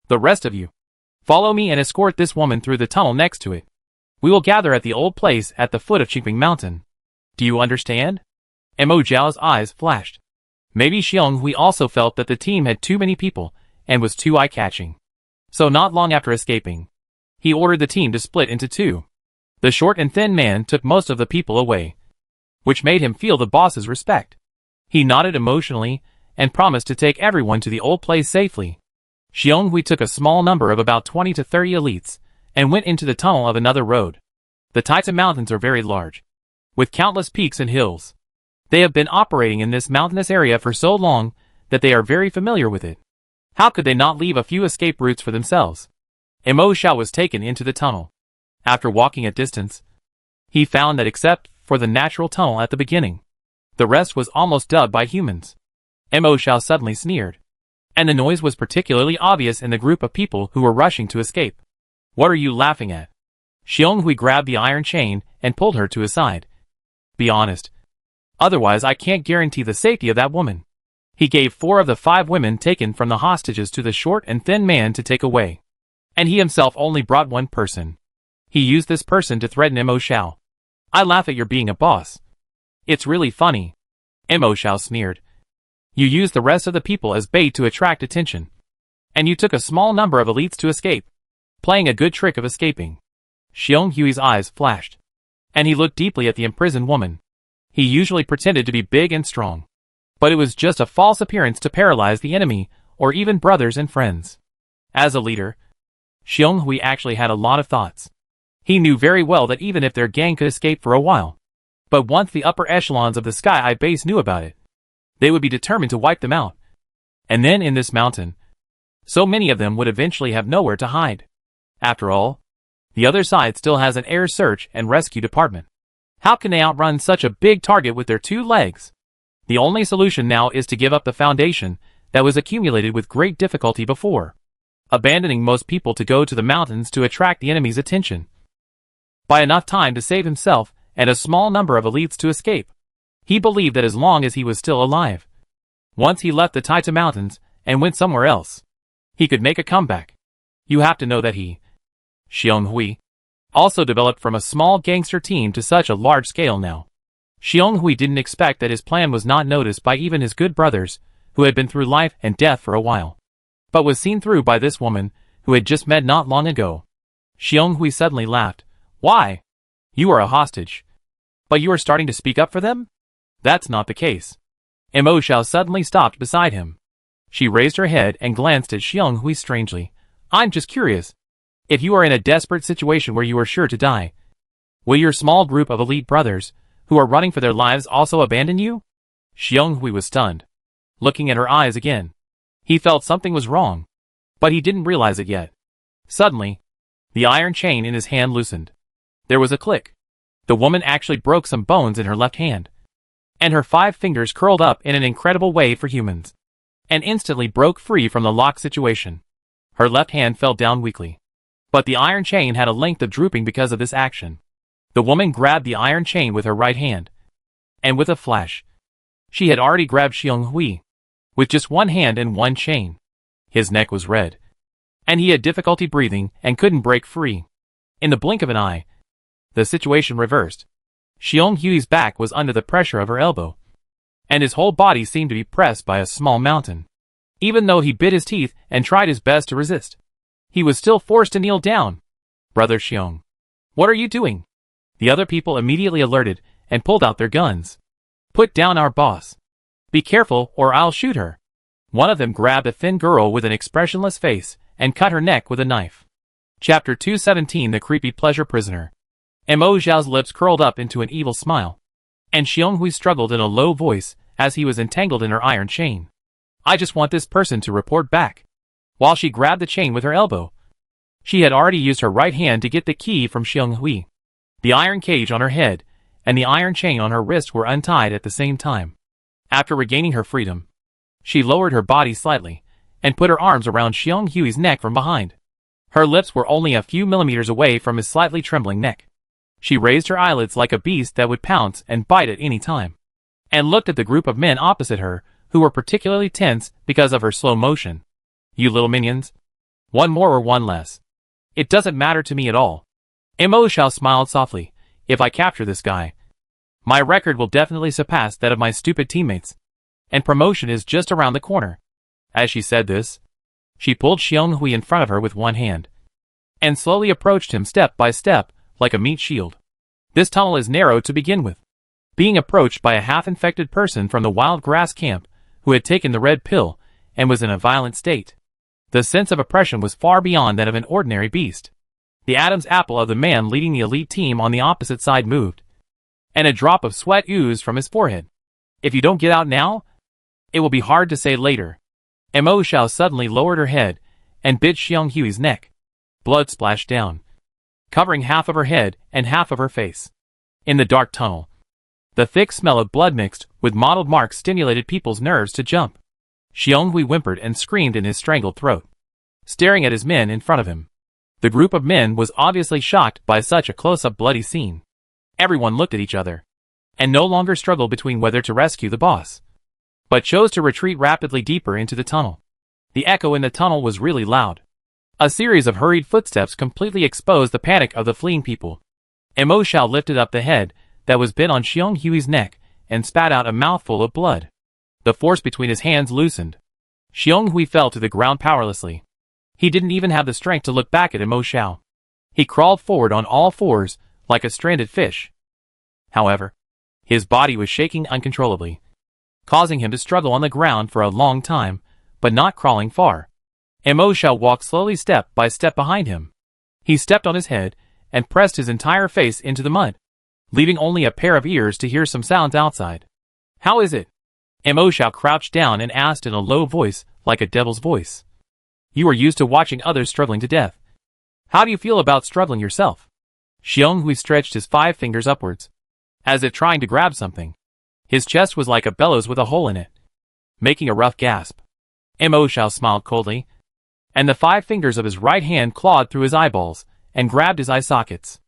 The rest of you, follow me and escort this woman through the tunnel next to it. We will gather at the old place at the foot of Qingping Mountain. Do you understand?" Mo Xiao's eyes flashed. Maybe Xiong Hui also felt that the team had too many people and was too eye-catching. So not long after escaping, he ordered the team to split into 2. The short and thin man took most of the people away, which made him feel the boss's respect. He nodded emotionally and promised to take everyone to the old place safely. Xiong Hui took a small number of about 20 to 30 elites and went into the tunnel of another road. The Taita Mountains are very large, with countless peaks and hills. They have been operating in this mountainous area for so long that they are very familiar with it. How could they not leave a few escape routes for themselves? Mo Xiao was taken into the tunnel. After walking a distance, he found that except for the natural tunnel at the beginning, the rest was almost dug by humans. Mo Xiao suddenly sneered, and the noise was particularly obvious in the group of people who were rushing to escape. "What are you laughing at?" Xiong Hui grabbed the iron chain and pulled her to his side. "Be honest. Otherwise I can't guarantee the safety of that woman." He gave 4 of the 5 women taken from the hostages to the short and thin man to take away, and he himself only brought 1 person. He used this person to threaten Mo Xiao. "I laugh at your being a boss. It's really funny." Mo Xiao sneered. "You used the rest of the people as bait to attract attention, and you took a small number of elites to escape, playing a good trick of escaping." Xiong Hui's eyes flashed, and he looked deeply at the imprisoned woman. He usually pretended to be big and strong, but it was just a false appearance to paralyze the enemy or even brothers and friends. As a leader, Xiong Hui actually had a lot of thoughts. He knew very well that even if their gang could escape for a while, but once the upper echelons of the Sky Eye base knew about it, they would be determined to wipe them out. And then in this mountain, so many of them would eventually have nowhere to hide. After all, the other side still has an air search and rescue department. How can they outrun such a big target with their 2 legs? The only solution now is to give up the foundation that was accumulated with great difficulty before, abandoning most people to go to the mountains to attract the enemy's attention. Buy enough time to save himself and a small number of elites to escape. He believed that as long as he was still alive, once he left the Taita Mountains and went somewhere else, he could make a comeback. You have to know that he, Xiong Hui, also developed from a small gangster team to such a large scale now. Xiong Hui didn't expect that his plan was not noticed by even his good brothers, who had been through life and death for a while, but was seen through by this woman, who had just met not long ago. Xiong Hui suddenly laughed. Why? You are a hostage. But you are starting to speak up for them? That's not the case. Mo Xiao suddenly stopped beside him. She raised her head and glanced at Xiong Hui strangely. I'm just curious. If you are in a desperate situation where you are sure to die, will your small group of elite brothers, who are running for their lives, also abandon you? Xiong Hui was stunned. Looking at her eyes again, he felt something was wrong, but he didn't realize it yet. Suddenly, the iron chain in his hand loosened. There was a click. The woman actually broke some bones in her left hand, and her 5 fingers curled up in an incredible way for humans, and instantly broke free from the lock situation. Her left hand fell down weakly, but the iron chain had a length of drooping because of this action. The woman grabbed the iron chain with her right hand, and with a flash, she had already grabbed Xiong Hui, with just one hand and one chain. His neck was red, and he had difficulty breathing and couldn't break free. In the blink of an eye, the situation reversed. Xiong Hui's back was under the pressure of her elbow, and his whole body seemed to be pressed by a small mountain. Even though he bit his teeth and tried his best to resist, he was still forced to kneel down. Brother Xiong, what are you doing? The other people immediately alerted and pulled out their guns. Put down our boss. Be careful or I'll shoot her. One of them grabbed a thin girl with an expressionless face and cut her neck with a knife. Chapter 217 The Creepy Pleasure Prisoner. Mo Xiao's lips curled up into an evil smile, and Xiong Hui struggled in a low voice as he was entangled in her iron chain. I just want this person to report back. While she grabbed the chain with her elbow, she had already used her right hand to get the key from Xiong Hui. The iron cage on her head and the iron chain on her wrist were untied at the same time. After regaining her freedom, she lowered her body slightly and put her arms around Xiong Hui's neck from behind. Her lips were only a few millimeters away from his slightly trembling neck. She raised her eyelids like a beast that would pounce and bite at any time, and looked at the group of men opposite her, who were particularly tense because of her slow motion. You little minions. One more or one less. It doesn't matter to me at all. Mo Xiao smiled softly. If I capture this guy, my record will definitely surpass that of my stupid teammates, and promotion is just around the corner. As she said this, she pulled Xiong Hui in front of her with one hand, and slowly approached him step by step, like a meat shield. This tunnel is narrow to begin with. Being approached by a half-infected person from the wild grass camp, who had taken the red pill, and was in a violent state, the sense of oppression was far beyond that of an ordinary beast. The Adam's apple of the man leading the elite team on the opposite side moved, and a drop of sweat oozed from his forehead. If you don't get out now, it will be hard to say later. Mo Xiao suddenly lowered her head and bit Xiong Hui's neck. Blood splashed down, covering half of her head and half of her face. In the dark tunnel, the thick smell of blood mixed with mottled marks stimulated people's nerves to jump. Xiong Hui whimpered and screamed in his strangled throat, staring at his men in front of him. The group of men was obviously shocked by such a close-up bloody scene. Everyone looked at each other, and no longer struggled between whether to rescue the boss, but chose to retreat rapidly deeper into the tunnel. The echo in the tunnel was really loud. A series of hurried footsteps completely exposed the panic of the fleeing people. Mo Xiao lifted up the head that was bit on Xiong Hui's neck and spat out a mouthful of blood. The force between his hands loosened. Xiong Hui fell to the ground powerlessly. He didn't even have the strength to look back at Mo Xiao. He crawled forward on all fours, like a stranded fish. However, his body was shaking uncontrollably, causing him to struggle on the ground for a long time, but not crawling far. Mo Xiao walked slowly step by step behind him. He stepped on his head and pressed his entire face into the mud, leaving only a pair of ears to hear some sounds outside. How is it? Mo Xiao crouched down and asked in a low voice, like a devil's voice. You are used to watching others struggling to death. How do you feel about struggling yourself? Xiong Hui stretched his 5 fingers upwards, as if trying to grab something. His chest was like a bellows with a hole in it, making a rough gasp. Mo Xiao smiled coldly, and the 5 fingers of his right hand clawed through his eyeballs and grabbed his eye sockets.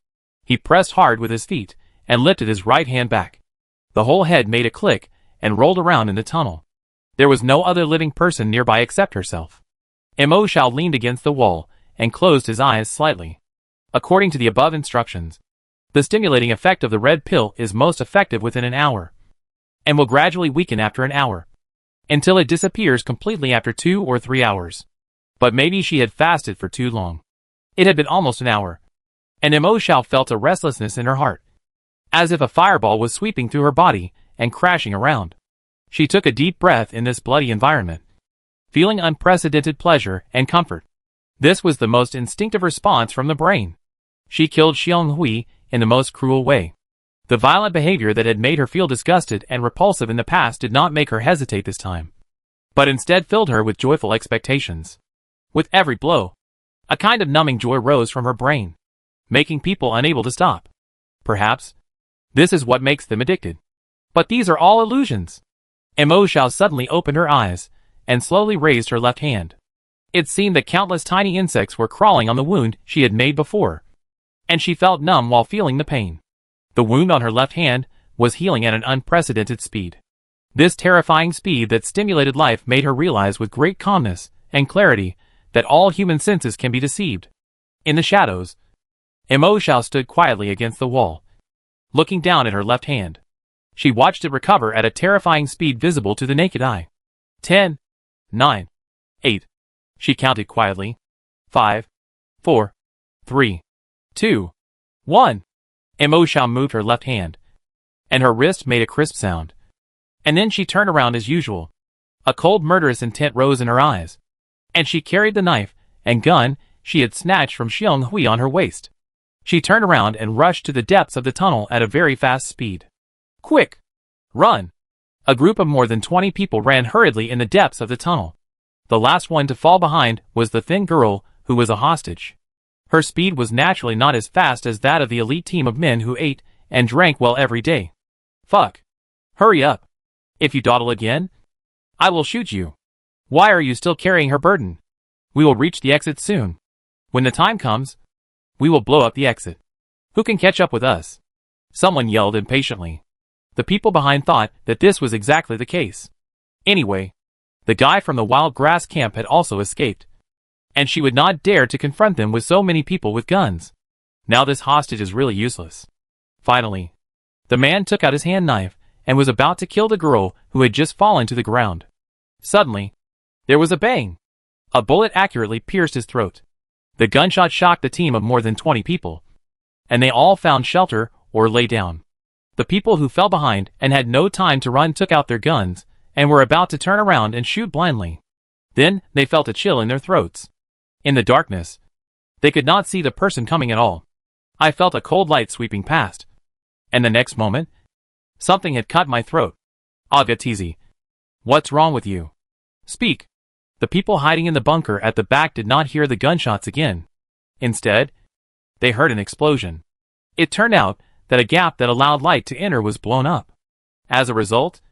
He pressed hard with his feet and lifted his right hand back. The whole head made a click and rolled around in the tunnel. There was no other living person nearby except herself. Mo Xiao leaned against the wall and closed his eyes slightly. According to the above instructions, the stimulating effect of the red pill is most effective within an hour, and will gradually weaken after an hour, until it disappears completely after 2 or 3 hours. But maybe she had fasted for too long. It had been almost an hour, and Mo Xiao felt a restlessness in her heart, as if a fireball was sweeping through her body and crashing around. She took a deep breath in this bloody environment, feeling unprecedented pleasure and comfort. This was the most instinctive response from the brain. She killed Xiong Hui in the most cruel way. The violent behavior that had made her feel disgusted and repulsive in the past did not make her hesitate this time, but instead filled her with joyful expectations. With every blow, a kind of numbing joy rose from her brain, making people unable to stop. Perhaps this is what makes them addicted. But these are all illusions. Mo Xiao suddenly opened her eyes and slowly raised her left hand. It seemed that countless tiny insects were crawling on the wound she had made before, and she felt numb while feeling the pain. The wound on her left hand was healing at an unprecedented speed. This terrifying speed that stimulated life made her realize with great calmness and clarity that all human senses can be deceived. In the shadows, Mo Xiao stood quietly against the wall, looking down at her left hand. She watched it recover at a terrifying speed visible to the naked eye. 10, 9, 8. She counted quietly. 5, 4, 3, 2, 1. Mo Xiao moved her left hand, and her wrist made a crisp sound. And then she turned around as usual. A cold murderous intent rose in her eyes, and she carried the knife and gun she had snatched from Xiong Hui on her waist. She turned around and rushed to the depths of the tunnel at a very fast speed. Quick! Run! A group of more than 20 people ran hurriedly in the depths of the tunnel. The last one to fall behind was the thin girl who was a hostage. Her speed was naturally not as fast as that of the elite team of men who ate and drank well every day. Fuck! Hurry up! If you dawdle again, I will shoot you. Why are you still carrying her burden? We will reach the exit soon. When the time comes, we will blow up the exit. Who can catch up with us? Someone yelled impatiently. The people behind thought that this was exactly the case. Anyway, the guy from the wild grass camp had also escaped, and she would not dare to confront them with so many people with guns. Now this hostage is really useless. Finally, the man took out his hand knife and was about to kill the girl who had just fallen to the ground. Suddenly, there was a bang. A bullet accurately pierced his throat. The gunshot shocked the team of more than 20 people, and they all found shelter or lay down. The people who fell behind and had no time to run took out their guns and were about to turn around and shoot blindly. Then they felt a chill in their throats. In the darkness, they could not see the person coming at all. I felt a cold light sweeping past, and the next moment, something had cut my throat. Agatizi, what's wrong with you? Speak. The people hiding in the bunker at the back did not hear the gunshots again. Instead, they heard an explosion. It turned out that a gap that allowed light to enter was blown up. As a result,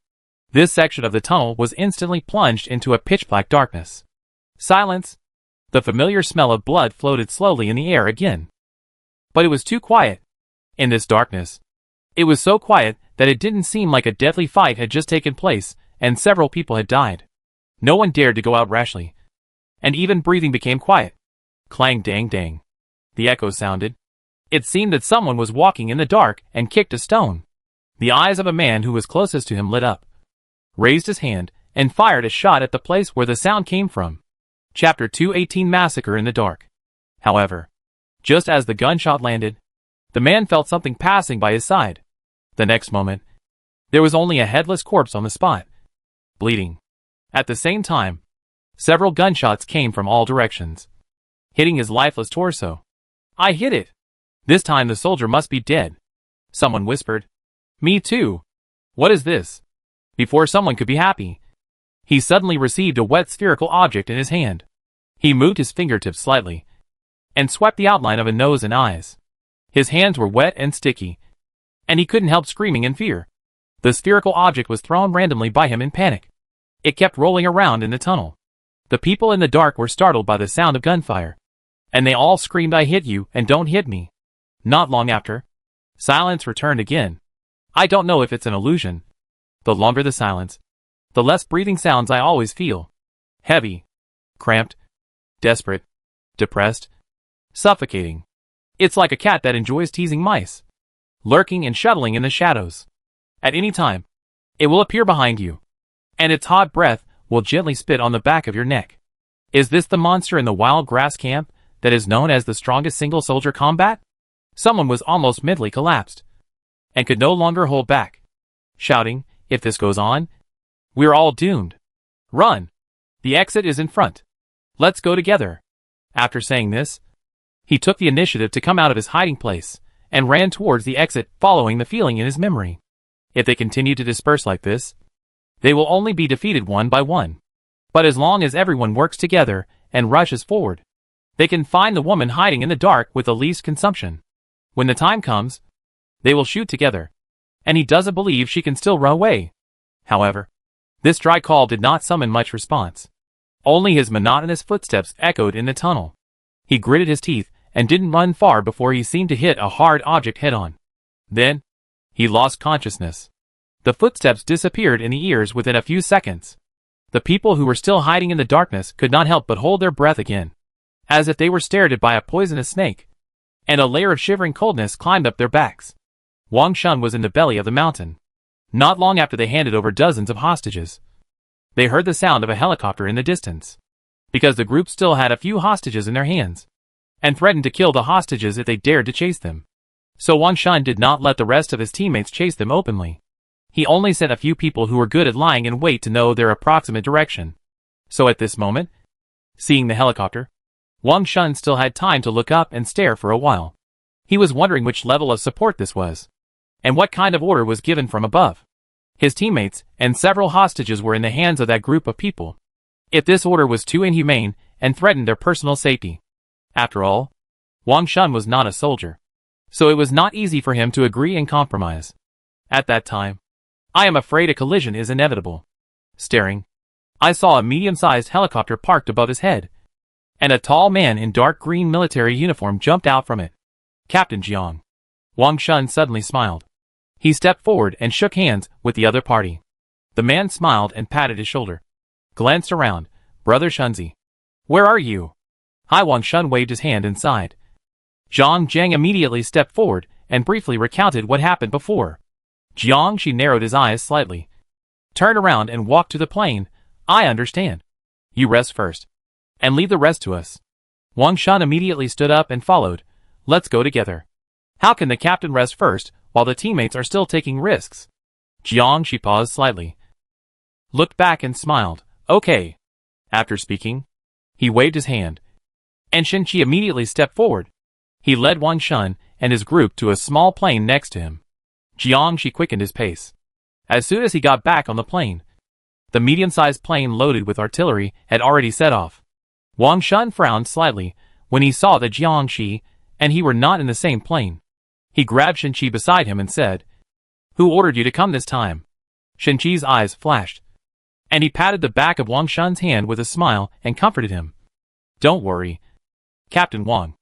this section of the tunnel was instantly plunged into a pitch-black darkness. Silence. The familiar smell of blood floated slowly in the air again. But it was too quiet. In this darkness, it was so quiet that it didn't seem like a deadly fight had just taken place and several people had died. No one dared to go out rashly, and even breathing became quiet. Clang dang dang. The echo sounded. It seemed that someone was walking in the dark and kicked a stone. The eyes of a man who was closest to him lit up, raised his hand, and fired a shot at the place where the sound came from. Chapter 218 Massacre in the Dark. However, just as the gunshot landed, the man felt something passing by his side. The next moment, there was only a headless corpse on the spot, bleeding. At the same time, several gunshots came from all directions, hitting his lifeless torso. I hit it. This time the soldier must be dead. Someone whispered. Me too. What is this? Before someone could be happy, he suddenly received a wet spherical object in his hand. He moved his fingertips slightly and swept the outline of a nose and eyes. His hands were wet and sticky, and he couldn't help screaming in fear. The spherical object was thrown randomly by him in panic. It kept rolling around in the tunnel. The people in the dark were startled by the sound of gunfire, and they all screamed, I hit you and don't hit me. Not long after, Silence returned again. I don't know if it's an illusion. The longer the silence, the less breathing sounds I always feel. Heavy, cramped, desperate, depressed, suffocating. It's like a cat that enjoys teasing mice, lurking and shuttling in the shadows. At any time, it will appear behind you, and its hot breath will gently spit on the back of your neck. Is this the monster in the wild grass camp that is known as the strongest single-soldier combat? Someone was almost mentally collapsed, and could no longer hold back, shouting, if this goes on, we're all doomed. Run! The exit is in front. Let's go together. After saying this, he took the initiative to come out of his hiding place, and ran towards the exit, following the feeling in his memory. If they continue to disperse like this, they will only be defeated one by one. But as long as everyone works together and rushes forward, they can find the woman hiding in the dark with the least consumption. When the time comes, they will shoot together, and he doesn't believe she can still run away. However, this dry call did not summon much response. Only his monotonous footsteps echoed in the tunnel. He gritted his teeth and didn't run far before he seemed to hit a hard object head-on. Then, he lost consciousness. The footsteps disappeared in the ears within a few seconds. The people who were still hiding in the darkness could not help but hold their breath again, as if they were stared at by a poisonous snake, and a layer of shivering coldness climbed up their backs. Wang Shun was in the belly of the mountain. Not long after they handed over dozens of hostages, they heard the sound of a helicopter in the distance, because the group still had a few hostages in their hands, and threatened to kill the hostages if they dared to chase them. So Wang Shun did not let the rest of his teammates chase them openly. He only sent a few people who were good at lying in wait to know their approximate direction. So at this moment, seeing the helicopter, Wang Shun still had time to look up and stare for a while. He was wondering which level of support this was, and what kind of order was given from above. His teammates and several hostages were in the hands of that group of people. If this order was too inhumane and threatened their personal safety. After all, Wang Shun was not a soldier, so it was not easy for him to agree and compromise. At that time, I am afraid a collision is inevitable. Staring, I saw a medium-sized helicopter parked above his head, and a tall man in dark green military uniform jumped out from it. Captain Jiang. Wang Shun suddenly smiled. He stepped forward and shook hands with the other party. The man smiled and patted his shoulder. Glanced around. Brother Shunzi. Where are you? Hi. Wang Shun waved his hand and sighed. Zhang Jiang immediately stepped forward and briefly recounted what happened before. Jiang Shi narrowed his eyes slightly. Turn around and walk to the plane. I understand. You rest first, and leave the rest to us. Wang Shun immediately stood up and followed. Let's go together. How can the captain rest first while the teammates are still taking risks? Jiang Shi paused slightly, looked back and smiled. Okay. After speaking, he waved his hand, and Shen Qi immediately stepped forward. He led Wang Shun and his group to a small plane next to him. Jiang Shi quickened his pace. As soon as he got back on the plane, the medium-sized plane loaded with artillery had already set off. Wang Shun frowned slightly when he saw that Jiang Shi and he were not in the same plane. He grabbed Shen Qi beside him and said, Who ordered you to come this time? Shen Qi's eyes flashed, and he patted the back of Wang Shun's hand with a smile and comforted him. Don't worry, Captain Wang.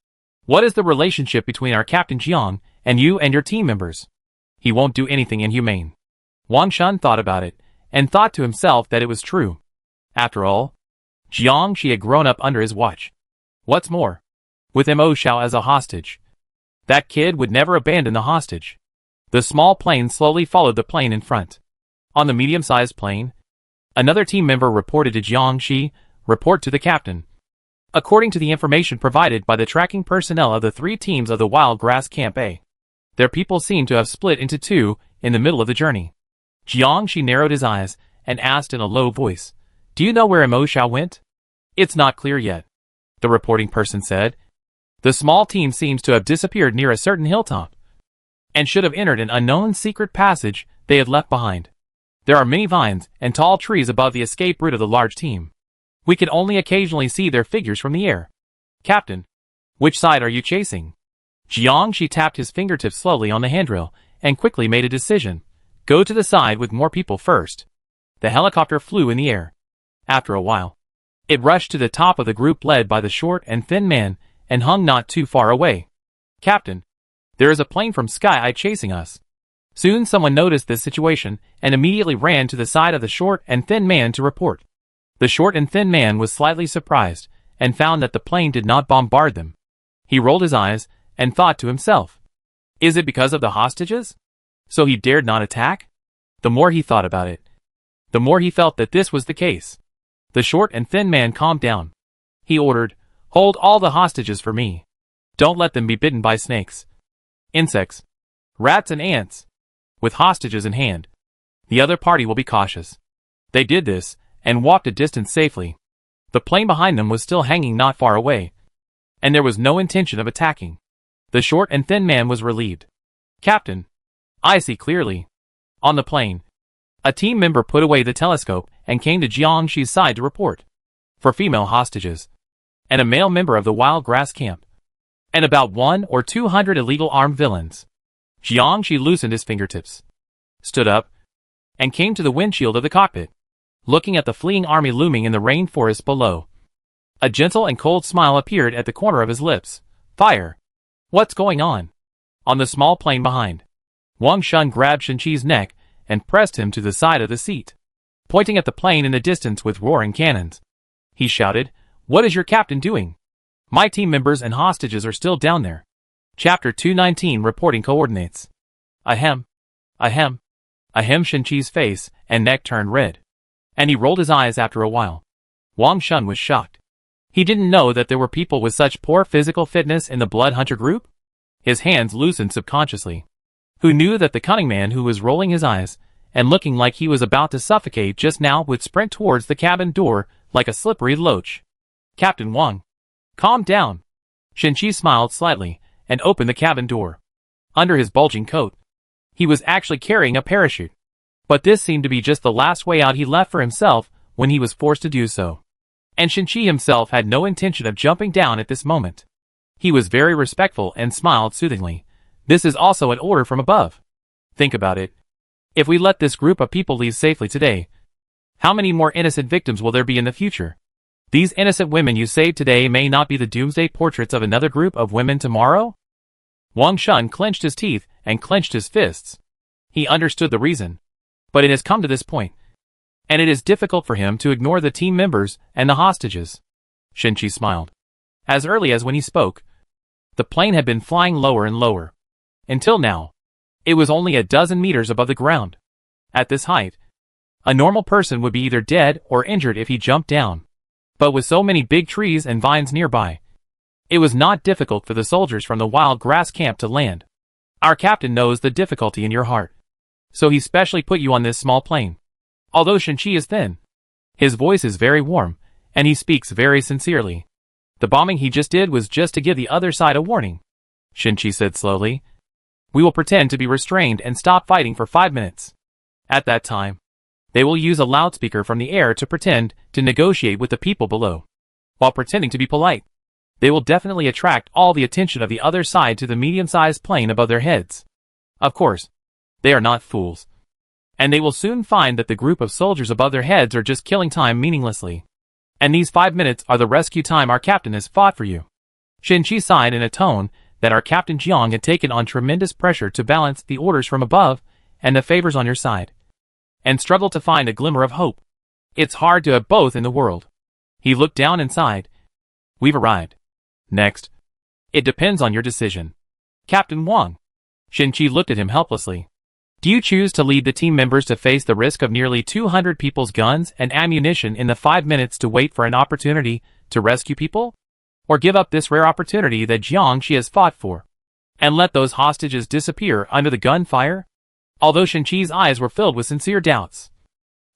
What is the relationship between our Captain Jiang and you and your team members? He won't do anything inhumane. Wang Shun thought about it, and thought to himself that it was true. After all, Jiang Shi had grown up under his watch. What's more, with Mo Xiao as a hostage, that kid would never abandon the hostage. The small plane slowly followed the plane in front. On the medium-sized plane, another team member reported to Jiang Shi, report to the captain. According to the information provided by the tracking personnel of the 3 teams of the Wild Grass Camp A, their people seemed to have split into 2 in the middle of the journey. Jiang Shi narrowed his eyes and asked in a low voice, Do you know where Mo Xiao went? It's not clear yet, the reporting person said. The small team seems to have disappeared near a certain hilltop, and should have entered an unknown secret passage they had left behind. There are many vines and tall trees above the escape route of the large team. We can only occasionally see their figures from the air. Captain, which side are you chasing? Jiang Shi tapped his fingertips slowly on the handrail and quickly made a decision. Go to the side with more people first. The helicopter flew in the air. After a while, it rushed to the top of the group led by the short and thin man and hung not too far away. Captain, There is a plane from Sky chasing us. Soon someone noticed this situation and immediately ran to the side of the short and thin man to report. The short and thin man was slightly surprised and found that the plane did not bombard them. He rolled his eyes and thought to himself, "Is it because of the hostages? So he dared not attack?" The more he thought about it, the more he felt that this was the case. The short and thin man calmed down. He ordered, "Hold all the hostages for me. Don't let them be bitten by snakes, insects, rats and ants. With hostages in hand, the other party will be cautious." They did this and walked a distance safely. The plane behind them was still hanging not far away, and there was no intention of attacking. The short and thin man was relieved. "Captain, I see clearly." On the plane, a team member put away the telescope and came to Jiangxi's side to report. For female hostages, and a male member of the wild grass camp, and about 100 or 200 illegal armed villains. Jiangxi loosened his fingertips, stood up, and came to the windshield of the cockpit, looking at the fleeing army looming in the rainforest below. A gentle and cold smile appeared at the corner of his lips. "Fire! What's going on?" On the small plane behind, Wang Shun grabbed Shenqi's neck and pressed him to the side of the seat, pointing at the plane in the distance with roaring cannons. He shouted, "What is your captain doing? My team members and hostages are still down there." Chapter 219 Reporting Coordinates. Ahem. Ahem. Ahem. Shenqi's face and neck turned red, and he rolled his eyes after a while. Wang Shun was shocked. He didn't know that there were people with such poor physical fitness in the Blood Hunter group. His hands loosened subconsciously. Who knew that the cunning man who was rolling his eyes and looking like he was about to suffocate just now would sprint towards the cabin door like a slippery loach? "Captain Wang, calm down." Shenqi smiled slightly and opened the cabin door. Under his bulging coat, he was actually carrying a parachute. But this seemed to be just the last way out he left for himself when he was forced to do so. And Shenqi himself had no intention of jumping down at this moment. He was very respectful and smiled soothingly. "This is also an order from above. Think about it. If we let this group of people leave safely today, how many more innocent victims will there be in the future? These innocent women you saved today may not be the doomsday portraits of another group of women tomorrow?" Wang Shun clenched his teeth and clenched his fists. He understood the reason, but it has come to this point, and it is difficult for him to ignore the team members and the hostages. Shenqi smiled. As early as when he spoke, the plane had been flying lower and lower. Until now, it was only a dozen meters above the ground. At this height, a normal person would be either dead or injured if he jumped down. But with so many big trees and vines nearby, it was not difficult for the soldiers from the wild grass camp to land. "Our captain knows the difficulty in your heart, so he specially put you on this small plane." Although Shenqi is thin, his voice is very warm, and he speaks very sincerely. "The bombing he just did was just to give the other side a warning," Shenqi said slowly. "We will pretend to be restrained and stop fighting for 5 minutes. At that time, they will use a loudspeaker from the air to pretend to negotiate with the people below. While pretending to be polite, they will definitely attract all the attention of the other side to the medium-sized plane above their heads. Of course, they are not fools, and they will soon find that the group of soldiers above their heads are just killing time meaninglessly. And these 5 minutes are the rescue time our captain has fought for you." Shenqi sighed in a tone that our Captain Jiang had taken on tremendous pressure to balance the orders from above and the favors on your side, and struggled to find a glimmer of hope. "It's hard to have both in the world." He looked down and sighed. "We've arrived. Next, it depends on your decision." "Captain Wang." Shenqi looked at him helplessly. "Do you choose to lead the team members to face the risk of nearly 200 people's guns and ammunition in the 5 minutes to wait for an opportunity to rescue people? Or give up this rare opportunity that Jiangxi has fought for, and let those hostages disappear under the gunfire?" Although Shenqi's eyes were filled with sincere doubts,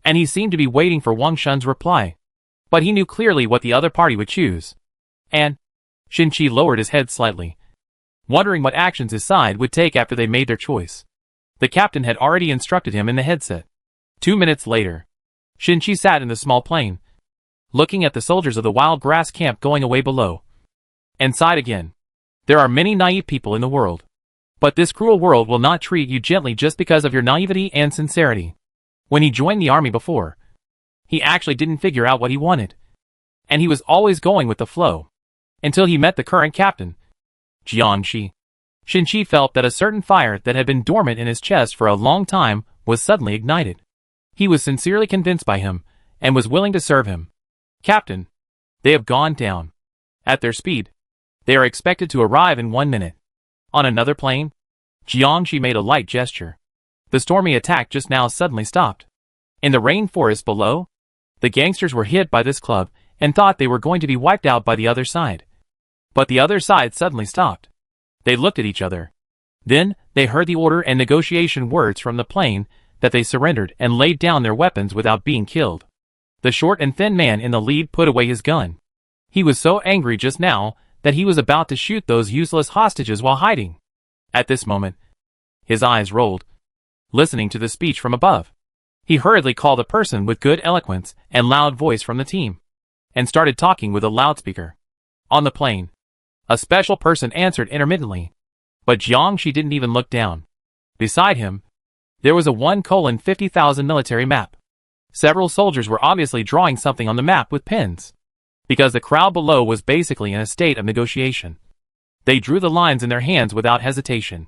and he seemed to be waiting for Wang Shun's reply, but he knew clearly what the other party would choose. And Shenqi lowered his head slightly, wondering what actions his side would take after they made their choice. The captain had already instructed him in the headset. 2 minutes later, Shenqi sat in the small plane, looking at the soldiers of the wild grass camp going away below, and sighed again. There are many naive people in the world, but this cruel world will not treat you gently just because of your naivety and sincerity. When he joined the army before, he actually didn't figure out what he wanted, and he was always going with the flow, until he met the current captain, Jiangxi. Shinchi felt that a certain fire that had been dormant in his chest for a long time was suddenly ignited. He was sincerely convinced by him, and was willing to serve him. Captain, they have gone down. At their speed. They are expected to arrive in 1 minute. On another plane? Jiangshi made a light gesture. The stormy attack just now suddenly stopped. In the rainforest below, the gangsters were hit by this club and thought they were going to be wiped out by the other side. But the other side suddenly stopped. They looked at each other. Then, they heard the order and negotiation words from the plane that they surrendered and laid down their weapons without being killed. The short and thin man in the lead put away his gun. He was so angry just now that he was about to shoot those useless hostages while hiding. At this moment, his eyes rolled, listening to the speech from above. He hurriedly called a person with good eloquence and loud voice from the team, and started talking with a loudspeaker. On the plane, a special person answered intermittently, but Jiangshi didn't even look down. Beside him, there was a 1:50,000 military map. Several soldiers were obviously drawing something on the map with pens, because the crowd below was basically in a state of negotiation. They drew the lines in their hands without hesitation.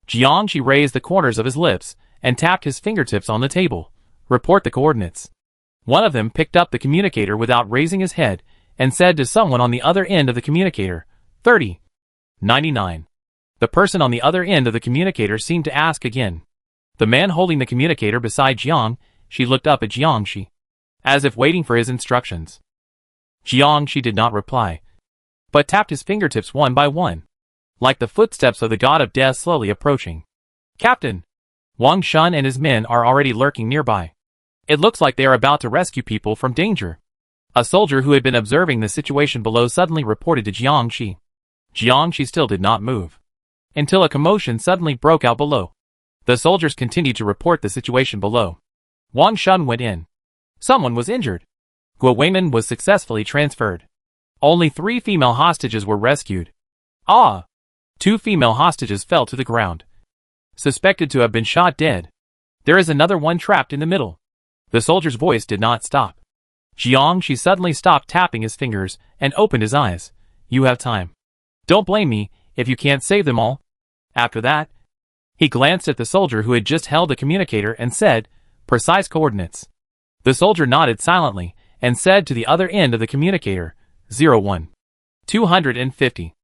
Jiangshi raised the corners of his lips and tapped his fingertips on the table. Report the coordinates. One of them picked up the communicator without raising his head and said to someone on the other end of the communicator, 30. 99. The person on the other end of the communicator seemed to ask again. The man holding the communicator beside Jiangshi looked up at Jiangshi, as if waiting for his instructions. Jiangshi did not reply, but tapped his fingertips one by one, like the footsteps of the god of death slowly approaching. Captain, Wang Shun and his men are already lurking nearby. It looks like they are about to rescue people from danger. A soldier who had been observing the situation below suddenly reported to Jiangshi. Jiangshi still did not move, until a commotion suddenly broke out below. The soldiers continued to report the situation below. Wang Shun went in. Someone was injured. Guo Weiman was successfully transferred. Only 3 female hostages were rescued. 2 female hostages fell to the ground, suspected to have been shot dead. There is another one trapped in the middle. The soldier's voice did not stop. Jiangshi suddenly stopped tapping his fingers and opened his eyes. You have time. Don't blame me if you can't save them all. After that, he glanced at the soldier who had just held the communicator and said, precise coordinates. The soldier nodded silently and said to the other end of the communicator, 01. 250.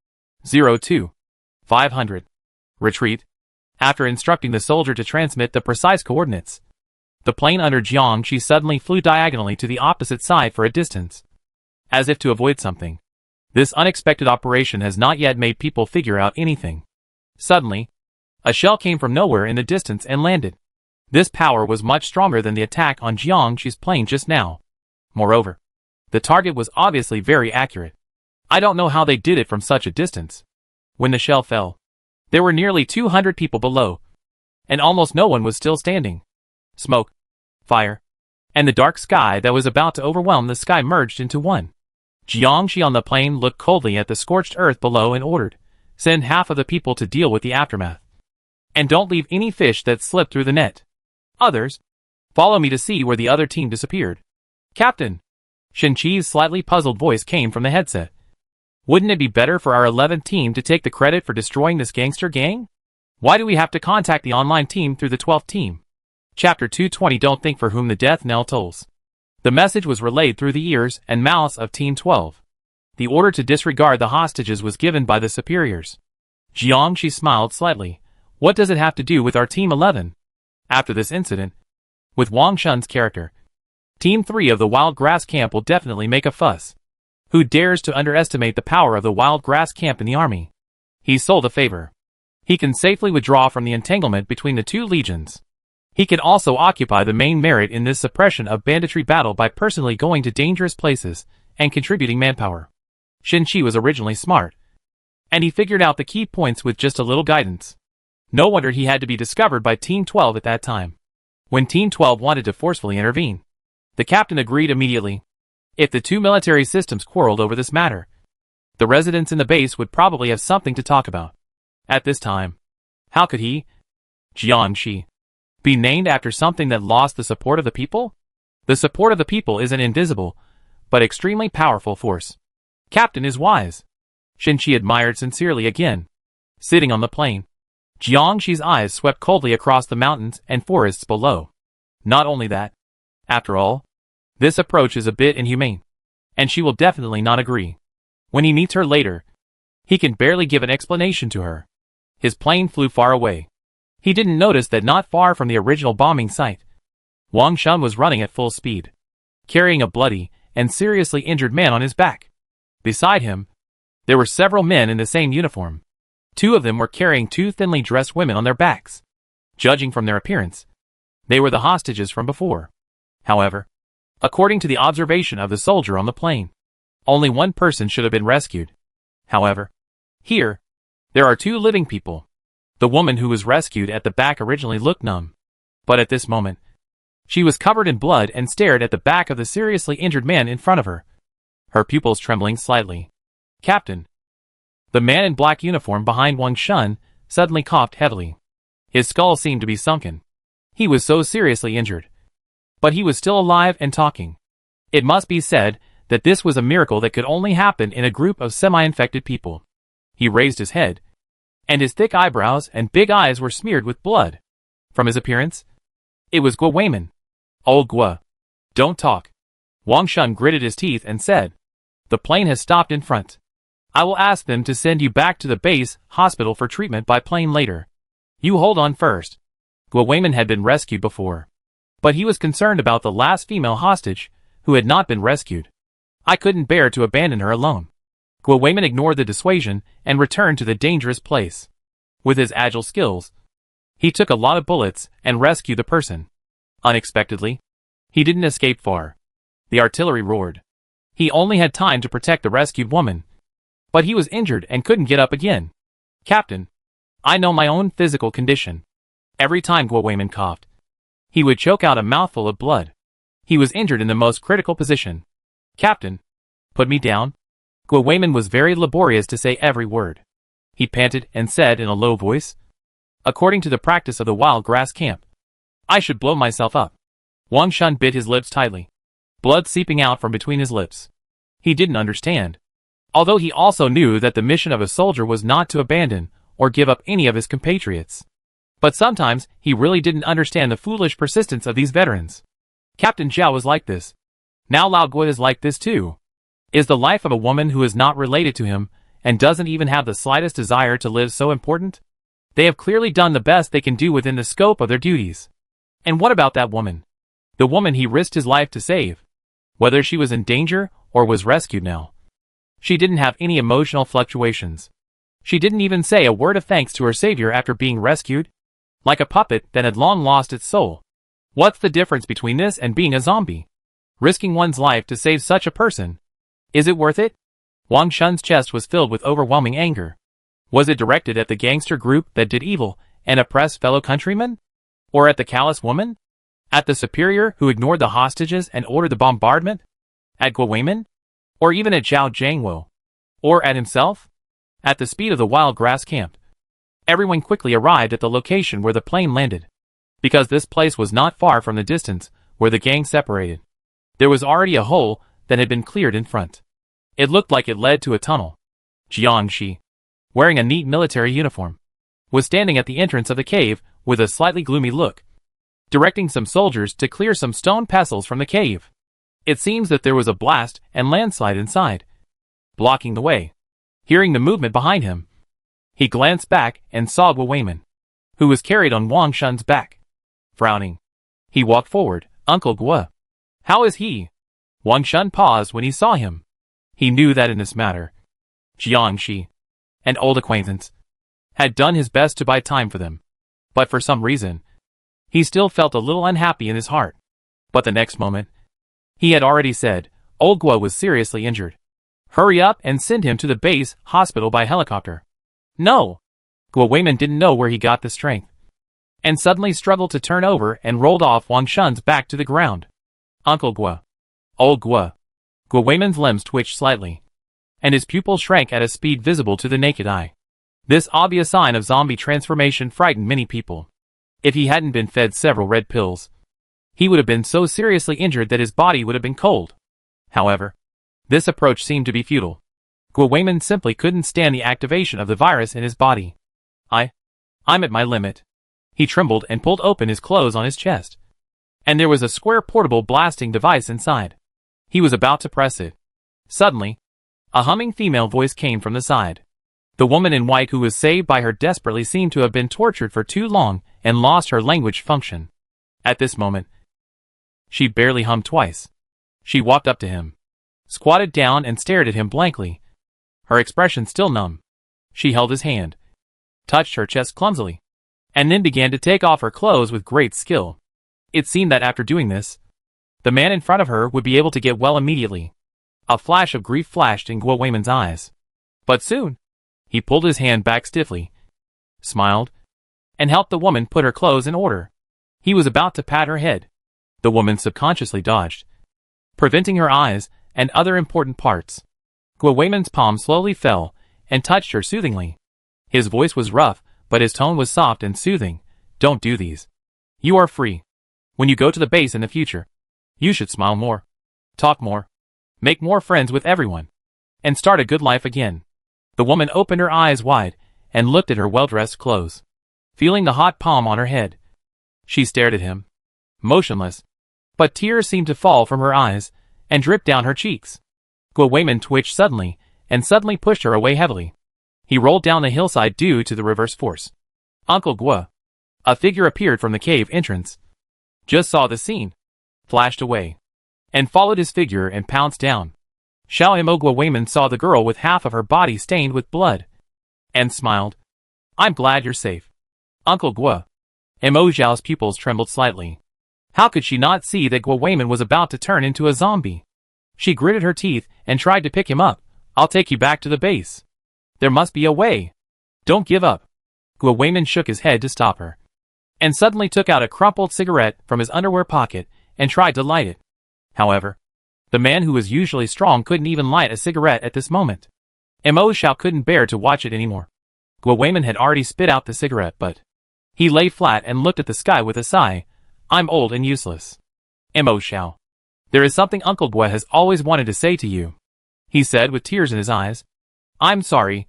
02. 500. Retreat. After instructing the soldier to transmit the precise coordinates, the plane under Jiangshi suddenly flew diagonally to the opposite side for a distance, as if to avoid something. This unexpected operation has not yet made people figure out anything. Suddenly, a shell came from nowhere in the distance and landed. This power was much stronger than the attack on Jiangshi's plane just now. Moreover, the target was obviously very accurate. I don't know how they did it from such a distance. When the shell fell, there were nearly 200 people below, and almost no one was still standing. Smoke, fire, and the dark sky that was about to overwhelm the sky merged into one. Jiangshi on the plane looked coldly at the scorched earth below and ordered, send half of the people to deal with the aftermath. And don't leave any fish that slipped through the net. Others, follow me to see where the other team disappeared. Captain, Shinchi's slightly puzzled voice came from the headset. Wouldn't it be better for our 11th team to take the credit for destroying this gangster gang? Why do we have to contact the online team through the 12th team? Chapter 220 Don't think for whom the death knell tolls. The message was relayed through the ears and mouths of Team 12. The order to disregard the hostages was given by the superiors. Jiangshi smiled slightly. What does it have to do with our Team 11? After this incident, with Wang Shun's character, Team 3 of the Wild Grass Camp will definitely make a fuss. Who dares to underestimate the power of the Wild Grass Camp in the army? He's sold a favor. He can safely withdraw from the entanglement between the 2 legions. He can also occupy the main merit in this suppression of banditry battle by personally going to dangerous places and contributing manpower. Shinchi was originally smart, and he figured out the key points with just a little guidance. No wonder he had to be discovered by Team 12 at that time, when Team 12 wanted to forcefully intervene. The captain agreed immediately. If the 2 military systems quarreled over this matter, the residents in the base would probably have something to talk about. At this time, how could he, Jiangshi, be named after something that lost the support of the people? The support of the people is an invisible, but extremely powerful force. Captain is wise. Shinchi admired sincerely again. Sitting on the plane, Jiangxi's eyes swept coldly across the mountains and forests below. Not only that, after all, this approach is a bit inhumane, and she will definitely not agree. When he meets her later, he can barely give an explanation to her. His plane flew far away. He didn't notice that not far from the original bombing site, Wang Shun was running at full speed, carrying a bloody and seriously injured man on his back. Beside him, there were several men in the same uniform. Two of them were carrying two thinly dressed women on their backs. Judging from their appearance, they were the hostages from before. However, according to the observation of the soldier on the plane, only one person should have been rescued. However, here, there are two living people. The woman who was rescued at the back originally looked numb, but at this moment, she was covered in blood and stared at the back of the seriously injured man in front of her, her pupils trembling slightly. "Captain." The man in black uniform behind Wang Shun suddenly coughed heavily. His skull seemed to be sunken. He was so seriously injured. But he was still alive and talking. It must be said that this was a miracle that could only happen in a group of semi-infected people. He raised his head, and his thick eyebrows and big eyes were smeared with blood. From his appearance, it was Guo Weiman. "Old Guo, don't talk." Wang Shun gritted his teeth and said, "The plane has stopped in front. I will ask them to send you back to the base hospital for treatment by plane later. You hold on first." Guo Weiman had been rescued before, but he was concerned about the last female hostage who had not been rescued. "I couldn't bear to abandon her alone." Guo Weiman ignored the dissuasion and returned to the dangerous place. With his agile skills, he took a lot of bullets and rescued the person. Unexpectedly, he didn't escape far. The artillery roared. He only had time to protect the rescued woman, but he was injured and couldn't get up again. "Captain, I know my own physical condition." Every time Guo Weiman coughed, he would choke out a mouthful of blood. He was injured in the most critical position. "Captain, put me down." Guo Weiman was very laborious to say every word. He panted and said in a low voice, "According to the practice of the wild grass camp, I should blow myself up." Wang Shun bit his lips tightly, blood seeping out from between his lips. He didn't understand, although he also knew that the mission of a soldier was not to abandon or give up any of his compatriots. But sometimes he really didn't understand the foolish persistence of these veterans. Captain Zhao was like this. Now Lao Guo is like this too. Is the life of a woman who is not related to him and doesn't even have the slightest desire to live so important? They have clearly done the best they can do within the scope of their duties. And what about that woman? The woman he risked his life to save. Whether she was in danger or was rescued now, she didn't have any emotional fluctuations. She didn't even say a word of thanks to her savior after being rescued. Like a puppet that had long lost its soul. What's the difference between this and being a zombie? Risking one's life to save such a person. Is it worth it? Wang Shun's chest was filled with overwhelming anger. Was it directed at the gangster group that did evil and oppressed fellow countrymen? Or at the callous woman? At the superior who ignored the hostages and ordered the bombardment? At Guo Weiman? Or even at Zhao Jiangwo? Or at himself? At the speed of the wild grass camp, everyone quickly arrived at the location where the plane landed. Because this place was not far from the distance where the gang separated. There was already a hole that had been cleared in front. It looked like it led to a tunnel. Jiangxi, wearing a neat military uniform, was standing at the entrance of the cave with a slightly gloomy look, directing some soldiers to clear some stone pestles from the cave. It seems that there was a blast and landslide inside, blocking the way. Hearing the movement behind him, he glanced back and saw Guo Weiman, who was carried on Wang Shun's back. Frowning, he walked forward. "Uncle Guo, how is he?" Wang Shun paused when he saw him. He knew that in this matter, Jiangxi, an old acquaintance, had done his best to buy time for them. But for some reason, he still felt a little unhappy in his heart. But the next moment, he had already said, "Old Guo was seriously injured. Hurry up and send him to the base hospital by helicopter." No! Guo Weiman didn't know where he got the strength, and suddenly struggled to turn over and rolled off Wang Shun's back to the ground. "Uncle Guo. Old Guo." Guo Weiman's limbs twitched slightly, and his pupils shrank at a speed visible to the naked eye. This obvious sign of zombie transformation frightened many people. If he hadn't been fed several red pills, he would have been so seriously injured that his body would have been cold. However, this approach seemed to be futile. Guo Weiman simply couldn't stand the activation of the virus in his body. I'm at my limit. He trembled and pulled open his clothes on his chest. And there was a square portable blasting device inside. He was about to press it. Suddenly, a humming female voice came from the side. The woman in white who was saved by her desperately seemed to have been tortured for too long and lost her language function. At this moment, she barely hummed twice. She walked up to him, squatted down and stared at him blankly, her expression still numb. She held his hand, touched her chest clumsily, and then began to take off her clothes with great skill. It seemed that after doing this, the man in front of her would be able to get well immediately. A flash of grief flashed in Guo Weiman's eyes. But soon, he pulled his hand back stiffly, smiled, and helped the woman put her clothes in order. He was about to pat her head. The woman subconsciously dodged, preventing her eyes and other important parts. Guo Weiman's palm slowly fell and touched her soothingly. His voice was rough, but his tone was soft and soothing. Don't do these. You are free. When you go to the base in the future, you should smile more, talk more, make more friends with everyone, and start a good life again. The woman opened her eyes wide and looked at her well-dressed clothes. Feeling the hot palm on her head, she stared at him, motionless, but tears seemed to fall from her eyes and drip down her cheeks. Guo Weiman twitched suddenly and suddenly pushed her away heavily. He rolled down the hillside due to the reverse force. Uncle Guo. A figure appeared from the cave entrance. Just saw the scene, flashed away, and followed his figure and pounced down. Xiao Mo. Guo Weiman saw the girl with half of her body stained with blood, and smiled. I'm glad you're safe, Uncle Guo. Mo Zhao's pupils trembled slightly. How could she not see that Guo Weiman was about to turn into a zombie? She gritted her teeth and tried to pick him up. I'll take you back to the base. There must be a way. Don't give up. Guo Weiman shook his head to stop her, and suddenly took out a crumpled cigarette from his underwear pocket and tried to light it. However, the man who was usually strong couldn't even light a cigarette at this moment. Mo Xiao couldn't bear to watch it anymore. Guo Weiman had already spit out the cigarette, but he lay flat and looked at the sky with a sigh. I'm old and useless. Mo Xiao. There is something Uncle Guo has always wanted to say to you, he said with tears in his eyes. I'm sorry.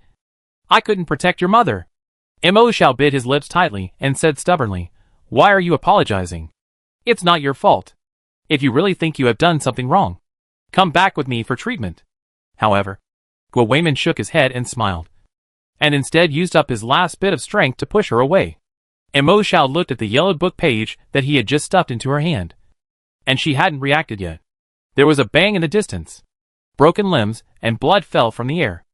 I couldn't protect your mother. Mo Xiao bit his lips tightly and said stubbornly, why are you apologizing? It's not your fault. If you really think you have done something wrong, come back with me for treatment. However, Guo Weiman shook his head and smiled, and instead used up his last bit of strength to push her away. Mo Xiao looked at the yellowed book page that he had just stuffed into her hand, and she hadn't reacted yet. There was a bang in the distance. Broken limbs and blood fell from the air.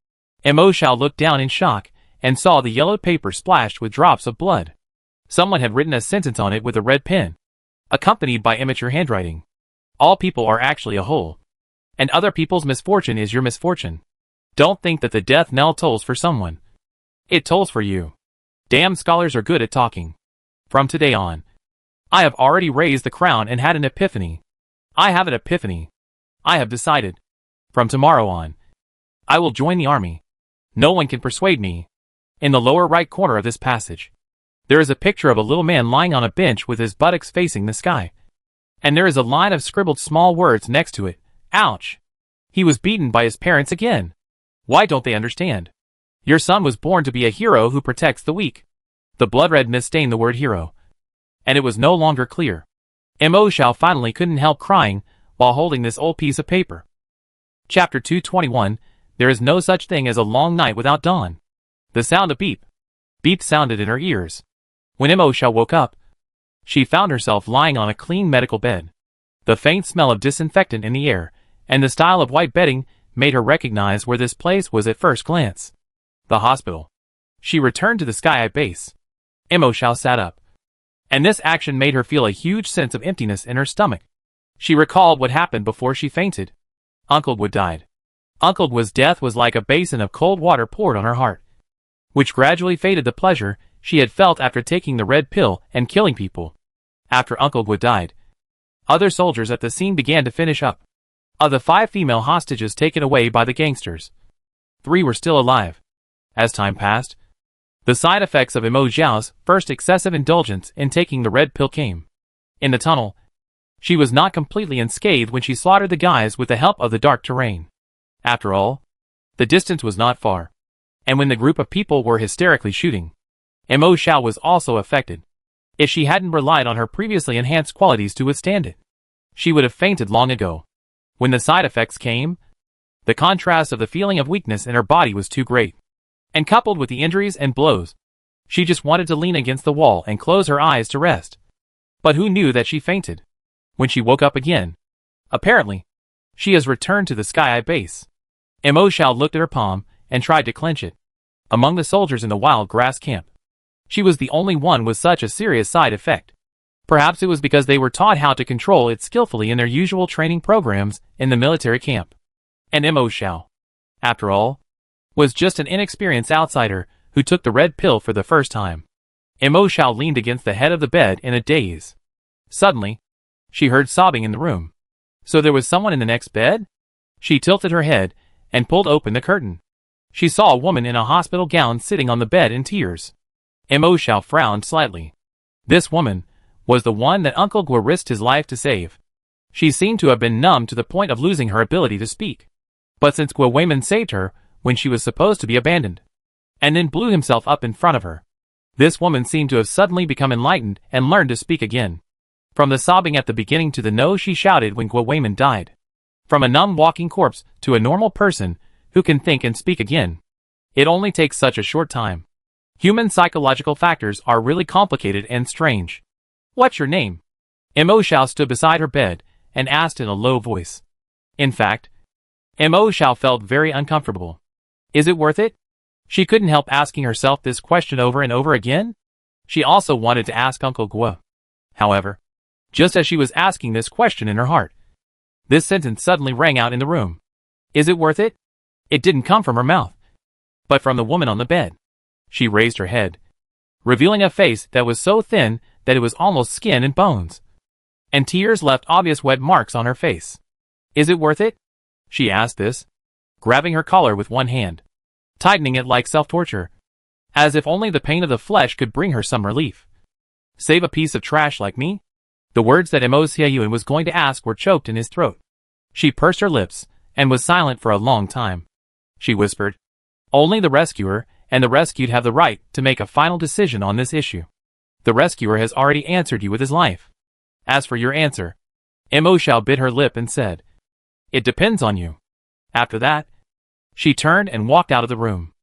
Mo Xiao looked down in shock and saw the yellowed paper splashed with drops of blood. Someone had written a sentence on it with a red pen, accompanied by immature handwriting. All people are actually a whole, and other people's misfortune is your misfortune. Don't think that the death knell tolls for someone. It tolls for you. Damn scholars are good at talking. From today on, I have already raised the crown and had an epiphany. I have an epiphany. I have decided. From tomorrow on, I will join the army. No one can persuade me. In the lower right corner of this passage, there is a picture of a little man lying on a bench with his buttocks facing the sky. And there is a line of scribbled small words next to it. Ouch! He was beaten by his parents again. Why don't they understand? Your son was born to be a hero who protects the weak. The blood red mist stained the word hero, and it was no longer clear. Mo Xiao finally couldn't help crying while holding this old piece of paper. Chapter 221. There is no such thing as a long night without dawn. The sound of beep, beep sounded in her ears. When Mo Xiao woke up, she found herself lying on a clean medical bed. The faint smell of disinfectant in the air and the style of white bedding made her recognize where this place was at first glance. The hospital. She returned to the Sky Eye base. Mo Xiao sat up, and this action made her feel a huge sense of emptiness in her stomach. She recalled what happened before she fainted. Uncle Guo died. Uncle Guo's death was like a basin of cold water poured on her heart, which gradually faded the pleasure she had felt after taking the red pill and killing people. After Uncle Guo died, other soldiers at the scene began to finish up. Of the 5 female hostages taken away by the gangsters, 3 were still alive. As time passed, the side effects of Mo Zhao's first excessive indulgence in taking the red pill came. In the tunnel, she was not completely unscathed when she slaughtered the guys with the help of the dark terrain. After all, the distance was not far, and when the group of people were hysterically shooting, Mo Xiao was also affected. If she hadn't relied on her previously enhanced qualities to withstand it, she would have fainted long ago. When the side effects came, the contrast of the feeling of weakness in her body was too great. And coupled with the injuries and blows, she just wanted to lean against the wall and close her eyes to rest. But who knew that she fainted? When she woke up again, apparently, she has returned to the Sky Eye base. Mo Xiao looked at her palm and tried to clench it. Among the soldiers in the wild grass camp, she was the only one with such a serious side effect. Perhaps it was because they were taught how to control it skillfully in their usual training programs in the military camp. And Mo Xiao, after all, was just an inexperienced outsider who took the red pill for the first time. Mo Xiao leaned against the head of the bed in a daze. Suddenly, she heard sobbing in the room. So there was someone in the next bed? She tilted her head and pulled open the curtain. She saw a woman in a hospital gown sitting on the bed in tears. Mo Xiao frowned slightly. This woman was the one that Uncle Guo risked his life to save. She seemed to have been numb to the point of losing her ability to speak. But since Guo Weiman saved her when she was supposed to be abandoned, and then blew himself up in front of her, this woman seemed to have suddenly become enlightened and learned to speak again. From the sobbing at the beginning to the no she shouted when Guo Weiman died. From a numb walking corpse to a normal person who can think and speak again. It only takes such a short time. Human psychological factors are really complicated and strange. What's your name? Mo Xiao stood beside her bed and asked in a low voice. In fact, Mo Xiao felt very uncomfortable. Is it worth it? She couldn't help asking herself this question over and over again. She also wanted to ask Uncle Guo. However, just as she was asking this question in her heart, this sentence suddenly rang out in the room. Is it worth it? It didn't come from her mouth, but from the woman on the bed. She raised her head, revealing a face that was so thin that it was almost skin and bones. And tears left obvious wet marks on her face. Is it worth it? She asked this, grabbing her collar with one hand, tightening it like self-torture, as if only the pain of the flesh could bring her some relief. Save a piece of trash like me? The words that Mo Xiaoyuan was going to ask were choked in his throat. She pursed her lips and was silent for a long time. She whispered, only the rescuer and the rescued have the right to make a final decision on this issue. The rescuer has already answered you with his life. As for your answer, Mo Xiao bit her lip and said, it depends on you. After that, she turned and walked out of the room.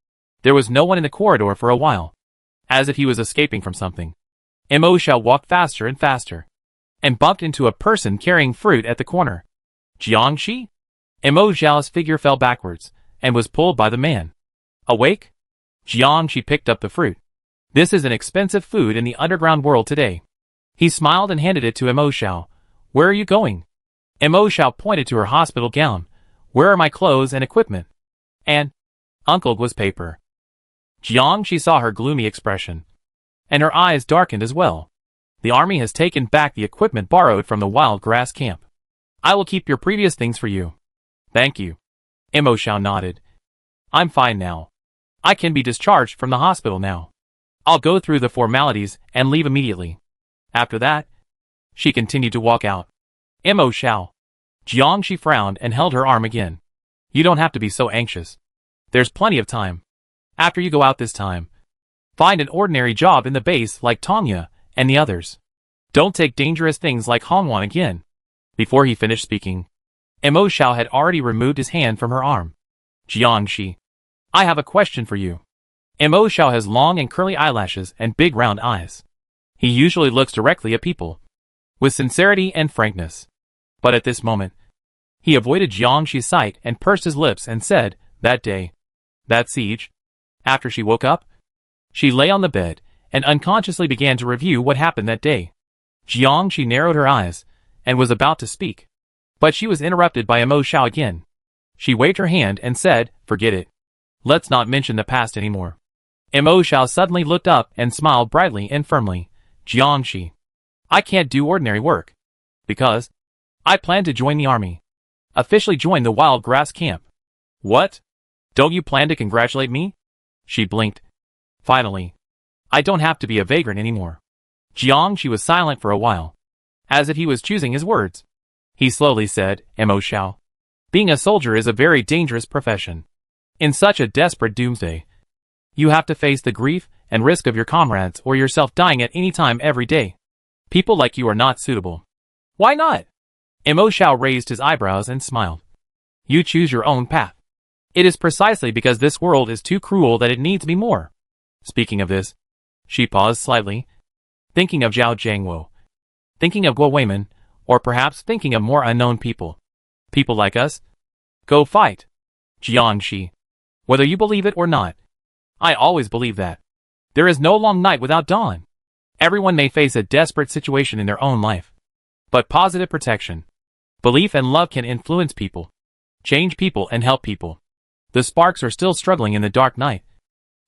There was no one in the corridor for a while, as if he was escaping from something. Mo Xiao walked faster and faster, and bumped into a person carrying fruit at the corner. Jiangxi? Mo Xiao's figure fell backwards, and was pulled by the man. Awake? Jiangxi picked up the fruit. This is an expensive food in the underground world today. He smiled and handed it to Mo Xiao. Where are you going? Mo Xiao pointed to her hospital gown. Where are my clothes and equipment? And Uncle Guo's paper. Jiangxi saw her gloomy expression, and her eyes darkened as well. The army has taken back the equipment borrowed from the wild grass camp. I will keep your previous things for you. Thank you. Mo Xiao nodded. I'm fine now. I can be discharged from the hospital now. I'll go through the formalities and leave immediately. After that, she continued to walk out. Mo Xiao. Jiangxi frowned and held her arm again. You don't have to be so anxious. There's plenty of time. After you go out this time, find an ordinary job in the base like Tongya and the others. Don't take dangerous things like Hongwan again. Before he finished speaking, Mo Xiao had already removed his hand from her arm. Jiangxi, I have a question for you. Mo Xiao has long and curly eyelashes and big round eyes. He usually looks directly at people, with sincerity and frankness. But at this moment, he avoided Jiangxi's sight and pursed his lips and said, that day, that siege. After she woke up, she lay on the bed and unconsciously began to review what happened that day. Jiangxi narrowed her eyes and was about to speak, but she was interrupted by Mo Xiao again. She waved her hand and said, forget it. Let's not mention the past anymore. Mo Xiao suddenly looked up and smiled brightly and firmly. Jiangxi, I can't do ordinary work, because I plan to join the army. Officially join the wild grass camp. What? Don't you plan to congratulate me? She blinked. Finally, I don't have to be a vagrant anymore. Jiangxi was silent for a while, as if he was choosing his words. He slowly said, Mo Xiao, being a soldier is a very dangerous profession. In such a desperate doomsday, you have to face the grief and risk of your comrades or yourself dying at any time every day. People like you are not suitable. Why not? Mo Xiao raised his eyebrows and smiled. You choose your own path. It is precisely because this world is too cruel that it needs me more. Speaking of this, she paused slightly, thinking of Zhao Jiangwo, thinking of Guo Weimin, or perhaps thinking of more unknown people. People like us? Go fight. Jiangxi. Whether you believe it or not. I always believe that. There is no long night without dawn. Everyone may face a desperate situation in their own life. But positive protection, belief and love can influence people, change people and help people. The sparks are still struggling in the dark night.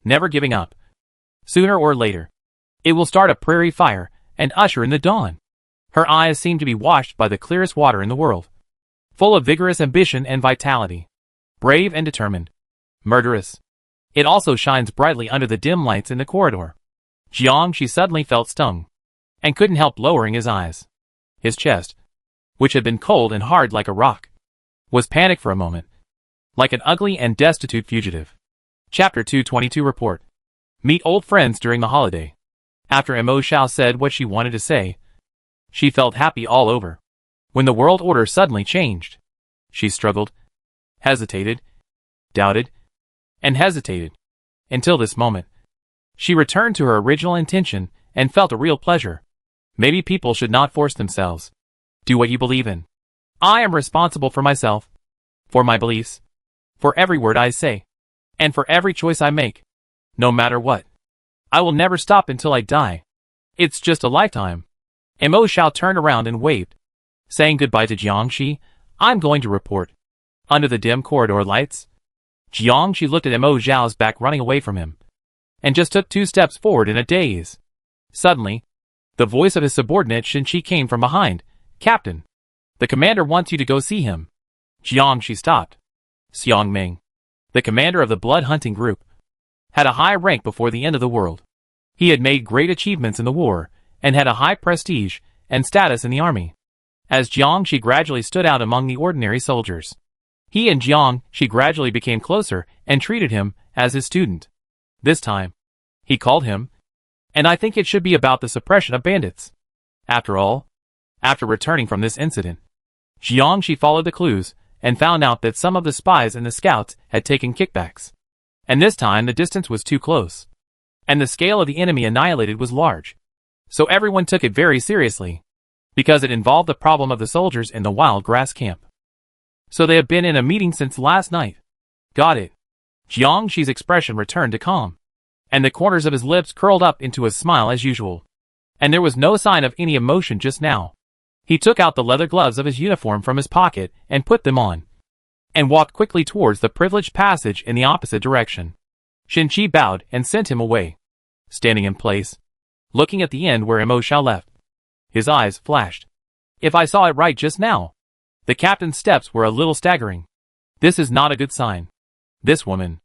Never giving up. Sooner or later, it will start a prairie fire and usher in the dawn. Her eyes seem to be washed by the clearest water in the world. Full of vigorous ambition and vitality. Brave and determined. Murderous. It also shines brightly under the dim lights in the corridor. Jiangxi suddenly felt stung, and couldn't help lowering his eyes. His chest, which had been cold and hard like a rock, was panicked for a moment, like an ugly and destitute fugitive. Chapter 222 Report. Meet old friends during the holiday. After Mo Xiao said what she wanted to say, she felt happy all over. When the world order suddenly changed, she struggled, hesitated, doubted, and hesitated. Until this moment, she returned to her original intention and felt a real pleasure. Maybe people should not force themselves. Do what you believe in. I am responsible for myself, for my beliefs, for every word I say, and for every choice I make. No matter what. I will never stop until I die. It's just a lifetime. Mo Xiao turned around and waved, saying goodbye to Jiangxi. I'm going to report. Under the dim corridor lights, Jiangxi looked at Mo Xiao's back running away from him, and just took 2 steps forward in a daze. Suddenly, the voice of his subordinate Shinchi came from behind. Captain, the commander wants you to go see him. Jiangxi stopped. Xiang Ming, the commander of the blood hunting group, had a high rank before the end of the world. He had made great achievements in the war, and had a high prestige and status in the army. As Jiangxi gradually stood out among the ordinary soldiers, he and Jiangxi gradually became closer and treated him as his student. This time, he called him, and I think it should be about the suppression of bandits. After all, after returning from this incident, Jiangxi followed the clues and found out that some of the spies and the scouts had taken kickbacks. And this time the distance was too close, and the scale of the enemy annihilated was large. So everyone took it very seriously, because it involved the problem of the soldiers in the wild grass camp. So they have been in a meeting since last night. Got it. Jiangxi's expression returned to calm, and the corners of his lips curled up into a smile as usual. And there was no sign of any emotion just now. He took out the leather gloves of his uniform from his pocket and put them on, and walked quickly towards the privileged passage in the opposite direction. Shinchi bowed and sent him away. Standing in place, looking at the end where Mo Xiao left, his eyes flashed. If I saw it right just now, the captain's steps were a little staggering. This is not a good sign. This woman.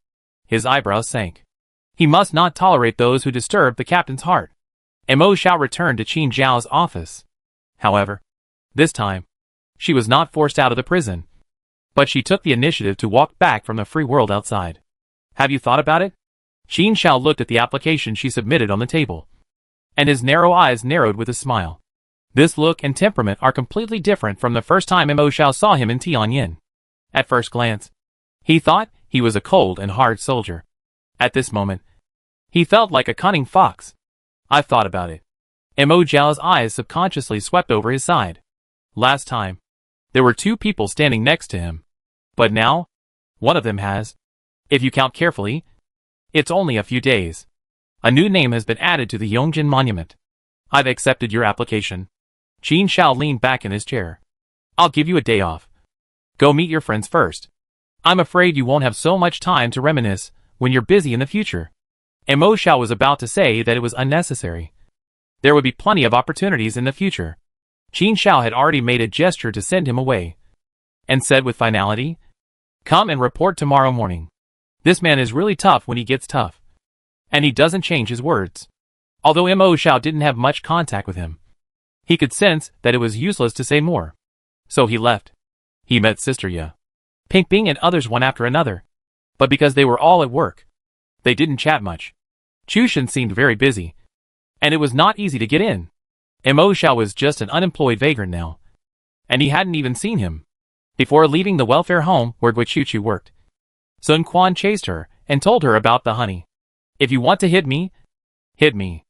His eyebrows sank. He must not tolerate those who disturb the captain's heart. Mo Xiao returned to Qin Zhao's office. However, this time, she was not forced out of the prison, but she took the initiative to walk back from the free world outside. Have you thought about it? Qin Zhao looked at the application she submitted on the table, and his narrow eyes narrowed with a smile. This look and temperament are completely different from the first time Mo Xiao saw him in Tianyin. At first glance, he thought he was a cold and hard soldier. At this moment, he felt like a cunning fox. I've thought about it. Mo Xiao's eyes subconsciously swept over his side. Last time, there were 2 people standing next to him. But now, one of them has. If you count carefully, it's only a few days. A new name has been added to the Yongjin Monument. I've accepted your application. Qin Zhao leaned back in his chair. I'll give you a day off. Go meet your friends first. I'm afraid you won't have so much time to reminisce when you're busy in the future. Mo Xiao was about to say that it was unnecessary. There would be plenty of opportunities in the future. Qin Zhao had already made a gesture to send him away, and said with finality, "Come and report tomorrow morning." This man is really tough when he gets tough, and he doesn't change his words. Although Mo Xiao didn't have much contact with him, he could sense that it was useless to say more. So he left. He met Sister Ye, Ping Ping and others one after another, but because they were all at work, they didn't chat much. Chushan seemed very busy, and it was not easy to get in. Mo Xiao was just an unemployed vagrant now, and he hadn't even seen him. Before leaving the welfare home where Guichuchu worked, Sun Quan chased her and told her about the honey. If you want to hit me, hit me.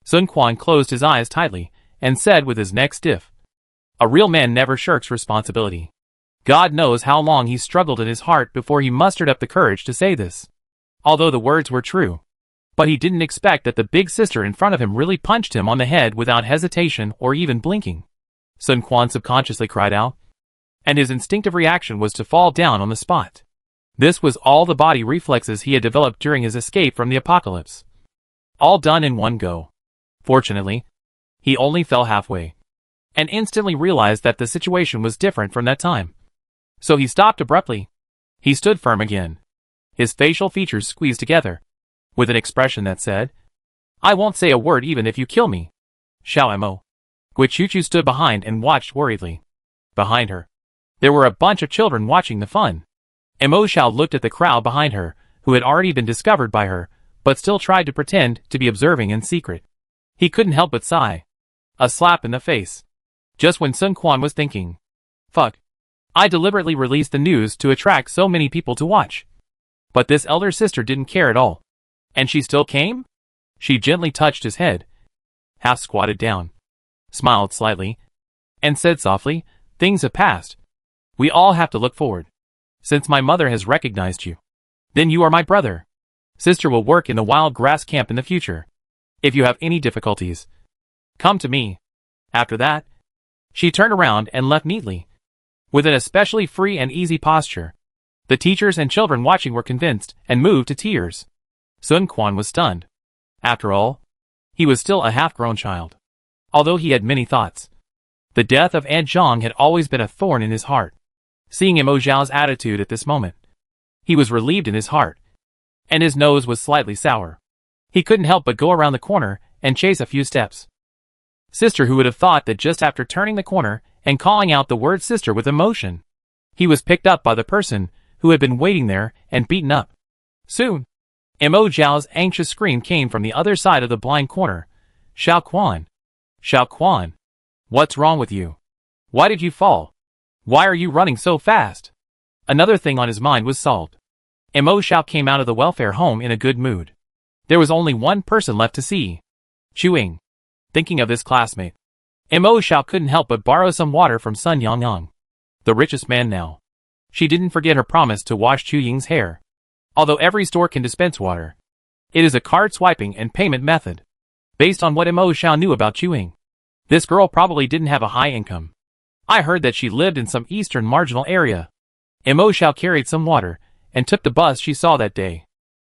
Sun Quan closed his eyes tightly and said with his neck stiff, a real man never shirks responsibility. God knows how long he struggled in his heart before he mustered up the courage to say this. Although the words were true, but he didn't expect that the big sister in front of him really punched him on the head without hesitation or even blinking. Sun Quan subconsciously cried out, and his instinctive reaction was to fall down on the spot. This was all the body reflexes he had developed during his escape from the apocalypse. All done in one go. Fortunately, he only fell halfway, and instantly realized that the situation was different from that time. So he stopped abruptly. He stood firm again, his facial features squeezed together, with an expression that said, I won't say a word even if you kill me. Xiao Mo. Guichuchu stood behind and watched worriedly. Behind her, there were a bunch of children watching the fun. Mo Xiao looked at the crowd behind her, who had already been discovered by her, but still tried to pretend to be observing in secret. He couldn't help but sigh. A slap in the face. Just when Sun Quan was thinking, fuck, I deliberately released the news to attract so many people to watch. But this elder sister didn't care at all. And she still came? She gently touched his head, half squatted down, smiled slightly, and said softly, things have passed. We all have to look forward. Since my mother has recognized you, then you are my brother. Sister will work in the wild grass camp in the future. If you have any difficulties, come to me. After that, she turned around and left neatly, with an especially free and easy posture. The teachers and children watching were convinced and moved to tears. Sun Quan was stunned. After all, he was still a half-grown child. Although he had many thoughts, the death of Aunt Zhang had always been a thorn in his heart. Seeing Mo Xiao's attitude at this moment, he was relieved in his heart, and his nose was slightly sour. He couldn't help but go around the corner and chase a few steps. Sister, who would have thought that just after turning the corner and calling out the word sister with emotion, he was picked up by the person who had been waiting there and beaten up. Soon, Mo Xiao's anxious scream came from the other side of the blind corner. Xiao Quan! Xiao Quan! What's wrong with you? Why did you fall? Why are you running so fast? Another thing on his mind was solved. Mo Xiao came out of the welfare home in a good mood. There was only one person left to see. Chuing. Thinking of this classmate, Mo Xiao couldn't help but borrow some water from Sun Yangyang, the richest man now. She didn't forget her promise to wash Chu Ying's hair. Although every store can dispense water, it is a card swiping and payment method. Based on what Mo Xiao knew about Chu Ying, this girl probably didn't have a high income. I heard that she lived in some eastern marginal area. Mo Xiao carried some water and took the bus she saw that day.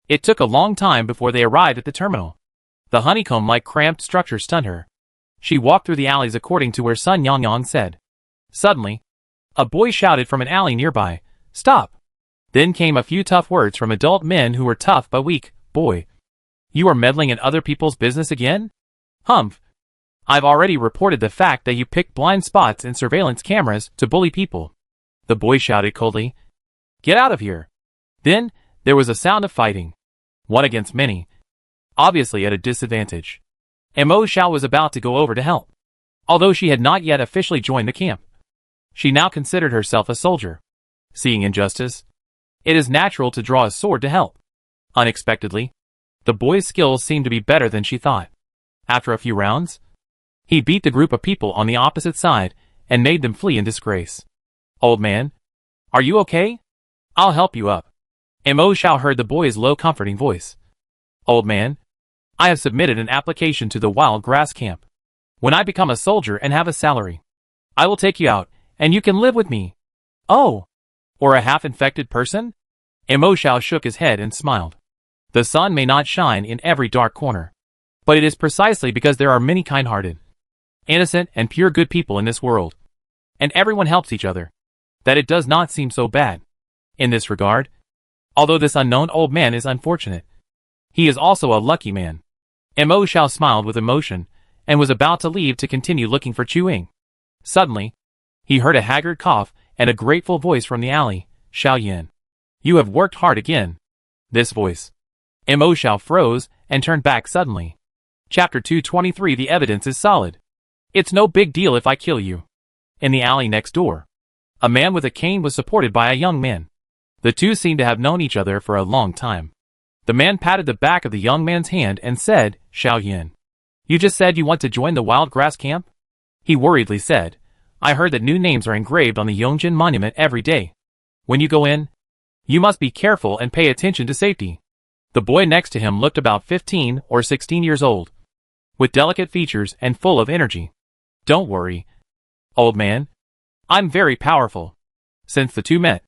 It took a long time before they arrived at the terminal. The honeycomb-like cramped structure stunned her. She walked through the alleys according to where Sun Yangyang said. Suddenly, a boy shouted from an alley nearby, "Stop!" Then came a few tough words from adult men who were tough but weak. Boy, you are meddling in other people's business again? Humph. I've already reported the fact that you picked blind spots in surveillance cameras to bully people. The boy shouted coldly. Get out of here. Then, there was a sound of fighting. One against many. Obviously at a disadvantage. Mo Xiao was about to go over to help. Although she had not yet officially joined the camp, she now considered herself a soldier. Seeing injustice, it is natural to draw a sword to help. Unexpectedly, the boy's skills seemed to be better than she thought. After a few rounds, he beat the group of people on the opposite side and made them flee in disgrace. Old man, are you okay? I'll help you up. Mo Xiao heard the boy's low comforting voice. Old man, I have submitted an application to the wild grass camp. When I become a soldier and have a salary, I will take you out, and you can live with me. Oh, or a half-infected person? Mo Xiao shook his head and smiled. The sun may not shine in every dark corner, but it is precisely because there are many kind-hearted, innocent and pure good people in this world, and everyone helps each other, that it does not seem so bad. In this regard, although this unknown old man is unfortunate, he is also a lucky man. Mo Xiao smiled with emotion, and was about to leave to continue looking for Chu Ying. Suddenly, he heard a haggard cough and a grateful voice from the alley. Xiao Yan, you have worked hard again. This voice, Mo Xiao froze and turned back suddenly. Chapter 223. The evidence is solid. It's no big deal if I kill you. In the alley next door, a man with a cane was supported by a young man. The two seemed to have known each other for a long time. The man patted the back of the young man's hand and said, "Xiao Yin, you just said you want to join the wild grass camp?" He worriedly said, "I heard that new names are engraved on the Yongjin monument every day. When you go in, you must be careful and pay attention to safety." The boy next to him looked about 15 or 16 years old, with delicate features and full of energy. "Don't worry, old man. I'm very powerful." Since the two met,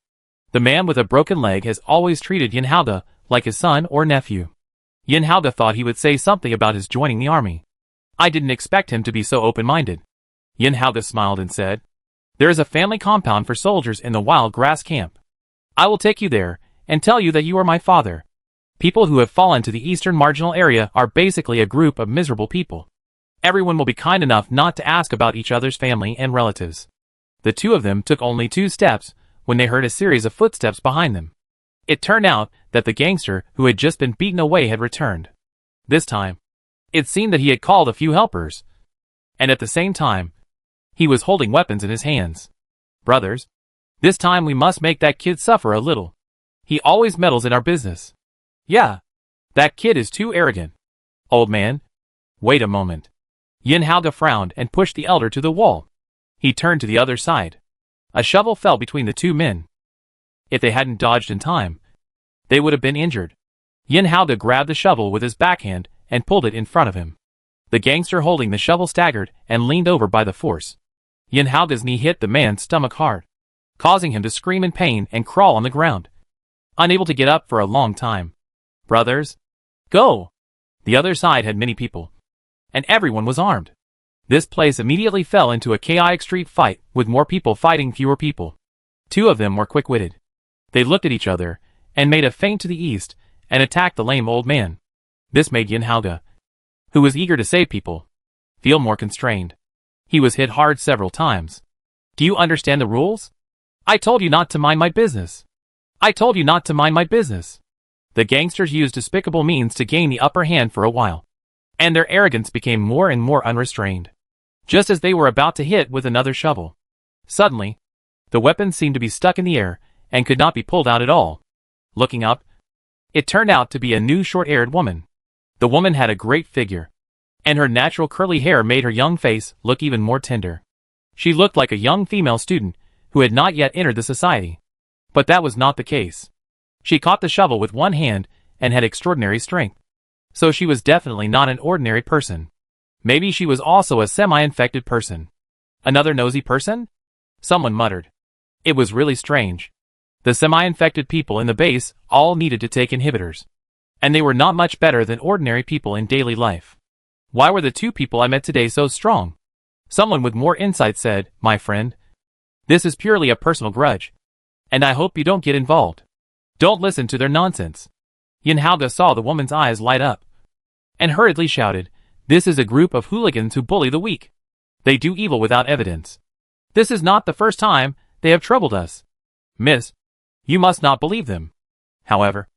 the man with a broken leg has always treated Yin Haoda like his son or nephew. Yin Haoda thought he would say something about his joining the army. "I didn't expect him to be so open-minded." Yin Haoda smiled and said, "There is a family compound for soldiers in the wild grass camp. I will take you there and tell you that you are my father." People who have fallen to the eastern marginal area are basically a group of miserable people. Everyone will be kind enough not to ask about each other's family and relatives. The two of them took only 2 steps when they heard a series of footsteps behind them. It turned out that the gangster who had just been beaten away had returned. This time, it seemed that he had called a few helpers, and at the same time, he was holding weapons in his hands. "Brothers, this time we must make that kid suffer a little. He always meddles in our business." "Yeah, that kid is too arrogant." "Old man, wait a moment." Yin Haoda frowned and pushed the elder to the wall. He turned to the other side. A shovel fell between the two men. If they hadn't dodged in time, they would have been injured. Yin Haoda grabbed the shovel with his backhand and pulled it in front of him. The gangster holding the shovel staggered and leaned over by the force. Yin Haoda's knee hit the man's stomach hard, causing him to scream in pain and crawl on the ground, unable to get up for a long time. "Brothers, go!" The other side had many people, and everyone was armed. This place immediately fell into a chaotic street fight with more people fighting fewer people. 2 of them were quick-witted. They looked at each other and made a feint to the east and attacked the lame old man. This made Yin Haoda, who was eager to save people, feel more constrained. He was hit hard several times. "Do you understand the rules? I told you not to mind my business. I told you not to mind my business." The gangsters used despicable means to gain the upper hand for a while, and their arrogance became more and more unrestrained. Just as they were about to hit with another shovel, suddenly, the weapon seemed to be stuck in the air and could not be pulled out at all. Looking up, it turned out to be a new short-haired woman. The woman had a great figure, and her natural curly hair made her young face look even more tender. She looked like a young female student who had not yet entered the society. But that was not the case. She caught the shovel with one hand and had extraordinary strength. So she was definitely not an ordinary person. Maybe she was also a semi-infected person. "Another nosy person?" someone muttered. It was really strange. The semi-infected people in the base all needed to take inhibitors, and they were not much better than ordinary people in daily life. Why were the 2 people I met today so strong? Someone with more insight said, "My friend, this is purely a personal grudge, and I hope you don't get involved. Don't listen to their nonsense." Yin Haoda saw the woman's eyes light up, and hurriedly shouted, "This is a group of hooligans who bully the weak. They do evil without evidence. This is not the first time they have troubled us. Miss, you must not believe them." However,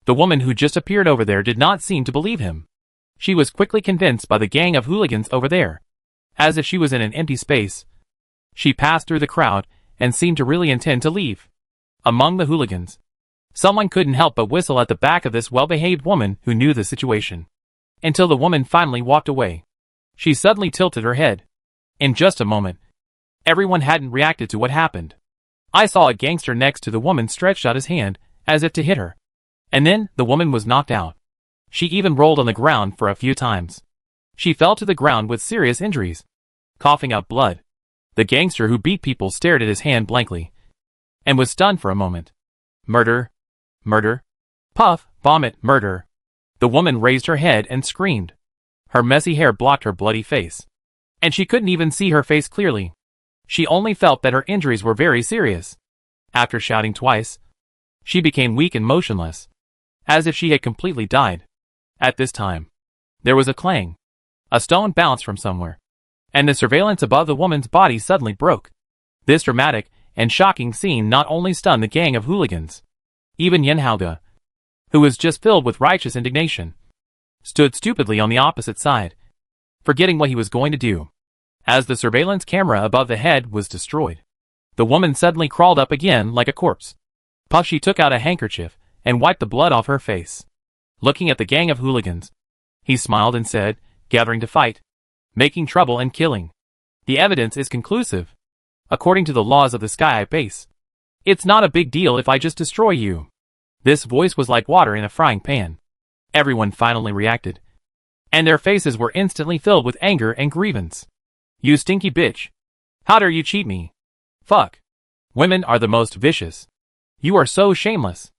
the woman who just appeared over there did not seem to believe him. She was quickly convinced by the gang of hooligans over there. As if she was in an empty space, she passed through the crowd and seemed to really intend to leave. Among the hooligans, someone couldn't help but whistle at the back of this well-behaved woman who knew the situation. Until the woman finally walked away. She suddenly tilted her head. In just a moment, everyone hadn't reacted to what happened. I saw a gangster next to the woman stretched out his hand as if to hit her. And then the woman was knocked out. She even rolled on the ground for a few times. She fell to the ground with serious injuries, coughing out blood. The gangster who beat people stared at his hand blankly, and was stunned for a moment. "Murder! Murder! Puff, vomit, murder!" The woman raised her head and screamed. Her messy hair blocked her bloody face, and she couldn't even see her face clearly. She only felt that her injuries were very serious. After shouting twice, she became weak and motionless, as if she had completely died. At this time, there was a clang. A stone bounced from somewhere, and the surveillance above the woman's body suddenly broke. This dramatic and shocking scene not only stunned the gang of hooligans. Even Yin Haoda, who was just filled with righteous indignation, stood stupidly on the opposite side, forgetting what he was going to do. As the surveillance camera above the head was destroyed, the woman suddenly crawled up again like a corpse. She took out a handkerchief and wiped the blood off her face. Looking at the gang of hooligans, he smiled and said, "Gathering to fight, making trouble and killing. The evidence is conclusive. According to the laws of the Sky Base, it's not a big deal if I just destroy you." This voice was like water in a frying pan. Everyone finally reacted, and their faces were instantly filled with anger and grievance. "You stinky bitch. How dare you cheat me? Fuck. Women are the most vicious. You are so shameless.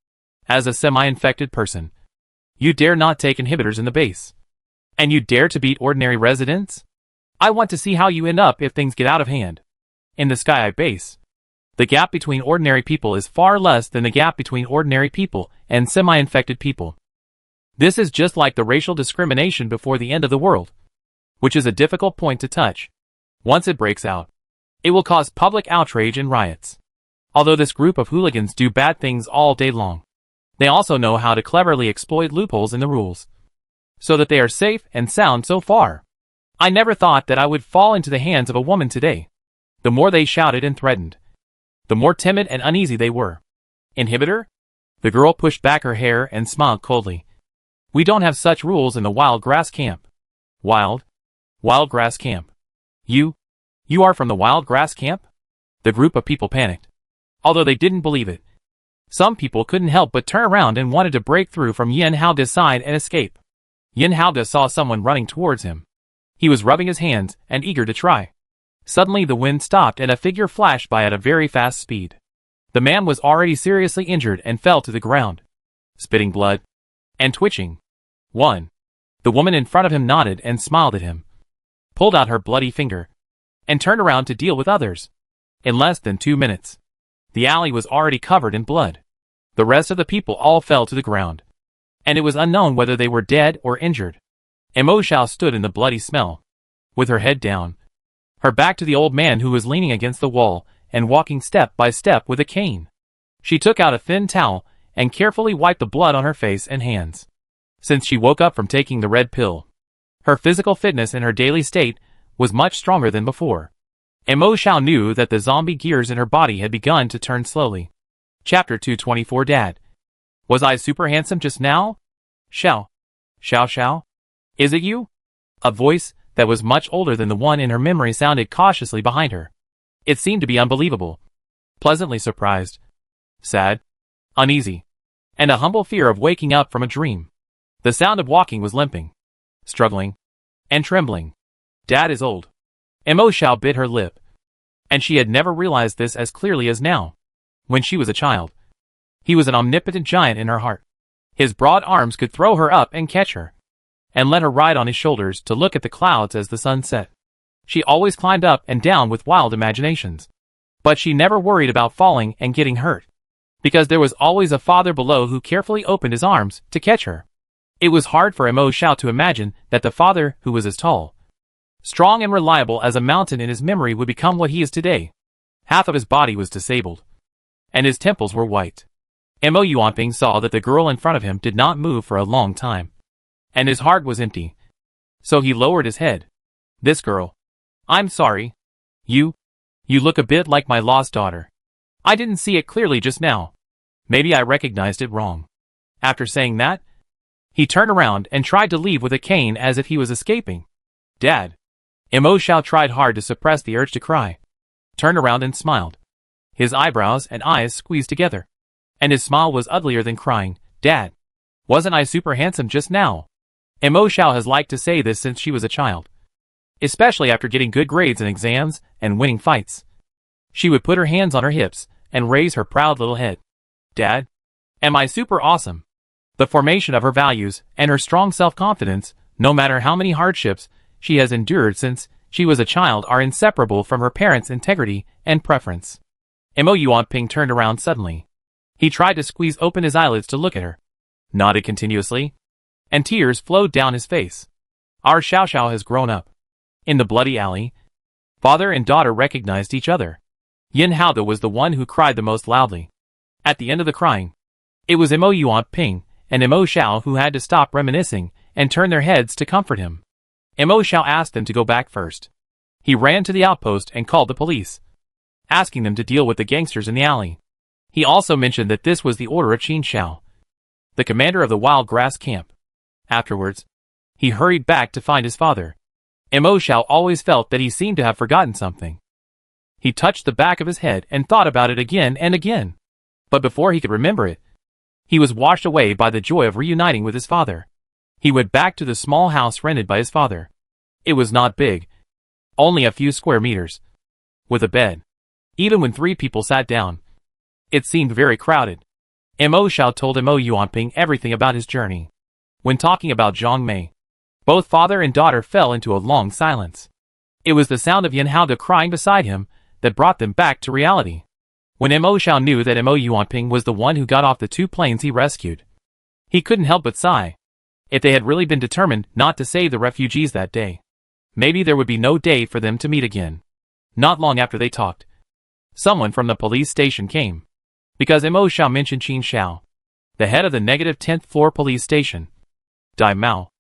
As a semi-infected person, you dare not take inhibitors in the base. And you dare to beat ordinary residents? I want to see how you end up if things get out of hand. In the Sky Base, the gap between ordinary people is far less than the gap between ordinary people and semi-infected people. This is just like the racial discrimination before the end of the world, which is a difficult point to touch. Once it breaks out, it will cause public outrage and riots. Although this group of hooligans do bad things all day long, they also know how to cleverly exploit loopholes in the rules, so that they are safe and sound so far. I never thought that I would fall into the hands of a woman today. The more they shouted and threatened, the more timid and uneasy they were. Inhibitor? The girl pushed back her hair and smiled coldly. We don't have such rules in the wild grass camp. Wild grass camp. You are from the wild grass camp? The group of people panicked, although they didn't believe it. Some people couldn't help but turn around and wanted to break through from Yin Haoda's side and escape. Yin Haoda saw someone running towards him. He was rubbing his hands and eager to try. Suddenly the wind stopped and a figure flashed by at a very fast speed. The man was already seriously injured and fell to the ground, spitting blood and twitching. The woman in front of him nodded and smiled at him, pulled out her bloody finger, and turned around to deal with others. In less than 2 minutes, the alley was already covered in blood. The rest of the people all fell to the ground, and it was unknown whether they were dead or injured. Mo Xiao stood in the bloody smell, with her head down, her back to the old man who was leaning against the wall and walking step by step with a cane. She took out a thin towel and carefully wiped the blood on her face and hands. Since she woke up from taking the red pill, her physical fitness in her daily state was much stronger than before. Mo Xiao knew that the zombie gears in her body had begun to turn slowly. Chapter 224. Dad. Was I super handsome just now? Xiao. Is it you? A voice that was much older than the one in her memory sounded cautiously behind her. It seemed to be unbelievable, pleasantly surprised, sad, uneasy, and a humble fear of waking up from a dream. The sound of walking was limping, struggling, and trembling. Dad is old. Mo Xiao bit her lip, and she had never realized this as clearly as now. When she was a child, he was an omnipotent giant in her heart. His broad arms could throw her up and catch her, and let her ride on his shoulders to look at the clouds as the sun set. She always climbed up and down with wild imaginations. But she never worried about falling and getting hurt, because there was always a father below who carefully opened his arms to catch her. It was hard for Mo Xiao to imagine that the father who was as tall, strong and reliable as a mountain in his memory would become what he is today. Half of his body was disabled, and his temples were white. Mo Yuanping saw that the girl in front of him did not move for a long time, and his heart was empty. So he lowered his head. This girl. I'm sorry. You look a bit like my lost daughter. I didn't see it clearly just now. Maybe I recognized it wrong. After saying that, he turned around and tried to leave with a cane as if he was escaping. Dad. Mo Xiao tried hard to suppress the urge to cry, turned around and smiled. His eyebrows and eyes squeezed together, and his smile was uglier than crying. Dad. Wasn't I super handsome just now? Mo Xiao has liked to say this since she was a child, especially after getting good grades in exams and winning fights. She would put her hands on her hips and raise her proud little head. Dad. Am I super awesome? The formation of her values and her strong self-confidence, no matter how many hardships she has endured since she was a child, are inseparable from her parents' integrity and preference. Mo Yuanping turned around suddenly. He tried to squeeze open his eyelids to look at her, nodded continuously, and tears flowed down his face. Our Xiao Xiao has grown up. In the bloody alley, father and daughter recognized each other. Yin Haoda was the one who cried the most loudly. At the end of the crying, it was Mo Yuanping and Mo Xiao, who had to stop reminiscing and turn their heads to comfort him. Mo Xiao asked them to go back first. He ran to the outpost and called the police, asking them to deal with the gangsters in the alley. He also mentioned that this was the order of Qin Xiao, the commander of the wild grass camp. Afterwards, he hurried back to find his father. Mo Xiao always felt that he seemed to have forgotten something. He touched the back of his head and thought about it again and again. But before he could remember it, he was washed away by the joy of reuniting with his father. He went back to the small house rented by his father. It was not big, only a few square meters, with a bed. Even when 3 people sat down, it seemed very crowded. Mo Xiao told Mo Yuanping everything about his journey. When talking about Zhang Mei, both father and daughter fell into a long silence. It was the sound of Yan Haoda crying beside him that brought them back to reality. When Mo Xiao knew that Mo Yuanping was the one who got off the 2 planes he rescued, he couldn't help but sigh. If they had really been determined not to save the refugees that day, maybe there would be no day for them to meet again. Not long after they talked, someone from the police station came. Because Mo Xiao mentioned Qin Xiao, the head of the -10th floor police station, Dai Mao,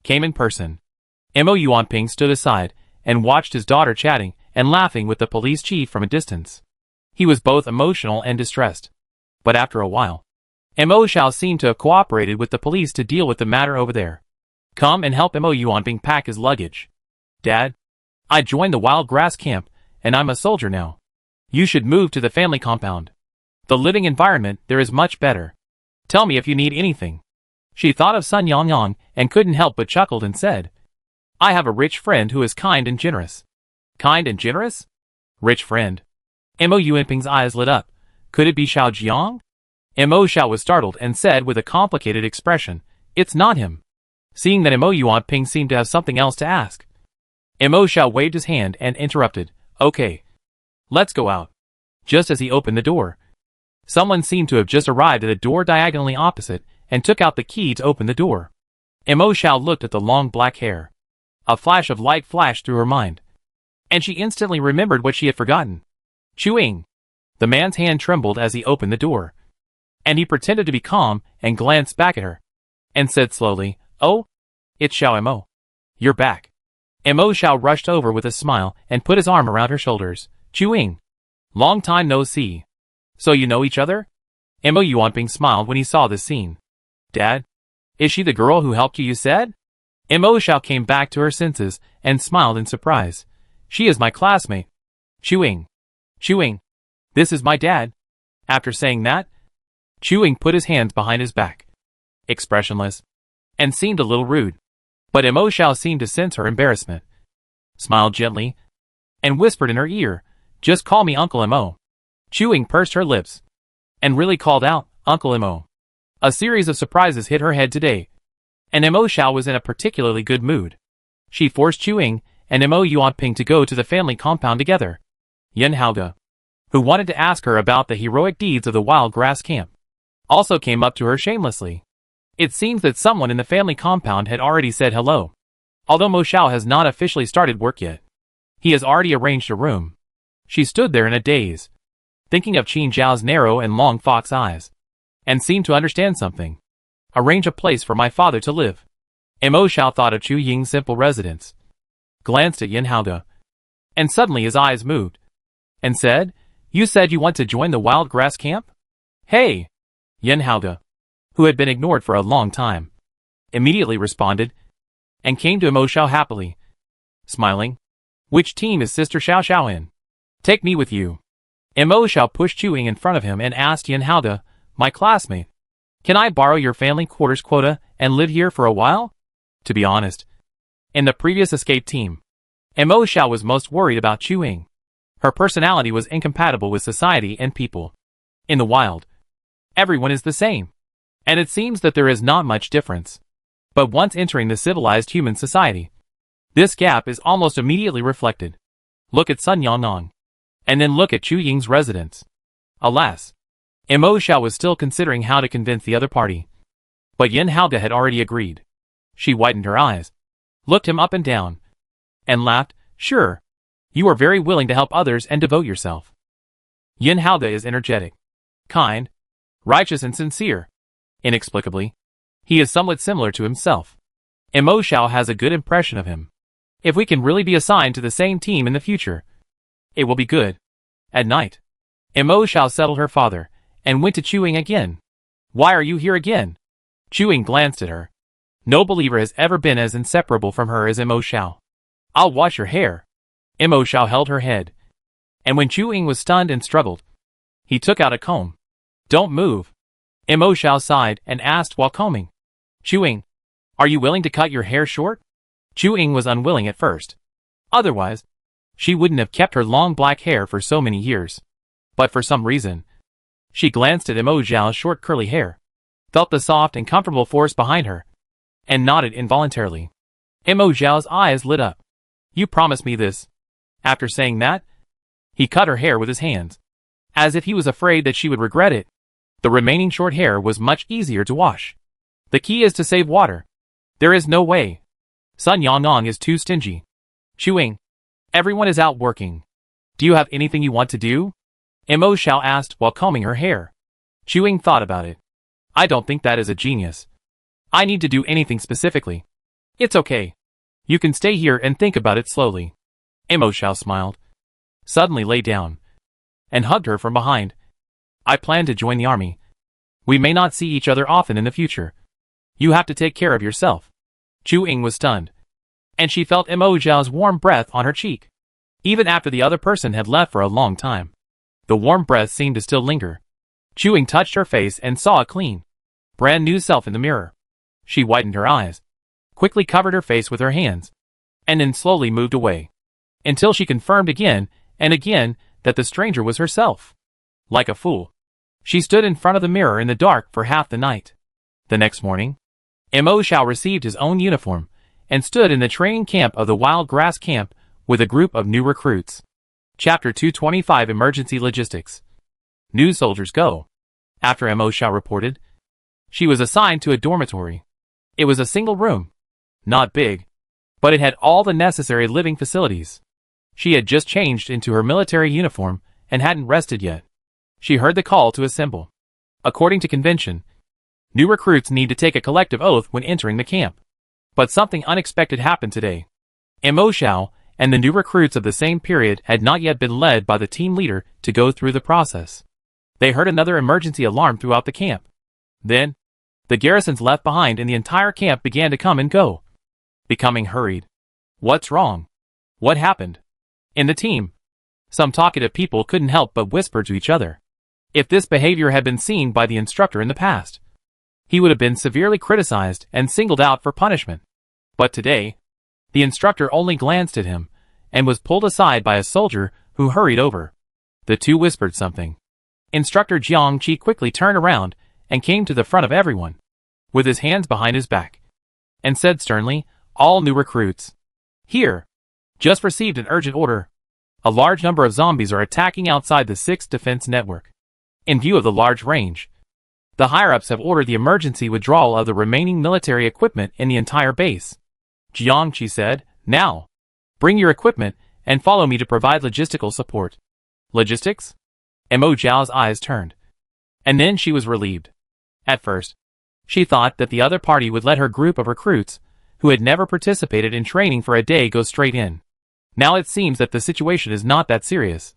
came in person. Mo Yuanping stood aside and watched his daughter chatting and laughing with the police chief from a distance. He was both emotional and distressed. But after a while, Mo Xiao seemed to have cooperated with the police to deal with the matter over there. Come and help Mo Yuanping pack his luggage. Dad, I joined the wild grass camp, and I'm a soldier now. You should move to the family compound. The living environment there is much better. Tell me if you need anything. She thought of Sun Yangyang and couldn't help but chuckled and said, I have a rich friend who is kind and generous. Kind and generous? Rich friend. Mo Yuanping's eyes lit up. Could it be Xiao Jiang? Mo Xiao was startled and said with a complicated expression, It's not him. Seeing that Mo Yuanping seemed to have something else to ask, Mo Xiao waved his hand and interrupted, Okay. Let's go out. Just as he opened the door, someone seemed to have just arrived at a door diagonally opposite and took out the key to open the door. Mo Xiao looked at the long black hair. A flash of light flashed through her mind, and she instantly remembered what she had forgotten. Chewing. The man's hand trembled as he opened the door, and he pretended to be calm and glanced back at her, and said slowly, Oh, it's Xiao Mo. You're back. Mo Xiao rushed over with a smile and put his arm around her shoulders. Chewing. Long time no see. So you know each other? Mo Yuanping smiled when he saw this scene. Dad? Is she the girl who helped you said? Mo Xiao came back to her senses and smiled in surprise. She is my classmate. Chewing. Chewing. This is my dad. After saying that, Chewing put his hands behind his back, expressionless, and seemed a little rude. But Mo Xiao seemed to sense her embarrassment, smiled gently, and whispered in her ear, Just call me Uncle Mo. Chewing pursed her lips, and really called out, Uncle Mo. A series of surprises hit her head today, and Mo Xiao was in a particularly good mood. She forced Chewing and Mo Yuanping to go to the family compound together. Yan Haoda, who wanted to ask her about the heroic deeds of the wild grass camp, also came up to her shamelessly. It seems that someone in the family compound had already said hello. Although Mo Xiao has not officially started work yet, he has already arranged a room. She stood there in a daze, thinking of Qin Zhao's narrow and long fox eyes, and seemed to understand something. Arrange a place for my father to live. Mo Xiao thought of Chu Ying's simple residence, glanced at Yan Haoda, and suddenly his eyes moved, and said, You said you want to join the wild grass camp? Hey! Yan Haoda, who had been ignored for a long time, immediately responded, and came to Mo Xiao happily, smiling. Which team is Sister Xiao Xiao in? Take me with you. Mo Xiao pushed Chewing in front of him and asked Yan Haoda, My classmate, can I borrow your family quarters quota and live here for a while? To be honest, in the previous escape team, Mo Xiao was most worried about Chewing. Her personality was incompatible with society and people. In the wild, everyone is the same, and it seems that there is not much difference. But once entering the civilized human society, this gap is almost immediately reflected. Look at Sun Yangyang, and then look at Chu Ying's residence. Alas, Mo Xiao was still considering how to convince the other party. But Yan Haoda had already agreed. She widened her eyes, looked him up and down, and laughed. Sure, you are very willing to help others and devote yourself. Yan Haoda is energetic, kind, righteous and sincere. Inexplicably, He is somewhat similar to himself. Mo Xiao has a good impression of him. If we can really be assigned to the same team in the future, it will be good. At night, Mo Xiao settled her father, and went to Chuing again. Why are you here again? Chuing glanced at her. No believer has ever been as inseparable from her as Mo Xiao. I'll wash your hair. Mo Xiao held her head. And when Chuing was stunned and struggled, he took out a comb. Don't move. Mo Xiao sighed and asked while combing. Chuing, are you willing to cut your hair short? Chuing was unwilling at first. Otherwise, she wouldn't have kept her long black hair for so many years. But for some reason, she glanced at Mo Xiao's short curly hair, felt the soft and comfortable force behind her, and nodded involuntarily. Mo Xiao's eyes lit up. You promised me this. After saying that, he cut her hair with his hands, as if he was afraid that she would regret it. The remaining short hair was much easier to wash. The key is to save water. There is no way. Sun Yanong is too stingy. Chuing, everyone is out working. Do you have anything you want to do? Mo Xiao asked while combing her hair. Chuing thought about it. I don't think that is a genius. I need to do anything specifically. It's okay. You can stay here and think about it slowly. Mo Xiao smiled, suddenly lay down, and hugged her from behind. I plan to join the army. We may not see each other often in the future. You have to take care of yourself. Chuing was stunned, and she felt Mo Xiao's warm breath on her cheek. Even after the other person had left for a long time, the warm breath seemed to still linger. Chuing touched her face and saw a clean, brand new self in the mirror. She widened her eyes, quickly covered her face with her hands, and then slowly moved away, until she confirmed again and again that the stranger was herself. Like a fool, she stood in front of the mirror in the dark for half the night. The next morning, Mo Xiao received his own uniform and stood in the training camp of the Wild Grass Camp with a group of new recruits. Chapter 225 Emergency Logistics. New soldiers go. After Mo Xiao reported, she was assigned to a dormitory. It was a single room. Not big, but it had all the necessary living facilities. She had just changed into her military uniform and hadn't rested yet. She heard the call to assemble. According to convention, new recruits need to take a collective oath when entering the camp. But something unexpected happened today. Mo Xiao and the new recruits of the same period had not yet been led by the team leader to go through the process. They heard another emergency alarm throughout the camp. Then, the garrisons left behind in the entire camp began to come and go, becoming hurried. What's wrong? What happened? In the team, some talkative people couldn't help but whisper to each other. If this behavior had been seen by the instructor in the past, he would have been severely criticized and singled out for punishment. But today, the instructor only glanced at him and was pulled aside by a soldier who hurried over. The two whispered something. Instructor Jiang Qi quickly turned around and came to the front of everyone, with his hands behind his back, and said sternly, all new recruits, here, just received an urgent order. A large number of zombies are attacking outside the 6th Defense Network. In view of the large range, the higher-ups have ordered the emergency withdrawal of the remaining military equipment in the entire base. Jiang Qi said, now, bring your equipment and follow me to provide logistical support. Logistics? Mo Xiao's eyes turned, and then she was relieved. At first, she thought that the other party would let her group of recruits, who had never participated in training for a day, go straight in. Now it seems that the situation is not that serious.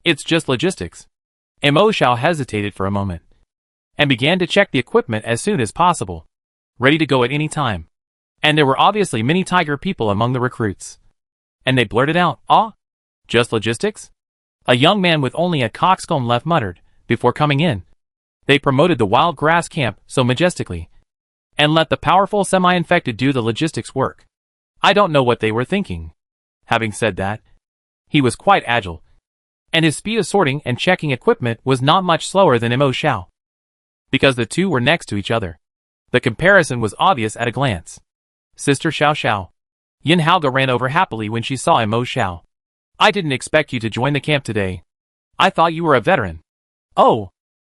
It's just logistics. Mo Xiao hesitated for a moment, and began to check the equipment as soon as possible, ready to go at any time. And there were obviously many tiger people among the recruits. And they blurted out, ah, just logistics? A young man with only a coxcomb left muttered, before coming in. They promoted the Wild Grass Camp so majestically, and let the powerful semi-infected do the logistics work. I don't know what they were thinking. Having said that, he was quite agile, and his speed of sorting and checking equipment was not much slower than Mo Xiao. Because the two were next to each other, the comparison was obvious at a glance. Sister Xiao Xiao. Yin Haoge ran over happily when she saw Mo Xiao. I didn't expect you to join the camp today. I thought you were a veteran. Oh,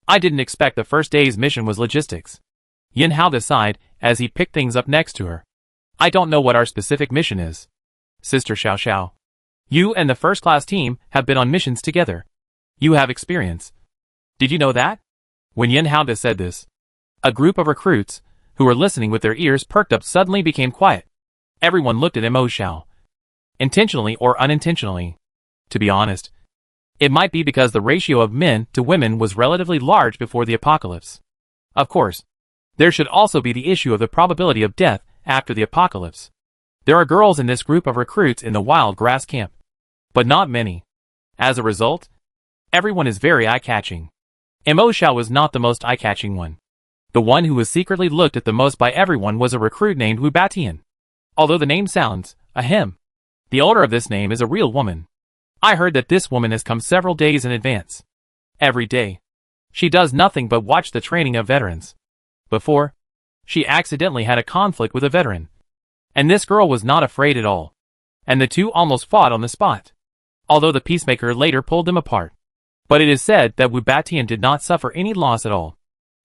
I didn't expect the first day's mission was logistics. Yin Haoge sighed as he picked things up next to her. I don't know what our specific mission is. Sister Xiao Xiao. You and the first-class team have been on missions together. You have experience. Did you know that? When Yin Haoge said this, a group of recruits, who were listening with their ears perked up suddenly became quiet. Everyone looked at Mo Xiao. Intentionally or unintentionally. To be honest, it might be because the ratio of men to women was relatively large before the apocalypse. Of course, there should also be the issue of the probability of death after the apocalypse. There are girls in this group of recruits in the wild grass camp, but not many. As a result, everyone is very eye-catching. Mo Xiao was not the most eye-catching one. The one who was secretly looked at the most by everyone was a recruit named Wu Batian. Although the name sounds, ahem. The owner of this name is a real woman. I heard that this woman has come several days in advance. Every day. She does nothing but watch the training of veterans. Before, she accidentally had a conflict with a veteran. And this girl was not afraid at all. And the two almost fought on the spot. Although the peacemaker later pulled them apart. But it is said that Wu Batian did not suffer any loss at all.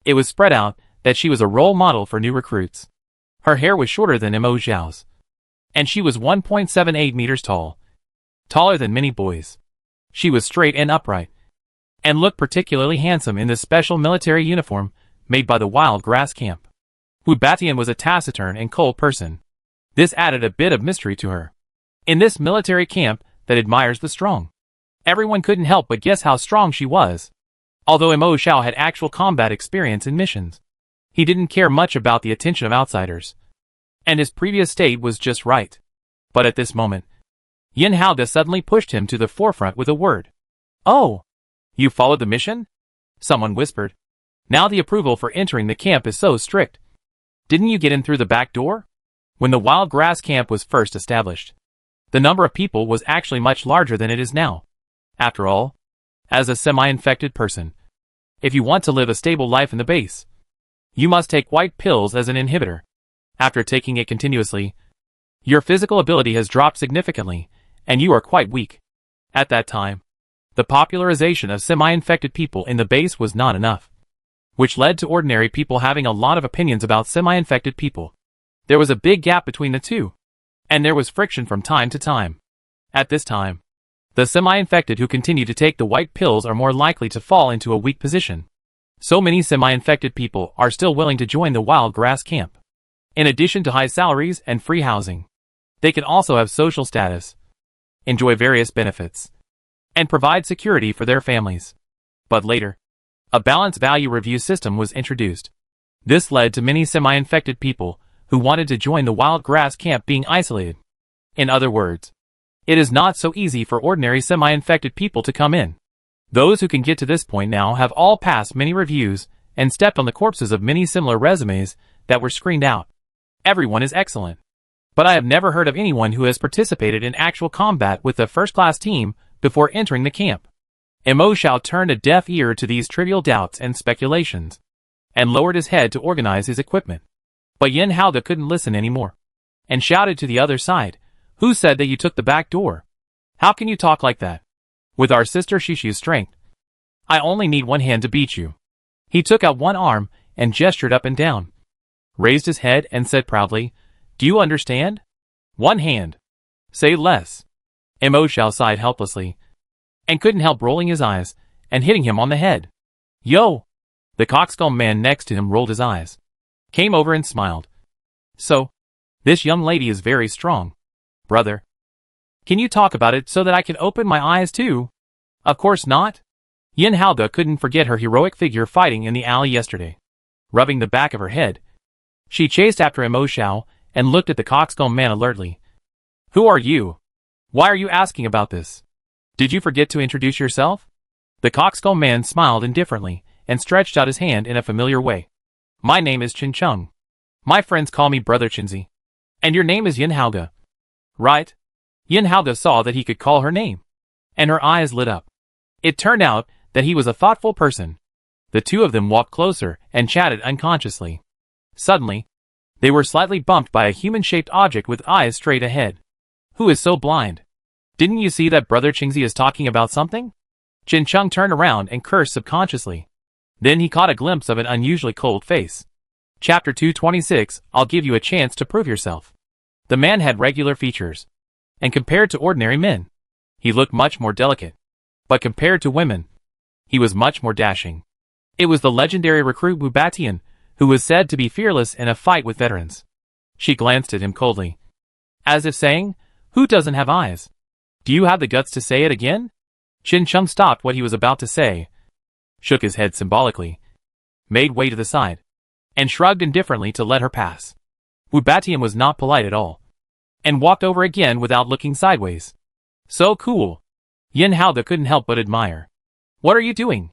It was spread out that she was a role model for new recruits. Her hair was shorter than Mo Xiao's. And she was 1.78 meters tall. Taller than many boys. She was straight and upright. And looked particularly handsome in the special military uniform made by the wild grass camp. Wu Batian was a taciturn and cold person. This added a bit of mystery to her. In this military camp that admires the strong, everyone couldn't help but guess how strong she was. Although Mo Xiao had actual combat experience in missions, he didn't care much about the attention of outsiders. And his previous state was just right. But at this moment, Yin Haoge suddenly pushed him to the forefront with a word. "Oh, you followed the mission?" Someone whispered. "Now the approval for entering the camp is so strict. Didn't you get in through the back door?" When the wild grass camp was first established, the number of people was actually much larger than it is now. After all, as a semi-infected person, if you want to live a stable life in the base, you must take white pills as an inhibitor. After taking it continuously, your physical ability has dropped significantly, and you are quite weak. At that time, the popularization of semi-infected people in the base was not enough, which led to ordinary people having a lot of opinions about semi-infected people. There was a big gap between the two, and there was friction from time to time. At this time, the semi-infected who continue to take the white pills are more likely to fall into a weak position. So many semi-infected people are still willing to join the wild grass camp. In addition to high salaries and free housing, they can also have social status, enjoy various benefits, and provide security for their families. But later, a balanced value review system was introduced. This led to many semi-infected people who wanted to join the wild grass camp being isolated. In other words, it is not so easy for ordinary semi-infected people to come in. Those who can get to this point now have all passed many reviews and stepped on the corpses of many similar resumes that were screened out. Everyone is excellent. But I have never heard of anyone who has participated in actual combat with the first-class team before entering the camp. Mo Xiao turned a deaf ear to these trivial doubts and speculations, and lowered his head to organize his equipment. But Yin Haoge couldn't listen anymore, and shouted to the other side, "Who said that you took the back door? How can you talk like that? With our sister Shishi's strength, I only need one hand to beat you." He took out one arm and gestured up and down, raised his head and said proudly, "Do you understand? One hand. Say less." Mo Xiao sighed helplessly, and couldn't help rolling his eyes and hitting him on the head. "Yo!" The cockscomb man next to him rolled his eyes, came over and smiled. "So, this young lady is very strong, brother. Can you talk about it so that I can open my eyes too?" "Of course not." Yin Haoge couldn't forget her heroic figure fighting in the alley yesterday. Rubbing the back of her head, she chased after Mo Xiao and looked at the cockscomb man alertly. "Who are you? Why are you asking about this? Did you forget to introduce yourself?" The cockscomb man smiled indifferently and stretched out his hand in a familiar way. "My name is Qin Cheng. My friends call me Brother Qinzi. And your name is Yin Haoge, right?" Yin Haoge saw that he could call her name, and her eyes lit up. It turned out that he was a thoughtful person. The two of them walked closer and chatted unconsciously. Suddenly, they were slightly bumped by a human-shaped object with eyes straight ahead. "Who is so blind? Didn't you see that Brother Qingzi is talking about something?" Qin Cheng turned around and cursed subconsciously. Then he caught a glimpse of an unusually cold face. Chapter 226, I'll give you a chance to prove yourself. The man had regular features, and compared to ordinary men, he looked much more delicate. But compared to women, he was much more dashing. It was the legendary recruit Wu Batian, who was said to be fearless in a fight with veterans. She glanced at him coldly, as if saying, "Who doesn't have eyes? Do you have the guts to say it again?" Chin Chung stopped what he was about to say, shook his head symbolically, made way to the side, and shrugged indifferently to let her pass. Wu Batian was not polite at all, and walked over again without looking sideways. "So cool." Yin Haoda couldn't help but admire. "What are you doing?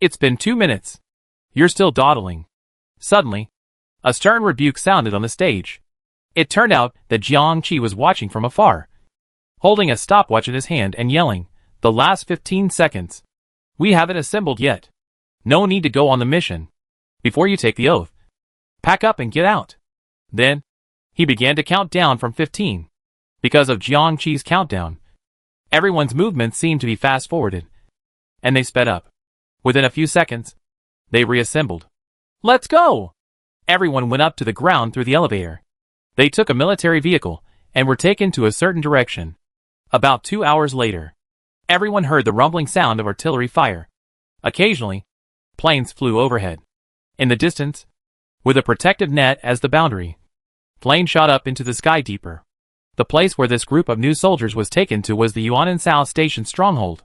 It's been 2 minutes. You're still dawdling." Suddenly, a stern rebuke sounded on the stage. It turned out that Jiang Qi was watching from afar, holding a stopwatch in his hand and yelling, "The last 15 seconds. We haven't assembled yet. No need to go on the mission. Before you take the oath, pack up and get out." Then, he began to count down from 15. Because of Jiang Qi's countdown, everyone's movements seemed to be fast-forwarded, and they sped up. Within a few seconds, they reassembled. "Let's go!" Everyone went up to the ground through the elevator. They took a military vehicle and were taken to a certain direction. About 2 hours later, everyone heard the rumbling sound of artillery fire. Occasionally, planes flew overhead. In the distance, with a protective net as the boundary, planes shot up into the sky deeper. The place where this group of new soldiers was taken to was the Yuanshan Station stronghold.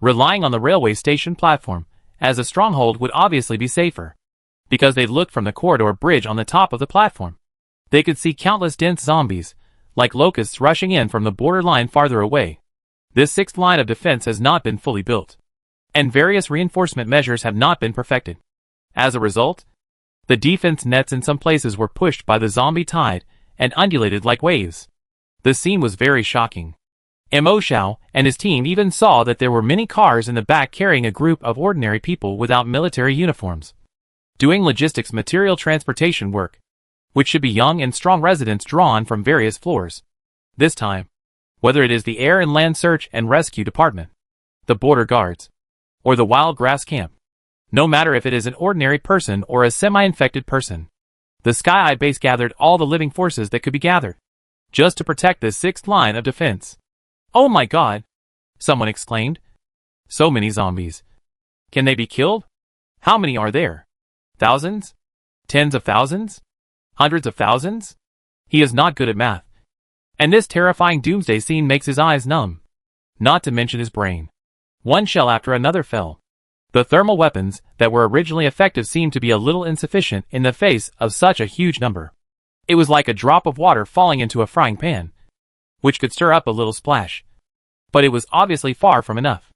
Relying on the railway station platform, as a stronghold would obviously be safer, because they looked from the corridor bridge on the top of the platform. They could see countless dense zombies, like locusts rushing in from the borderline farther away. This sixth line of defense has not been fully built, and various reinforcement measures have not been perfected. As a result, the defense nets in some places were pushed by the zombie tide and undulated like waves. The scene was very shocking. Mo Xiao and his team even saw that there were many cars in the back carrying a group of ordinary people without military uniforms, doing logistics material transportation work, which should be young and strong residents drawn from various floors. This time, whether it is the Air and Land Search and Rescue Department, the Border Guards, or the Wild Grass Camp, no matter if it is an ordinary person or a semi-infected person, the Sky Eye base gathered all the living forces that could be gathered, just to protect this sixth line of defense. "Oh my god!" someone exclaimed. "So many zombies. Can they be killed? How many are there? Thousands? Tens of thousands? Hundreds of thousands?" He is not good at math, and this terrifying doomsday scene makes his eyes numb, not to mention his brain. One shell after another fell. The thermal weapons that were originally effective seemed to be a little insufficient in the face of such a huge number. It was like a drop of water falling into a frying pan, which could stir up a little splash. But it was obviously far from enough.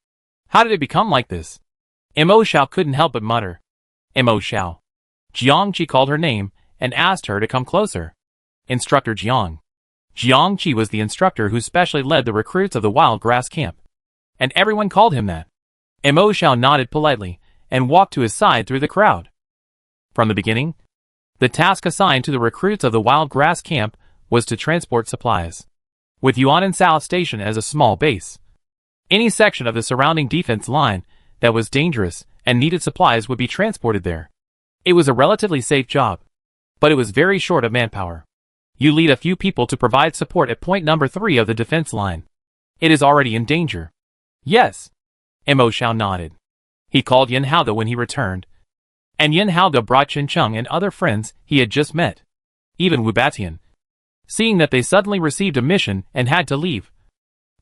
How did it become like this? Mo Xiao couldn't help but mutter. Mo Xiao. Jiang Qi called her name and asked her to come closer. Instructor Jiang. Jiang Qi was the instructor who specially led the recruits of the Wild Grass Camp, and everyone called him that. Mo Xiao nodded politely and walked to his side through the crowd. From the beginning, the task assigned to the recruits of the Wild Grass Camp was to transport supplies, with Yuanshan Station as a small base. Any section of the surrounding defense line that was dangerous and needed supplies would be transported there. It was a relatively safe job, but it was very short of manpower. You lead a few people to provide support at point number 3 of the defense line. It is already in danger. Yes. Mo Xiao nodded. He called Yin Haoda when he returned, and Yin Haoda brought Chin Chung and other friends he had just met. Even Wu Batian, seeing that they suddenly received a mission and had to leave,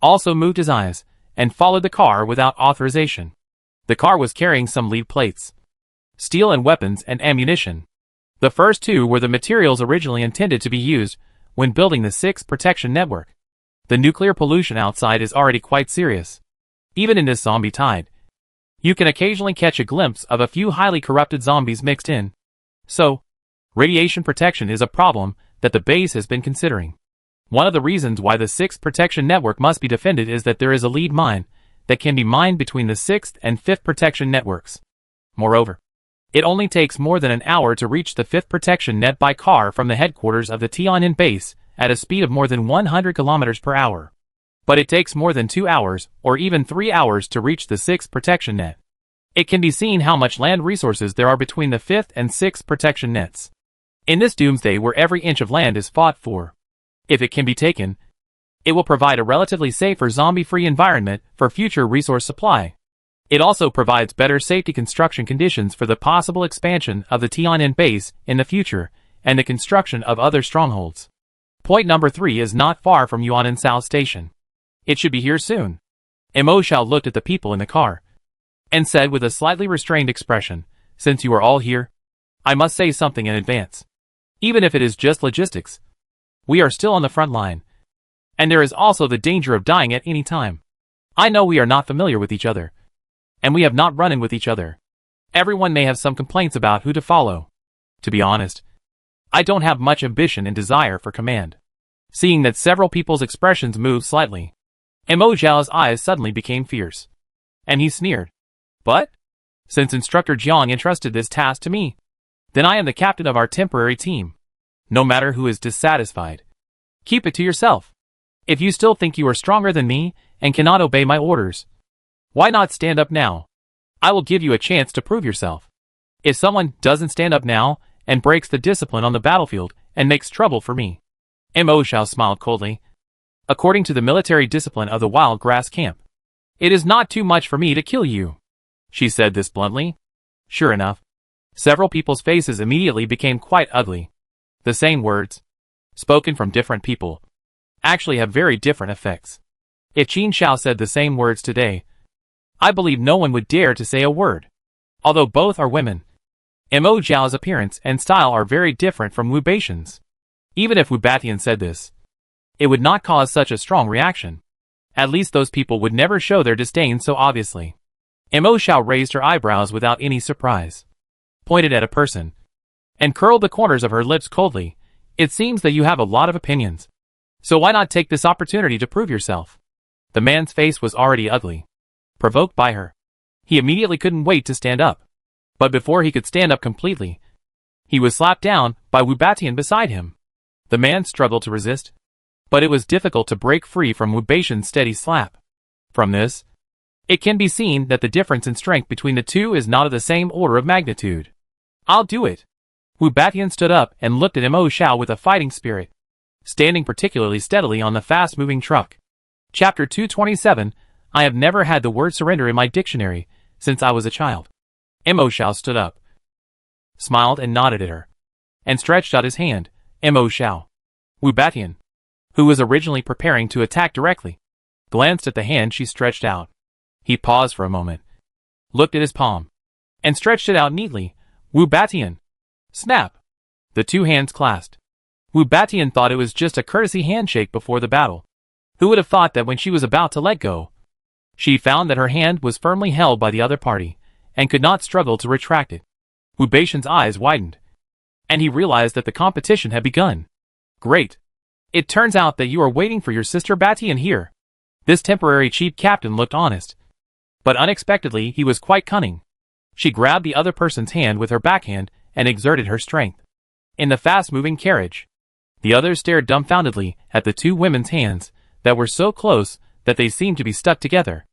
also moved his eyes and followed the car without authorization. The car was carrying some lead plates, steel and weapons and ammunition. The first two were the materials originally intended to be used when building the 6th protection network. The nuclear pollution outside is already quite serious. Even in this zombie tide, you can occasionally catch a glimpse of a few highly corrupted zombies mixed in. So, radiation protection is a problem that the base has been considering. One of the reasons why the 6th protection network must be defended is that there is a lead mine that can be mined between the 6th and 5th protection networks. Moreover, it only takes more than an hour to reach the 5th protection net by car from the headquarters of the Tianjin base at a speed of more than 100 kilometers per hour. But it takes more than 2 hours or even 3 hours to reach the 6th protection net. It can be seen how much land resources there are between the 5th and 6th protection nets. In this doomsday where every inch of land is fought for, if it can be taken, it will provide a relatively safer zombie-free environment for future resource supply. It also provides better safety construction conditions for the possible expansion of the Tian'an base in the future and the construction of other strongholds. Point number 3 is not far from Yuanan South Station. It should be here soon. Mo Xiao looked at the people in the car and said with a slightly restrained expression, "Since you are all here, I must say something in advance. Even if it is just logistics, we are still on the front line, and there is also the danger of dying at any time. I know we are not familiar with each other, and we have not run in with each other. Everyone may have some complaints about who to follow. To be honest, I don't have much ambition and desire for command." Seeing that several people's expressions moved slightly, Mo Xiao's eyes suddenly became fierce, and he sneered. "But? Since Instructor Jiang entrusted this task to me, then I am the captain of our temporary team. No matter who is dissatisfied, keep it to yourself. If you still think you are stronger than me and cannot obey my orders, why not stand up now? I will give you a chance to prove yourself. If someone doesn't stand up now and breaks the discipline on the battlefield and makes trouble for me." Mo Xiao smiled coldly. "According to the military discipline of the wild grass camp, it is not too much for me to kill you." She said this bluntly. Sure enough, several people's faces immediately became quite ugly. The same words, spoken from different people, actually have very different effects. If Qin Xiao said the same words today, I believe no one would dare to say a word. Although both are women, Mo Xiao's appearance and style are very different from Wu Beixian's. Even if Wu Batian said this, it would not cause such a strong reaction. At least those people would never show their disdain so obviously. Mo Xiao raised her eyebrows without any surprise, pointed at a person, and curled the corners of her lips coldly. "It seems that you have a lot of opinions. So why not take this opportunity to prove yourself?" The man's face was already ugly, provoked by her. He immediately couldn't wait to stand up. But before he could stand up completely, he was slapped down by Wu Batian beside him. The man struggled to resist, but it was difficult to break free from Wu Beixian's steady slap. From this, it can be seen that the difference in strength between the two is not of the same order of magnitude. "I'll do it." Wu Batian stood up and looked at Mo Xiao with a fighting spirit, standing particularly steadily on the fast-moving truck. Chapter 227, I have never had the word surrender in my dictionary since I was a child. Mo Xiao stood up, smiled and nodded at her, and stretched out his hand. Mo Xiao. Wu Batian, who was originally preparing to attack directly, glanced at the hand she stretched out. He paused for a moment, looked at his palm, and stretched it out neatly. Wu Batian. Snap. The two hands clasped. Wu Batian thought it was just a courtesy handshake before the battle. Who would have thought that when she was about to let go, she found that her hand was firmly held by the other party, and could not struggle to retract it. Wu Beixian's eyes widened, and he realized that the competition had begun. "Great. It turns out that you are waiting for your sister Batian here." This temporary chief captain looked honest, but unexpectedly he was quite cunning. She grabbed the other person's hand with her backhand and exerted her strength. In the fast-moving carriage, the others stared dumbfoundedly at the two women's hands that were so close that they seemed to be stuck together.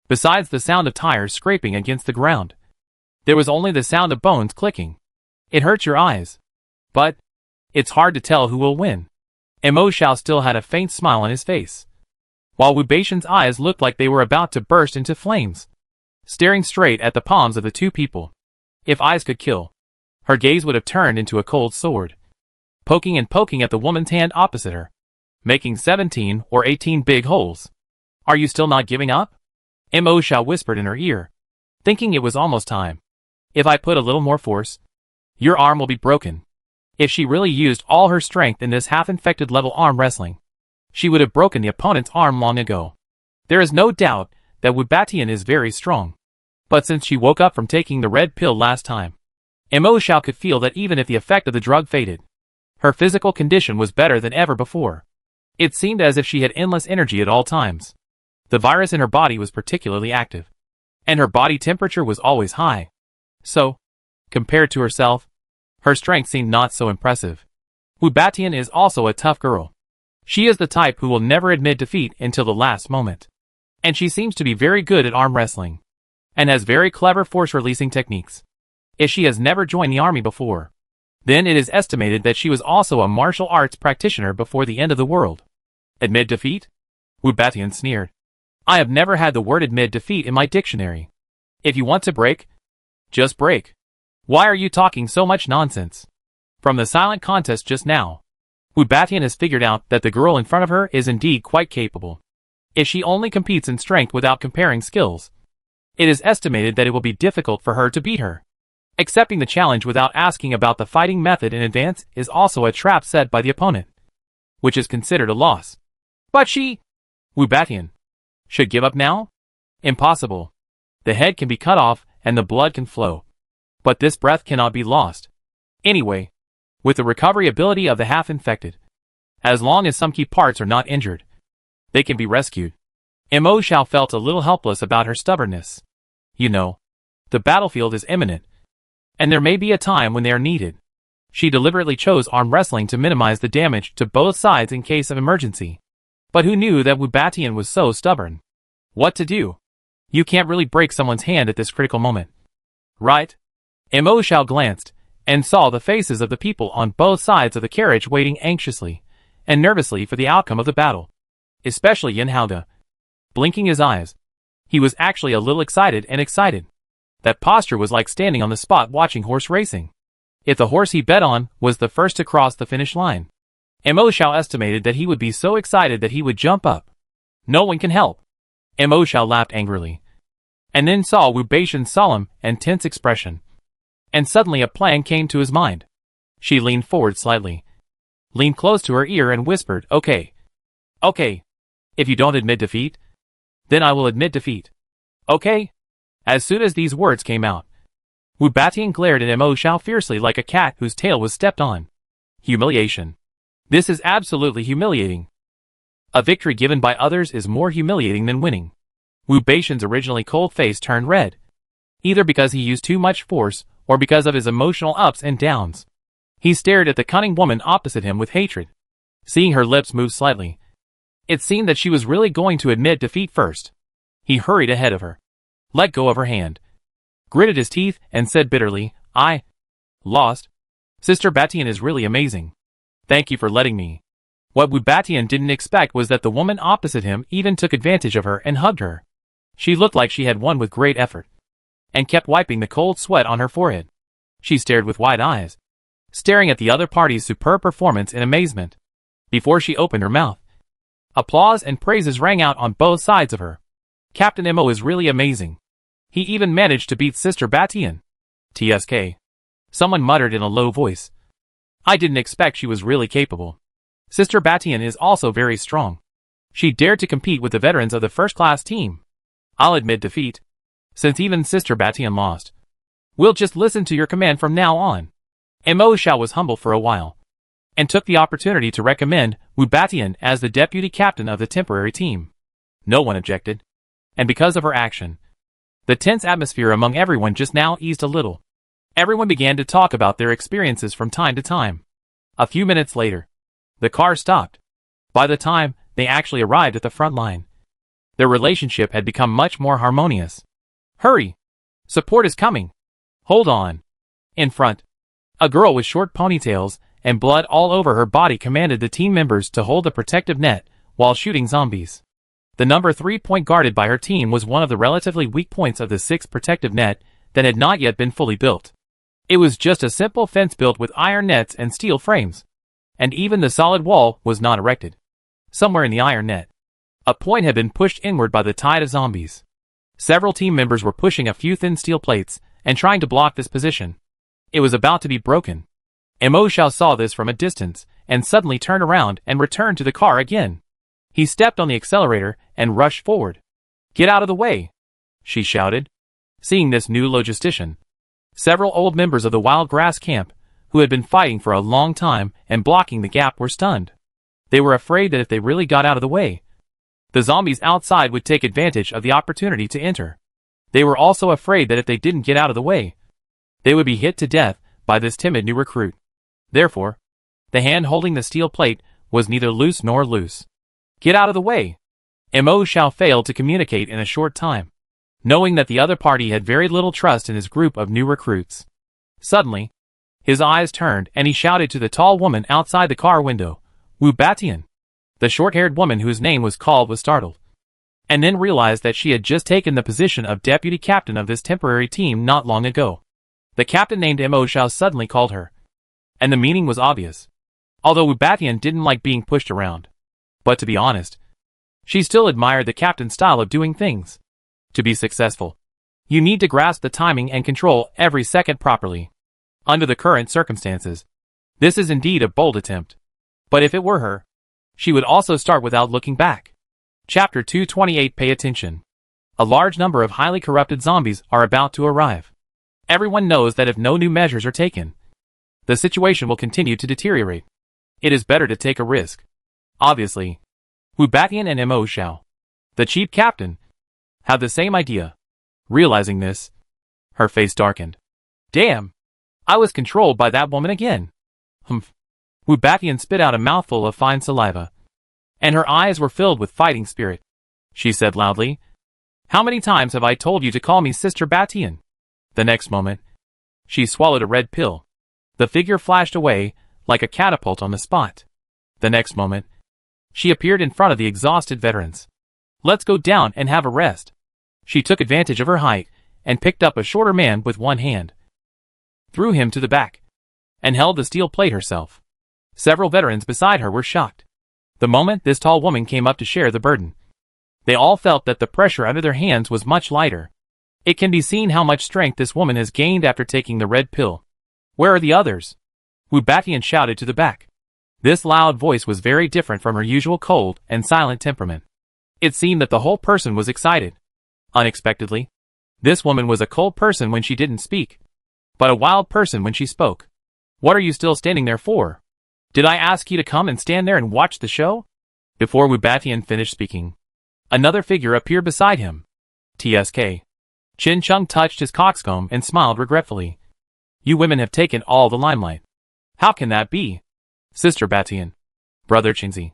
Besides the sound of tires scraping against the ground, there was only the sound of bones clicking. It hurts your eyes. But it's hard to tell who will win. Mo Xiao still had a faint smile on his face, while Wu Beixian's eyes looked like they were about to burst into flames, staring straight at the palms of the two people. If eyes could kill, her gaze would have turned into a cold sword, poking and poking at the woman's hand opposite her, making 17 or 18 big holes. "Are you still not giving up?" Mo Xiao whispered in her ear, thinking it was almost time. "If I put a little more force, your arm will be broken." If she really used all her strength in this half-infected level arm wrestling, she would have broken the opponent's arm long ago. There is no doubt that Wu Batian is very strong, but since she woke up from taking the red pill last time, Mo Xiao could feel that even if the effect of the drug faded, her physical condition was better than ever before. It seemed as if she had endless energy at all times. The virus in her body was particularly active, and her body temperature was always high. So, compared to herself, her strength seemed not so impressive. Wu Batian is also a tough girl. She is the type who will never admit defeat until the last moment. And she seems to be very good at arm wrestling, and has very clever force-releasing techniques. If she has never joined the army before, then it is estimated that she was also a martial arts practitioner before the end of the world. Admit defeat? Wu Batian sneered. I have never had the word admit defeat in my dictionary. If you want to break, just break. Why are you talking so much nonsense? From the silent contest just now, Wu Batian has figured out that the girl in front of her is indeed quite capable. If she only competes in strength without comparing skills, it is estimated that it will be difficult for her to beat her. Accepting the challenge without asking about the fighting method in advance is also a trap set by the opponent, which is considered a loss. But she, Wu Batian, should give up now? Impossible. The head can be cut off and the blood can flow. But this breath cannot be lost. Anyway, with the recovery ability of the half-infected, as long as some key parts are not injured, they can be rescued. Mo Xiao felt a little helpless about her stubbornness. You know, the battlefield is imminent, and there may be a time when they are needed. She deliberately chose arm wrestling to minimize the damage to both sides in case of emergency. But who knew that Wu Batian was so stubborn? What to do? You can't really break someone's hand at this critical moment. Right? Mo Xiao glanced, and saw the faces of the people on both sides of the carriage waiting anxiously and nervously for the outcome of the battle. Especially Yin Haoda. Blinking his eyes, he was actually a little excited. That posture was like standing on the spot watching horse racing. If the horse he bet on was the first to cross the finish line, Mo Xiao estimated that he would be so excited that he would jump up. No one can help. Mo Xiao laughed angrily, and then saw Wu Batian's solemn and tense expression. And suddenly a plan came to his mind. She leaned forward slightly, leaned close to her ear and whispered, Okay. Okay. If you don't admit defeat, then I will admit defeat. Okay? As soon as these words came out, Wu Batian glared at Mo Xiao fiercely like a cat whose tail was stepped on. Humiliation. This is absolutely humiliating. A victory given by others is more humiliating than winning. Wu Batian's originally cold face turned red, either because he used too much force or because of his emotional ups and downs. He stared at the cunning woman opposite him with hatred. Seeing her lips move slightly, it seemed that she was really going to admit defeat first. He hurried ahead of her, let go of her hand, gritted his teeth, and said bitterly, I lost. Sister Batian is really amazing. Thank you for letting me. What Wu Batian didn't expect was that the woman opposite him even took advantage of her and hugged her. She looked like she had won with great effort, and kept wiping the cold sweat on her forehead. She stared with wide eyes, staring at the other party's superb performance in amazement. Before she opened her mouth, applause and praises rang out on both sides of her. Captain Mo is really amazing. He even managed to beat Sister Batian. TSK. Someone muttered in a low voice. I didn't expect she was really capable. Sister Batian is also very strong. She dared to compete with the veterans of the first-class team. I'll admit defeat, since even Sister Batian lost. We'll just listen to your command from now on. Mo Xiao was humble for a while, and took the opportunity to recommend Wu Batian as the deputy captain of the temporary team. No one objected, and because of her action, the tense atmosphere among everyone just now eased a little. Everyone began to talk about their experiences from time to time. A few minutes later, the car stopped. By the time they actually arrived at the front line, their relationship had become much more harmonious. Hurry! Support is coming! Hold on! In front, a girl with short ponytails and blood all over her body commanded the team members to hold the protective net while shooting zombies. The number 3 point guarded by her team was one of the relatively weak points of the 6th protective net that had not yet been fully built. It was just a simple fence built with iron nets and steel frames, and even the solid wall was not erected. Somewhere in the iron net, a point had been pushed inward by the tide of zombies. Several team members were pushing a few thin steel plates and trying to block this position. It was about to be broken. Mo Xiao saw this from a distance and suddenly turned around and returned to the car again. He stepped on the accelerator and rushed forward. Get out of the way! She shouted. Seeing this new logistician, several old members of the wild grass camp, who had been fighting for a long time and blocking the gap, were stunned. They were afraid that if they really got out of the way, the zombies outside would take advantage of the opportunity to enter. They were also afraid that if they didn't get out of the way, they would be hit to death by this timid new recruit. Therefore, the hand holding the steel plate was neither loose nor loose. Get out of the way! Mo Xiao failed to communicate in a short time, knowing that the other party had very little trust in his group of new recruits. Suddenly, his eyes turned and he shouted to the tall woman outside the car window, Wu Batian. The short-haired woman whose name was called was startled. and then realized that she had just taken the position of deputy captain of this temporary team not long ago. The captain named Mo Xiao suddenly called her, and the meaning was obvious. Although Wu Batian didn't like being pushed around, but to be honest, she still admired the captain's style of doing things. To be successful, you need to grasp the timing and control every second properly. Under the current circumstances, this is indeed a bold attempt. But if it were her, she would also start without looking back. Chapter 228. Pay attention. A large number of highly corrupted zombies are about to arrive. Everyone knows that if no new measures are taken, the situation will continue to deteriorate. It is better to take a risk. Obviously, Wu Batian and Mo Xiao, the chief captain, had the same idea. Realizing this, her face darkened. Damn! I was controlled by that woman again. Humph. Wu Batian spit out a mouthful of fine saliva, and her eyes were filled with fighting spirit. She said loudly, "How many times have I told you to call me Sister Batian?" The next moment, she swallowed a red pill. The figure flashed away, like a catapult on the spot. The next moment, she appeared in front of the exhausted veterans. "Let's go down and have a rest." She took advantage of her height, and picked up a shorter man with one hand, threw him to the back, and held the steel plate herself. Several veterans beside her were shocked. The moment this tall woman came up to share the burden, they all felt that the pressure under their hands was much lighter. It can be seen how much strength this woman has gained after taking the red pill. "Where are the others?" Wu Batian shouted to the back. This loud voice was very different from her usual cold and silent temperament. It seemed that the whole person was excited. Unexpectedly, this woman was a cold person when she didn't speak, but a wild person when she spoke. "What are you still standing there for? Did I ask you to come and stand there and watch the show?" Before Wu Batian finished speaking, another figure appeared beside him. TSK. Qin Chung touched his coxcomb and smiled regretfully. "You women have taken all the limelight." "How can that be?" "Sister Batian, Brother Qingzi."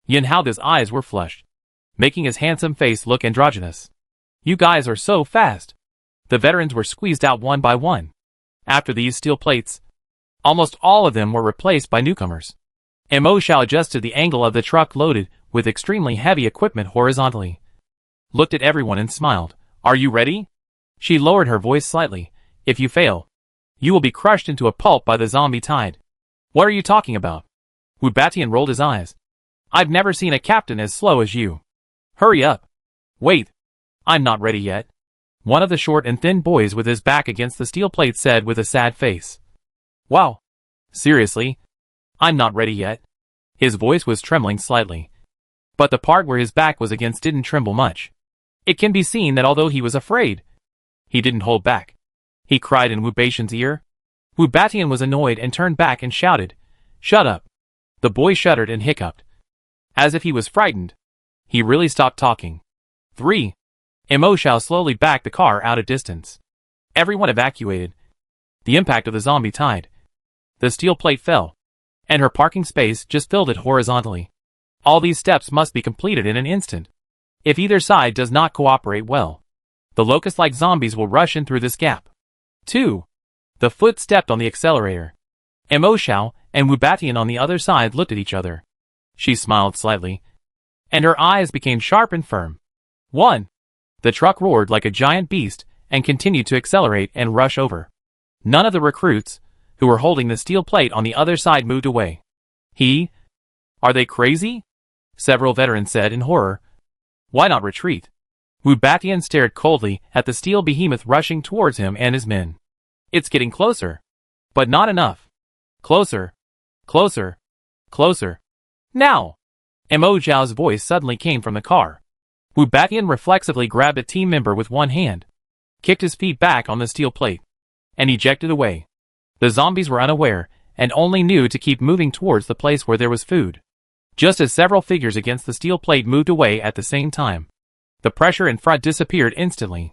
Yin Hao's eyes were flushed, making his handsome face look androgynous. "You guys are so fast." The veterans were squeezed out one by one. After these steel plates, almost all of them were replaced by newcomers. Mo Xiao adjusted the angle of the truck loaded with extremely heavy equipment horizontally, looked at everyone and smiled. "Are you ready?" She lowered her voice slightly. "If you fail, you will be crushed into a pulp by the zombie tide." "What are you talking about?" Wu Batian rolled his eyes. "I've never seen a captain as slow as you. Hurry up." "Wait. I'm not ready yet." One of the short and thin boys with his back against the steel plate said with a sad face. "Wow. Seriously? I'm not ready yet." His voice was trembling slightly, but the part where his back was against didn't tremble much. It can be seen that although he was afraid, he didn't hold back. He cried in Wu Batian's ear. Wu Batian was annoyed and turned back and shouted, "Shut up." The boy shuddered and hiccuped, as if he was frightened. He really stopped talking. 3. Mo Xiao slowly backed the car out a distance. Everyone evacuated. The impact of the zombie tide. The steel plate fell, and her parking space just filled it horizontally. All these steps must be completed in an instant. If either side does not cooperate well, the locust-like zombies will rush in through this gap. 2. The foot stepped on the accelerator. Mo Xiao and Wu Batian on the other side looked at each other. She smiled slightly, and her eyes became sharp and firm. 1. The truck roared like a giant beast and continued to accelerate and rush over. None of the recruits, who were holding the steel plate on the other side, moved away. Are they crazy?" several veterans said in horror. "Why not retreat?" Wu Batian stared coldly at the steel behemoth rushing towards him and his men. "It's getting closer. But not enough. Closer. Closer. Closer. Now!" Mo Xiao's voice suddenly came from the car. Wu Batian reflexively grabbed a team member with one hand, kicked his feet back on the steel plate, and ejected away. The zombies were unaware, and only knew to keep moving towards the place where there was food. Just as several figures against the steel plate moved away at the same time, the pressure in front disappeared instantly.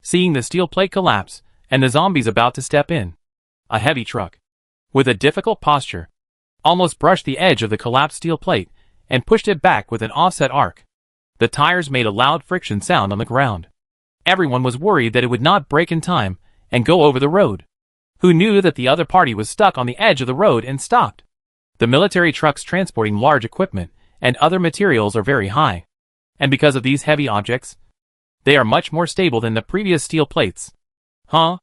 Seeing the steel plate collapse, and the zombies about to step in, a heavy truck, with a difficult posture, almost brushed the edge of the collapsed steel plate, and pushed it back with an offset arc. The tires made a loud friction sound on the ground. Everyone was worried that it would not break in time and go over the road. Who knew that the other party was stuck on the edge of the road and stopped? The military trucks transporting large equipment and other materials are very high, And because of these heavy objects, they are much more stable than the previous steel plates. Huh?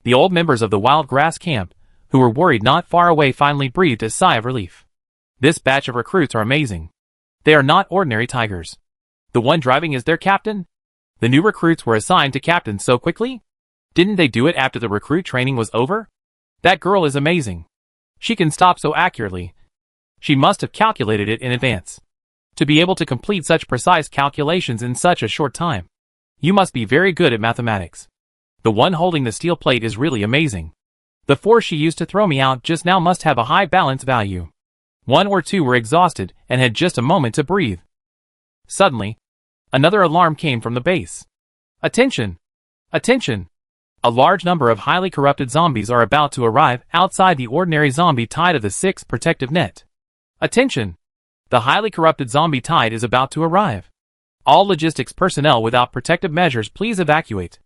The old members of the wild grass camp, who were worried not far away, finally breathed a sigh of relief. This batch of recruits are amazing. They are not ordinary tigers. The one driving is their captain? The new recruits were assigned to captain so quickly? Didn't they do it after the recruit training was over? That girl is amazing. She can stop so accurately. She must have calculated it in advance. To be able to complete such precise calculations in such a short time. You must be very good at mathematics. The one holding the steel plate is really amazing. The force she used to throw me out just now must have a high balance value. One or two were exhausted and had just a moment to breathe. Suddenly, another alarm came from the base. Attention! Attention! A large number of highly corrupted zombies are about to arrive outside the ordinary zombie tide of the 6th protective net. Attention! The highly corrupted zombie tide is about to arrive. All logistics personnel without protective measures, please evacuate.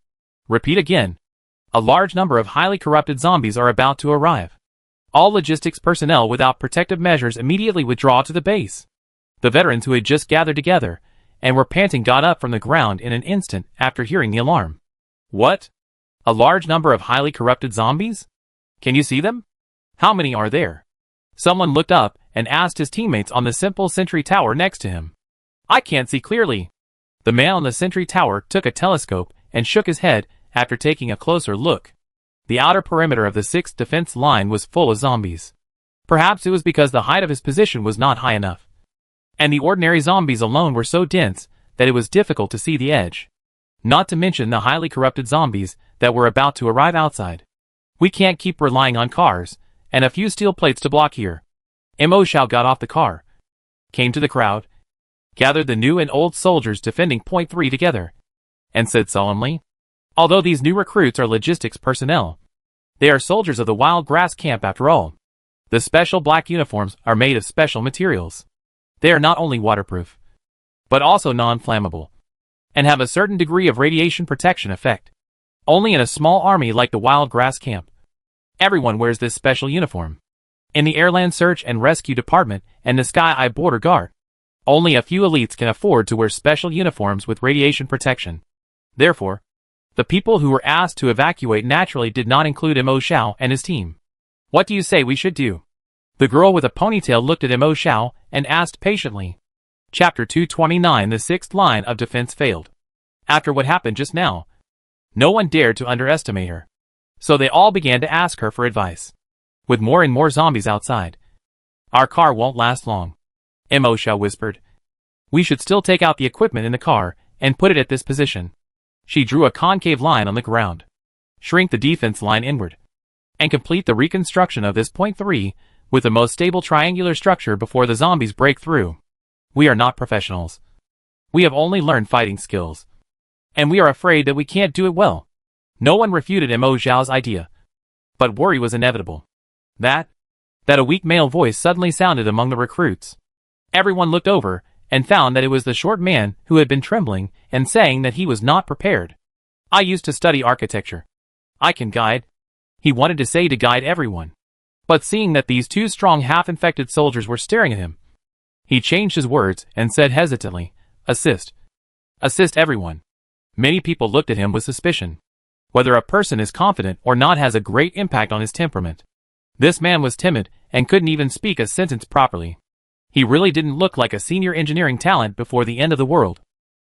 Repeat again. A large number of highly corrupted zombies are about to arrive. All logistics personnel without protective measures immediately withdraw to the base. The veterans who had just gathered together and were panting got up from the ground in an instant after hearing the alarm. What? A large number of highly corrupted zombies? Can you see them? How many are there? Someone looked up and asked his teammates on the simple sentry tower next to him. I can't see clearly. The man on the sentry tower took a telescope and shook his head after taking a closer look. The outer perimeter of the 6th defense line was full of zombies. Perhaps it was because the height of his position was not high enough. And the ordinary zombies alone were so dense that it was difficult to see the edge. Not to mention the highly corrupted zombies that were about to arrive outside. We can't keep relying on cars and a few steel plates to block here. Mo Shao got off the car, came to the crowd, gathered the new and old soldiers defending Point 3 together, and said solemnly, although these new recruits are logistics personnel, they are soldiers of the wild grass camp after all. The special black uniforms are made of special materials. They are not only waterproof, but also non-flammable, and have a certain degree of radiation protection effect. Only in a small army like the wild grass camp, everyone wears this special uniform. In the Airland Search and Rescue Department and the Sky Eye Border Guard, only a few elites can afford to wear special uniforms with radiation protection. Therefore, the people who were asked to evacuate naturally did not include Mo Shao and his team. What do you say we should do? The girl with a ponytail looked at Mo Shao and asked patiently. Chapter 229. The 6th line of defense failed. After what happened just now, no one dared to underestimate her. So they all began to ask her for advice. With more and more zombies outside, our car won't last long. Mo Shao whispered. We should still take out the equipment in the car and put it at this position. She drew a concave line on the ground. Shrink the defense line inward. And complete the reconstruction of this Point 3 with the most stable triangular structure before the zombies break through. We are not professionals. We have only learned fighting skills. And we are afraid that we can't do it well. No one refuted Mo Zhao's idea. But worry was inevitable. That a weak male voice suddenly sounded among the recruits. Everyone looked over and found that it was the short man who had been trembling and saying that he was not prepared. I used to study architecture. I can guide. He wanted to say to guide everyone. But seeing that these two strong half-infected soldiers were staring at him, he changed his words and said hesitantly, assist. Assist everyone. Many people looked at him with suspicion. Whether a person is confident or not has a great impact on his temperament. This man was timid and couldn't even speak a sentence properly. He really didn't look like a senior engineering talent before the end of the world.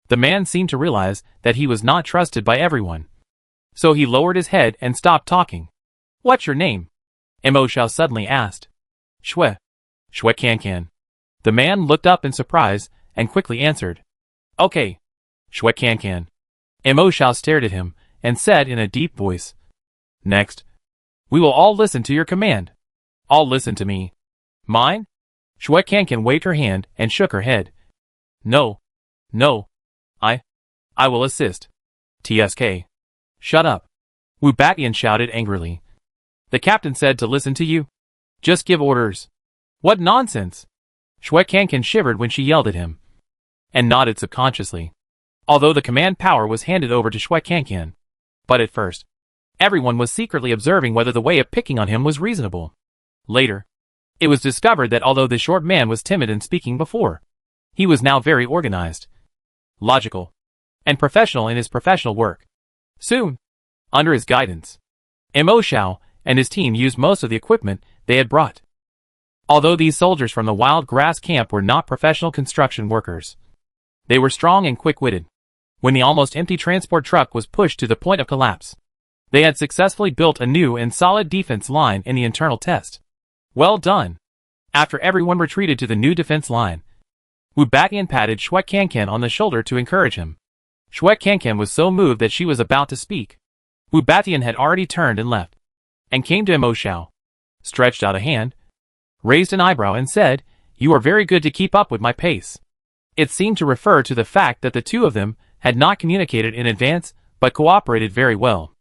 The man seemed to realize that he was not trusted by everyone. So he lowered his head and stopped talking. What's your name? Mo Shao suddenly asked. Shui Cancan. The man looked up in surprise and quickly answered. Okay. Shui Cancan. Mo Shao stared at him and said in a deep voice. Next. We will all listen to your command. All listen to me. Mine? Shui Cancan waved her hand and shook her head. No. I will assist. TSK. Shut up. Wu Batian shouted angrily. The captain said to listen to you. Just give orders. What nonsense. Shui Cancan shivered when she yelled at him. And nodded subconsciously. Although the command power was handed over to Shui Cancan. But at first, everyone was secretly observing whether the way of picking on him was reasonable. Later, it was discovered that although the short man was timid in speaking before, he was now very organized. logical, and professional in his professional work. Soon, under his guidance, Mo Xiao and his team used most of the equipment they had brought. Although these soldiers from the wild grass camp were not professional construction workers, they were strong and quick-witted. When the almost empty transport truck was pushed to the point of collapse, they had successfully built a new and solid defense line in the internal test. Well done! After everyone retreated to the new defense line, Wu Batian patted Shui Kankan on the shoulder to encourage him. Shui Kankan was so moved that she was about to speak. Wu Batian had already turned and left, and came to Mo Xiao, stretched out a hand, raised an eyebrow and said, "You are very good to keep up with my pace." It seemed to refer to the fact that the two of them had not communicated in advance, but cooperated very well.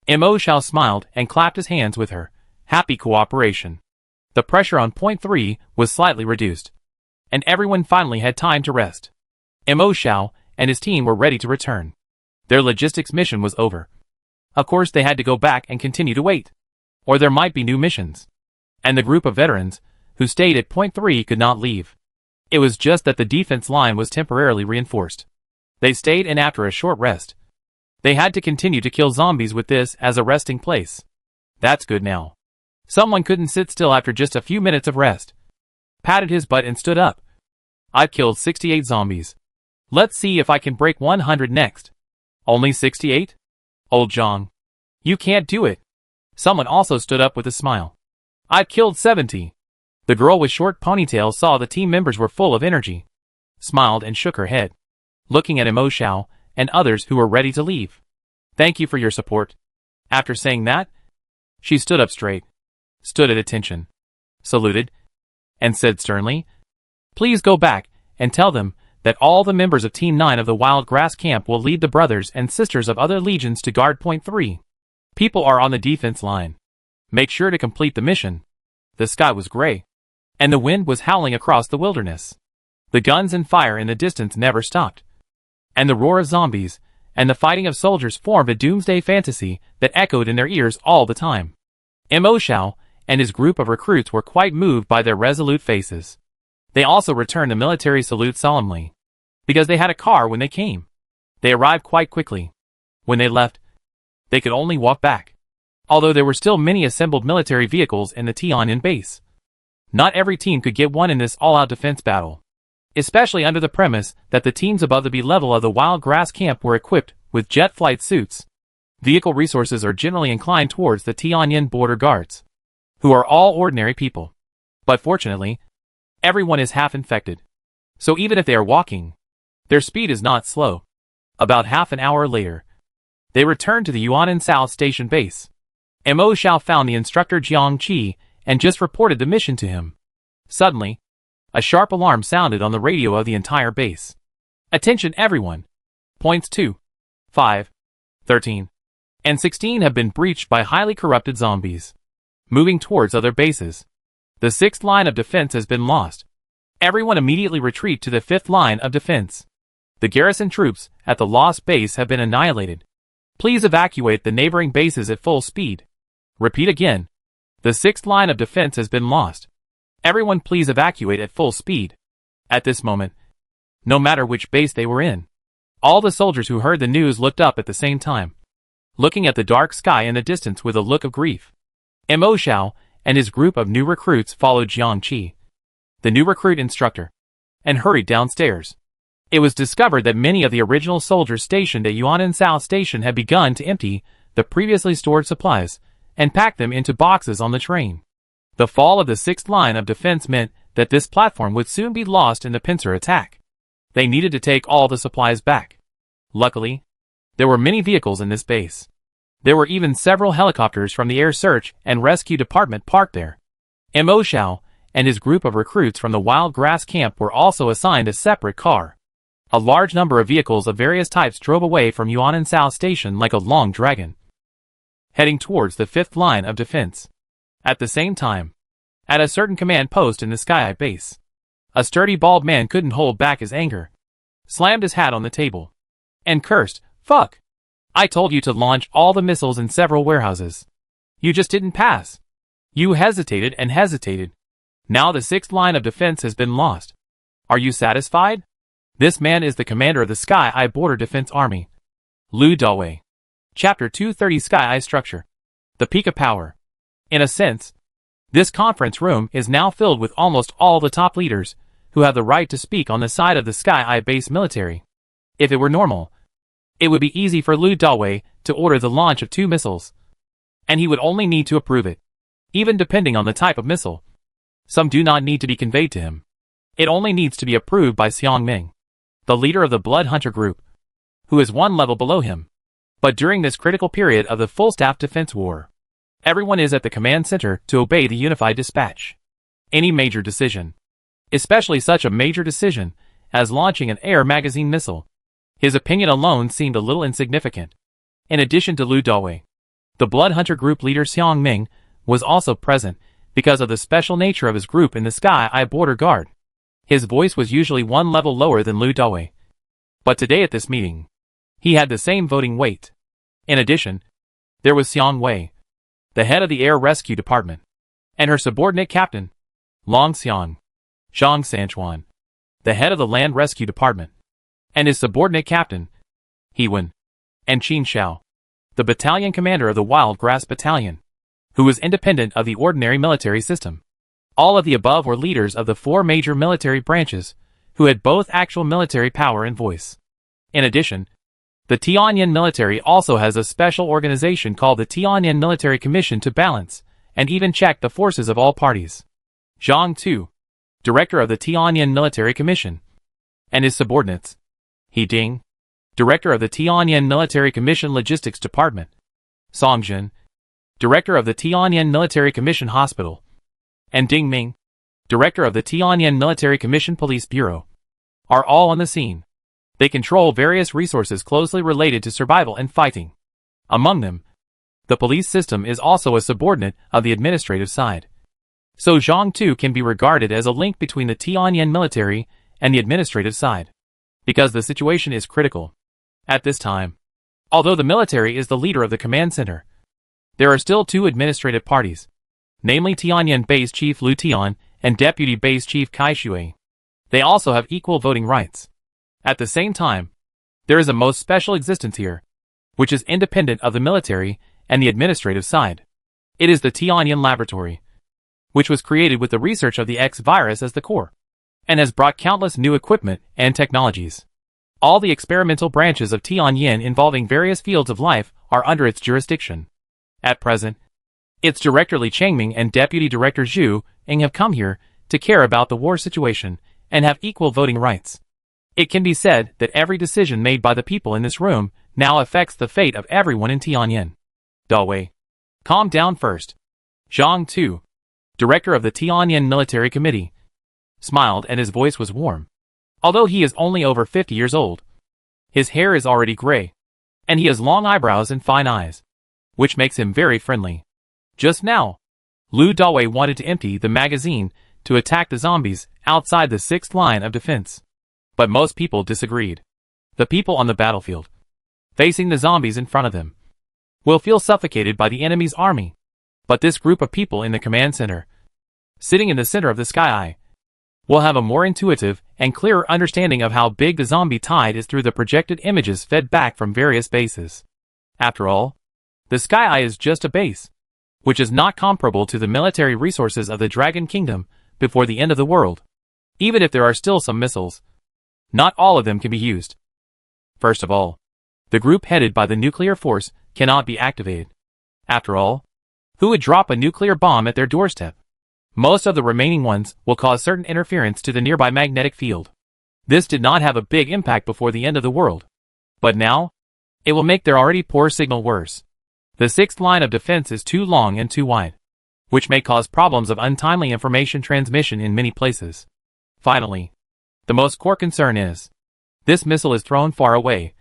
Mo Xiao smiled and clapped his hands with her happy cooperation. The pressure on point 3 was slightly reduced, and everyone finally had time to rest. Mo Xiao and his team were ready to return. Their logistics mission was over. Of course they had to go back and continue to wait, or there might be new missions. And the group of veterans who stayed at point 3 could not leave. It was just that the defense line was temporarily reinforced. They stayed, and after a short rest, they had to continue to kill zombies with this as a resting place. That's good now. Someone couldn't sit still after just a few minutes of rest. Patted his butt and stood up. I've killed 68 zombies. Let's see if I can break 100 next. Only 68? Old Zhang. You can't do it. Someone also stood up with a smile. I've killed 70. The girl with short ponytail saw the team members were full of energy, smiled and shook her head, looking at Mo Xiao and others who were ready to leave. Thank you for your support. After saying that, she stood up straight, stood at attention, saluted, and said sternly, "Please go back and tell them that all the members of Team 9 of the Wild Grass Camp will lead the brothers and sisters of other legions to guard point 3. People are on the defense line. Make sure to complete the mission." The sky was gray, and the wind was howling across the wilderness. The guns and fire in the distance never stopped, and the roar of zombies and the fighting of soldiers formed a doomsday fantasy that echoed in their ears all the time. Mo Xiao and his group of recruits were quite moved by their resolute faces. They also returned the military salute solemnly, because they had a car when they came. They arrived quite quickly. When they left, they could only walk back, although there were still many assembled military vehicles in the Tianjin base. Not every team could get one in this all-out defense battle, especially under the premise that the teams above the B level of the Wild Grass Camp were equipped with jet flight suits. Vehicle resources are generally inclined towards the Tianjin border guards, who are all ordinary people. But fortunately, everyone is half infected, so even if they are walking, their speed is not slow. About half an hour later, they returned to the Yuanan South Station base. Mo Xiao found the instructor Jiang Qi and just reported the mission to him. Suddenly, a sharp alarm sounded on the radio of the entire base. Attention everyone! Points 2, 5, 13, and 16 have been breached by highly corrupted zombies, moving towards other bases. The 6th line of defense has been lost. Everyone immediately retreat to the 5th line of defense. The garrison troops at the lost base have been annihilated. Please evacuate the neighboring bases at full speed. Repeat again. The 6th line of defense has been lost. Everyone please evacuate at full speed. At this moment, no matter which base they were in, all the soldiers who heard the news looked up at the same time, looking at the dark sky in the distance with a look of grief. Mo Xiao and his group of new recruits followed Jiang Qi, the new recruit instructor, and hurried downstairs. It was discovered that many of the original soldiers stationed at Yuanan South Station had begun to empty the previously stored supplies and pack them into boxes on the train. The fall of the 6th line of defense meant that this platform would soon be lost in the pincer attack. They needed to take all the supplies back. Luckily, there were many vehicles in this base. There were even several helicopters from the Air Search and Rescue Department parked there. Mo Xiao and his group of recruits from the Wild Grass Camp were also assigned a separate car. A large number of vehicles of various types drove away from Yuanan South Station like a long dragon, heading towards the 5th line of defense. At the same time, at a certain command post in the Sky base, a sturdy bald man couldn't hold back his anger, slammed his hat on the table, and cursed, "Fuck! I told you to launch all the missiles in several warehouses. You just didn't pass. You hesitated and hesitated. Now the 6th line of defense has been lost. Are you satisfied? This man is the commander of the Sky Eye Border Defense Army. Lu Dawei. Chapter 230 Sky Eye Structure. The Peak of Power. In a sense, this conference room is now filled with almost all the top leaders who have the right to speak on the side of the Sky Eye base military. If it were normal, it would be easy for Lu Dawei to order the launch of 2 missiles, and he would only need to approve it, even depending on the type of missile. Some do not need to be conveyed to him. It only needs to be approved by Xiang Ming, the leader of the Blood Hunter group, who is 1 level below him. But during this critical period of the full staff defense war, everyone is at the command center to obey the unified dispatch. Any major decision, especially such a major decision as launching an air magazine missile, his opinion alone seemed a little insignificant. In addition to Lu Dawei, the Blood Hunter group leader Xiang Ming was also present because of the special nature of his group in the Sky Eye Border Guard. His voice was usually 1 level lower than Lu Dawei, but today at this meeting, he had the same voting weight. In addition, there was Xiang Wei, the head of the Air Rescue Department, and her subordinate captain, Long Xiang, Zhang Sanchuan, the head of the Land Rescue Department, and his subordinate captain, He Wen, and Qin Xiao, the battalion commander of the Wild Grass Battalion, who was independent of the ordinary military system. All of the above were leaders of the 4 major military branches, who had both actual military power and voice. In addition, the Tianyan military also has a special organization called the Tianyan Military Commission to balance and even check the forces of all parties. Zhang Tu, director of the Tianyan Military Commission, and his subordinates, He Ding, director of the Tianyan Military Commission Logistics Department, Song Jin, director of the Tianyan Military Commission Hospital, and Ding Ming, director of the Tianyan Military Commission Police Bureau, are all on the scene. They control various resources closely related to survival and fighting. Among them, the police system is also a subordinate of the administrative side. So Zhang Tu can be regarded as a link between the Tianyan military and the administrative side, because the situation is critical. At this time, although the military is the leader of the command center, there are still 2 administrative parties, namely Tianyan Base Chief Lu Tian and Deputy Base Chief Kai Shui. They also have equal voting rights. At the same time, there is a most special existence here, which is independent of the military and the administrative side. It is the Tianyan Laboratory, which was created with the research of the X virus as the core, and has brought countless new equipment and technologies. All the experimental branches of Tianyan involving various fields of life are under its jurisdiction. At present, its director Li Changming and deputy director Zhu Ying have come here to care about the war situation and have equal voting rights. It can be said that every decision made by the people in this room now affects the fate of everyone in Tianyan. Dawei, calm down first. Zhang Tu, director of the Tianyan Military Committee, smiled and his voice was warm. Although he is only over 50 years old, his hair is already gray, and he has long eyebrows and fine eyes, which makes him very friendly. Just now, Lu Dawei wanted to empty the magazine to attack the zombies outside the 6th line of defense. But most people disagreed. The people on the battlefield, facing the zombies in front of them, will feel suffocated by the enemy's army. But this group of people in the command center, sitting in the center of the Sky Eye, will have a more intuitive and clearer understanding of how big the zombie tide is through the projected images fed back from various bases. After all, the Sky Eye is just a base, which is not comparable to the military resources of the Dragon Kingdom before the end of the world. Even if there are still some missiles, not all of them can be used. First of all, the group headed by the nuclear force cannot be activated. After all, who would drop a nuclear bomb at their doorstep? Most of the remaining ones will cause certain interference to the nearby magnetic field. This did not have a big impact before the end of the world, but now, it will make their already poor signal worse. The 6th line of defense is too long and too wide, which may cause problems of untimely information transmission in many places. Finally, the most core concern is, this missile is thrown far away,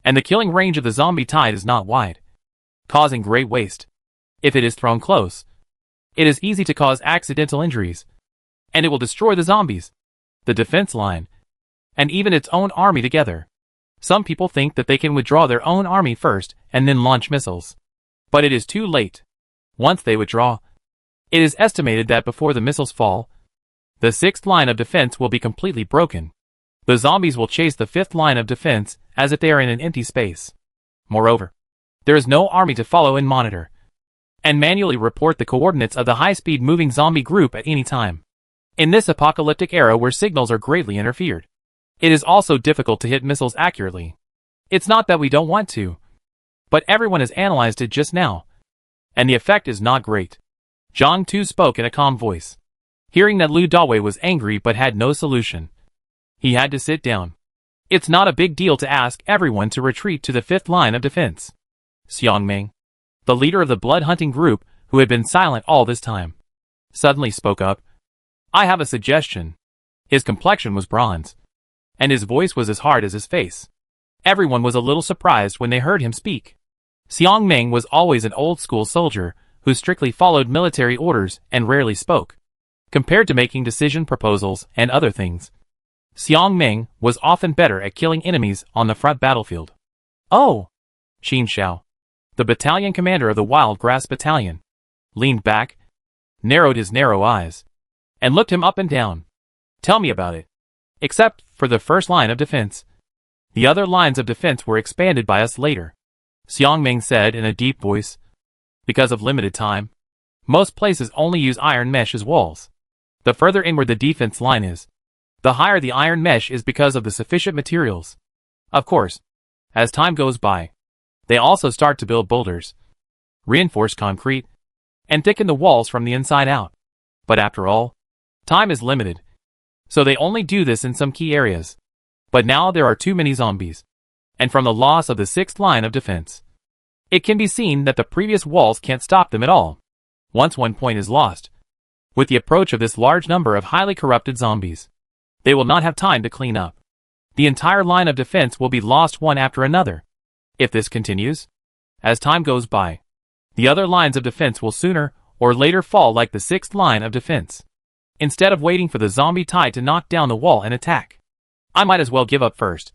and the killing range of the zombie tide is not wide, causing great waste. If it is thrown close, it is easy to cause accidental injuries, and it will destroy the zombies, the defense line, and even its own army together. Some people think that they can withdraw their own army first and then launch missiles. But it is too late. Once they withdraw, it is estimated that before the missiles fall, the 6th line of defense will be completely broken. The zombies will chase the fifth line of defense as if they are in an empty space. Moreover, there is no army to follow and monitor, and manually report the coordinates of the high-speed moving zombie group at any time. In this apocalyptic era where signals are greatly interfered, it is also difficult to hit missiles accurately. It's not that we don't want to, but everyone has analyzed it just now, and the effect is not great. Zhang Tu spoke in a calm voice. Hearing that Lu Dawei was angry but had no solution, he had to sit down. It's not a big deal to ask everyone to retreat to the fifth line of defense. Xiang Ming, the leader of the blood-hunting group, who had been silent all this time, suddenly spoke up. I have a suggestion. His complexion was bronze, and his voice was as hard as his face. Everyone was a little surprised when they heard him speak. Xiang Ming was always an old-school soldier who strictly followed military orders and rarely spoke, compared to making decision proposals and other things. Xiang Ming was often better at killing enemies on the front battlefield. Oh! Xin Xiao, the battalion commander of the Wild Grass Battalion, leaned back, narrowed his narrow eyes, and looked him up and down. Tell me about it. Except for the first line of defense. The other lines of defense were expanded by us later, Xiang Ming said in a deep voice. Because of limited time, most places only use iron mesh as walls. The further inward the defense line is, the higher the iron mesh is because of the sufficient materials. Of course, as time goes by, they also start to build boulders, reinforce concrete, and thicken the walls from the inside out. But after all, time is limited, so they only do this in some key areas. But now there are too many zombies, and from the loss of the sixth line of defense, it can be seen that the previous walls can't stop them at all. Once one point is lost, with the approach of this large number of highly corrupted zombies, they will not have time to clean up. The entire line of defense will be lost one after another. If this continues, as time goes by, the other lines of defense will sooner or later fall like the sixth line of defense. Instead of waiting for the zombie tide to knock down the wall and attack, I might as well give up first,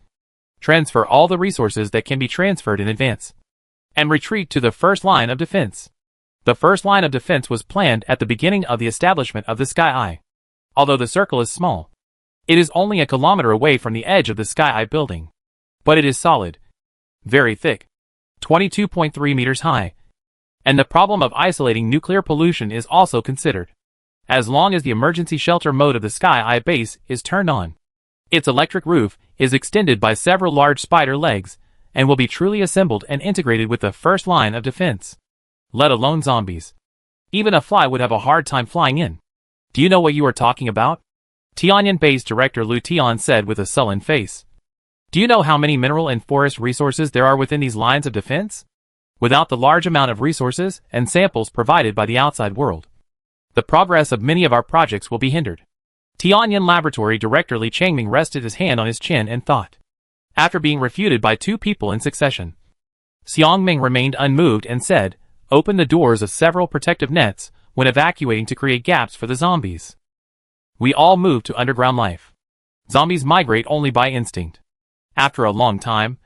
transfer all the resources that can be transferred in advance, and retreat to the first line of defense. The first line of defense was planned at the beginning of the establishment of the Sky Eye. Although the circle is small, it is only a kilometer away from the edge of the Sky Eye building. But it is solid, very thick, 22.3 meters high, and the problem of isolating nuclear pollution is also considered. As long as the emergency shelter mode of the Sky Eye base is turned on, its electric roof is extended by several large spider legs and will be truly assembled and integrated with the first line of defense. Let alone zombies. Even a fly would have a hard time flying in. Do you know what you are talking about? Tianyan Base Director Lu Tian said with a sullen face. Do you know how many mineral and forest resources there are within these lines of defense? Without the large amount of resources and samples provided by the outside world, the progress of many of our projects will be hindered. Tianyan Laboratory Director Li Changming rested his hand on his chin and thought. After being refuted by two people in succession, Xiang Ming remained unmoved and said, open the doors of several protective nets when evacuating to create gaps for the zombies. We all move to underground life. Zombies migrate only by instinct. After a long time,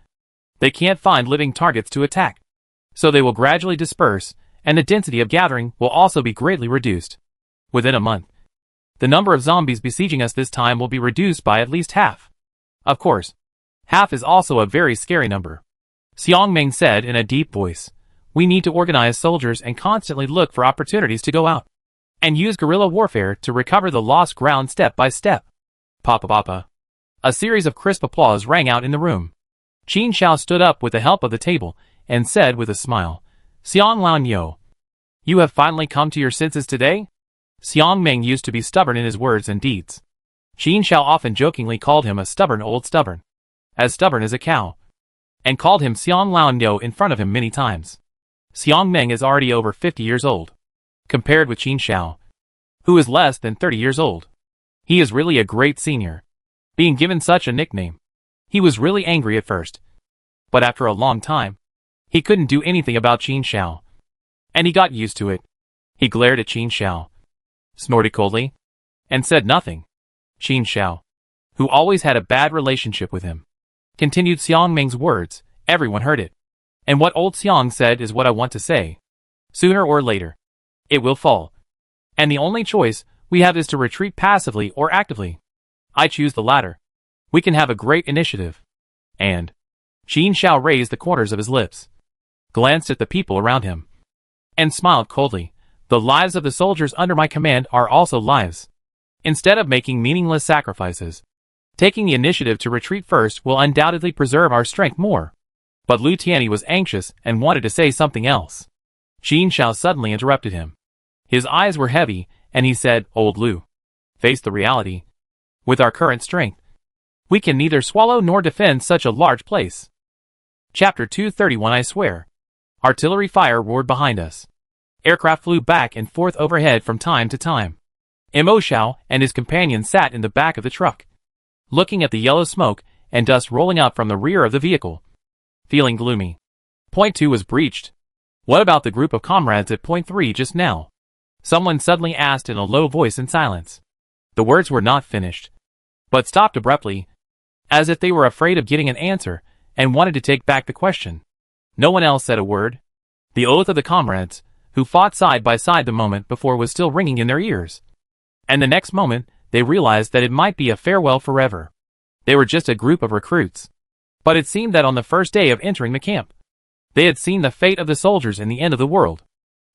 they can't find living targets to attack, so they will gradually disperse, and the density of gathering will also be greatly reduced. Within a month, the number of zombies besieging us this time will be reduced by at least half. Of course, half is also a very scary number. Xiang Ming said in a deep voice. We need to organize soldiers and constantly look for opportunities to go out and use guerrilla warfare to recover the lost ground step by step. Papa Papa. A series of crisp applause rang out in the room. Qin Xiao stood up with the help of the table and said with a smile, Xiang Lan Yo, you have finally come to your senses today? Xiang Ming used to be stubborn in his words and deeds. Qin Xiao often jokingly called him a stubborn old stubborn, as stubborn as a cow, and called him Xiang Lan Yo in front of him many times. Xiang Ming is already over 50 years old, compared with Qin Xiao, who is less than 30 years old. He is really a great senior, being given such a nickname. He was really angry at first, but after a long time, he couldn't do anything about Qin Xiao, and he got used to it. He glared at Qin Xiao, snorted coldly, and said nothing. Qin Xiao, who always had a bad relationship with him, continued Xiang Ming's words. Everyone heard it. And what old Xiang said is what I want to say. Sooner or later, it will fall. And the only choice we have is to retreat passively or actively. I choose the latter. We can have a great initiative. And Qin Shao raised the corners of his lips, glanced at the people around him, and smiled coldly. The lives of the soldiers under my command are also lives. Instead of making meaningless sacrifices, taking the initiative to retreat first will undoubtedly preserve our strength more. But Lu Tianyi was anxious and wanted to say something else. Qin Shao suddenly interrupted him. His eyes were heavy, and he said, "Old Lu, face the reality. With our current strength, we can neither swallow nor defend such a large place." Chapter 231 I swear. Artillery fire roared behind us. Aircraft flew back and forth overhead from time to time. Mo Shao and his companion sat in the back of the truck, looking at the yellow smoke and dust rolling up from the rear of the vehicle, feeling gloomy. Point 2 was breached. What about the group of comrades at Point 3 just now? Someone suddenly asked in a low voice in silence. The words were not finished, but stopped abruptly, as if they were afraid of getting an answer and wanted to take back the question. No one else said a word. The oath of the comrades, who fought side by side the moment before, was still ringing in their ears. And the next moment, they realized that it might be a farewell forever. They were just a group of recruits. But it seemed that on the first day of entering the camp, they had seen the fate of the soldiers and the end of the world.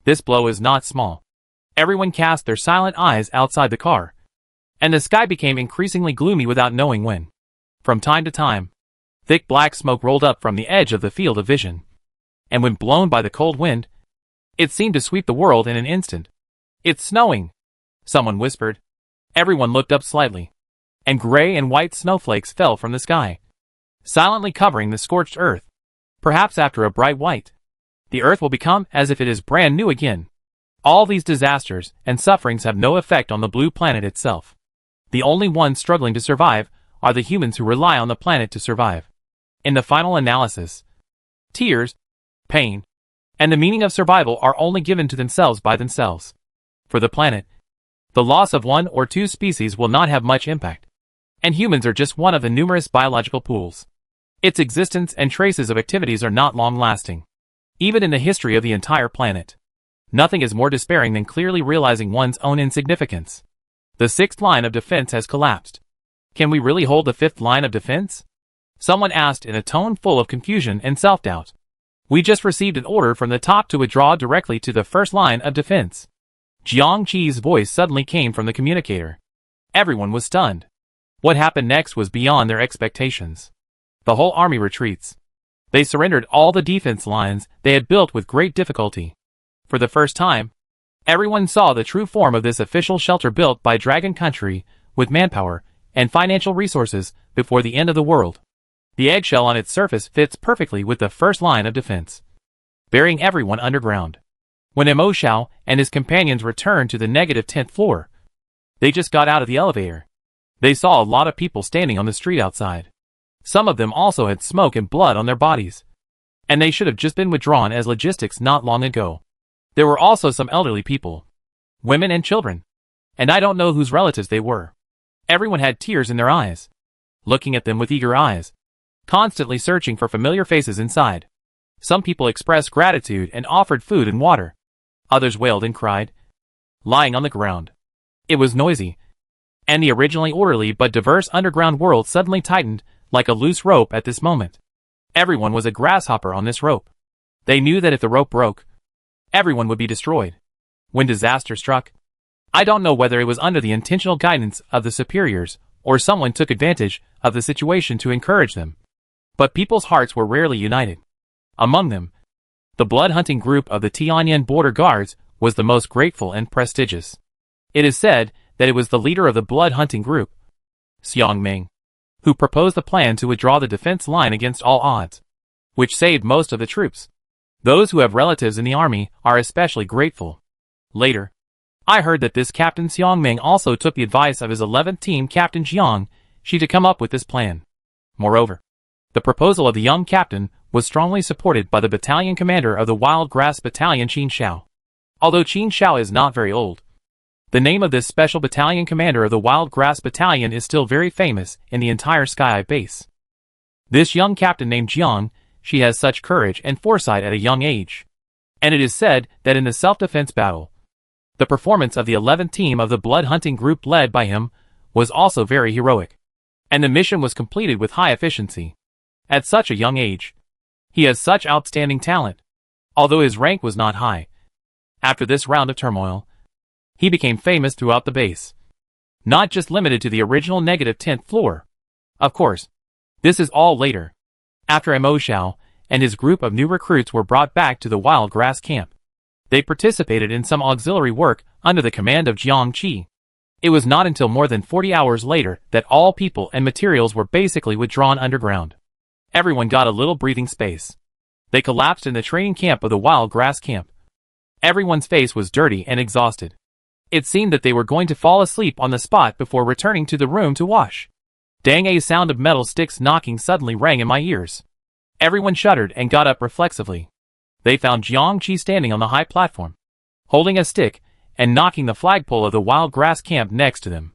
This blow is not small. Everyone cast their silent eyes outside the car, and the sky became increasingly gloomy without knowing when. From time to time, thick black smoke rolled up from the edge of the field of vision, and when blown by the cold wind, it seemed to sweep the world in an instant. "It's snowing," someone whispered. Everyone looked up slightly, and gray and white snowflakes fell from the sky, silently covering the scorched earth. Perhaps after a bright white, the earth will become as if it is brand new again. All these disasters and sufferings have no effect on the blue planet itself. The only ones struggling to survive are the humans who rely on the planet to survive. In the final analysis, tears, pain, and the meaning of survival are only given to themselves by themselves. For the planet, the loss of one or two species will not have much impact, and humans are just one of the numerous biological pools. Its existence and traces of activities are not long-lasting. Even in the history of the entire planet, nothing is more despairing than clearly realizing one's own insignificance. The sixth line of defense has collapsed. Can we really hold the fifth line of defense? Someone asked in a tone full of confusion and self-doubt. We just received an order from the top to withdraw directly to the first line of defense. Jiang Qi's voice suddenly came from the communicator. Everyone was stunned. What happened next was beyond their expectations. The whole army retreats. They surrendered all the defense lines they had built with great difficulty. For the first time, everyone saw the true form of this official shelter built by Dragon Country, with manpower and financial resources, before the end of the world. The eggshell on its surface fits perfectly with the first line of defense, burying everyone underground. When Mo Shao and his companions returned to the -10th floor, they just got out of the elevator. They saw a lot of people standing on the street outside. Some of them also had smoke and blood on their bodies, and they should have just been withdrawn as logistics not long ago. There were also some elderly people, women and children, and I don't know whose relatives they were. Everyone had tears in their eyes, looking at them with eager eyes, constantly searching for familiar faces inside. Some people expressed gratitude and offered food and water. Others wailed and cried, lying on the ground. It was noisy, and the originally orderly but diverse underground world suddenly tightened like a loose rope at this moment. Everyone was a grasshopper on this rope. They knew that if the rope broke, everyone would be destroyed. When disaster struck, I don't know whether it was under the intentional guidance of the superiors or someone took advantage of the situation to encourage them, but people's hearts were rarely united. Among them, the blood-hunting group of the Tianyan border guards was the most grateful and prestigious. It is said that it was the leader of the blood-hunting group, Xiang Ming, who proposed the plan to withdraw the defense line against all odds, which saved most of the troops. Those who have relatives in the army are especially grateful. Later, I heard that this Captain Xiang Ming also took the advice of his 11th team Captain Jiang Shi to come up with this plan. Moreover, the proposal of the young captain was strongly supported by the battalion commander of the Wild Grass Battalion, Qin Shao. Although Qin Shao is not very old, the name of this special battalion commander of the Wild Grass Battalion is still very famous in the entire Sky Eye base. This young captain named Jiang Shi has such courage and foresight at a young age, and it is said that in the self-defense battle, the performance of the 11th team of the blood-hunting group led by him was also very heroic. And the mission was completed with high efficiency. At such a young age, he has such outstanding talent, although his rank was not high. After this round of turmoil, he became famous throughout the base, not just limited to the original negative 10th floor. Of course, this is all later, after Mo Xiao and his group of new recruits were brought back to the wild grass camp. They participated in some auxiliary work under the command of Jiang Qi. It was not until more than 40 hours later that all people and materials were basically withdrawn underground. Everyone got a little breathing space. They collapsed in the training camp of the wild grass camp. Everyone's face was dirty and exhausted. It seemed that they were going to fall asleep on the spot before returning to the room to wash. Dang, a sound of metal sticks knocking suddenly rang in my ears. Everyone shuddered and got up reflexively. They found Jiang Qi standing on the high platform, holding a stick and knocking the flagpole of the wild grass camp next to them.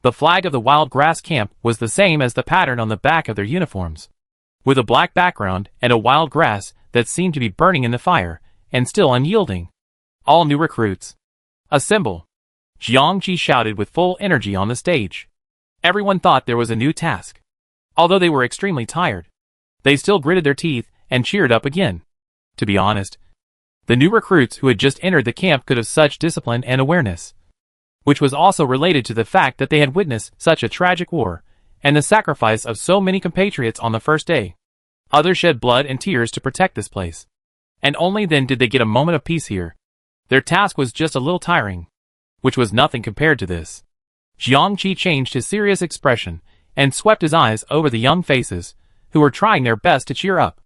The flag of the wild grass camp was the same as the pattern on the back of their uniforms, with a black background and a wild grass that seemed to be burning in the fire and still unyielding. All new recruits, assemble! Jiang Qi shouted with full energy on the stage. Everyone thought there was a new task. Although they were extremely tired, they still gritted their teeth and cheered up again. To be honest, the new recruits who had just entered the camp could have such discipline and awareness, which was also related to the fact that they had witnessed such a tragic war and the sacrifice of so many compatriots on the first day. Others shed blood and tears to protect this place, and only then did they get a moment of peace here. Their task was just a little tiring, which was nothing compared to this. Jiang Qi changed his serious expression and swept his eyes over the young faces who were trying their best to cheer up.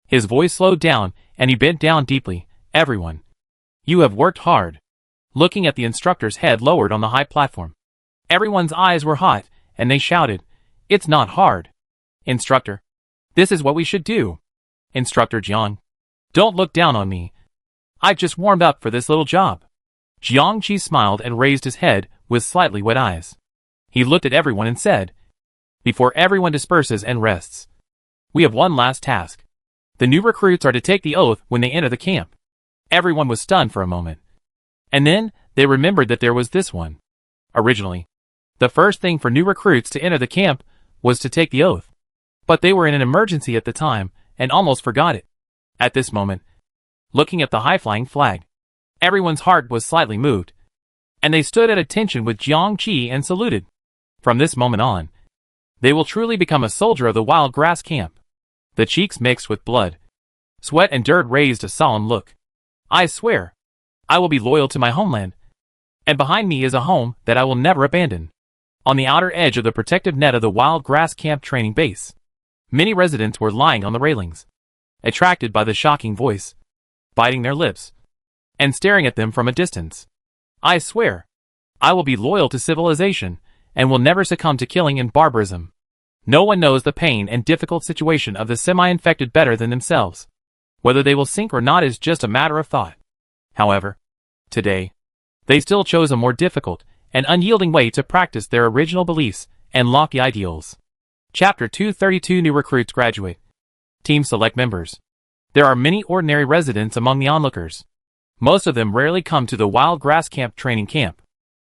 His voice slowed down and he bent down deeply. Everyone, you have worked hard. Looking at the instructor's head lowered on the high platform, everyone's eyes were hot and they shouted, "It's not hard. Instructor, this is what we should do. Instructor Jiang, don't look down on me. I've just warmed up for this little job." Jiang Qi smiled and raised his head with slightly wet eyes. He looked at everyone and said, "Before everyone disperses and rests, we have one last task. The new recruits are to take the oath when they enter the camp." Everyone was stunned for a moment. And then, they remembered that there was this one. Originally, the first thing for new recruits to enter the camp was to take the oath. But they were in an emergency at the time, and almost forgot it. At this moment, looking at the high-flying flag, everyone's heart was slightly moved, and they stood at attention with Jiang Qi and saluted. From this moment on, they will truly become a soldier of the wild grass camp. The cheeks mixed with blood, sweat and dirt raised a solemn look. "I swear, I will be loyal to my homeland, and behind me is a home that I will never abandon." On the outer edge of the protective net of the wild grass camp training base, many residents were lying on the railings, attracted by the shocking voice, biting their lips, and staring at them from a distance. "I swear, I will be loyal to civilization, and will never succumb to killing and barbarism." No one knows the pain and difficult situation of the semi-infected better than themselves. Whether they will sink or not is just a matter of thought. However, today, they still chose a more difficult and unyielding way to practice their original beliefs and lofty ideals. Chapter 232 New Recruits Graduate. Team Select Members. There are many ordinary residents among the onlookers. Most of them rarely come to the Wild Grass Camp training camp.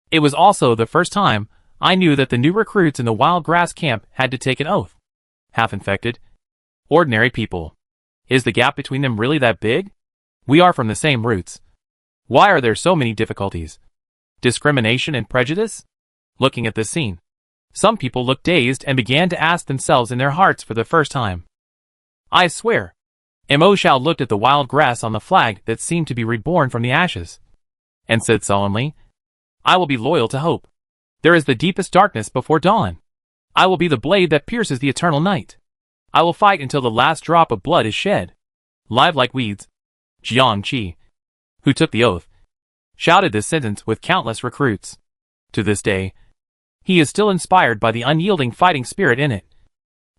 It was also the first time I knew that the new recruits in the Wild Grass Camp had to take an oath. Half-infected, ordinary people. Is the gap between them really that big? We are from the same roots. Why are there so many difficulties? Discrimination and prejudice? Looking at this scene, some people looked dazed and began to ask themselves in their hearts for the first time. "I swear." Mo Xiao looked at the wild grass on the flag that seemed to be reborn from the ashes, and said solemnly, "I will be loyal to hope. There is the deepest darkness before dawn. I will be the blade that pierces the eternal night. I will fight until the last drop of blood is shed. Live like weeds." Jiang Qi, who took the oath, shouted this sentence with countless recruits. To this day, he is still inspired by the unyielding fighting spirit in it.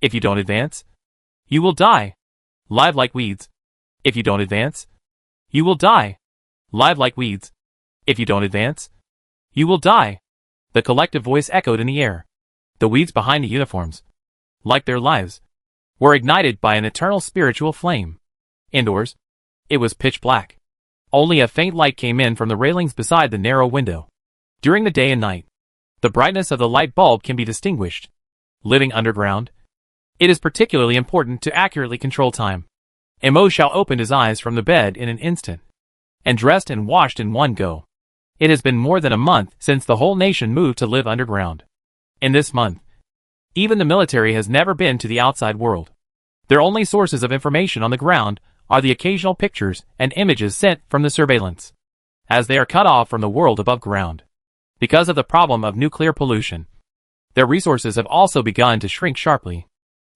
"If you don't advance, you will die. Live like weeds. If you don't advance, you will die. Live like weeds. If you don't advance, you will die." The collective voice echoed in the air. The weeds behind the uniforms, like their lives, were ignited by an eternal spiritual flame. Indoors, it was pitch black. Only a faint light came in from the railings beside the narrow window. During the day and night, the brightness of the light bulb can be distinguished. Living underground. It is particularly important to accurately control time. Mo Xiao opened his eyes from the bed in an instant, and dressed and washed in one go. It has been more than a month since the whole nation moved to live underground. In this month, even the military has never been to the outside world. Their only sources of information on the ground are the occasional pictures and images sent from the surveillance, as they are cut off from the world above ground. Because of the problem of nuclear pollution, their resources have also begun to shrink sharply.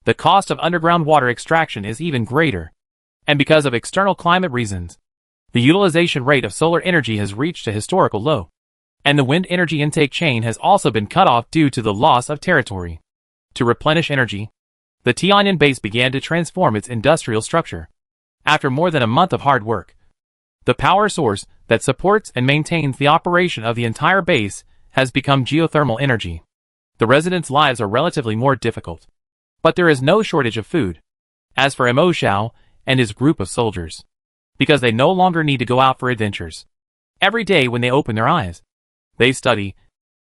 The cost of underground water extraction is even greater, and because of external climate reasons, the utilization rate of solar energy has reached a historical low, and the wind energy intake chain has also been cut off due to the loss of territory. To replenish energy, the Tianjin base began to transform its industrial structure. After more than a month of hard work, the power source that supports and maintains the operation of the entire base has become geothermal energy. The residents' lives are relatively more difficult, but there is no shortage of food. As for Mo Xiao and his group of soldiers, because they no longer need to go out for adventures. Every day when they open their eyes, they study,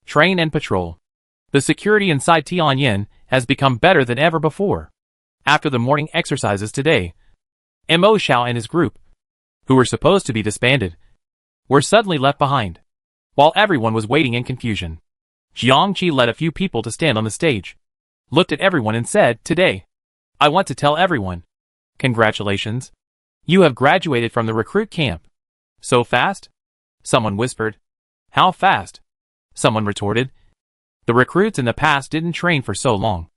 train and patrol. The security inside Tianjin has become better than ever before. After the morning exercises today, Mo Xiao and his group, who were supposed to be disbanded, were suddenly left behind. While everyone was waiting in confusion, Jiangqi led a few people to stand on the stage, looked at everyone and said, "Today, I want to tell everyone, congratulations. You have graduated from the recruit camp." "So fast?" someone whispered. "How fast?" someone retorted. "The recruits in the past didn't train for so long.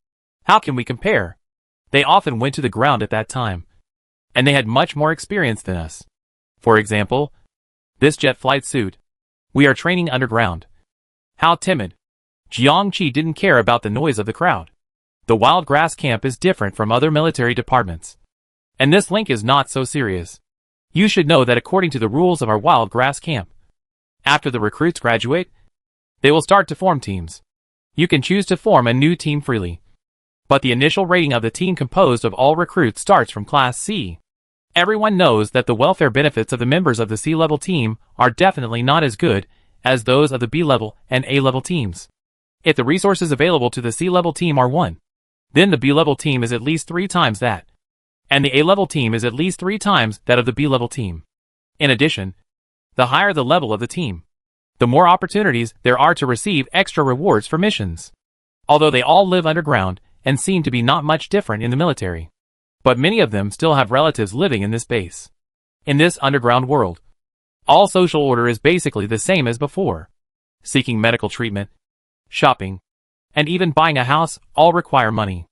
How can we compare? They often went to the ground at that time, and they had much more experience than us. For example, this jet flight suit. We are training underground." How timid. Jiangqi didn't care about the noise of the crowd. The wild grass camp is different from other military departments, and this link is not so serious. You should know that according to the rules of our wild grass camp, after the recruits graduate, they will start to form teams. You can choose to form a new team freely, but the initial rating of the team composed of all recruits starts from Class C. Everyone knows that the welfare benefits of the members of the C-level team are definitely not as good as those of the B-level and A-level teams. If the resources available to the C-level team are 1, then the B-level team is at least 3 times that, and the A-level team is at least 3 times that of the B-level team. In addition, the higher the level of the team, the more opportunities there are to receive extra rewards for missions. Although they all live underground and seem to be not much different in the military, but many of them still have relatives living in this base. In this underground world, all social order is basically the same as before. Seeking medical treatment, shopping, and even buying a house all require money.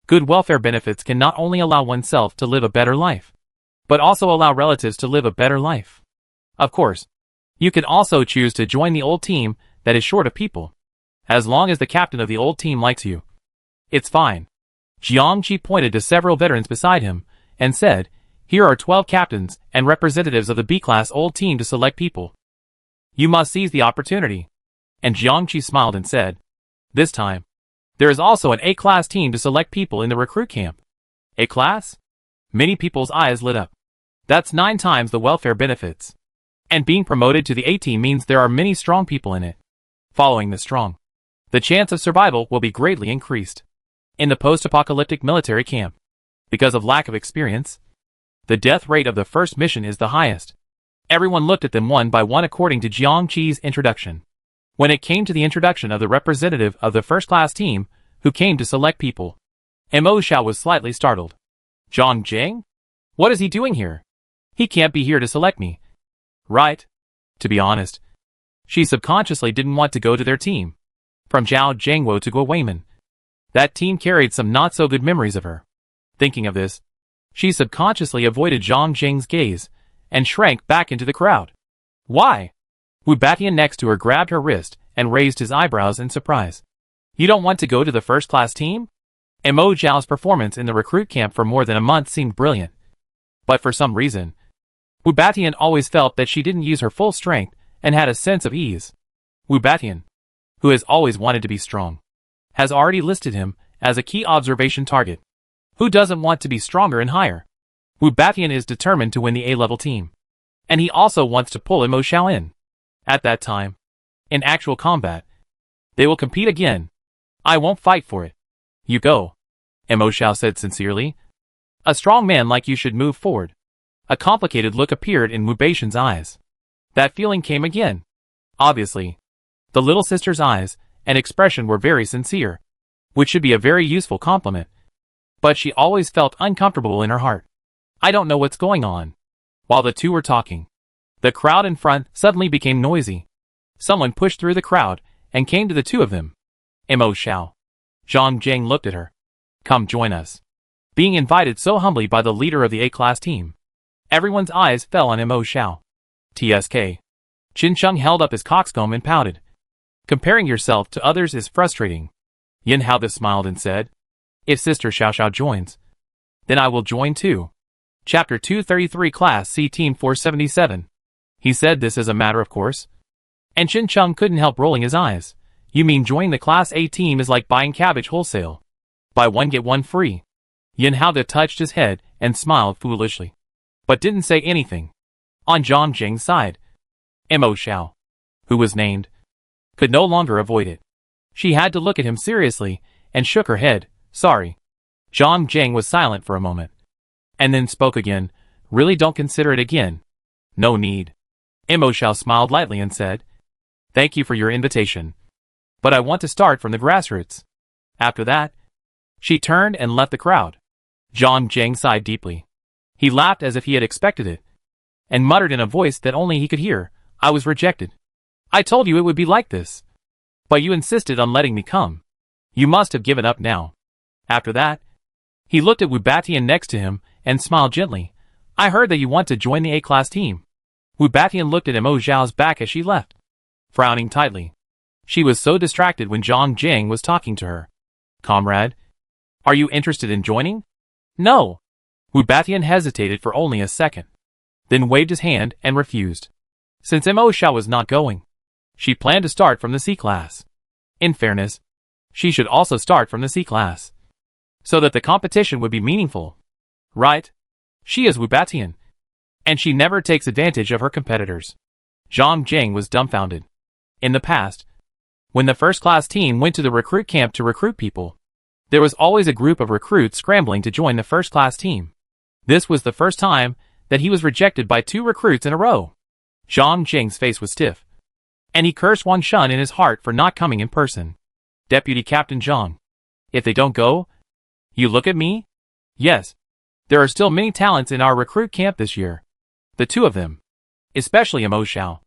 Good welfare benefits can not only allow oneself to live a better life, but also allow relatives to live a better life. Of course, you can also choose to join the old team that is short of people. As long as the captain of the old team likes you, it's fine. Jiangqi pointed to several veterans beside him and said, "Here are 12 captains and representatives of the B-class old team to select people. You must seize the opportunity." And Jiangqi smiled and said, "This time, there is also an A-class team to select people in the recruit camp." A-class? Many people's eyes lit up. That's 9 times the welfare benefits. And being promoted to the A team means there are many strong people in it. Following the strong, the chance of survival will be greatly increased. In the post-apocalyptic military camp, because of lack of experience, the death rate of the first mission is the highest. Everyone looked at them one by one according to Jiangqi's introduction. When it came to the introduction of the representative of the first-class team, who came to select people, Mo Xiao was slightly startled. "Zhang Jing? What is he doing here? He can't be here to select me." Right. To be honest, she subconsciously didn't want to go to their team. From Zhao Jingwo to Guo Weiman, that team carried some not-so-good memories of her. Thinking of this, she subconsciously avoided Zhang Jing's gaze and shrank back into the crowd. "Why?" Wu Batian next to her grabbed her wrist and raised his eyebrows in surprise. "You don't want to go to the first-class team?" Mo Zhao's performance in the recruit camp for more than a month seemed brilliant. But for some reason, Wu Batian always felt that she didn't use her full strength and had a sense of ease. Wu Batian, who has always wanted to be strong, has already listed him as a key observation target. Who doesn't want to be stronger and higher? Wu Batian is determined to win the A-level team, and he also wants to pull Mo Xiao in. At that time, in actual combat, they will compete again. I won't fight for it. You go. Mo Xiao said sincerely. A strong man like you should move forward. A complicated look appeared in Wu Beixian's eyes. That feeling came again. Obviously. The little sister's eyes and expression were very sincere, which should be a very useful compliment. But she always felt uncomfortable in her heart. I don't know what's going on. While the two were talking, the crowd in front suddenly became noisy. Someone pushed through the crowd and came to the two of them. Mo Xiao. Zhang Jiang looked at her. Come join us. Being invited so humbly by the leader of the A-class team. Everyone's eyes fell on Mo Xiao. TSK. Qin Sheng held up his coxcomb and pouted. Comparing yourself to others is frustrating. Yin Hao smiled and said, if Sister Xiao Xiao joins, then I will join too. Chapter 233 Class C Team 477. He said this as a matter of course. And Qin Sheng couldn't help rolling his eyes. You mean joining the Class A team is like buying cabbage wholesale. Buy one get one free. Yin Hao touched his head and smiled foolishly, but didn't say anything. On Zhang Jing's side, Mo Xiao, who was named, could no longer avoid it. She had to look at him seriously and shook her head. Sorry. Zhang Jing was silent for a moment, and then spoke again. Really don't consider it again. No need. Mo Xiao smiled lightly and said, thank you for your invitation. But I want to start from the grassroots. After that, she turned and left the crowd. Zhang Jing sighed deeply. He laughed as if he had expected it, and muttered in a voice that only he could hear, I was rejected. I told you it would be like this. But you insisted on letting me come. You must have given up now. After that, he looked at Wu Batian next to him and smiled gently. I heard that you want to join the A-class team. Wu Batian looked at Mo Xiao's back as she left, frowning tightly. She was so distracted when Zhang Jing was talking to her. Comrade, are you interested in joining? No. Wu Batian hesitated for only a second, then waved his hand and refused. Since Mo Xiao was not going, she planned to start from the C class. In fairness, she should also start from the C class, so that the competition would be meaningful. Right? She is Wu Batian, and she never takes advantage of her competitors. Zhang Jing was dumbfounded. In the past, when the first-class team went to the recruit camp to recruit people, there was always a group of recruits scrambling to join the first-class team. This was the first time that he was rejected by 2 recruits in a row. Zhang Jing's face was stiff, and he cursed Wang Shun in his heart for not coming in person. Deputy Captain Zhang, if they don't go, you look at me? Yes. There are still many talents in our recruit camp this year. The 2 of them, especially Mo Xiao,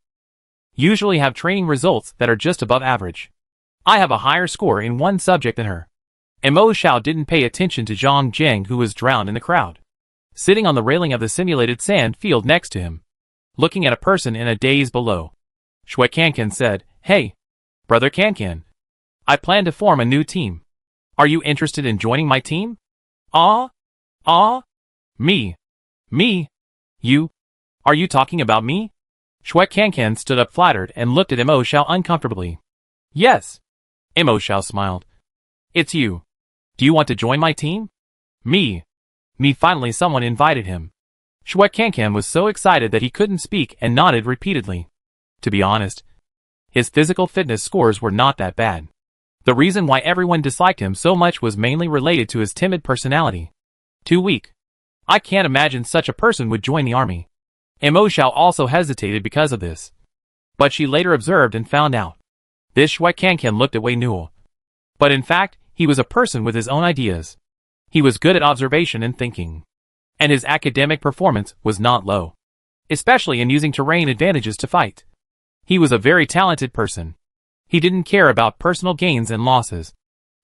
usually have training results that are just above average. I have a higher score in one subject than her. Mo Xiao didn't pay attention to Zhang Jing, who was drowned in the crowd, sitting on the railing of the simulated sand field next to him, looking at a person in a daze below. Shui Cancan said, Hey, Brother Cancan, I plan to form a new team. Are you interested in joining my team? Me. You? Are you talking about me? Shui Cancan stood up flattered and looked at Mo Xiao uncomfortably. Yes. Mo Xiao smiled. It's you. Do you want to join my team? Me. Finally someone invited him. Shui Cancan was so excited that he couldn't speak and nodded repeatedly. To be honest, his physical fitness scores were not that bad. The reason why everyone disliked him so much was mainly related to his timid personality. Too weak. I can't imagine such a person would join the army. Mo Xiao also hesitated because of this, but she later observed and found out. This Shui Cancan looked at Wei Newell, but in fact, he was a person with his own ideas. He was good at observation and thinking, and his academic performance was not low, especially in using terrain advantages to fight. He was a very talented person. He didn't care about personal gains and losses,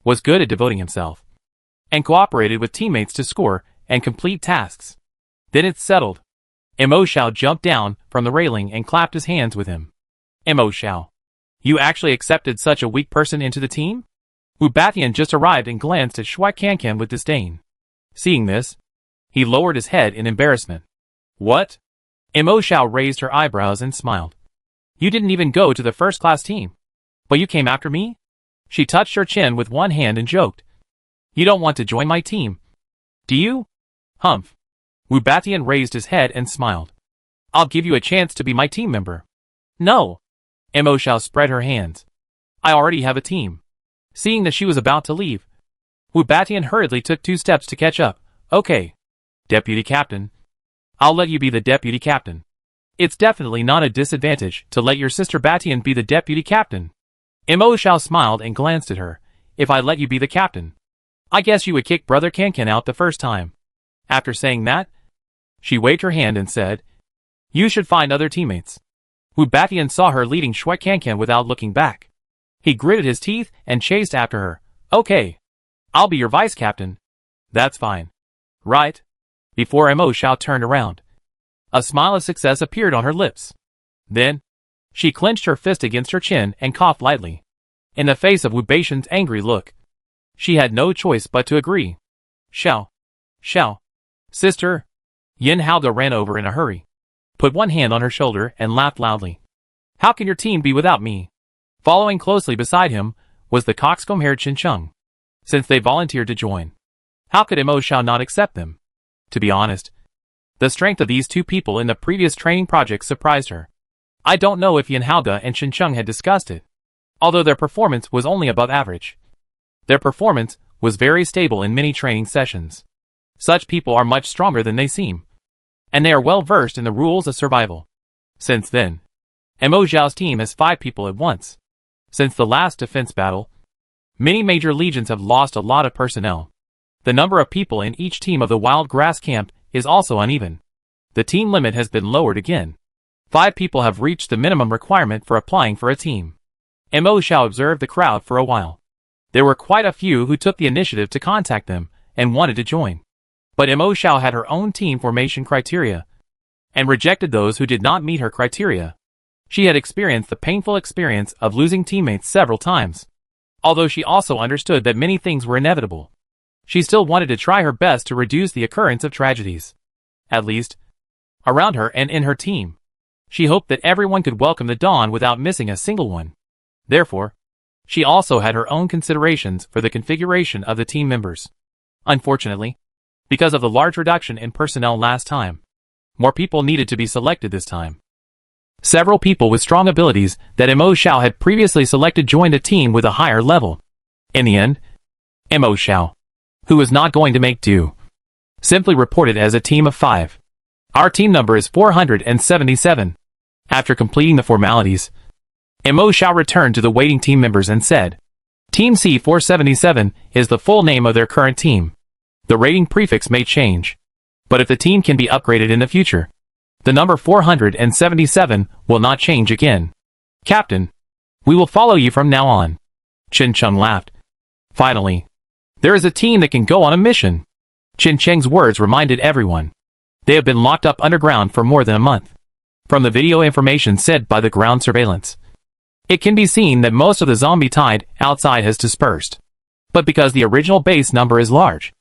was good at devoting himself, and cooperated with teammates to score and complete tasks. Then it's settled. Mo Xiao jumped down from the railing and clapped his hands with him. Mo Xiao, you actually accepted such a weak person into the team? Wu Batian just arrived and glanced at Shui Cancan with disdain. Seeing this, he lowered his head in embarrassment. What? Mo Xiao raised her eyebrows and smiled. You didn't even go to the first-class team, but you came after me? She touched her chin with one hand and joked. You don't want to join my team, do you? Humph. Wu Batian raised his head and smiled. I'll give you a chance to be my team member. No. Mo Xiao spread her hands. I already have a team. Seeing that she was about to leave, Wu Batian hurriedly took 2 steps to catch up. Okay. Deputy Captain. I'll let you be the Deputy Captain. It's definitely not a disadvantage to let your sister Batian be the Deputy Captain. Mo Xiao smiled and glanced at her. If I let you be the captain, I guess you would kick Brother Cancan out the first time. After saying that, she waved her hand and said, You should find other teammates. Wu Batian saw her leading Shui Cancan without looking back. He gritted his teeth and chased after her. Okay. I'll be your vice captain. That's fine. Right? Before Mo Xiao turned around, a smile of success appeared on her lips. Then, she clenched her fist against her chin and coughed lightly. In the face of Wu Batian's angry look, she had no choice but to agree. Xiao. Sister. Yin Haoge ran over in a hurry, put one hand on her shoulder and laughed loudly. How can your team be without me? Following closely beside him was the coxcomb-haired Qin Cheng. Since they volunteered to join, how could Mo Xiao not accept them? To be honest, the strength of these 2 people in the previous training project surprised her. I don't know if Yin Haoge and Qin Cheng had discussed it, although their performance was only above average. Their performance was very stable in many training sessions. Such people are much stronger than they seem, and they are well versed in the rules of survival. Since then, Mo Xiao's team has 5 people at once. Since the last defense battle, many major legions have lost a lot of personnel. The number of people in each team of the Wild Grass Camp is also uneven. The team limit has been lowered again. 5 people have reached the minimum requirement for applying for a team. Mo Xiao observed the crowd for a while. There were quite a few who took the initiative to contact them and wanted to join. But Mo Xiao had her own team formation criteria and rejected those who did not meet her criteria. She had experienced the painful experience of losing teammates several times. Although she also understood that many things were inevitable, she still wanted to try her best to reduce the occurrence of tragedies. At least, around her and in her team. She hoped that everyone could welcome the dawn without missing a single one. Therefore, she also had her own considerations for the configuration of the team members. Unfortunately, because of the large reduction in personnel last time, more people needed to be selected this time. Several people with strong abilities that Mo Xiao had previously selected joined a team with a higher level. In the end, Mo Xiao, who was not going to make do, simply reported as a team of 5. Our team number is 477. After completing the formalities, Mo Xiao returned to the waiting team members and said, Team C477 is the full name of their current team. The rating prefix may change, but if the team can be upgraded in the future, the number 477 will not change again. Captain, we will follow you from now on. Qin Cheng laughed. Finally, there is a team that can go on a mission. Qin Cheng's words reminded everyone. They have been locked up underground for more than a month. From the video information sent by the ground surveillance, it can be seen that most of the zombie tide outside has dispersed. But because the original base number is large,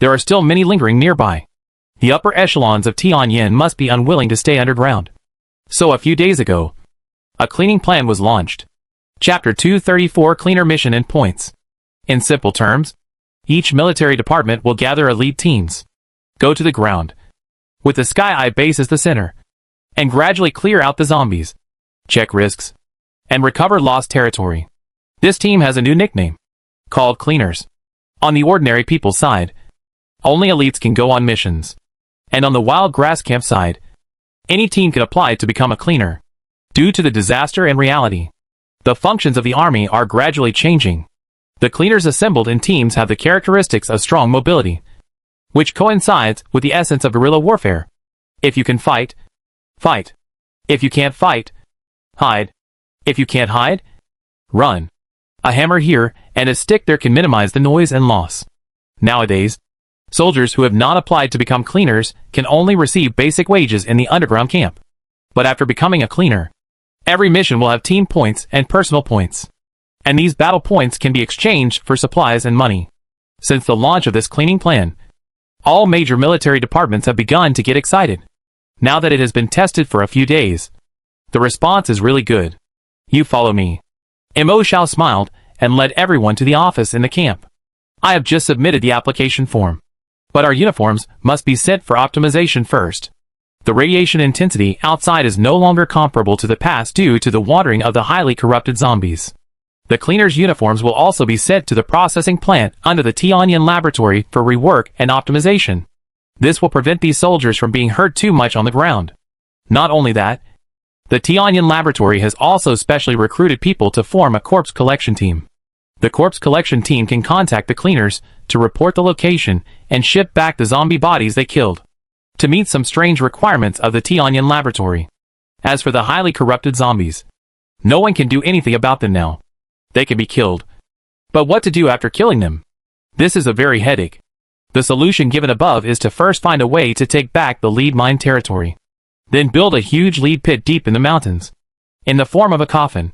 there are still many lingering nearby. The upper echelons of Tianyin must be unwilling to stay underground. So a few days ago, a cleaning plan was launched. Chapter 234 Cleaner Mission and Points. In simple terms, each military department will gather elite teams, go to the ground, with the Sky Eye base as the center, and gradually clear out the zombies, check risks, and recover lost territory. This team has a new nickname, called Cleaners. On the ordinary people's side, only elites can go on missions. And on the Wild Grass Camp side, any team can apply to become a cleaner. Due to the disaster and reality, the functions of the army are gradually changing. The cleaners assembled in teams have the characteristics of strong mobility, which coincides with the essence of guerrilla warfare. If you can fight, fight. If you can't fight, hide. If you can't hide, run. A hammer here and a stick there can minimize the noise and loss. Nowadays, soldiers who have not applied to become cleaners can only receive basic wages in the underground camp. But after becoming a cleaner, every mission will have team points and personal points. And these battle points can be exchanged for supplies and money. Since the launch of this cleaning plan, all major military departments have begun to get excited. Now that it has been tested for a few days, the response is really good. You follow me. Mo Xiao smiled and led everyone to the office in the camp. I have just submitted the application form, but our uniforms must be sent for optimization first. The radiation intensity outside is no longer comparable to the past due to the watering of the highly corrupted zombies. The cleaners' uniforms will also be sent to the processing plant under the Tianyan laboratory for rework and optimization. This will prevent these soldiers from being hurt too much on the ground. Not only that, the Tianyan laboratory has also specially recruited people to form a corpse collection team. The corpse collection team can contact the cleaners to report the location and ship back the zombie bodies they killed, to meet some strange requirements of the Tianyan laboratory. As for the highly corrupted zombies, no one can do anything about them now. They can be killed. But what to do after killing them? This is a very headache. The solution given above is to first find a way to take back the lead mine territory. Then build a huge lead pit deep in the mountains, in the form of a coffin,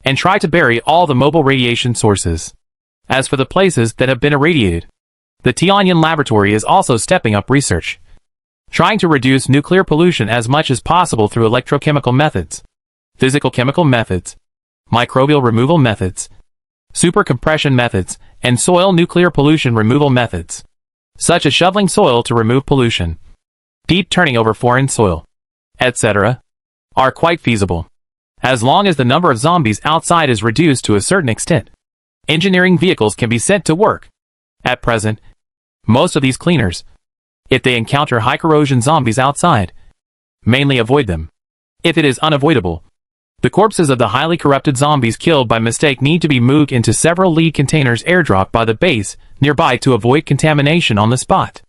and try to bury all the mobile radiation sources. As for the places that have been irradiated, the Tianyan laboratory is also stepping up research, trying to reduce nuclear pollution as much as possible through electrochemical methods, physical chemical methods, microbial removal methods, supercompression methods, and soil nuclear pollution removal methods, such as shoveling soil to remove pollution, deep turning over foreign soil, etc., are quite feasible. As long as the number of zombies outside is reduced to a certain extent, engineering vehicles can be sent to work. At present, most of these cleaners, if they encounter high corrosion zombies outside, mainly avoid them. If it is unavoidable, the corpses of the highly corrupted zombies killed by mistake need to be moved into several lead containers airdropped by the base nearby to avoid contamination on the spot.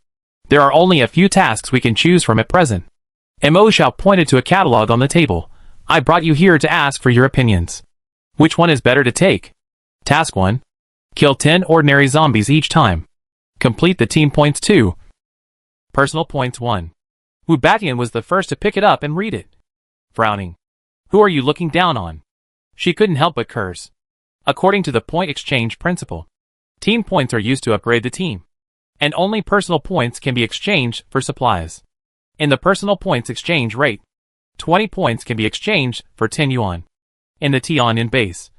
There are only a few tasks we can choose from at present. Mo Shao pointed to a catalog on the table. I brought you here to ask for your opinions. Which one is better to take? Task 1. Kill 10 ordinary zombies each time. Complete the team points 2. Personal points 1. Wu Batian was the first to pick it up and read it. Frowning. Who are you looking down on? She couldn't help but curse. According to the point exchange principle, team points are used to upgrade the team, and only personal points can be exchanged for supplies. In the personal points exchange rate, 20 points can be exchanged for 10 yuan. In the Tianyan base,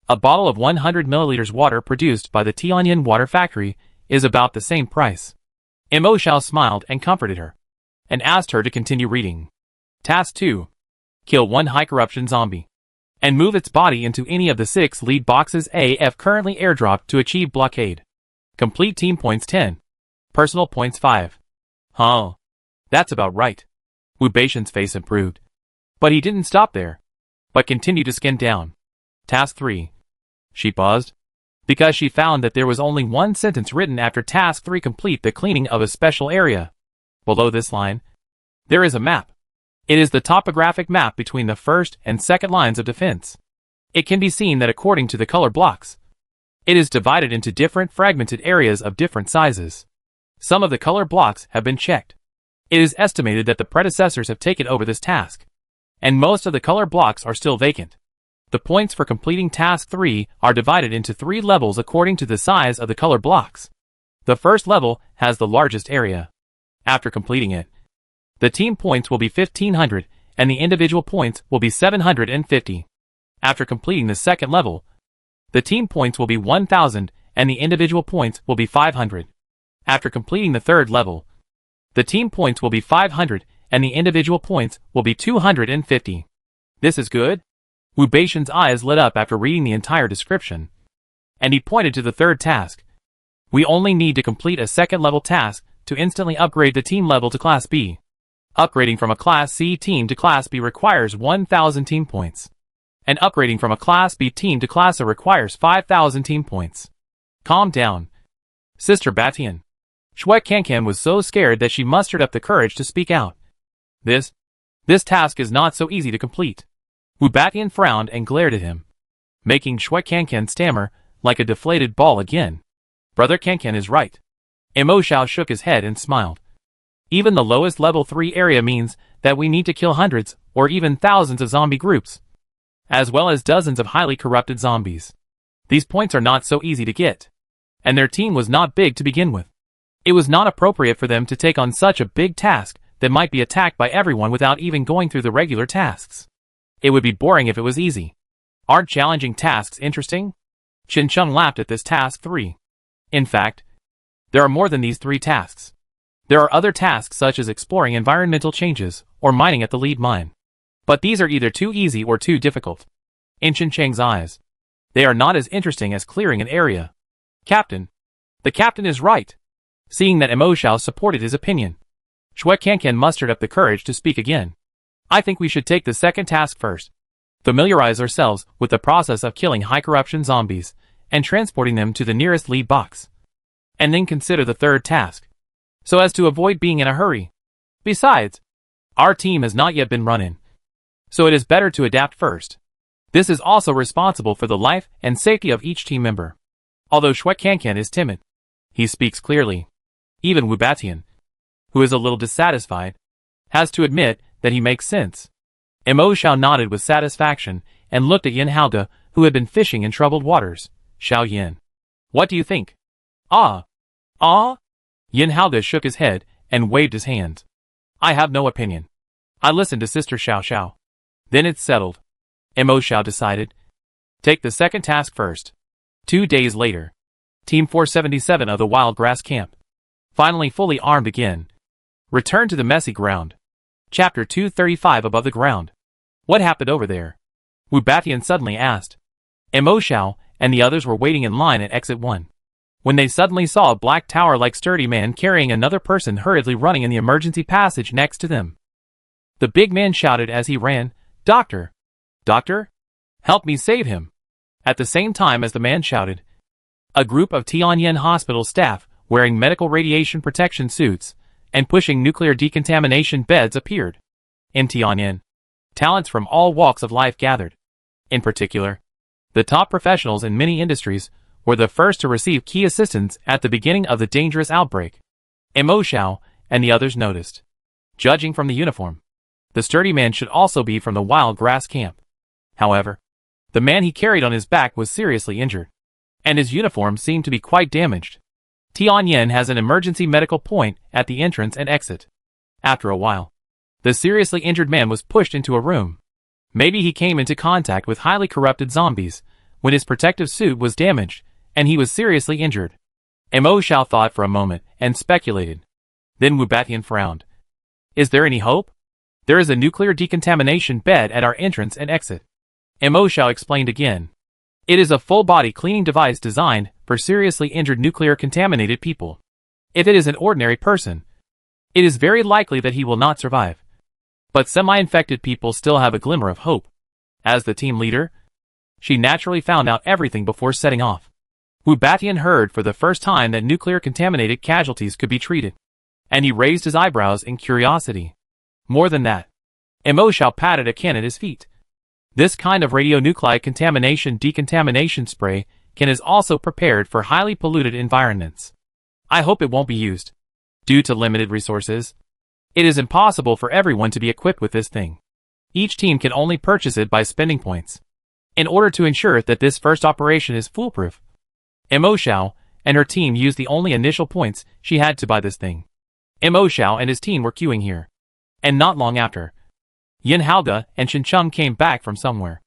a bottle of 100 milliliters water produced by the Tianyan water factory is about the same price. Mo Shao smiled and comforted her, and asked her to continue reading. Task 2. Kill 1 high corruption zombie, and move its body into any of the 6 lead boxes AF currently airdropped to achieve blockade. Complete team points 10. Personal points 5. Huh. That's about right. Wu Batian's face improved. But he didn't stop there, but continued to skin down. Task 3. She paused, because she found that there was only one sentence written after Task 3: complete the cleaning of a special area. Below this line, there is a map. It is the topographic map between the first and second lines of defense. It can be seen that according to the color blocks, it is divided into different fragmented areas of different sizes. Some of the color blocks have been checked. It is estimated that the predecessors have taken over this task, and most of the color blocks are still vacant. The points for completing Task 3 are divided into 3 levels according to the size of the color blocks. The first level has the largest area. After completing it, the team points will be 1,500, and the individual points will be 750. After completing the second level, the team points will be 1,000, and the individual points will be 500. After completing the third level, the team points will be 500, and the individual points will be 250. This is good? Wu Batian's eyes lit up after reading the entire description, and he pointed to the third task. We only need to complete a second level task to instantly upgrade the team level to Class B. Upgrading from a Class C team to Class B requires 1,000 team points, and upgrading from a Class B team to Class A requires 5,000 team points. Calm down, Sister Batian. Shui Kankan was so scared that she mustered up the courage to speak out. This task is not so easy to complete. Wu Batian frowned and glared at him, making Shui Kankan stammer like a deflated ball again. Brother Kankan is right. Mo Shao shook his head and smiled. Even the lowest level 3 area means that we need to kill hundreds or even thousands of zombie groups, as well as dozens of highly corrupted zombies. These points are not so easy to get, and their team was not big to begin with. It was not appropriate for them to take on such a big task that might be attacked by everyone without even going through the regular tasks. It would be boring if it was easy. Aren't challenging tasks interesting? Qin Cheng laughed at this task 3. In fact, there are more than these 3 tasks. There are other tasks such as exploring environmental changes or mining at the lead mine. But these are either too easy or too difficult. In Qin Cheng's eyes, They are not as interesting as clearing an area. Captain. The captain is right. Seeing that Mo Xiao supported his opinion, Shui Kankan mustered up the courage to speak again. I think we should take the second task first. Familiarize ourselves with the process of killing high-corruption zombies and transporting them to the nearest lead box. And then consider the third task, so as to avoid being in a hurry. Besides, our team has not yet been run-in, so it is better to adapt first. This is also responsible for the life and safety of each team member. Although Shui Kankan is timid, he speaks clearly. Even Wu Batian, who is a little dissatisfied, has to admit that he makes sense. Mo Xiao nodded with satisfaction and looked at Yin Haoge, who had been fishing in troubled waters. Xiao Yin. What do you think? Ah. Yin Haoge shook his head and waved his hands. I have no opinion. I listened to Sister Xiao Xiao. Then it's settled. Mo Xiao decided. Take the second task first. 2 days later. Team 477 of the Wild Grass Camp, finally fully armed again, returned to the messy ground. Chapter 235 Above the Ground. What happened over there? Wu Batian suddenly asked. Mo Xiao and the others were waiting in line at exit 1, when they suddenly saw a black tower-like sturdy man carrying another person hurriedly running in the emergency passage next to them. The big man shouted as he ran, Doctor! Doctor! Help me save him! At the same time as the man shouted, a group of Tianyan Hospital staff, wearing medical radiation protection suits and pushing nuclear decontamination beds appeared. In Tianyan, talents from all walks of life gathered. In particular, the top professionals in many industries were the first to receive key assistance at the beginning of the dangerous outbreak. Mo Xiao and the others noticed. Judging from the uniform, the sturdy man should also be from the Wild Grass Camp. However, the man he carried on his back was seriously injured, and his uniform seemed to be quite damaged. Tianyan has an emergency medical point at the entrance and exit. After a while, the seriously injured man was pushed into a room. Maybe he came into contact with highly corrupted zombies when his protective suit was damaged and he was seriously injured. Mo Xiao thought for a moment and speculated. Then Wu Batian frowned. Is there any hope? There is a nuclear decontamination bed at our entrance and exit. Mo Xiao explained again. It is a full-body cleaning device designed for seriously injured nuclear-contaminated people. If it is an ordinary person, it is very likely that he will not survive. But semi-infected people still have a glimmer of hope. As the team leader, she naturally found out everything before setting off. Wu Batian heard for the first time that nuclear-contaminated casualties could be treated, and he raised his eyebrows in curiosity. More than that, Mo Xiao patted a can at his feet. This kind of radionuclide contamination decontamination spray can is also prepared for highly polluted environments. I hope it won't be used. Due to limited resources, it is impossible for everyone to be equipped with this thing. Each team can only purchase it by spending points. In order to ensure that this first operation is foolproof, Mo Xiao and her team used the only initial points she had to buy this thing. Mo Xiao and his team were queuing here. And not long after, Yin Haoge and Shen Cheng came back from somewhere,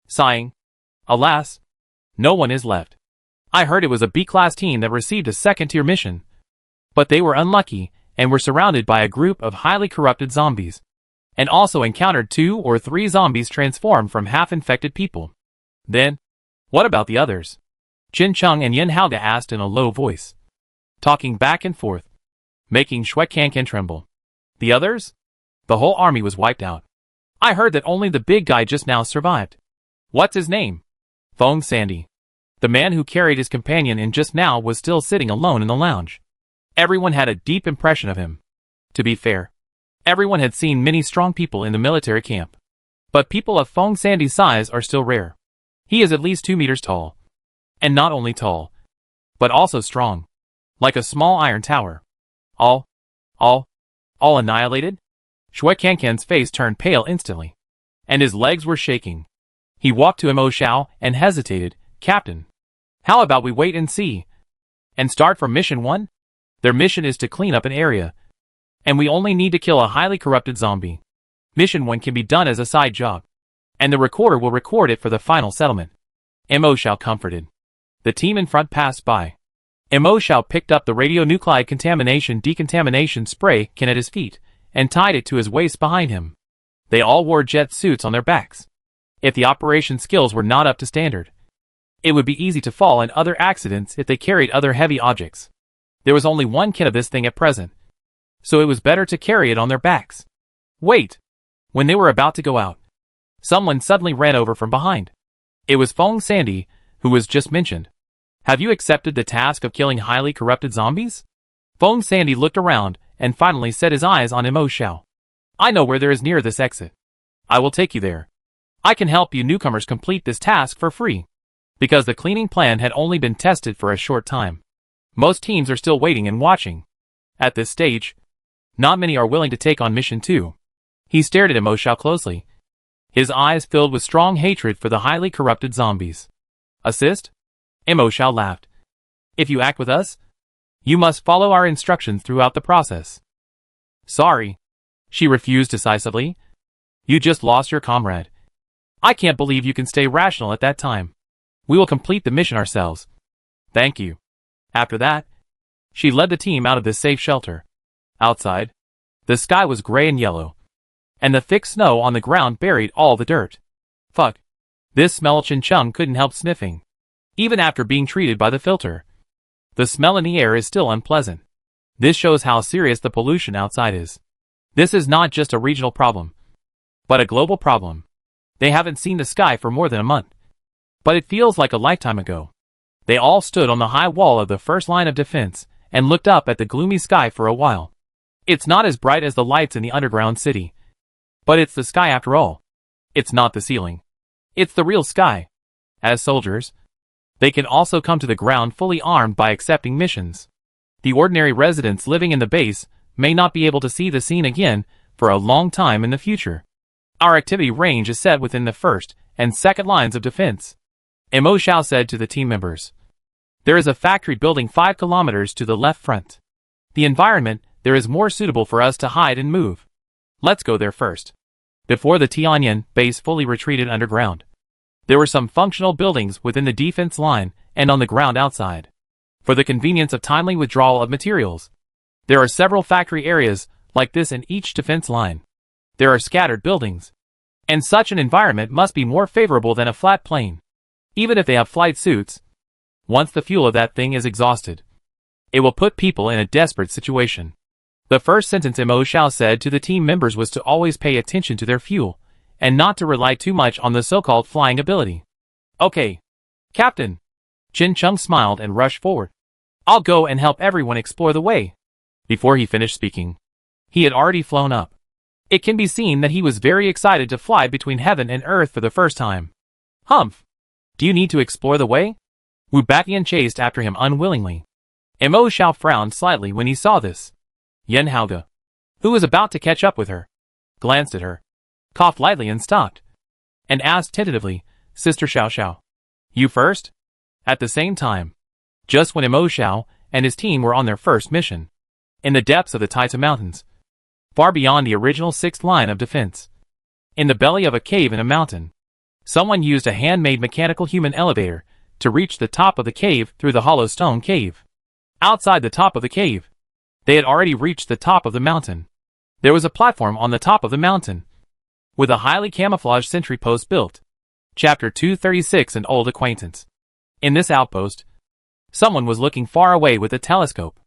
sighing, alas, no one is left. I heard it was a B-class team that received a second-tier mission, but they were unlucky and were surrounded by a group of highly corrupted zombies, and also encountered 2 or 3 zombies transformed from half-infected people. Then, what about the others? Shen Cheng and Yin Haoge asked in a low voice, talking back and forth, making Shui Kankan tremble. The others? The whole army was wiped out. I heard that only the big guy just now survived. What's his name? Feng Sandy. The man who carried his companion in just now was still sitting alone in the lounge. Everyone had a deep impression of him. To be fair, everyone had seen many strong people in the military camp. But people of Feng Sandy's size are still rare. He is at least 2 meters tall. And not only tall, but also strong. Like a small iron tower. All annihilated? Shui Kankan's face turned pale instantly, and his legs were shaking. He walked to Mo Xiao and hesitated. Captain, how about we wait and see? And start from Mission 1? Their mission is to clean up an area, and we only need to kill a highly corrupted zombie. Mission 1 can be done as a side job, and the recorder will record it for the final settlement. Mo Xiao comforted. The team in front passed by. Mo Xiao picked up the radionuclide contamination decontamination spray can at his feet, and tied it to his waist behind him. They all wore jet suits on their backs. If the operation skills were not up to standard, It would be easy to fall in other accidents if they carried other heavy objects. There was only one kit of this thing at present, so it was better to carry it on their backs. Wait! When they were about to go out, someone suddenly ran over from behind. It was Feng Sandy, who was just mentioned. Have you accepted the task of killing highly corrupted zombies? Feng Sandy looked around and finally set his eyes on Mo Xiao. I know where there is near this exit. I will take you there. I can help you newcomers complete this task for free. Because the cleaning plan had only been tested for a short time. Most teams are still waiting and watching. At this stage, not many are willing to take on mission 2. He stared at Mo Xiao closely. His eyes filled with strong hatred for the highly corrupted zombies. Assist? Mo Xiao laughed. If you act with us, you must follow our instructions throughout the process. Sorry. She refused decisively. You just lost your comrade. I can't believe you can stay rational at that time. We will complete the mission ourselves. Thank you. After that, she led the team out of this safe shelter. Outside, the sky was gray and yellow, and the thick snow on the ground buried all the dirt. Fuck. This smell Chen Chung couldn't help sniffing. Even after being treated by the filter, the smell in the air is still unpleasant. This shows how serious the pollution outside is. This is not just a regional problem, but a global problem. They haven't seen the sky for more than a month, but it feels like a lifetime ago. They all stood on the high wall of the first line of defense and looked up at the gloomy sky for a while. It's not as bright as the lights in the underground city, but it's the sky after all. It's not the ceiling. It's the real sky. As soldiers, they can also come to the ground fully armed by accepting missions. The ordinary residents living in the base may not be able to see the scene again for a long time in the future. Our activity range is set within the first and second lines of defense. Mo Xiao said to the team members. There is a factory building 5 kilometers to the left front. The environment there is more suitable for us to hide and move. Let's go there first. Before the Tianyan base fully retreated underground, there were some functional buildings within the defense line and on the ground outside. For the convenience of timely withdrawal of materials, there are several factory areas like this in each defense line. There are scattered buildings, and such an environment must be more favorable than a flat plane. Even if they have flight suits, once the fuel of that thing is exhausted, it will put people in a desperate situation. The first sentence Mo Xiao said to the team members was to always pay attention to their fuel, and not to rely too much on the so-called flying ability. Okay, Captain. Chen Chung smiled and rushed forward. I'll go and help everyone explore the way. Before he finished speaking, he had already flown up. It can be seen that he was very excited to fly between heaven and earth for the first time. Humph! Do you need to explore the way? Wu Batian chased after him unwillingly. Mo Xiao frowned slightly when he saw this. Yen Haoge, who was about to catch up with her, glanced at her, coughed lightly and stopped, and asked tentatively, Sister Xiao Xiao, you first? At the same time, just when Mo Xiao and his team were on their first mission, in the depths of the Taita Mountains, far beyond the original 6th line of defense, in the belly of a cave in a mountain, someone used a handmade mechanical human elevator to reach the top of the cave through the hollow stone cave. Outside the top of the cave, they had already reached the top of the mountain. There was a platform on the top of the mountain, with a highly camouflaged sentry post built. Chapter 236, An Old Acquaintance. In this outpost, someone was looking far away with a telescope.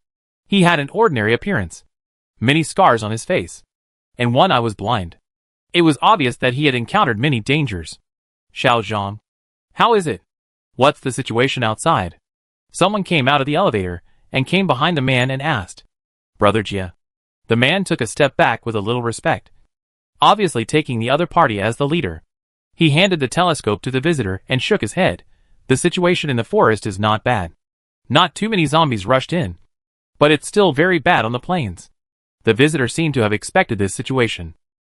He had an ordinary appearance, many scars on his face, and one eye was blind. It was obvious that he had encountered many dangers. Xiao Zhang, how is it? What's the situation outside? Someone came out of the elevator and came behind the man and asked. Brother Jia. The man took a step back with a little respect, obviously taking the other party as the leader. He handed the telescope to the visitor and shook his head. The situation in the forest is not bad. Not too many zombies rushed in, but it's still very bad on the plains. The visitor seemed to have expected this situation.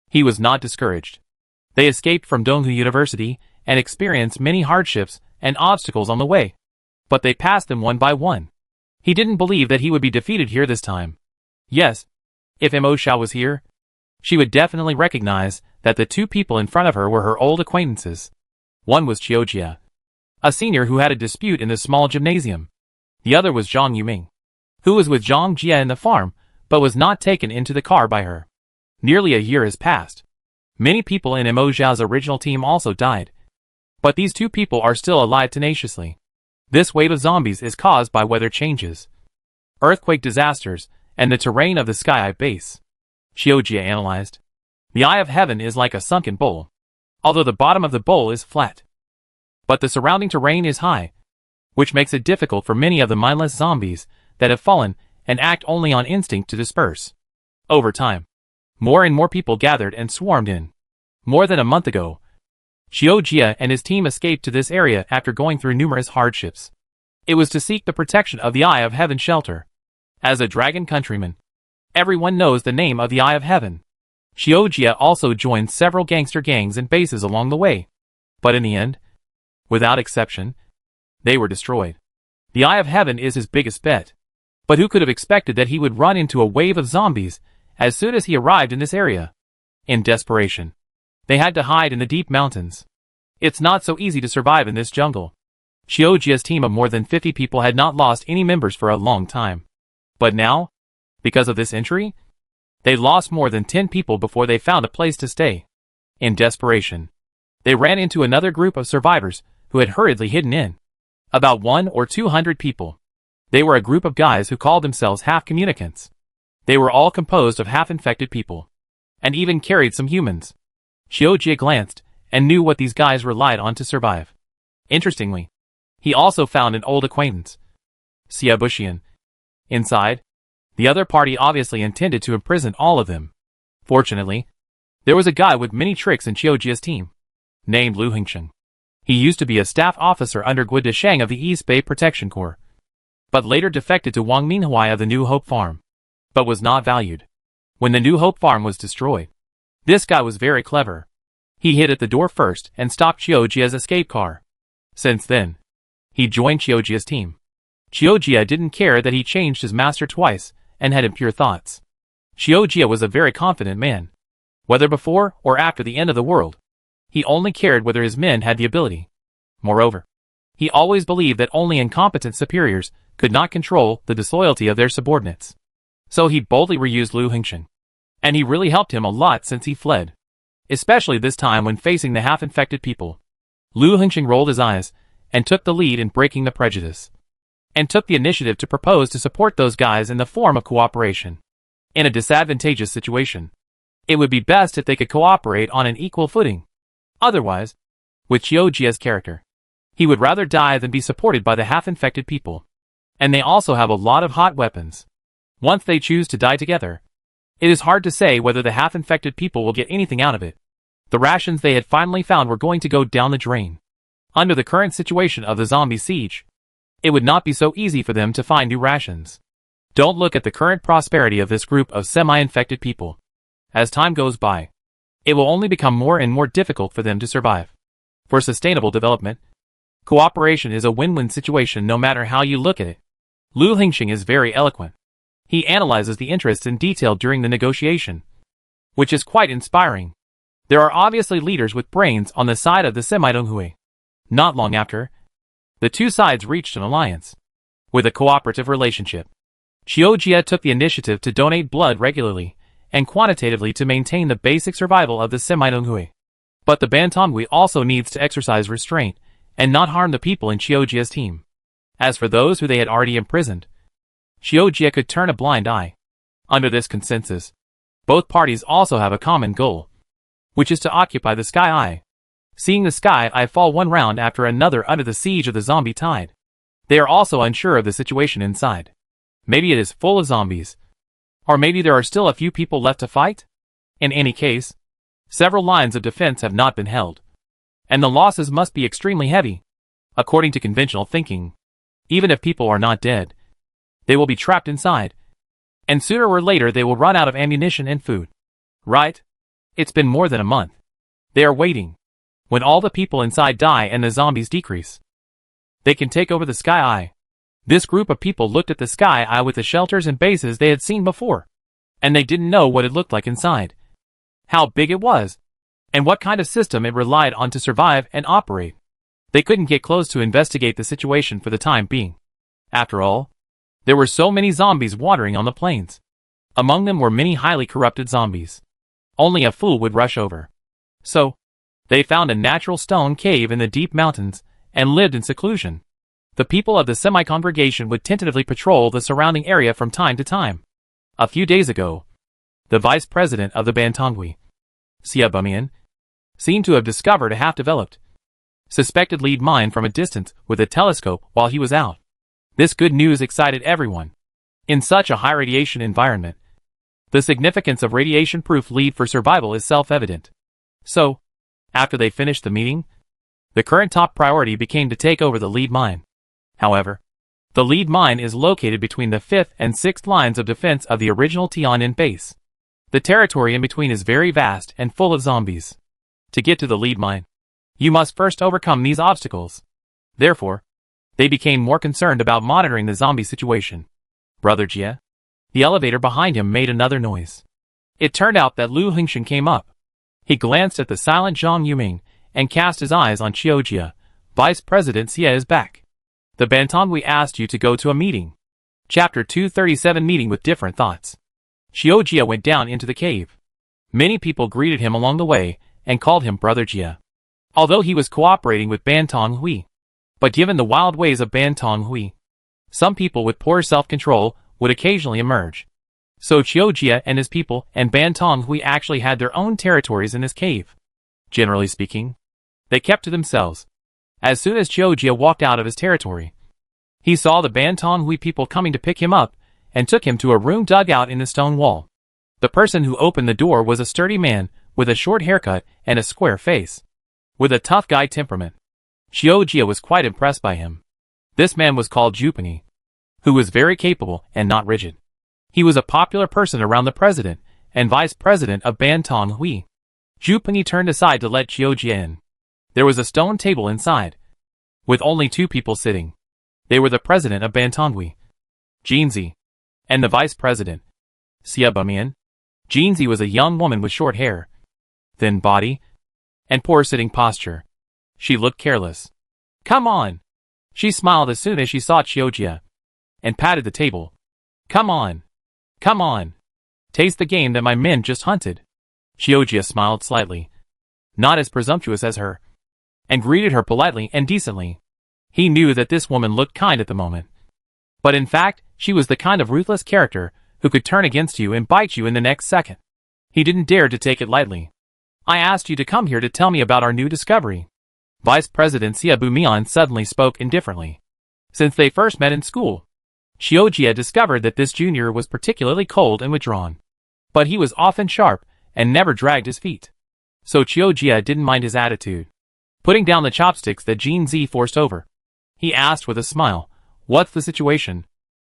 He was not discouraged. They escaped from Donghu University and experienced many hardships and obstacles on the way, but they passed them one by one. He didn't believe that he would be defeated here this time. Yes, if Mo Xiao was here, she would definitely recognize that the two people in front of her were her old acquaintances. One was Qiu Jia, a senior who had a dispute in the small gymnasium. The other was Zhang Yuming, who was with Zhang Jia in the farm, but was not taken into the car by her. Nearly a year has passed. Many people in Mo Xiao's original team also died, But these two people are still alive tenaciously. This wave of zombies is caused by weather changes, earthquake disasters, and the terrain of the Sky Eye base. Chiojia analyzed. The Eye of Heaven is like a sunken bowl, although the bottom of the bowl is flat. But the surrounding terrain is high, which makes it difficult for many of the mindless zombies that have fallen and act only on instinct to disperse. Over time, more and more people gathered and swarmed in. More than a month ago, Chiojia and his team escaped to this area after going through numerous hardships. It was to seek the protection of the Eye of Heaven shelter. As a dragon countryman, everyone knows the name of the Eye of Heaven. Chiojia also joined several gangster gangs and bases along the way. But in the end, without exception, they were destroyed. The Eye of Heaven is his biggest bet. But who could have expected that he would run into a wave of zombies as soon as he arrived in this area? In desperation, they had to hide in the deep mountains. It's not so easy to survive in this jungle. Chiojia's team of more than 50 people had not lost any members for a long time. But now, because of this injury, they lost more than 10 people before they found a place to stay. In desperation, they ran into another group of survivors who had hurriedly hidden in. About 100 or 200 people. They were a group of guys who called themselves half-communicants. They were all composed of half-infected people, and even carried some humans. Chiojia glanced, and knew what these guys relied on to survive. Interestingly, he also found an old acquaintance, Siabushian. Inside, the other party obviously intended to imprison all of them. Fortunately, there was a guy with many tricks in Chiojia's team, named Lu Hingsheng. He used to be a staff officer under Gui Deshang of the East Bay Protection Corps, but later defected to Wang Minhuai of the New Hope Farm, but was not valued. When the New Hope Farm was destroyed, this guy was very clever. He hid at the door first and stopped Chiojia's escape car. Since then, he joined Chiojia's team. Chiojia didn't care that he changed his master twice and had impure thoughts. Chiojia was a very confident man. Whether before or after the end of the world, he only cared whether his men had the ability. Moreover, he always believed that only incompetent superiors could not control the disloyalty of their subordinates. So he boldly reused Lu Hingsheng. And he really helped him a lot since he fled. Especially this time when facing the half-infected people. Lu Hingsheng rolled his eyes and took the lead in breaking the prejudice. And took the initiative to propose to support those guys in the form of cooperation. In a disadvantageous situation, it would be best if they could cooperate on an equal footing. Otherwise, with Chiojia's character, he would rather die than be supported by the half-infected people. And they also have a lot of hot weapons. Once they choose to die together, it is hard to say whether the half-infected people will get anything out of it. The rations they had finally found were going to go down the drain. Under the current situation of the zombie siege, it would not be so easy for them to find new rations. Don't look at the current prosperity of this group of semi-infected people. As time goes by, it will only become more and more difficult for them to survive. For sustainable development, cooperation is a win-win situation no matter how you look at it. Lu Hingsheng is very eloquent. He analyzes the interests in detail during the negotiation, which is quite inspiring. There are obviously leaders with brains on the side of the Semi-Donghui. Not long after, the two sides reached an alliance, with a cooperative relationship. Chiojia took the initiative to donate blood regularly and quantitatively to maintain the basic survival of the Semi-Donghui. But the Bantonghui also needs to exercise restraint and not harm the people in Chiojia's team. As for those who they had already imprisoned, Chiojia could turn a blind eye. Under this consensus, both parties also have a common goal, which is to occupy the Sky Eye. Seeing the Sky Eye fall one round after another under the siege of the zombie tide, they are also unsure of the situation inside. Maybe it is full of zombies, or maybe there are still a few people left to fight? In any case, several lines of defense have not been held, and the losses must be extremely heavy. According to conventional thinking, even if people are not dead, they will be trapped inside, and sooner or later they will run out of ammunition and food. Right? It's been more than a month. They are waiting. When all the people inside die and the zombies decrease, they can take over the Sky Eye. This group of people looked at the Sky Eye with the shelters and bases they had seen before, and they didn't know what it looked like inside, how big it was, and what kind of system it relied on to survive and operate. They couldn't get close to investigate the situation for the time being. After all, there were so many zombies wandering on the plains. Among them were many highly corrupted zombies. Only a fool would rush over. So, They found a natural stone cave in the deep mountains and lived in seclusion. The people of the semi-congregation would tentatively patrol the surrounding area from time to time. A few days ago, the vice president of the Bantongwi, Sia Bumian, seemed to have discovered a half-developed, suspected lead mine from a distance with a telescope while he was out. This good news excited everyone. In such a high radiation environment, the significance of radiation-proof lead for survival is self-evident. So, after they finished the meeting, the current top priority became to take over the lead mine. However, the lead mine is located between the 5th and 6th lines of defense of the original Tian'an base. The territory in between is very vast and full of zombies. To get to the lead mine, you must first overcome these obstacles. Therefore, they became more concerned about monitoring the zombie situation. Brother Jia? The elevator behind him made another noise. It turned out that Lu Hingshan came up. He glanced at the silent Zhang Yuming and cast his eyes on Qiu Jia. Vice President Xie is back. The Bantongwi asked you to go to a meeting. Chapter 237 Meeting with Different Thoughts. Qiu Jia went down into the cave. Many people greeted him along the way and called him Brother Jia, although he was cooperating with Bantonghui. But given the wild ways of Bantonghui, some people with poor self-control would occasionally emerge. So Qiu Jia and his people and Bantonghui actually had their own territories in this cave. Generally speaking, they kept to themselves. As soon as Qiu Jia walked out of his territory, he saw the Bantonghui people coming to pick him up and took him to a room dug out in the stone wall. The person who opened the door was a sturdy man with a short haircut and a square face, with a tough guy temperament. Qiu Jia was quite impressed by him. This man was called Zhupani, who was very capable and not rigid. He was a popular person around the president and vice president of Bantonghui. Zhupani turned aside to let Qiu Jia in. There was a stone table inside, with only 2 people sitting. They were the president of Bantonghui, Jinzi, and the vice president, Xia Bumian. Jinzi was a young woman with short hair, thin body, and poor sitting posture. She looked careless. Come on! She smiled as soon as she saw Qiu Jia, and patted the table. Come on! Come on! Taste the game that my men just hunted. Qiu Jia smiled slightly, not as presumptuous as her, and greeted her politely and decently. He knew that this woman looked kind at the moment, but in fact, she was the kind of ruthless character who could turn against you and bite you in the next second. He didn't dare to take it lightly. I asked you to come here to tell me about our new discovery. Vice President Xia Bumian suddenly spoke indifferently. Since they first met in school, Qiu Jia discovered that this junior was particularly cold and withdrawn. But he was often sharp and never dragged his feet. So Qiu Jia didn't mind his attitude. Putting down the chopsticks that Jinzi forced over, he asked with a smile, "What's the situation?"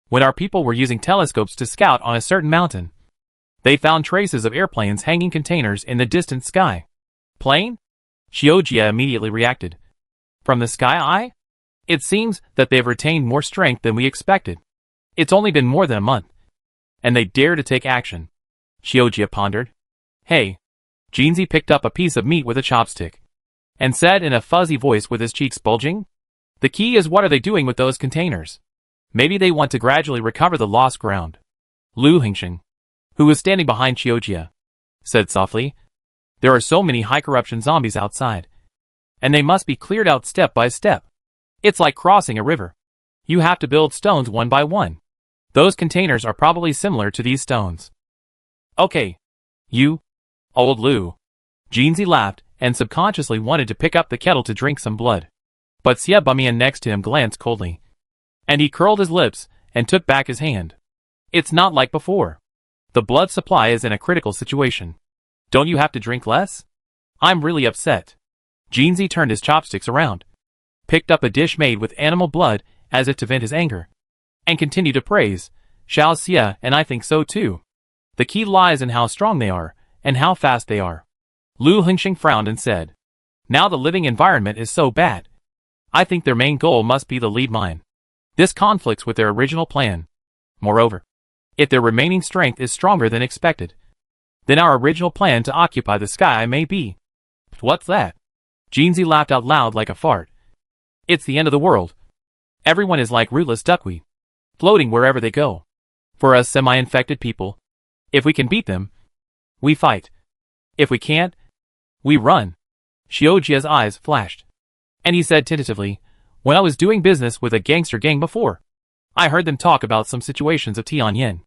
When our people were using telescopes to scout on a certain mountain, they found traces of airplanes hanging containers in the distant sky. Plane? Qiu Jia immediately reacted. From the sky eye? It seems that they've retained more strength than we expected. It's only been more than a month, and they dare to take action. Qiu Jia pondered. Hey. Jinzi picked up a piece of meat with a chopstick, and said in a fuzzy voice with his cheeks bulging, "The key is what are they doing with those containers? Maybe they want to gradually recover the lost ground." Lu Hingshan, who was standing behind Qiu Jia, said softly, "There are so many high-corruption zombies outside, and they must be cleared out step by step. It's like crossing a river. You have to build stones one by one. Those containers are probably similar to these stones." "Okay. You, old Lu." Jinzi laughed and subconsciously wanted to pick up the kettle to drink some blood. But Xia Bumian next to him glanced coldly, and he curled his lips and took back his hand. "It's not like before. The blood supply is in a critical situation. Don't you have to drink less? I'm really upset." Jinzi turned his chopsticks around, picked up a dish made with animal blood as if to vent his anger, and continued to praise, "Xiao Xia, and I think so too. The key lies in how strong they are, and how fast they are." Lu Hengxing frowned and said, "Now the living environment is so bad. I think their main goal must be the lead mine. This conflicts with their original plan. Moreover, if their remaining strength is stronger than expected, then our original plan to occupy the sky may be." "What's that?" Jinzi laughed out loud like a fart. "It's the end of the world. Everyone is like rootless duckweed, floating wherever they go. For us semi-infected people, if we can beat them, we fight. If we can't, we run." Xiaojia's eyes flashed. And he said tentatively, when I was doing business with a gangster gang before, I heard them talk about some situations of Tianyin.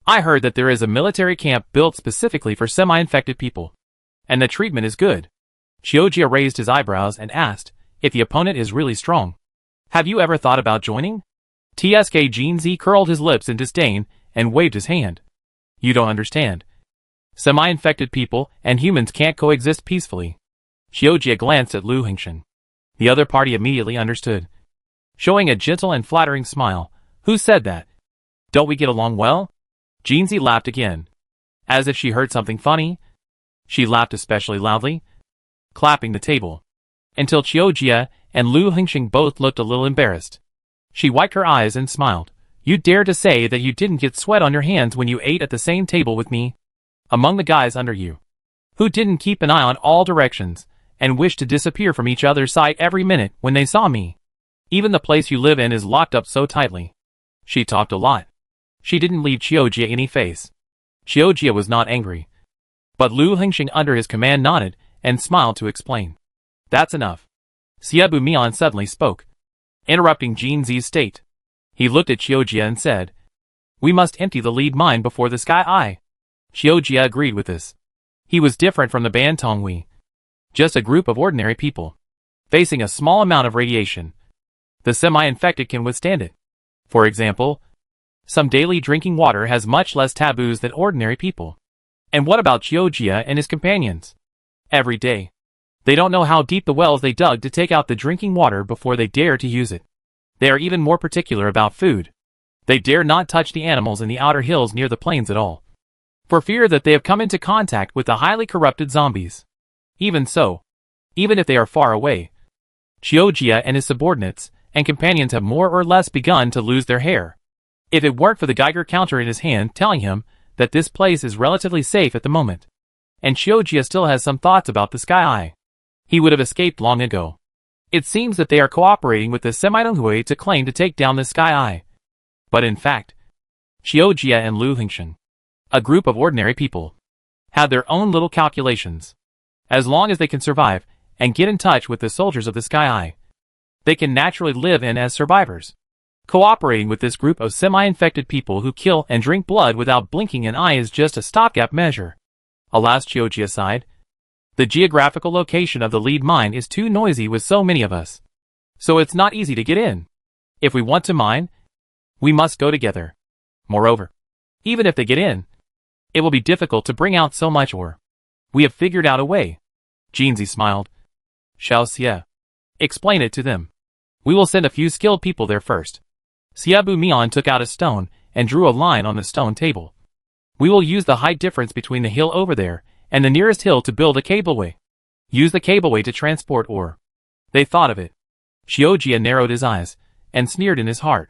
I heard that there is a military camp built specifically for semi-infected people. And the treatment is good. Xiaojia raised his eyebrows and asked, if the opponent is really strong. Have you ever thought about joining? TSK Jinzi curled his lips in disdain and waved his hand. You don't understand. Semi-infected people and humans can't coexist peacefully. Xiaojia glanced at Lu Hingshan. The other party immediately understood. Showing a gentle and flattering smile, who said that? Don't we get along well? Jinzi laughed again. As if she heard something funny. She laughed especially loudly, clapping the table, until Xiaojia and Lu Hingshan both looked a little embarrassed. She wiped her eyes and smiled. You dare to say that you didn't get sweat on your hands when you ate at the same table with me? Among the guys under you, who didn't keep an eye on all directions, and wished to disappear from each other's sight every minute when they saw me. Even the place you live in is locked up so tightly. She talked a lot. She didn't leave Xiaojia any face. Xiaojia was not angry. But Lu Hingshan under his command nodded and smiled to explain. That's enough. Xiebu Mian suddenly spoke, interrupting Jinzi's state. He looked at Xiaojia and said, we must empty the lead mine before the Sky Eye. Xiaojia agreed with this. He was different from the Ban Tonghui. Just a group of ordinary people, facing a small amount of radiation. The semi-infected can withstand it. For example, some daily drinking water has much less taboos than ordinary people. And what about Xiaojia and his companions? Every day, they don't know how deep the wells they dug to take out the drinking water before they dare to use it. They are even more particular about food. They dare not touch the animals in the outer hills near the plains at all, for fear that they have come into contact with the highly corrupted zombies. Even so, even if they are far away, Xiaojia and his subordinates and companions have more or less begun to lose their hair. If it weren't for the Geiger counter in his hand telling him that this place is relatively safe at the moment, and Xiaojia still has some thoughts about the Sky Eye, he would have escaped long ago. It seems that they are cooperating with the Semi-Tonghui to claim to take down the Sky Eye. But in fact, Xiaojia and Lu Hingshan, a group of ordinary people, have their own little calculations. As long as they can survive and get in touch with the soldiers of the Sky Eye, they can naturally live in as survivors. Cooperating with this group of semi-infected people who kill and drink blood without blinking an eye is just a stopgap measure. Alas, Xiaojia sighed. The geographical location of the lead mine is too noisy with so many of us. So it's not easy to get in. If we want to mine, we must go together. Moreover, even if they get in, it will be difficult to bring out so much ore. We have figured out a way. Jinzi smiled. Xiaoxia, explain it to them. We will send a few skilled people there first. Xiebu Mian took out a stone and drew a line on the stone table. We will use the height difference between the hill over there and the nearest hill to build a cableway. Use the cableway to transport ore. They thought of it. Xiaojia narrowed his eyes and sneered in his heart.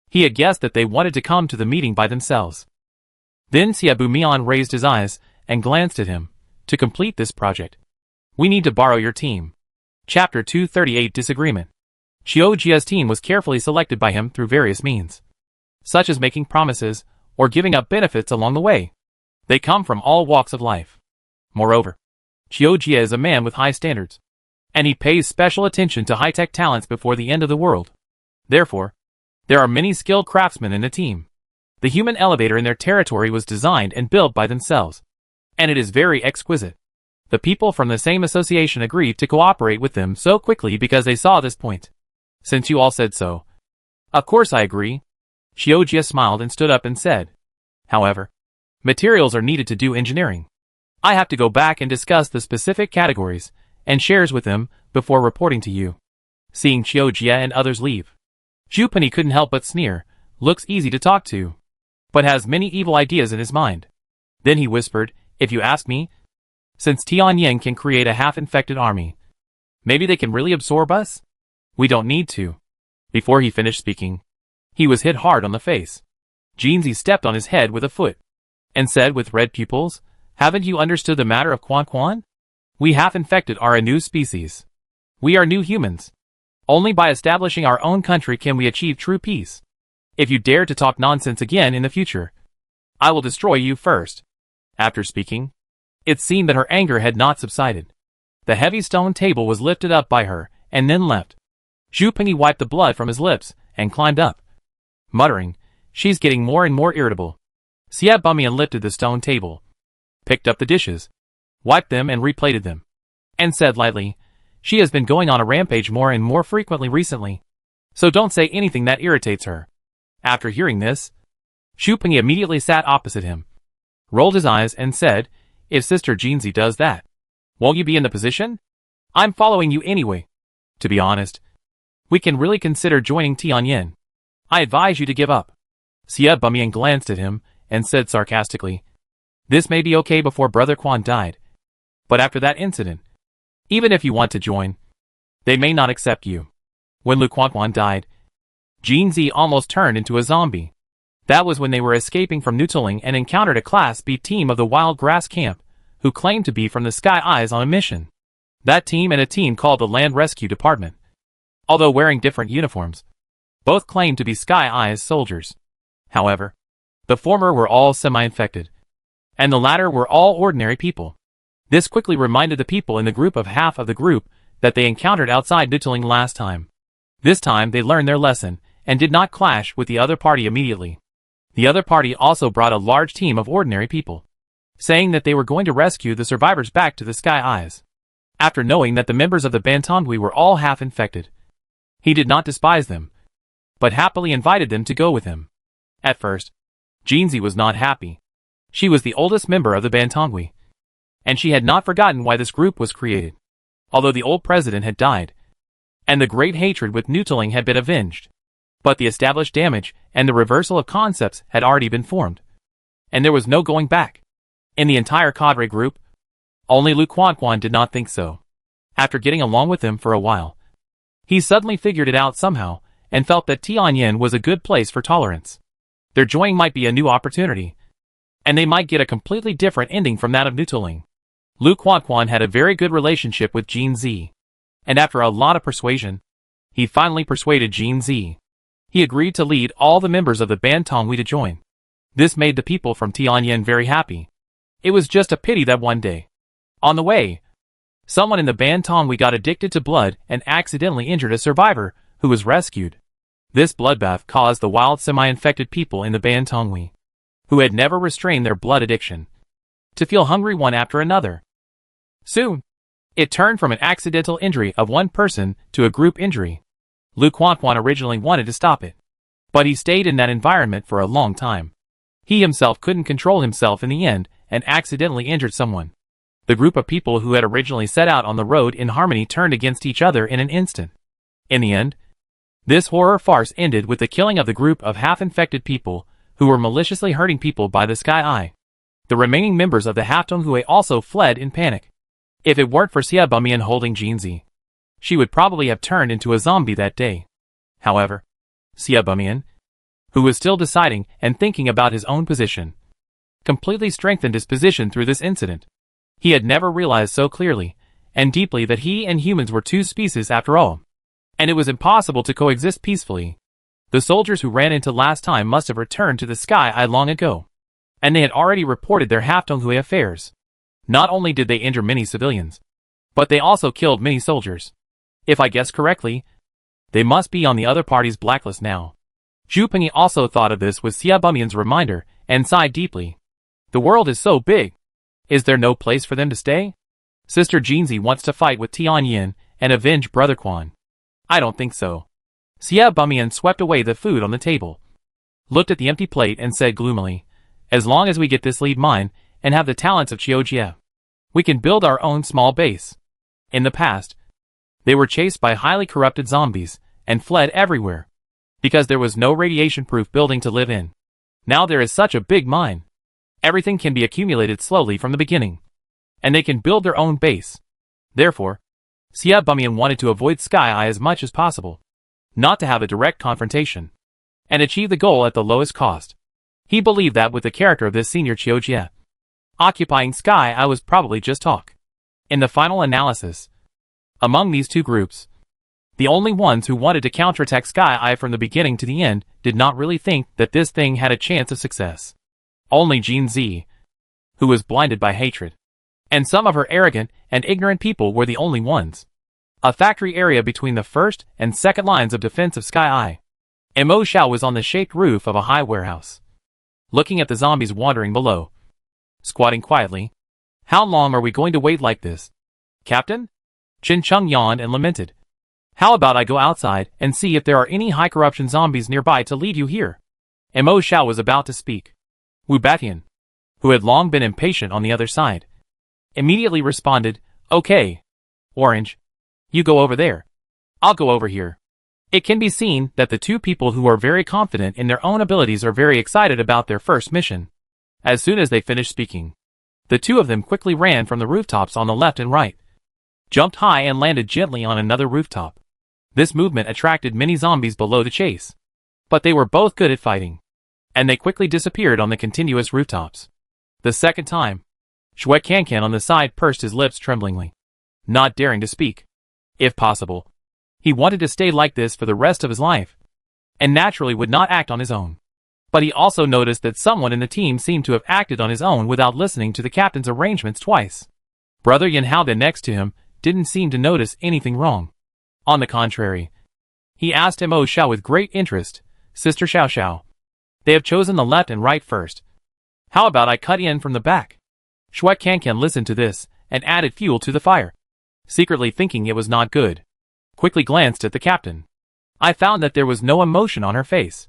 He had guessed that they wanted to come to the meeting by themselves. Then Xiebu Mian raised his eyes and glanced at him. To complete this project, we need to borrow your team. Chapter 238 Disagreement. Xiaojia's team was carefully selected by him through various means, such as making promises or giving up benefits along the way. They come from all walks of life. Moreover, Xiaojia is a man with high standards, and he pays special attention to high-tech talents before the end of the world. Therefore, there are many skilled craftsmen in the team. The human elevator in their territory was designed and built by themselves, and it is very exquisite. The people from the same association agreed to cooperate with them so quickly because they saw this point. Since you all said so. Of course I agree. Xiaojia smiled and stood up and said. However, materials are needed to do engineering. I have to go back and discuss the specific categories and shares with them before reporting to you. Seeing Xiaojia and others leave, Zhu Penny couldn't help but sneer. Looks easy to talk to, but has many evil ideas in his mind. Then he whispered, if you ask me, since Tianyin can create a half-infected army, maybe they can really absorb us? We don't need to. Before he finished speaking, he was hit hard on the face. Jinzi stepped on his head with a foot, and said with red pupils, haven't you understood the matter of Quan Quan? We half-infected are a new species. We are new humans. Only by establishing our own country can we achieve true peace. If you dare to talk nonsense again in the future, I will destroy you first. After speaking, it seemed that her anger had not subsided. The heavy stone table was lifted up by her, and then left. Zhu Pingyi wiped the blood from his lips, and climbed up. Muttering, "She's getting more and more irritable." Xia Bumian lifted the stone table, picked up the dishes, wiped them and replated them, and said lightly, "She has been going on a rampage more and more frequently recently, so don't say anything that irritates her." After hearing this, Zhu Pingyi immediately sat opposite him, rolled his eyes and said, "If Sister Jinzi does that, won't you be in the position? I'm following you anyway. To be honest, we can really consider joining Tianyin. I advise you to give up." Xia Bumian glanced at him and said sarcastically, "This may be okay before Brother Quan died, but after that incident, even if you want to join, they may not accept you." When Lu Quan died, Jinzi almost turned into a zombie. That was when they were escaping from Nutuling and encountered a Class B team of the Wild Grass Camp, who claimed to be from the Sky Eyes on a mission. That team and a team called the Land Rescue Department. Although wearing different uniforms, both claimed to be Sky Eyes soldiers. However, the former were all semi-infected, and the latter were all ordinary people. This quickly reminded the people in the group of half of the group that they encountered outside Nutuling last time. This time they learned their lesson, and did not clash with the other party immediately. The other party also brought a large team of ordinary people, saying that they were going to rescue the survivors back to the Sky Eyes. After knowing that the members of the Bantongui were all half-infected, he did not despise them, but happily invited them to go with him. At first, Jinzi was not happy. She was the oldest member of the Bantongui, and she had not forgotten why this group was created, although the old president had died, and the great hatred with Nutuling had been avenged. But the established damage and the reversal of concepts had already been formed, and there was no going back. In the entire cadre group, only Lu Quan did not think so. After getting along with them for a while, he suddenly figured it out somehow, and felt that Tianyin was a good place for tolerance. Their joining might be a new opportunity, and they might get a completely different ending from that of Nutuling. Lu Quan had a very good relationship with Jinzi, and after a lot of persuasion, he finally persuaded Jinzi. He agreed to lead all the members of the Bantongui to join. This made the people from Tianyin very happy. It was just a pity that one day, on the way, someone in the Bantongui got addicted to blood and accidentally injured a survivor who was rescued. This bloodbath caused the wild semi-infected people in the Bantongui, who had never restrained their blood addiction, to feel hungry one after another. Soon, it turned from an accidental injury of one person to a group injury. Lu Quan originally wanted to stop it, but he stayed in that environment for a long time. He himself couldn't control himself in the end and accidentally injured someone. The group of people who had originally set out on the road in harmony turned against each other in an instant. In the end, this horror farce ended with the killing of the group of half-infected people who were maliciously hurting people by the Sky Eye. The remaining members of the Halftonghui also fled in panic. If it weren't for Xia Bumian holding Jinzi, she would probably have turned into a zombie that day. However, Xia Bumian, who was still deciding and thinking about his own position, completely strengthened his position through this incident. He had never realized so clearly and deeply that he and humans were two species after all, and it was impossible to coexist peacefully. The soldiers who ran into last time must have returned to the Sky Eye long ago, and they had already reported their Halftonghui affairs. Not only did they injure many civilians, but they also killed many soldiers. If I guessed correctly, they must be on the other party's blacklist now. Zhu Pingyi also thought of this with Xia Bumian's reminder and sighed deeply. The world is so big. Is there no place for them to stay? Sister Jinzi wants to fight with Tianyin and avenge Brother Quan. I don't think so. Xia Bumian swept away the food on the table, looked at the empty plate and said gloomily, as long as we get this lead mine and have the talents of Qiujie, we can build our own small base. In the past, they were chased by highly corrupted zombies and fled everywhere, because there was no radiation-proof building to live in. Now there is such a big mine. Everything can be accumulated slowly from the beginning, and they can build their own base. Therefore, Xia Bumian wanted to avoid Sky Eye as much as possible, not to have a direct confrontation, and achieve the goal at the lowest cost. He believed that with the character of this senior Qiujie, occupying Sky Eye was probably just talk. In the final analysis, among these two groups, the only ones who wanted to counterattack Sky Eye from the beginning to the end did not really think that this thing had a chance of success. Only Jinzi, who was blinded by hatred, And some of her arrogant and ignorant people were the only ones. A factory area between the first and second lines of defense of Sky Eye. Mo Xiao was on the shaped roof of a high warehouse, looking at the zombies wandering below, squatting quietly. How long are we going to wait like this, Captain? Chen Chung yawned and lamented. How about I go outside and see if there are any high corruption zombies nearby to lead you here? Mo Xiao was about to speak. Wu Batian, who had long been impatient on the other side, immediately responded, Okay, Orange, you go over there. I'll go over here. It can be seen that the two people who are very confident in their own abilities are very excited about their first mission. As soon as they finished speaking, the two of them quickly ran from the rooftops on the left and right, jumped high and landed gently on another rooftop. This movement attracted many zombies below to chase, but they were both good at fighting, and they quickly disappeared on the continuous rooftops. The second time, Shui Cancan on the side pursed his lips tremblingly, not daring to speak. If possible, he wanted to stay like this for the rest of his life, and naturally would not act on his own. But he also noticed that someone in the team seemed to have acted on his own without listening to the captain's arrangements twice. Brother Yin Hao next to him didn't seem to notice anything wrong. On the contrary, he asked Mo Xiao with great interest, Sister Xiao Xiao, they have chosen the left and right first. How about I cut in from the back? Shui Cancan listened to this and added fuel to the fire, secretly thinking it was not good. Quickly glanced at the captain. I found that there was no emotion on her face,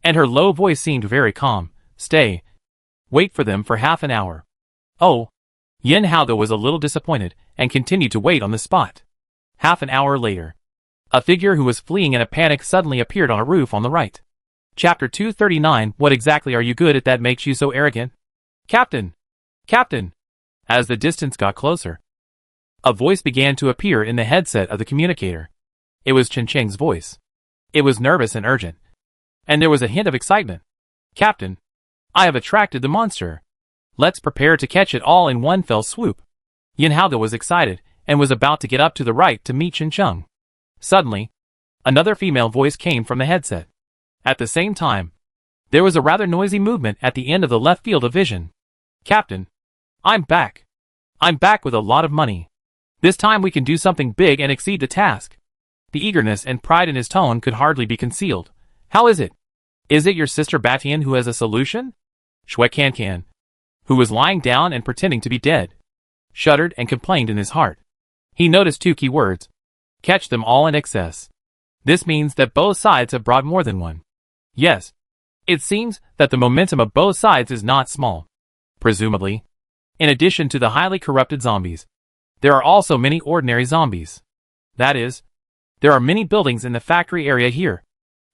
and her low voice seemed very calm. Stay. Wait for them for half an hour. Oh. Yin Hao was a little disappointed and continued to wait on the spot. Half an hour later, a figure who was fleeing in a panic suddenly appeared on a roof on the right. Chapter 239. What exactly are you good at that makes you so arrogant? Captain! Captain! As the distance got closer, a voice began to appear in the headset of the communicator. It was Chen Cheng's voice. It was nervous and urgent, and there was a hint of excitement. Captain, I have attracted the monster. Let's prepare to catch it all in one fell swoop. Yin Hao was excited and was about to get up to the right to meet Chen Cheng. Suddenly, another female voice came from the headset. At the same time, there was a rather noisy movement at the end of the left field of vision. Captain, I'm back. I'm back with a lot of money. This time we can do something big and exceed the task. The eagerness and pride in his tone could hardly be concealed. How is it? Is it your sister Batian who has a solution? Shui Cancan, who was lying down and pretending to be dead, shuddered and complained in his heart. He noticed two key words. Catch them all in excess. This means that both sides have brought more than one. Yes. It seems that the momentum of both sides is not small. Presumably, in addition to the highly corrupted zombies, there are also many ordinary zombies. That is, there are many buildings in the factory area here,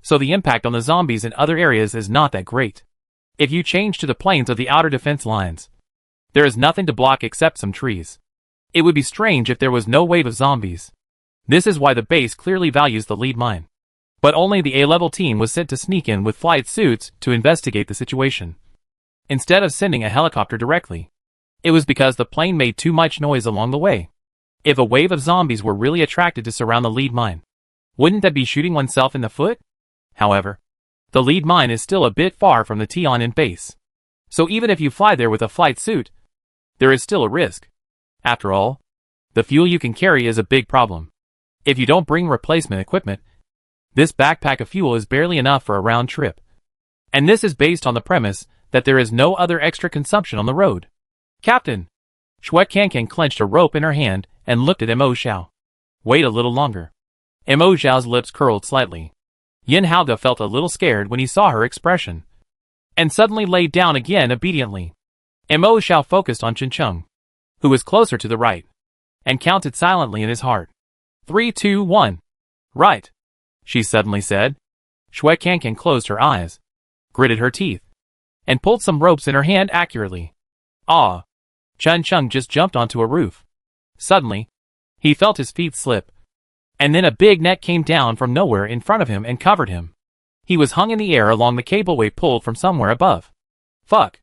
so the impact on the zombies in other areas is not that great. If you change to the plains of the outer defense lines, there is nothing to block except some trees. It would be strange if there was no wave of zombies. This is why the base clearly values the lead mine. But only the A-level team was sent to sneak in with flight suits to investigate the situation, instead of sending a helicopter directly. It was because the plane made too much noise along the way. If a wave of zombies were really attracted to surround the lead mine, wouldn't that be shooting oneself in the foot? However, the lead mine is still a bit far from the Tian'an base, so even if you fly there with a flight suit, there is still a risk. After all, the fuel you can carry is a big problem. If you don't bring replacement equipment, this backpack of fuel is barely enough for a round trip. And this is based on the premise that there is no other extra consumption on the road. Captain! Shui Cancan clenched a rope in her hand and looked at Mo Xiao. Wait a little longer. Mo Xiao's lips curled slightly. Yin Hao felt a little scared when he saw her expression, and suddenly laid down again obediently. Mo Xiao focused on Chen Cheng, who was closer to the right, and counted silently in his heart. 3, 2, 1. Right, she suddenly said. Shui Cancan closed her eyes, gritted her teeth, and pulled some ropes in her hand accurately. Ah! Chen Cheng just jumped onto a roof. Suddenly, he felt his feet slip, and then a big net came down from nowhere in front of him and covered him. He was hung in the air along the cableway pulled from somewhere above. Fuck!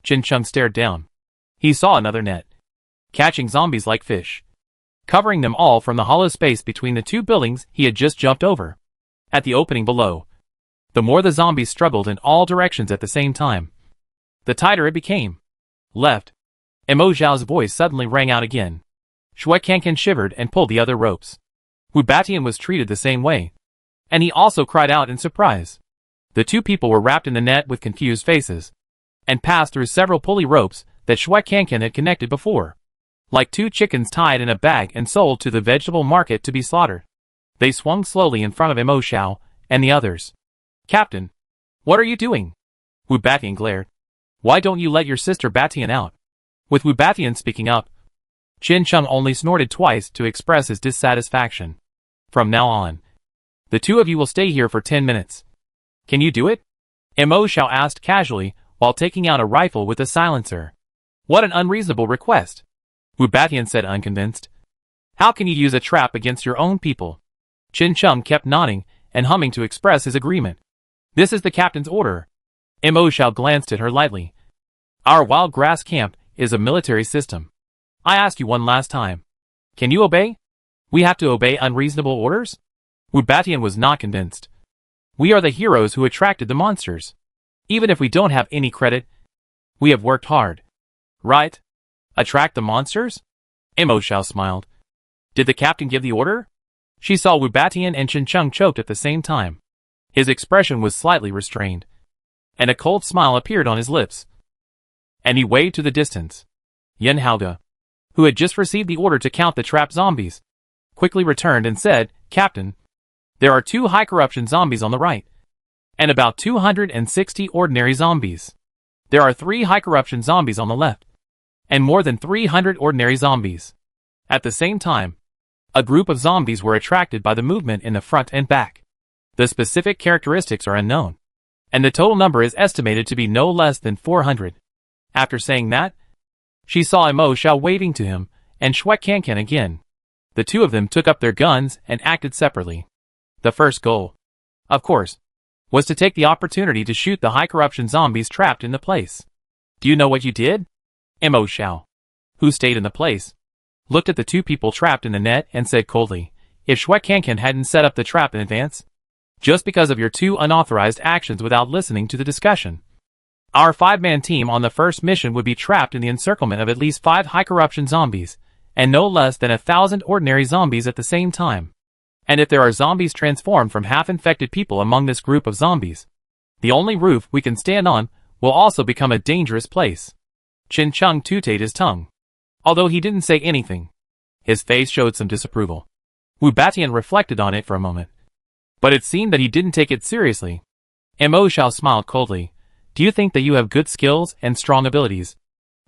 Chen Cheng stared down. He saw another net, catching zombies like fish, covering them all from the hollow space between the two buildings he had just jumped over. At the opening below, the more the zombies struggled in all directions at the same time, the tighter it became. Left, Mo Xiao's voice suddenly rang out again. Shui Kankan shivered and pulled the other ropes. Wu Batian was treated the same way. And he also cried out in surprise. The two people were wrapped in the net with confused faces, and passed through several pulley ropes that Shui Kankan had connected before. Like two chickens tied in a bag and sold to the vegetable market to be slaughtered. They swung slowly in front of Mo Xiao and the others. Captain, what are you doing? Wu Batian glared. Why don't you let your sister Batian out? With Wu Batian speaking up, Qin Cheng only snorted twice to express his dissatisfaction. From now on, the two of you will stay here for 10 minutes. Can you do it? Mo Xiao asked casually while taking out a rifle with a silencer. What an unreasonable request. Wu Batian said unconvinced. How can you use a trap against your own people? Qin Cheng kept nodding and humming to express his agreement. This is the captain's order. Mo Xiao glanced at her lightly. Our wild grass camp is a military system. I ask you one last time. Can you obey? We have to obey unreasonable orders? Wu Batian was not convinced. We are the heroes who attracted the monsters. Even if we don't have any credit, we have worked hard. Right? Attract the monsters? Mo Xiao smiled. Did the captain give the order? She saw Wu Batian and Qin Cheng choked at the same time. His expression was slightly restrained, and a cold smile appeared on his lips. And he waved to the distance. Yen Haoge, who had just received the order to count the trapped zombies, quickly returned and said, Captain, there are 2 high corruption zombies on the right, and about 260 ordinary zombies. There are 3 high corruption zombies on the left, and more than 300 ordinary zombies. At the same time, a group of zombies were attracted by the movement in the front and back. The specific characteristics are unknown, and the total number is estimated to be no less than 400. After saying that, she saw Mo Xiao waving to him, and Shui Kankan again. The two of them took up their guns and acted separately. The first goal, of course, was to take the opportunity to shoot the high corruption zombies trapped in the place. Do you know what you did? Mo Xiao, who stayed in the place, looked at the two people trapped in the net and said coldly, if Shui Kankan hadn't set up the trap in advance, just because of your 2 unauthorized actions without listening to the discussion, our 5-man team on the first mission would be trapped in the encirclement of at least 5 high corruption zombies, and no less than 1,000 ordinary zombies at the same time. And if there are zombies transformed from half-infected people among this group of zombies, the only roof we can stand on will also become a dangerous place. Qin Cheng tooted his tongue. Although he didn't say anything, his face showed some disapproval. Wu Batian reflected on it for a moment, but it seemed that he didn't take it seriously. Mo Xiao smiled coldly. Do you think that you have good skills and strong abilities,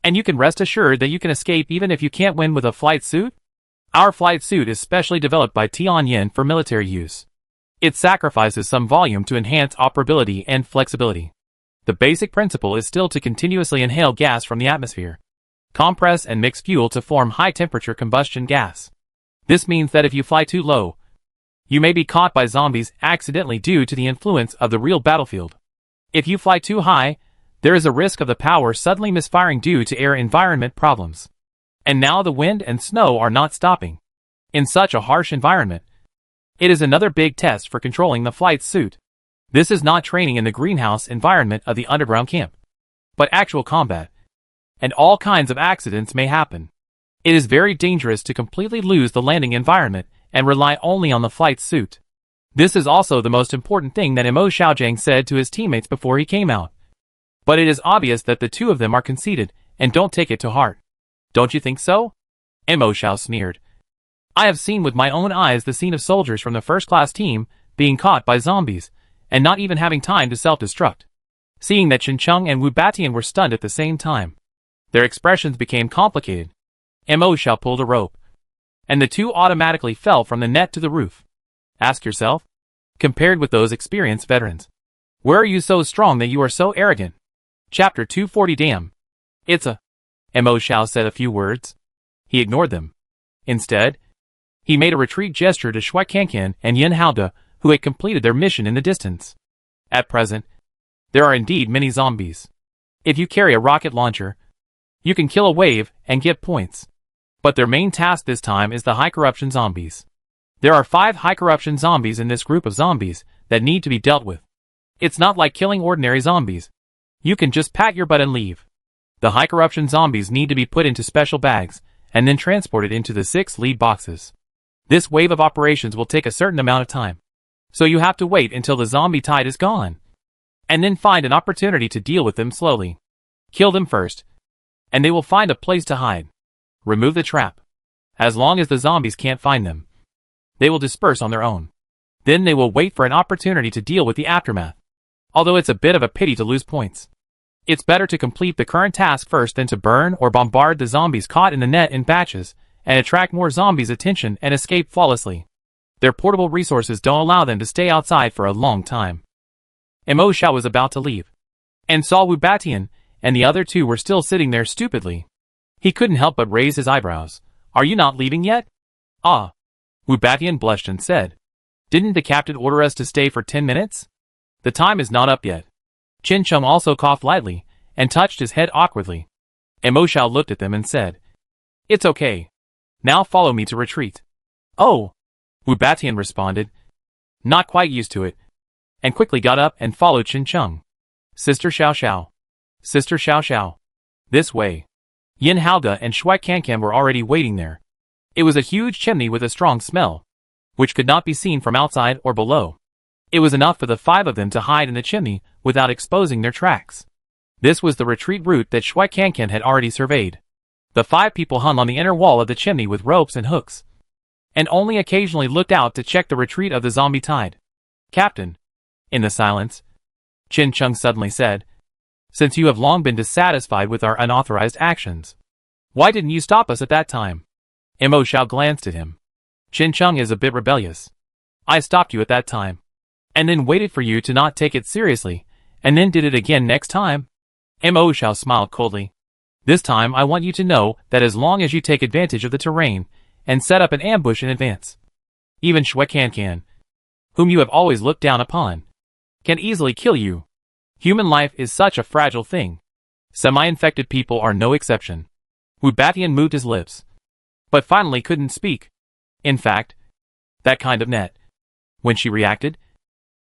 and you can rest assured that you can escape even if you can't win with a flight suit? Our flight suit is specially developed by Tianyin for military use. It sacrifices some volume to enhance operability and flexibility. The basic principle is still to continuously inhale gas from the atmosphere, compress and mix fuel to form high-temperature combustion gas. This means that if you fly too low, you may be caught by zombies accidentally due to the influence of the real battlefield. If you fly too high, there is a risk of the power suddenly misfiring due to air environment problems. And now the wind and snow are not stopping. In such a harsh environment, it is another big test for controlling the flight suit. This is not training in the greenhouse environment of the underground camp, but actual combat. And all kinds of accidents may happen. It is very dangerous to completely lose the landing environment and rely only on the flight suit. This is also the most important thing that Mo Xiaojiang said to his teammates before he came out. But it is obvious that the two of them are conceited and don't take it to heart. Don't you think so? Mo Xiao sneered. I have seen with my own eyes the scene of soldiers from the first-class team being caught by zombies and not even having time to self-destruct. Seeing that Qin Cheng and Wu Batian were stunned at the same time, their expressions became complicated. Mo Xiao pulled a rope, and the two automatically fell from the net to the roof. Ask yourself, compared with those experienced veterans, where are you so strong that you are so arrogant? Chapter 240. Damn. It's a... Mo Xiao said a few words. He ignored them. Instead, he made a retreat gesture to Shui Kankan and Yen Haoge, who had completed their mission in the distance. At present, there are indeed many zombies. If you carry a rocket launcher, you can kill a wave and get points. But their main task this time is the high corruption zombies. There are 5 high corruption zombies in this group of zombies that need to be dealt with. It's not like killing ordinary zombies. You can just pat your butt and leave. The high-corruption zombies need to be put into special bags, and then transported into the 6 lead boxes. This wave of operations will take a certain amount of time. So you have to wait until the zombie tide is gone. And then find an opportunity to deal with them slowly. Kill them first. And they will find a place to hide. Remove the trap. As long as the zombies can't find them, they will disperse on their own. Then they will wait for an opportunity to deal with the aftermath. Although it's a bit of a pity to lose points. It's better to complete the current task first than to burn or bombard the zombies caught in the net in batches, and attract more zombies' attention and escape flawlessly. Their portable resources don't allow them to stay outside for a long time. Mo Xiao was about to leave, and saw Wu Batian and the other two were still sitting there stupidly. He couldn't help but raise his eyebrows. Are you not leaving yet? Ah. Wu Batian blushed and said, didn't the captain order us to stay for 10 minutes? The time is not up yet. Qin Chung also coughed lightly, and touched his head awkwardly. Mo Xiao looked at them and said, it's okay. Now follow me to retreat. Oh. Wu Batian responded, not quite used to it, and quickly got up and followed Qin Chung. Sister Xiao Xiao. Sister Xiao Xiao. This way. Yin Haoge and Shui Cancan were already waiting there. It was a huge chimney with a strong smell, which could not be seen from outside or below. It was enough for the 5 of them to hide in the chimney without exposing their tracks. This was the retreat route that Shui Cancan had already surveyed. The 5 people hung on the inner wall of the chimney with ropes and hooks, and only occasionally looked out to check the retreat of the zombie tide. Captain. In the silence, Qin Chung suddenly said, since you have long been dissatisfied with our unauthorized actions, why didn't you stop us at that time? Mo Xiao glanced at him. Qin Chung is a bit rebellious. I stopped you at that time, and then waited for you to not take it seriously, and then did it again next time. Mo Xiao smiled coldly. This time I want you to know that as long as you take advantage of the terrain, and set up an ambush in advance, even Shui Cancan, whom you have always looked down upon, can easily kill you. Human life is such a fragile thing. Semi-infected people are no exception. Wu Batian moved his lips, but finally couldn't speak. In fact, that kind of net, when she reacted,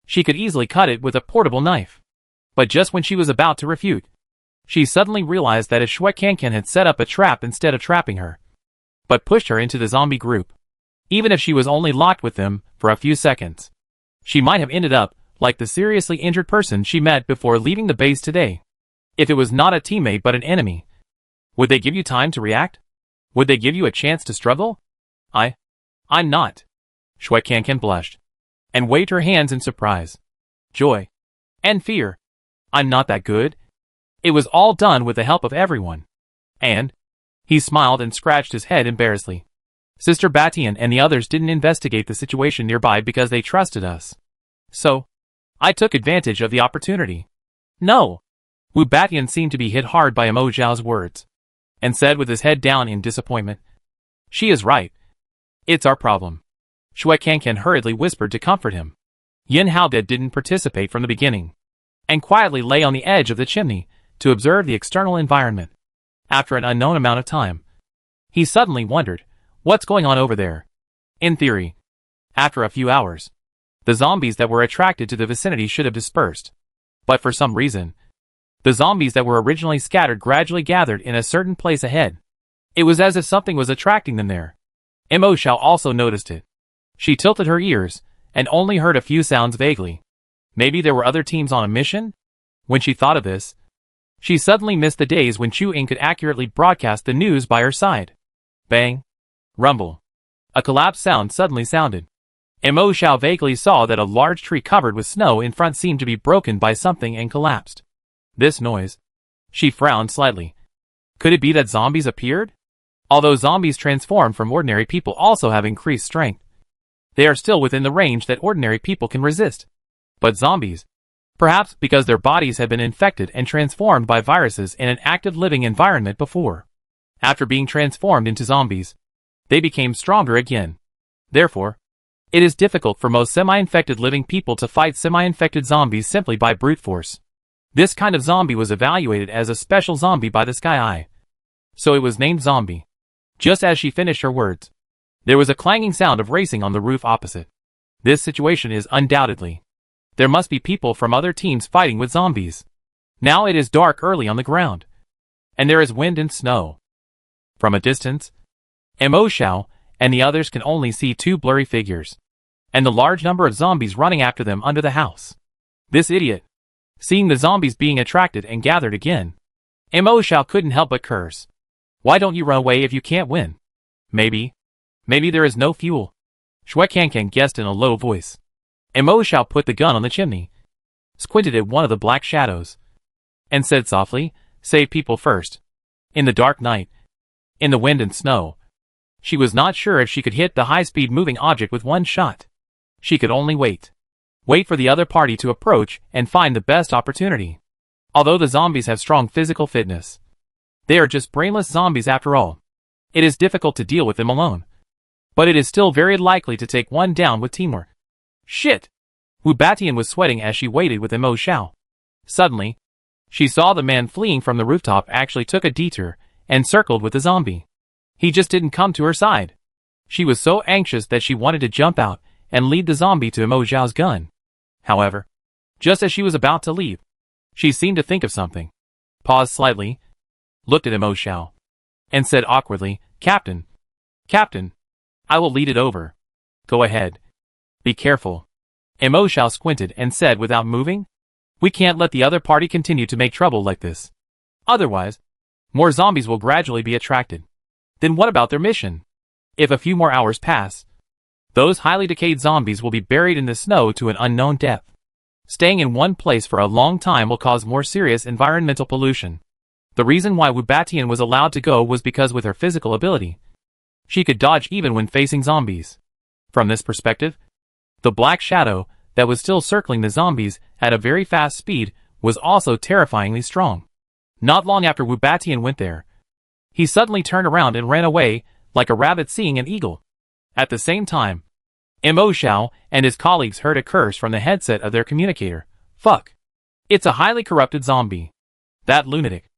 she could easily cut it with a portable knife. But just when she was about to refute, she suddenly realized that Shui Cancan had set up a trap instead of trapping her, but pushed her into the zombie group. Even if she was only locked with them for a few seconds, she might have ended up like the seriously injured person she met before leaving the base today. If it was not a teammate but an enemy, would they give you time to react? Would they give you a chance to struggle? I'm not. Shui Cancan blushed, and waved her hands in surprise, joy, and fear. I'm not that good. It was all done with the help of everyone. And he smiled and scratched his head embarrassedly. Sister Batian and the others didn't investigate the situation nearby because they trusted us. So, I took advantage of the opportunity. No. Wu Batian seemed to be hit hard by Mo Xiao's words, and said with his head down in disappointment, she is right. It's our problem. Shui Cancan hurriedly whispered to comfort him. Yin Haoge didn't participate from the beginning, and quietly lay on the edge of the chimney to observe the external environment. After an unknown amount of time, he suddenly wondered, what's going on over there? In theory, after a few hours, the zombies that were attracted to the vicinity should have dispersed. But for some reason, the zombies that were originally scattered gradually gathered in a certain place ahead. It was as if something was attracting them there. Mo Xiao also noticed it. She tilted her ears, and only heard a few sounds vaguely. Maybe there were other teams on a mission? When she thought of this, she suddenly missed the days when Chu Ying could accurately broadcast the news by her side. Bang. Rumble. A collapse sound suddenly sounded. Mo Xiao vaguely saw that a large tree covered with snow in front seemed to be broken by something and collapsed. This noise. She frowned slightly. Could it be that zombies appeared? Although zombies transformed from ordinary people also have increased strength, they are still within the range that ordinary people can resist. But zombies, perhaps because their bodies had been infected and transformed by viruses in an active living environment before. After being transformed into zombies, they became stronger again. Therefore, it is difficult for most semi-infected living people to fight semi-infected zombies simply by brute force. This kind of zombie was evaluated as a special zombie by the Sky Eye, so it was named Zombie. Just as she finished her words, there was a clanging sound of racing on the roof opposite. This situation is undoubtedly. There must be people from other teams fighting with zombies. Now it is dark early on the ground. and there is wind and snow. From a distance, Mo Xiao and the others can only see two blurry figures, and the large number of zombies running after them under the house. This idiot. Seeing the zombies being attracted and gathered again, Mo Xiao couldn't help but curse. Why don't you run away if you can't win? Maybe there is no fuel. Shui Kankan guessed in a low voice. Mo Xiao put the gun on the chimney, squinted at one of the black shadows, and said softly, "Save people first." In the dark night, in the wind and snow, she was not sure if she could hit the high-speed moving object with one shot. She could only wait. Wait for the other party to approach and find the best opportunity. Although the zombies have strong physical fitness, they are just brainless zombies after all. It is difficult to deal with them alone, but it is still very likely to take one down with teamwork. Shit! Wu Batian was sweating as she waited with Mo Xiao. Suddenly, she saw the man fleeing from the rooftop actually took a detour and circled with the zombie. He just didn't come to her side. She was so anxious that she wanted to jump out and lead the zombie to Mo Xiao's gun. However, just as she was about to leave, she seemed to think of something, paused slightly, looked at Mo Xiao, and said awkwardly, Captain, I will lead it over. Go ahead. Be careful." Mo Xiao squinted and said without moving, "We can't let the other party continue to make trouble like this. Otherwise, more zombies will gradually be attracted. Then what about their mission? If a few more hours pass, those highly decayed zombies will be buried in the snow to an unknown depth. Staying in one place for a long time will cause more serious environmental pollution." The reason why Wu Batian was allowed to go was because with her physical ability, she could dodge even when facing zombies. From this perspective, the black shadow that was still circling the zombies at a very fast speed was also terrifyingly strong. Not long after Wu Batian went there, he suddenly turned around and ran away like a rabbit seeing an eagle. At the same time, Mo Xiao and his colleagues heard a curse from the headset of their communicator. Fuck. It's a highly corrupted zombie. That lunatic.